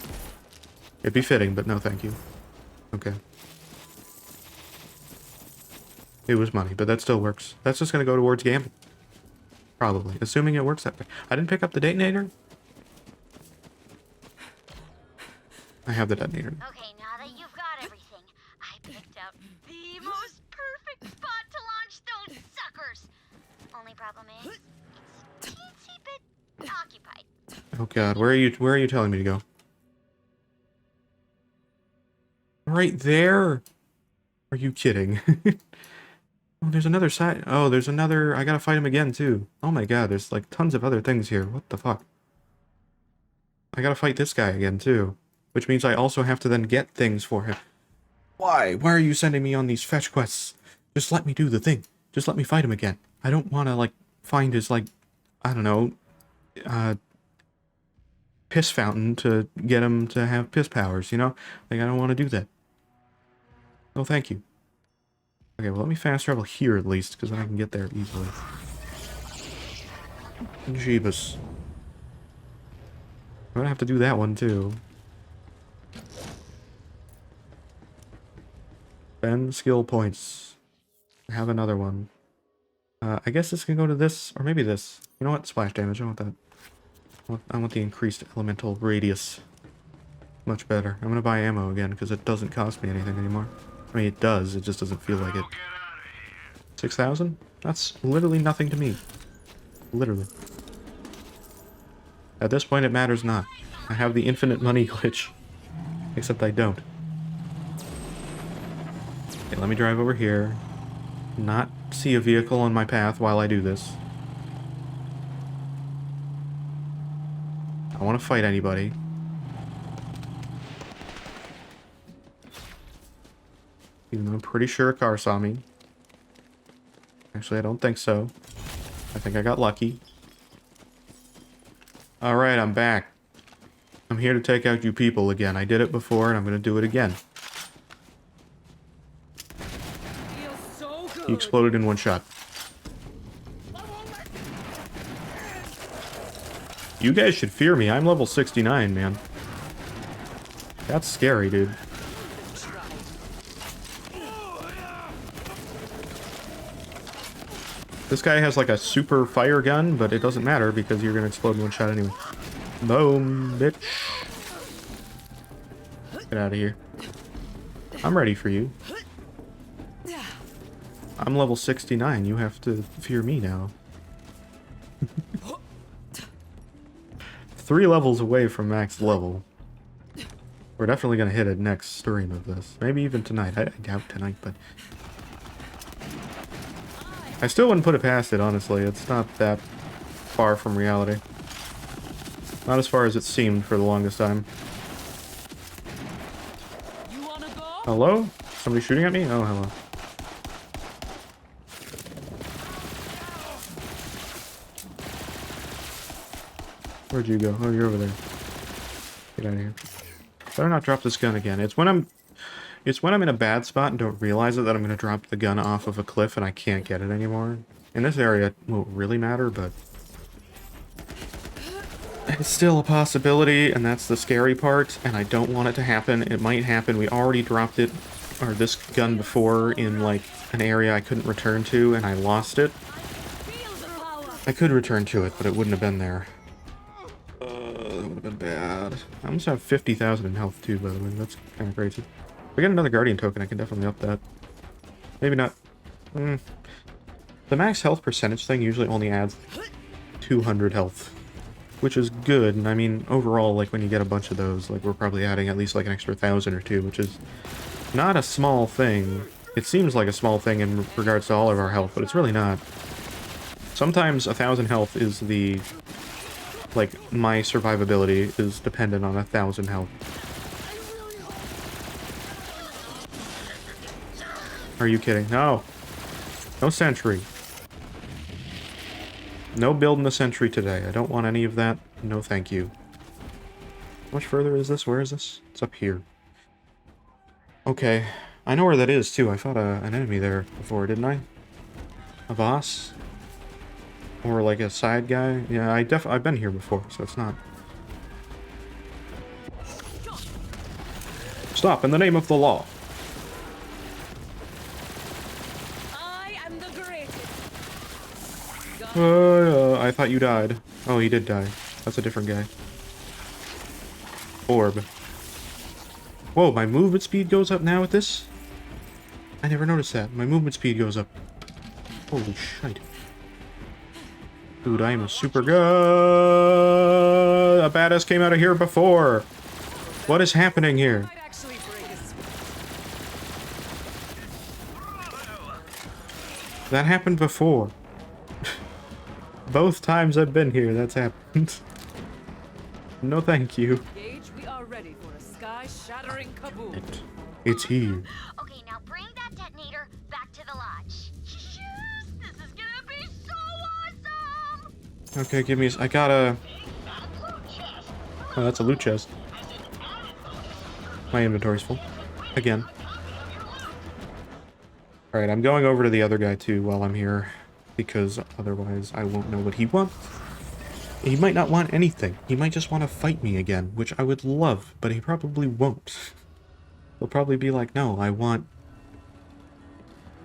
It'd be fitting, but no thank you. Okay. It was money, but that still works. That's just gonna go towards gambling. Probably. Assuming it works that way. I didn't pick up the detonator? I have the detonator. Okay, now that you've got everything, I picked out the most perfect spot to launch those suckers. Only problem is, it's teensy bit occupied. Oh god, where are you telling me to go? Right there? Are you kidding? Oh, there's another side. Oh, there's another. I gotta fight him again, too. Oh my god, there's like tons of other things here. What the fuck? I gotta fight this guy again, too. Which means I also have to then get things for him. Why? Why are you sending me on these fetch quests? Just let me do the thing. Just let me fight him again. I don't want to, like, find his, like, I don't know, piss fountain to get him to have piss powers, you know? Like, I don't want to do that. Oh, thank you. Okay, well, let me fast travel here at least, because then I can get there easily. Jeebus. I'm gonna have to do that one, too. Spend skill points. I have another one. I guess this can go to this, or maybe this. You know what? Splash damage. I want that. I want the increased elemental radius. Much better. I'm gonna buy ammo again, because it doesn't cost me anything anymore. I mean, it does. It just doesn't feel like it. 6,000? That's literally nothing to me. Literally. At this point, it matters not. I have the infinite money glitch. Except I don't. Okay, let me drive over here. Not see a vehicle on my path while I do this. I don't want to fight anybody. Even though I'm pretty sure a car saw me. Actually, I don't think so. I think I got lucky. Alright, I'm back. I'm here to take out you people again. I did it before, and I'm going to do it again. He exploded in one shot. You guys should fear me. I'm level 69, man. That's scary, dude. This guy has like a super fire gun, but it doesn't matter because you're gonna explode in one shot anyway. Boom, bitch. Get out of here. I'm ready for you. I'm level 69. You have to fear me now. 3 levels away from max level. We're definitely gonna hit it next stream of this. Maybe even tonight. I doubt tonight, but... I still wouldn't put it past it, honestly. It's not that far from reality. Not as far as it seemed for the longest time. Hello? Somebody shooting at me? Oh, hello. Where'd you go? Oh, you're over there. Get out of here. Better not drop this gun again. It's when I'm in a bad spot and don't realize it that I'm going to drop the gun off of a cliff and I can't get it anymore. In this area, it won't really matter, but... it's still a possibility, and that's the scary part, and I don't want it to happen. It might happen. We already dropped it, or this gun before, in, like, an area I couldn't return to, and I lost it. I could return to it, but it wouldn't have been there. That would have been bad. I almost have 50,000 in health, too, by the way. That's kind of crazy. If I get another Guardian token, I can definitely up that. Maybe not. The The max health percentage thing usually only adds 200 health, which is good. And I mean, overall, like when you get a bunch of those, like we're probably adding at least like an extra 1,000 or 2, which is not a small thing. It seems like a small thing in regards to all of our health, but it's really not. Sometimes 1,000 health is the... like, my survivability is dependent on 1,000 health. Are you kidding? No. No sentry. No building the sentry today. I don't want any of that. No thank you. How much further is this? Where is this? It's up here. Okay. I know where that is, too. I fought an enemy there before, didn't I? A boss? Or like a side guy? Yeah, I've been here before, so it's not... Stop, in the name of the law. I am the greatest. I thought you died. Oh, he did die. That's a different guy. Orb. Whoa, my movement speed goes up now with this? I never noticed that. My movement speed goes up. Holy shit. Dude, I am a super good. A badass came out of here before. What is happening here? That happened before. Both times I've been here, that's happened. No thank you. Gage, we are ready for a sky-shattering kaboom. It's here. Okay, now bring that detonator back to the lodge. Yes, this is gonna be so awesome! Okay, give me... I got a... Oh, that's a loot chest. My inventory's full. Again. Alright, I'm going over to the other guy too while I'm here, because otherwise I won't know what he wants. He might not want anything. He might just want to fight me again, which I would love, but he probably won't. He'll probably be like, no, I want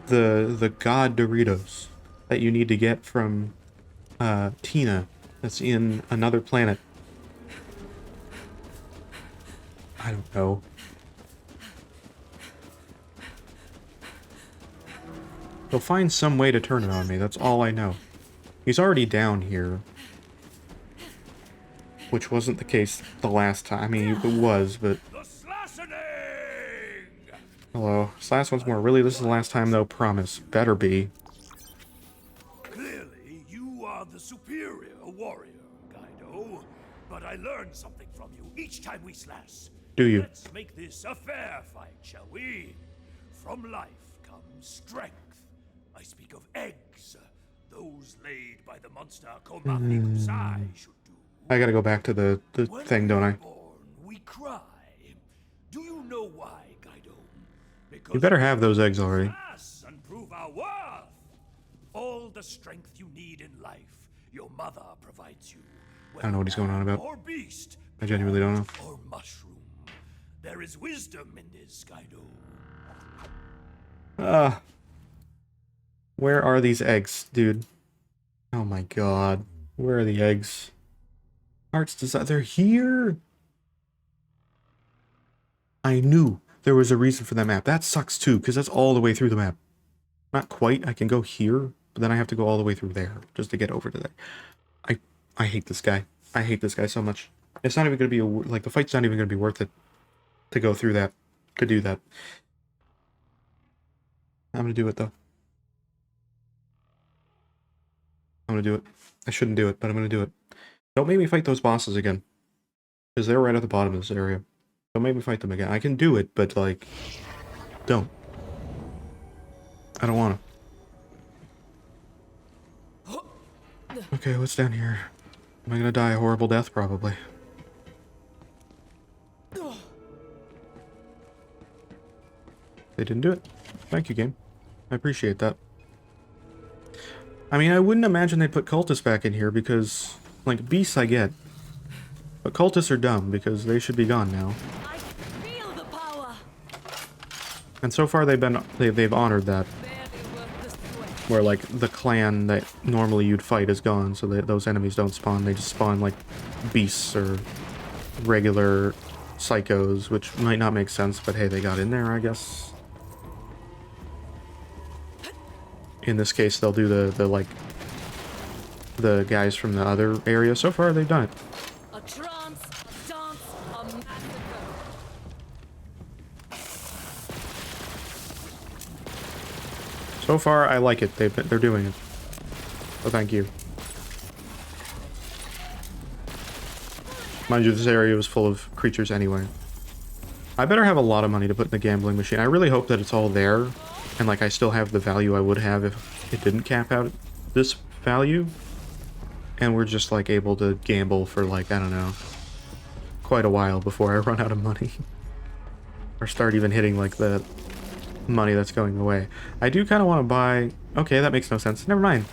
the god Doritos that you need to get from Tina that's in another planet. I don't know. He'll find some way to turn it on me, that's all I know. He's already down here. Which wasn't the case the last time. I mean, it was, but... Hello. This last one's more. Really, this is the last time, though. Promise. Better be. Clearly, you are the superior warrior, Kaido. But I learned something from you each time we slash. Do you? Let's make this a fair fight, shall we? From life comes strength. I speak of eggs. Those laid by the monster Komachi Kusai should do. I gotta go back to the thing, don't I? We cry. Do you know why, Kaido? Because You better have those eggs already. and prove our worth. All the strength you need in life, your mother provides you. I don't know what he's going on about. Or beast, I genuinely don't know. or mushroom. There is wisdom in this, Kaido. Where are these eggs, dude? Oh my god. Where are the eggs? Arts design. They're here! I knew there was a reason for that map. That sucks too, because that's all the way through the map. Not quite. I can go here, but then I have to go all the way through there just to get over to there. I hate this guy. I hate this guy so much. It's not even going to be, like, the fight's not even going to be worth it to go through that, to do that. I'm going to do it, though. I'm going to do it. I shouldn't do it, but I'm going to do it. Don't make me fight those bosses again. Because they're right at the bottom of this area. Don't make me fight them again. I can do it, but, like, don't. I don't want to. Okay, what's down here? Am I going to die a horrible death? Probably. They didn't do it. Thank you, game. I appreciate that. I mean, I wouldn't imagine they'd put cultists back in here because, like, beasts I get. But cultists are dumb because they should be gone now. I feel the power. And so far they've honored that. Where, like, the clan that normally you'd fight is gone, so that those enemies don't spawn. They just spawn, like, beasts or regular psychos, which might not make sense, but hey, they got in there, I guess. in this case, they'll do the like, the guys from the other area. So far, they've done it. A trance, a dance, a massacre. So far, I like it. They're doing it. So thank you. Mind you, this area was full of creatures anyway. I better have a lot of money to put in the gambling machine. I really hope that it's all there, and like I still have the value I would have if it didn't cap out this value. And we're just like able to gamble for like, I don't know, quite a while before I run out of money. Or start even hitting like the money that's going away. I do kind of want to buy... Okay, that makes no sense. Never mind.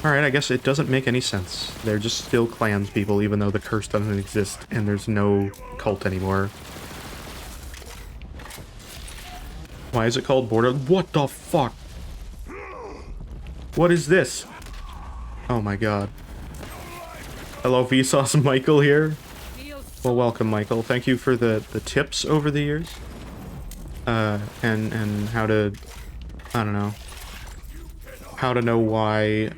Alright, I guess it doesn't make any sense. They're just still clans people, even though the curse doesn't exist and there's no cult anymore. Why is it called Border? What the fuck? What is this? Oh my god. Hello, Vsauce Michael here. Well, welcome, Michael. Thank you for the tips over the years. And how to... I don't know. How to know why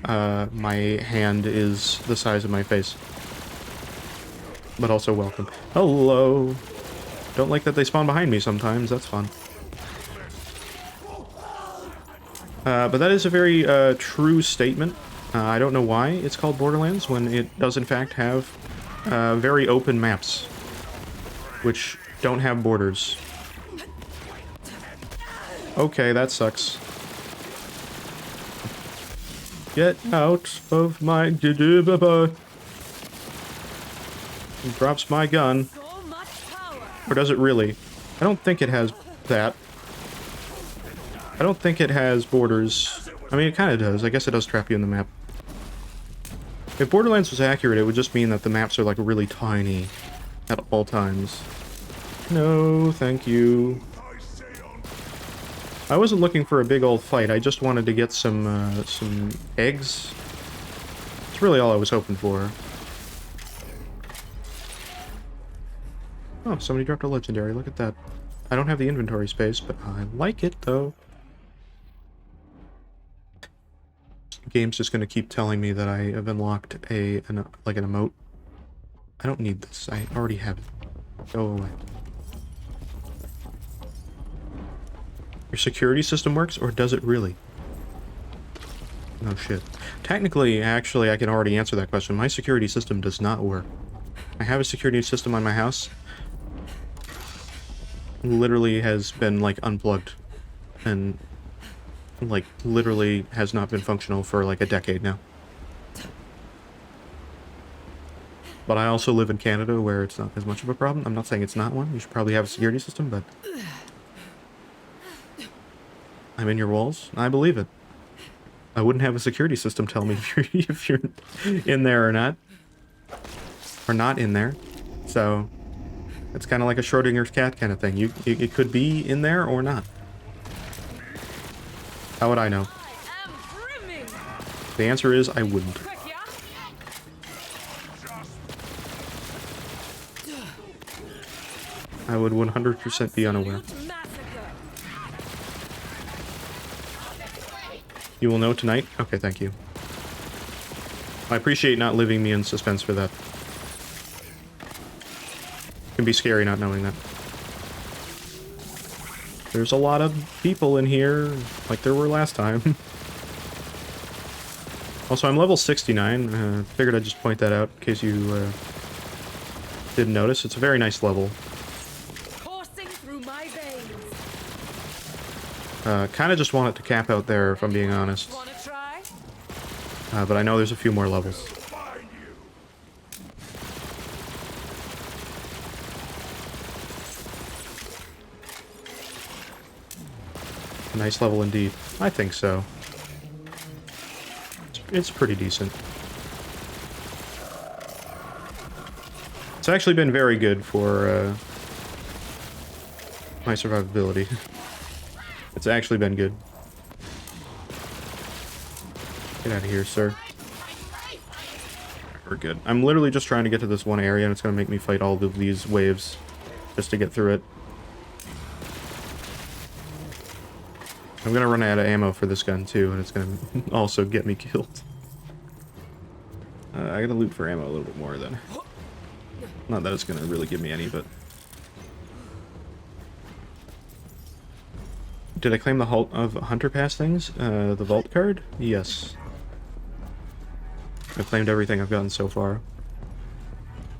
my hand is the size of my face. But also welcome. Hello! Don't like that they spawn behind me sometimes, that's fun. But that is a very true statement. I don't know why it's called Borderlands when it does in fact have very open maps. Which don't have borders. Okay, that sucks. Get out of my... He drops my gun. Or does it really? I don't think it has that. I don't think it has borders. I mean, it kind of does. I guess it does trap you in the map. If Borderlands was accurate, it would just mean that the maps are, like, really tiny at all times. No, thank you. I wasn't looking for a big old fight. I just wanted to get some eggs. That's really all I was hoping for. Oh, somebody dropped a legendary. Look at that. I don't have the inventory space, but I like it, though. The game's just going to keep telling me that I have unlocked an emote. I don't need this. I already have it. Go away. Your security system works, or does it really? No shit. Technically, actually, I can already answer that question. My security system does not work. I have a security system on my house. Literally has been, like, unplugged. And, like, literally has not been functional for, like, a decade now. But I also live in Canada, where it's not as much of a problem. I'm not saying it's not one. You should probably have a security system, but... I'm in your walls. I believe it. I wouldn't have a security system tell me if you're in there or not. Or not in there. So, it's kind of like a Schrodinger's cat kind of thing. It could be in there or not. How would I know? The answer is I wouldn't. I would 100% be unaware. You will know tonight? Okay, thank you. I appreciate not leaving me in suspense for that. It can be scary not knowing that. There's a lot of people in here, like there were last time. Also, I'm level 69. Figured I'd just point that out in case you didn't notice. It's a very nice level. Kind of just want it to cap out there, if I'm being honest. But I know there's a few more levels. A nice level indeed. I think so. It's pretty decent. It's actually been very good for my survivability. It's actually been good. Get out of here, sir. We're good. I'm literally just trying to get to this one area, and it's going to make me fight all of these waves just to get through it. I'm gonna run out of ammo for this gun too, and it's gonna also get me killed. I gotta loot for ammo a little bit more then. Not that it's gonna really give me any, but... Did I claim the halt of Hunter Pass things? The vault card? Yes. I've claimed everything I've gotten so far.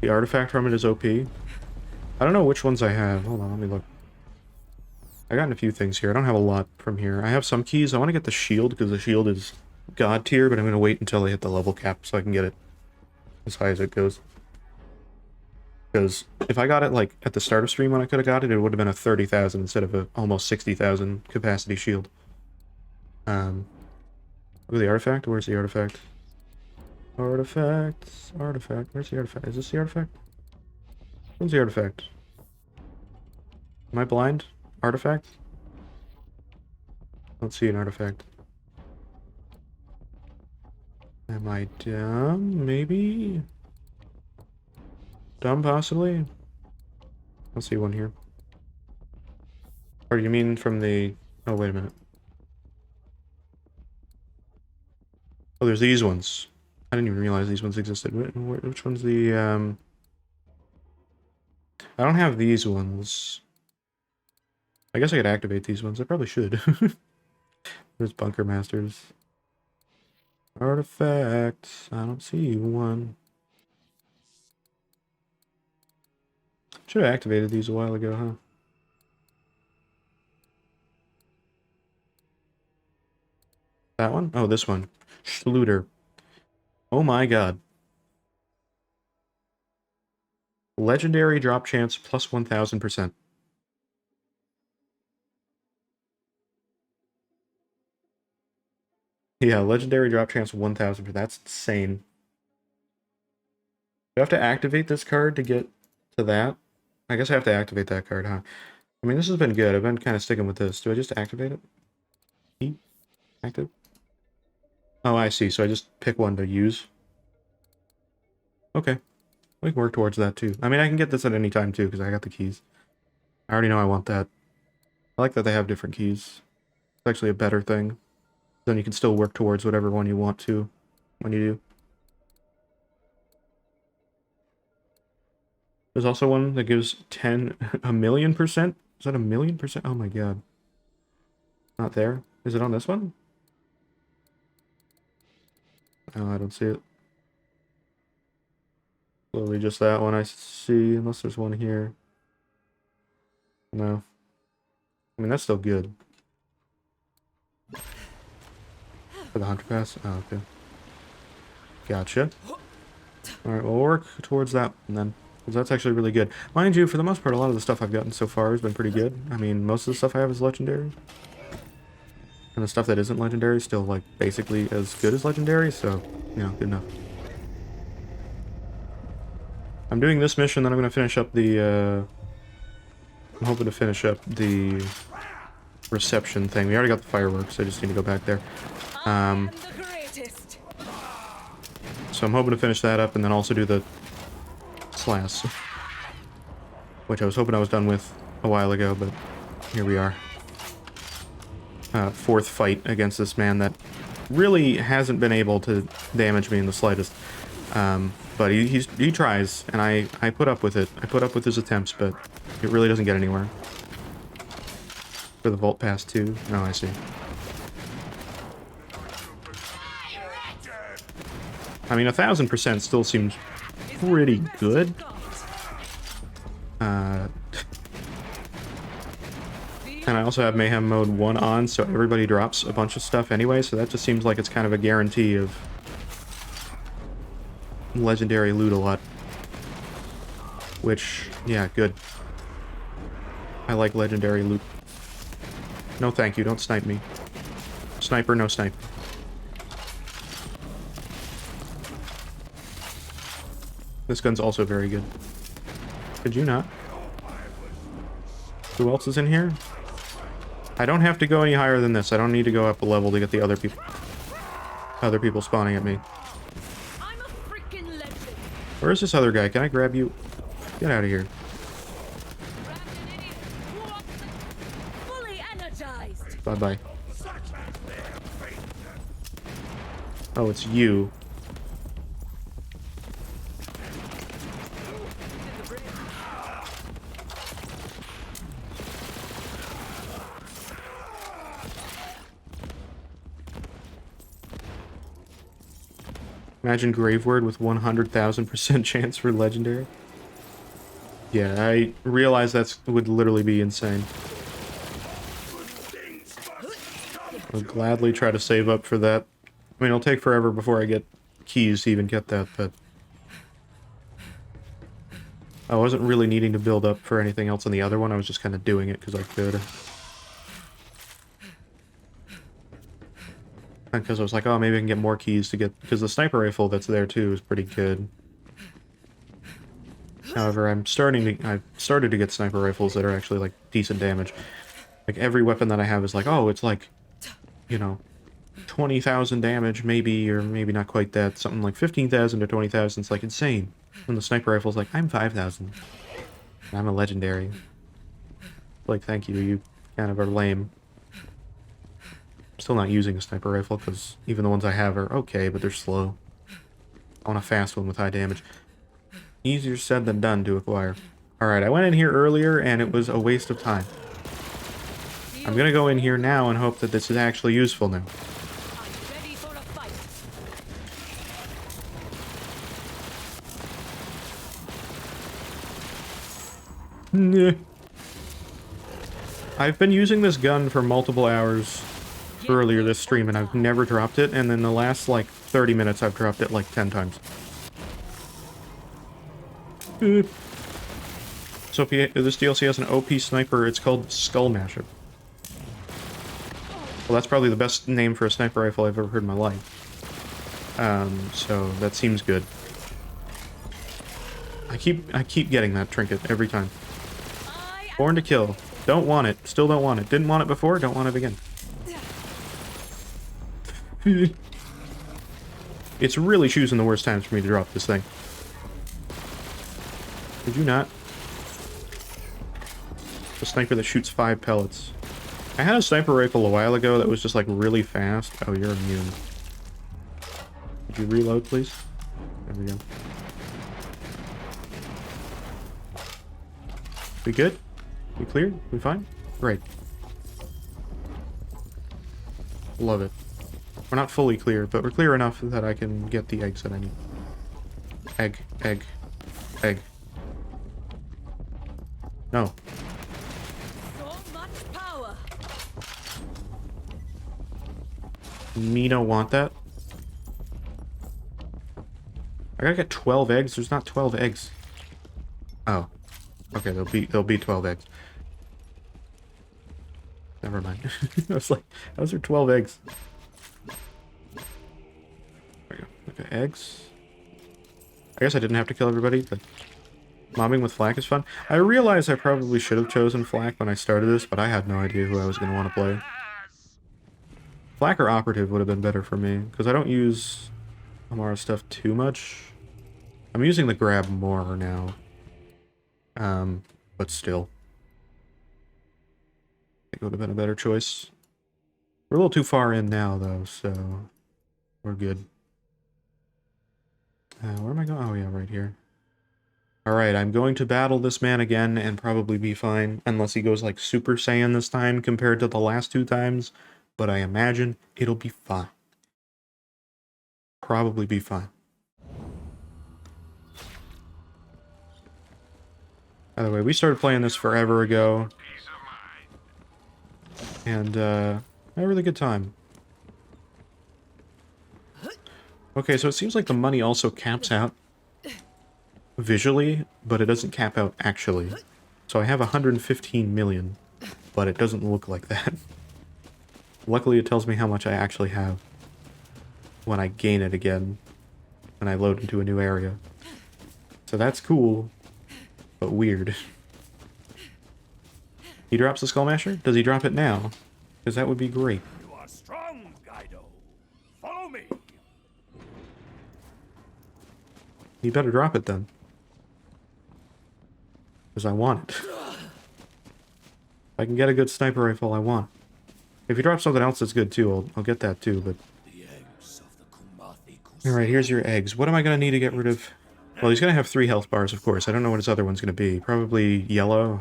The artifact from it is OP. I don't know which ones I have. Hold on, let me look. I gotten a few things here. I don't have a lot from here. I have some keys. I want to get the shield, because the shield is god tier, but I'm going to wait until I hit the level cap so I can get it as high as it goes. Because if I got it, like, at the start of stream when I could have got it, it would have been a 30,000 instead of a almost 60,000 capacity shield. Look at the artifact. Where's the artifact? Artifact. Artifact. Where's the artifact? Is this the artifact? Where's the artifact? Am I blind? Artifact? Let's see an artifact. Am I dumb? Maybe? Dumb, possibly? I'll see one here. Or you mean from the... Oh, wait a minute. Oh, there's these ones. I didn't even realize these ones existed. Which one's the, I don't have these ones. I guess I could activate these ones. I probably should. There's Bunker Masters. Artifacts. I don't see one. Should have activated these a while ago, huh? That one? Oh, this one. Schluter. Oh my god. Legendary drop chance plus 1000%. Yeah, legendary drop chance 1000%. That's insane. Do I have to activate this card to get to that? I guess I have to activate that card, huh? I mean, this has been good. I've been kind of sticking with this. Do I just activate it? E? Active? Oh, I see. So I just pick one to use. Okay. We can work towards that, too. I mean, I can get this at any time, too, because I got the keys. I already know I want that. I like that they have different keys. It's actually a better thing. Then you can still work towards whatever one you want to when you do. There's also one that gives 1,000,000%. Is that 1,000,000%? Oh my god. Not there. Is it on this one? Oh, I don't see it. Probably just that one I see, unless there's one here. No. I mean, that's still good. For the Hunter Pass? Oh, okay. Gotcha. Alright, we'll work towards that one then. Because that's actually really good. Mind you, for the most part, a lot of the stuff I've gotten so far has been pretty good. I mean, most of the stuff I have is legendary. And the stuff that isn't legendary is still, like, basically as good as legendary, so, you know, good enough. I'm doing this mission, then I'm going to finish up the, I'm hoping to finish up the reception thing. We already got the fireworks, I just need to go back there. So I'm hoping to finish that up and then also do the slash, which I was hoping I was done with a while ago, but here we are. Fourth fight against this man that really hasn't been able to damage me in the slightest. But he tries, and I put up with it. I put up with his attempts, but it really doesn't get anywhere. For the Vault Pass too? No, I see. I mean, 1000% still seems pretty good. And I also have Mayhem Mode 1 on, so everybody drops a bunch of stuff anyway, so that just seems like it's kind of a guarantee of legendary loot a lot. Which, yeah, good. I like legendary loot. No thank you, don't snipe me. Sniper, no snipe. This gun's also very good. Could you not? Who else is in here? I don't have to go any higher than this. I don't need to go up a level to get the other people. Other people spawning at me. Where is this other guy? Can I grab you? Get out of here. Bye-bye. Oh, it's you. Imagine Graveword with 100,000% chance for legendary. Yeah, I realize that would literally be insane. I would gladly try to save up for that. I mean, it'll take forever before I get keys to even get that, but... I wasn't really needing to build up for anything else on the other one, I was just kind of doing it because I could. Because I was like, oh, maybe I can get more keys to get... Because the sniper rifle that's there, too, is pretty good. However, I've started to get sniper rifles that are actually, like, decent damage. Like, every weapon that I have is like, oh, it's like, you know, 20,000 damage, maybe, or maybe not quite that. Something like 15,000 to 20,000. It's, like, insane. And the sniper rifle's like, I'm 5,000. I'm a legendary. Like, thank you, you kind of are lame. Still not using a sniper rifle, because even the ones I have are okay, but they're slow. I want a fast one with high damage. Easier said than done to acquire. Alright, I went in here earlier, and it was a waste of time. I'm gonna go in here now and hope that this is actually useful now. I've been using this gun for multiple hours earlier this stream, and I've never dropped it, and in the last, like, 30 minutes I've dropped it, like, 10 times. So if this DLC has an OP sniper, it's called Skull Masher. Well, that's probably the best name for a sniper rifle I've ever heard in my life. So that seems good. I keep getting that trinket every time. Born to kill. Don't want it. Still don't want it. Didn't want it before, don't want it again. It's really choosing the worst times for me to drop this thing. Did you not? A sniper that shoots 5 pellets. I had a sniper rifle a while ago that was just like really fast. Oh, you're immune. Could you reload, please? There we go. We good? We cleared? We fine? Great. Love it. We're not fully clear, but we're clear enough that I can get the eggs that I need. Egg, egg, egg. No. So much power. Me don't want that. I gotta get 12 eggs? There's not 12 eggs. Oh. Okay, there'll be 12 eggs. Never mind. I was like, those are 12 eggs. There we go. Okay, eggs. I guess I didn't have to kill everybody, but mobbing with flak is fun. I realize I probably should have chosen flak when I started this, but I had no idea who I was going to want to play. Flak or operative would have been better for me, because I don't use Amara stuff too much. I'm using the grab more now. But still. I think it would have been a better choice. We're a little too far in now, though, so we're good. Where am I going? Oh, yeah, right here. Alright, I'm going to battle this man again and probably be fine, unless he goes like Super Saiyan this time compared to the last 2 times, but I imagine it'll be fine. Probably be fine. By the way, we started playing this forever ago, and had a really good time. Okay, so it seems like the money also caps out visually, but it doesn't cap out actually. So I have 115 million, but it doesn't look like that. Luckily, it tells me how much I actually have when I gain it again, when I load into a new area. So that's cool, but weird. He drops the Skull Masher? Does he drop it now? Because that would be great. You are strong, Kaido. Follow me. He better drop it then. Because I want it. If I can get a good sniper rifle, I want. If he drops something else that's good too, I'll get that too, but... The eggs of the Alright, here's your eggs. What am I going to need to get rid of? Well, he's going to have 3 health bars, of course. I don't know what his other one's going to be. Probably yellow.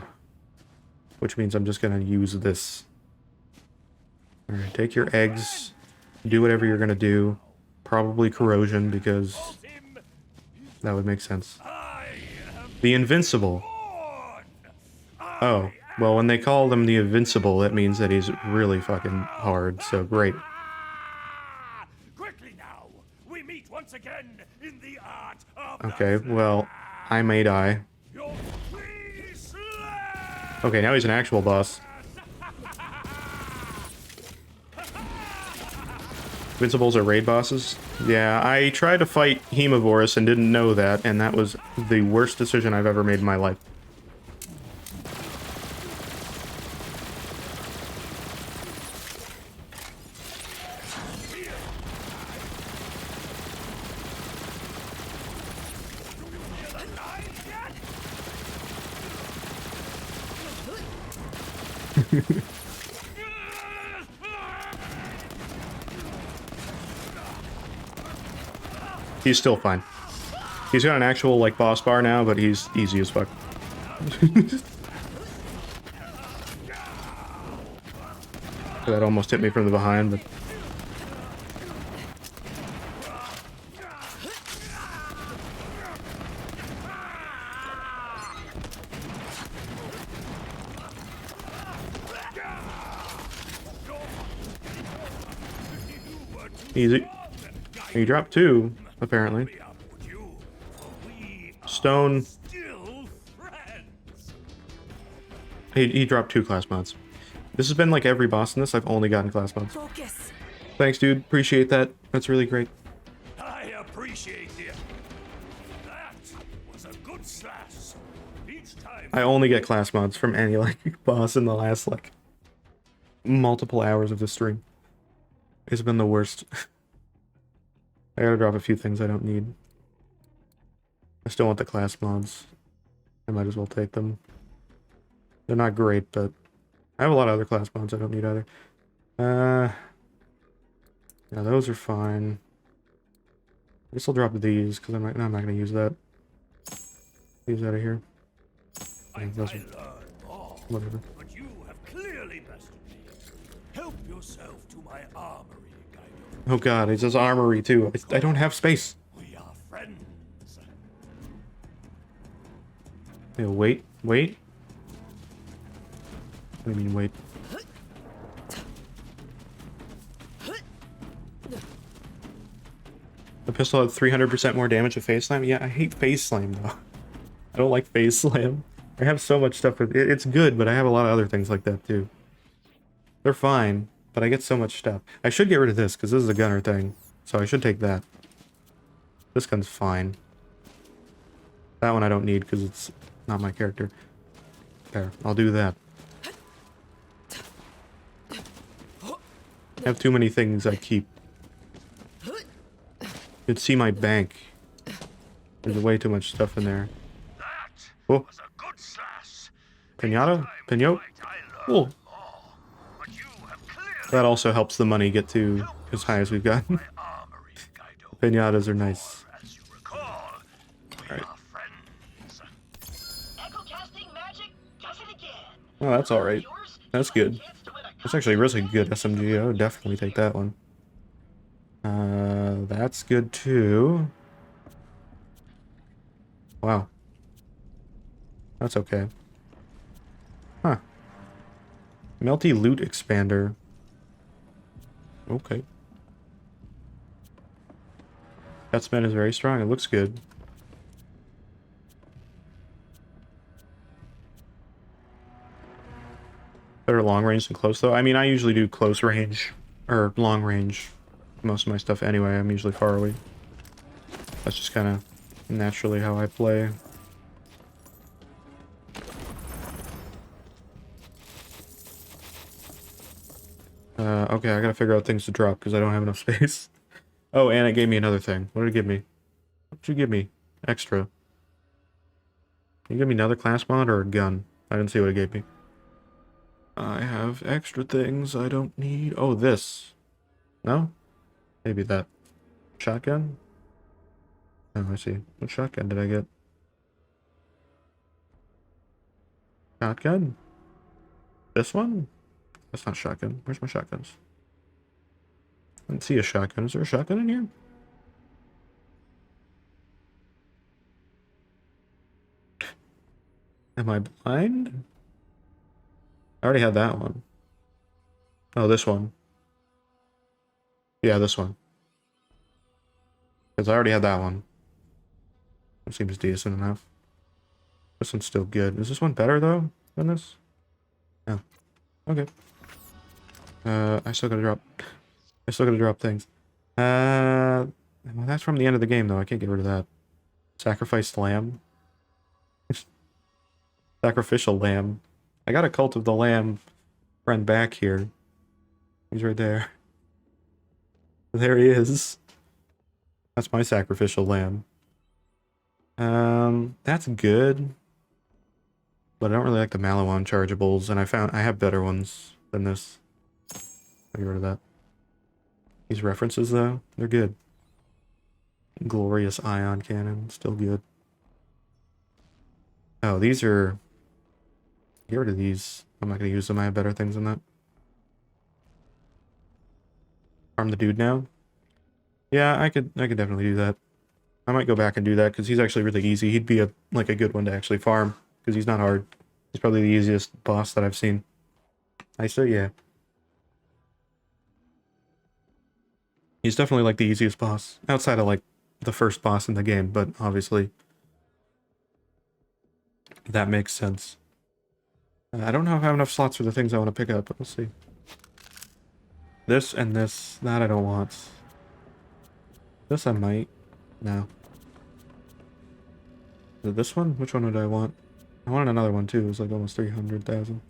Which means I'm just going to use this. Alright, take your eggs. Do whatever you're going to do. Probably corrosion, because that would make sense. The Invincible. Oh, well, when they call them the Invincible, that means that he's really fucking hard, so great. Quickly now, we meet once again in the art of Okay, well, I may die. Okay, now he's an actual boss. Invincibles are raid bosses? Yeah, I tried to fight Hemovorus and didn't know that, and that was the worst decision I've ever made in my life. He's still fine. He's got an actual, like, boss bar now, but he's easy as fuck. That almost hit me from the behind, but... Easy. He dropped 2, apparently. Stone. He dropped 2 class mods. This has been like every boss in this. I've only gotten class mods. Focus. Thanks, dude. Appreciate that. That's really great. I appreciate it. That was a good slash. Each time. I only get class mods from any, like, boss in the last, like, multiple hours of the stream. It's been the worst. I gotta drop a few things I don't need. I still want the class mods. I might as well take them. They're not great, but I have a lot of other class mods I don't need either. Yeah, those are fine. I guess I'll drop these, because I'm not gonna use that. These out of here. Yeah, those are... Whatever. But you have clearly bested me. Help yourself to my armory, Guido. Oh god, it says armory too. I don't have space. We are friends. Yeah, wait. What do you mean, wait? The pistol had 300% more damage to Phase Slam? Yeah, I hate Phase Slam, though. I don't like Phase Slam. I have so much stuff with it. It's good, but I have a lot of other things like that, too. They're fine, but I get so much stuff. I should get rid of this, because this is a gunner thing. So I should take that. This gun's fine. That one I don't need, because it's not my character. There, I'll do that. I have too many things I keep. You can see my bank. There's way too much stuff in there. Oh. Pinata? Pinot? Cool. That also helps the money get to as high as we've gotten. Pinatas are nice. Alright. Well, that's alright. That's good. That's actually a really good SMG. I would definitely take that one. That's good too. Wow. That's okay. Huh. Melty loot expander. Okay. That spin is very strong. It looks good. Better long range than close though. I mean, I usually do close range or long range. Most of my stuff anyway. I'm usually far away. That's just kind of naturally how I play. Okay, I gotta figure out things to drop because I don't have enough space. Oh, and it gave me another thing. What did it give me? What did you give me? Extra. Can you give me another class mod or a gun? I didn't see what it gave me. I have extra things I don't need. Oh, this. No? Maybe that. Shotgun? Oh, I see. What shotgun did I get? Shotgun? This one? That's not shotgun. Where's my shotguns? I didn't see a shotgun. Is there a shotgun in here? Am I blind? I already had that one. Oh, this one. Yeah, this one. Because I already had that one. It seems decent enough. This one's still good. Is this one better, though, than this? No. Okay. I still gotta drop... I still gotta drop things. Well, that's from the end of the game, though. I can't get rid of that. Sacrificed lamb. Sacrificial lamb. I got a Cult of the Lamb friend back here. He's right there. There he is. That's my sacrificial lamb. That's good. But I don't really like the Malawan chargeables, and I have better ones than this. I'll get rid of that. These references, though, they're good. Glorious ion cannon, still good. Oh, these are... Get rid of these. I'm not gonna use them. I have better things than that. Farm the dude now? Yeah, I could definitely do that. I might go back and do that because he's actually really easy. He'd be a good one to actually farm because he's not hard. He's probably the easiest boss that I've seen. Yeah. He's definitely like the easiest boss outside of like the first boss in the game, but obviously that makes sense. I don't know if I have enough slots for the things I want to pick up, but we'll see. This and this, that I don't want. This I might. No. Is it this one? Which one would I want? I wanted another one too. It was like almost 300,000.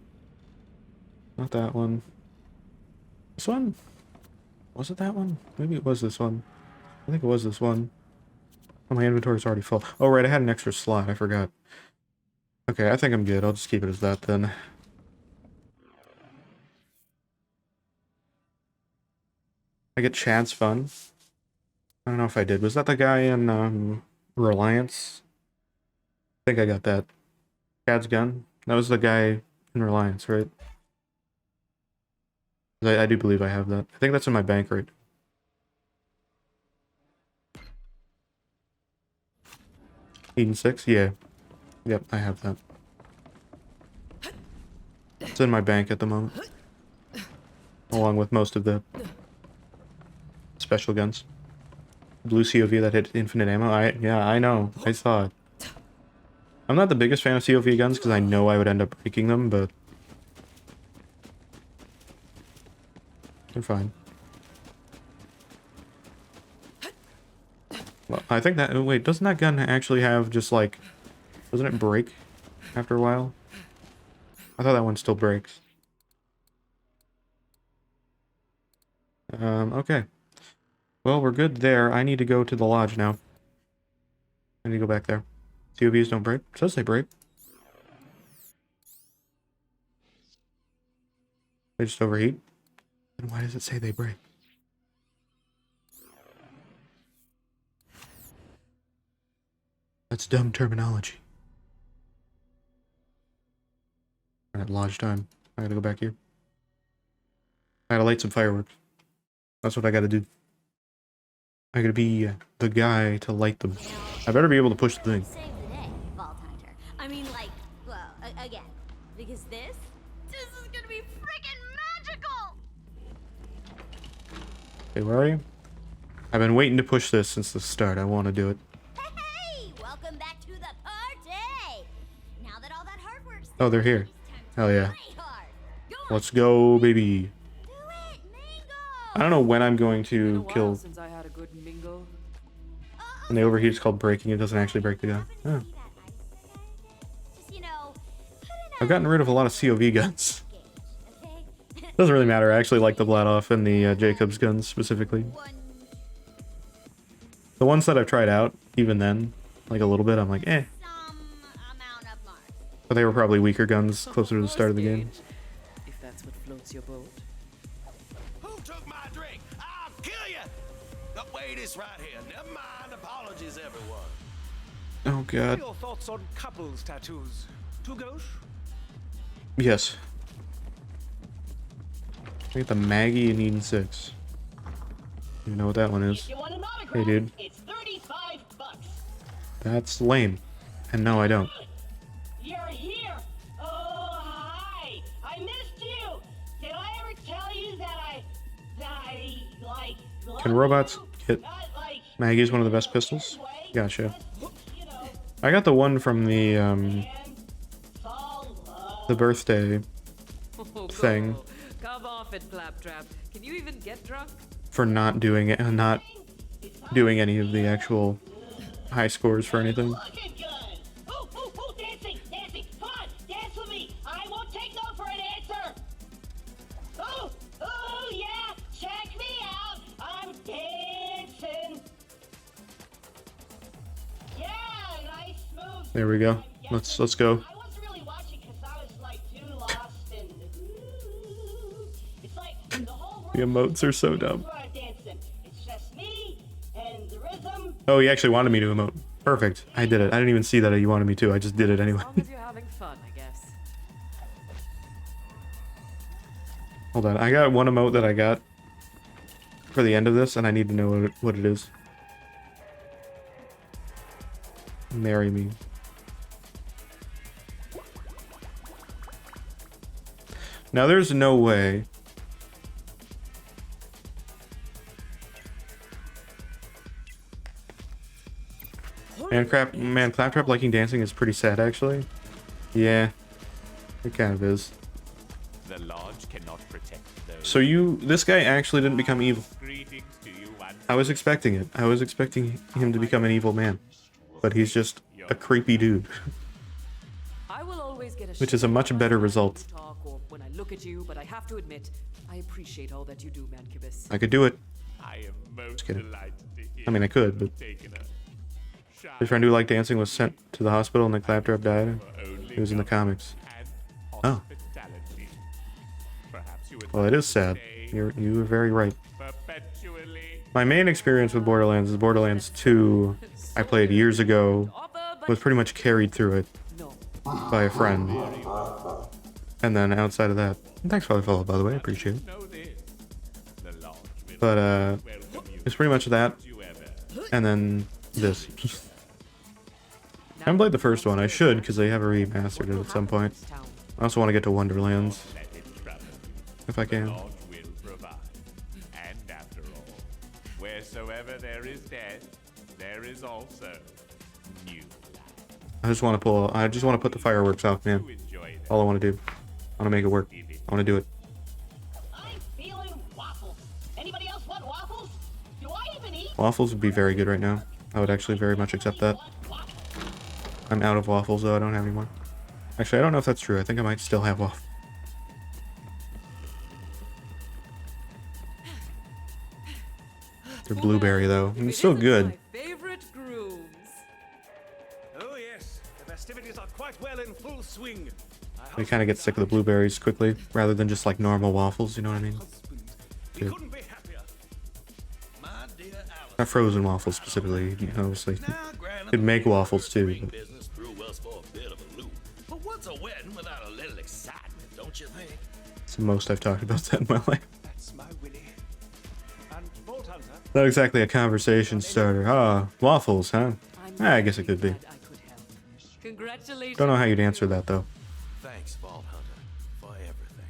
Not that one. This one? Was it that one? Maybe it was this one. I think it was this one. Oh, my inventory's already full. Oh, right, I had an extra slot. I forgot. Okay, I think I'm good. I'll just keep it as that then. I get Chad's Fun. I don't know if I did. Was that the guy in Reliance? I think I got that. Chad's gun? That was the guy in Reliance, right? I do believe I have that. I think that's in my bank, right? Eden 6? Yeah. Yep, I have that. It's in my bank at the moment. Along with most of the special guns. Blue COV that hit infinite ammo. Yeah, I know. I saw it. I'm not the biggest fan of COV guns because I know I would end up breaking them, but they're fine. Well, I think that... Wait, doesn't that gun actually have just like... Doesn't it break after a while? I thought that one still breaks. Okay. Well, we're good there. I need to go to the lodge now. I need to go back there. COVs don't break. It says they break. They just overheat. And why does it say they break? That's dumb terminology. Alright, lodge time. I gotta go back here. I gotta light some fireworks. That's what I gotta do. I gotta be the guy to light them. I better be able to push the thing. Save the day, Vault Hunter. I mean, like, well, again, because this is gonna be freaking magical. Hey, where are you? I've been waiting to push this since the start. I want to do it. Hey, welcome back to the party. Now that all that hard work's Oh, they're here. Hell yeah. Let's go, baby. I don't know when I'm going to kill. Since I had a good mingle. When they overheat, it's called breaking. It doesn't actually break the gun. Oh. I've gotten rid of a lot of COV guns. Doesn't really matter. I actually like the Vladoff and the Jacobs guns specifically. The ones that I've tried out, even then, like a little bit, I'm like, eh. But they were probably weaker guns closer to the start of the game. If that's what floats your boat. Who took my drink? I'll kill you! Wait, it's right here. Never mind. Apologies, everyone. Oh What god. are your thoughts on couples tattoos? Too gauche? Yes. I got the Maggie and Eden 6. You know what that one is. If you want an autograph, Hey, dude. it's $35. That's lame. And no, I don't. You're here. Oh, hi. I missed you. Did I ever tell you that I like Can robots get... Maggie's one of the best pistols? Gotcha. I got the one from the birthday thing Come off it, Claptrap. Can you even get drunk? for not doing it, not doing any of the actual high scores for anything. Dancing, dancing. Come on, dance with me. I won't take no for an answer. Oh, yeah. Check me out. I'm dancing. Yeah, nice move. There we go. Let's go. I wasn't really watching because I was like too lost and it's like the whole The emotes are so dumb. world dancing. It's just me and the rhythm. Oh, he actually wanted me to emote. Perfect. I did it. I didn't even see that he wanted me to. I just did it anyway. As long as you're having fun, I guess. Hold on. I got one emote that I got for the end of this, and I need to know what it is. Marry me. Now, there's no way. Man, Claptrap liking dancing is pretty sad, actually. Yeah, it kind of is. The Lodge cannot protect those. So this guy actually didn't become evil. Greetings to you once. I was expecting it. I was expecting him to become an evil man. But he's just a creepy dude. I will always get a Which is a much better result. talk or when I look at you, but I have to admit, I appreciate all that you do, Mancubus. I could do it. I am most Just kidding. delighted to hear I mean, I could, but... His friend who liked dancing was sent to the hospital and then Claptrap died. It was in the comics. Oh. Well, it is sad. You were very right. My main experience with Borderlands is Borderlands 2. I played years ago. Was pretty much carried through it by a friend. And then outside of that... Thanks for the follow, by the way. I appreciate it. But, it's pretty much that. And then this. I haven't played the first one. I should, because they have a remastered it at some point. I also want to get to Wonderlands. If I can. And after all, wheresoever there is death, there is also new life. I just want to put the fireworks out, man. All I want to do. I want to make it work. I want to do it. I'm feeling waffles. Anybody else want waffles? Do I even eat? Waffles would be very good right now. I would actually very much accept that. I'm out of waffles, though. I don't have any more. Actually, I don't know if that's true. I think I might still have waffles. They're blueberry, though. It's still good. Favorite grooms. Oh yes, the festivities are quite well in full swing. I kind of get sick of the blueberries quickly, rather than just like normal waffles, you know what I mean? Dude. Couldn't be happier. Not frozen waffles, specifically, obviously. Could make waffles, too. But... But what's a wedding without a little excitement, don't you think? It's the most I've talked about that in my life. That's my Willie. And Vault Hunter. Not exactly a conversation starter. Ah, waffles, huh? I guess it could be. Congratulations. Don't know how you'd answer that, though. Thanks, Vault Hunter, for everything.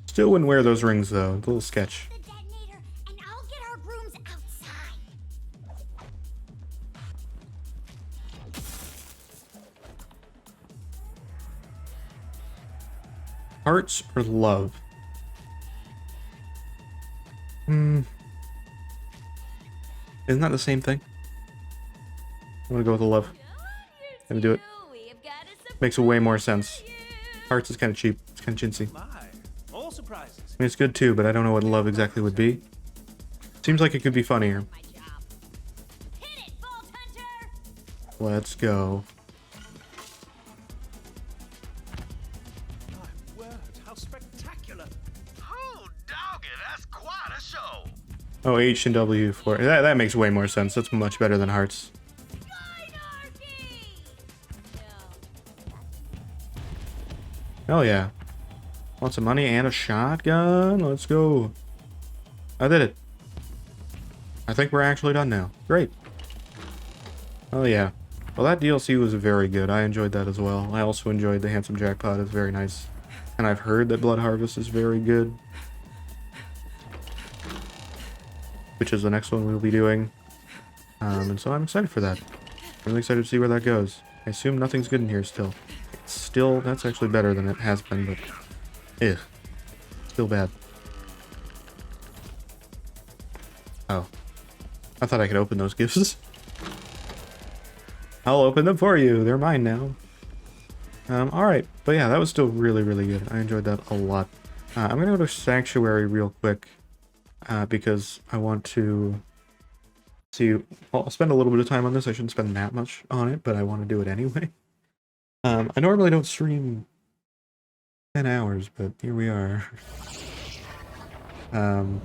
Still wouldn't wear those rings, though. A little sketch. And I'll get our rooms outside. Hearts or love? Isn't that the same thing? I'm gonna go with the love. Gonna do it. Makes way more sense. Hearts is kind of cheap. It's kind of chintzy. All surprises. I mean, it's good too, but I don't know what love exactly would be. Seems like it could be funnier. Let's go. My word, how spectacular. Oh, doggy, that's quite a show. Oh, H and W for that makes way more sense. That's much better than hearts. Hell yeah. Lots of money and a shotgun. Let's go. I did it. I think we're actually done now. Great. Oh yeah. Well, that DLC was very good. I enjoyed that as well. I also enjoyed the Handsome Jackpot. It's very nice. And I've heard that Blood Harvest is very good. Which is the next one we'll be doing. And so I'm excited for that. I'm really excited to see where that goes. I assume nothing's good in here still. It's still, that's actually better than it has been, but... Ugh. Still bad. Oh. I thought I could open those gifts. I'll open them for you. They're mine now. Alright. But yeah, that was still really, really good. I enjoyed that a lot. I'm gonna go to Sanctuary real quick. Because I want to see... Well, I'll spend a little bit of time on this. I shouldn't spend that much on it, but I want to do it anyway. I normally don't stream 10 hours, but here we are.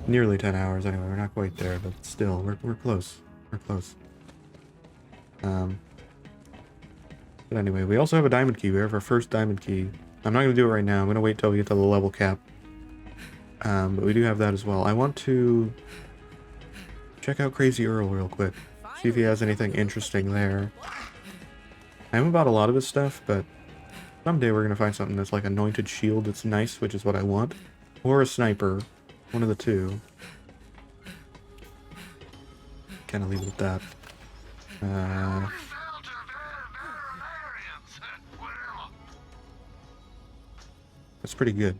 Nearly 10 hours anyway. We're not quite there, but still, we're close. We're close. But anyway, we also have a diamond key. We have our first diamond key. I'm not going to do it right now. I'm going to wait till we get to the level cap. But we do have that as well. I want to check out Crazy Earl real quick. See if he has anything interesting there. I haven't bought a lot of his stuff, but someday we're going to find something that's like Anointed Shield that's nice, which is what I want. Or a Sniper. One of the two. Kind of leave it at that. That's pretty good.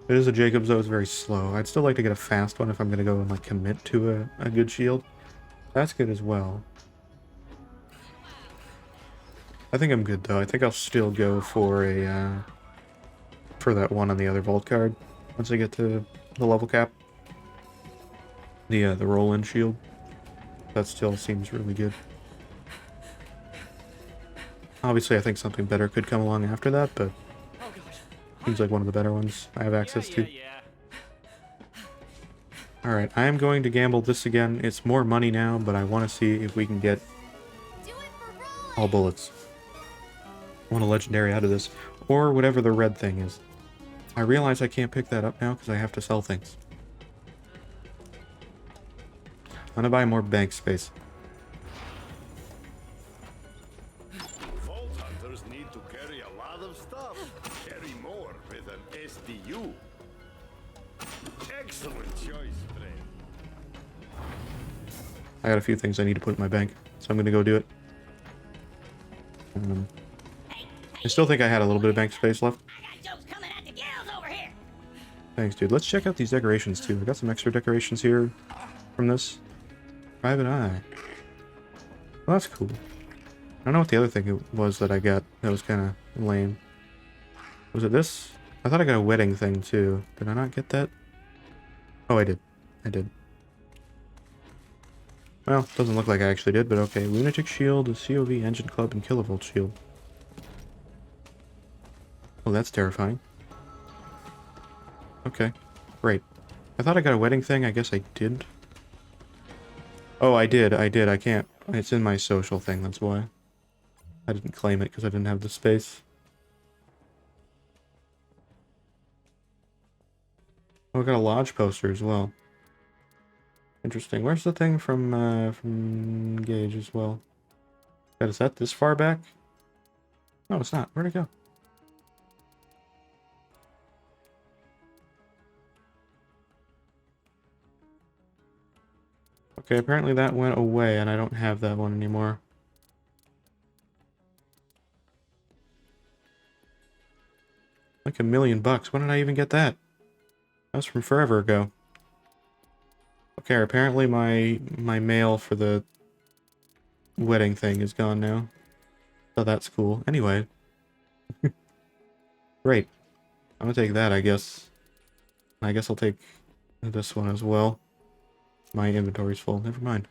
It is a Jacobs, though. It's very slow. I'd still like to get a fast one if I'm going to go and like commit to a good shield. That's good as well. I think I'm good, though. I think I'll still go for a for that one on the other vault card once I get to the level cap. The roll-in shield. That still seems really good. Obviously, I think something better could come along after that, but seems like one of the better ones I have access to. Alright, I am going to gamble this again. It's more money now, but I want to see if we can get all bullets. I want a legendary out of this. Or whatever the red thing is. I realize I can't pick that up now because I have to sell things. I'm going to buy more bank space. Vault hunters need to carry a lot of stuff. Carry more with an SDU. Excellent choice, friend. I got a few things I need to put in my bank, so I'm going to go do it. I still think I had a little bit of bank space left. Thanks, dude. Let's check out these decorations, too. I got some extra decorations here from this. Private Eye. Well, that's cool. I don't know what the other thing was that I got that was kind of lame. Was it this? I thought I got a wedding thing, too. Did I not get that? Oh, I did. I did. Well, doesn't look like I actually did, but okay. Lunatic Shield, a COV, Engine Club, and Kilovolt Shield. Oh, that's terrifying. Okay, great. I thought I got a wedding thing. I guess I didn't. Oh, I did. I can't. It's in my social thing, that's why. I didn't claim it because I didn't have the space. Oh, I got a lodge poster as well. Interesting. Where's the thing from Gage as well? God, is that this far back? No, it's not. Where'd it go? Okay, apparently that went away and I don't have that one anymore. Like $1 million bucks. When did I even get that? That was from forever ago. Okay, apparently my mail for the wedding thing is gone now. So that's cool. Anyway. Great. I'm gonna take that, I guess. I guess I'll take this one as well. My inventory's full. Never mind.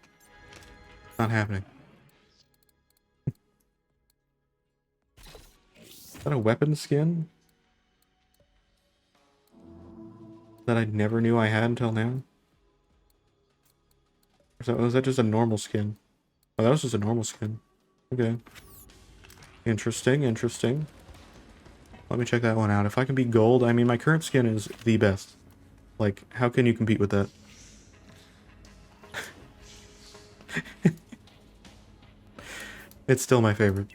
Not happening. Is that a weapon skin? That I never knew I had until now? So, was that just a normal skin? Oh, that was just a normal skin. Okay. Interesting, interesting. Let me check that one out. If I can beat gold, I mean, my current skin is the best. Like, how can you compete with that? It's still my favorite.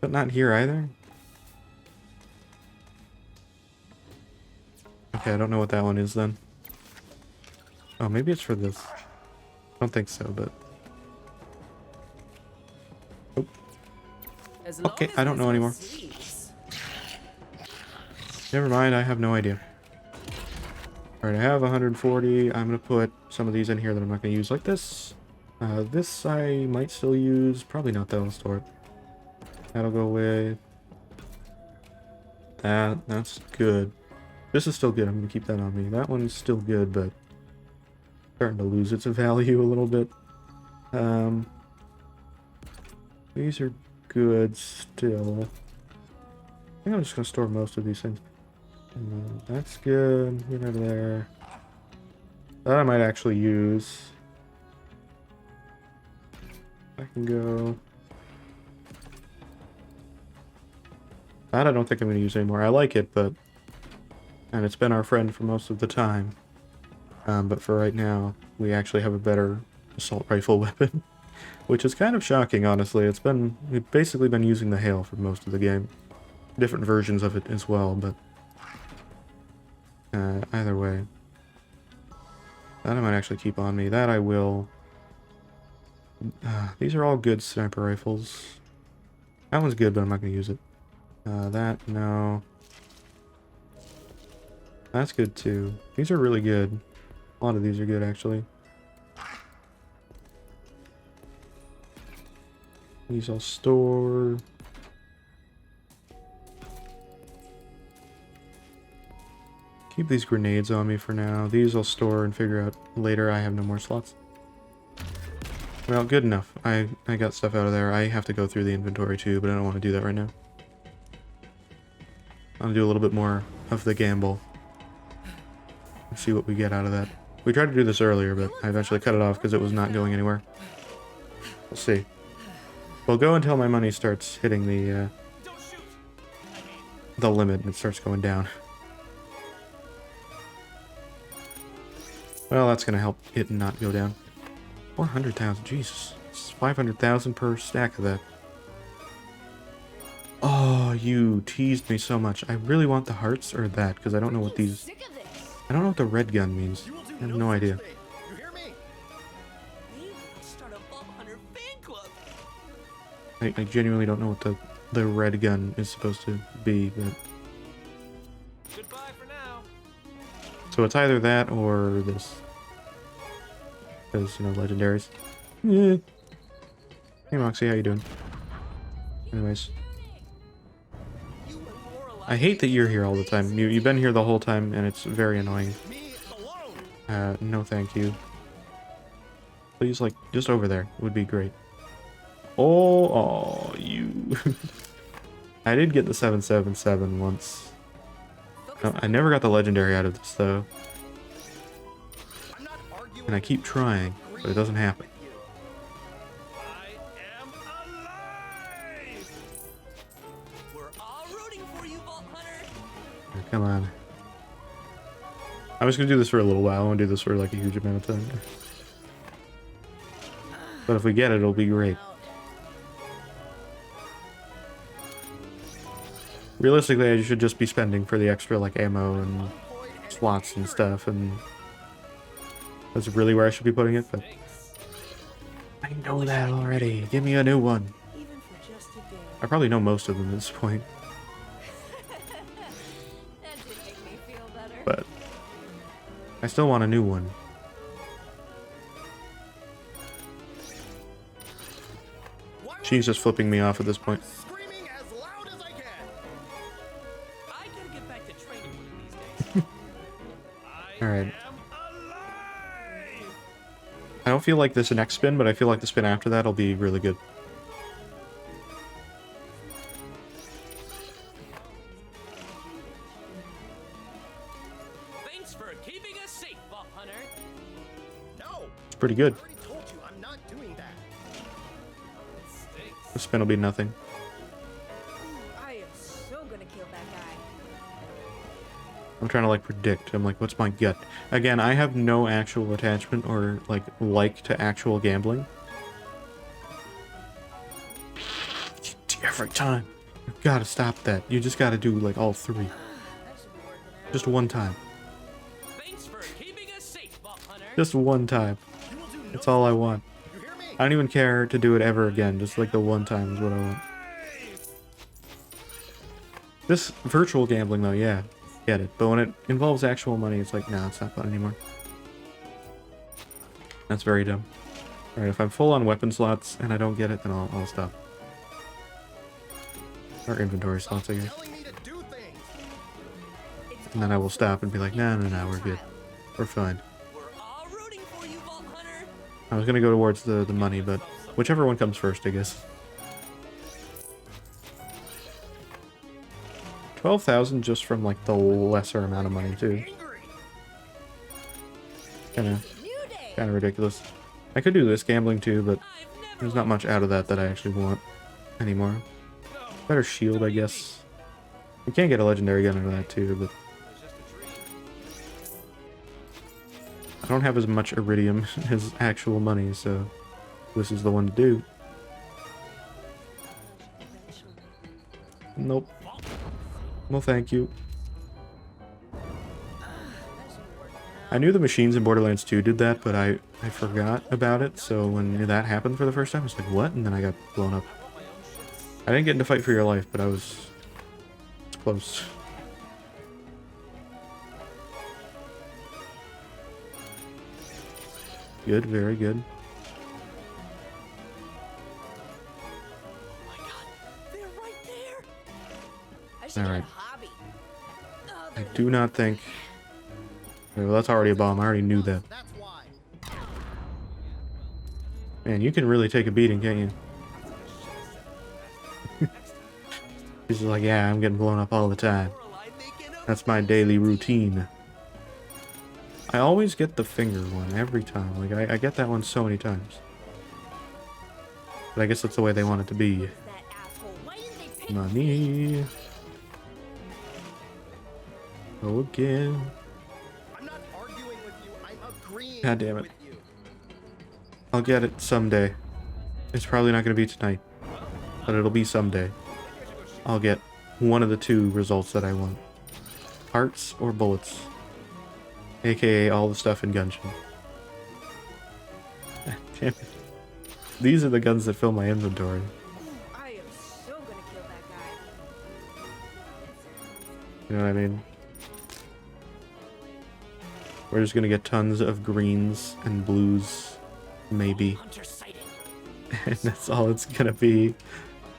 But not here either? Okay, I don't know what that one is then. Oh, maybe it's for this. I don't think so, but... Oh. Okay, I don't know anymore. Never mind, I have no idea. Alright, I have 140. I'm gonna put some of these in here that I'm not gonna use, like this. This I might still use. Probably not, though. I'll store it. That'll go away. That's good. This is still good. I'm gonna keep that on me. That one's still good, but starting to lose its value a little bit. These are good still. I think I'm just gonna store most of these things. That's good. Get out of there. That I might actually use. I can go. That I don't think I'm going to use anymore. I like it, but... And it's been our friend for most of the time. But for right now, we actually have a better assault rifle weapon. Which is kind of shocking, honestly. We've basically been using the hail for most of the game. Different versions of it as well, but... either way. That I might actually keep on me. That I will... these are all good sniper rifles. That one's good, but I'm not going to use it. That, no. That's good, too. These are really good. A lot of these are good, actually. These I'll store. Keep these grenades on me for now. These I'll store and figure out later. I have no more slots. Well, good enough. I got stuff out of there. I have to go through the inventory too, but I don't want to do that right now. I'll do a little bit more of the gamble. And see what we get out of that. We tried to do this earlier, but I eventually cut it off because it was not going anywhere. We'll see. We'll go until my money starts hitting the limit and it starts going down. Well, that's going to help it not go down. 400,000, Jesus. It's 500,000 per stack of that. Oh, you teased me so much. I really want the hearts or that, because I don't know what these... I don't know what the red gun means. I have no idea. I genuinely don't know what the red gun is supposed to be, but... Goodbye for now. So it's either that or this. Because, you know, legendaries. Yeah. Hey, Moxie, how you doing? Anyways. I hate that you're here all the time. You've been here the whole time, and it's very annoying. No thank you. Please, like, just over there would be great. Oh, you... I did get the 777 once. No, I never got the legendary out of this, though. And I keep trying, but it doesn't happen. Oh, come on. I was gonna do this for a little while. I won't do this for like a huge amount of time. But if we get it, it'll be great. Realistically, I should just be spending for the extra like ammo and slots and stuff, and that's really where I should be putting it, but I know that already. Give me a new one. I probably know most of them at this point. But I still want a new one. She's just flipping me off at this point. Alright. I don't feel like this next spin, but I feel like the spin after that will be really good. Thanks for keeping us safe, Vault Hunter. No. It's pretty good. I already told you I'm not doing that. The spin will be nothing. I am so gonna kill that guy. I'm trying to like predict. I'm like, what's my gut? Again, I have no actual attachment or like to actual gambling. Every time. You've got to stop that. You just got to do like all three. Just one time. Thanks for keeping us safe, Vault Hunter. Just one time. That's all I want. I don't even care to do it ever again. Just like the one time is what I want. This virtual gambling though, yeah. Get it. But when it involves actual money, it's like, nah, it's not fun anymore. That's very dumb. Alright, if I'm full on weapon slots and I don't get it, then I'll stop. Or inventory slots, I guess. And then I will stop and be like, no, we're good. We're fine. I was gonna go towards the money, but whichever one comes first, I guess. 12,000 just from like the lesser amount of money too. Kinda ridiculous. I could do this gambling too, but there's not much out of that I actually want anymore. Better shield, I guess. We can get a legendary gun out of that too, but I don't have as much iridium as actual money, so this is the one to do. Nope. Well, thank you. I knew the machines in Borderlands 2 did that, but I forgot about it, so when that happened for the first time, I was like, what? And then I got blown up. I didn't get into Fight for Your Life, but I was close. Good, very good. Alright. I do not think... Okay, well, that's already a bomb. I already knew that. Man, you can really take a beating, can't you? He's like, yeah, I'm getting blown up all the time. That's my daily routine. I always get the finger one, every time. Like, I get that one so many times. But I guess that's the way they want it to be. Money. Go again. God damn it. I'll get it someday. It's probably not going to be tonight. But it'll be someday. I'll get one of the two results that I want. Hearts or bullets. AKA all the stuff in Gungeon. Damn it. These are the guns that fill my inventory. I am so gonna kill that guy. You know what I mean? We're just gonna get tons of greens and blues. Maybe. And that's all it's gonna be.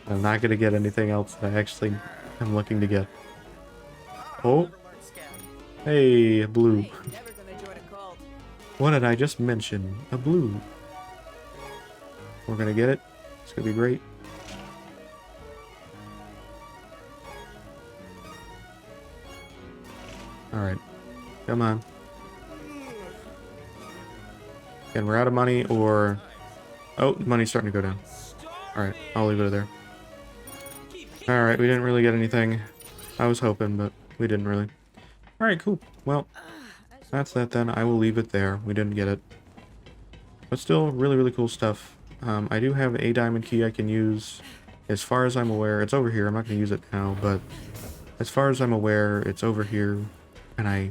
I'm not gonna get anything else that I actually am looking to get. Oh! Hey, a blue. What did I just mention? A blue. We're gonna get it. It's gonna be great. Alright. Come on. And we're out of money, or... Oh, money's starting to go down. Alright, I'll leave it there. Alright, we didn't really get anything. I was hoping, but we didn't really. Alright, cool. Well, that's that then. I will leave it there. We didn't get it. But still, really, really cool stuff. I do have a diamond key I can use. As far as I'm aware, it's over here. I'm not going to use it now, but as far as I'm aware, it's over here. And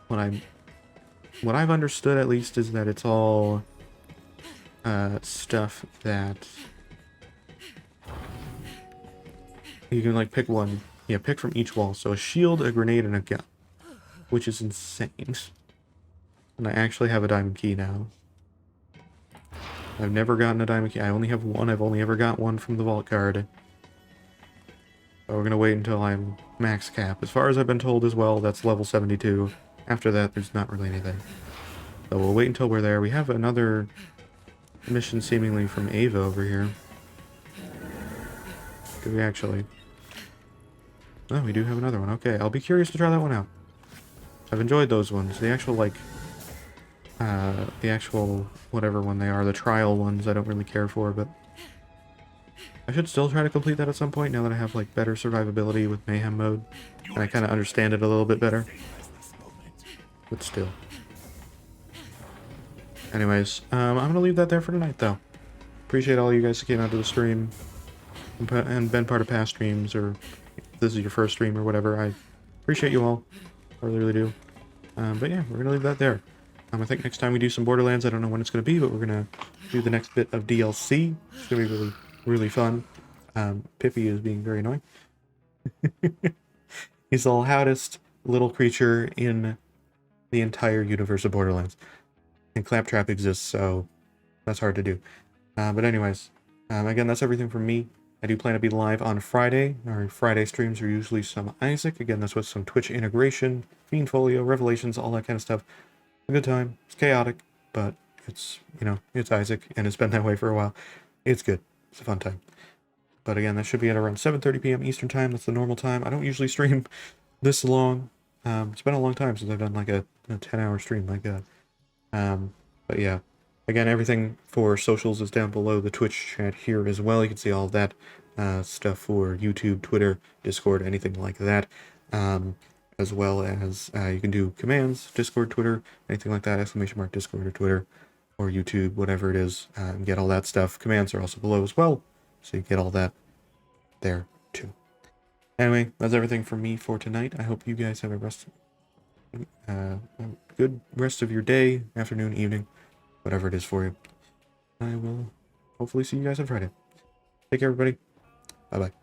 what I've understood at least is that it's all stuff that you can like pick one. Yeah, pick from each wall. So a shield, a grenade, and a gun, which is insane. And I actually have a diamond key now. I've never gotten a diamond key. I only have one. I've only ever got one from the vault card. So we're gonna wait until I'm max cap. As far as I've been told as well, that's level 72. After that, there's not really anything. So we'll wait until we're there. We have another mission seemingly from Ava over here. Do we actually? Oh, we do have another one. Okay, I'll be curious to try that one out. I've enjoyed those ones. The actual, like, The actual, whatever one they are, the trial ones I don't really care for, but I should still try to complete that at some point now that I have, like, better survivability with Mayhem mode, and I kind of understand it a little bit better. But still. Anyways, I'm gonna leave that there for tonight, though. Appreciate all you guys that came out to the stream and been part of past streams, or if this is your first stream or whatever. I appreciate you all. I really, really do. But yeah, we're gonna leave that there. I think next time we do some Borderlands, I don't know when it's gonna be, but we're gonna do the next bit of DLC. It's gonna be really, really fun. Pippi is being very annoying. He's the loudest little creature in the entire universe of Borderlands. And Claptrap exists, so that's hard to do. But anyways, again, that's everything from me. I do plan to be live on Friday. Our Friday streams are usually some Isaac. Again, that's with some Twitch integration, Fiendfolio, Revelations, all that kind of stuff. A good time. It's chaotic, but it's, you know, it's Isaac, and it's been that way for a while. It's good. It's a fun time. But again, that should be at around 7:30 p.m. Eastern time. That's the normal time. I don't usually stream this long. It's been a long time since I've done like a 10-hour stream like that. But yeah. Again, everything for socials is down below the Twitch chat here as well. You can see all of that stuff for YouTube, Twitter, Discord, anything like that. As well as you can do commands, Discord, Twitter, anything like that, !Discord or Twitter or YouTube, whatever it is, and get all that stuff. Commands are also below as well, so you get all that there too. Anyway, that's everything from me for tonight. I hope you guys have a good rest of your day, afternoon, evening, whatever it is for you. I will hopefully see you guys on Friday. Take care, everybody. Bye-bye.